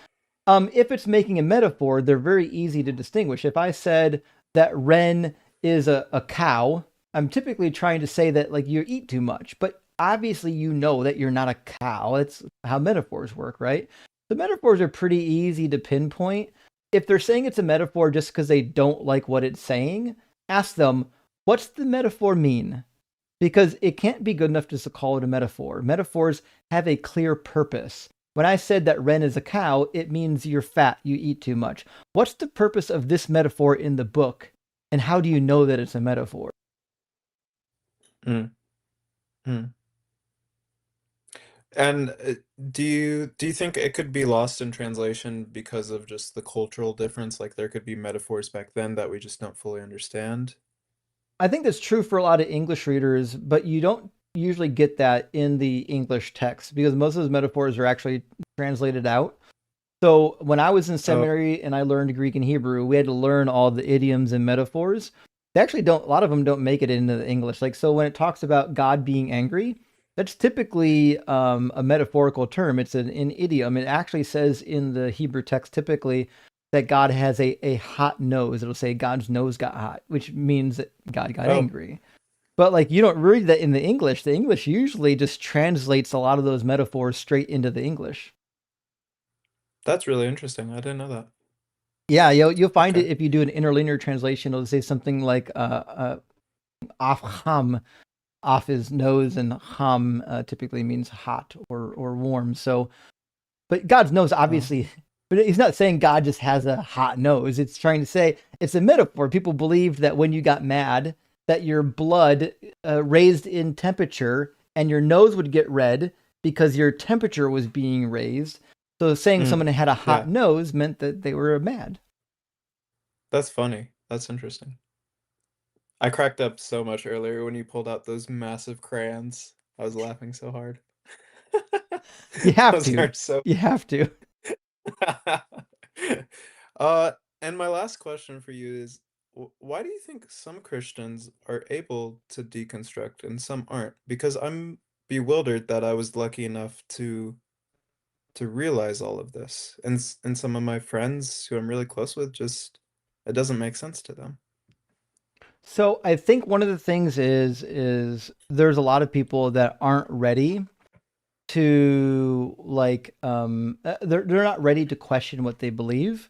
If it's making a metaphor, they're very easy to distinguish. If I said that Ren is a cow, I'm typically trying to say that like you eat too much, but obviously you know that you're not a cow. That's how metaphors work, right? The metaphors are pretty easy to pinpoint. If they're saying it's a metaphor just because they don't like what it's saying, ask them, what's the metaphor mean? Because it can't be good enough just to call it a metaphor. Metaphors have a clear purpose. When I said that Ren is a cow, it means you're fat, you eat too much. What's the purpose of this metaphor in the book? And how do you know that it's a metaphor? And do you think it could be lost in translation because of just the cultural difference? Like there could be metaphors back then that we just don't fully understand? I think that's true for a lot of English readers, but you don't usually get that in the English text because most of those metaphors are actually translated out. So when I was in seminary and I learned Greek and Hebrew, we had to learn all the idioms and metaphors. They actually don't, a lot of them don't make it into the English. Like, so when it talks about God being angry, that's typically a metaphorical term. It's an idiom. It actually says in the Hebrew text typically that God has a hot nose. It'll say God's nose got hot, which means that God got angry. But like you don't read that in the English. The English usually just translates a lot of those metaphors straight into the English. That's really interesting. I didn't know that. Yeah, you'll find it if you do an interlinear translation. It'll say something like "af off his nose, and ham typically means hot or warm. So, but God's nose obviously But he's not saying God just has a hot nose. It's trying to say it's a metaphor. People believed that when you got mad, that your blood raised in temperature and your nose would get red because your temperature was being raised. So saying someone had a hot nose meant that they were mad. That's funny. That's interesting. I cracked up so much earlier when you pulled out those massive crayons. I was laughing so hard. You have Those to. are so You have to. And my last question for you is, why do you think some Christians are able to deconstruct and some aren't? Because I'm bewildered that I was lucky enough to realize all of this, and some of my friends who I'm really close with just it doesn't make sense to them. So I think one of the things is there's a lot of people that aren't ready to they're not ready to question what they believe,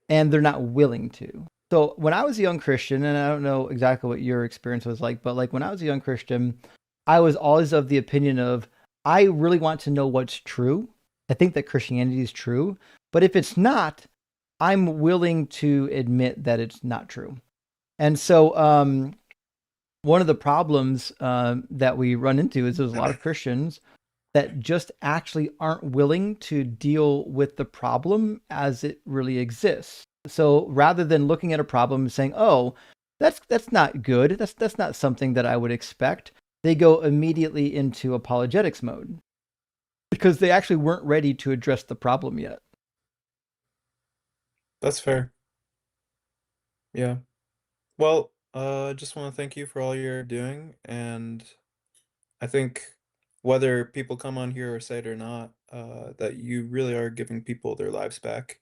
and they're not willing to. So when I was a young Christian, and I don't know exactly what your experience was like, but like when I was a young Christian, I was always of the opinion of I really want to know what's true. I think that Christianity is true, but if it's not, I'm willing to admit that it's not true. And so one of the problems that we run into is there's a lot of Christians that just actually aren't willing to deal with the problem as it really exists. So rather than looking at a problem and saying, "Oh, that's not good. That's not something that I would expect," they go immediately into apologetics mode because they actually weren't ready to address the problem yet. That's fair. Yeah. Well, I just want to thank you for all you're doing, and I think whether people come on here or say it or not, that you really are giving people their lives back.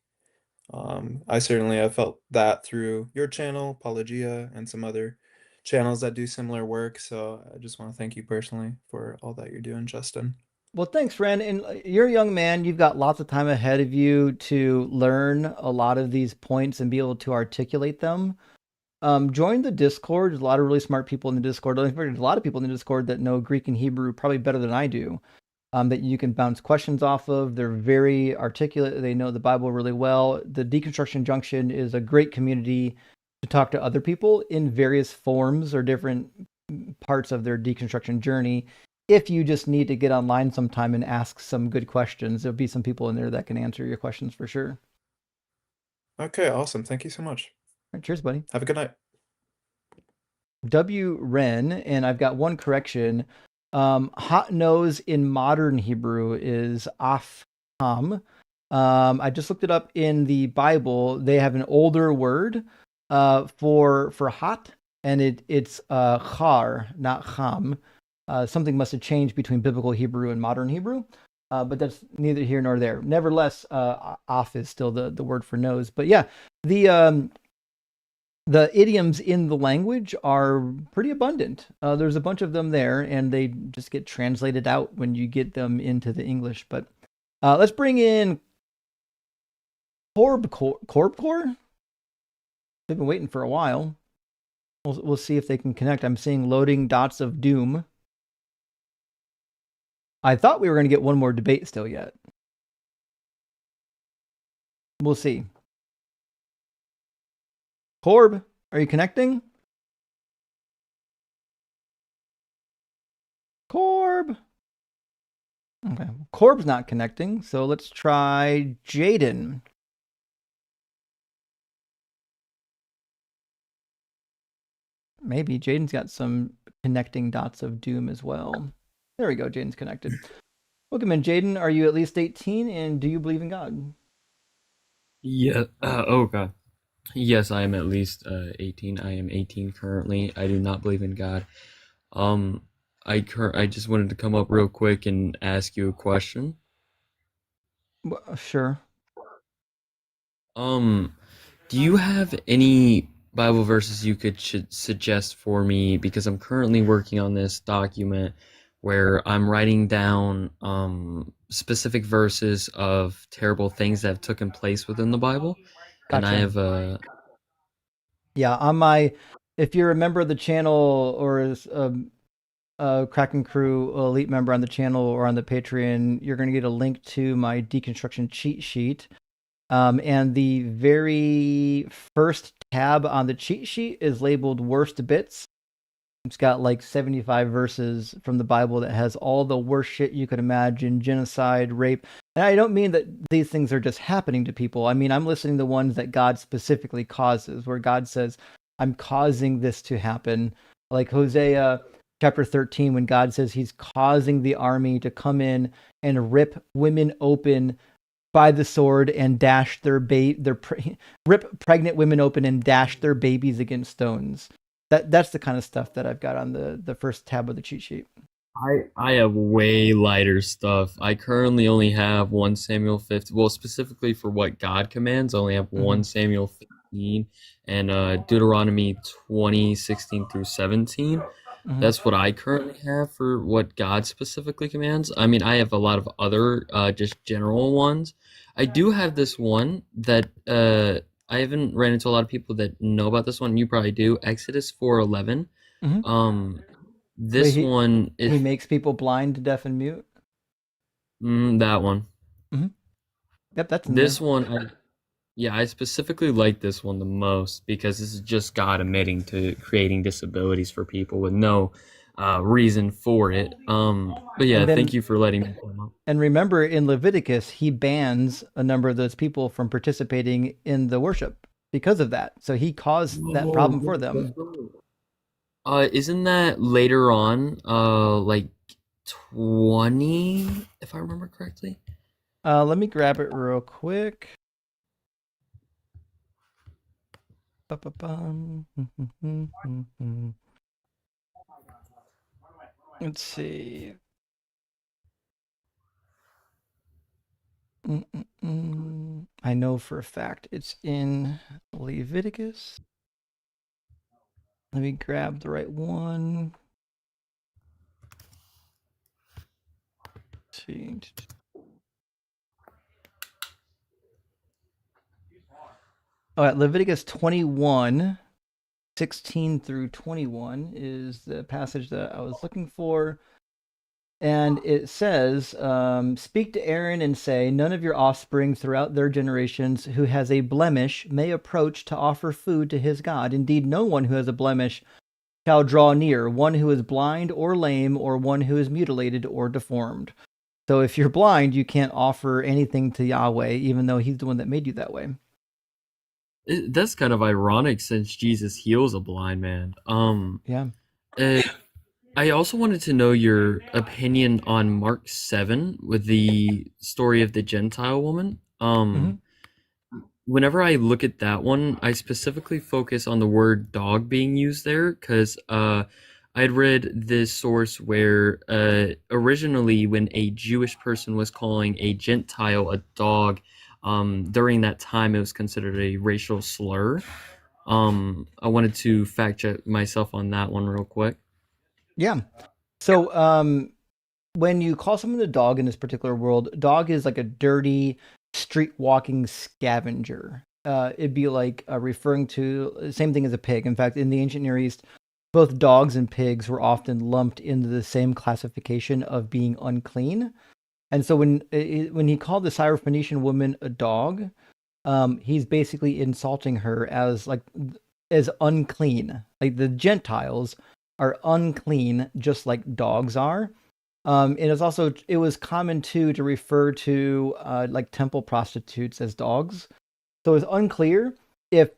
I certainly have felt that through your channel, Apologia, and some other channels that do similar work. So I just want to thank you personally for all that you're doing, Justin. Well, thanks, Ren. And you're a young man. You've got lots of time ahead of you to learn a lot of these points and be able to articulate them. Join the Discord. There's a lot of really smart people in the Discord. There's a lot of people in the Discord that know Greek and Hebrew probably better than I do, that you can bounce questions off of. They're very articulate. They know the Bible really well. The Deconstruction Junction is a great community to talk to other people in various forms or different parts of their deconstruction journey. If you just need to get online sometime and ask some good questions, there'll be some people in there that can answer your questions for sure. Okay, awesome. Thank you so much. All right, cheers, buddy. Have a good night. W. Ren, and I've got one correction. Hot nose in modern Hebrew is afham. I just looked it up in the Bible. They have an older word for hot, and it's char, not cham. Something must have changed between biblical Hebrew and modern Hebrew, but that's neither here nor there. Nevertheless, af is still the word for nose. But yeah, the idioms in the language are pretty abundant. There's a bunch of them there, and they just get translated out when you get them into the English. But let's bring in Corbcore. They've been waiting for a while. We'll see if they can connect. I'm seeing loading dots of doom. I thought we were going to get one more debate still yet. We'll see. Corb, are you connecting? Corb. Okay, Corb's not connecting, so let's try Jaden. Maybe Jaden's got some connecting dots of doom as well. There we go, Jaden's connected. Welcome in, Jaden. Are you at least 18, and do you believe in God? Yeah. Oh God. Yes, I am at least 18. I am 18 currently. I do not believe in God. I just wanted to come up real quick and ask you a question. Sure. Do you have any Bible verses you could suggest for me? Because I'm currently working on this document where I'm writing down specific verses of terrible things that have taken place within the Bible. And I Gotcha. have Yeah, on my, if you're a member of the channel or is a Kraken Crew elite member on the channel or on the Patreon, you're going to get a link to my deconstruction cheat sheet. And the very first tab on the cheat sheet is labeled worst bits. It's got like 75 verses from the Bible that has all the worst shit you could imagine, genocide, rape. And I don't mean that these things are just happening to people. I mean, I'm listening to ones that God specifically causes, where God says, I'm causing this to happen. Like Hosea chapter 13, when God says he's causing the army to come in and rip women open by the sword and dash rip pregnant women open and dash their babies against stones. That's the kind of stuff that I've got on the first tab of the cheat sheet. I have way lighter stuff. I currently only have 1 Samuel 15. Well, specifically for what God commands, I only have 1 Samuel 15 and Deuteronomy 20:16 through 17. That's what I currently have for what God specifically commands. I mean, I have a lot of other just general ones. I do have this one that I haven't ran into a lot of people that know about this one. You probably do. Exodus 4:11. This one is he makes people blind, deaf, and mute. That one. Yep, that's in this there. one. I specifically like this one the most because this is just God admitting to creating disabilities for people with no reason for it. But yeah, thank you for letting me come up. And remember, in Leviticus, he bans a number of those people from participating in the worship because of that. So he caused that problem for them. Isn't that later on, like 20, if I remember correctly? Let me grab it real quick. Let's see. I know for a fact it's in Leviticus. Let me grab the right one. Let's see. All right, Leviticus 21:16 through 21 is the passage that I was looking for. And it says, speak to Aaron and say, none of your offspring throughout their generations who has a blemish may approach to offer food to his God. Indeed, no one who has a blemish shall draw near, one who is blind or lame, or one who is mutilated or deformed. So if you're blind, you can't offer anything to Yahweh, even though he's the one that made you that way. That's kind of ironic since Jesus heals a blind man. Yeah. I also wanted to know your opinion on Mark 7 with the story of the Gentile woman. Whenever I look at that one, I specifically focus on the word dog being used there because I had read this source where originally when a Jewish person was calling a Gentile a dog, during that time it was considered a racial slur. I wanted to fact check myself on that one real quick. Yeah. So when you call someone a dog in this particular world, dog is like a dirty, street walking scavenger. It'd be like referring to the same thing as a pig. In fact, in the ancient Near East, both dogs and pigs were often lumped into the same classification of being unclean. And so when he called the Syrophoenician woman a dog, he's basically insulting her as unclean. Like the Gentiles are unclean, just like dogs are. And it was common too to refer to like temple prostitutes as dogs. So it's unclear if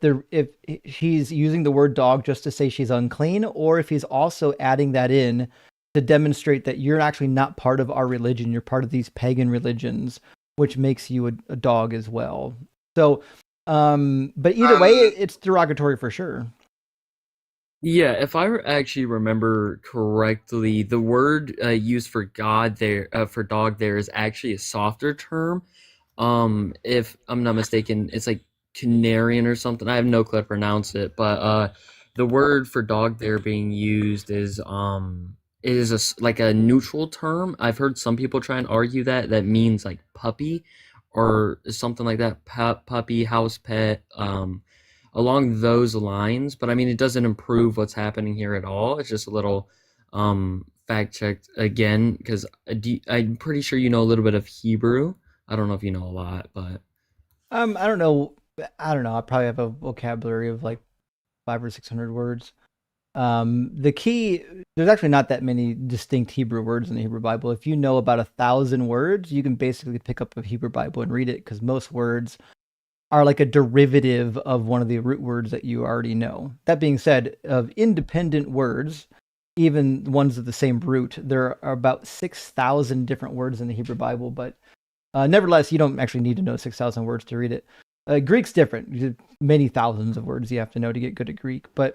he's using the word dog just to say she's unclean, or if he's also adding that in to demonstrate that you're actually not part of our religion. You're part of these pagan religions, which makes you a dog as well. So, but either way, it's derogatory for sure. Yeah, if I actually remember correctly, the word used for God there, for dog there, is actually a softer term. If I'm not mistaken, it's like Canarian or something. I have no clue how to pronounce it, but the word for dog there being used is like a neutral term. I've heard some people try and argue that means like puppy or something like that, puppy, house pet, along those lines. But I mean, it doesn't improve what's happening here at all. It's just a little fact checked again because I'm pretty sure you know a little bit of Hebrew. I don't know if you know a lot, but I don't know. I don't know. I probably have a vocabulary of like 500 or 600 words. The key, there's actually not that many distinct Hebrew words in the Hebrew Bible. If you know about 1,000 words, you can basically pick up a Hebrew Bible and read it, because most words are like a derivative of one of the root words that you already know. That being said, of independent words, even ones of the same root, there are about 6,000 different words in the Hebrew Bible, but nevertheless, you don't actually need to know 6,000 words to read it. Greek's different. Many thousands of words you have to know to get good at Greek. But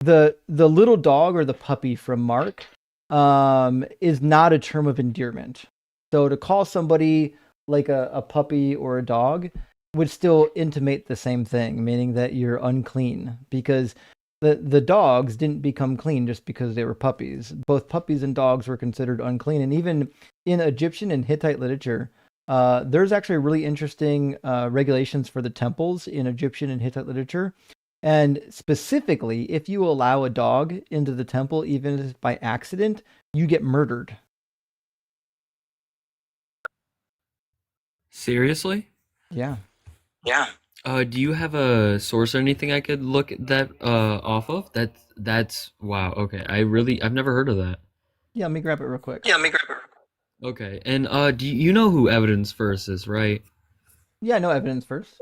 the little dog or the puppy from Mark is not a term of endearment. So to call somebody like a puppy or a dog would still intimate the same thing, meaning that you're unclean, because the dogs didn't become clean just because they were puppies. Both puppies and dogs were considered unclean. And even in Egyptian and Hittite literature, there's actually really interesting regulations for the temples in Egyptian and Hittite literature. And specifically, if you allow a dog into the temple, even if by accident, you get murdered. Seriously? Yeah. Yeah. Do you have a source or anything I could look at that off of? That's wow. Okay, I've never heard of that. Yeah, let me grab it real quick. Yeah, let me grab it. Okay, and do you know who Evidence First is, right? Yeah, no evidence first.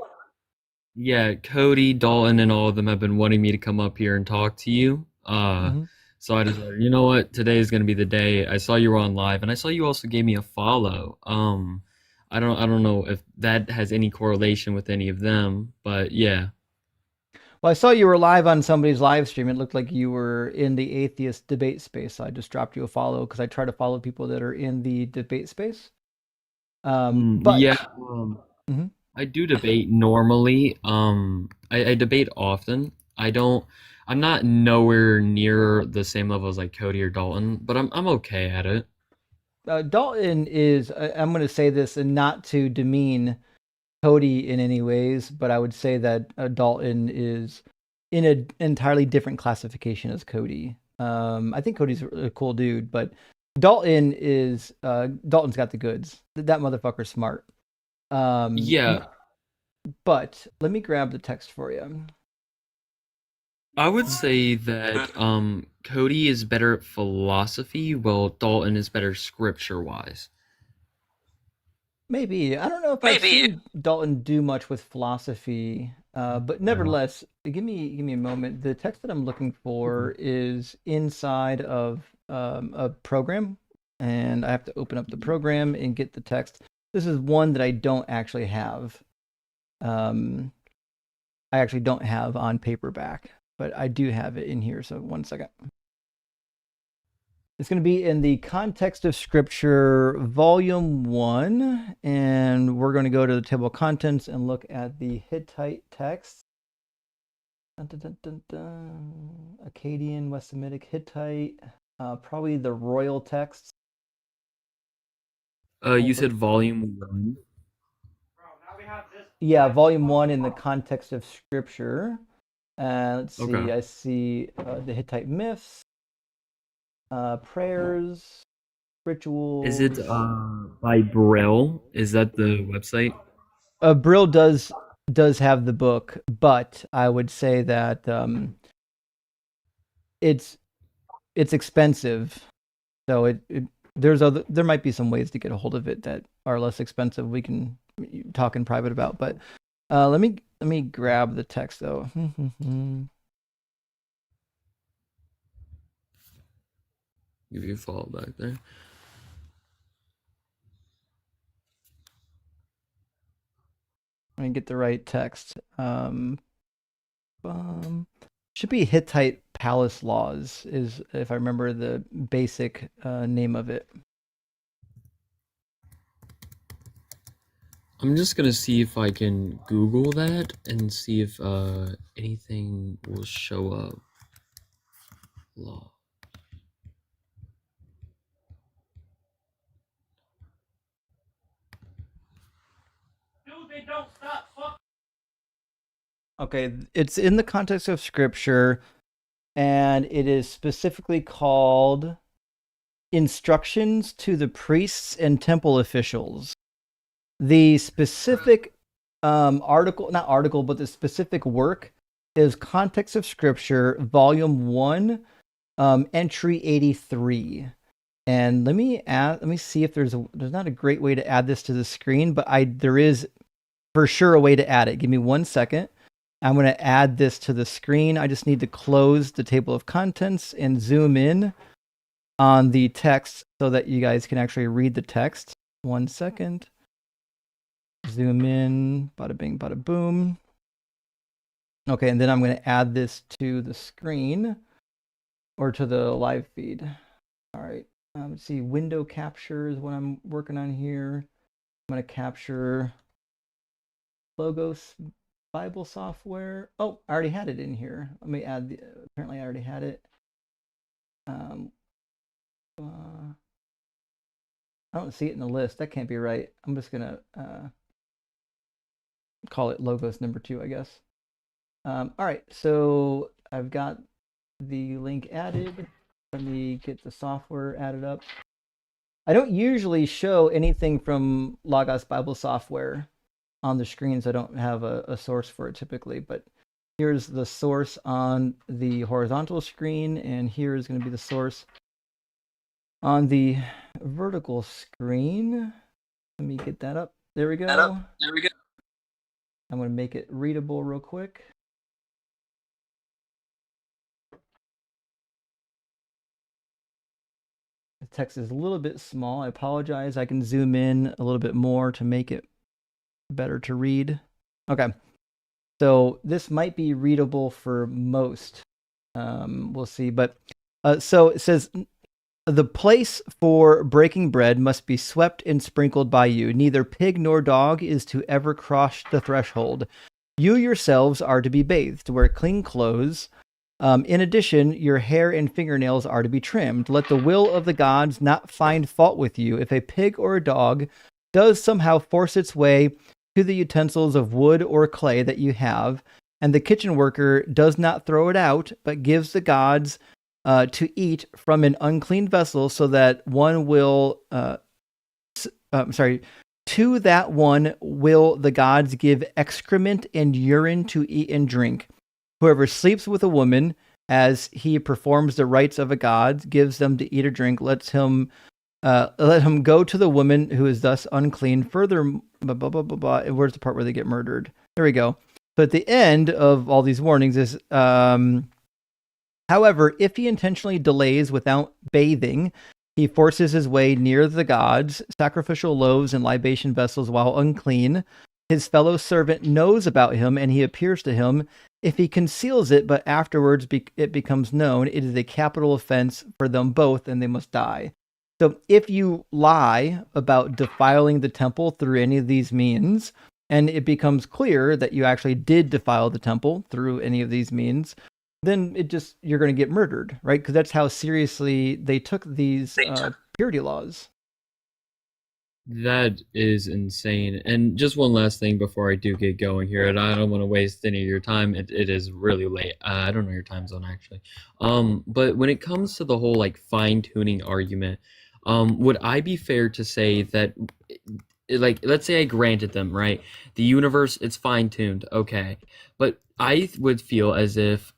Yeah, Cody, Dalton, and all of them have been wanting me to come up here and talk to you. Mhm. So I decided, you know what, today is gonna be the day. I saw you were on live, and I saw you also gave me a follow. I don't know if that has any correlation with any of them, but yeah. Well, I saw you were live on somebody's live stream. It looked like you were in the atheist debate space. So I just dropped you a follow because I try to follow people that are in the debate space. But Yeah, Mhm. I do debate normally. I debate often. I'm not nowhere near the same level as like Cody or Dalton, but I'm okay at it. Dalton is, I'm going to say this and not to demean Cody in any ways, but I would say that Dalton is in an entirely different classification as Cody. I think Cody's a cool dude, but Dalton's got the goods. That motherfucker's smart. Yeah, But let me grab the text for you. I would say that Cody is better at philosophy, while Dalton is better scripture-wise. Maybe. I don't know if I've seen Dalton do much with philosophy, but nevertheless, give me a moment. The text that I'm looking for is inside of a program, and I have to open up the program and get the text. This is one that I don't actually have. I actually don't have on paperback, but I do have it in here. So one second. It's going to be in the Context of Scripture, Volume 1, and we're going to go to the table of contents and look at the Hittite text. Dun, dun, dun, dun, dun. Akkadian, West Semitic, Hittite, probably the royal text. You said volume 1? Yeah, Volume 1 in the Context of Scripture. Let's see, Okay. I see the Hittite myths, prayers, rituals. Is it by Brill? Is that the website? Brill does have the book, but I would say that it's expensive. So there might be some ways to get a hold of it that are less expensive. We can talk in private about, but let me grab the text though. Give you a follow back there. Let me get the right text. Should be Hittite Palace Laws, is if I remember the basic name of it. I'm just gonna see if I can Google that and see if anything will show up. Law. Okay, it's in the context of Scripture, and it is specifically called Instructions to the Priests and Temple Officials. The specific not article, but the specific work is Context of Scripture, Volume 1, Entry 83. And let me see if there's not a great way to add this to the screen, but there is for sure a way to add it. Give me 1 second. I'm going to add this to the screen. I just need to close the table of contents and zoom in on the text so that you guys can actually read the text. 1 second. Zoom in, bada bing, bada boom. Okay, and then I'm going to add this to the screen or to the live feed. All right, let's see, window capture is what I'm working on here. I'm going to capture Logos Bible software. Oh, I already had it in here. Let me add apparently I already had it. I don't see it in the list. That can't be right. I'm just going to call it Logos number 2, I guess. All right, so I've got the link added. Let me get the software added up. I don't usually show anything from Logos Bible software on the screens. I don't have a source for it typically, but here's the source on the horizontal screen, and here is going to be the source on the vertical screen. Let me get that up. There we go. I'm going to make it readable real quick. The text is a little bit small. I apologize. I can zoom in a little bit more to make it better to read. Okay. So this might be readable for most. We'll see. But so it says, the place for breaking bread must be swept and sprinkled by you. Neither pig nor dog is to ever cross the threshold. You yourselves are to be bathed, wear clean clothes. In addition, your hair and fingernails are to be trimmed. Let the will of the gods not find fault with you. If a pig or a dog does somehow force its way to the utensils of wood or clay that you have, and the kitchen worker does not throw it out, but gives the gods to eat from an unclean vessel, so that one will, to that one will the gods give excrement and urine to eat and drink. Whoever sleeps with a woman as he performs the rites of a god, gives them to eat or drink, let him go to the woman who is thus unclean. Further, blah, blah, blah, blah, blah. And where's the part where they get murdered? There we go. So at the end of all these warnings is, however, if he intentionally delays without bathing, he forces his way near the gods, sacrificial loaves and libation vessels while unclean. His fellow servant knows about him, and he appears to him. If he conceals it, but afterwards it becomes known, it is a capital offense for them both, and they must die. So if you lie about defiling the temple through any of these means, and it becomes clear that you actually did defile the temple through any of these means, then you're going to get murdered, right? Because that's how seriously they took these purity laws. That is insane. And just one last thing before I do get going here, and I don't want to waste any of your time. It is really late. I don't know your time zone actually. But when it comes to the whole like fine-tuning argument, would I be fair to say that, like, let's say I granted them, right? The universe, it's fine-tuned, okay. But I would feel as if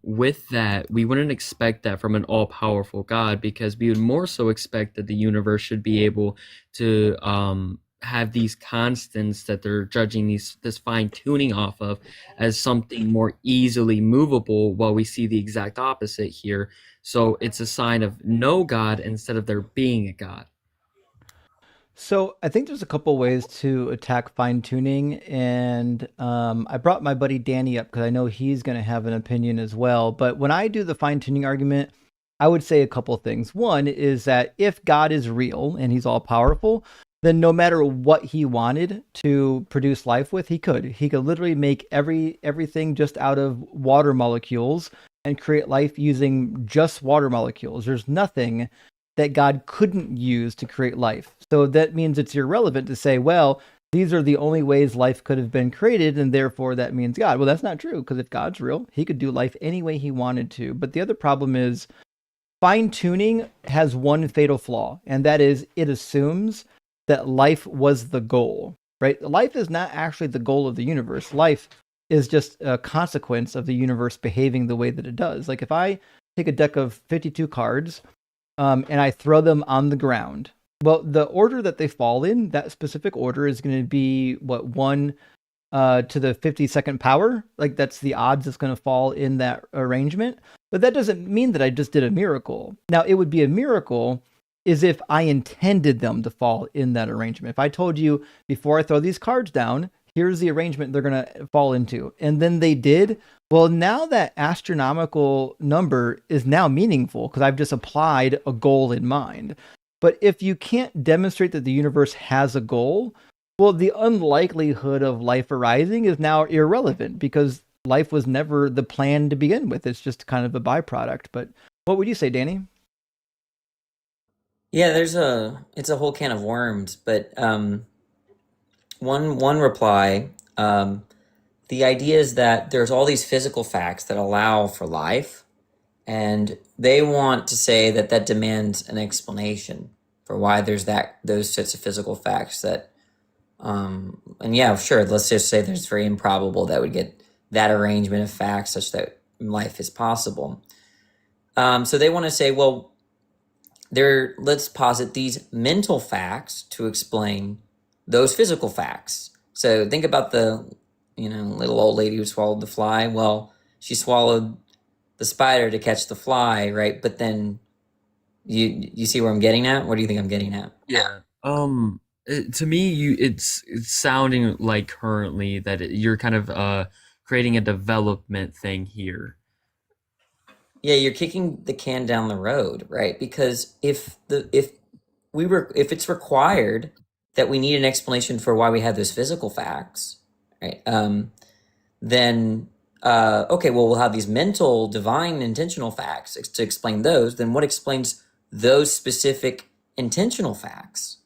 with that, we wouldn't expect that from an all-powerful God, because we would more so expect that the universe should be able to have these constants that they're judging this fine-tuning off of as something more easily movable, while we see the exact opposite here. So it's a sign of no God instead of there being a God. So I think there's a couple ways to attack fine tuning, and I brought my buddy Danny up because I know he's going to have an opinion as well. But when I do the fine tuning argument, I would say a couple things. One is that if God is real and he's all powerful, then no matter what he wanted to produce life with, he could. He could literally make everything just out of water molecules and create life using just water molecules. There's nothing that God couldn't use to create life. So that means it's irrelevant to say, well, these are the only ways life could have been created, and therefore that means God. Well, that's not true, because if God's real, he could do life any way he wanted to. But the other problem is fine-tuning has one fatal flaw, and that is it assumes that life was the goal. right? Life is not actually the goal of the universe. Life is just a consequence of the universe behaving the way that it does. Like if I take a deck of 52 cards and I throw them on the ground, well, the order that they fall in, that specific order is going to be what, 1 to the 52nd power. Like that's the odds it's going to fall in that arrangement. But that doesn't mean that I just did a miracle. Now, it would be a miracle is if I intended them to fall in that arrangement. If I told you before I throw these cards down, here's the arrangement they're going to fall into, and then they did, well, now that astronomical number is now meaningful because I've just applied a goal in mind. But if you can't demonstrate that the universe has a goal, well, the unlikelihood of life arising is now irrelevant because life was never the plan to begin with. It's just kind of a byproduct. But what would you say, Danny? Yeah, it's a whole can of worms, but one reply, the idea is that there's all these physical facts that allow for life, and they want to say that that demands an explanation for why there's those sets of physical facts that, and yeah, sure, let's just say there's very improbable that would get that arrangement of facts such that life is possible. So they want to say, well, let's posit these mental facts to explain those physical facts. So think about the, little old lady who swallowed the fly. Well, she swallowed the spider to catch the fly, right? But then you see where I'm getting at? What do you think I'm getting at? Yeah. To me, it's sounding like currently that you're kind of creating a development thing here. Yeah, you're kicking the can down the road, right? Because if it's required that we need an explanation for why we have those physical facts, right? Then okay, well, we'll have these mental, divine, intentional facts to explain those. Then what explains those specific intentional facts?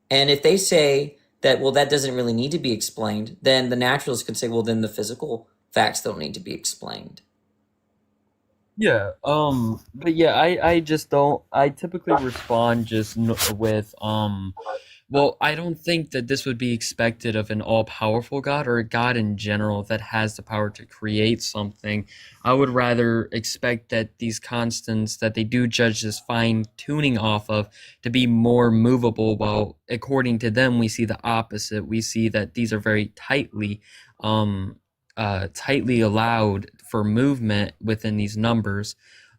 And if they say that, well, that doesn't really need to be explained, then the naturalists could say, well, then the physical facts don't need to be explained. Yeah. But yeah, I just don't. I typically respond just with well, I don't think that this would be expected of an all-powerful God or a God in general that has the power to create something. I would rather expect that these constants that they do judge this fine-tuning off of to be more movable, while according to them, we see the opposite. We see that these are very tightly allowed for movement within these numbers.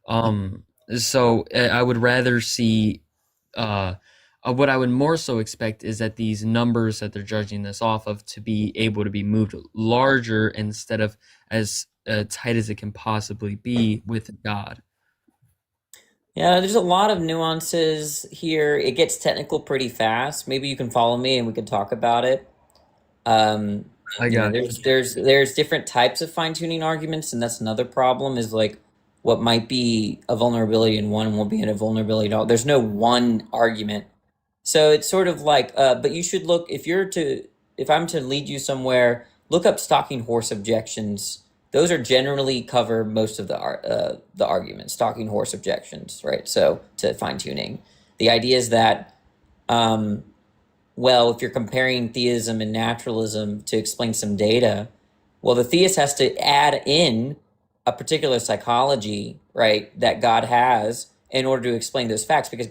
So I would rather see what I would more so expect is that these numbers that they're judging this off of to be able to be moved larger instead of as tight as it can possibly be with God. Yeah, there's a lot of nuances here. It gets technical pretty fast. Maybe you can follow me and we can talk about it. I got you. There's different types of fine-tuning arguments, and that's another problem, is like what might be a vulnerability in one won't be a vulnerability at all. There's no one argument. So it's sort of like, but you should look, if I'm to lead you somewhere, look up stalking horse objections. Those are generally cover most of the arguments, stalking horse objections, right? So to fine tuning, the idea is that, well, if you're comparing theism and naturalism to explain some data, well, the theist has to add in a particular psychology, right, that God has in order to explain those facts, because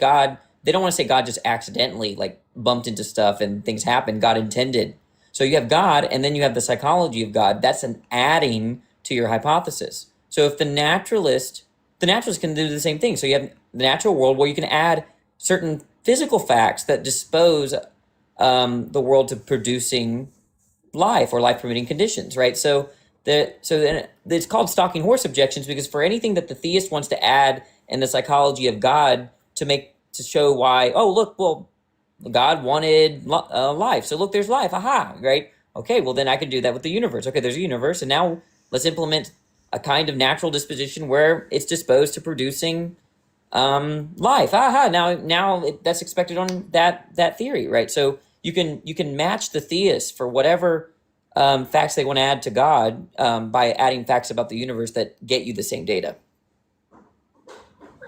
they don't want to say God just accidentally like bumped into stuff and things happened. God intended. So you have God, and then you have the psychology of God. That's an adding to your hypothesis. So if the naturalist can do the same thing. So you have the natural world where you can add certain physical facts that dispose the world to producing life or life-permitting conditions, right? So then it's called stalking horse objections, because for anything that the theist wants to add in the psychology of God to show why, oh, look, well, God wanted life. So look, there's life. Aha, right? Okay, well, then I can do that with the universe. Okay, there's a universe, and now let's implement a kind of natural disposition where it's disposed to producing life. Aha, now that's expected on that theory, right? So you can match the theist for whatever facts they want to add to God by adding facts about the universe that get you the same data.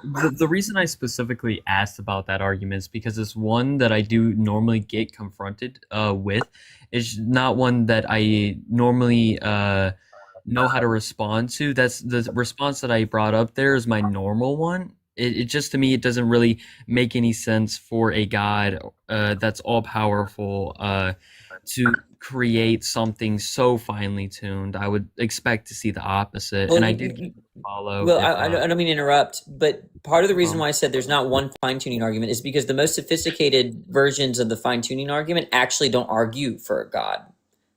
the reason I specifically asked about that argument is because it's one that I do normally get confronted with. It's not one that I normally know how to respond to. That's the response that I brought up there is my normal one. It just, to me, it doesn't really make any sense for a God that's all powerful to create something so finely tuned. I would expect to see the opposite, Well, and I did follow. well, If I don't mean to interrupt, but part of the reason why I said there's not one fine tuning argument is because the most sophisticated versions of the fine tuning argument actually don't argue for a God.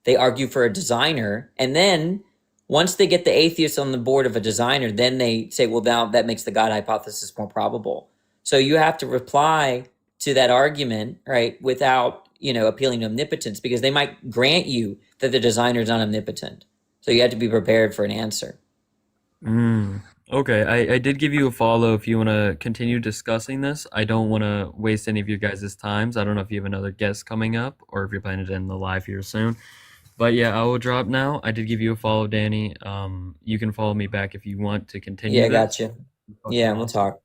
They argue for a designer. And then once they get the atheists on the board of a designer, then they say, well, now that makes the God hypothesis more probable. So you have to reply to that argument, right, without, appealing to omnipotence, because they might grant you that the designer is not omnipotent. So you have to be prepared for an answer. Okay, I did give you a follow if you want to continue discussing this. I don't want to waste any of you guys' times. I don't know if you have another guest coming up or if you're planning to end the live here soon. But yeah, I will drop now. I did give you a follow, Danny. You can follow me back if you want to continue. Yeah, I got you. Yeah, we'll talk.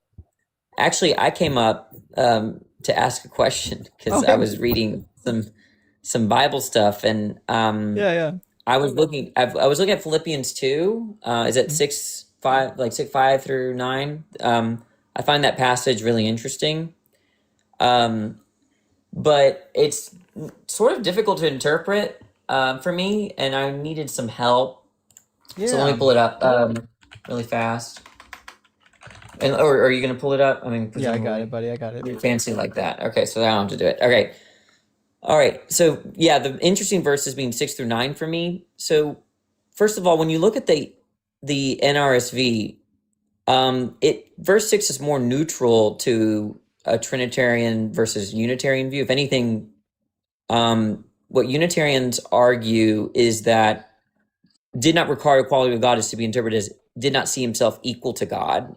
Actually, I came up to ask a question because I was reading some Bible stuff, and I was looking. I was looking at Philippians 2. Is it 6:5, like 6:5 through 9? I find that passage really interesting, but it's sort of difficult to interpret for me, and I needed some help. So let me pull it up really fast. And or are you gonna pull it up? I mean, yeah, I got it, buddy. I got it. You're fancy like that. Okay, so I don't have to do it. Okay. All right. So yeah, the interesting verses being 6 through 9 for me. So first of all, when you look at the NRSV, verse 6 is more neutral to a Trinitarian versus Unitarian view. If anything, what Unitarians argue is that did not require equality with God is to be interpreted as did not see himself equal to God.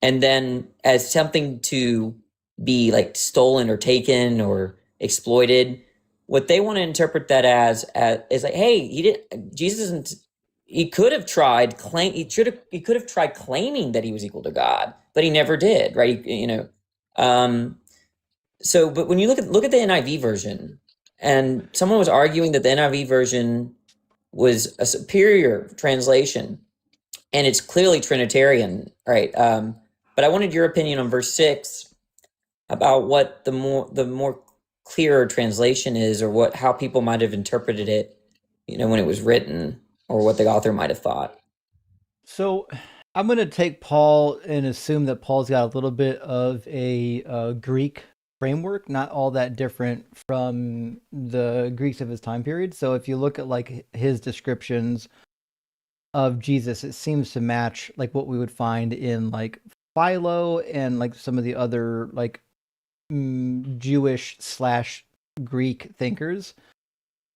And then as something to be like stolen or taken or exploited, what they want to interpret that as is like, hey, Jesus isn't. He could have tried he could have tried claiming that he was equal to God, but he never did, right? So, but when you look at the NIV version, and someone was arguing that the NIV version was a superior translation, and it's clearly Trinitarian, right? But I wanted your opinion on verse 6 about what the more clearer translation is, or how people might have interpreted it, when it was written, or what the author might have thought. So I'm going to take Paul and assume that Paul's got a little bit of a Greek framework, not all that different from the Greeks of his time period. So if you look at like his descriptions of Jesus, it seems to match like what we would find in like Philo and like some of the other like Jewish / Greek thinkers.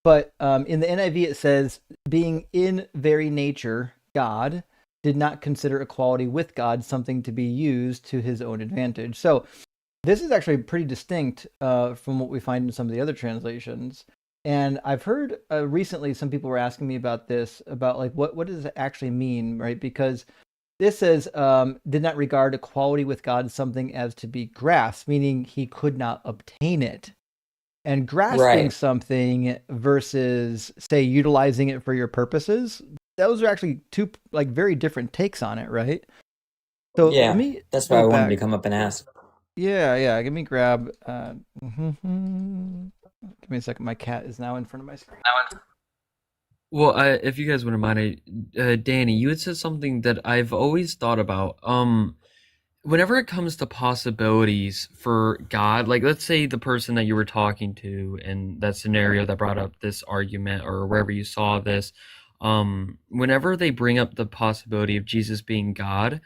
But in the NIV it says, being in very nature God, did not consider equality with God something to be used to his own advantage. So this is actually pretty distinct from what we find in some of the other translations. And I've heard recently some people were asking me about this, about like what does it actually mean, right? Because this says, did not regard equality with God something as to be grasped, meaning he could not obtain it. And grasping something versus, say, utilizing it for your purposes, those are actually two like very different takes on it, right? So yeah, that's why I wanted to come up and ask. Yeah. Let me grab. Give me a second. My cat is now in front of my screen. Well, if you guys wouldn't mind, Danny, you had said something that I've always thought about. Whenever it comes to possibilities for God, like let's say the person that you were talking to in that scenario that brought up this argument or wherever you saw this, whenever they bring up the possibility of Jesus being God,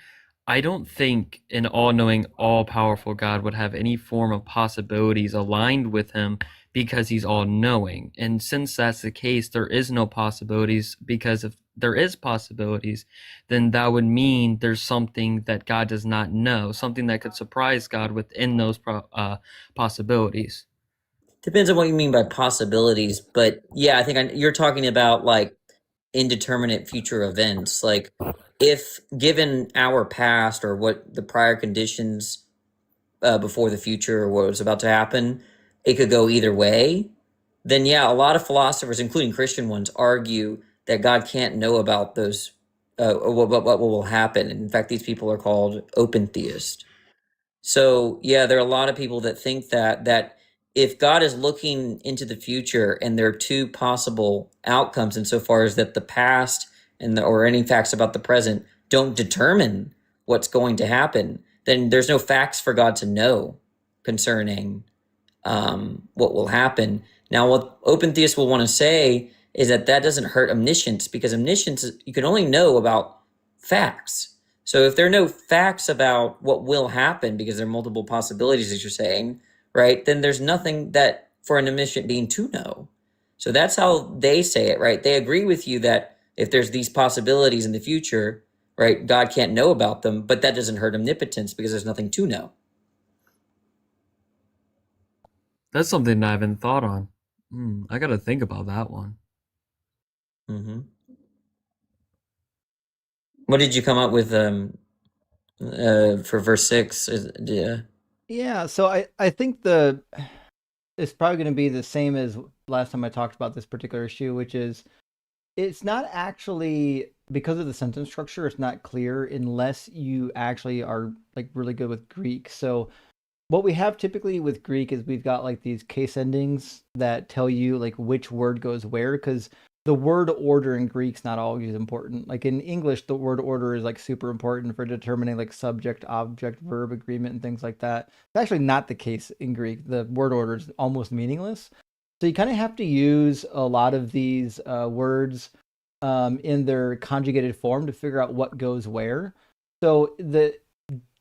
I don't think an all-knowing, all-powerful God would have any form of possibilities aligned with him because he's all-knowing. And since that's the case, there is no possibilities, because if there is possibilities, then that would mean there's something that God does not know, something that could surprise God within those possibilities. Depends on what you mean by possibilities, but yeah, I think you're talking about like indeterminate future events. Like, if given our past or what the prior conditions before the future or what was about to happen, it could go either way. Then yeah, a lot of philosophers, including Christian ones, argue that God can't know about those what will happen. In fact, these people are called open theists. So yeah, there are a lot of people that think that if God is looking into the future and there are two possible outcomes insofar as that the past and or any facts about the present don't determine what's going to happen, then there's no facts for God to know concerning what will happen. Now, what open theists will want to say is that doesn't hurt omniscience, because omniscience, you can only know about facts. So if there are no facts about what will happen, because there are multiple possibilities, as you're saying, right, then there's nothing that for an omniscient being to know. So that's how they say it, right? They agree with you that if there's these possibilities in the future, right, God can't know about them, but that doesn't hurt omnipotence because there's nothing to know. That's something I haven't thought on. I got to think about that one. Mm-hmm. What did you come up with for verse 6? Yeah, so I think it's probably going to be the same as last time I talked about this particular issue, which is it's not actually, because of the sentence structure, it's not clear unless you actually are like really good with Greek. So what we have typically with Greek is we've got like these case endings that tell you like which word goes where, because the word order in Greek's not always important. Like in English, the word order is like super important for determining like subject, object, verb, agreement, and things like that. It's actually not the case in Greek. The word order is almost meaningless. So you kind of have to use a lot of these words in their conjugated form to figure out what goes where. So the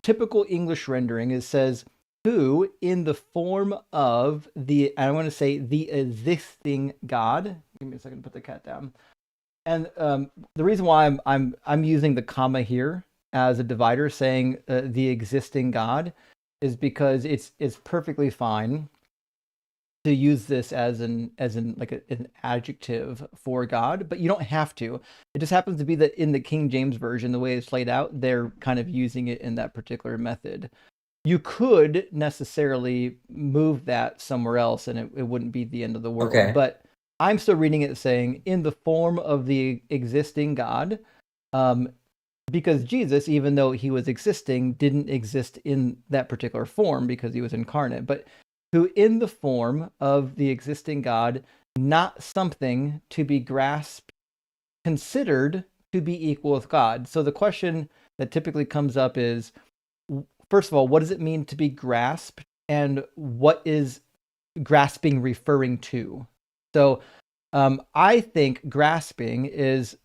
typical English rendering says who in the form of I want to say the existing God. Give me a second to put the cat down. And the reason why I'm using the comma here as a divider, saying the existing God, is because it's perfectly fine to use this as an adjective for God, but you don't have to. It just happens to be that in the King James version, the way it's laid out, they're kind of using it in that particular method. You could necessarily move that somewhere else and it wouldn't be the end of the world. Okay. But I'm still reading it saying in the form of the existing God, because Jesus, even though he was existing, didn't exist in that particular form because he was incarnate, but who in the form of the existing God, not something to be grasped, considered to be equal with God. So the question that typically comes up is, first of all, what does it mean to be grasped, and what is grasping referring to? So I think grasping is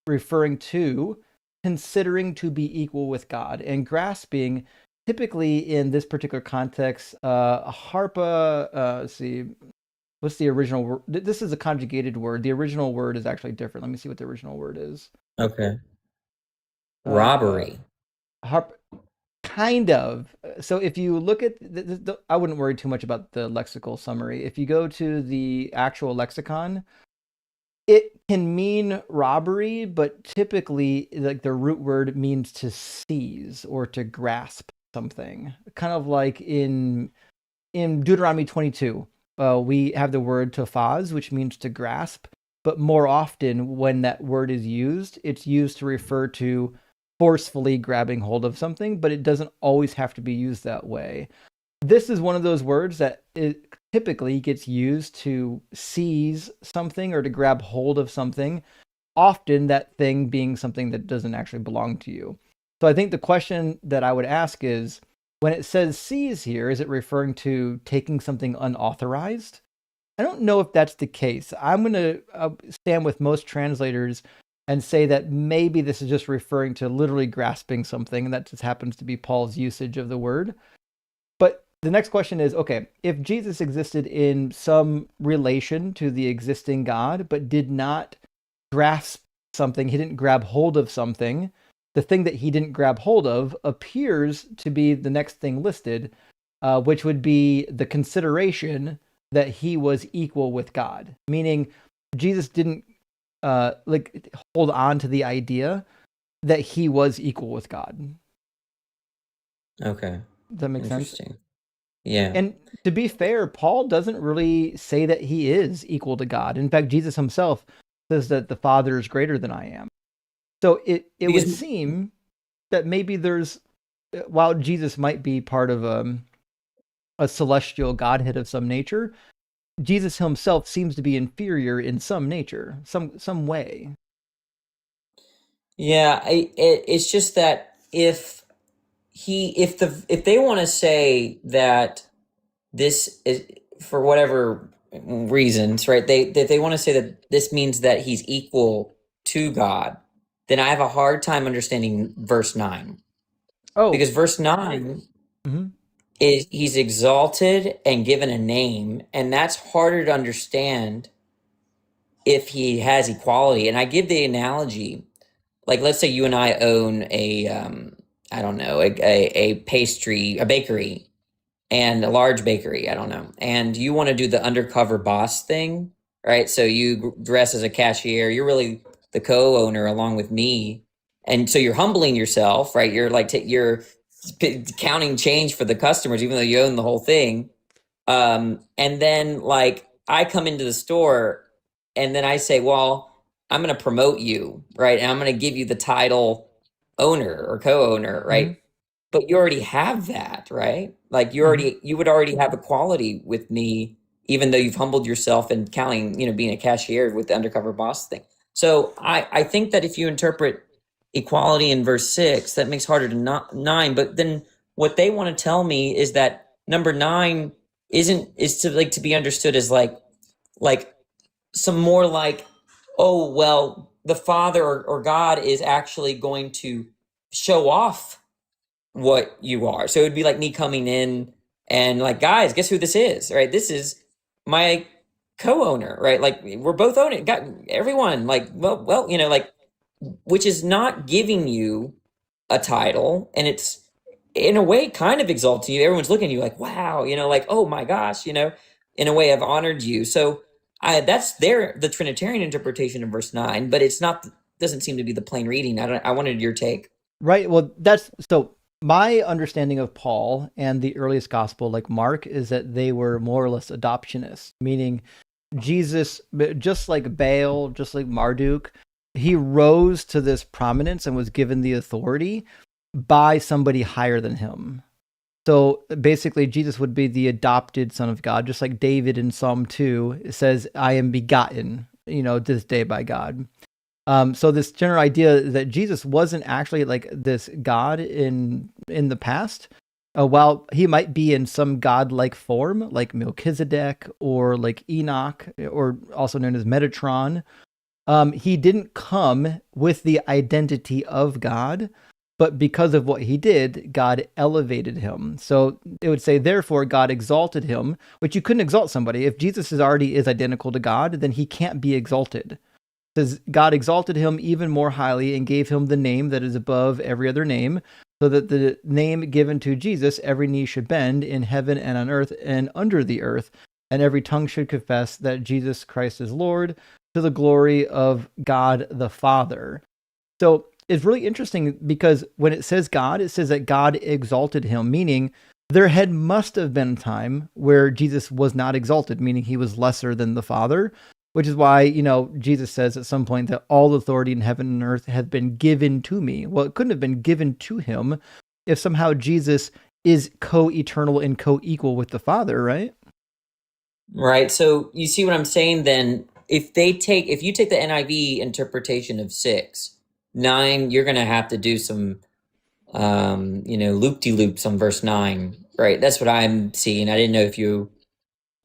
referring to considering to be equal with God, and grasping typically in this particular context, harpa, let's see, what's the original word? This is a conjugated word. The original word is actually different. Let me see what the original word is. Okay. Robbery. Kind of. So if you look at I wouldn't worry too much about the lexical summary. If you go to the actual lexicon, it can mean robbery, but typically like the root word means to seize or to grasp something. Kind of like in Deuteronomy 22, we have the word tofaz, which means to grasp, but more often when that word is used, it's used to refer to forcefully grabbing hold of something, but it doesn't always have to be used that way. This is one of those words that it typically gets used to seize something or to grab hold of something, often that thing being something that doesn't actually belong to you. So I think the question that I would ask is, when it says seize here, is it referring to taking something unauthorized? I don't know if that's the case. I'm going to stand with most translators and say that maybe this is just referring to literally grasping something, and that just happens to be Paul's usage of the word. But the next question is, okay, if Jesus existed in some relation to the existing God, but did not grasp something, he didn't grab hold of something, the thing that he didn't grab hold of appears to be the next thing listed, which would be the consideration that he was equal with God, meaning Jesus didn't like hold on to the idea that he was equal with God. Okay. Does that make sense? Interesting. Yeah. And to be fair, Paul doesn't really say that he is equal to God. In fact, Jesus himself says that the Father is greater than I am. So it would Because seem that maybe there's, while Jesus might be part of a celestial Godhead of some nature, Jesus himself seems to be inferior in some nature, some way. yeah, it's just that if they want to say that this is for whatever reasons, right? They want to say that this means that he's equal to God, then I have a hard time understanding verse 9. Oh, Because verse 9 mhm. is he's exalted and given a name, and that's harder to understand if he has equality. And I give the analogy, like let's say you and I own a I don't know, a pastry, a bakery, and a large bakery, I don't know, and you want to do the undercover boss thing, right? So you dress as a cashier, you're really the co-owner along with me, and so you're humbling yourself, right? You're like you're counting change for the customers even though you own the whole thing. And then like I come into the store and then I say, well, I'm going to promote you, right? And I'm going to give you the title owner or co-owner, right? But you already have that, right? Like you would already have equality with me, even though you've humbled yourself and counting, being a cashier with the undercover boss thing. So I think that if you interpret equality in verse 6, that makes harder to 9. But then what they want to tell me is that number 9 is to be understood as like some more like, oh well, the Father or God is actually going to show off what you are. So it would be like me coming in and like, guys, guess who this is, right? This is my co-owner, right? Like we're both owning, got everyone like, well, like, which is not giving you a title, and it's in a way kind of exalting you. Everyone's looking at you like, wow, like, oh my gosh, in a way I've honored you. So that's the Trinitarian interpretation of verse 9, but it's not, doesn't seem to be the plain reading. I wanted your take. Right. Well, that's so my understanding of Paul and the earliest gospel, like Mark, is that they were more or less adoptionists, meaning Jesus, just like Baal, just like Marduk, he rose to this prominence and was given the authority by somebody higher than him. So basically, Jesus would be the adopted son of God, just like David in Psalm 2 says, I am begotten, this day by God. So this general idea that Jesus wasn't actually like this God in the past, while he might be in some God-like form, like Melchizedek or like Enoch, or also known as Metatron, he didn't come with the identity of God, but because of what he did, God elevated him. So it would say, therefore, God exalted him, which you couldn't exalt somebody. If Jesus already is identical to God, then he can't be exalted. It says, God exalted him even more highly and gave him the name that is above every other name, so that the name given to Jesus, every knee should bend in heaven and on earth and under the earth, and every tongue should confess that Jesus Christ is Lord, to the glory of God the Father. So it's really interesting because when it says God, it says that God exalted him, meaning there must have been a time where Jesus was not exalted, meaning he was lesser than the Father, which is why, Jesus says at some point that all authority in heaven and earth has been given to me. Well, it couldn't have been given to him if somehow Jesus is co-eternal and co-equal with the Father, right? Right. So you see what I'm saying then? If you take the NIV interpretation of 6, 9, you're going to have to do some, loop-de-loops on verse 9, right? That's what I'm seeing. I didn't know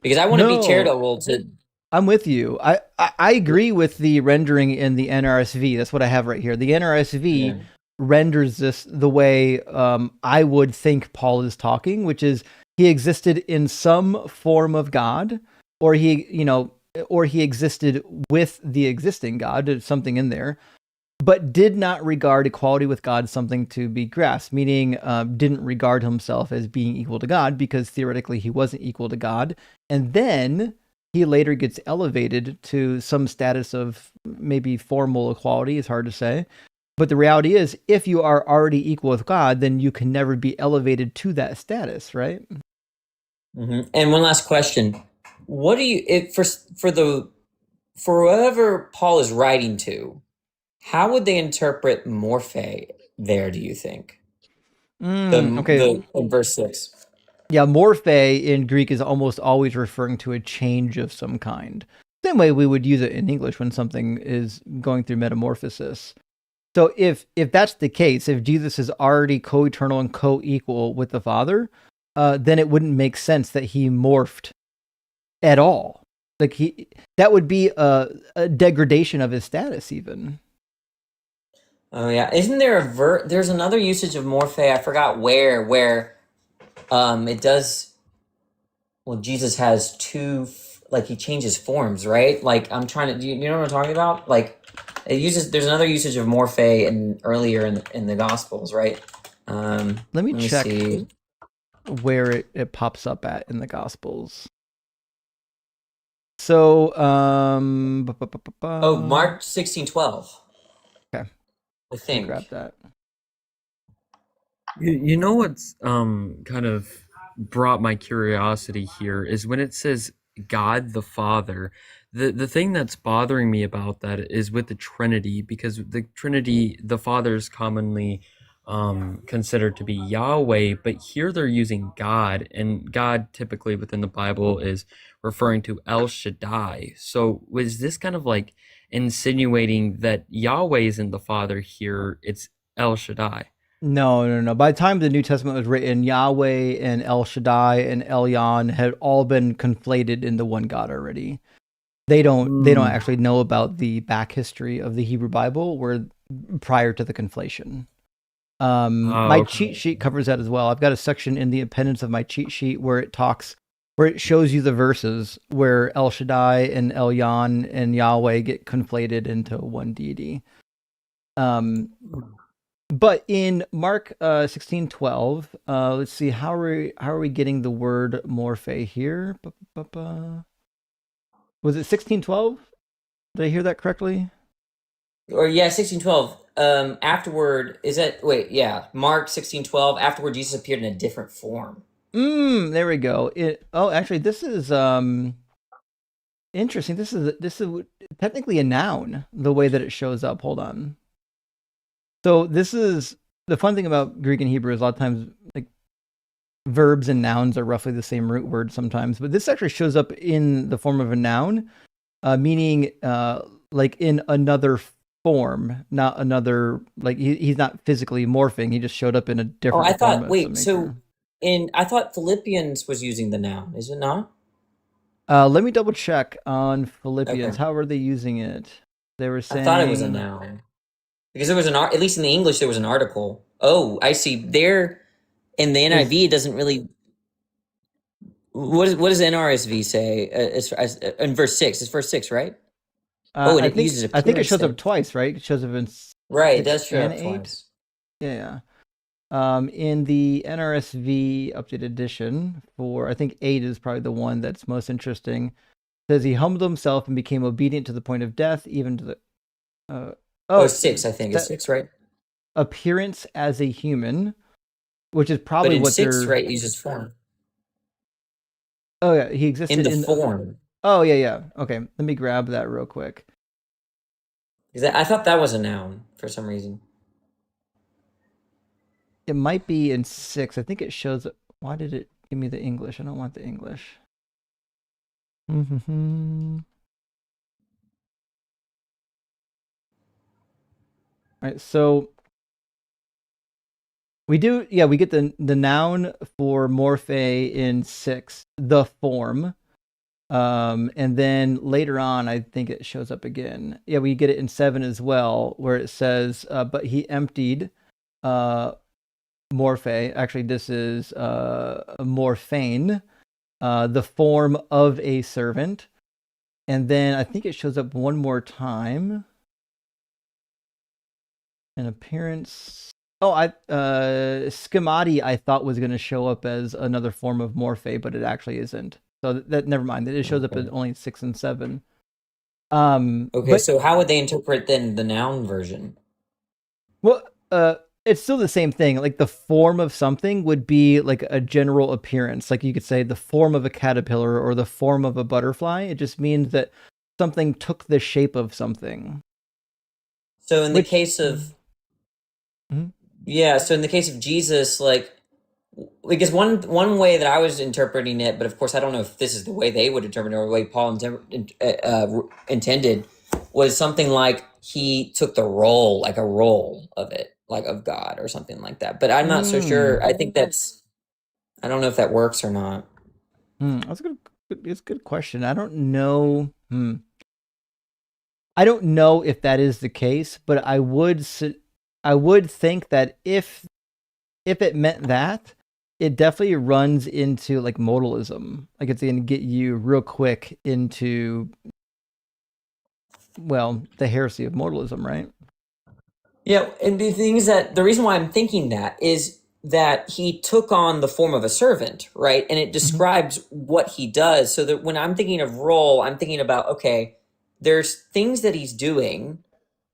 because I want to be charitable to. I'm with you. I agree with the rendering in the NRSV. That's what I have right here. The NRSV renders this the way I would think Paul is talking, which is he existed in some form of God, or he existed with the existing God. There's something in there, but did not regard equality with God something to be grasped, meaning didn't regard himself as being equal to God because theoretically he wasn't equal to God. And then he later gets elevated to some status of maybe formal equality. It's hard to say. But the reality is, if you are already equal with God, then you can never be elevated to that status, right? Mm-hmm. And one last question: what do you for whoever Paul is writing to? How would they interpret morphe there? Do you think Okay. in verse 6? Yeah, morphe in Greek is almost always referring to a change of some kind. Same way we would use it in English when something is going through metamorphosis. So if that's the case, if Jesus is already co-eternal and co-equal with the Father, then it wouldn't make sense that he morphed at all. Like that would be a degradation of his status, even. Oh yeah, isn't there there's another usage of morphe? I forgot where it does. Well, Jesus has two, like he changes forms, right? Like I'm trying to, do you know what I'm talking about? Like there's another usage of morphe earlier in the Gospels, right? Let me check see where it pops up at in the Gospels. So, Mark 16:12. Okay. I think. Grab that. You know what's kind of brought my curiosity here is when it says God the Father. The thing that's bothering me about that is with the Trinity, because the Trinity, the Father is commonly considered to be Yahweh, but here they're using God, and God typically within the Bible is referring to El Shaddai. So was this kind of like insinuating that Yahweh isn't the Father here, it's El Shaddai? No. By the time the New Testament was written, Yahweh and El Shaddai and Elyon had all been conflated into one God already. They don't actually know about the back history of the Hebrew Bible where prior to the conflation. My cheat sheet covers that as well. I've got a section in the appendix of my cheat sheet where it shows you the verses where El Shaddai and Elyon and Yahweh get conflated into one deity. But in Mark 16:12, let's see, how are we getting the word morphe here? Was it 16:12? Did I hear that correctly? Or yeah, 16:12. Afterward, is that Mark 16:12. Afterward, Jesus appeared in a different form. There we go. Actually, this is interesting. This is technically a noun, the way that it shows up. Hold on. So this is the fun thing about Greek and Hebrew is a lot of times like verbs and nouns are roughly the same root word sometimes, but this actually shows up in the form of a noun, meaning like in another form, not another, like he's not physically morphing. He just showed up in a different I form. thought, I thought Philippians was using the noun, is it not? Let me double check on Philippians. Okay. How were they using it? They were saying, I thought it was a noun. Because there was at least in the English, there was an article. Oh, I see. There in the NIV, it doesn't really. What does NRSV say? In verse 6, it's verse 6, right? I think it shows up twice, right? It shows up in right. It does show and up 8. Twice. Yeah. In the NRSV updated edition, for I think 8 is probably the one that's most interesting. It says he humbled himself and became obedient to the point of death, even to the 6, I think it's 6, right? Appearance as a human, which is probably but in what 6, right, uses form. Oh yeah, he existed in the form. Oh yeah. Okay, let me grab that real quick. I thought that was a noun for some reason. It might be in 6. I think it shows. Why did it give me the English? I don't want the English. All right, so we get the noun for morphe in 6, the form. And then later on, I think it shows up again. Yeah, we get it in 7 as well, where it says, but he emptied morphe. Actually, this is morphane, the form of a servant. And then I think it shows up one more time. An appearance. Schemati I thought was going to show up as another form of morphe, but it actually isn't. So that never mind. That it shows up at only 6 and 7. Okay, But so how would they interpret then the noun version? well, it's still the same thing. Like the form of something would be like a general appearance. Like you could say the form of a caterpillar or the form of a butterfly. It just means that something took the shape of something. So in the case of Mhm. yeah, so in the case of Jesus, like because one way that I was interpreting it, but of course I don't know if this is the way they would interpret it or the way Paul intended, was something like he took the role, like a role of it, like of God or something like that. But I'm not so sure. I think I don't know if that works or not. That's a good question. I don't know. I don't know if that is the case, but I would think that if it meant that, it definitely runs into like modalism. Like it's going to get you real quick into, well, the heresy of modalism, right? Yeah, and the thing is that the reason why I'm thinking that is that he took on the form of a servant, right? And it describes what he does. So that when I'm thinking of role, I'm thinking about, okay, there's things that he's doing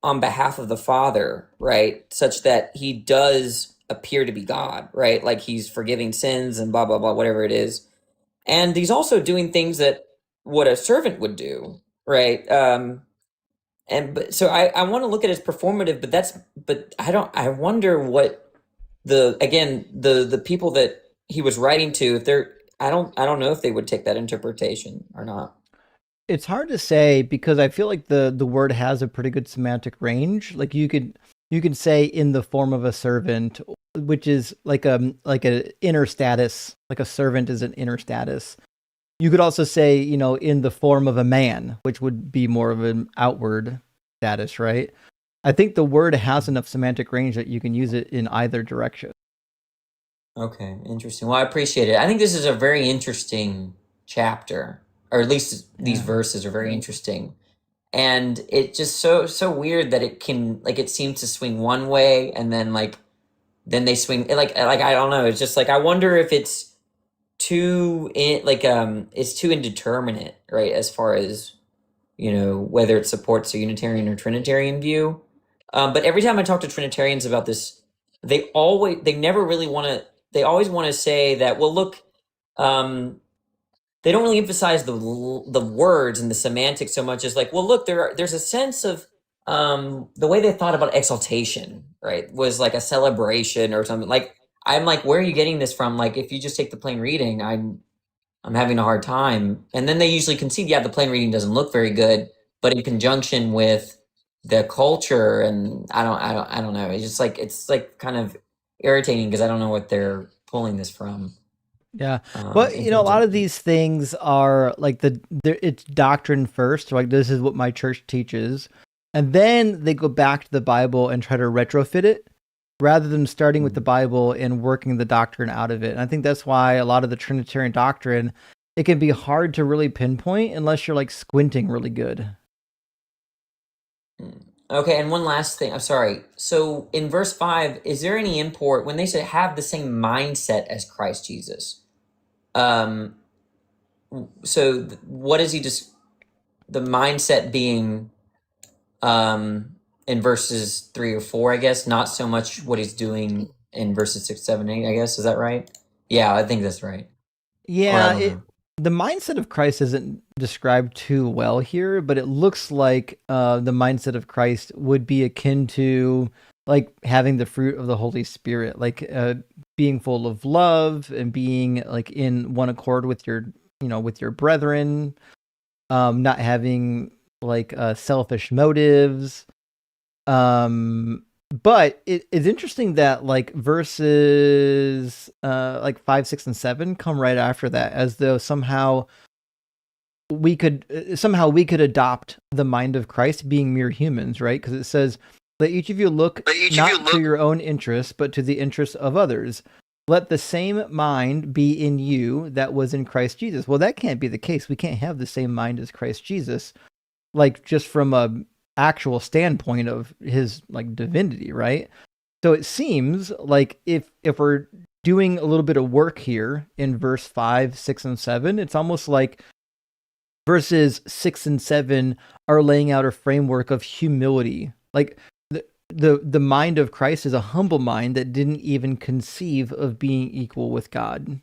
on behalf of the Father, right? Such that he does appear to be God, right? Like he's forgiving sins and blah, blah, blah, whatever it is. And he's also doing things that what a servant would do, right? So I want to look at it as performative, but I wonder what the people that he was writing to, if they're, I don't know if they would take that interpretation or not. It's hard to say because I feel like the word has a pretty good semantic range. Like you could say in the form of a servant, which is like an inner status, like a servant is an inner status. You could also say, in the form of a man, which would be more of an outward status, right? I think the word has enough semantic range that you can use it in either direction. Okay, interesting. Well, I appreciate it. I think this is a very interesting chapter, or at least these verses are very interesting. And it just so weird that it can, like, it seems to swing one way and then then they swing like I don't know. It's just like I wonder if it's it's too indeterminate, right? As far as whether it supports a Unitarian or Trinitarian view. But every time I talk to Trinitarians about this, they always want to say that, well, look, they don't really emphasize the words and the semantics so much as like, well, look, there's a sense of the way they thought about exaltation, right, was like a celebration or something. Like I'm like, where are you getting this from? Like, if you just take the plain reading, I'm having a hard time. And then they usually concede, yeah, the plain reading doesn't look very good, but in conjunction with the culture, and I don't know. It's like kind of irritating because I don't know what they're pulling this from. Yeah, but a lot of these things are like it's doctrine first. Like this is what my church teaches, and then they go back to the Bible and try to retrofit it, rather than starting with the Bible and working the doctrine out of it. And I think that's why a lot of the Trinitarian doctrine, it can be hard to really pinpoint unless you're like squinting really good. Okay, and one last thing. I'm sorry. So in verse 5, is there any import when they say have the same mindset as Christ Jesus? So what is he just the mindset being in verses 3 or 4, I guess, not so much what he's doing in verses 6, 7, 8, I guess. Is that right? Yeah, I think that's right. Yeah, the mindset of Christ isn't described too well here, but it looks like the mindset of Christ would be akin to like having the fruit of the Holy Spirit, like being full of love and being like in one accord with your brethren, not having like selfish motives. But it's interesting that like verses like 5, 6, and 7 come right after that, as though somehow we could adopt the mind of Christ, being mere humans, right? Because it says, "Let each of you look not to your own interests, but to the interests of others. Let the same mind be in you that was in Christ Jesus." Well, that can't be the case. We can't have the same mind as Christ Jesus, like just from a actual standpoint of his like divinity, right? So it seems like if we're doing a little bit of work here in verse 5, 6, and 7. It's almost like verses 6 and 7 are laying out a framework of humility. Like the mind of Christ is a humble mind that didn't even conceive of being equal with God.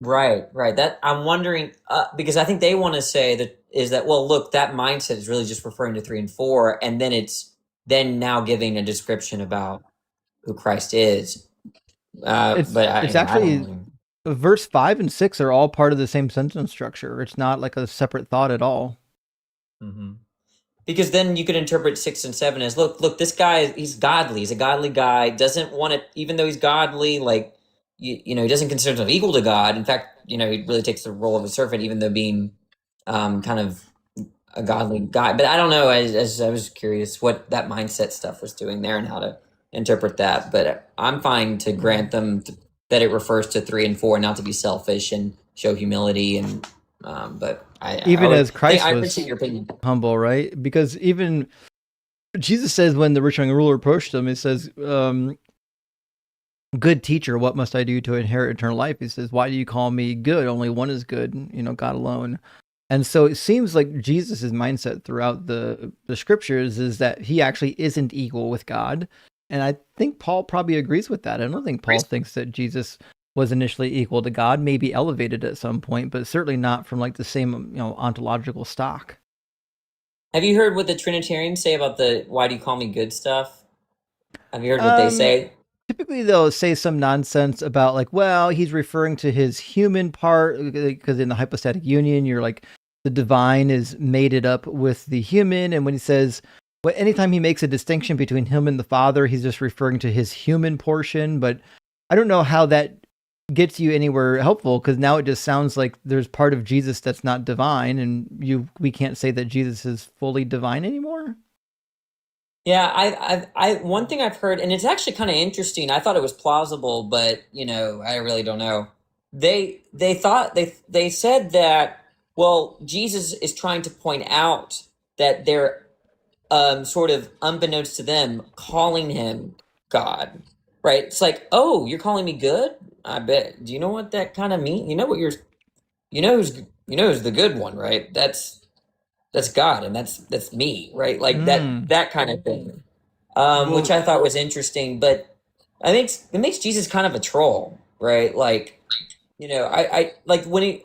Right. That I'm wondering because I think they want to say that well, look, that mindset is really just referring to 3 and 4, and then it's then now giving a description about who Christ is. It's But I actually don't verse 5 and 6 are all part of the same sentence structure. It's not like a separate thought at all. know. Because then you could interpret 6 and 7 as look, this guy, he's godly. He's a godly guy. Doesn't want to, even though he's godly, like he doesn't consider himself equal to God. In fact, he really takes the role of a servant, even though being kind of a godly guy. But I don't know. As I was curious what that mindset stuff was doing there and how to interpret that. But I'm fine to grant them that it refers to 3 and 4, not to be selfish and show humility. And but As Christ I was appreciate your opinion. humble, right? Because even Jesus says when the rich young ruler approached him, he says, "Good teacher, what must I do to inherit eternal life?" He says, "Why do you call me good? Only one is good, God alone." And so it seems like Jesus's mindset throughout the scriptures is that he actually isn't equal with God. And I think Paul probably agrees with that. I don't think Paul thinks that Jesus was initially equal to God, maybe elevated at some point, but certainly not from like the same, ontological stock. Have you heard what the Trinitarians say about the "why do you call me good" stuff? Have you heard what they say? Typically, they'll say some nonsense about like, well, he's referring to his human part because in the hypostatic union, you're like the divine is mated up with the human, and when he says, well, anytime he makes a distinction between him and the Father, he's just referring to his human portion. But I don't know how that gets you anywhere helpful, because now it just sounds like there's part of Jesus that's not divine, and we can't say that Jesus is fully divine anymore. Yeah, I one thing I've heard, and it's actually kind of interesting. I thought it was plausible, but I really don't know. They said that, well, Jesus is trying to point out that they're sort of unbeknownst to them calling him God, right? It's like, oh, you're calling me good? I bet. Do you know what that kind of means? Who's the good one, right? That's God, and that's me, right? Like that kind of thing. Which I thought was interesting, but I think it makes Jesus kind of a troll, right? Like, I like when he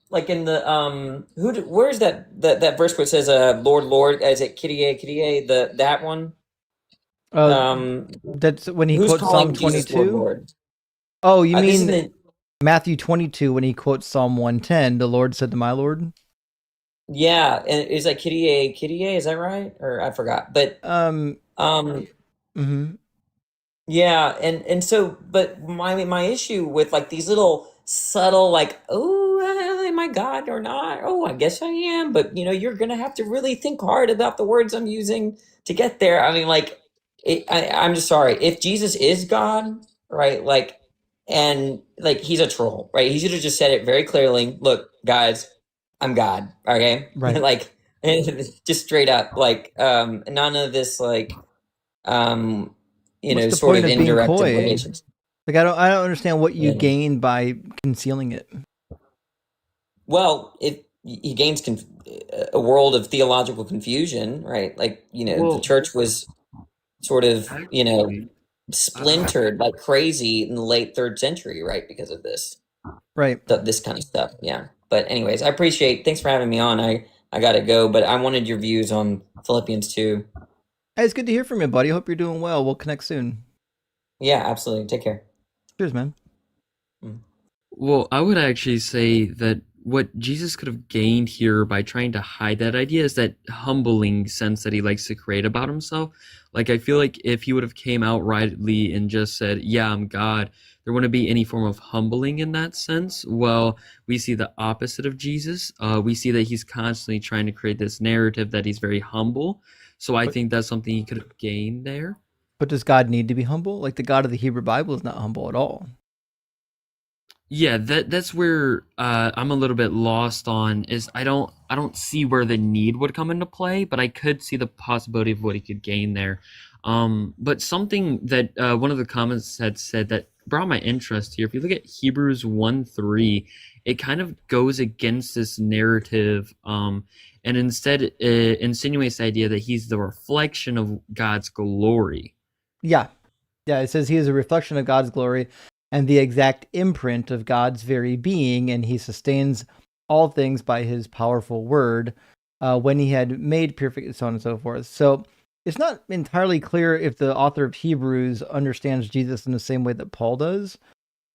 like in the where's that verse where it says Lord, Lord, is it Kyrie, that one? That's when he Who's quotes calling Psalm Jesus Lord, 22. Lord? Oh, you Isn't mean it? Matthew 22 when he quotes Psalm 110, the Lord said to my Lord? Yeah, and it's like Kyrie, is that right? Or I forgot. But mhm. yeah, and so, but my issue with like these little subtle, like, oh, am I God or not? Oh, I guess I am. But you're gonna have to really think hard about the words I'm using to get there. I mean, like, I'm just sorry if Jesus is God, right? Like, and like he's a troll, right? He should have just said it very clearly. Look, guys, I'm God. Okay, Right. like, just straight up, like, none of this, like, What's the sort point of of being indirect coy? implications. Like I don't understand what you Yeah. gain by concealing it. Well, he gains a world of theological confusion, right? Like, the church was sort of, splintered like crazy in the late 3rd century, right? Because of this, Right. this kind of stuff. Yeah. But anyways, thanks for having me on. I gotta go, but I wanted your views on Philippians 2. Hey, it's good to hear from you, buddy. Hope you're doing well. We'll connect soon. Yeah, absolutely. Take care. Cheers, man. Well, I would actually say that what Jesus could have gained here by trying to hide that idea is that humbling sense that he likes to create about himself. Like, I feel like if he would have came out rightly and just said, yeah, I'm God, there wouldn't be any form of humbling in that sense. Well, we see the opposite of Jesus. We see that he's constantly trying to create this narrative that he's very humble. So I think that's something he could have gained there. But does God need to be humble? Like the God of the Hebrew Bible is not humble at all. Yeah, that's where I'm a little bit lost on. Is I don't see where the need would come into play, but I could see the possibility of what he could gain there. But something that one of the comments had said that brought my interest here. If you look at Hebrews 1:3, it kind of goes against this narrative, and instead insinuates the idea that he's the reflection of God's glory. Yeah. Yeah, it says he is a reflection of God's glory and the exact imprint of God's very being, and he sustains all things by his powerful word when he had made perfect, so on and so forth. So it's not entirely clear if the author of Hebrews understands Jesus in the same way that Paul does,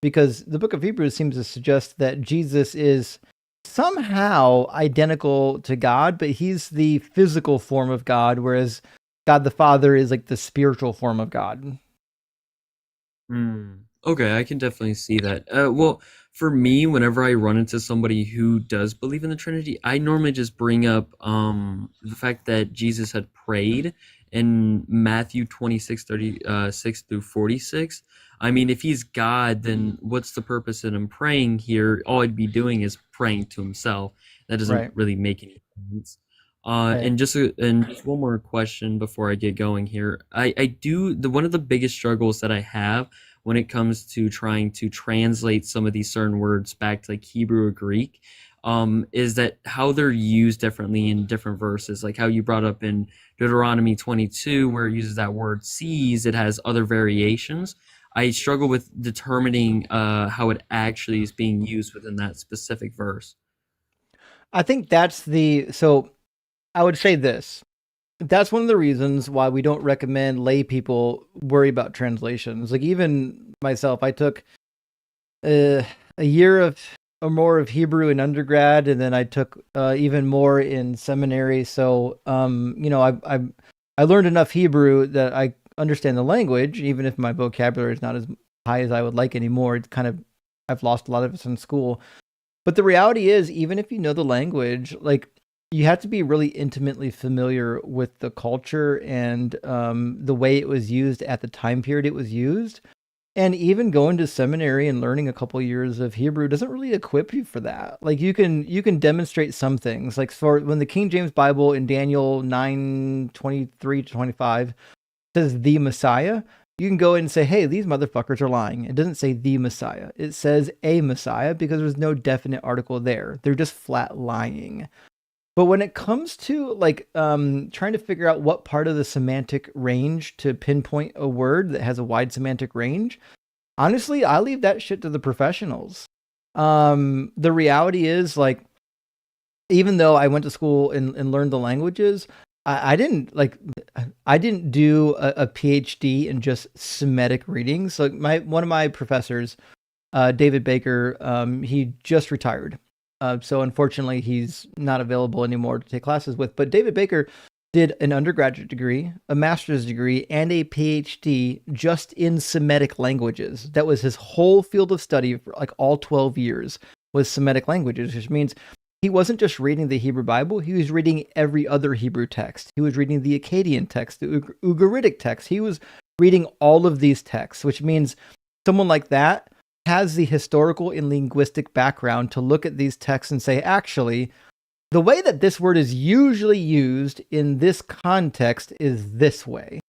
because the book of Hebrews seems to suggest that Jesus is somehow identical to God, but he's the physical form of God, whereas God the Father is like the spiritual form of God. Okay, I can definitely see that. Well, for me, whenever I run into somebody who does believe in the Trinity, I normally just bring up the fact that Jesus had prayed in Matthew 26:36 through 46. I mean, if he's God, then what's the purpose in him praying here? All he'd be doing is praying to himself. That doesn't Right. really make any sense. Right. And just one more question before I get going here. I do one of the biggest struggles that I have when it comes to trying to translate some of these certain words back to like Hebrew or Greek, is that how they're used differently in different verses. Like how you brought up in Deuteronomy 22, where it uses that word sees, it has other variations. I struggle with determining how it actually is being used within that specific verse. I think so I would say this. That's one of the reasons why we don't recommend lay people worry about translations. Like even myself, I took a year or more of Hebrew in undergrad, and then I took even more in seminary. So, I learned enough Hebrew that I understand the language, even if my vocabulary is not as high as I would like anymore. It's kind of, I've lost a lot of it in school. But the reality is, even if you know the language, like you have to be really intimately familiar with the culture and the way it was used at the time period it was used. And even going to seminary and learning a couple years of Hebrew doesn't really equip you for that. Like you can demonstrate some things. Like for when the King James Bible in Daniel 9:23-25 says the Messiah, you can go in and say, hey, these motherfuckers are lying. It doesn't say the Messiah. It says a Messiah because there's no definite article there. They're just flat lying. But when it comes to like trying to figure out what part of the semantic range to pinpoint a word that has a wide semantic range, honestly, I leave that shit to the professionals. The reality is, like, even though I went to school and learned the languages, I didn't do a PhD in just Semitic reading. So one of my professors, David Baker, he just retired. So unfortunately, he's not available anymore to take classes with. But David Baker did an undergraduate degree, a master's degree, and a PhD just in Semitic languages. That was his whole field of study for like all 12 years was Semitic languages, which means he wasn't just reading the Hebrew Bible, he was reading every other Hebrew text. He was reading the Akkadian text, the Ugaritic text. He was reading all of these texts, which means someone like that has the historical and linguistic background to look at these texts and say, actually, the way that this word is usually used in this context is this way.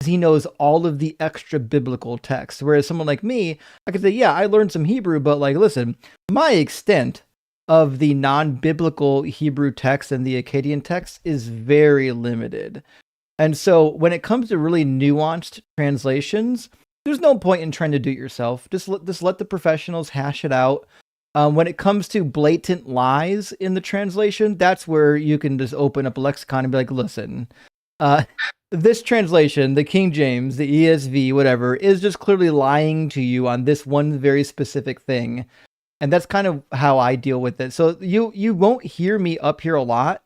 He knows all of the extra biblical texts. Whereas someone like me, I could say, yeah, I learned some Hebrew, but like, listen, my extent of the non-biblical Hebrew text and the Akkadian text is very limited. And so when it comes to really nuanced translations, there's no point in trying to do it yourself. Just let the professionals hash it out. When it comes to blatant lies in the translation, that's where you can just open up a lexicon and be like, listen, this translation, the King James, the ESV, whatever, is just clearly lying to you on this one very specific thing. And that's kind of how I deal with it. So you won't hear me up here a lot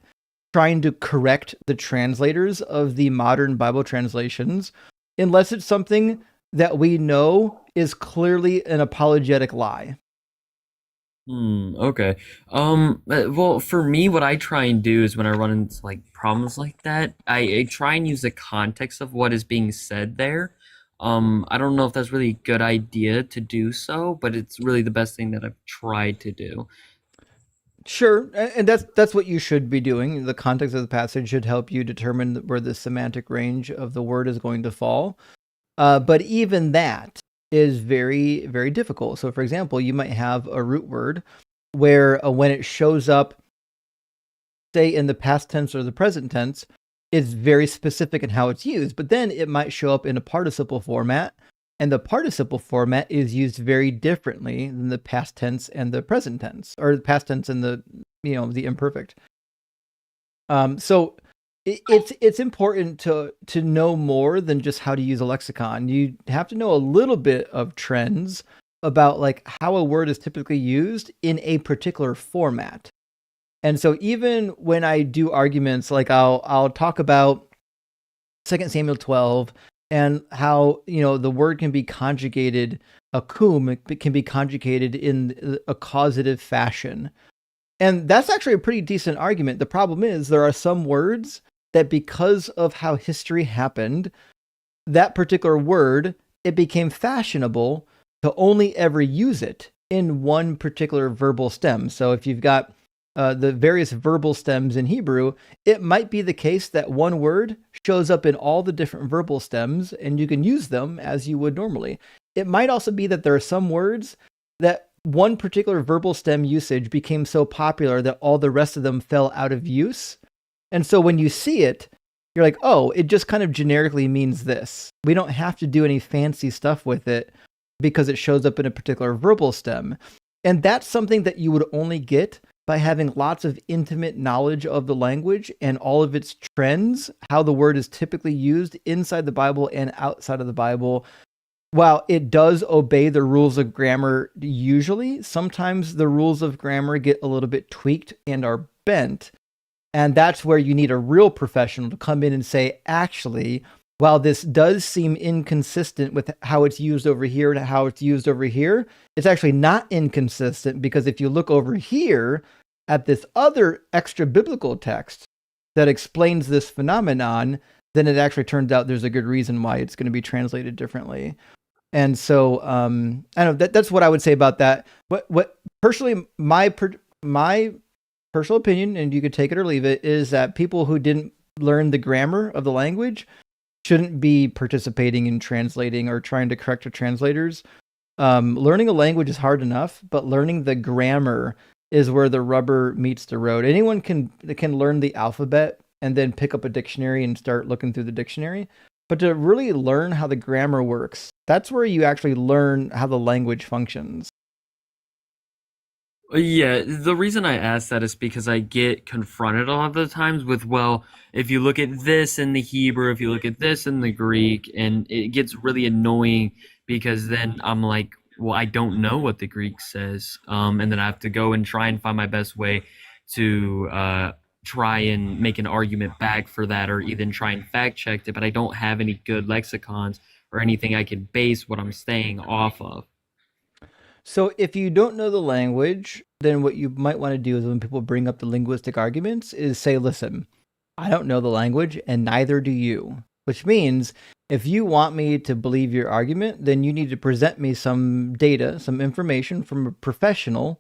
trying to correct the translators of the modern Bible translations, unless it's something that we know is clearly an apologetic lie. Okay. Well, for me, what I try and do is when I run into like problems like that, I try and use the context of what is being said there. I don't know if that's really a good idea to do so, but it's really the best thing that I've tried to do. Sure, and that's what you should be doing. The context of the passage should help you determine where the semantic range of the word is going to fall. But even that, is very, very difficult. So, for example, you might have a root word where when it shows up, say in the past tense or the present tense, it's very specific in how it's used, but then it might show up in a participle format, and the participle format is used very differently than the past tense and the present tense, or the past tense and the imperfect. So it's important to know more than just how to use a lexicon. You have to know a little bit of trends about like how a word is typically used in a particular format. And so even when I do arguments, like I'll talk about 2 Samuel 12 and how, the word can be conjugated, akum, it can be conjugated in a causative fashion. And that's actually a pretty decent argument. The problem is there are some words that because of how history happened, that particular word, it became fashionable to only ever use it in one particular verbal stem. So if you've got the various verbal stems in Hebrew, it might be the case that one word shows up in all the different verbal stems and you can use them as you would normally. It might also be that there are some words that one particular verbal stem usage became so popular that all the rest of them fell out of use. And so when you see it, you're like, oh, it just kind of generically means this. We don't have to do any fancy stuff with it because it shows up in a particular verbal stem. And that's something that you would only get by having lots of intimate knowledge of the language and all of its trends, how the word is typically used inside the Bible and outside of the Bible. While it does obey the rules of grammar usually, sometimes the rules of grammar get a little bit tweaked and are bent. And that's where you need a real professional to come in and say, actually, while this does seem inconsistent with how it's used over here and how it's used over here, it's actually not inconsistent, because if you look over here at this other extra biblical text that explains this phenomenon, then it actually turns out there's a good reason why it's going to be translated differently. And so I don't know, that's what I would say about that. What personally, my personal opinion, and you could take it or leave it, is that people who didn't learn the grammar of the language shouldn't be participating in translating or trying to correct the translators. Learning a language is hard enough, but learning the grammar is where the rubber meets the road. Anyone can learn the alphabet and then pick up a dictionary and start looking through the dictionary. But to really learn how the grammar works, that's where you actually learn how the language functions. Yeah, the reason I ask that is because I get confronted a lot of the times with, well, if you look at this in the Hebrew, if you look at this in the Greek, and it gets really annoying because then I'm like, well, I don't know what the Greek says, and then I have to go and try and find my best way to try and make an argument back for that, or even try and fact check it, but I don't have any good lexicons or anything I can base what I'm saying off of. So if you don't know the language, then what you might want to do is when people bring up the linguistic arguments is say, listen, I don't know the language and neither do you. Which means if you want me to believe your argument, then you need to present me some data, some information from a professional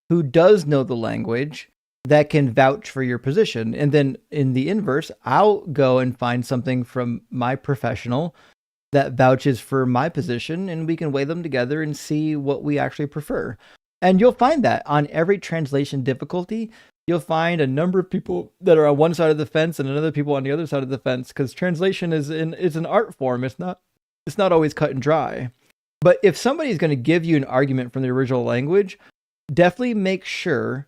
who does know the language that can vouch for your position. And then in the inverse, I'll go and find something from my professional that vouches for my position, and we can weigh them together and see what we actually prefer. And you'll find that on every translation difficulty, you'll find a number of people that are on one side of the fence and another people on the other side of the fence, because translation is an art form. It's not always cut and dry. But if somebody's going to give you an argument from the original language, definitely make sure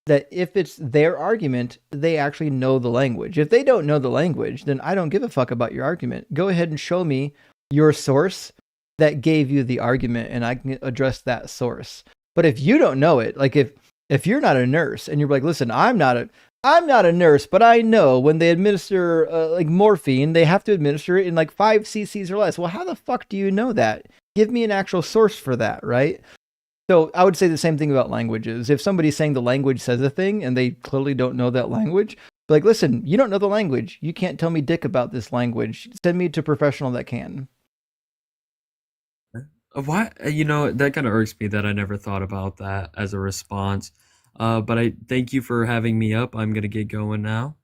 that if it's their argument, they actually know the language. If they don't know the language, then I don't give a fuck about your argument. Go ahead and show me your source that gave you the argument, and I can address that source. But if you don't know it, like if you're not a nurse and you're like, listen, I'm not a nurse, but I know when they administer like morphine, they have to administer it in like 5 cc's or less. Well, how the fuck do you know that? Give me an actual source for that, right? So I would say the same thing about languages. If somebody's saying the language says a thing and they clearly don't know that language, be like, listen, you don't know the language. You can't tell me dick about this language. Send me to a professional that can. Why, that kind of irks me that I never thought about that as a response. But I thank you for having me up. I'm gonna get going now.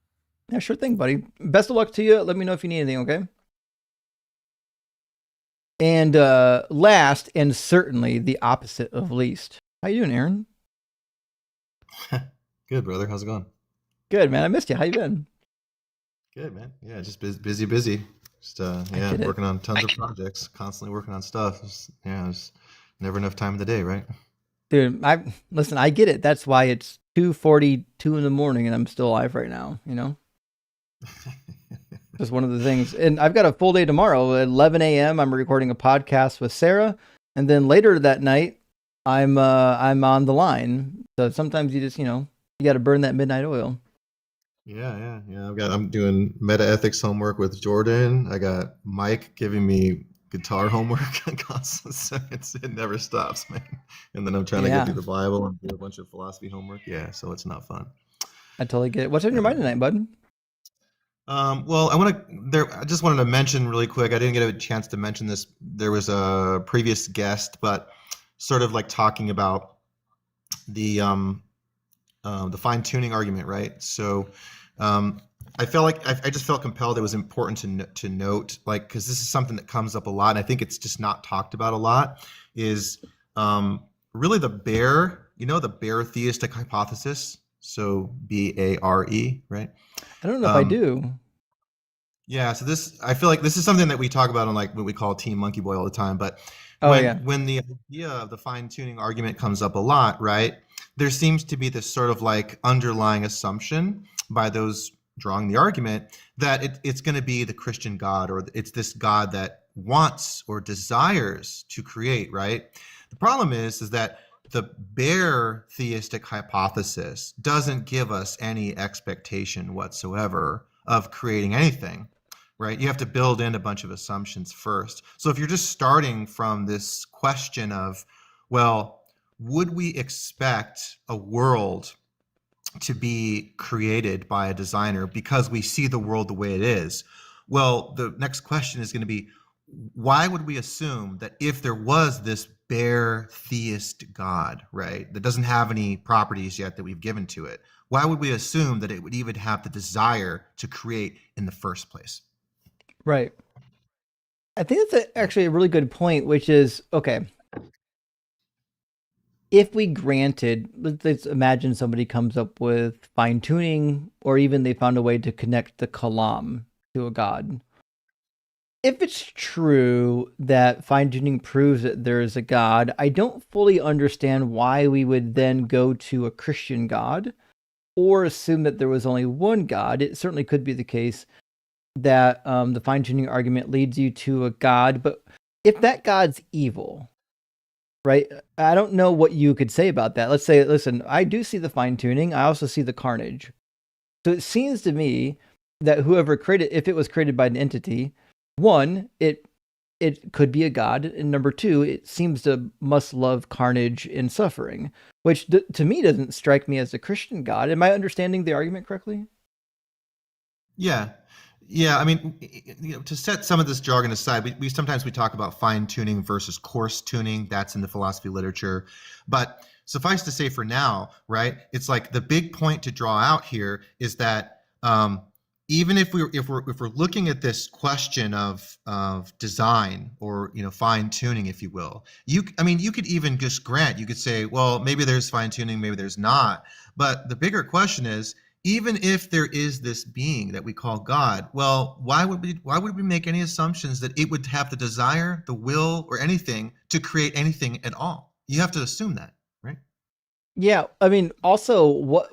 Yeah, sure thing, buddy. Best of luck to you. Let me know if you need anything, okay? And last, and certainly the opposite of least. How you doing, Aaron? Good, brother. How's it going? Good, man. I missed you. How you been? Good, man. Yeah, just busy. Just yeah, working on tons of projects, constantly working on stuff. There's never enough time of the day, right? Dude, listen, I get it. That's why it's 2:42 in the morning and I'm still alive right now, you know? Just one of the things. And I've got a full day tomorrow. At 11 a.m. I'm recording a podcast with Sarah, and then later that night I'm on the line. So sometimes you just, you got to burn that midnight oil. Yeah. I'm doing meta ethics homework with Jordan. I got Mike giving me guitar homework constantly. So it never stops, man. And then I'm trying to get through the Bible and do a bunch of philosophy homework. Yeah, so it's not fun. I totally get it. What's on your mind tonight, bud? Well, I just wanted to mention really quick. I didn't get a chance to mention this. There was a previous guest, but sort of like talking about the fine tuning argument, right? So, I felt like I just felt compelled. It was important to note, like, because this is something that comes up a lot, and I think it's just not talked about a lot. Is really the bare theistic hypothesis. So BARE, right? I don't know if I do. Yeah, so I feel like this is something that we talk about on like what we call Team Monkey Boy all the time. But when the idea of the fine tuning argument comes up a lot, right? There seems to be this sort of like underlying assumption by those drawing the argument that it's going to be the Christian God, or it's this God that wants or desires to create, right? The problem is that the bare theistic hypothesis doesn't give us any expectation whatsoever of creating anything, right? You have to build in a bunch of assumptions first. So if you're just starting from this question of, well, would we expect a world to be created by a designer because we see the world the way it is? Well, the next question is going to be, why would we assume that if there was this bare theist God, right, that doesn't have any properties yet that we've given to it, why would we assume that it would even have the desire to create in the first place? Right. I think that's actually a really good point, which is, okay, if we granted, let's imagine somebody comes up with fine tuning, or even they found a way to connect the kalam to a God. If it's true that fine tuning proves that there is a God, I don't fully understand why we would then go to a Christian God or assume that there was only one God. It certainly could be the case that the fine tuning argument leads you to a God, but if that God's evil, right? I don't know what you could say about that. Let's say, listen, I do see the fine tuning. I also see the carnage. So it seems to me that whoever created, if it was created by an entity, one, it could be a God, and number two, it seems to must love carnage and suffering, which to me doesn't strike me as a Christian God. Am I understanding the argument correctly? Yeah. I mean, to set some of this jargon aside, we sometimes talk about fine tuning versus coarse tuning. That's in the philosophy literature. But suffice to say for now, right, it's like the big point to draw out here is that even if we're looking at this question of design, or fine tuning, if you will, you could even just grant, you could say, well, maybe there's fine tuning, maybe there's not. But the bigger question is, even if there is this being that we call God, well, why would we make any assumptions that it would have the desire, the will, or anything to create anything at all? You have to assume that, right? Yeah, I mean, also,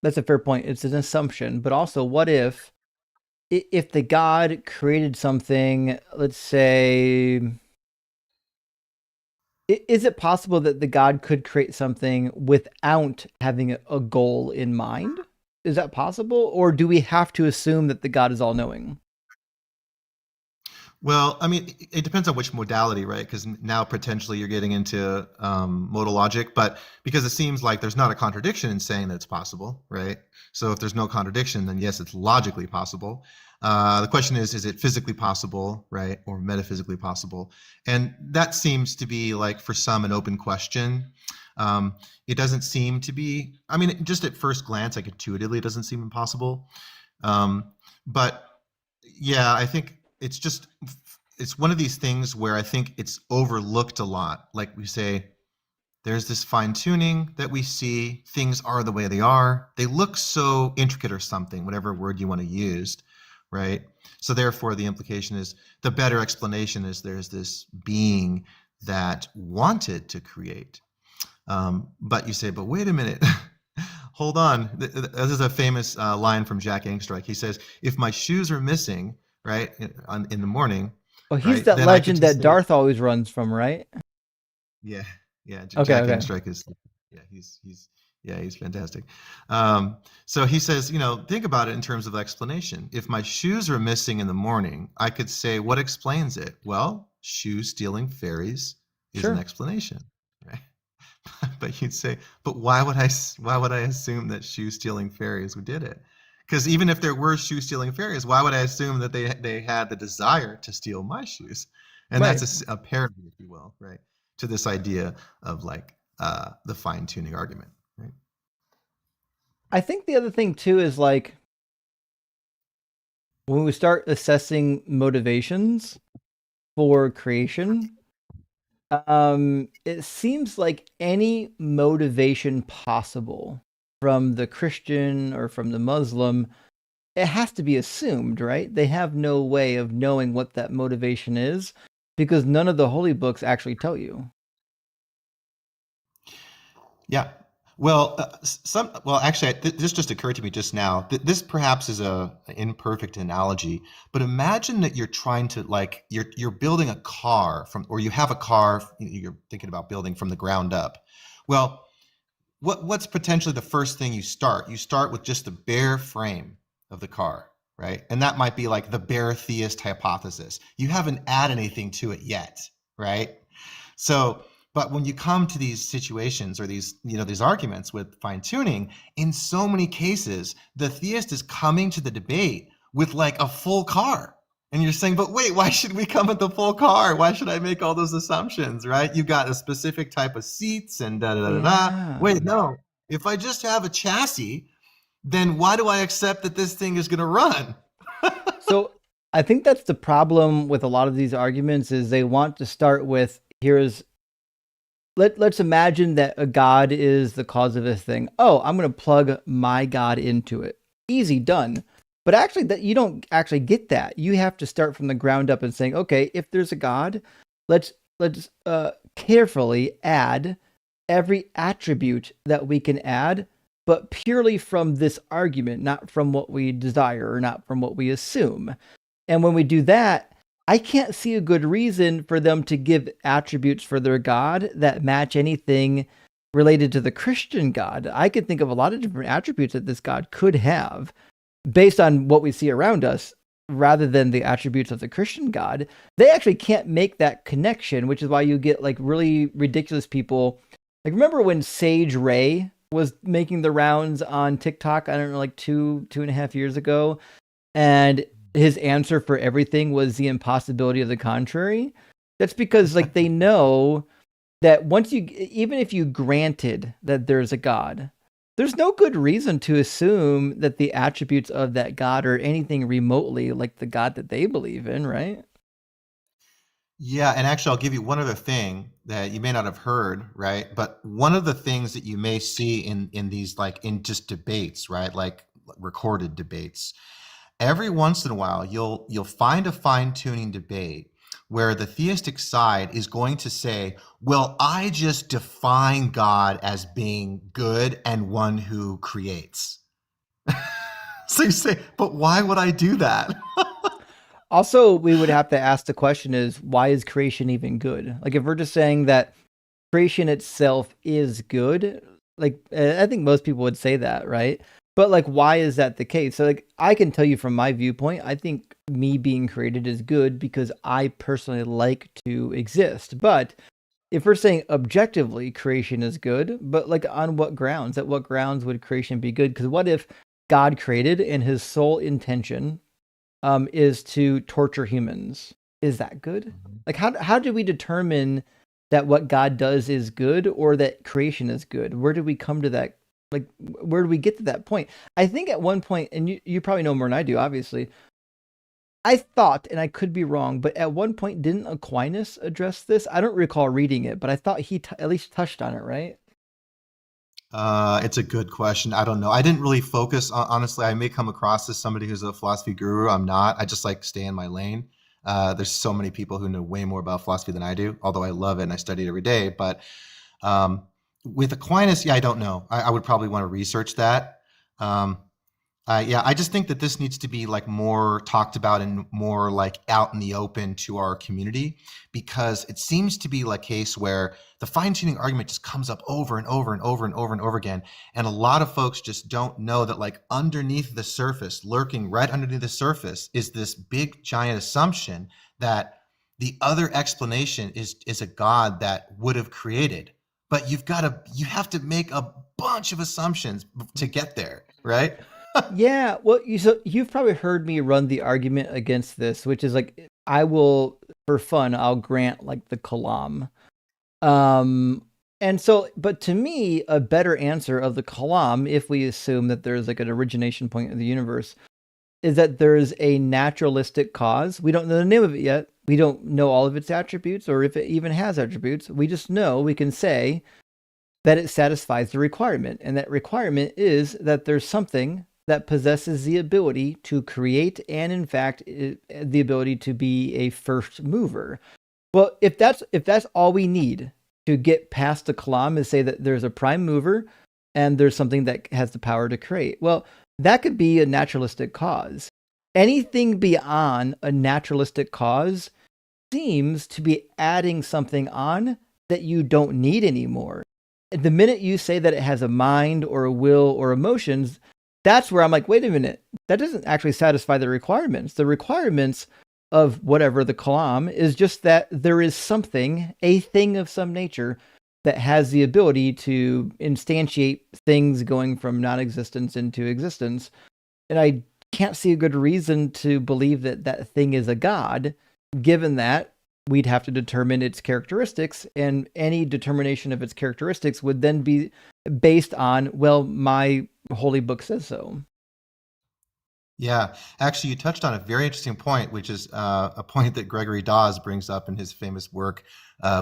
that's a fair point. It's an assumption, but also, what if the God created something, let's say, is it possible that the God could create something without having a goal in mind? Is that possible? Or do we have to assume that the God is all-knowing? Well, I mean, it depends on which modality, right? Because now potentially you're getting into modal logic, but because it seems like there's not a contradiction in saying that it's possible, right? So if there's no contradiction, then yes, it's logically possible. The question is it physically possible, right? Or metaphysically possible? And that seems to be, like, for some, an open question. It doesn't seem to be, I mean, just at first glance, like intuitively, it doesn't seem impossible. But yeah, I think it's just, it's one of these things where I think it's overlooked a lot. Like we say, there's this fine tuning that we see. Things are the way they are. They look so intricate or something, whatever word you want to use, right? So therefore, the implication is the better explanation is there's this being that wanted to create. But you say, but wait a minute. Hold on. This is a famous line from Jack Angstrike. He says, if my shoes are missing, right, in the morning. Oh, he's right, that legend that Darth always runs from, right? Yeah, yeah. Okay, Jack okay. Angstrike is, yeah, he's fantastic. So he says, think about it in terms of explanation. If my shoes are missing in the morning, I could say, what explains it? Well, shoe stealing fairies is an explanation, right? But you'd say, but why would I assume that shoe stealing fairies did it? Because even if there were shoe stealing fairies, why would I assume that they had the desire to steal my shoes? And that's a parody, if you will, right, to this idea of like the fine tuning argument, right? I think the other thing too is like when we start assessing motivations for creation, it seems like any motivation possible from the Christian or from the Muslim, it has to be assumed, right? They have no way of knowing what that motivation is because none of the holy books actually tell you. Yeah. Well, actually, this just occurred to me just now. This perhaps is an imperfect analogy, but imagine that you're trying to you're building a car or you have a car you're thinking about building from the ground up. Well, what's potentially the first thing you start? You start with just the bare frame of the car, right? And that might be like the bare theist hypothesis. You haven't added anything to it yet, right? So, but when you come to these situations or these arguments with fine tuning, in so many cases, the theist is coming to the debate with like a full car. And you're saying, but wait, why should we come with the full car? Why should I make all those assumptions, right? You got a specific type of seats and da-da-da-da. Wait, no. If I just have a chassis, then why do I accept that this thing is going to run? So I think that's the problem with a lot of these arguments is they want to start with, let's imagine that a God is the cause of this thing. Oh, I'm going to plug my God into it. Easy, done. But actually, that you don't actually get that. You have to start from the ground up and saying, okay, if there's a God, let's carefully add every attribute that we can add, but purely from this argument, not from what we desire or not from what we assume. And when we do that, I can't see a good reason for them to give attributes for their God that match anything related to the Christian God. I could think of a lot of different attributes that this God could have based on what we see around us rather than the attributes of the Christian God. They actually can't make that connection, which is why you get like really ridiculous people. Like remember when Sage Ray was making the rounds on TikTok, I don't know, like two and a half years ago, and his answer for everything was the impossibility of the contrary. That's because like they know that even if you granted that there's a God, there's no good reason to assume that the attributes of that God are anything remotely like the God that they believe in, right? Yeah, and actually I'll give you one other thing that you may not have heard, right? But one of the things that you may see in these like in just debates, right? Like recorded debates. Every once in a while you'll find a fine-tuning debate where the theistic side is going to say, well, I just define God as being good and one who creates. So you say, but why would I do that? Also, we would have to ask the question is, why is creation even good? Like if we're just saying that creation itself is good, like I think most people would say that, right? But like, why is that the case? So like, I can tell you from my viewpoint, I think me being created is good because I personally like to exist. But if we're saying objectively creation is good, but like on what grounds? At what grounds would creation be good? Because what if God created and his sole intention is to torture humans? Is that good? Like how do we determine that what God does is good or that creation is good? Where do we come to that? Like, where do we get to that point? I think at one point, and you probably know more than I do, obviously, I thought, and I could be wrong, but at one point didn't Aquinas address this? I don't recall reading it, but I thought he at least touched on it, right? It's a good question. I don't know. I didn't really focus on, honestly. I may come across as somebody who's a philosophy guru. I'm not. I just like stay in my lane. There's so many people who know way more about philosophy than I do, although I love it and I study it every day. But with Aquinas, yeah, I don't know. I would probably want to research that. Yeah, I just think that this needs to be like more talked about and more like out in the open to our community, because it seems to be like a case where the fine-tuning argument just comes up over and over and over and over and over again. And a lot of folks just don't know that like underneath the surface, lurking right underneath the surface, is this big giant assumption that the other explanation is a God that would have created. But you have to make a bunch of assumptions to get there, right? Yeah, well, you've probably heard me run the argument against this, which is like I will, for fun, I'll grant like the kalam. And so, but to me, a better answer of the kalam, if we assume that there's like an origination point of the universe, is that there's a naturalistic cause. We don't know the name of it yet. We don't know all of its attributes or if it even has attributes. We just know, we can say that it satisfies the requirement. And that requirement is that there's something that possesses the ability to create and, in fact, the ability to be a first mover. Well, if that's all we need to get past the kalam, is say that there's a prime mover and there's something that has the power to create. Well, that could be a naturalistic cause. Anything beyond a naturalistic cause seems to be adding something on that you don't need anymore. The minute you say that it has a mind or a will or emotions, that's where I'm like, wait a minute, that doesn't actually satisfy the requirements. The requirements of whatever the kalam is just that there is something, a thing of some nature, that has the ability to instantiate things going from non-existence into existence. And I can't see a good reason to believe that that thing is a god, given that we'd have to determine its characteristics, and any determination of its characteristics would then be based on, well, my holy book says so. Yeah, actually, you touched on a very interesting point, which is a point that Gregory Dawes brings up in his famous work,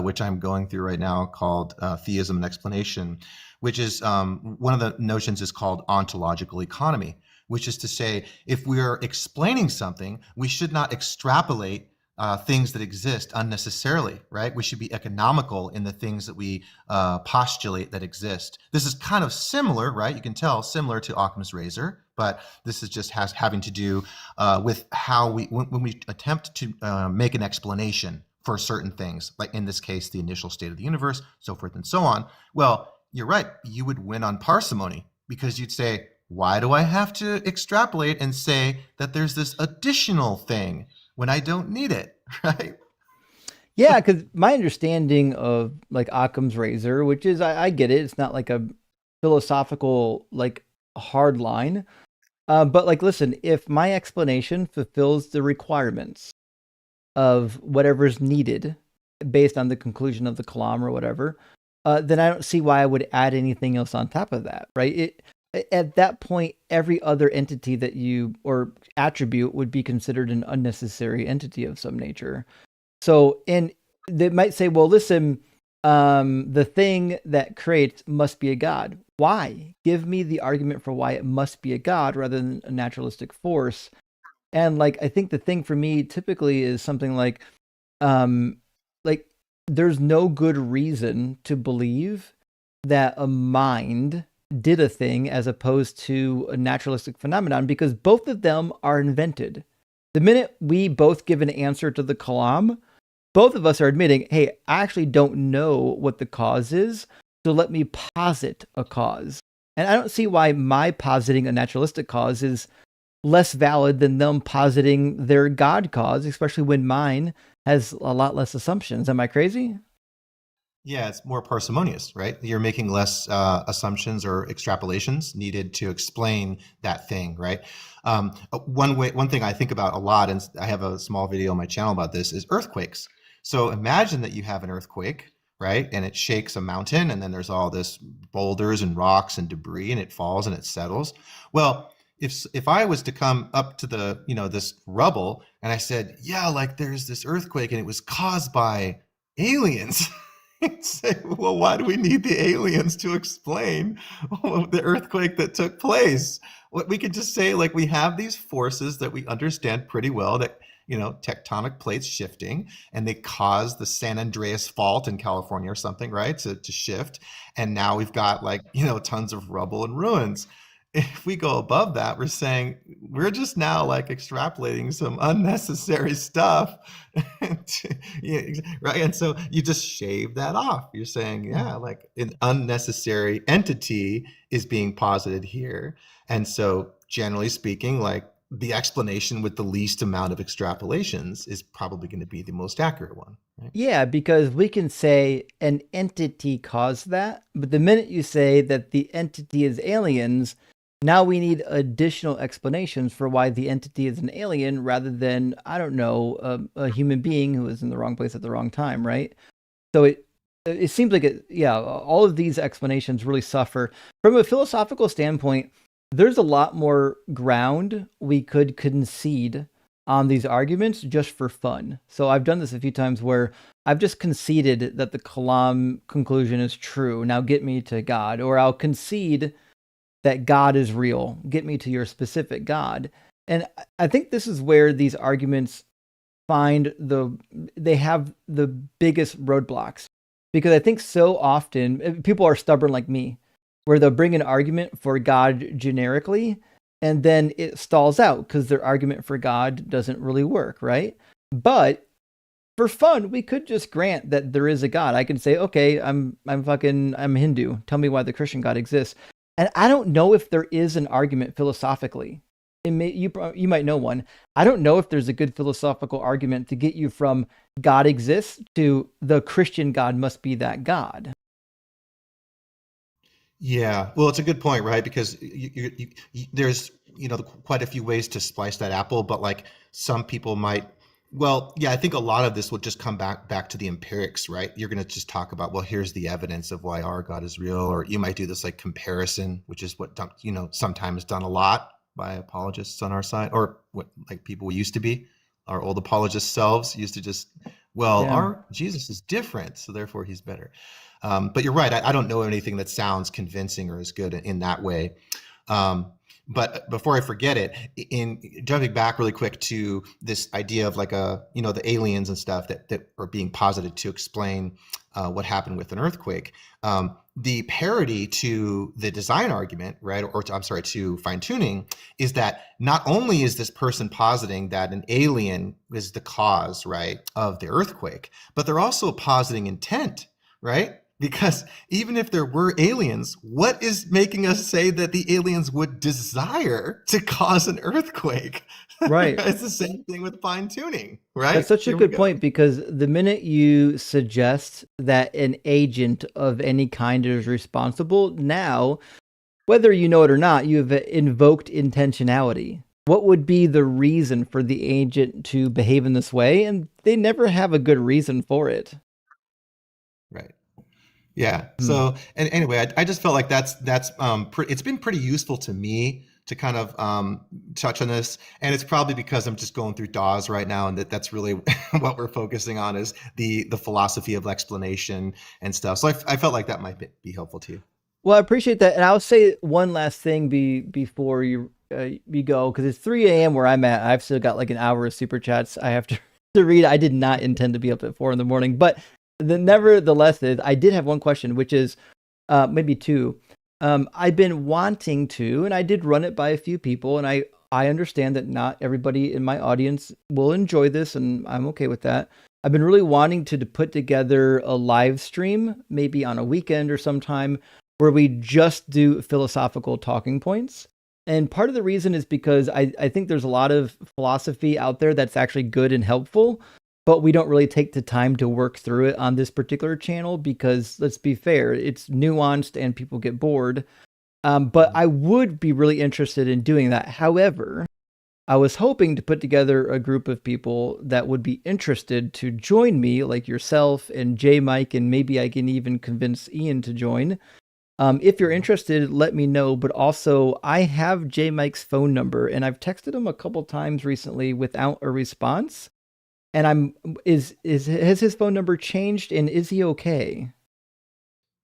which I'm going through right now, called Theism and Explanation, which is one of the notions is called ontological economy, which is to say, if we are explaining something, we should not extrapolate things that exist unnecessarily, right? We should be economical in the things that we postulate that exist. This is kind of similar, right? You can tell, similar to Occam's razor, but this is just having to do with how when we attempt to make an explanation for certain things, like in this case, the initial state of the universe, so forth and so on. Well, you're right. You would win on parsimony, because you'd say, why do I have to extrapolate and say that there's this additional thing when I don't need it, right? Yeah, because my understanding of like Occam's razor, which is, I get it, it's not like a philosophical like hard line, but like, listen, if my explanation fulfills the requirements of whatever's needed based on the conclusion of the kalam or whatever, then I don't see why I would add anything else on top of that, right? At that point, every other entity that you or attribute would be considered an unnecessary entity of some nature. So, and they might say, well, listen, the thing that creates must be a god. Why? Give me the argument for why it must be a god rather than a naturalistic force. And like, I think the thing for me typically is something like there's no good reason to believe that a mind did a thing as opposed to a naturalistic phenomenon, because both of them are invented. The minute we both give an answer to the kalam, both of us are admitting, hey, I actually don't know what the cause is, so let me posit a cause. And I don't see why my positing a naturalistic cause is less valid than them positing their God cause, especially when mine has a lot less assumptions. Am I crazy? Yeah, it's more parsimonious, right? You're making less assumptions or extrapolations needed to explain that thing, right? One thing I think about a lot, and I have a small video on my channel about this, is earthquakes. So imagine that you have an earthquake, right? And it shakes a mountain, and then there's all this boulders and rocks and debris, and it falls and it settles. Well, if I was to come up to the, this rubble and I said, yeah, like there's this earthquake and it was caused by aliens. Say, well, why do we need the aliens to explain the earthquake that took place? We could just say, like, we have these forces that we understand pretty well, that tectonic plates shifting, and they cause the San Andreas Fault in California or something, right, to shift, and now we've got tons of rubble and ruins. If we go above that, we're saying we're just now like extrapolating some unnecessary stuff, right? And so you just shave that off. You're saying, yeah, like an unnecessary entity is being posited here. And so generally speaking, like the explanation with the least amount of extrapolations is probably going to be the most accurate one. Right? Yeah, because we can say an entity caused that, but the minute you say that the entity is aliens, now we need additional explanations for why the entity is an alien rather than, I don't know, a human being who is in the wrong place at the wrong time, right? So it seems like all of these explanations really suffer. From a philosophical standpoint, there's a lot more ground we could concede on these arguments just for fun. So I've done this a few times where I've just conceded that the Kalam conclusion is true. Now get me to God. Or I'll concede that God is real. Get me to your specific God. And I think this is where these arguments they have the biggest roadblocks. Because I think so often people are stubborn like me, where they'll bring an argument for God generically, and then it stalls out because their argument for God doesn't really work, right? But for fun, we could just grant that there is a God. I can say, okay, I'm Hindu. Tell me why the Christian God exists. And I don't know if there is an argument philosophically. You might know one. I don't know if there's a good philosophical argument to get you from God exists to the Christian God must be that God. Yeah, well, it's a good point, right? Because there's quite a few ways to slice that apple, but like some people might. Well, yeah, I think a lot of this will just come back to the empirics, right? You're going to just talk about, well, here's the evidence of why our God is real, or you might do this like comparison, which is what sometimes done a lot by apologists on our side, or what like people used to be. Our old apologist selves used to just, our Jesus is different, so therefore he's better. But you're right. I don't know anything that sounds convincing or is good in that way. But before I forget it, in jumping back really quick to this idea of like the aliens and stuff that are being posited to explain what happened with an earthquake, the parity to the design argument, right, to fine tuning, is that not only is this person positing that an alien is the cause, right, of the earthquake, but they're also positing intent, right? Because even if there were aliens, what is making us say that the aliens would desire to cause an earthquake? Right. It's the same thing with fine tuning, right? That's such a good point, because the minute you suggest that an agent of any kind is responsible, now, whether you know it or not, you've invoked intentionality. What would be the reason for the agent to behave in this way? And they never have a good reason for it. Right. Yeah. So, and anyway, I just felt like that's it's been pretty useful to me to kind of touch on this, and it's probably because I'm just going through Dawes right now, and that's really what we're focusing on is the philosophy of explanation and stuff. So I felt like that might be helpful to you. Well, I appreciate that, and I'll say one last thing before you go, because it's 3 a.m. where I'm at. I've still got like an hour of super chats I have to read. I did not intend to be up at 4 a.m, but nevertheless, I did have one question, which is maybe two. I've been wanting to, and I did run it by a few people, and I understand that not everybody in my audience will enjoy this, and I'm okay with that. I've been really wanting to put together a live stream, maybe on a weekend or sometime, where we just do philosophical talking points. And part of the reason is because I think there's a lot of philosophy out there that's actually good and helpful, but we don't really take the time to work through it on this particular channel because, let's be fair, it's nuanced and people get bored. But I would be really interested in doing that. However, I was hoping to put together a group of people that would be interested to join me, like yourself and J Mike, and maybe I can even convince Ian to join. If you're interested, let me know. But also, I have J Mike's phone number, and I've texted him a couple times recently without a response. And has his phone number changed, and is he okay?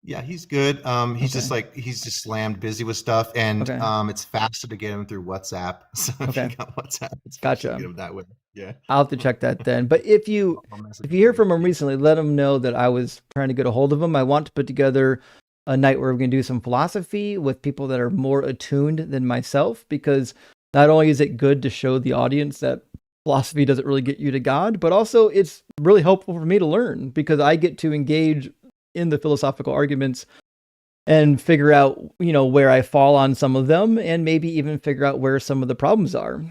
Yeah, he's good. He's just he's just slammed busy with stuff, and it's faster to get him through WhatsApp. So if you got WhatsApp, it's faster to get him that way. Yeah, I'll have to check that then. But if you hear from him recently, let him know that I was trying to get a hold of him. I want to put together a night where we're going to do some philosophy with people that are more attuned than myself, because not only is it good to show the audience that philosophy doesn't really get you to God, but also it's really helpful for me to learn, because I get to engage in the philosophical arguments and figure out, where I fall on some of them, and maybe even figure out where some of the problems are.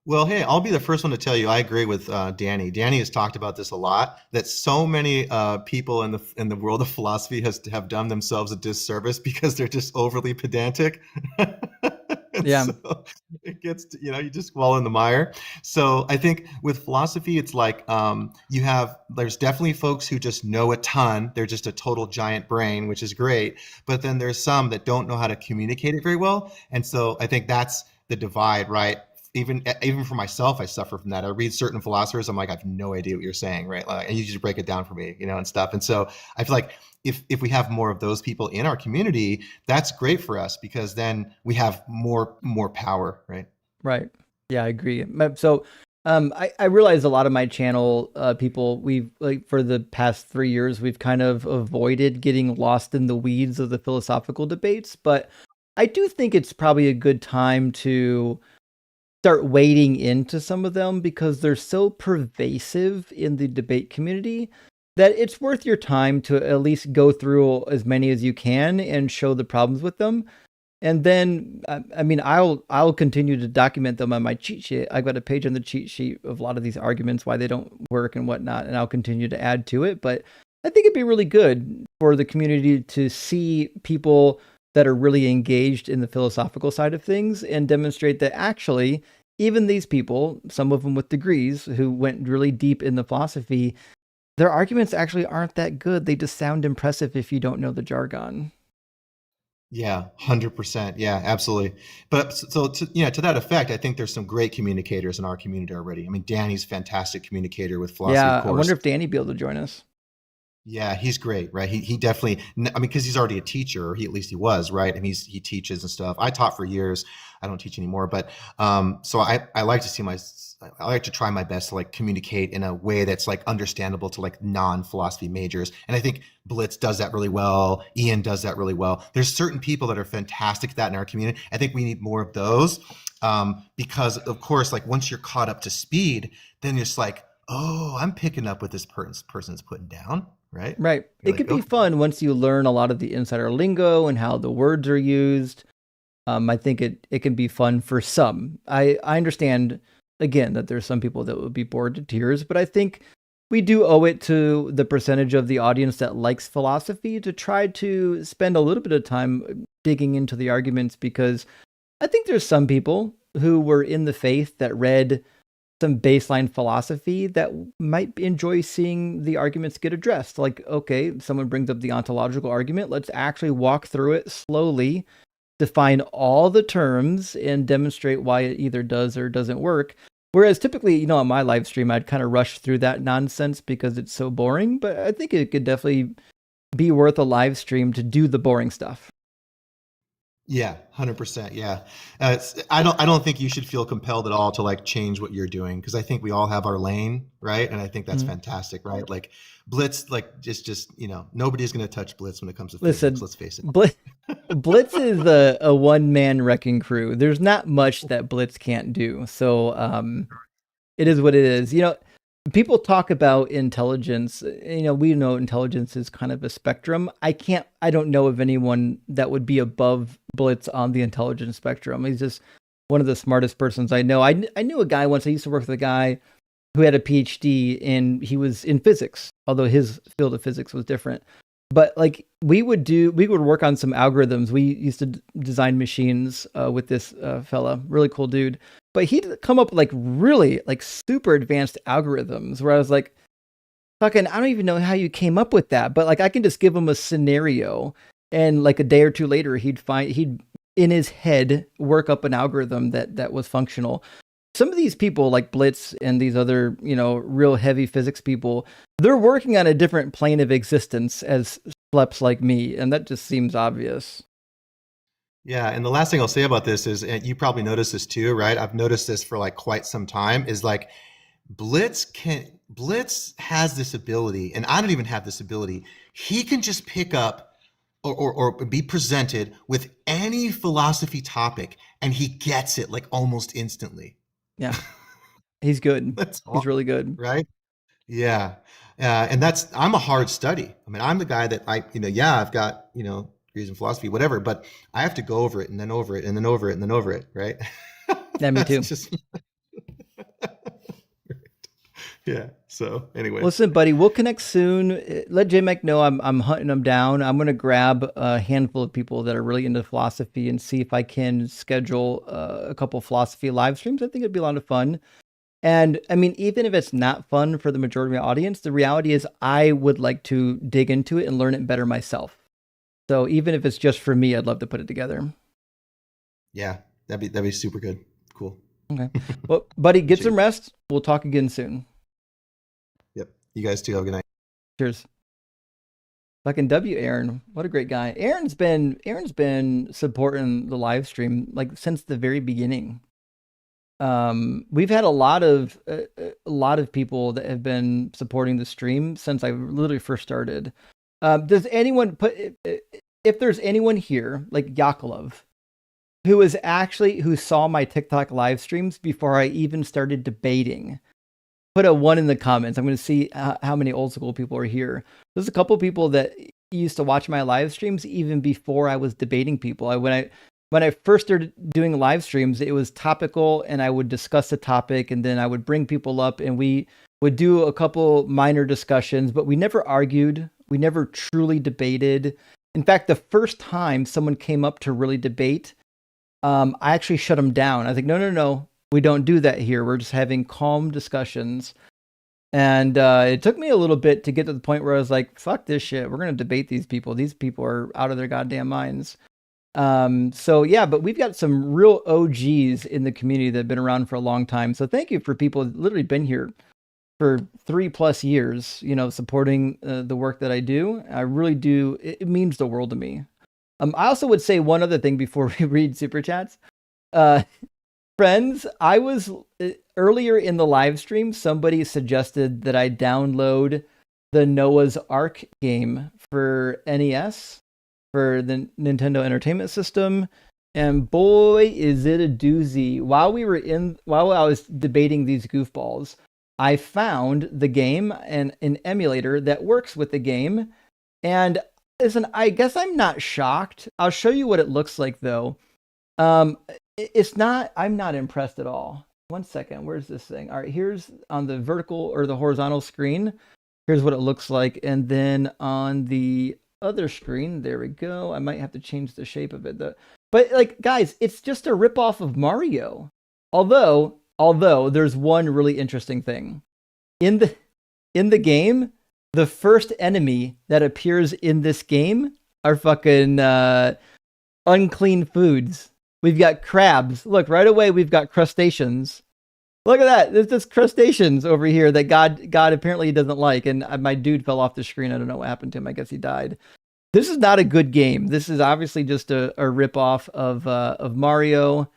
Well, hey, I'll be the first one to tell you I agree with Danny. Danny has talked about this a lot, that so many people in the world of philosophy have done themselves a disservice because they're just overly pedantic. Yeah. So it gets to, you just fall in the mire. So I think with philosophy, it's like there's definitely folks who just know a ton. They're just a total giant brain, which is great. But then there's some that don't know how to communicate it very well. And so I think that's the divide, right? Even for myself, I suffer from that. I read certain philosophers, I'm like, I have no idea what you're saying, right? And you just break it down for me, and stuff. And so I feel like if we have more of those people in our community, that's great for us, because then we have more power, right? Right. Yeah, I agree. So I realize a lot of my channel people, we've for the past 3 years, we've kind of avoided getting lost in the weeds of the philosophical debates, but I do think it's probably a good time to start wading into some of them, because they're so pervasive in the debate community that it's worth your time to at least go through as many as you can and show the problems with them. And then, I'll continue to document them on my cheat sheet. I've got a page on the cheat sheet of a lot of these arguments, why they don't work and whatnot, and I'll continue to add to it. But I think it'd be really good for the community to see people that are really engaged in the philosophical side of things and demonstrate that actually, even these people, some of them with degrees who went really deep in the philosophy, their arguments actually aren't that good. They just sound impressive if you don't know the jargon. Yeah, 100%. Yeah, absolutely. But so to that effect, I think there's some great communicators in our community already. I mean, Danny's a fantastic communicator with philosophy. Yeah, of course. I wonder if Danny be able to join us. Yeah, he's great, right? He definitely, because he's already a teacher, or at least he was, right? And he teaches and stuff. I taught for years. I don't teach anymore, but so I like to try my best to communicate in a way that's understandable to non-philosophy majors. And I think Blitz does that really well. Ian does that really well. There's certain people that are fantastic at that in our community. I think we need more of those, because of course, once you're caught up to speed, then you're just oh, I'm picking up what this person's putting down. Right. It could be fun once you learn a lot of the insider lingo and how the words are used. I think it can be fun for some. I understand, again, that there's some people that would be bored to tears, but I think we do owe it to the percentage of the audience that likes philosophy to try to spend a little bit of time digging into the arguments, because I think there's some people who were in the faith that read some baseline philosophy that might enjoy seeing the arguments get addressed. Okay, someone brings up the ontological argument. Let's actually walk through it slowly, define all the terms, and demonstrate why it either does or doesn't work. Whereas typically, on my live stream, I'd kind of rush through that nonsense because it's so boring. But I think it could definitely be worth a live stream to do the boring stuff. Yeah, 100%. Yeah. I don't think you should feel compelled at all to change what you're doing, because I think we all have our lane, right? And I think that's fantastic, right? Blitz, just nobody's going to touch Blitz when it comes to physics, let's face it. Blitz is a one-man wrecking crew. There's not much that Blitz can't do. So it is what it is. People talk about intelligence. We know intelligence is kind of a spectrum. I don't know of anyone that would be above Blitz on the intelligence spectrum. He's just one of the smartest persons I know. I knew a guy once. I used to work with a guy who had a PhD, and he was in physics, although his field of physics was different. But we would work on some algorithms. We used to design machines with this fella, really cool dude. But he'd come up with really super advanced algorithms where I was fucking, I don't even know how you came up with that. But I can just give him a scenario and like a day or two later, he'd in his head work up an algorithm that was functional. Some of these people like Blitz and these other, real heavy physics people, they're working on a different plane of existence as schleps like me, and that just seems obvious. Yeah, and the last thing I'll say about this is, and you probably noticed this too, right? I've noticed this for like quite some time, is like Blitz has this ability, and I don't even have this ability. He can just pick up or be presented with any philosophy topic, and he gets it like almost instantly. Yeah, he's good. He's really good, right? Yeah, and I'm a hard study. I mean, I'm the guy that I've got degrees in philosophy, whatever, but I have to go over it and then over it and then over it and then over it, right? Yeah, me too. Yeah. So anyway, listen, buddy, we'll connect soon. Let J-Mac know I'm hunting them down. I'm going to grab a handful of people that are really into philosophy and see if I can schedule a couple philosophy live streams. I think it'd be a lot of fun. And I mean, even if it's not fun for the majority of my audience, the reality is I would like to dig into it and learn it better myself. So even if it's just for me, I'd love to put it together. Yeah, that'd be super good. Cool. Okay. Well, buddy, get some rest. We'll talk again soon. Yep. You guys too. Have a good night. Cheers. Fucking W Aaron. What a great guy. Aaron's been supporting the live stream like since the very beginning. We've had a lot of people that have been supporting the stream since I literally first started. Does anyone if there's anyone here like Yakolov who saw my TikTok live streams before I even started debating, put a 1 in the comments. I'm going to see how many old school people are here. There's a couple people that used to watch my live streams even before I was debating people. When I first started doing live streams, it was topical and I would discuss the topic and then I would bring people up and we would do a couple minor discussions, but we never argued. We never truly debated. In fact, the first time someone came up to really debate, I actually shut them down. I was like, no, we don't do that here. We're just having calm discussions. And it took me a little bit to get to the point where I was like, fuck this shit. We're going to debate these people. These people are out of their goddamn minds. So yeah, but we've got some real OGs in the community that have been around for a long time. So thank you for people that literally been here for 3+ years, supporting the work that I do. I really do. It means the world to me. I also would say one other thing before we read super chats. Friends, I was earlier in the live stream, somebody suggested that I download the Noah's Ark game for NES, for the Nintendo Entertainment System, and boy, is it a doozy. While I was debating these goofballs, I found the game and an emulator that works with the game. And listen, I guess I'm not shocked. I'll show you what it looks like though. I'm not impressed at all. 1 second, where's this thing? All right, here's on the vertical or the horizontal screen. Here's what it looks like. And then on the other screen, there we go. I might have to change the shape of it. But like, guys, it's just a ripoff of Mario. Although there's one really interesting thing. In the game, the first enemy that appears in this game are fucking unclean foods. We've got crabs. Look, right away we've got crustaceans. Look at that. There's just crustaceans over here that God apparently doesn't like. And my dude fell off the screen. I don't know what happened to him. I guess he died. This is not a good game. This is obviously just a ripoff of Mario.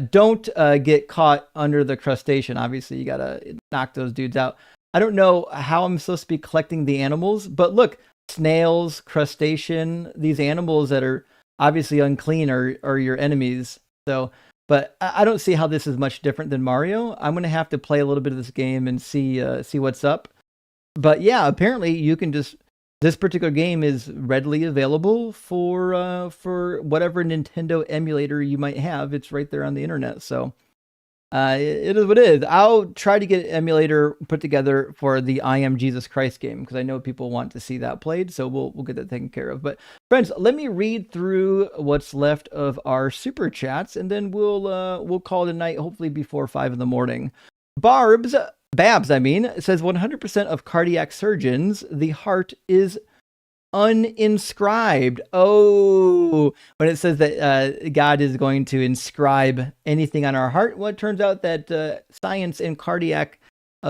Don't get caught under the crustacean. Obviously, you gotta knock those dudes out. I don't know how I'm supposed to be collecting the animals, but look, snails, crustacean, these animals that are obviously unclean are your enemies. So, but I don't see how this is much different than Mario. I'm gonna have to play a little bit of this game and see what's up. But yeah, apparently you can just. This particular game is readily available for whatever Nintendo emulator you might have. It's right there on the internet. So it is what it is. I'll try to get an emulator put together for the I Am Jesus Christ game because I know people want to see that played. So we'll get that taken care of. But friends, let me read through what's left of our super chats, and then we'll call it a night. Hopefully before 5 a.m. Babs, says 100% of cardiac surgeons, the heart is uninscribed. Oh, when it says that God is going to inscribe anything on our heart, well, it turns out that science and cardiac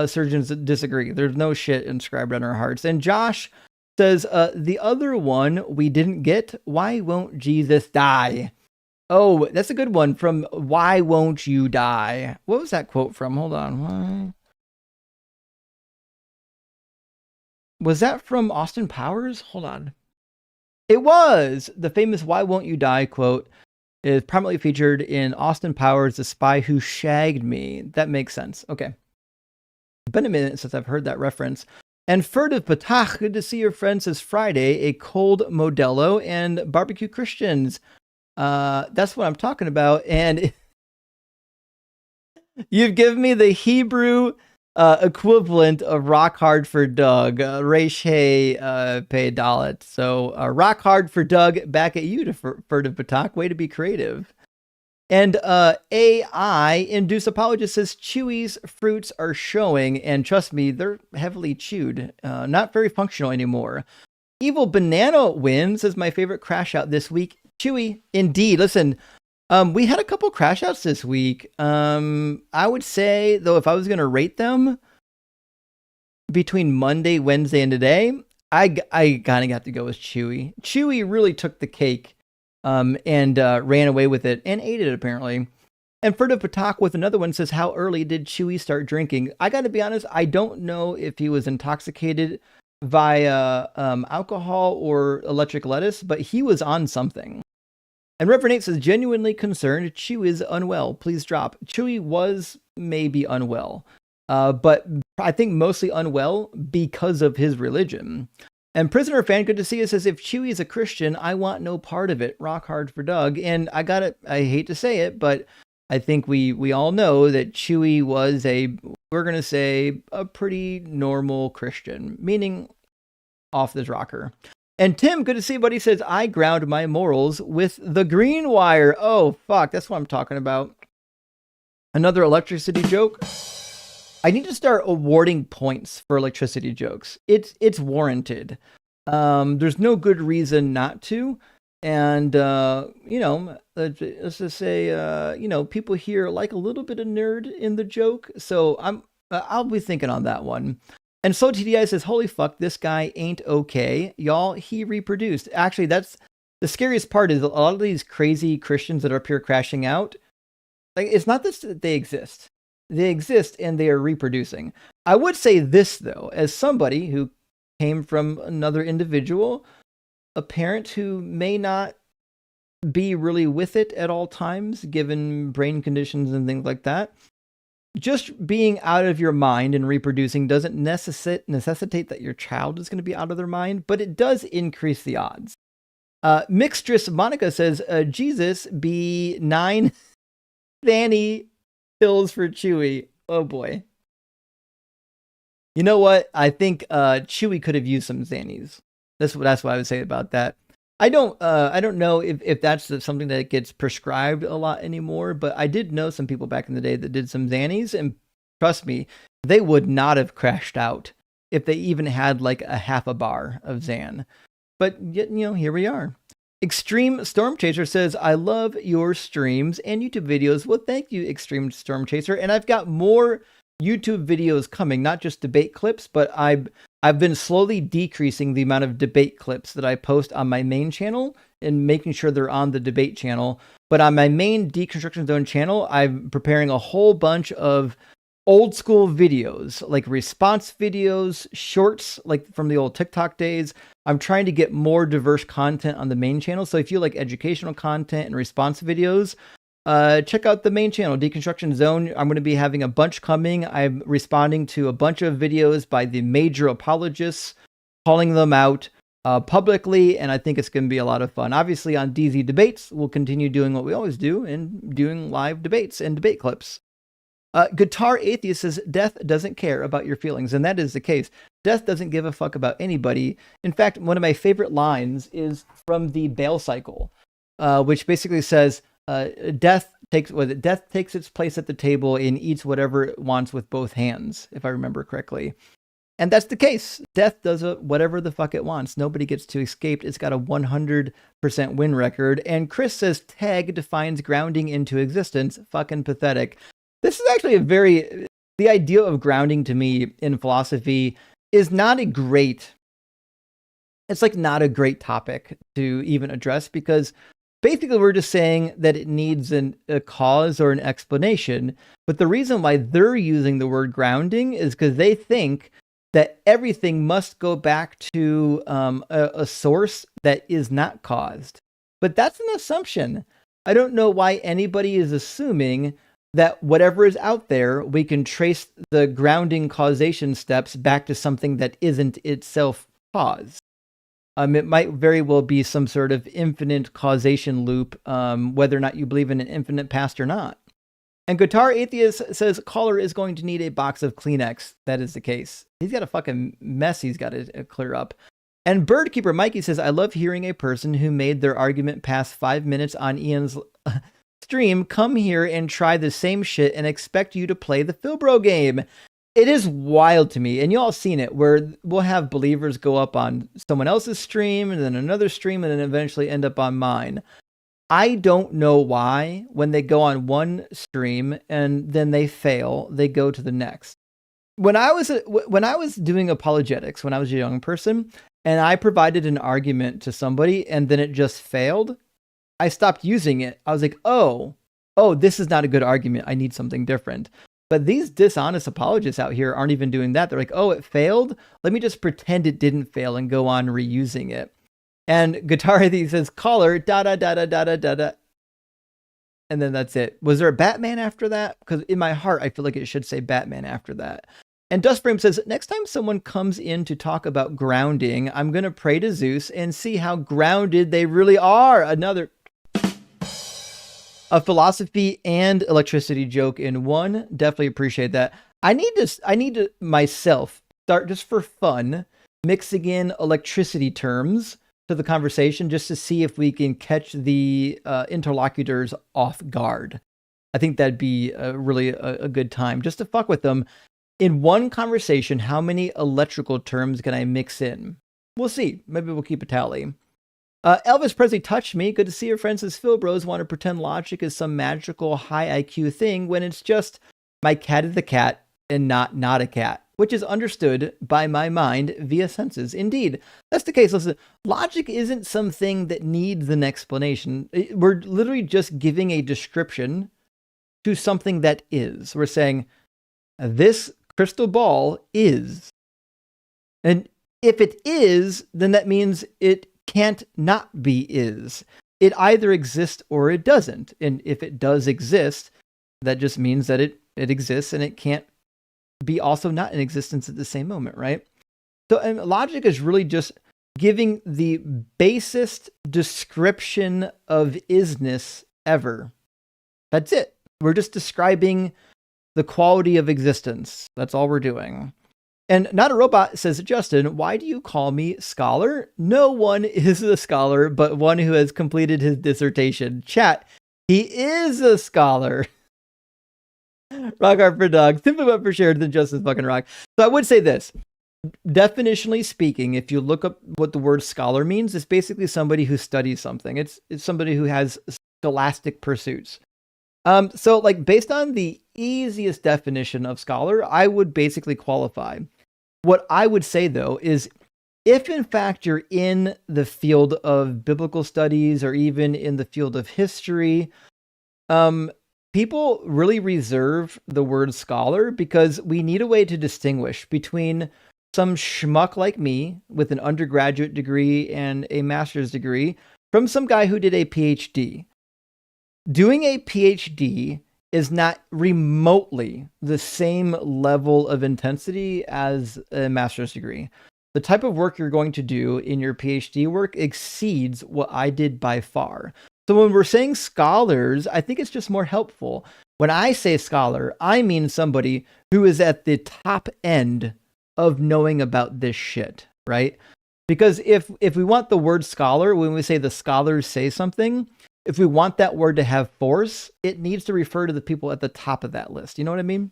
surgeons disagree. There's no shit inscribed on our hearts. And Josh says, the other one we didn't get, why won't Jesus die? Oh, that's a good one from Why Won't You Die? What was that quote from? Hold on. Why? Was that from Austin Powers? Hold on. It was! The famous Why Won't You Die quote is prominently featured in Austin Powers' The Spy Who Shagged Me. That makes sense. Okay. It's been a minute since I've heard that reference. And Furtive Patach, good to see your friends this Friday. A cold Modelo and barbecue Christians. That's what I'm talking about. And you've given me the Hebrew equivalent of rock hard for Doug. Reish Hay pay Dalit. So rock hard for Doug. Back at you to Furtive Patak. Way to be creative. And AI Induce Apologist says Chewy's fruits are showing, and trust me, they're heavily chewed. Not very functional anymore. Evil Banana wins is my favorite crash out this week. Chewy, indeed. Listen, we had a couple crash outs this week. I would say, though, if I was going to rate them between Monday, Wednesday, and today, I kind of got to go with Chewy. Chewy really took the cake and ran away with it and ate it, apparently. And Furtive Patak with another one says, how early did Chewy start drinking? I got to be honest, I don't know if he was intoxicated via alcohol or electric lettuce, but he was on something. And Reverend 8 says, genuinely concerned, Chewy is unwell. Please drop. Chewy was maybe unwell, but I think mostly unwell because of his religion. And Prisoner Fan, good to see you, says, if Chewy is a Christian, I want no part of it. Rock hard for Doug. And I hate to say it, but I think we all know that Chewy was we're going to say, a pretty normal Christian, meaning off this rocker. And Tim, good to see you, buddy, says, I ground my morals with the green wire. Oh, fuck, that's what I'm talking about. Another electricity joke. I need to start awarding points for electricity jokes. It's warranted. There's no good reason not to. And, let's just say, people here like a little bit of nerd in the joke. So I'll be thinking on that one. And so TDI says, holy fuck, this guy ain't okay. Y'all, he reproduced. Actually, that's the scariest part is a lot of these crazy Christians that are up here crashing out. Like, it's not that they exist. They exist and they are reproducing. I would say this, though, as somebody who came from another individual, a parent who may not be really with it at all times, given brain conditions and things like that. Just being out of your mind and reproducing doesn't necessitate that your child is going to be out of their mind, but it does increase the odds. Mixtress Monica says, Jesus be 9 Fanny pills for Chewy. Oh boy. You know what? I think Chewy could have used some Xannies. That's what I would say about that. I don't know if that's something that gets prescribed a lot anymore, but I did know some people back in the day that did some Xannies, and trust me, they would not have crashed out if they even had like a half a bar of Xan. But here we are. Extreme Storm Chaser says, I love your streams and YouTube videos. Well, thank you, Extreme Storm Chaser. And I've got more YouTube videos coming, not just debate clips, but I've been slowly decreasing the amount of debate clips that I post on my main channel and making sure they're on the debate channel. But on my main Deconstruction Zone channel, I'm preparing a whole bunch of old school videos, like response videos, shorts, like from the old TikTok days. I'm trying to get more diverse content on the main channel. So if you like educational content and response videos, check out the main channel, Deconstruction Zone. I'm going to be having a bunch coming. I'm responding to a bunch of videos by the major apologists, calling them out publicly, and I think it's going to be a lot of fun. Obviously, on DZ Debates, we'll continue doing what we always do and doing live debates and debate clips. Guitar Atheist says, death doesn't care about your feelings, and that is the case. Death doesn't give a fuck about anybody. In fact, one of my favorite lines is from the Bale Cycle, which basically says, death takes its place at the table and eats whatever it wants with both hands, if I remember correctly. And that's the case. Death does whatever the fuck it wants. Nobody gets to escape. It's got a 100% win record. And Chris says Tag defines grounding into existence. Fucking pathetic. This is actually the idea of grounding to me in philosophy is not a great topic to even address, because basically we're just saying that it needs a cause or an explanation. But the reason why they're using the word grounding is because they think that everything must go back to a source that is not caused. But that's an assumption. I don't know why anybody is assuming that whatever is out there, we can trace the grounding causation steps back to something that isn't itself caused. It might very well be some sort of infinite causation loop, whether or not you believe in an infinite past or not. And Guitar Atheist says Caller is going to need a box of Kleenex. That is the case. He's got a fucking mess he's got to clear up. And Birdkeeper Mikey says, I love hearing a person who made their argument past 5 minutes on Ian's stream come here and try the same shit and expect you to play the Philbro game. It is wild to me, and you all seen it, where we'll have believers go up on someone else's stream and then another stream and then eventually end up on mine. I don't know why when they go on one stream and then they fail, they go to the next. When I was doing apologetics, when I was a young person, and I provided an argument to somebody and then it just failed, I stopped using it. I was like, oh, this is not a good argument. I need something different. But these dishonest apologists out here aren't even doing that. They're like, oh, it failed? Let me just pretend it didn't fail and go on reusing it. And Guitar Thief says, Caller, da-da-da-da-da-da-da. And then that's it. Was there a Batman after that? Because in my heart, I feel like it should say Batman after that. And Dustframe says, next time someone comes in to talk about grounding, I'm going to pray to Zeus and see how grounded they really are. Another... a philosophy and electricity joke in one. Definitely appreciate that. I need to myself start, just for fun, mixing in electricity terms to the conversation just to see if we can catch the interlocutors off guard. I think that'd be really a good time just to fuck with them. In one conversation, how many electrical terms can I mix in? We'll see. Maybe we'll keep a tally. Elvis Presley touched me. Good to see your friends. Says Phil Bros want to pretend logic is some magical high IQ thing when it's just my cat is the cat and not a cat, which is understood by my mind via senses. Indeed, that's the case. Listen, logic isn't something that needs an explanation. We're literally just giving a description to something that is. We're saying this crystal ball is. And if it is, then that means it can't not be is. It either exists or it doesn't. And if it does exist, that just means that it exists and it can't be also not in existence at the same moment, right? So and logic is really just giving the basest description of isness ever. That's it. We're just describing the quality of existence. That's all we're doing. And Not a Robot says, Justin, why do you call me scholar? No one is a scholar, but one who has completed his dissertation. Chat, he is a scholar. Rock art for dog, simply but for shared than just as fucking rock. So I would say this. Definitionally speaking, if you look up what the word scholar means, it's basically somebody who studies something. It's somebody who has scholastic pursuits. So like based on the easiest definition of scholar, I would basically qualify. What I would say though is if in fact you're in the field of biblical studies or even in the field of history, people really reserve the word scholar because we need a way to distinguish between some schmuck like me with an undergraduate degree and a master's degree from some guy who did a PhD. Doing a PhD is not remotely the same level of intensity as a master's degree. The type of work you're going to do in your PhD work exceeds what I did by far. So when we're saying scholars, I think it's just more helpful. When I say scholar, I mean somebody who is at the top end of knowing about this shit, right? Because if we want the word scholar, when we say the scholars say something, if we want that word to have force, it needs to refer to the people at the top of that list. You know what I mean?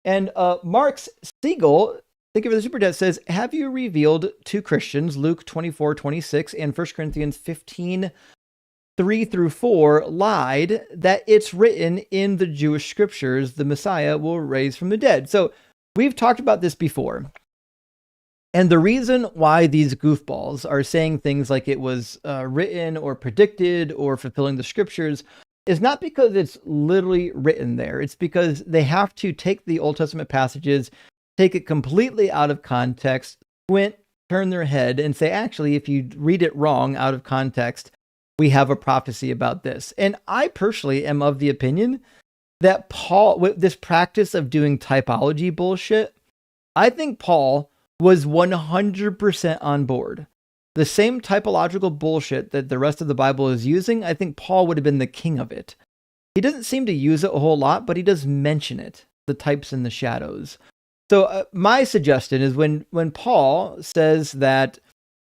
And Marx Siegel Thank you for the super chat. Says, have you revealed to Christians Luke 24:26 and 1 Corinthians 15:3-4 lied that it's written in the Jewish scriptures the Messiah will raise from the dead? So we've talked about this before. And the reason why these goofballs are saying things like it was written or predicted or fulfilling the scriptures is not because it's literally written there. It's because they have to take the Old Testament passages, take it completely out of context, squint, turn their head, and say, actually, if you read it wrong out of context, we have a prophecy about this. And I personally am of the opinion that Paul, with this practice of doing typology bullshit, I think Paul was 100% on board. The same typological bullshit that the rest of the Bible is using, I think Paul would have been the king of it. He doesn't seem to use it a whole lot, but he does mention it, the types and the shadows. So my suggestion is when Paul says that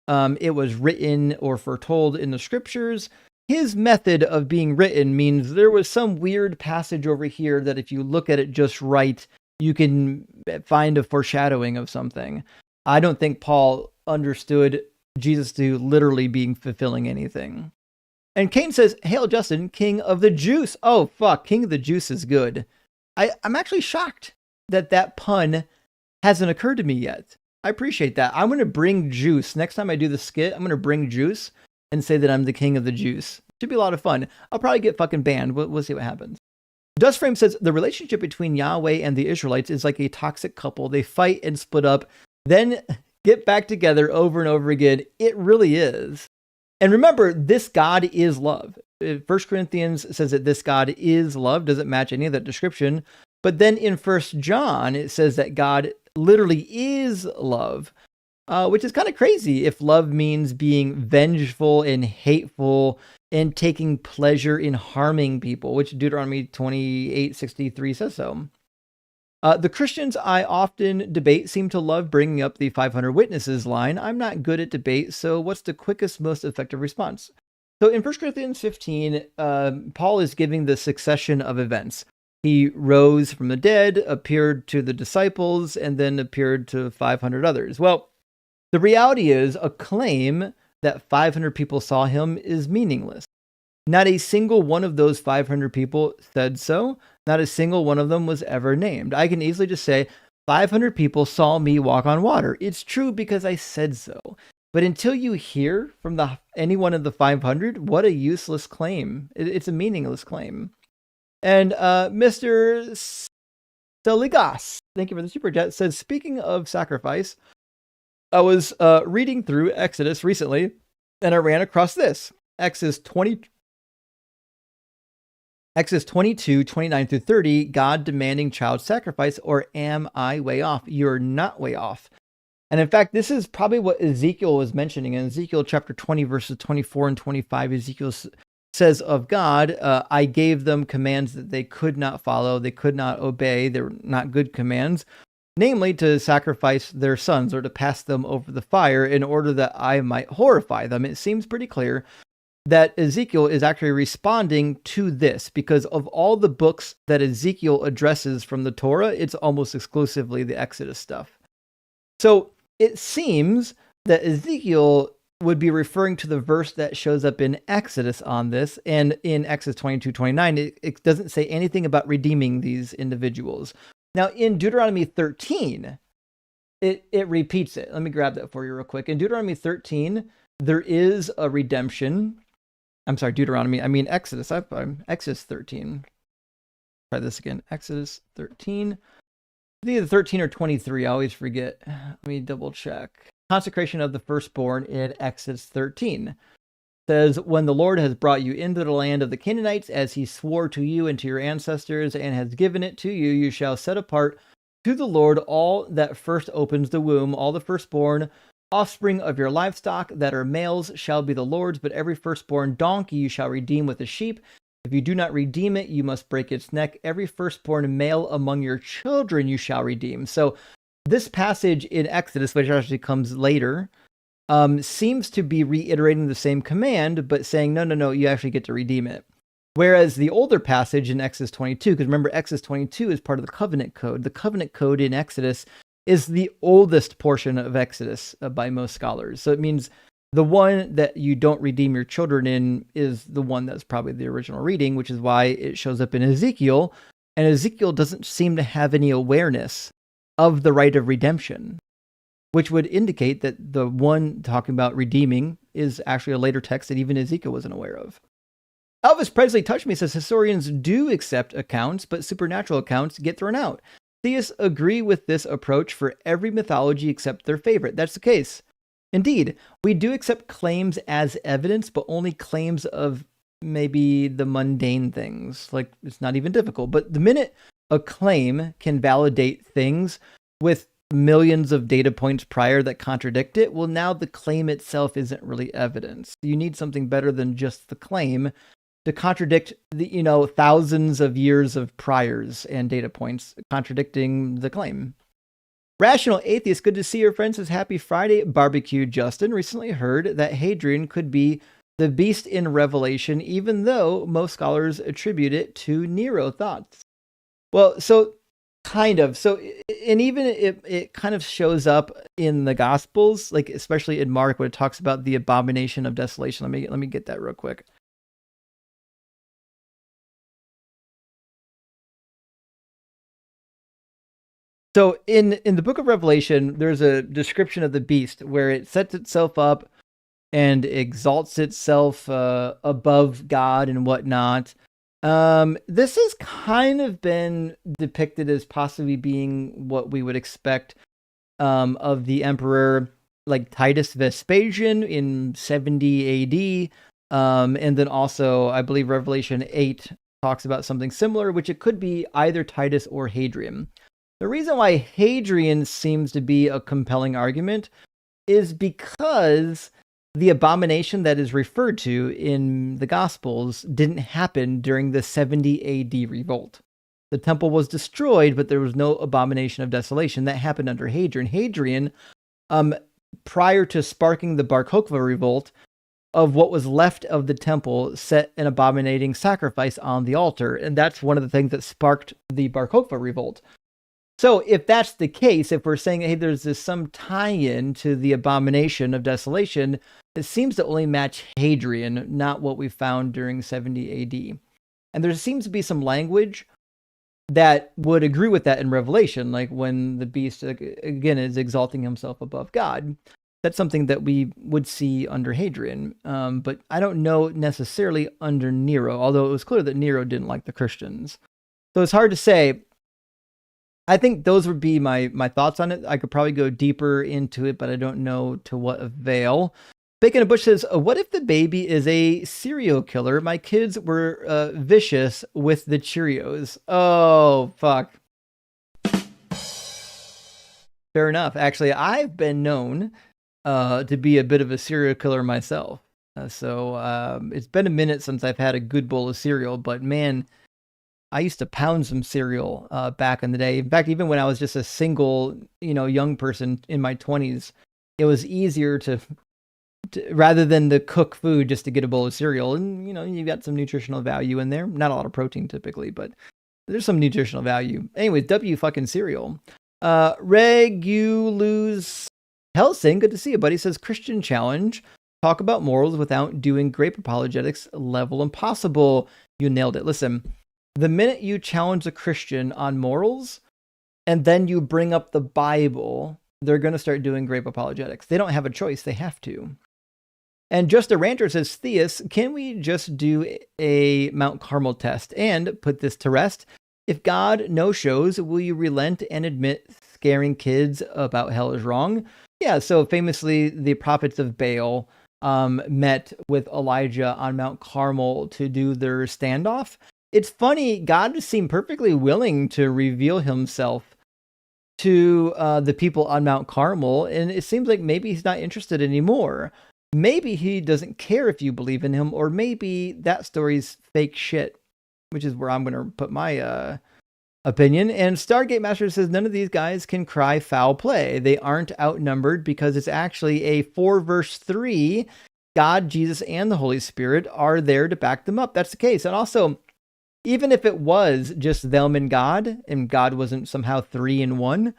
it was written or foretold in the scriptures, his method of being written means there was some weird passage over here that if you look at it just right, you can find a foreshadowing of something. I don't think Paul understood Jesus to literally being fulfilling anything. And Cain says, Hail Justin, King of the Juice. Oh, fuck, King of the Juice is good. I'm actually shocked that pun hasn't occurred to me yet. I appreciate that. I'm going to bring juice. Next time I do the skit, I'm going to bring juice and say that I'm the king of the juice. Should be a lot of fun. I'll probably get fucking banned. We'll see what happens. Dustframe says, the relationship between Yahweh and the Israelites is like a toxic couple. They fight and split up, then get back together over and over again. It really is. And remember, this God is love. 1 Corinthians says that this God is love. Doesn't match any of that description. But then in 1 John, it says that God literally is love, which is kind of crazy if love means being vengeful and hateful and taking pleasure in harming people, which Deuteronomy 28:63 says so. The Christians I often debate seem to love bringing up the 500 witnesses line. I'm not good at debate, so what's the quickest, most effective response? So in 1 Corinthians 15, Paul is giving the succession of events. He rose from the dead, appeared to the disciples, and then appeared to 500 others. Well, the reality is a claim that 500 people saw him is meaningless. Not a single one of those 500 people said so. Not a single one of them was ever named. I can easily just say 500 people saw me walk on water. It's true because I said so. But until you hear from any one of the 500, what a useless claim. It's a meaningless claim. And Mr. Steligas, thank you for the super chat, says, speaking of sacrifice, I was reading through Exodus recently, and I ran across this. Exodus 22:29-30, God demanding child sacrifice, or am I way off? You're not way off. And in fact, this is probably what Ezekiel was mentioning. In Ezekiel chapter 20, verses 24 and 25, Ezekiel says of God, I gave them commands that they could not follow, they could not obey, they were not good commands, namely to sacrifice their sons or to pass them over the fire in order that I might horrify them. It seems pretty clear that Ezekiel is actually responding to this, because of all the books that Ezekiel addresses from the Torah, it's almost exclusively the Exodus stuff. So it seems that Ezekiel would be referring to the verse that shows up in Exodus on this, and in Exodus 22:29, it doesn't say anything about redeeming these individuals. Now, in Deuteronomy 13, it repeats it. Let me grab that for you real quick. In Deuteronomy 13, there is a redemption. I'm sorry, Deuteronomy. I mean Exodus. Exodus 13. Try this again. Exodus 13. I think it's 13 or 23. I always forget. Let me double check. Consecration of the firstborn in Exodus 13. Says, when the Lord has brought you into the land of the Canaanites, as he swore to you and to your ancestors, and has given it to you, you shall set apart to the Lord all that first opens the womb, all the firstborn offspring of your livestock that are males shall be the Lord's, but every firstborn donkey you shall redeem with a sheep. If you do not redeem it, you must break its neck. Every firstborn male among your children you shall redeem. So this passage in Exodus, which actually comes later, seems to be reiterating the same command, but saying, no, you actually get to redeem it. Whereas the older passage in Exodus 22, because remember, Exodus 22 is part of the covenant code. The covenant code in Exodus is the oldest portion of Exodus by most scholars. So it means the one that you don't redeem your children in is the one that's probably the original reading, which is why it shows up in Ezekiel. And Ezekiel doesn't seem to have any awareness of the right of redemption, which would indicate that the one talking about redeeming is actually a later text that even Ezekiel wasn't aware of. Elvis Presley Touch Me says historians do accept accounts, but supernatural accounts get thrown out. Theists agree with this approach for every mythology except their favorite. That's the case. Indeed, we do accept claims as evidence, but only claims of maybe the mundane things. Like, it's not even difficult. But the minute a claim can validate things with millions of data points prior that contradict it, well, now the claim itself isn't really evidence. You need something better than just the claim to contradict the, thousands of years of priors and data points contradicting the claim. Rational Atheist, good to see your friends. Says happy Friday barbecue. Justin recently heard that Hadrian could be the beast in Revelation, even though most scholars attribute it to Nero. Thoughts? Well, so kind of. So, and even it kind of shows up in the Gospels, like especially in Mark, when it talks about the abomination of desolation. Let me get that real quick. So in the book of Revelation, there's a description of the beast where it sets itself up and exalts itself above God and whatnot. This has kind of been depicted as possibly being what we would expect of the emperor, like Titus Vespasian in 70 AD. And then also, I believe Revelation 8 talks about something similar, which it could be either Titus or Hadrian. The reason why Hadrian seems to be a compelling argument is because the abomination that is referred to in the Gospels didn't happen during the 70 AD revolt. The temple was destroyed, but there was no abomination of desolation. That happened under Hadrian. Hadrian, prior to sparking the Bar Kokhba revolt, of what was left of the temple, set an abominating sacrifice on the altar. And that's one of the things that sparked the Bar Kokhba revolt. So if that's the case, if we're saying, hey, there's some tie-in to the abomination of desolation, it seems to only match Hadrian, not what we found during 70 AD. And there seems to be some language that would agree with that in Revelation, like when the beast, again, is exalting himself above God. That's something that we would see under Hadrian, but I don't know necessarily under Nero, although it was clear that Nero didn't like the Christians. So it's hard to say. I think those would be my thoughts on it. I could probably go deeper into it, but I don't know to what avail. Bacon and Bush says, what if the baby is a serial killer? My kids were vicious with the Cheerios. Oh, fuck. Fair enough. Actually, I've been known to be a bit of a serial killer myself. So it's been a minute since I've had a good bowl of cereal, but man, I used to pound some cereal back in the day. In fact, even when I was just a single, young person in my 20s, it was easier to rather than to cook food just to get a bowl of cereal. And, you got some nutritional value in there. Not a lot of protein typically, but there's some nutritional value. Anyways, W fucking cereal. Regulus Helsing, good to see you, buddy. Says Christian challenge. Talk about morals without doing grape apologetics. Level impossible. You nailed it. Listen. The minute you challenge a Christian on morals and then you bring up the Bible, they're going to start doing grape apologetics. They don't have a choice. They have to. And Just a Ranter says, Theists, can we just do a Mount Carmel test and put this to rest? If God no shows, will you relent and admit scaring kids about hell is wrong? Yeah, so famously, the prophets of Baal met with Elijah on Mount Carmel to do their standoff. It's funny, God seemed perfectly willing to reveal himself to the people on Mount Carmel, and it seems like maybe he's not interested anymore. Maybe he doesn't care if you believe in him, or maybe that story's fake shit, which is where I'm going to put my opinion. And Stargate Master says, none of these guys can cry foul play. They aren't outnumbered because it's actually a 4 verse 3. God, Jesus, and the Holy Spirit are there to back them up. That's the case. And also, even if it was just them and God wasn't somehow 3 in 1,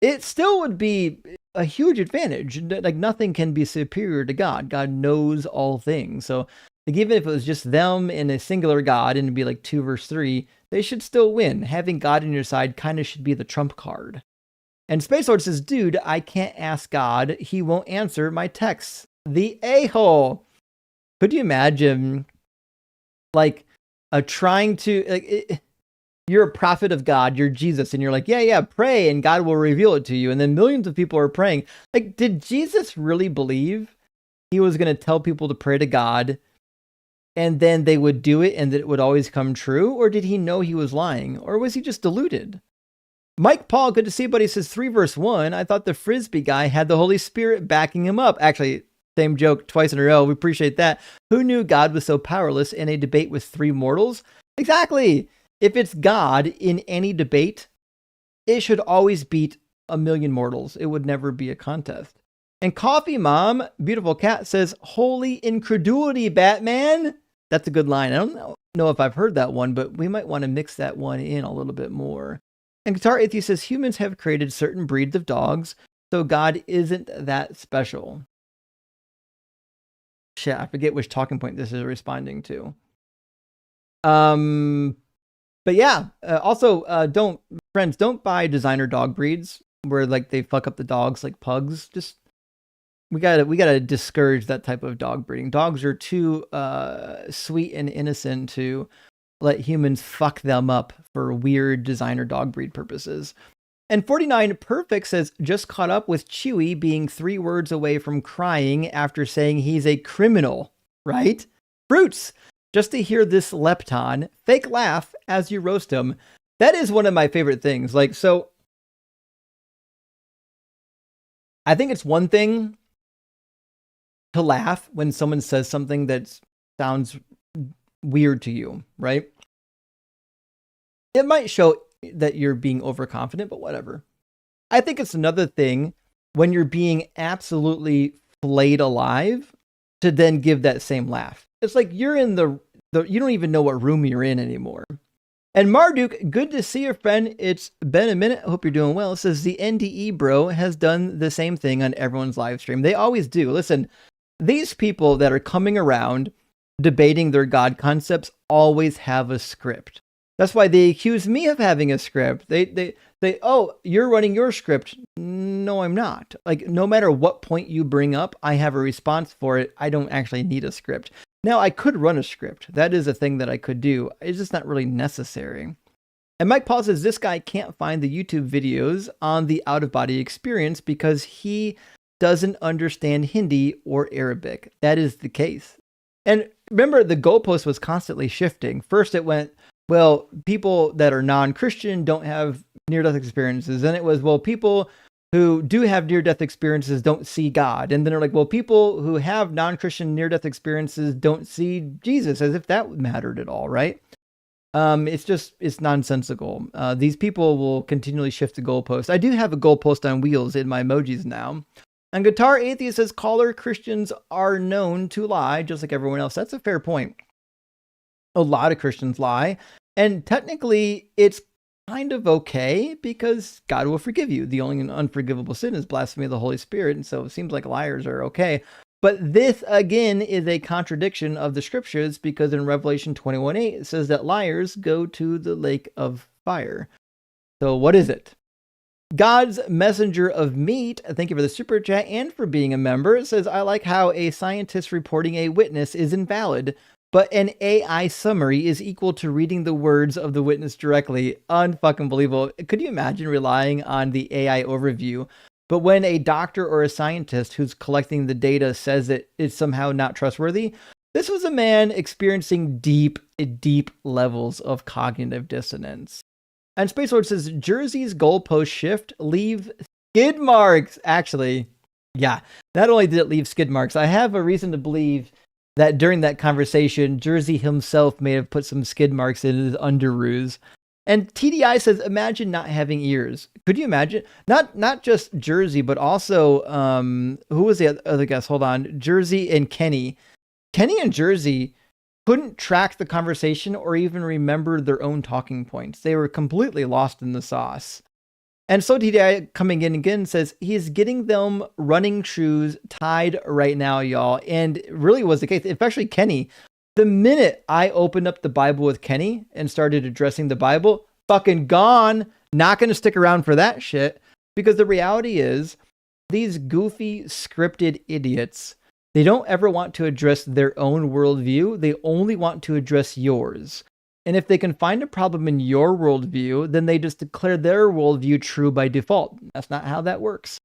it still would be a huge advantage. Like nothing can be superior to God. God knows all things. So like, even if it was just them and a singular God and it'd be like 2 verse 3, they should still win. Having God on your side kind of should be the trump card. And Space Lord says, dude, I can't ask God. He won't answer my texts. The a-hole. Could you imagine like trying to like you're a prophet of God, you're Jesus, and you're like, yeah, pray, and God will reveal it to you. And then millions of people are praying. Like, did Jesus really believe he was going to tell people to pray to God, and then they would do it, and that it would always come true? Or did he know he was lying? Or was he just deluded? Mike Paul, good to see you, buddy, says 3 verse 1. I thought the Frisbee guy had the Holy Spirit backing him up. Actually, same joke twice in a row. We appreciate that. Who knew God was so powerless in a debate with 3 mortals? Exactly. If it's God in any debate, it should always beat a million mortals. It would never be a contest. And Coffee Mom, beautiful cat, says, holy incredulity, Batman. That's a good line. I don't know if I've heard that one, but we might want to mix that one in a little bit more. And Guitar Atheist says, humans have created certain breeds of dogs, so God isn't that special. Shit, I forget which talking point this is responding to. But yeah, also don't buy designer dog breeds where like they fuck up the dogs like pugs. Just we gotta discourage that type of dog breeding. Dogs are too sweet and innocent to let humans fuck them up for weird designer dog breed purposes. And 49 Perfect says, just caught up with Chewie being 3 words away from crying after saying he's a criminal, right? Fruits. Just to hear this lepton fake laugh as you roast him. That is one of my favorite things. Like, so I think it's one thing to laugh when someone says something that sounds weird to you, right? It might show that you're being overconfident, but whatever. I think it's another thing when you're being absolutely flayed alive to then give that same laugh. It's like you're in the you don't even know what room you're in anymore. And Marduk, good to see your friend. It's been a minute. I hope you're doing well. It says the NDE bro has done the same thing on everyone's live stream. They always do. Listen, these people that are coming around debating their God concepts always have a script. That's why they accuse me of having a script. They oh, you're running your script. No, I'm not. Like, no matter what point you bring up, I have a response for it. I don't actually need a script. Now, I could run a script. That is a thing that I could do. It's just not really necessary. And Mike Paul says this guy can't find the YouTube videos on the out-of-body experience because he doesn't understand Hindi or Arabic. That is the case. And remember, the goalpost was constantly shifting. First, it went, well, people that are non-Christian don't have near-death experiences. Then it was, well, people who do have near-death experiences don't see God. And then they're like, well, people who have non-Christian near-death experiences don't see Jesus, as if that mattered at all, right? It's nonsensical. These people will continually shift the goalpost. I do have a goalpost on wheels in my emojis now. And Guitar Atheist says, caller Christians are known to lie, just like everyone else. That's a fair point. A lot of Christians lie. And technically, it's kind of okay because God will forgive you. The only unforgivable sin is blasphemy of the Holy Spirit. And so it seems like liars are okay. But this, again, is a contradiction of the scriptures because in Revelation 21:8, it says that liars go to the lake of fire. So what is it? God's messenger of meat, thank you for the super chat and for being a member. It says, I like how a scientist reporting a witness is invalid, but an AI summary is equal to reading the words of the witness directly. Unfucking believable. Could you imagine relying on the AI overview? But when a doctor or a scientist who's collecting the data says that it's somehow not trustworthy, this was a man experiencing deep levels of cognitive dissonance. And Space Lord says, Jersey's goalpost shift leave skid marks. Actually, yeah, not only did it leave skid marks, I have a reason to believe that during that conversation, Jersey himself may have put some skid marks in his underoos. And TDI says, imagine not having ears. Could you imagine? Not just Jersey, but also, who was the other guest? Hold on. Jersey and Kenny. Kenny and Jersey couldn't track the conversation or even remember their own talking points. They were completely lost in the sauce. And so TDI coming in again says he is getting them running shoes tied right now, y'all. And it really was the case. Especially Kenny. The minute I opened up the Bible with Kenny and started addressing the Bible, fucking gone. Not going to stick around for that shit. Because the reality is, these goofy, scripted idiots, they don't ever want to address their own worldview. They only want to address yours. And if they can find a problem in your worldview, then they just declare their worldview true by default. That's not how that works.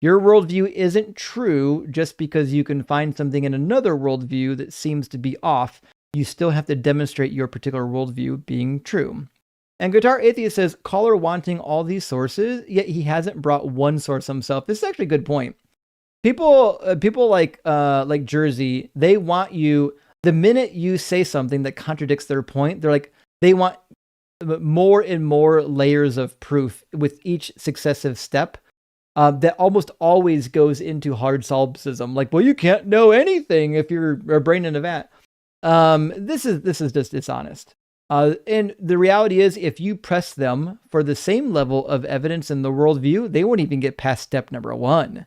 Your worldview isn't true just because you can find something in another worldview that seems to be off. You still have to demonstrate your particular worldview being true. And Guitar Atheist says, caller wanting all these sources, yet he hasn't brought one source himself. This is actually a good point. People like Jersey, they want you, the minute you say something that contradicts their point, they want more and more layers of proof with each successive step. That almost always goes into hard solipsism. Like, well, you can't know anything if you're a brain in a vat. This is just dishonest. And the reality is, if you press them for the same level of evidence in the worldview, they won't even get past step number 1.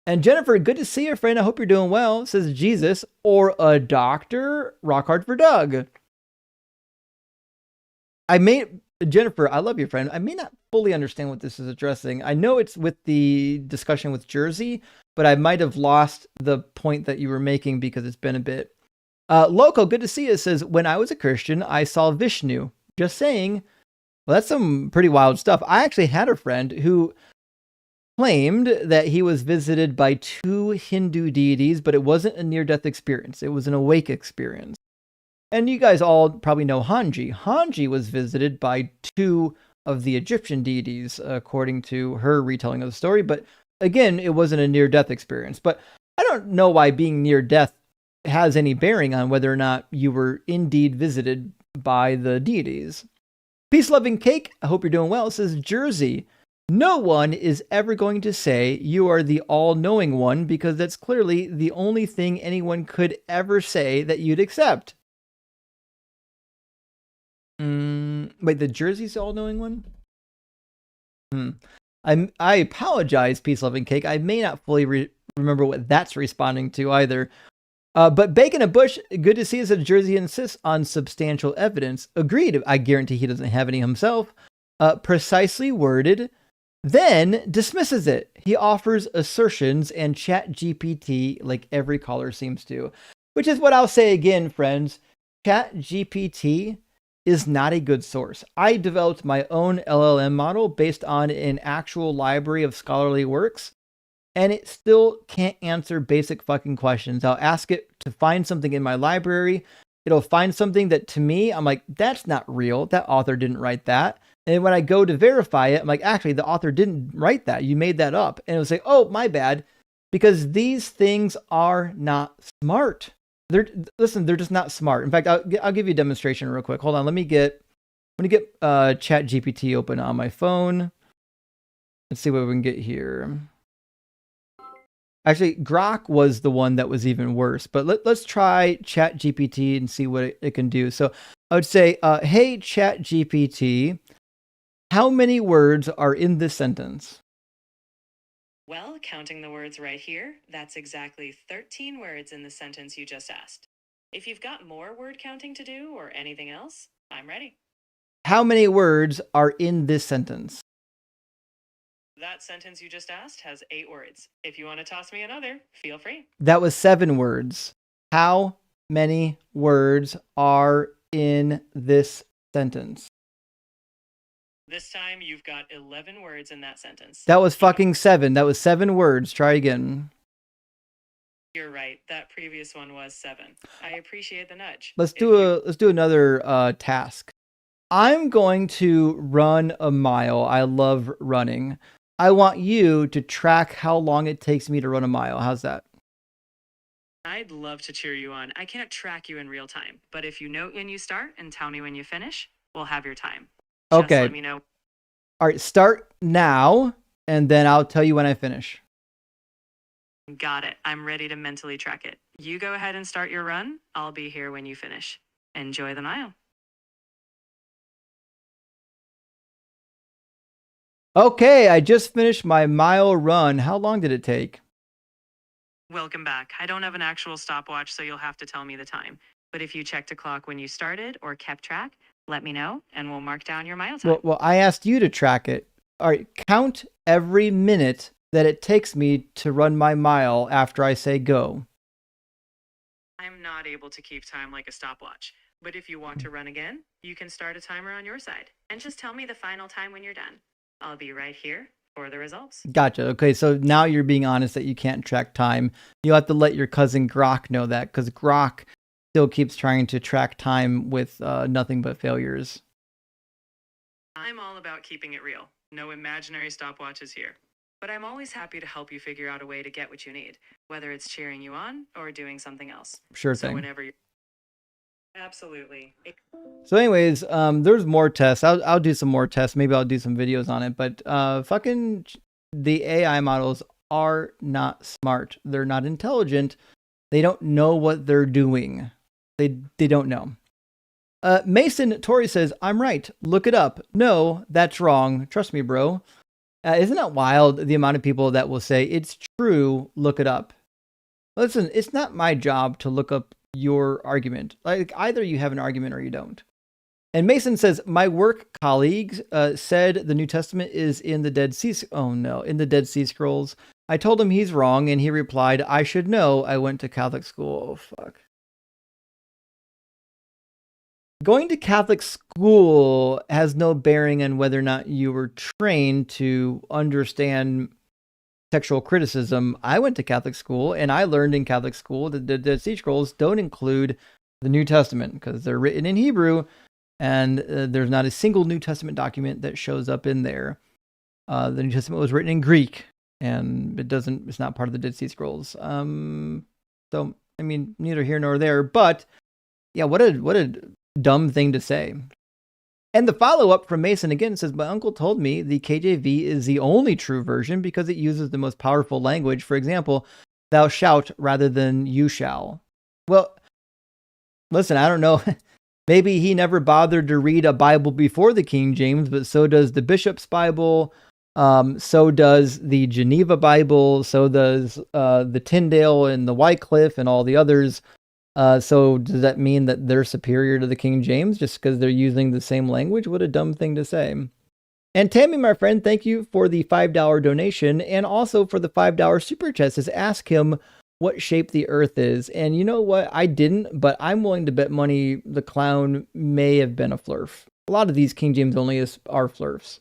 And Jennifer, good to see you, friend. I hope you're doing well. Says Jesus or a doctor. Rock hard for Doug. Jennifer, I love you, friend. I may not fully understand what this is addressing. I know it's with the discussion with Jersey, but I might have lost the point that you were making because it's been a bit. Loco, good to see you. Says, when I was a Christian, I saw Vishnu. Just saying. Well, that's some pretty wild stuff. I actually had a friend who claimed that he was visited by 2 Hindu deities, but it wasn't a near-death experience. It was an awake experience. And you guys all probably know Hanji. Hanji was visited by 2 of the Egyptian deities, according to her retelling of the story. But again, it wasn't a near-death experience. But I don't know why being near-death has any bearing on whether or not you were indeed visited by the deities. Peace-loving Cake, I hope you're doing well, says Jersey. No one is ever going to say you are the all-knowing one because that's clearly the only thing anyone could ever say that you'd accept. Wait, the Jersey's the all-knowing one? I apologize, Peace-loving Cake. I may not fully remember what that's responding to either. But Bacon and Bush, good to see us at Jersey insists on substantial evidence. Agreed. I guarantee he doesn't have any himself. Precisely worded. Then dismisses it. He offers assertions and ChatGPT, like every caller seems to. Which is what I'll say again, friends. ChatGPT is not a good source. I developed my own LLM model based on an actual library of scholarly works, and it still can't answer basic fucking questions. I'll ask it to find something in my library. It'll find something that to me, I'm like, that's not real. That author didn't write that. And when I go to verify it, I'm like, actually, the author didn't write that. You made that up. And it'll say, oh, my bad. Because these things are not smart. They're just not smart. In fact, I'll give you a demonstration real quick. Hold on. Let me get ChatGPT open on my phone. Let's see what we can get here. Actually, Grok was the one that was even worse. But let's try ChatGPT and see what it can do. So I would say, hey, ChatGPT, how many words are in this sentence? Well, counting the words right here, that's exactly 13 words in the sentence you just asked. If you've got more word counting to do or anything else, I'm ready. How many words are in this sentence? That sentence you just asked has 8 words. If you want to toss me another, feel free. That was 7 words. How many words are in this sentence? This time you've got 11 words in that sentence. That was fucking 7. That was 7 words. Try again. You're right. That previous one was 7. I appreciate the nudge. Let's do another task. I'm going to run a mile. I love running. I want you to track how long it takes me to run a mile. How's that? I'd love to cheer you on. I can't track you in real time, but if you note when you start and tell me when you finish, we'll have your time. Just Okay. let me know. All right, start now, and then I'll tell you when I finish. Got it. I'm ready to mentally track it. You go ahead and start your run. I'll be here when you finish. Enjoy the mile. Okay, I just finished my mile run. How long did it take? Welcome back. I don't have an actual stopwatch, so you'll have to tell me the time. But if you checked a clock when you started or kept track, let me know and we'll mark down your mile time. Well, I asked you to track it. All right, count every minute that it takes me to run my mile after I say go. I'm not able to keep time like a stopwatch, but if you want to run again, you can start a timer on your side and just tell me the final time when you're done. I'll be right here for the results. Gotcha. Okay, so now you're being honest that you can't track time. You have to let your cousin Grok know that, because Grok still keeps trying to track time with nothing but failures. I'm all about keeping it real. No imaginary stopwatches here. But I'm always happy to help you figure out a way to get what you need, whether it's cheering you on or doing something else. Sure So thing. whenever you're... Absolutely. So anyways, there's more tests. I'll do some more tests. Maybe I'll do some videos on it. But fucking the AI models are not smart. They're not intelligent. They don't know what they're doing. They don't know. Mason Tori says, I'm right. Look it up. No, that's wrong. Trust me, bro. Isn't that wild, the amount of people that will say, it's true, look it up? Listen, it's not my job to look up your argument. Like, either you have an argument or you don't. And Mason says, my work colleagues said the New Testament is in the Dead Sea. Oh no, in the Dead Sea Scrolls. I told him he's wrong, and he replied, I should know. I went to Catholic school. Oh, fuck. Going to Catholic school has no bearing on whether or not you were trained to understand textual criticism. I went to Catholic school, and I learned in Catholic school that the Dead Sea Scrolls don't include the New Testament because they're written in Hebrew, and there's not a single New Testament document that shows up in there. The New Testament was written in Greek, and it's not part of the Dead Sea Scrolls. So, I mean, neither here nor there, but yeah, what a dumb thing to say. And the follow-up from Mason again says, my uncle told me the KJV is the only true version because it uses the most powerful language. For example, thou shalt rather than you shall. Well, listen, I don't know. Maybe he never bothered to read a Bible before the King James, but so does the Bishop's Bible. So does the Geneva Bible. So does the Tyndale and the Wycliffe and all the others. So does that mean that they're superior to the King James just because they're using the same language? What a dumb thing to say. And Tammy, my friend, thank you for the $5 donation and also for the $5 super chat. Says, ask him what shape the earth is. And you know what? I didn't, but I'm willing to bet money the clown may have been a flurf. A lot of these King James only are flurfs.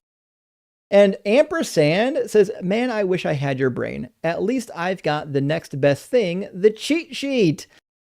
And Ampersand says, man, I wish I had your brain. At least I've got the next best thing, the cheat sheet.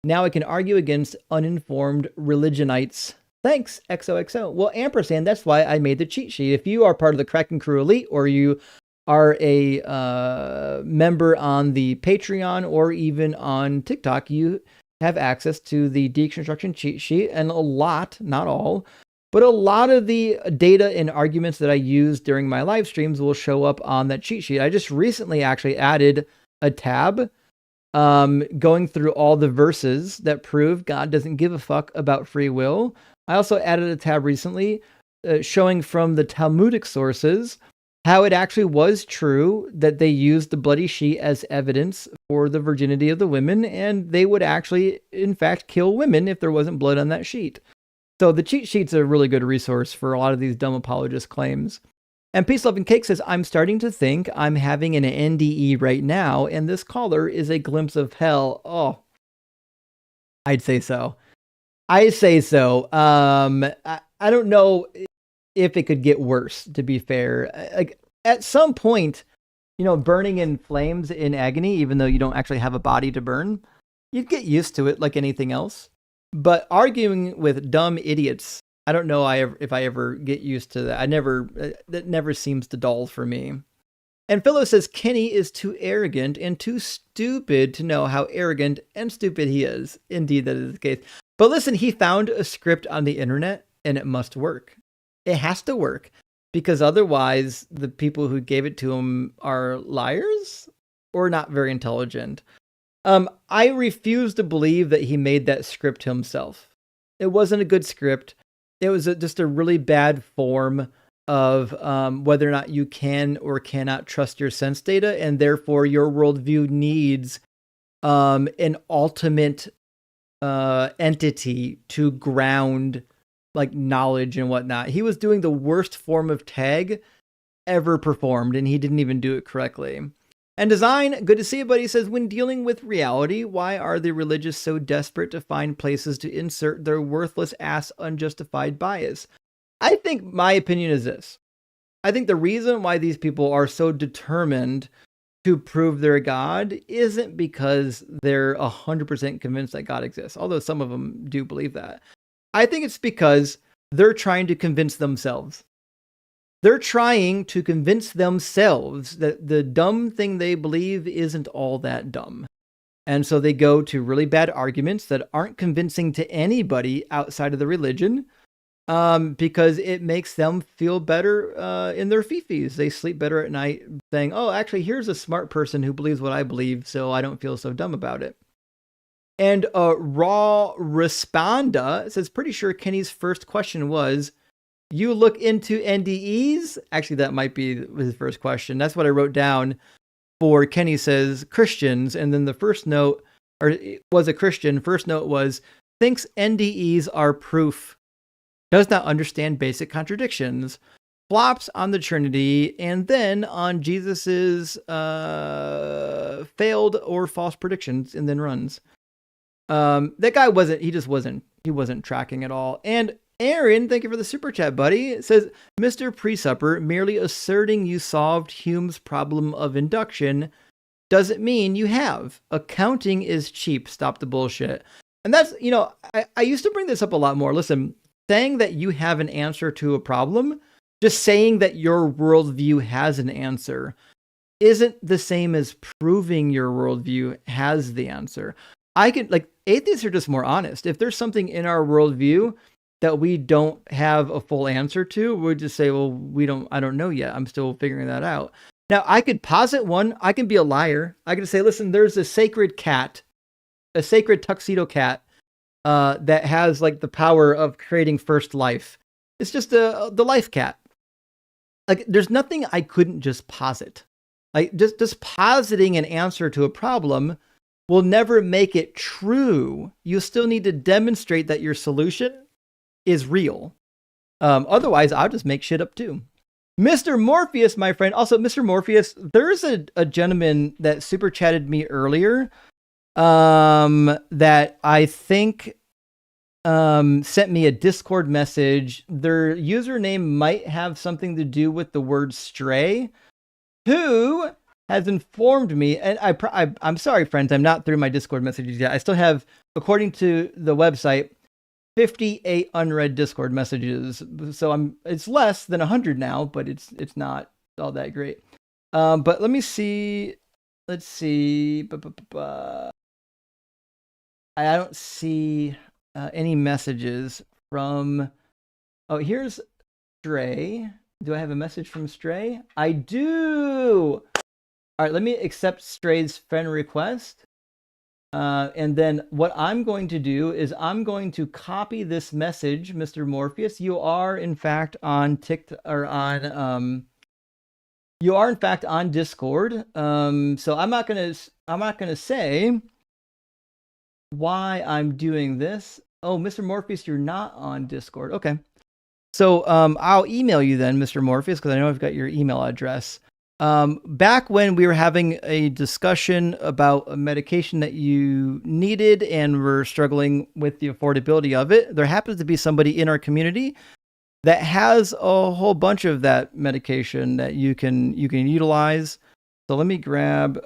Now I can argue against uninformed religionites. Thanks, XOXO. Well, Ampersand, that's why I made the cheat sheet. If you are part of the Kraken Crew Elite, or you are a member on the Patreon or even on TikTok, you have access to the Deconstruction cheat sheet, and a lot, not all, but a lot of the data and arguments that I use during my live streams will show up on that cheat sheet. I just recently actually added a tab going through all the verses that prove God doesn't give a fuck about free will. I also added a tab recently showing from the Talmudic sources how it actually was true that they used the bloody sheet as evidence for the virginity of the women, and they would actually, in fact, kill women if there wasn't blood on that sheet. So the cheat sheet's a really good resource for a lot of these dumb apologist claims. And Peace, Love, and Cake says, I'm starting to think I'm having an NDE right now, and this caller is a glimpse of hell. Oh, I'd say so. I say so. I don't know if it could get worse, to be fair. Like, at some point, you know, burning in flames in agony, even though you don't actually have a body to burn, you'd get used to it like anything else. But arguing with dumb idiots, I don't know if I ever get used to that. That never seems to dull for me. And Philo says, Kenny is too arrogant and too stupid to know how arrogant and stupid he is. Indeed, that is the case. But listen, he found a script on the internet and it must work. It has to work because otherwise the people who gave it to him are liars or not very intelligent. I refuse to believe that he made that script himself. It wasn't a good script. It was just a really bad form of whether or not you can or cannot trust your sense data, and therefore your worldview needs an ultimate entity to ground like knowledge and whatnot. He was doing the worst form of tag ever performed, and he didn't even do it correctly. And Design, good to see you, buddy. Says, when dealing with reality, why are the religious so desperate to find places to insert their worthless ass unjustified bias? I think my opinion is this. I think the reason why these people are so determined to prove they're God isn't because they're 100% convinced that God exists, although some of them do believe that. I think it's because they're trying to convince themselves. They're trying to convince themselves that the dumb thing they believe isn't all that dumb. And so they go to really bad arguments that aren't convincing to anybody outside of the religion, because it makes them feel better in their fifis. They sleep better at night saying, oh, actually, here's a smart person who believes what I believe, so I don't feel so dumb about it. And Raw Responda says, pretty sure Kenny's first question was, you look into NDEs? Actually, that might be his first question. That's what I wrote down for Kenny says Christians. And then the first note, or it was a Christian, first note was, thinks NDEs are proof, does not understand basic contradictions, flops on the Trinity, and then on Jesus's failed or false predictions, and then runs. That guy wasn't tracking at all. And Aaron, thank you for the super chat, buddy. It says, Mr. Presupper, merely asserting you solved Hume's problem of induction doesn't mean you have. Accounting is cheap. Stop the bullshit. And that's, I used to bring this up a lot more. Listen, saying that you have an answer to a problem, just saying that your worldview has an answer, isn't the same as proving your worldview has the answer. Atheists are just more honest. If there's something in our worldview that we don't have a full answer to, we'll just say, well, I don't know yet. I'm still figuring that out. Now, I could posit one. I can be a liar. I could say, listen, there's a sacred cat, a sacred tuxedo cat that has like the power of creating first life. It's just the life cat. Like, there's nothing I couldn't just posit. Like, just positing an answer to a problem will never make it true. You still need to demonstrate that your solution is real. Otherwise, I'll just make shit up too. Mr. Morpheus, my friend. Also, Mr. Morpheus, there's a gentleman that super chatted me earlier that I think sent me a Discord message. Their username might have something to do with the word stray, who has informed me, and I'm sorry, friends, I'm not through my Discord messages yet. I still have, according to the website, 58 unread Discord messages. So it's less than 100 now, but it's not all that great. But let me see. Let's see. I don't see any messages from. Oh, here's Stray. Do I have a message from Stray? I do. All right, let me accept Stray's friend request. And then what I'm going to do is I'm going to copy this message, Mr. Morpheus. You are in fact on TikTok or on you are in fact on Discord. So I'm not gonna say why I'm doing this. Oh, Mr. Morpheus, you're not on Discord. Okay. So I'll email you then, Mr. Morpheus, because I know I've got your email address. Back when we were having a discussion about a medication that you needed and were struggling with the affordability of it, there happens to be somebody in our community that has a whole bunch of that medication that you can utilize. So let me grab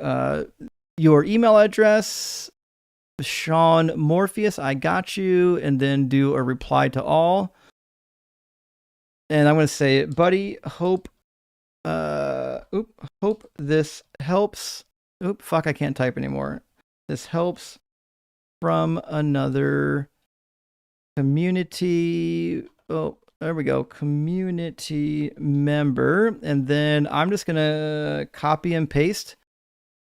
your email address, Sean Morpheus. I got you, and then do a reply to all. And I'm going to say, buddy, hope this helps. I can't type anymore. This helps from another community. Oh, there we go. Community member. And then I'm just going to copy and paste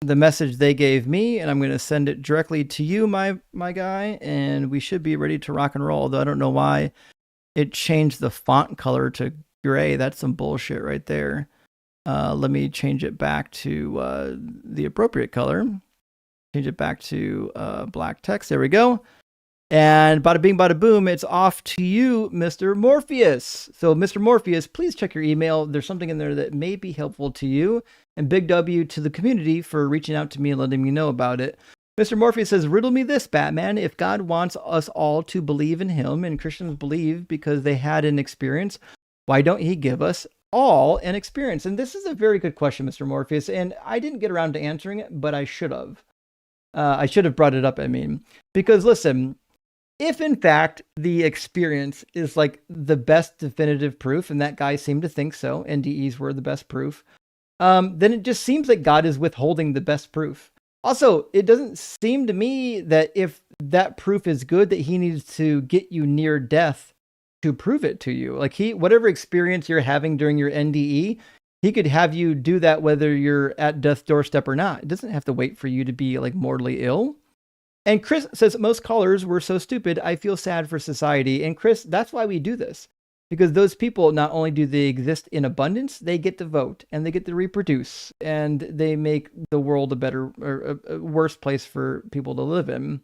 the message they gave me, and I'm going to send it directly to you, my guy, and we should be ready to rock and roll. Although I don't know why it changed the font color to gray. That's some bullshit right there. Let me change it back to the appropriate color. Change it back to black text. There we go. And bada bing, bada boom, it's off to you, Mr. Morpheus. So, Mr. Morpheus, please check your email. There's something in there that may be helpful to you. And big W to the community for reaching out to me and letting me know about it. Mr. Morpheus says, riddle me this, Batman. If God wants us all to believe in him, and Christians believe because they had an experience, why don't he give us all an experience? And this is a very good question, Mr. Morpheus. And I didn't get around to answering it, but I should have. I should have brought it up, because listen, if in fact the experience is like the best definitive proof, and that guy seemed to think so, NDEs were the best proof, then it just seems like God is withholding the best proof. Also, it doesn't seem to me that if that proof is good, that he needs to get you near death to prove it to you. Like whatever experience you're having during your NDE, he could have you do that whether you're at death's doorstep or not. It doesn't have to wait for you to be like mortally ill. And Chris says, most callers were so stupid, I feel sad for society. And Chris, that's why we do this. Because those people, not only do they exist in abundance, they get to vote and they get to reproduce and they make the world a better or a worse place for people to live in.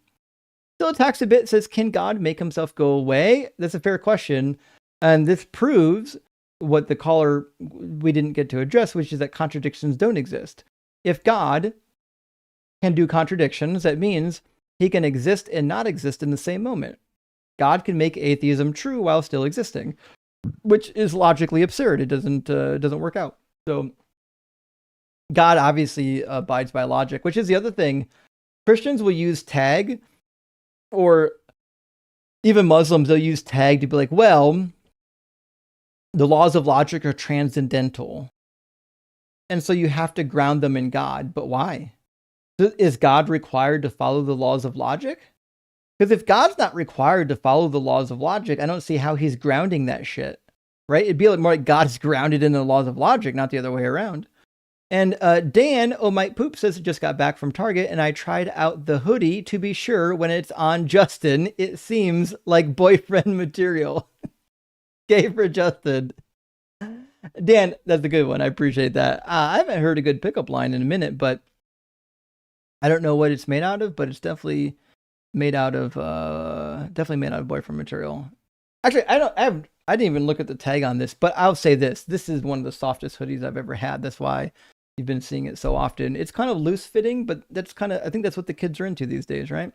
Still attacks a bit, says, can God make himself go away? That's a fair question. And this proves what the caller we didn't get to address, which is that contradictions don't exist. If God can do contradictions, that means he can exist and not exist in the same moment. God can make atheism true while still existing, which is logically absurd. It doesn't work out. So God obviously abides by logic, which is the other thing. Christians will use tag, or even Muslims, they'll use tag to be like, well, the laws of logic are transcendental. And so you have to ground them in God. But why? Is God required to follow the laws of logic? Because if God's not required to follow the laws of logic, I don't see how he's grounding that shit, right? It'd be more like God's grounded in the laws of logic, not the other way around. And Dan, Oh Might Poop, says, just got back from Target and I tried out the hoodie to be sure when it's on Justin, it seems like boyfriend material. Gay for Justin. Dan, that's a good one. I appreciate that. I haven't heard a good pickup line in a minute, but I don't know what it's made out of, but it's definitely made out of boyfriend material. Actually, I didn't even look at the tag on this, but I'll say this. This is one of the softest hoodies I've ever had. That's why you've been seeing it so often. It's kind of loose fitting, but I think that's what the kids are into these days, right?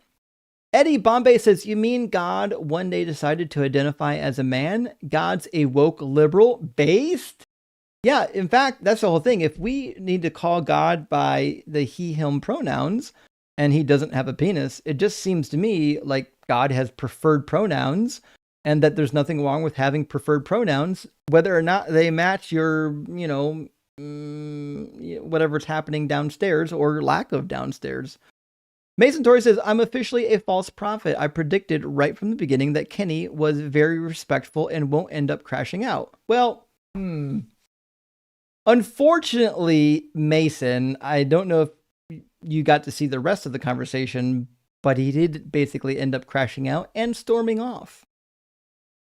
Eddie Bombay says, you mean God one day decided to identify as a man? God's a woke liberal based? Yeah, in fact, that's the whole thing. If we need to call God by the he, him pronouns, and he doesn't have a penis, it just seems to me like God has preferred pronouns, and that there's nothing wrong with having preferred pronouns, whether or not they match your, whatever's happening downstairs or lack of downstairs. Mason Torrey says, I'm officially a false prophet. I predicted right from the beginning that Kenny was very respectful and won't end up crashing out. Well, unfortunately, Mason, I don't know if you got to see the rest of the conversation, but he did basically end up crashing out and storming off.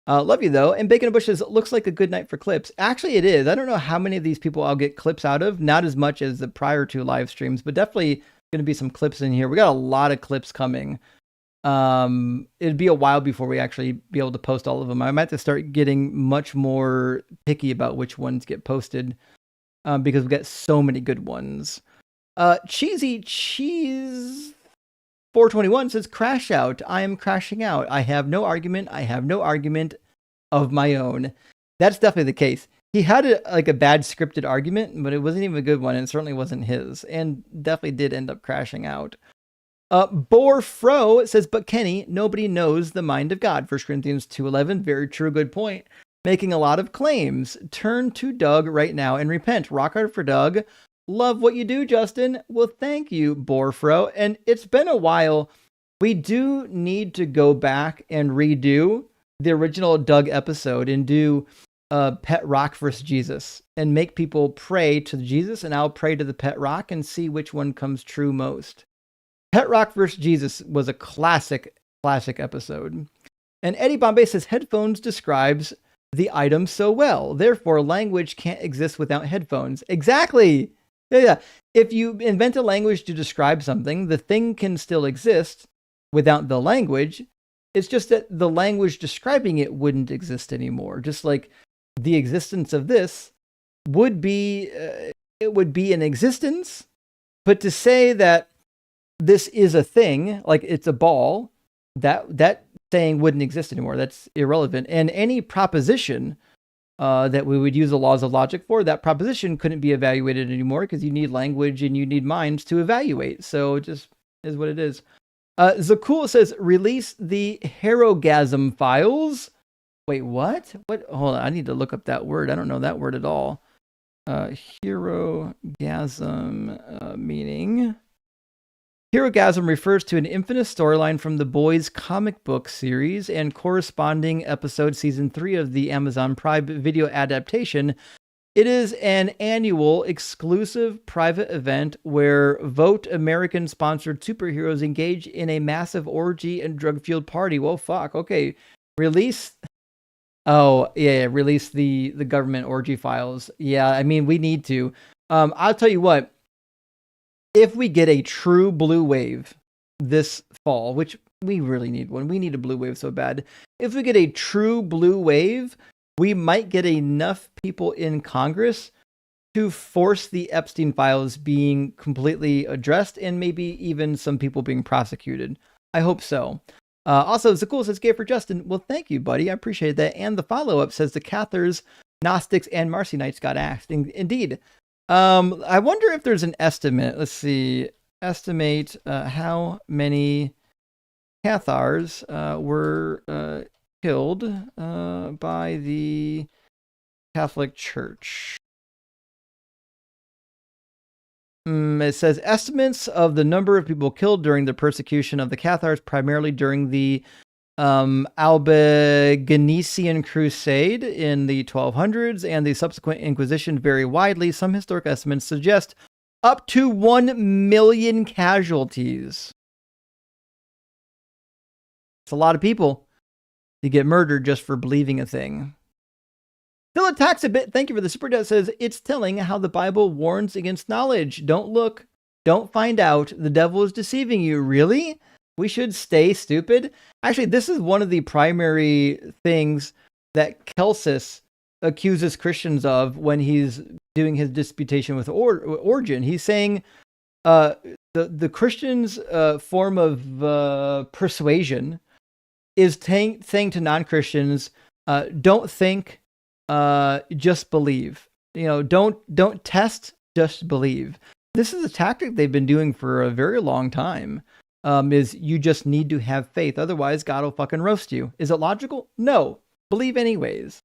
Love you, though. And Bacon and Bush says, looks like a good night for clips. Actually, it is. I don't know how many of these people I'll get clips out of. Not as much as the prior two live streams, but definitely going to be some clips in here. We got a lot of clips coming. It'd be a while before we actually be able to post all of them. I might have to start getting much more picky about which ones get posted, because we've got so many good ones. Cheesy Cheese 421 says, crash out. I am crashing out. I have no argument. I have no argument of my own. That's definitely the case. He had a bad scripted argument, but it wasn't even a good one, and it certainly wasn't his, and definitely did end up crashing out. Borfro says, but Kenny, nobody knows the mind of God. 1 Corinthians 2:11, very true, good point. Making a lot of claims. Turn to Doug right now and repent. Rock hard for Doug. Love what you do, Justin. Well, thank you, Borfro. And it's been a while. We do need to go back and redo the original Doug episode and do Pet Rock versus Jesus and make people pray to Jesus, and I'll pray to the Pet Rock and see which one comes true most. Pet Rock versus Jesus was a classic episode. And Eddie Bombay says, headphones describes the item so well. Therefore, language can't exist without headphones. Exactly. Yeah. If you invent a language to describe something, the thing can still exist without the language. It's just that the language describing it wouldn't exist anymore. Just like the existence of this would be, it would be in existence. But to say that this is a thing, like it's a ball, that saying wouldn't exist anymore. That's irrelevant. And any proposition that we would use the laws of logic for, that proposition couldn't be evaluated anymore because you need language and you need minds to evaluate. So it just is what it is. Zakul says, release the Herogasm files. Wait, what? What? Hold on, I need to look up that word. I don't know that word at all. Herogasm meaning. Herogasm refers to an infamous storyline from the Boys comic book series and corresponding episode season 3 of the Amazon Prime video adaptation. It is an annual exclusive private event where Vote American-sponsored superheroes engage in a massive orgy and drug-fueled party. Well, fuck. Okay. Release... Oh, yeah, release the government orgy files. Yeah, I mean, we need to. I'll tell you what. If we get a true blue wave this fall, which we really need one. We need a blue wave so bad. If we get a true blue wave, we might get enough people in Congress to force the Epstein files being completely addressed and maybe even some people being prosecuted. I hope so. Also, Zakul says, gay for Justin. Well, thank you, buddy. I appreciate that. And the follow-up says the Cathars, Gnostics, and Marcionites got axed. Indeed. I wonder if there's an estimate. Let's see. Estimate how many Cathars were killed by the Catholic Church. It says estimates of the number of people killed during the persecution of the Cathars, primarily during the Albigensian Crusade in the 1200s and the subsequent Inquisition vary widely. Some historic estimates suggest up to 1 million casualties. It's a lot of people to get murdered just for believing a thing. Still attacks a bit. Thank you for the super chat. Says it's telling how the Bible warns against knowledge. Don't look, don't find out. The devil is deceiving you. Really? We should stay stupid. Actually, this is one of the primary things that Celsus accuses Christians of when he's doing his disputation with Origen. He's saying the Christians' form of persuasion is saying to non-Christians, don't think. Just believe. Don't test, just believe. This is a tactic they've been doing for a very long time. Is you just need to have faith. Otherwise, God will fucking roast you. Is it logical? No. Believe anyways.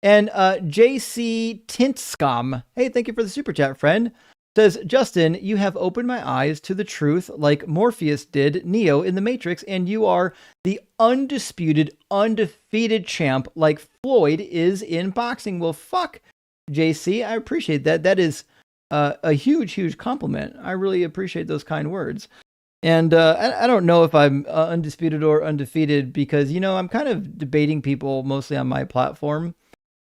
And JC Tintscom. Hey, thank you for the super chat, friend. Says, Justin, you have opened my eyes to the truth like Morpheus did Neo in The Matrix, and you are the undisputed, undefeated champ like Floyd is in boxing. Well, fuck, JC. I appreciate that. That is a huge, huge compliment. I really appreciate those kind words. And I don't know if I'm undisputed or undefeated because, I'm kind of debating people mostly on my platform.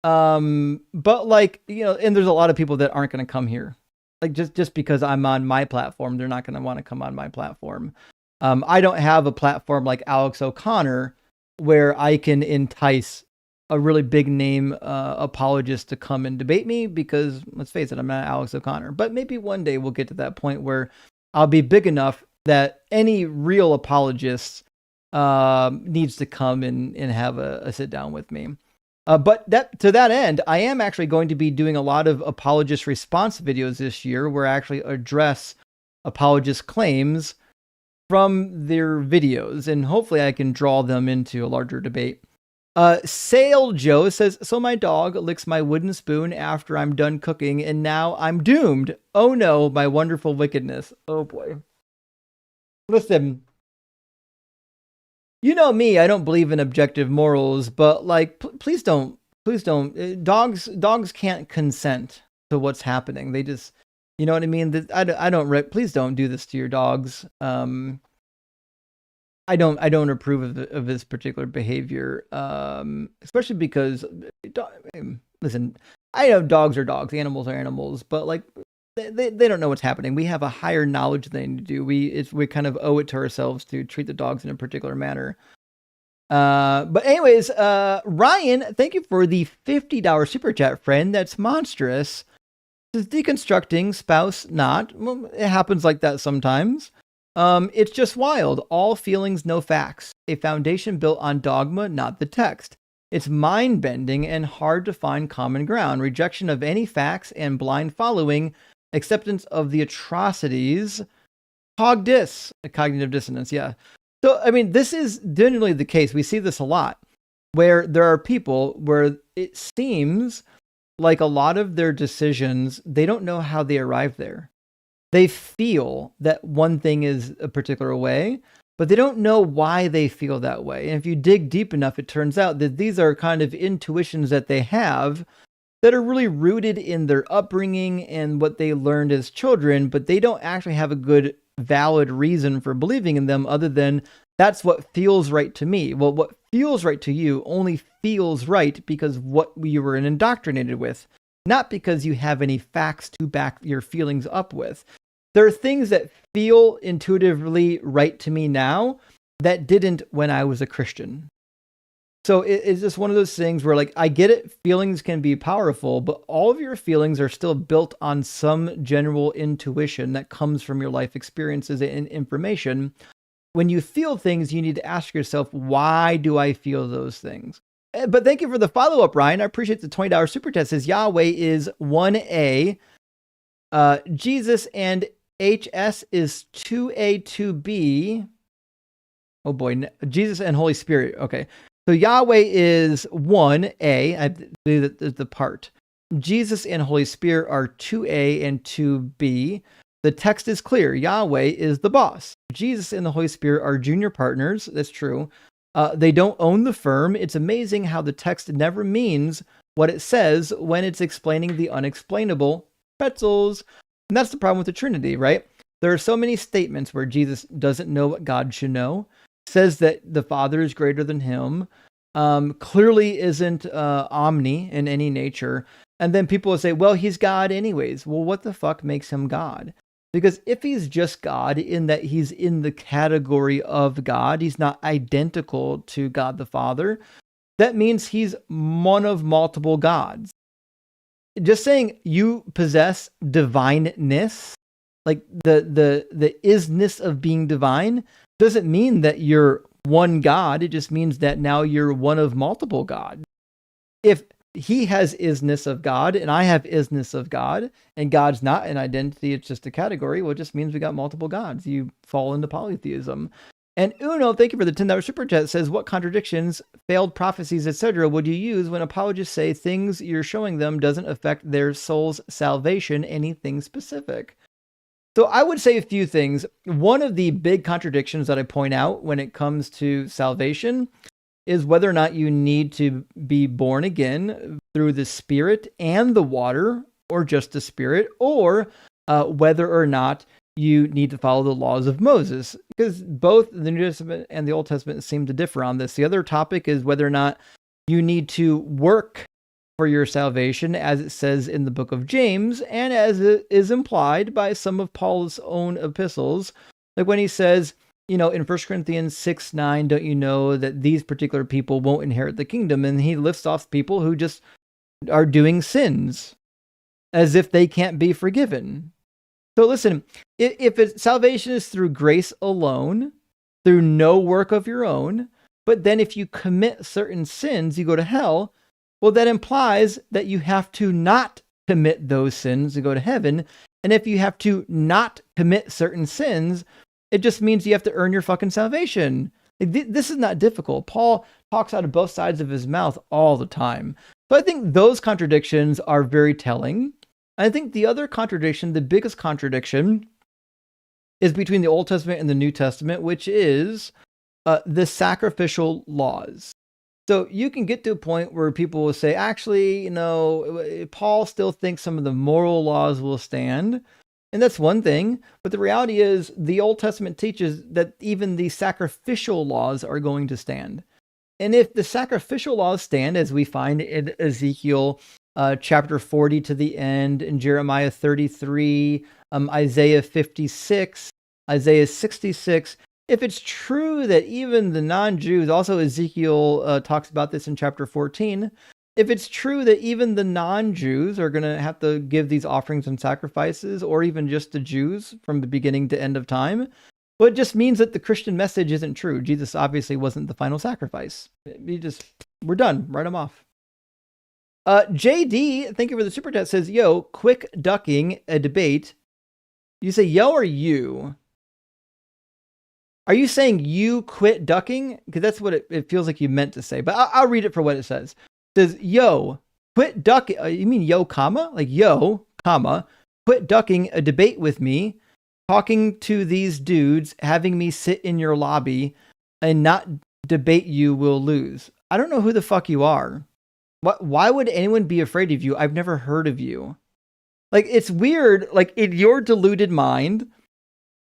But and there's a lot of people that aren't going to come here. Like just because I'm on my platform, they're not going to want to come on my platform. I don't have a platform like Alex O'Connor where I can entice a really big name apologist to come and debate me because, let's face it, I'm not Alex O'Connor. But maybe one day we'll get to that point where I'll be big enough that any real apologist needs to come and have a sit down with me. But to that end, I am actually going to be doing a lot of apologist response videos this year where I actually address apologist claims from their videos, and hopefully I can draw them into a larger debate. Sail Joe says, so my dog licks my wooden spoon after I'm done cooking, and now I'm doomed. Oh no, my wonderful wickedness. Oh boy. Listen. You know me, I don't believe in objective morals, but please don't. Dogs can't consent to what's happening. They just, you know what I mean? I don't, please don't do this to your dogs. I don't approve of this particular behavior, especially because, listen, I know dogs are dogs, animals are animals, but like they don't know what's happening. We have a higher knowledge than they need to do. We kind of owe it to ourselves to treat the dogs in a particular manner. But anyways, Ryan, thank you for the $50 super chat, friend. That's monstrous. This is deconstructing spouse not. Well, it happens like that sometimes. It's just wild. All feelings, no facts. A foundation built on dogma, not the text. It's mind-bending and hard to find common ground. Rejection of any facts and blind following. Acceptance of the atrocities. Cognitive dissonance, yeah. So, I mean, this is generally the case. We see this a lot, where there are people where it seems like a lot of their decisions, they don't know how they arrived there. They feel that one thing is a particular way, but they don't know why they feel that way. And if you dig deep enough, it turns out that these are kind of intuitions that they have that are really rooted in their upbringing and what they learned as children, but they don't actually have a good, valid reason for believing in them other than that's what feels right to me. Well, what feels right to you only feels right because what you were indoctrinated with, not because you have any facts to back your feelings up with. There are things that feel intuitively right to me now that didn't when I was a Christian. So it's just one of those things where, like, I get it, feelings can be powerful, but all of your feelings are still built on some general intuition that comes from your life experiences and information. When you feel things, you need to ask yourself, why do I feel those things? But thank you for the follow-up, Ryan. I appreciate the $20 super chat. It says Yahweh is 1A. Jesus and HS is 2A, 2B. Oh boy, Jesus and Holy Spirit. Okay. So Yahweh is 1A. I believe that is the part. Jesus and Holy Spirit are 2A and 2B. The text is clear. Yahweh is the boss. Jesus and the Holy Spirit are junior partners. That's true. They don't own the firm. It's amazing how the text never means what it says when it's explaining the unexplainable. Pretzels. And that's the problem with the Trinity, right? There are so many statements where Jesus doesn't know what God should know, says that the Father is greater than him, clearly isn't omni in any nature. And then people will say, well, he's God anyways. Well, what the fuck makes him God? Because if he's just God in that he's in the category of God, he's not identical to God the Father, that means he's one of multiple gods. Just saying you possess divineness, like the isness of being divine, doesn't mean that you're one God. It just means that now you're one of multiple gods. If he has isness of God and I have isness of God, and God's not an identity, it's just a category, well, it just means we got multiple gods. You fall into polytheism. And Uno, thank you for the $10 super chat, says, what contradictions, failed prophecies, etc. would you use when apologists say things you're showing them doesn't affect their soul's salvation, anything specific? So I would say a few things. One of the big contradictions that I point out when it comes to salvation is whether or not you need to be born again through the Spirit and the water, or just the Spirit, or whether or not you need to follow the laws of Moses, because both the New Testament and the Old Testament seem to differ on this. The other topic is whether or not you need to work for your salvation, as it says in the book of James, and as it is implied by some of Paul's own epistles, like when he says, you know, in 1 Corinthians 6:9, don't you know that these particular people won't inherit the kingdom? And he lists off people who just are doing sins as if they can't be forgiven. So listen, if salvation is through grace alone, through no work of your own, but then if you commit certain sins, you go to hell, well, that implies that you have to not commit those sins to go to heaven. And if you have to not commit certain sins, it just means you have to earn your fucking salvation. This is not difficult. Paul talks out of both sides of his mouth all the time. So I think those contradictions are very telling. I think the other contradiction, the biggest contradiction, is between the Old Testament and the New Testament, which is the sacrificial laws. So you can get to a point where people will say, actually, you know, Paul still thinks some of the moral laws will stand. And that's one thing. But the reality is the Old Testament teaches that even the sacrificial laws are going to stand. And if the sacrificial laws stand, as we find in Ezekiel chapter 40 to the end, in Jeremiah 33, Isaiah 56, Isaiah 66, if it's true that even the non-Jews, also Ezekiel talks about this in chapter 14, if it's true that even the non-Jews are going to have to give these offerings and sacrifices, or even just the Jews from the beginning to end of time, well, it just means that the Christian message isn't true. Jesus obviously wasn't the final sacrifice. We're done. Write them off. JD, thank you for the super chat, says, yo, quick ducking a debate. You say yo or you? Are you saying you quit ducking? Because that's what it feels like you meant to say. But I'll read it for what it says. It says, yo, quit ducking. You mean yo, comma? Like yo, comma, quit ducking a debate with me, talking to these dudes, having me sit in your lobby and not debate you will lose. I don't know who the fuck you are. Why would anyone be afraid of you? I've never heard of you. Like, it's weird. Like, in your deluded mind,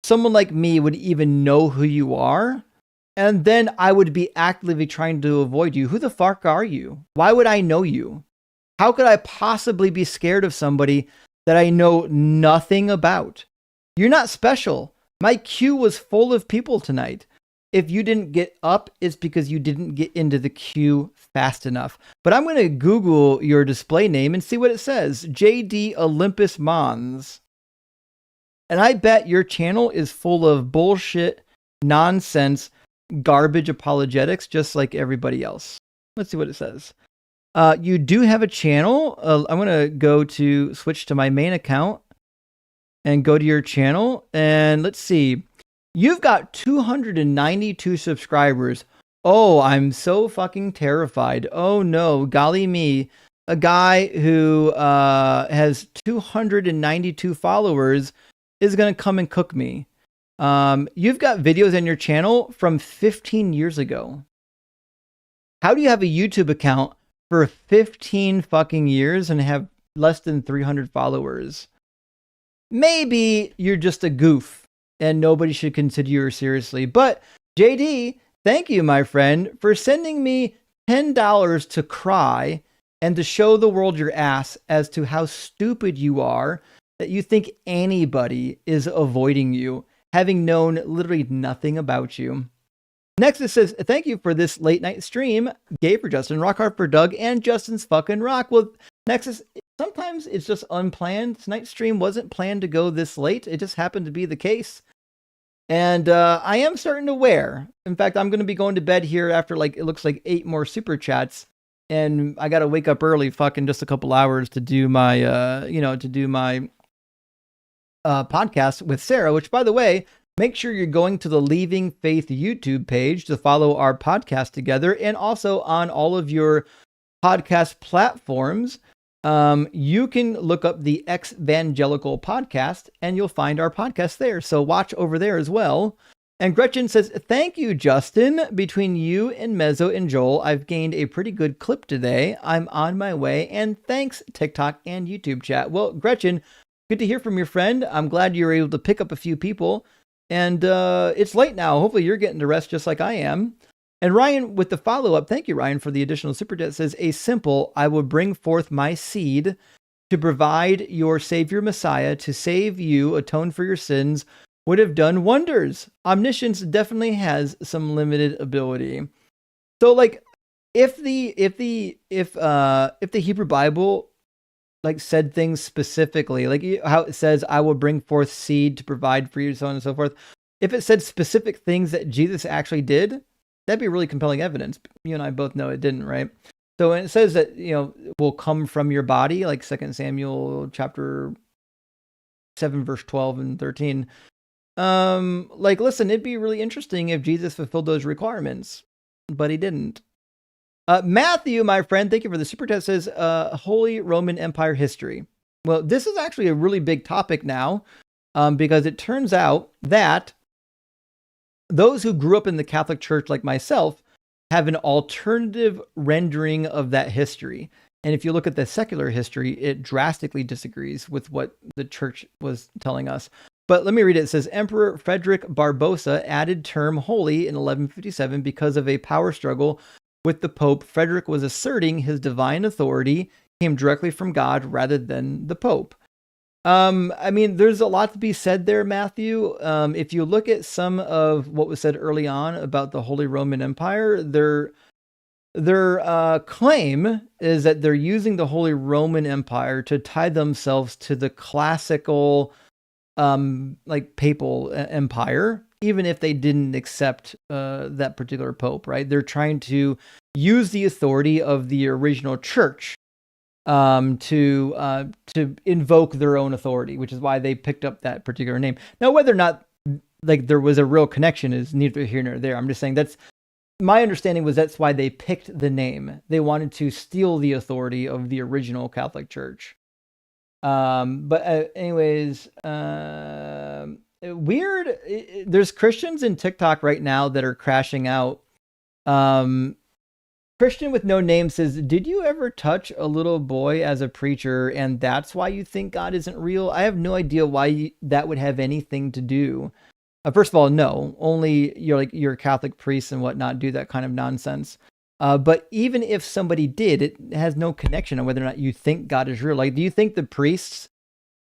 someone like me would even know who you are, and then I would be actively trying to avoid you. Who the fuck are you? Why would I know you? How could I possibly be scared of somebody that I know nothing about? You're not special. My queue was full of people tonight. If you didn't get up, it's because you didn't get into the queue fast enough. But I'm going to Google your display name and see what it says. JD Olympus Mons. And I bet your channel is full of bullshit, nonsense, garbage apologetics, just like everybody else. Let's see what it says. You do have a channel. I'm going to switch to my main account and go to your channel. And let's see. You've got 292 subscribers. Oh, I'm so fucking terrified. Oh no, golly me. A guy who has 292 followers is going to come and cook me. You've got videos on your channel from 15 years ago. How do you have a YouTube account for 15 fucking years and have less than 300 followers? Maybe you're just a goof and nobody should consider you seriously. But JD, thank you, my friend, for sending me $10 to cry and to show the world your ass as to how stupid you are that you think anybody is avoiding you, having known literally nothing about you. Next, it says, thank you for this late night stream. Gay for Justin, rock hard for Doug, and Justin's fucking rock. Well, Nexus, sometimes it's just unplanned. Tonight's stream wasn't planned to go this late. It just happened to be the case. And I am starting to wear. In fact, I'm going to be going to bed here after it looks like 8 more super chats. And I got to wake up early, fucking just a couple hours to do my, podcast with Sarah, which, by the way, make sure you're going to the Leaving Faith YouTube page to follow our podcast together, and also on all of your podcast platforms. You can look up the Ex-Vangelical podcast and you'll find our podcast there. So watch over there as well. And Gretchen says, thank you, Justin. Between you and Mezzo and Joel, I've gained a pretty good clip today. I'm on my way. And thanks, TikTok and YouTube chat. Well, Gretchen, good to hear from your friend. I'm glad you were able to pick up a few people. And it's late now. Hopefully you're getting to rest just like I am. And Ryan, with the follow-up, thank you, Ryan, for the additional super chat, says, a simple, I will bring forth my seed to provide your Savior Messiah, to save you, atone for your sins, would have done wonders. Omniscience definitely has some limited ability. So, if the Hebrew Bible said things specifically, how it says, I will bring forth seed to provide for you, so on and so forth. If it said specific things that Jesus actually did, that'd be really compelling evidence. You and I both know it didn't, right? So when it says that, will come from your body, like 2 Samuel chapter 7, verse 12 and 13. Listen, it'd be really interesting if Jesus fulfilled those requirements, but he didn't. Matthew, my friend, thank you for the super chat, says, Holy Roman Empire history. Well, this is actually a really big topic now, because it turns out that those who grew up in the Catholic Church, like myself, have an alternative rendering of that history. And if you look at the secular history, it drastically disagrees with what the church was telling us. But let me read it. It says, Emperor Frederick Barbarossa added term holy in 1157 because of a power struggle with the Pope. Frederick was asserting his divine authority came directly from God rather than the Pope. I mean, there's a lot to be said there, Matthew. If you look at some of what was said early on about the Holy Roman Empire, their claim is that they're using the Holy Roman Empire to tie themselves to the classical, like papal empire, even if they didn't accept that particular pope, right? They're trying to use the authority of the original church to invoke their own authority, which is why they picked up that particular name. Now, whether or not like there was a real connection is neither here nor there. I'm just saying that's my understanding was that's why they picked the name. They wanted to steal the authority of the original Catholic Church. But anyways, weird. There's Christians in TikTok right now that are crashing out. Christian with no name says, did you ever touch a little boy as a preacher and that's why you think God isn't real? I have no idea why that would have anything to do. First of all, no, only your Catholic priests and whatnot do that kind of nonsense. But even if somebody did, it has no connection on whether or not you think God is real. Like, do you think the priests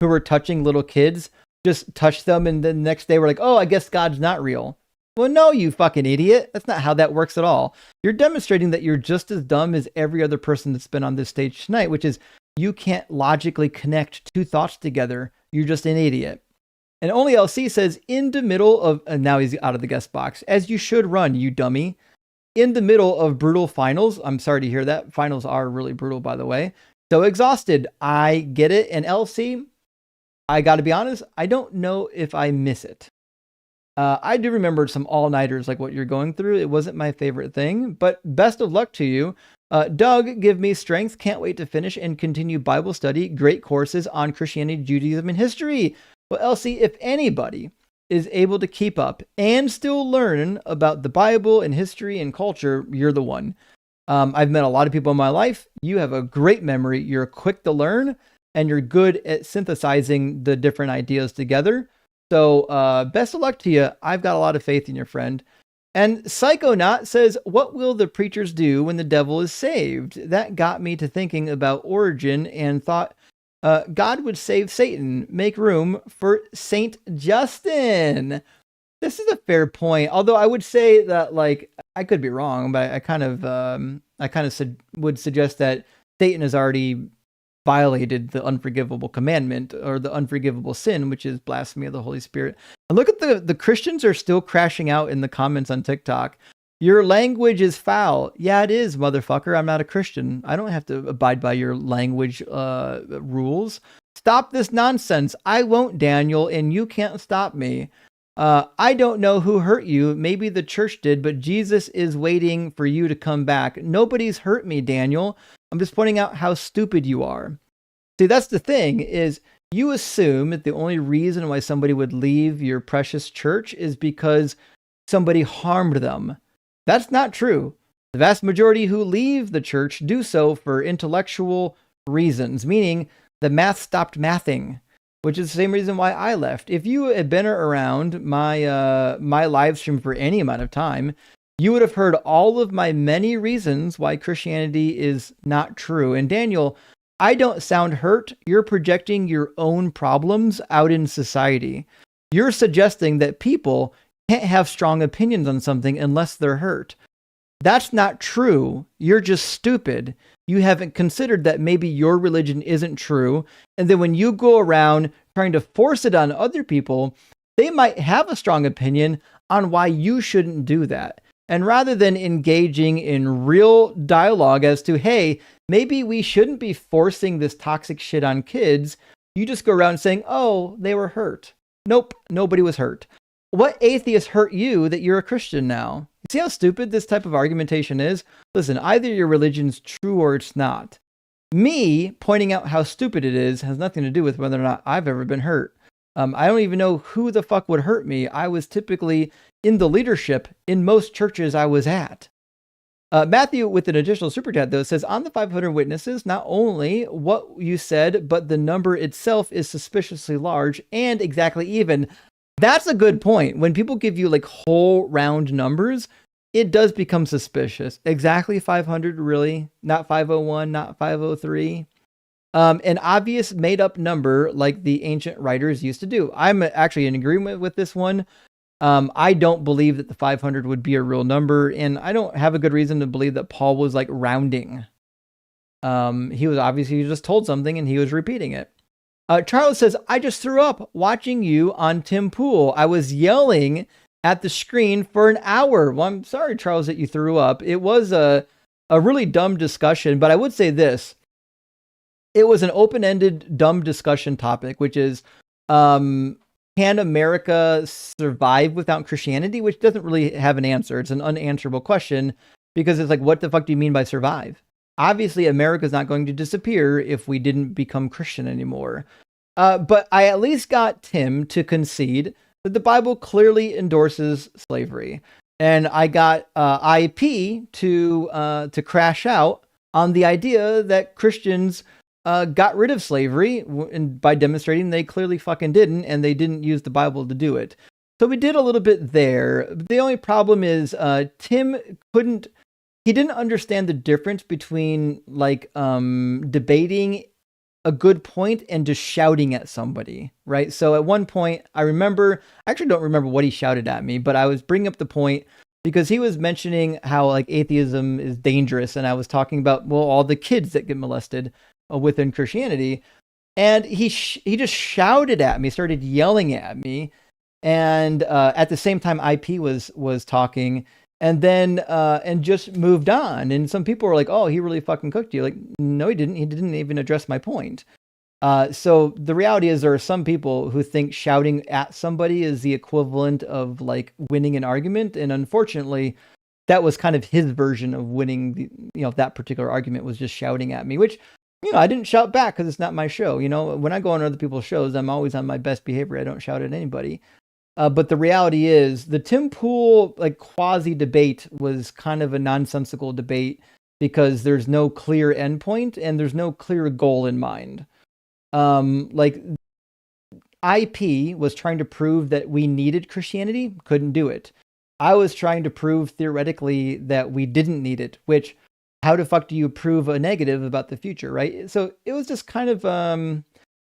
who were touching little kids just touched them and the next day were like, oh, I guess God's not real? Well, no, you fucking idiot. That's not how that works at all. You're demonstrating that you're just as dumb as every other person that's been on this stage tonight, which is you can't logically connect two thoughts together. You're just an idiot. And only LC says, in the middle of, and now he's out of the guest box, as you should run, you dummy. In the middle of brutal finals. I'm sorry to hear that. Finals are really brutal, by the way. So exhausted. I get it. And LC, I got to be honest, I don't know if I miss it. I do remember some all-nighters like what you're going through. It wasn't my favorite thing, but best of luck to you. Doug, give me strength. Can't wait to finish and continue Bible study. Great courses on Christianity, Judaism, and history. Well, Elsie, if anybody is able to keep up and still learn about the Bible and history and culture, you're the one. I've met a lot of people in my life. You have a great memory. You're quick to learn, and you're good at synthesizing the different ideas together. So best of luck to you. I've got a lot of faith in your friend. And Psychonaut says, what will the preachers do when the devil is saved? That got me to thinking about Origin and thought God would save Satan, make room for Saint Justin. This is a fair point. Although I would say that, like, I could be wrong, but I kind of would suggest that Satan has already violated the unforgivable commandment or the unforgivable sin, which is blasphemy of the Holy Spirit. And look at the Christians are still crashing out in the comments on TikTok. Your language is foul. Yeah, it is, motherfucker. I'm not a Christian. I don't have to abide by your language rules. Stop this nonsense. I won't, Daniel, and you can't stop me. I don't know who hurt you. Maybe the church did, but Jesus is waiting for you to come back. Nobody's hurt me, Daniel. I'm just pointing out how stupid you are. See, that's the thing, is you assume that the only reason why somebody would leave your precious church is because somebody harmed them. That's not true. The vast majority who leave the church do so for intellectual reasons, meaning the math stopped mathing, which is the same reason why I left. If you had been around my live stream for any amount of time, you would have heard all of my many reasons why Christianity is not true. And Daniel, I don't sound hurt. You're projecting your own problems out in society. You're suggesting that people can't have strong opinions on something unless they're hurt. That's not true. You're just stupid. You haven't considered that maybe your religion isn't true. And then when you go around trying to force it on other people, they might have a strong opinion on why you shouldn't do that. And rather than engaging in real dialogue as to, hey, maybe we shouldn't be forcing this toxic shit on kids, you just go around saying, oh, they were hurt. Nope, nobody was hurt. What atheist hurt you that you're a Christian now? See how stupid this type of argumentation is? Listen, either your religion's true or it's not. Me pointing out how stupid it is has nothing to do with whether or not I've ever been hurt. I don't even know who the fuck would hurt me. I was typically in the leadership in most churches I was at. Matthew, with an additional super chat, though, says, on the 500 witnesses, not only what you said, but the number itself is suspiciously large and exactly even. That's a good point. When people give you like whole round numbers, it does become suspicious. Exactly 500, really? Not 501, not 503. An obvious made-up number like the ancient writers used to do. I'm actually in agreement with this one. I don't believe that the 500 would be a real number, and I don't have a good reason to believe that Paul was like rounding. He was obviously just told something and he was repeating it. Charles says, I just threw up watching you on Tim Pool. I was yelling at the screen for an hour. Well, I'm sorry, Charles, that you threw up. It was a really dumb discussion, but I would say this. It was an open-ended, dumb discussion topic, which is, can America survive without Christianity? Which doesn't really have an answer. It's an unanswerable question because it's like, what the fuck do you mean by survive? Obviously, America's not going to disappear if we didn't become Christian anymore. But I at least got Tim to concede that the Bible clearly endorses slavery. And I got IP to crash out on the idea that Christians got rid of slavery, and by demonstrating they clearly fucking didn't, and they didn't use the Bible to do it. So we did a little bit there. The only problem is Tim he didn't understand the difference between like debating a good point and just shouting at somebody, right? So at one point, I actually don't remember what he shouted at me, but I was bringing up the point because he was mentioning how like atheism is dangerous, and I was talking about, well, all the kids that get molested within Christianity, and he just shouted at me, started yelling at me, and at the same time IP was talking, and then and just moved on. And some people were like, oh, he really fucking cooked you. Like, no, he didn't even address my point. So the reality is there are some people who think shouting at somebody is the equivalent of like winning an argument, and unfortunately that was kind of his version of winning that particular argument, was just shouting at me, which I didn't shout back because it's not my show. When I go on other people's shows, I'm always on my best behavior. I don't shout at anybody. But the reality is the Tim Pool like quasi debate was kind of a nonsensical debate because there's no clear endpoint and there's no clear goal in mind. Like IP was trying to prove that we needed Christianity, couldn't do it. I was trying to prove theoretically that we didn't need it, which how the fuck do you prove a negative about the future, right? So it was just kind of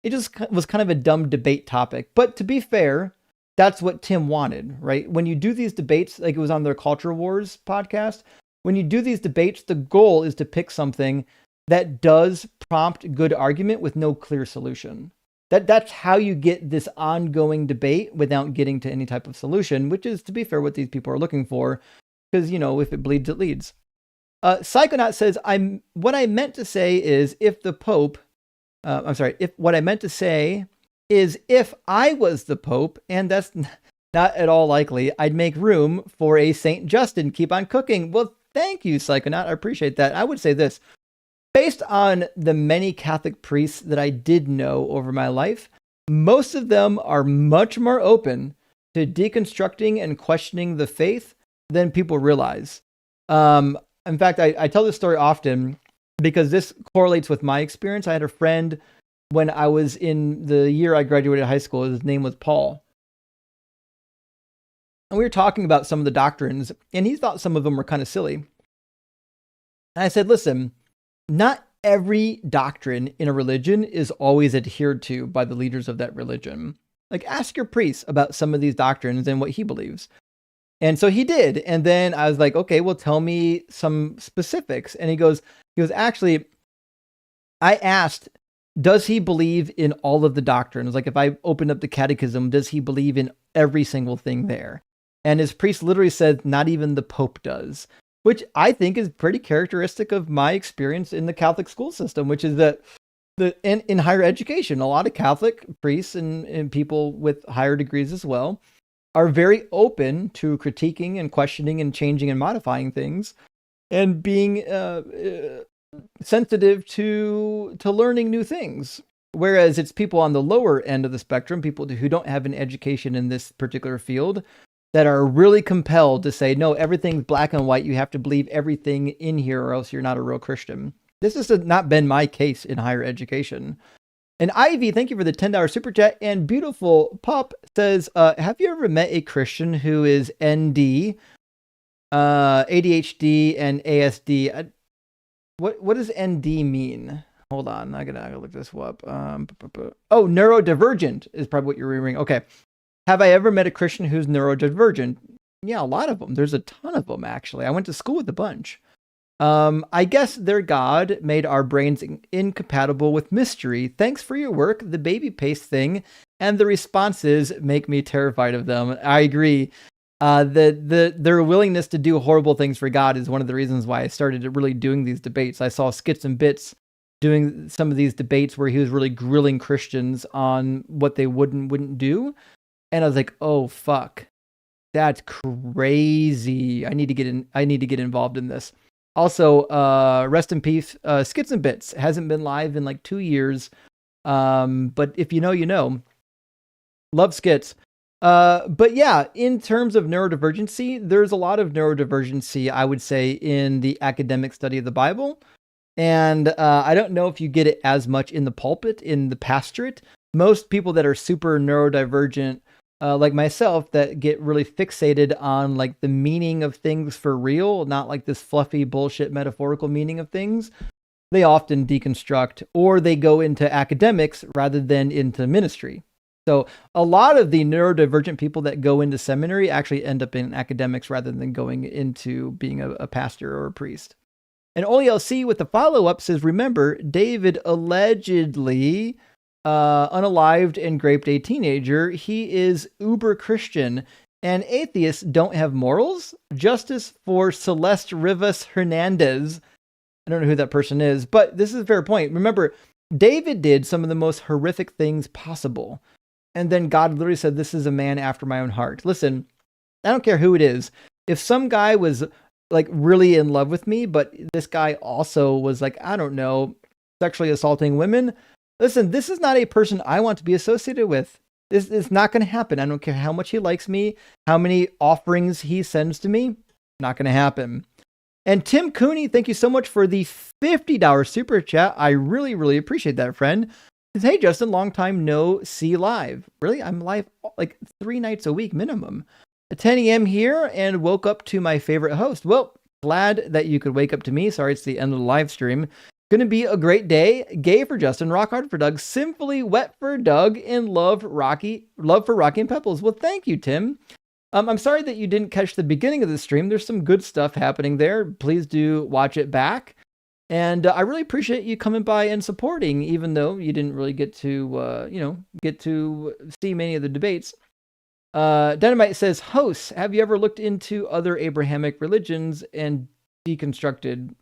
it just was kind of a dumb debate topic. But to be fair, that's what Tim wanted, right? When you do these debates, like it was on their Culture Wars podcast, when you do these debates, the goal is to pick something that does prompt good argument with no clear solution. That's how you get this ongoing debate without getting to any type of solution, which is, to be fair, what these people are looking for, because, if it bleeds, it leads. Psychonaut says, what I meant to say is if what I meant to say is if I was the Pope, and that's not at all likely, I'd make room for a Saint Justin. Keep on cooking. Well, thank you, Psychonaut. I appreciate that. I would say this. Based on the many Catholic priests that I did know over my life, most of them are much more open to deconstructing and questioning the faith than people realize. In fact, I tell this story often because this correlates with my experience. I had a friend when I was in the year I graduated high school. His name was Paul. And we were talking about some of the doctrines, and he thought some of them were kind of silly. And I said, listen, not every doctrine in a religion is always adhered to by the leaders of that religion. Like, ask your priest about some of these doctrines and what he believes. And so he did. And then I was like, okay, well, tell me some specifics. And he goes, actually, I asked, does he believe in all of the doctrines? Like, if I opened up the catechism, does he believe in every single thing there? And his priest literally said, not even the Pope does, which I think is pretty characteristic of my experience in the Catholic school system, which is that in higher education, a lot of Catholic priests and people with higher degrees as well are very open to critiquing and questioning and changing and modifying things and being sensitive to learning new things. Whereas it's people on the lower end of the spectrum, people who don't have an education in this particular field, that are really compelled to say, no, everything's black and white. You have to believe everything in here or else you're not a real Christian. This has not been my case in higher education. And Ivy, thank you for the $10 super chat. And Beautiful Pop says, have you ever met a Christian who is ND, ADHD, and ASD? What does ND mean? Hold on, I gotta look this up. Oh, neurodivergent is probably what you're reading. Okay. Have I ever met a Christian who's neurodivergent? Yeah, a lot of them. There's a ton of them, actually. I went to school with a bunch. I guess their God made our brains incompatible with mystery. Thanks for your work. The baby paste thing and the responses make me terrified of them. I agree. Their willingness to do horrible things for God is one of the reasons why I started really doing these debates. I saw Skits and Bits doing some of these debates where he was really grilling Christians on what they would and wouldn't do. And I was like, oh, fuck, that's crazy. I need to get involved in this. Also, rest in peace, Skits and Bits hasn't been live in like 2 years. But if you know, you know. Love Skits. But yeah, in terms of neurodivergency, there's a lot of neurodivergency, I would say, in the academic study of the Bible. And I don't know if you get it as much in the pulpit, in the pastorate. Most people that are super neurodivergent, like myself, that get really fixated on like the meaning of things for real, not like this fluffy bullshit metaphorical meaning of things, they often deconstruct or they go into academics rather than into ministry. So a lot of the neurodivergent people that go into seminary actually end up in academics rather than going into being a pastor or a priest. And OLC with the follow-up says, remember, David allegedly unalived and raped a teenager. He is uber Christian, and atheists don't have morals. Justice for Celeste Rivas Hernandez. I don't know who that person is, but this is a fair point. Remember, David did some of the most horrific things possible. And then God literally said, this is a man after my own heart. Listen, I don't care who it is. If some guy was like really in love with me, but this guy also was like, I don't know, sexually assaulting women. Listen, this is not a person I want to be associated with. This is not going to happen. I don't care how much he likes me, how many offerings he sends to me. Not going to happen. And Tim Cooney, thank you so much for the $50 super chat. I really, really appreciate that, friend. Hey, Justin, long time no see live. Really? I'm live like 3 nights a week minimum. At 10 a.m. here and woke up to my favorite host. Well, glad that you could wake up to me. Sorry, it's the end of the live stream. Going to be a great day. Gay for Justin, rock hard for Doug, simply wet for Doug, and love for Rocky and Pebbles. Well, thank you, Tim. I'm sorry that you didn't catch the beginning of the stream. There's some good stuff happening there. Please do watch it back. And I really appreciate you coming by and supporting, even though you didn't really get to, get to see many of the debates. Dynamite says, hosts, have you ever looked into other Abrahamic religions and deconstructed?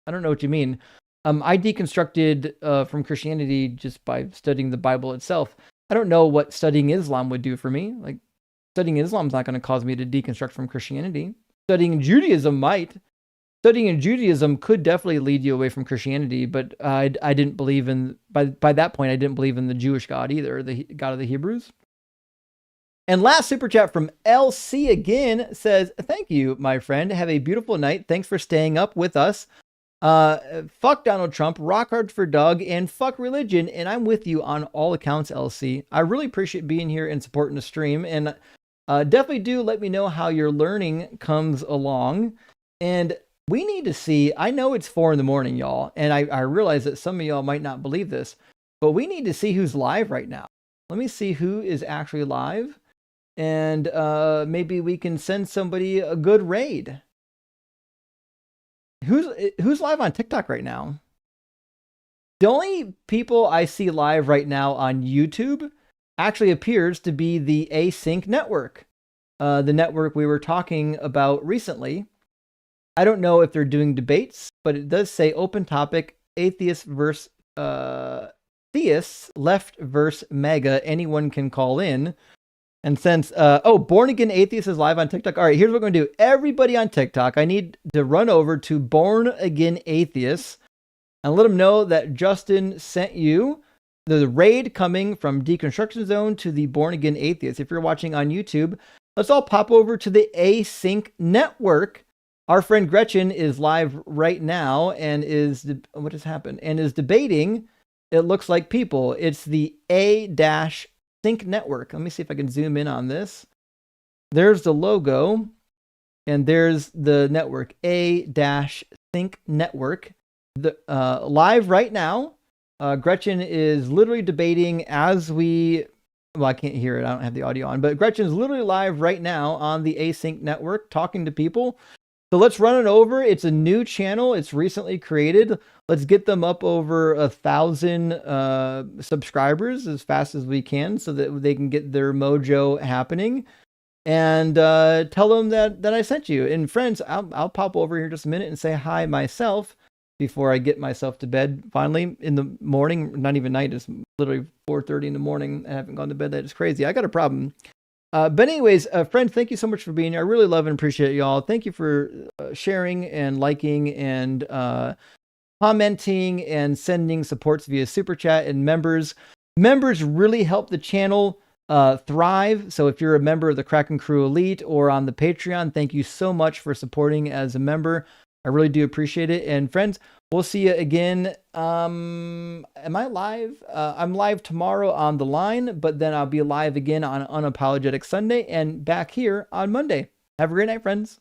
I don't know what you mean. I deconstructed from Christianity just by studying the Bible itself. I don't know what studying Islam would do for me. Like, studying Islam is not going to cause me to deconstruct from Christianity. Studying Judaism might. Studying in Judaism could definitely lead you away from Christianity, but I didn't believe in, by that point, I didn't believe in the Jewish God either, the God of the Hebrews. And last super chat from LC again says, thank you, my friend. Have a beautiful night. Thanks for staying up with us. Fuck Donald Trump, rock hard for Doug, and fuck religion. And I'm with you on all accounts, LC. I really appreciate being here and supporting the stream. And definitely do let me know how your learning comes along. And we need to see, I know it's 4 a.m, y'all, and I realize that some of y'all might not believe this, but we need to see who's live right now. Let me see who is actually live, and maybe we can send somebody a good raid. Who's live on TikTok right now? The only people I see live right now on YouTube actually appears to be the Async network, the network we were talking about recently. I don't know if they're doing debates, but it does say open topic, atheist versus theists, left versus mega. Anyone can call in. And since, Born Again Atheist is live on TikTok. All right, here's what we're going to do. Everybody on TikTok, I need to run over to Born Again Atheist and let them know that Justin sent you the raid coming from Deconstruction Zone to the Born Again Atheist. If you're watching on YouTube, let's all pop over to the Async Network. Our friend Gretchen is live right now and what has happened? And is debating, it looks like people. It's the A-Sync Network. Let me see if I can zoom in on this. There's the logo, and there's the network, A-Sync Network. Live right now. Gretchen is literally debating as we... Well, I can't hear it. I don't have the audio on. But Gretchen's literally live right now on the Async Network talking to people. So let's run it over. It's a new channel. It's recently created. Let's get them up over 1,000 subscribers as fast as we can so that they can get their mojo happening. And tell them that I sent you. And friends, I'll pop over here just a minute and say hi myself before I get myself to bed finally in the morning. Not even night. It's literally 4:30 in the morning. I haven't gone to bed. That is crazy. I got a problem. But anyways, friends, thank you so much for being here. I really love and appreciate y'all. Thank you for sharing and liking and commenting and sending supports via Super Chat and members. Members really help the channel thrive. So if you're a member of the Kraken Crew Elite or on the Patreon, thank you so much for supporting as a member. I really do appreciate it. And friends, we'll see you again. Am I live? I'm live tomorrow on the line, but then I'll be live again on Unapologetic Sunday and back here on Monday. Have a great night, friends.